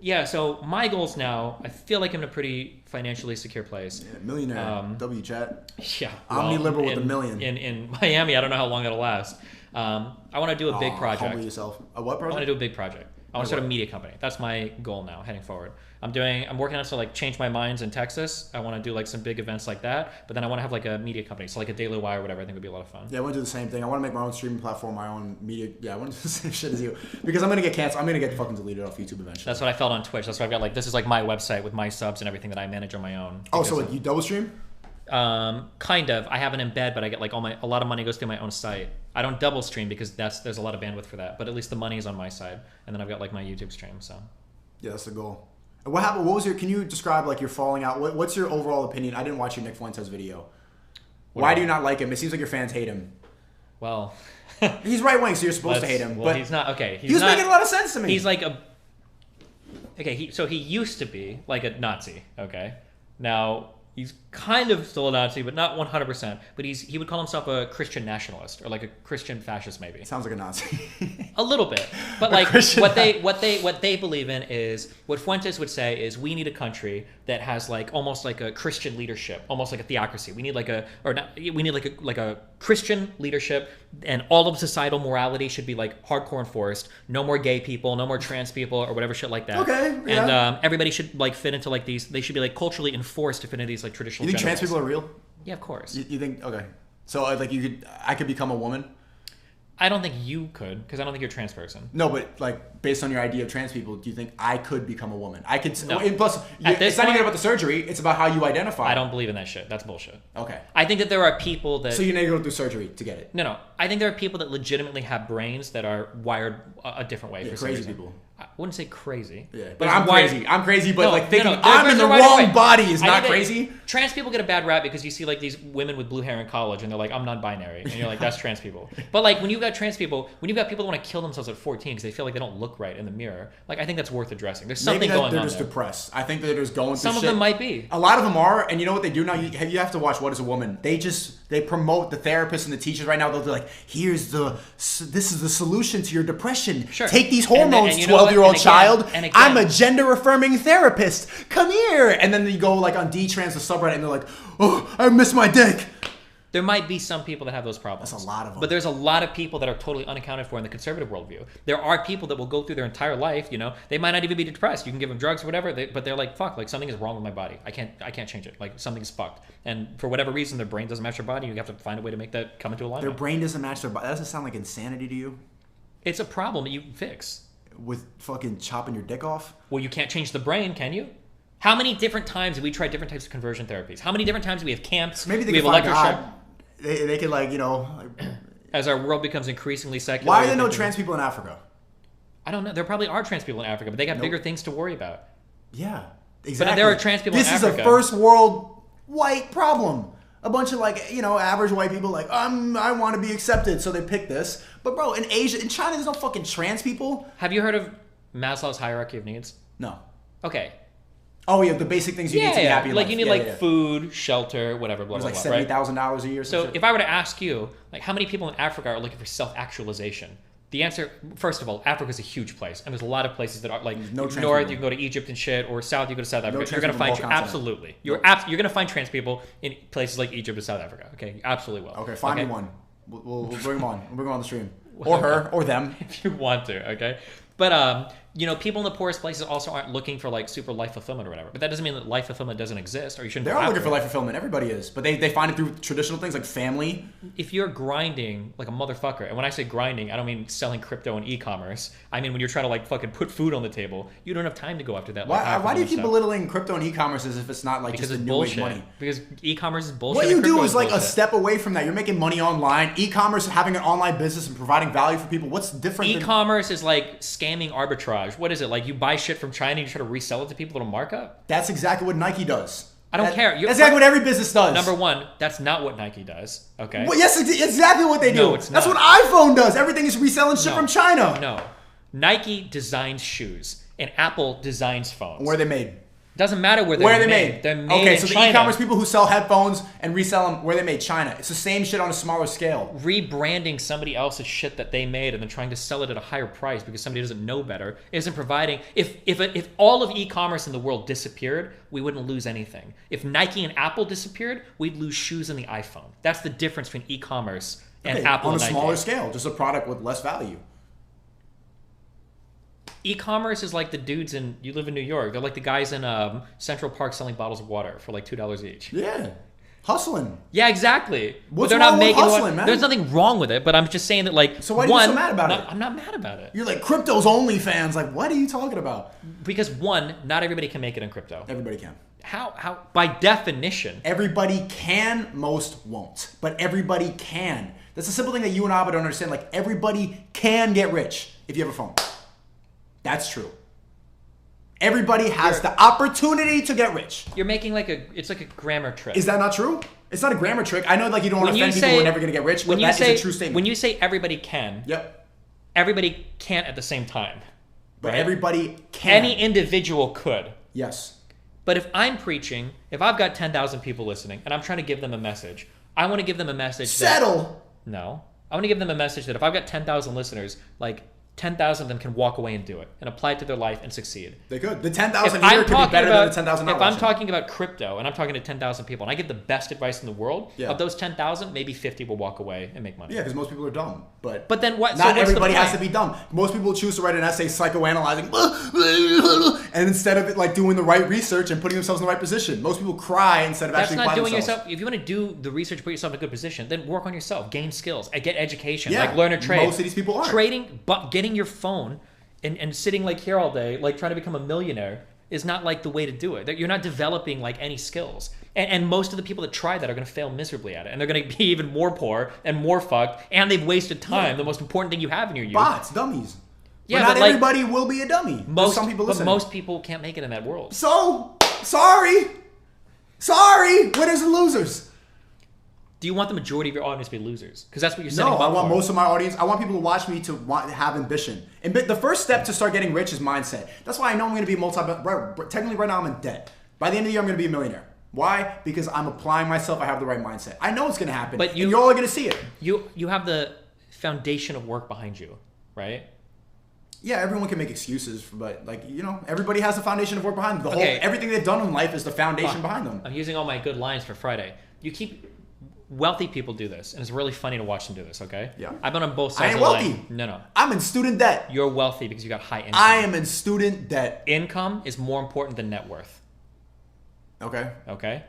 Yeah, so my goals now, I feel like I'm in a pretty financially secure place. Yeah, millionaire, W-chat. Yeah. Omni-liberal with $1 million. In Miami, I don't know how long that'll last. I want to do a big project. Humble yourself. A what project? I want to do a big project. I want to start a media company. That's my goal now, heading forward. I'm working on to like change my minds in Texas. I want to do like some big events like that, but then I want to have like a media company, so like a Daily Wire or whatever. I think would be a lot of fun. Yeah, I want to do the same thing. I want to make my own streaming platform, my own media. Yeah, I want to do the same shit as you because I'm gonna get canceled. I'm gonna get fucking deleted off YouTube eventually. That's what I felt on Twitch. That's why I've got like this is like my website with my subs and everything that I manage on my own. Oh, so you double stream? Kind of. I have an embed, but I get like a lot of money goes through my own site. I don't double stream because there's a lot of bandwidth for that. But at least the money is on my side, and then I've got like my YouTube stream. So yeah, that's the goal. What happened? What was your? Can you describe like your falling out? What's your overall opinion? I didn't watch your Nick Fuentes video. Why do you not like him? It seems like your fans hate him. Well, he's right wing, so you're supposed to hate him. Well, but he's not. Okay, he was making a lot of sense to me. He's like a. Okay, so he used to be like a Nazi. Okay, now he's kind of still a Nazi, but not 100%. But he would call himself a Christian nationalist or like a Christian fascist, maybe. Sounds like a Nazi. A little bit, but like what they believe in is what Fuentes would say is we need a country that has like almost like a Christian leadership, almost like a theocracy. We need like a Christian leadership, and all of societal morality should be like hardcore enforced. No more gay people, no more trans people, or whatever shit like that. Okay, yeah. And everybody should like fit into like these. They should be like culturally enforced to fit into these like traditional. You think trans people are real? Yeah, of course. You think okay? So like I could become a woman. I don't think you could, because I don't think you're a trans person. No, but like based on your idea of trans people, do you think I could become a woman? I could. No. And plus, it's not even about the surgery. It's about how you identify. I don't believe in that shit. That's bullshit. Okay. I think that there are people that. So you need to go through surgery to get it. No. I think there are people that legitimately have brains that are wired a different way. Yeah, for some crazy reason. people. I wouldn't say crazy. Yeah, but I'm crazy. I'm crazy, but like thinking there's I'm in the wrong body is not think crazy. Trans people get a bad rap because you see like these women with blue hair in college and they're like, I'm non-binary. And you're like, that's trans people. But like when you've got trans people, when you've got people that want to kill themselves at 14 because they feel like they don't look right in the mirror, like I think that's worth addressing. There's something going on there. They're just depressed. I think that they're just going through Some of them might be. A lot of them are, and you know what they do now? You have to watch What Is a Woman. They promote the therapists and the teachers right now. They'll be like, this is the solution to your depression. Sure. Take these hormones, 12-year-old child. I'm a gender-affirming therapist. Come here. And then you go like on D-Trans, the subreddit, and they're like, oh, I miss my dick. There might be some people that have those problems. That's a lot of them. But there's a lot of people that are totally unaccounted for in the conservative worldview. There are people that will go through their entire life, they might not even be depressed. You can give them drugs or whatever, but they're like, fuck, like something is wrong with my body. I can't change it. Like something's fucked. And for whatever reason, their brain doesn't match their body. You have to find a way to make that come into alignment. Their brain doesn't match their body. That doesn't sound like insanity to you? It's a problem that you fix. With fucking chopping your dick off? Well, you can't change the brain, can you? How many different times have we tried different types of conversion therapies? How many different times do we have camps? Maybe they we can have find God. They could like, as our world becomes increasingly secular. Why are there no trans people in Africa? I don't know. There probably are trans people in Africa, but they got bigger things to worry about. Yeah, exactly. But there are trans people in Africa. This is a first world white problem. A bunch of like, average white people like, I want to be accepted, so they pick this. But bro, in Asia, in China, there's no fucking trans people. Have you heard of Maslow's hierarchy of needs? No. Okay. Oh yeah, the basic things you need to be happy in like life. You need food, shelter, whatever, blah, blah, blah. Like $70,000 a year. So if I were to ask you, like, how many people in Africa are looking for self-actualization? The answer, first of all, Africa's a huge place, and there's a lot of places that are like north. You can go to Egypt and shit, or south. You go to South Africa. You're gonna find absolutely. You're gonna find trans people in places like Egypt or South Africa. Okay, you absolutely will. Okay, find me one. We'll bring them on. We'll bring them on the stream, or her, or them, if you want to. Okay, but people in the poorest places also aren't looking for like super life fulfillment or whatever. But that doesn't mean that life fulfillment doesn't exist, or you shouldn't. They're all looking for life fulfillment. Everybody is, but they find it through traditional things like family. If you're grinding like a motherfucker, and when I say grinding, I don't mean selling crypto and e-commerce. I mean when you're trying to like fucking put food on the table, you don't have time to go after that. Why do you keep belittling crypto and e-commerce as if it's not like just a new way of money? Because e-commerce is bullshit. What you do is like a step away from that. You're making money online. E-commerce, having an online business and providing value for people. What's different? E-commerce is like scamming arbitrage. What is it? Like you buy shit from China and you try to resell it to people at a markup? That's exactly what Nike does. I don't care. That's exactly what every business does. Number one, that's not what Nike does. Okay. Well, yes, it's exactly what they do. No, it's not. That's what iPhone does. Everything is reselling shit from China. No. Nike designs shoes and Apple designs phones. Where are they made? Doesn't matter where they're made. They're made okay, in so China. the e-commerce people who sell headphones and resell them, where they made? China. It's the same shit on a smaller scale. Rebranding somebody else's shit that they made and then trying to sell it at a higher price because somebody doesn't know better isn't providing. If all of e-commerce in the world disappeared, we wouldn't lose anything. If Nike and Apple disappeared, we'd lose shoes and the iPhone. That's the difference between e-commerce and Apple on and a Nike. smaller scale, just a product with less value. E-commerce is like the dudes you live in New York. They're like the guys in Central Park selling bottles of water for like $2 each. Yeah. Hustling. Yeah, exactly. What's they're wrong not with making hustling, man? There's nothing wrong with it, but I'm just saying that like so why are you so mad about it? I'm not mad about it. You're like crypto's OnlyFans. Like, what are you talking about? Because one, not everybody can make it in crypto. Everybody can. How? By definition. Everybody can, most won't. But everybody can. That's a simple thing that you and I don't understand. Like, everybody can get rich if you have a phone. That's true. Everybody has the opportunity to get rich. You're making it's like a grammar trick. Is that not true? It's not a grammar trick. I know like you don't want to offend people who are never going to get rich, but that is a true statement. When you say everybody can, everybody can't at the same time. But everybody can. Any individual could. Yes. But if I'm preaching, if I've got 10,000 people listening and I'm trying to give them a message, I want to give them a message No. I want to give them a message that if I've got 10,000 listeners, like 10,000 of them can walk away and do it and apply it to their life and succeed. They could. The 10,000 here could be better than the 10,000 not If I'm watching. talking about crypto and I'm talking to 10,000 people and I give the best advice in the world, of those 10,000, maybe 50 will walk away and make money. Yeah, because most people are dumb. But then what? Not everybody has to be dumb. Most people choose to write an essay psychoanalyzing, and instead of it like doing the right research and putting themselves in the right position. Most people cry instead of actually applying themselves. Yourself. If you want to do the research, put yourself in a good position, then work on yourself, gain skills, get education, Yeah, like learn a trade. most of these people are. Trading, but getting your phone and sitting like here all day, like trying to become a millionaire is not like the way to do it. You're not developing like any skills. And most of the people that try that are going to fail miserably at it. And they're going to be even more poor and more fucked. And they've wasted time, the most important thing you have in your youth. Bots, dummies. Yeah, but not everybody will be a dummy. Some people But most people can't make it in that world. So, sorry. Winners and losers. Do you want the majority of your audience to be losers? Because that's what you're setting No, them up I want for. most of my audience. I want people to watch me to have ambition. And the first step to start getting rich is mindset. That's why I know I'm going to be technically right now I'm in debt. By the end of the year, I'm going to be a millionaire. Why? Because I'm applying myself. I have the right mindset. I know it's going to happen. But you're all going to see it. You have the foundation of work behind you, right? Yeah, everyone can make excuses, but everybody has the foundation of work behind them. Everything they've done in life is the foundation behind them. I'm using all my good lines for Friday. Wealthy people do this, and it's really funny to watch them do this, okay? Yeah. I've been on both sides I ain't of the wealthy. line. No. I'm in student debt. You're wealthy because you got high income. I am in student debt. Income is more important than net worth. Okay?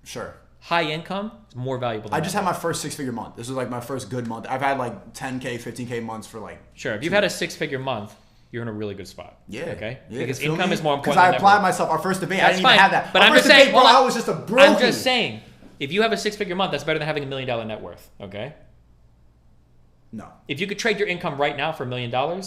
Sure. High income is more valuable than I just had my first 6-figure month. This was like my first good month. I've had like 10K, 15K months for like... Sure. If you've had a 6-figure month, you're in a really good spot. Yeah. Okay? Yeah, because income is more important than than I applied net worth. myself. Our first debate, That's I didn't fine. even have that. But Our I'm first just saying, debate, bro, I was just a broke. I'm just saying, if you have a 6-figure month, that's better than having $1 million net worth, okay? No. If you could trade your income right now for $1 million,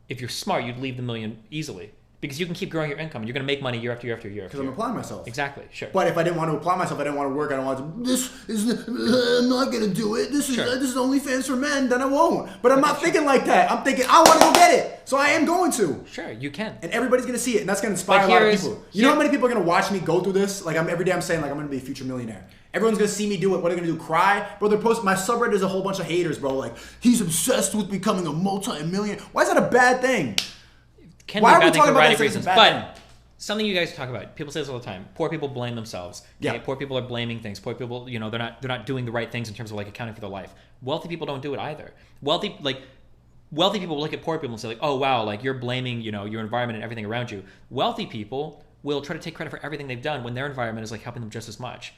if you're smart, you'd leave the million easily. Because you can keep growing your income. And you're going to make money year after year after year. Because I'm applying myself. Exactly, sure. But if I didn't want to apply myself, I didn't want to work, I don't want to, I'm not going to do it. This is OnlyFans for men, then I won't. But I'm not thinking like that. I'm thinking, I want to go get it. So I am going to. Sure, you can. And everybody's going to see it. And that's going to inspire a lot of people. You know how many people are going to watch me go through this? Like every day I'm saying, like, I'm going to be a future millionaire. Everyone's going to see me do it. What are they going to do? Cry? Bro, they're posting, my subreddit is a whole bunch of haters, bro. Like, he's obsessed with becoming a multi-millionaire. Why is that a bad thing? Why are we talking about reasons? But something you guys talk about, people say this all the time. Poor people blame themselves. Okay? Yeah. Poor people are blaming things. Poor people, they're not doing the right things in terms of like accounting for their life. Wealthy people don't do it either. Wealthy people look at poor people and say like, oh wow, like you're blaming, your environment and everything around you. Wealthy people will try to take credit for everything they've done when their environment is like helping them just as much,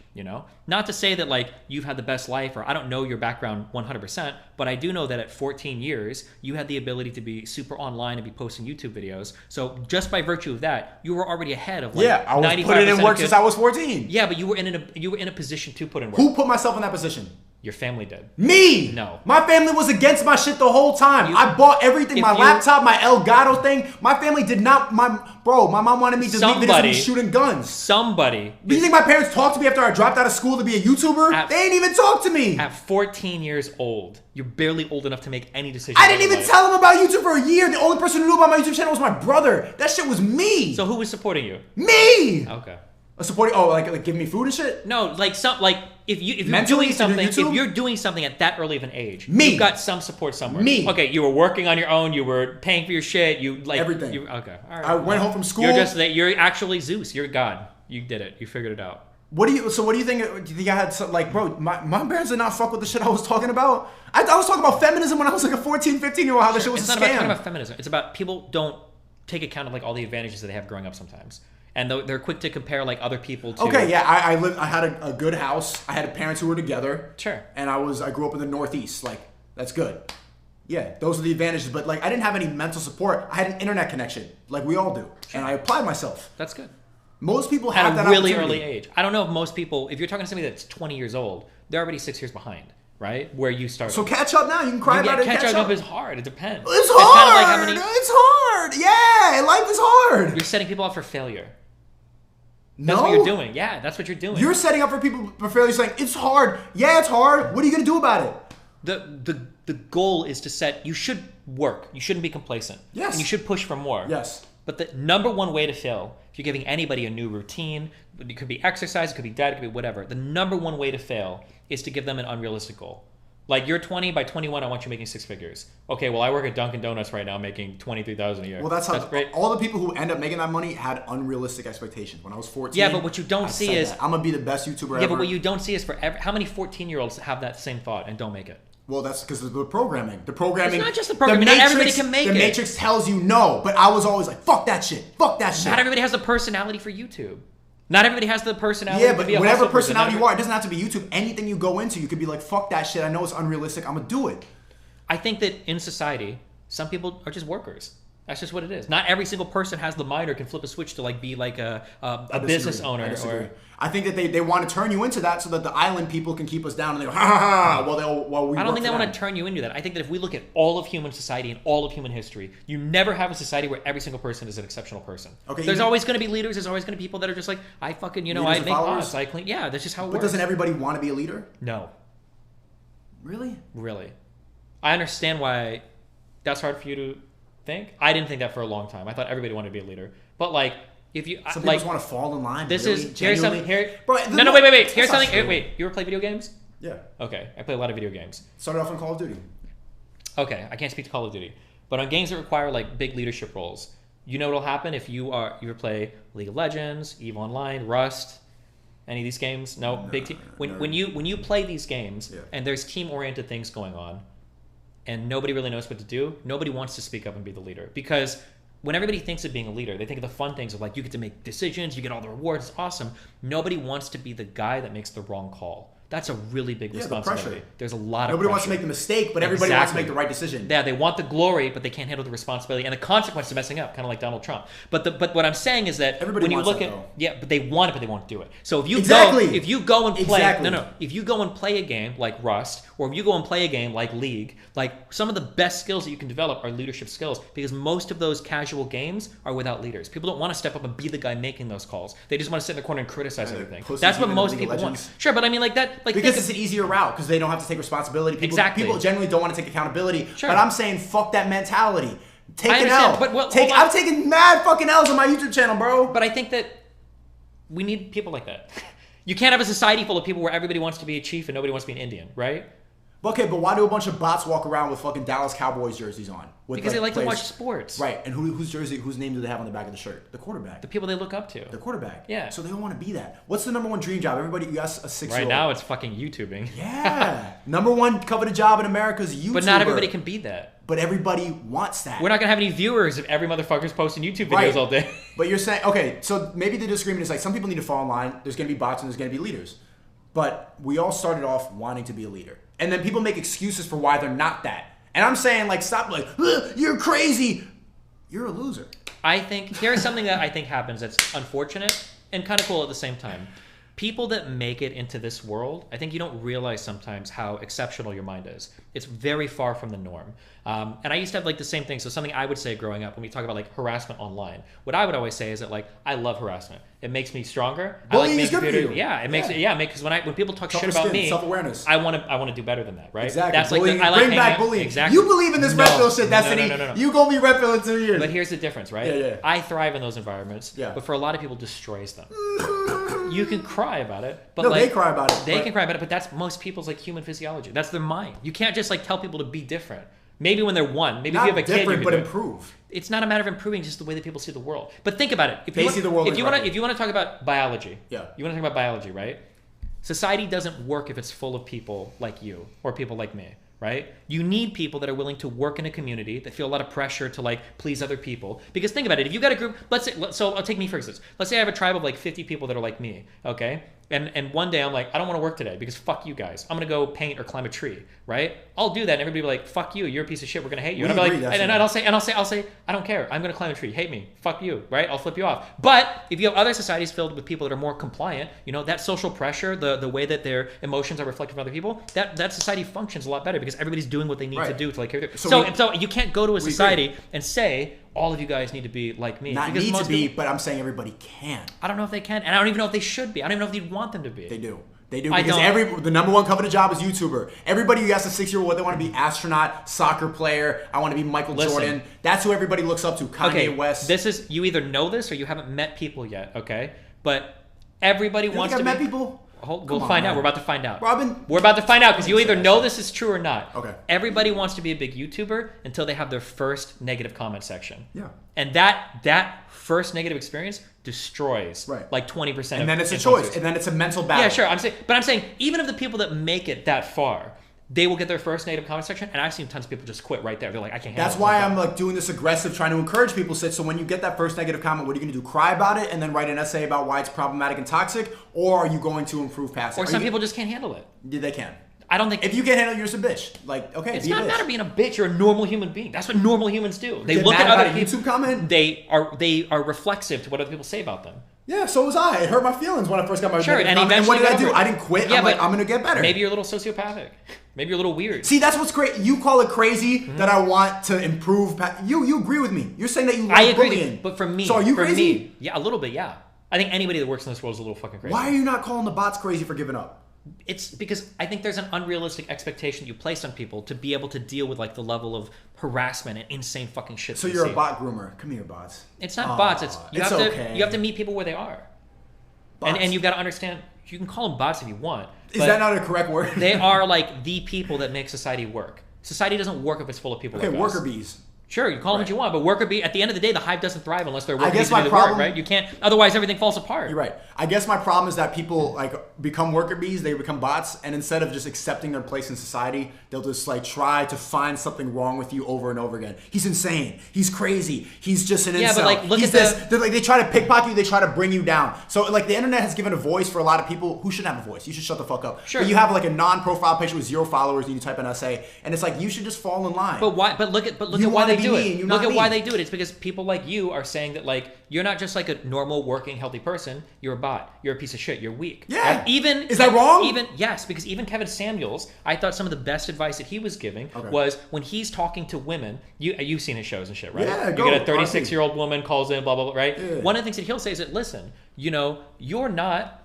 Not to say that like you've had the best life, or I don't know your background 100%, but I do know that at 14 years, you had the ability to be super online and be posting YouTube videos. So just by virtue of that, you were already ahead of like I was putting in work since I was 14. Yeah, but you were in a position to put in work. Who put myself in that position? Your family did. Me! No. My family was against my shit the whole time. I bought everything. My laptop, my Elgato thing. My family did not. My mom wanted me to leave videos of me shooting guns. Somebody. Do you think my parents talked to me after I dropped out of school to be a YouTuber? They ain't even talk to me. At 14 years old, you're barely old enough to make any decisions. I didn't even tell them about YouTube for a year. The only person who knew about my YouTube channel was my brother. That shit was me. So who was supporting you? Me! Okay. Supporting? Oh, like giving me food and shit? No, like if you're doing something, if you're doing something at that early of an age, you've got some support somewhere. Me. Okay, you were working on your own. You were paying for your shit. You like everything. Okay, all right. I went home from school. You're actually Zeus. You're God. You did it. You figured it out. What do you think? Do you think I had like, bro? My parents did not fuck with the shit I was talking about. I was talking about feminism when I was like a 14, 15-year-old. How the shit was it's a scam. It's not about talking about feminism. It's about people don't take account of like all the advantages that they have growing up sometimes. And they're quick to compare like other people to. Okay, yeah, I had a good house. I had parents who were together. Sure. And I grew up in the Northeast. Like, that's good. Yeah, those are the advantages. But like, I didn't have any mental support. I had an internet connection, like we all do, and I applied myself. That's good. Most people have at that a really opportunity. early age. I don't know if most people. If you're talking to somebody that's 20 years old, they're already 6 years behind, right? Where you started. So catch up now. You can cry about it. Catch up is hard. It depends. It's hard. It's hard. Yeah, life is hard. You're setting people up for failure. No. That's what you're doing. Yeah, that's what you're doing. You're setting up for people for failure, saying it's hard. Yeah, it's hard. What are you gonna do about it? The goal is to set. You should work. You shouldn't be complacent. Yes. And you should push for more. Yes. But the number one way to fail, if you're giving anybody a new routine, it could be exercise, it could be diet, it could be whatever. The number one way to fail is to give them an unrealistic goal. Like, you're 20, by 21, I want you making 6 figures. Okay, well, I work at Dunkin' Donuts right now making $23,000 a year. Well, that's great. All the people who end up making that money had unrealistic expectations. When I was 14, yeah, but what you don't see is I'm gonna be the best YouTuber ever. Yeah, but what you don't see is how many 14-year-olds have that same thought and don't make it? Well, that's because of the programming. The programming. It's not just the programming. Not everybody can make it. The Matrix tells you no, but I was always like, fuck that shit. Fuck that shit. Not everybody has the personality for YouTube. Not everybody has the personality. Yeah, but to be a whatever personality you are, it doesn't have to be YouTube. Anything you go into, you could be like, fuck that shit. I know it's unrealistic. I'm gonna do it. I think that in society, some people are just workers. That's just what it is. Not every single person has the mind or can flip a switch to like be like a business owner. I think that they want to turn you into that so that the island people can keep us down and they go, ha ha ha, while we I don't think they want to turn you into that. I think that if we look at all of human society and all of human history, you never have a society where every single person is an exceptional person. Okay, there's always going to be leaders. There's always going to be people that are just like, I fucking, I make pots, I clean. Yeah, that's just how it works. But doesn't everybody want to be a leader? No. Really? Really. I understand why that's hard for you to think. I didn't think that for a long time. I thought everybody wanted to be a leader. But like, if you some people just want to fall in line. This really? is here's something here. Bro, no, wait. Here's something. Wait, you ever play video games? Yeah. Okay, I play a lot of video games. Started off on Call of Duty. Okay, I can't speak to Call of Duty, but on games that require like big leadership roles, you know what'll happen if you ever play League of Legends, EVE Online, Rust. Any of these games? No, big team. When you play these games and there's team-oriented things going on, and nobody really knows what to do, nobody wants to speak up and be the leader. Because when everybody thinks of being a leader, they think of the fun things of like, you get to make decisions, you get all the rewards, it's awesome. Nobody wants to be the guy that makes the wrong call. That's a really big responsibility. There's a lot of Nobody wants to make the mistake, but everybody wants to make the right decision. Yeah, they want the glory, but they can't handle the responsibility and the consequence of messing up, kind of like Donald Trump. But what I'm saying is that everybody when you look at but they want it, but they won't do it. So if you go and play if you go and play a game like Rust, or if you go and play a game like League, like some of the best skills that you can develop are leadership skills, because most of those casual games are without leaders. People don't want to step up and be the guy making those calls. They just want to sit in the corner and criticize everything. That's what most people want. Sure, but I mean like that, like because it's an easier route because they don't have to take responsibility. People generally don't want to take accountability. Sure. But I'm saying fuck that mentality. Take an L. I've taken mad fucking L's on my YouTube channel, bro. But I think that we need people like that. You can't have a society full of people where everybody wants to be a chief and nobody wants to be an Indian, right? Okay, but why do a bunch of bots walk around with fucking Dallas Cowboys jerseys on? Because they like to watch sports. Right, and whose name do they have on the back of the shirt? The quarterback. The people they look up to. The quarterback. Yeah. So they don't want to be that. What's the number one dream job? Everybody, you ask a 6-year-old. Right now it's fucking YouTubing. Yeah. Number one coveted job in America is YouTuber. But not everybody can be that. But everybody wants that. We're not going to have any viewers if every motherfucker's posting YouTube videos all day. But you're saying, okay, so maybe the disagreement is like some people need to fall in line. There's going to be bots and there's going to be leaders. But we all started off wanting to be a leader. And then people make excuses for why they're not that. And I'm saying, like, stop, like, you're crazy. You're a loser. I think, here's something that I think happens that's unfortunate and kind of cool at the same time. people that make it into this world, I think you don't realize sometimes how exceptional your mind is. It's very far from the norm. And I used to have like the same thing. So something I would say growing up when we talk about like harassment online, what I would always say is that like, I love harassment. It makes me stronger. Bullying is good for you. Yeah, it makes it. Yeah, because when people talk shit about me, self-awareness. I want to do better than that, right? Exactly. That's bullying, like I like bring back bullying. Exactly. You believe in this red pill shit, Destiny. No. You gonna be red pill in 2 years. But here's the difference, right? Yeah. I thrive in those environments. Yeah. But for a lot of people, destroys them. You can cry about it, but no, like, they cry about it. They can cry about it, but that's most people's like human physiology. That's their mind. You can't just like tell people to be different. Maybe when they're one, maybe not if you have a kid, different, you but can do improve. It's not a matter of improving, just the way that people see the world. But think about it. If they see the world. If you want to talk about biology, you want to talk about biology, right? Society doesn't work if it's full of people like you or people like me, right? You need people that are willing to work in a community that feel a lot of pressure to like please other people. Because think about it, if you got a group, so I'll take me for instance. Let's say I have a tribe of like 50 people that are like me, okay? And one day I'm like, I don't want to work today because fuck you guys. I'm gonna go paint or climb a tree, right? I'll do that, and everybody will be like, fuck you, you're a piece of shit. We're gonna hate you. And I'll be like, and I'll say, I don't care. I'm gonna climb a tree. Hate me. Fuck you, right? I'll flip you off. But if you have other societies filled with people that are more compliant, you know, that social pressure, the way that their emotions are reflected from other people, that society functions a lot better because everybody's doing what they need to do to like carry through. So you can't go to a society and say, all of you guys need to be like me. Not need to be, but I'm saying everybody can. I don't know if they can, and I don't even know if they should be. I don't even know if you'd want them to be. They do. They do, because the number one coveted job is YouTuber. Everybody who asks a 6-year-old what they want to be: astronaut, soccer player. I want to be Michael Jordan. That's who everybody looks up to. Kanye West. This is, you either know this or you haven't met people yet. Okay, but everybody wants to. Met people. We'll find out. We're about to find out. Robin, we're about to find out because you either know this is true or not. Okay. Everybody wants to be a big YouTuber until they have their first negative comment section. Yeah. And that first negative experience destroys like 20%. And then it's a choice. And then it's a mental battle. Yeah, sure. I'm saying even of the people that make it that far, they will get their first negative comment section, and I've seen tons of people just quit right there. They're like, I can't handle it. That's why I'm like doing this aggressive, trying to encourage people. So when you get that first negative comment, what are you going to do? Cry about it and then write an essay about why it's problematic and toxic, or are you going to improve past it? Or some people just can't handle it. Yeah, they can. I don't think if you can't handle it, you're just a bitch. Like, okay, it's not a matter of being a bitch. You're a normal human being. That's what normal humans do. They get look mad at other about a YouTube comment. They are reflexive to what other people say about them. Yeah, so was I. It hurt my feelings when I first got my negative comment. And what did I do? I didn't quit. Yeah, I'm going to get better. Maybe you're a little sociopathic. Maybe you're a little weird. See, that's what's great. You call it crazy that I want to improve. You agree with me. You're saying that you like bullying. But for me, so are you crazy? Yeah, a little bit. Yeah, I think anybody that works in this world is a little fucking crazy. Why are you not calling the bots crazy for giving up? It's because I think there's an unrealistic expectation you place on people to be able to deal with like the level of harassment and insane fucking shit. So you're a bot groomer. Come here, bots. It's not bots. You have to meet people where they are. And you've got to understand, you can call them bots if you want. Is that not a correct word? They are like the people that make society work. Society doesn't work if it's full of people like us. Okay, worker bees. Sure, you call them what you want, but worker bee, at the end of the day, the hive doesn't thrive unless they're worker bees to do the work, right? You can't, otherwise everything falls apart. You're right. I guess my problem is that people like become worker bees, they become bots, and instead of just accepting their place in society, they'll just like try to find something wrong with you over and over again. He's insane. He's crazy. He's just an incel. But like, look at this. They try to pickpocket you. They try to bring you down. So like the internet has given a voice for a lot of people who shouldn't have a voice. You should shut the fuck up. Sure. But you have like a non-profile picture with 0 followers, and you type an essay, and it's like you should just fall in line. But why? But look at why they do it. Look at why they do it. It's because people like you are saying that like you're not just like a normal working healthy person. You're a bot. You're a piece of shit. You're weak. Yeah. Is that wrong? Yes, because even Kevin Samuels, I thought some of the best advice that he was giving was when he's talking to women. You've seen his shows and shit, right? Yeah. You get a 36-year-old woman calls in, blah blah blah, right? Yeah. One of the things that he'll say is that listen, you're not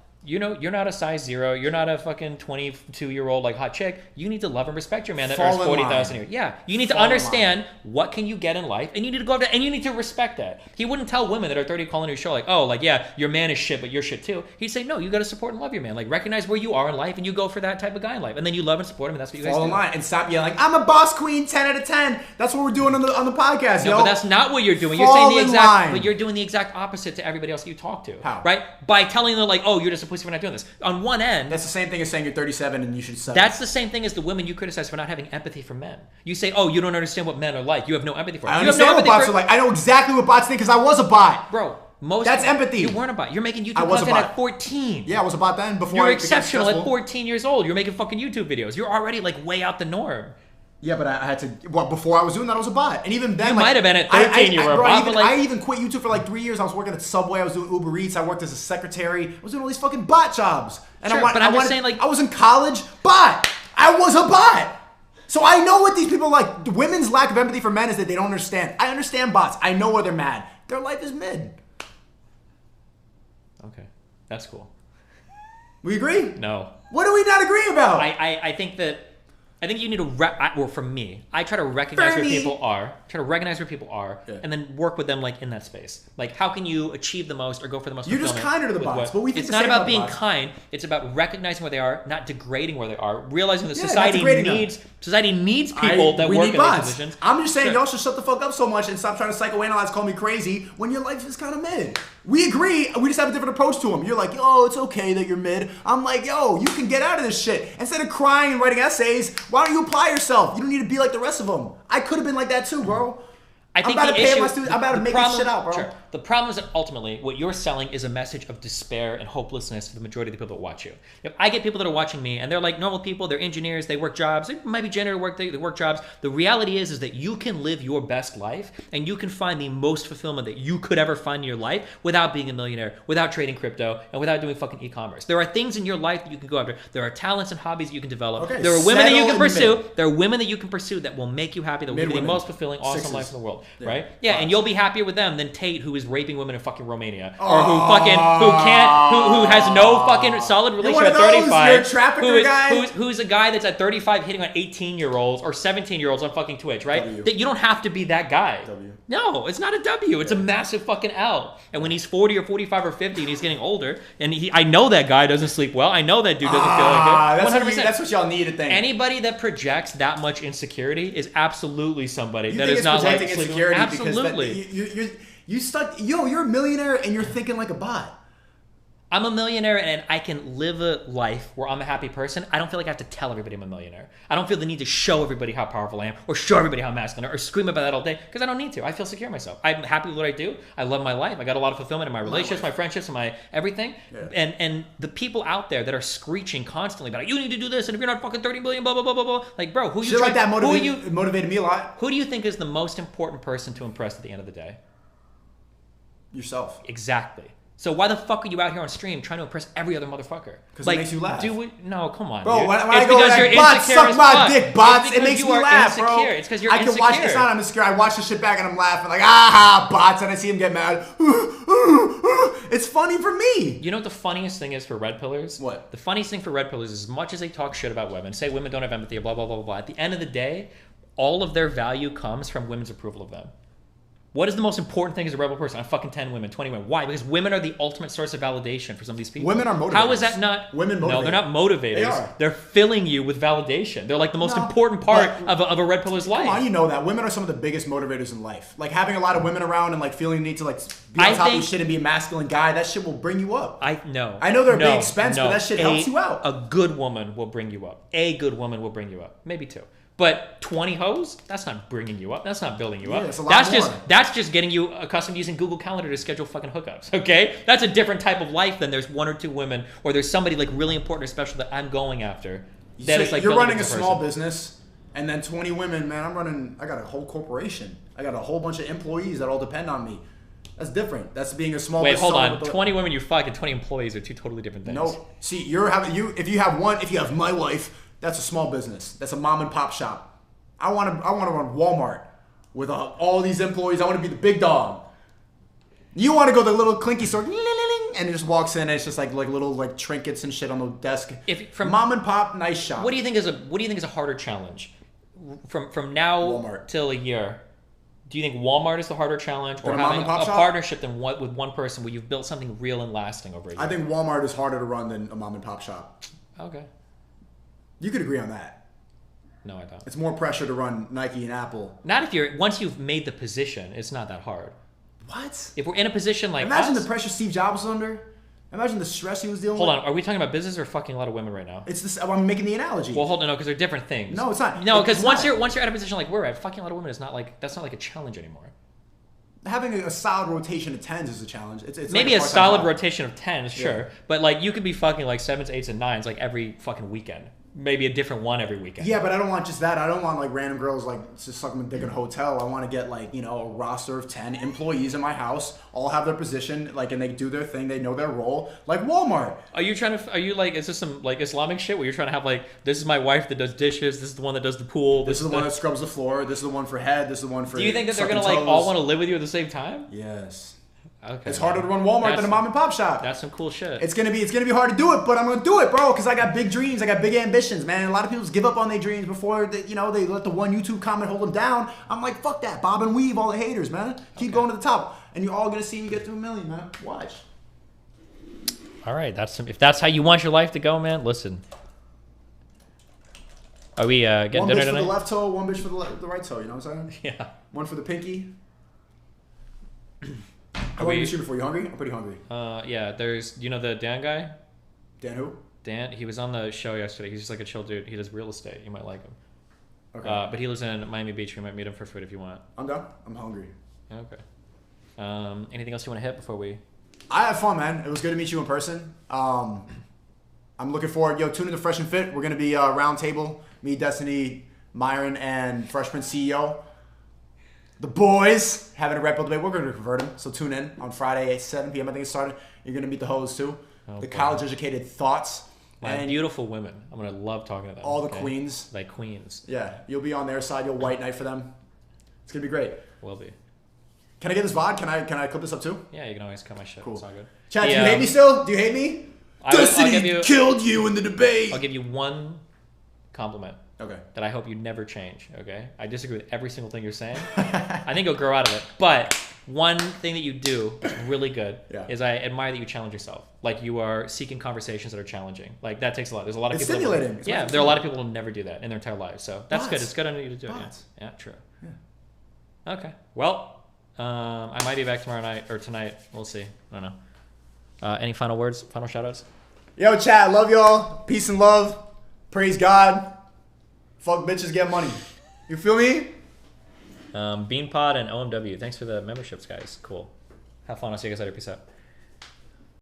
a size 0. You're not a fucking 22-year-old like hot chick. You need to love and respect your man that earns 40,000 a year. Yeah, you need to understand what can you get in life, and you need to go after, and you need to respect that. He wouldn't tell women that are 30 calling his show like, oh, like yeah, your man is shit, but you're shit too. He'd say no, you got to support and love your man. Like recognize where you are in life, and you go for that type of guy in life, and then you love and support him, and that's what you guys do. Fall in line and stop yelling. I'm a boss queen, 10 out of 10. That's what we're doing on the podcast. No, but that's not what you're doing. You're saying the exact, but you're doing the exact opposite to everybody else that you talk to. How? Right? By telling them like, oh, you're just a pussy for not doing this. On one end, that's the same thing as saying you're 37 and you should settle. That's the same thing as the women you criticize for not having empathy for men. You say, oh, you don't understand what men are like. You have no empathy for them. I understand what bots are like. I know exactly what bots think because I was a bot. Bro, that's empathy. You weren't a bot. You're making YouTube content at 14. Yeah, I was a bot then. Before you're exceptional at 14 years old. You're making fucking YouTube videos. You're already like way out the norm. Yeah, but I had to. Well, before I was doing that, I was a bot, and even then, you like, might have been at 13. You were a bot. I even quit YouTube for like 3 years. I was working at Subway. I was doing Uber Eats. I worked as a secretary. I was doing all these fucking bot jobs. And sure, but I'm just saying, like, I was in college, bot. I was a bot. So I know what these people are like. The women's lack of empathy for men is that they don't understand. I understand bots. I know where they're mad. Their life is mid. Okay, that's cool. We agree? No. What do we not agree about? I think you need to, well, for me, I try to recognize where people are, and then work with them like in that space. Like, how can you achieve the most or go for the most? You're just kinder to the bots, but we think it's not about being kind. It's about recognizing where they are, not degrading where they are, realizing that society needs people that work in these positions. I'm just saying, y'all should shut the fuck up so much and stop trying to psychoanalyze, call me crazy when your life is kind of mid. We agree. We just have a different approach to them. You're like, yo, it's okay that you're mid. I'm like, yo, you can get out of this shit. Instead of crying and writing essays, why don't you apply yourself? You don't need to be like the rest of them. I could have been like that too, bro. I think I'm about the to pay issue, my students. I'm about to make this shit out, bro. Sure. The problem is that ultimately what you're selling is a message of despair and hopelessness to the majority of the people that watch you. If I get people that are watching me and they're like normal people, they're engineers, they work jobs, they might be janitor work, they work jobs. The reality is that you can live your best life and you can find the most fulfillment that you could ever find in your life without being a millionaire, without trading crypto, and without doing fucking e-commerce. There are things in your life that you can go after. There are talents and hobbies that you can develop. Okay, there are women that you can pursue. There are women that you can pursue that will make you happy, that will give you the most fulfilling, awesome life in the world. Yeah. Right? Yeah, and you'll be happier with them than Tate, who is raping women in fucking Romania, or who has no fucking solid relationship at 35. You're a trafficker guy. Who's a guy that's at 35 hitting on 18-year-olds or 17-year-olds on fucking Twitch, right? That you don't have to be that guy. No, it's not a W. It's a massive fucking L. And when he's 40 or 45 or 50 and he's getting older, and I know that guy doesn't sleep well. I know that dude doesn't feel like it. 100%. That's what y'all need to think. Anybody that projects that much insecurity is absolutely somebody that is not like insecurity. Absolutely. You stuck. You're a millionaire and you're thinking like a bot. I'm a millionaire and I can live a life where I'm a happy person. I don't feel like I have to tell everybody I'm a millionaire. I don't feel the need to show everybody how powerful I am or show everybody how masculine I am or scream about that all day because I don't need to. I feel secure in myself. I'm happy with what I do. I love my life. I got a lot of fulfillment in my relationships, my friendships, and my everything. Yeah. And the people out there that are screeching constantly about, you need to do this, and if you're not fucking 30 million, blah, blah, blah, blah, blah. Like, bro, who you shit like that motivated me a lot. Who do you think is the most important person to impress at the end of the day? Yourself. Exactly. So why the fuck are you out here on stream trying to impress every other motherfucker? Because it makes you laugh. No, come on, bro. Dude. When I go like, bots, suck my dick, bots. It makes me laugh, insecure. bro. It's because you're insecure. I can watch. It's not I'm insecure. I watch the shit back and I'm laughing like bots, and I see him get mad. It's funny for me. You know what the funniest thing is for red pillars? What? The funniest thing for red pillars is as much as they talk shit about women, say women don't have empathy, blah blah blah blah blah. At the end of the day, all of their value comes from women's approval of them. What is the most important thing as a rebel person? I'm fucking 10 women, 20 women. Why? Because women are the ultimate source of validation for some of these people. Women are motivators. How is that not? Women motivate. No, they're not motivators. They are. They're filling you with validation. They're like the most important part of a red pillar's life. Come on, you know that. Women are some of the biggest motivators in life. Like having a lot of women around and like feeling the need to like be on top of your shit and be a masculine guy, that shit will bring you up. I know they're a big expense, but that shit helps you out. A good woman will bring you up. A good woman will bring you up. Maybe two. But 20 hoes, that's not bringing you up. That's not building you up. It's a lot more. That's just getting you accustomed to using Google Calendar to schedule fucking hookups, okay? That's a different type of life than there's one or two women or there's somebody like really important or special that I'm going after. That is like you're running a small business and then 20 women, man, I got a whole corporation. I got a whole bunch of employees that all depend on me. That's different. That's being a small business. Wait, hold on. 20 women you fuck and 20 employees are two totally different things. No. See, if you have my wife, that's a small business. That's a mom and pop shop. I want to run Walmart with all these employees. I want to be the big dog. You want to go to the little clinky store, and it just walks in, and it's just like little like trinkets and shit on the desk. From mom and pop, nice shop. What do you think is a harder challenge from now Walmart till a year? Do you think Walmart is the harder challenge, or Than having a shop? partnership with one person where you've built something real and lasting over a year? I think Walmart is harder to run than a mom and pop shop. Okay. You could agree on that. No, I don't. It's more pressure to run Nike and Apple. Not if once you've made the position, it's not that hard. What? If we're in a position like Imagine the pressure Steve Jobs was under. Imagine the stress he was dealing with. Hold on, are we talking about business or fucking a lot of women right now? It's this. I'm making the analogy. Well, hold on, no, because they're different things. No, it's not. No, because once you're at a position like we're at, fucking a lot of women is not like that's not like a challenge anymore. Having a solid rotation of 10s is a challenge. It's maybe like a solid rotation of 10s, sure, but like you could be fucking like 7s, 8s, and 9s like every fucking weekend. maybe a different one every weekend. Yeah, but I don't want just that. I don't want like random girls like just sucking my dick in a hotel. I want to get like, you know, a roster of 10 employees in my house, all have their position, like, and they do their thing, they know their role, like Walmart. Are you like, is this some like Islamic shit where you're trying to have like, this is my wife that does dishes, this is the one that does the pool, this is the one that scrubs the floor, this is the one for head, this is the one for Do you think that they're gonna like all want to live with you at the same time? Yes. Okay. It's harder to run Walmart than a mom and pop shop. That's some cool shit. It's gonna be hard to do it, but I'm gonna do it, bro, because I got big dreams, I got big ambitions, man. A lot of people just give up on their dreams before they, you know, they let the one YouTube comment hold them down. I'm like, fuck that, bob and weave all the haters, man. Keep going to the top, and you're all gonna see me get to 1 million, man. Watch. All right, if that's how you want your life to go, man. Listen. Are we getting dinner tonight? One bitch for the left toe, one bitch for the right toe. You know what I'm saying? Yeah. One for the pinky. How long are you shooting for? You hungry? I'm pretty hungry. Yeah. There's, you know, the Dan guy. Dan who? Dan. He was on the show yesterday. He's just like a chill dude. He does real estate. You might like him. Okay. But he lives in Miami Beach. We might meet him for food if you want. I'm down. I'm hungry. Okay. Anything else you want to hit before we? I had fun, man. It was good to meet you in person. I'm looking forward. Yo, tune in to Fresh and Fit. We're gonna be round table. Me, Destiny, Myron, and Freshman CEO. The boys having a Red Bull debate. We're going to convert them, so tune in on Friday at 7 p.m. I think it started. You're going to meet the hoes too. The college-educated thoughts. And beautiful women. I'm going to love talking to them. All the queens. Like queens. Yeah, you'll be on their side. You'll white knight for them. It's going to be great. Will be. Can I get this VOD? Can I clip this up too? Yeah, you can always cut my shit. Cool. It's all good. Chad, do you hate me still? Do you hate me? Destiny killed you in the debate. I'll give you one compliment. Okay. That I hope you never change, okay? I disagree with every single thing you're saying. I think you'll grow out of it. But one thing that you do that's really good is I admire that you challenge yourself. Like you are seeking conversations that are challenging. Like that takes a lot. There's a lot of people. Stimulating. Yeah, there are a lot of people who never do that in their entire lives. So that's good. It's good on you to do it. Yeah, true. Yeah. Okay. Well, I might be back tomorrow night or tonight. We'll see. I don't know. Any final words? Final shout outs? Yo, chat. Love y'all. Peace and love. Praise God. Fuck bitches, get money. You feel me? Beanpod and OMW. Thanks for the memberships, guys. Cool. Have fun. I'll see you guys later. Peace out.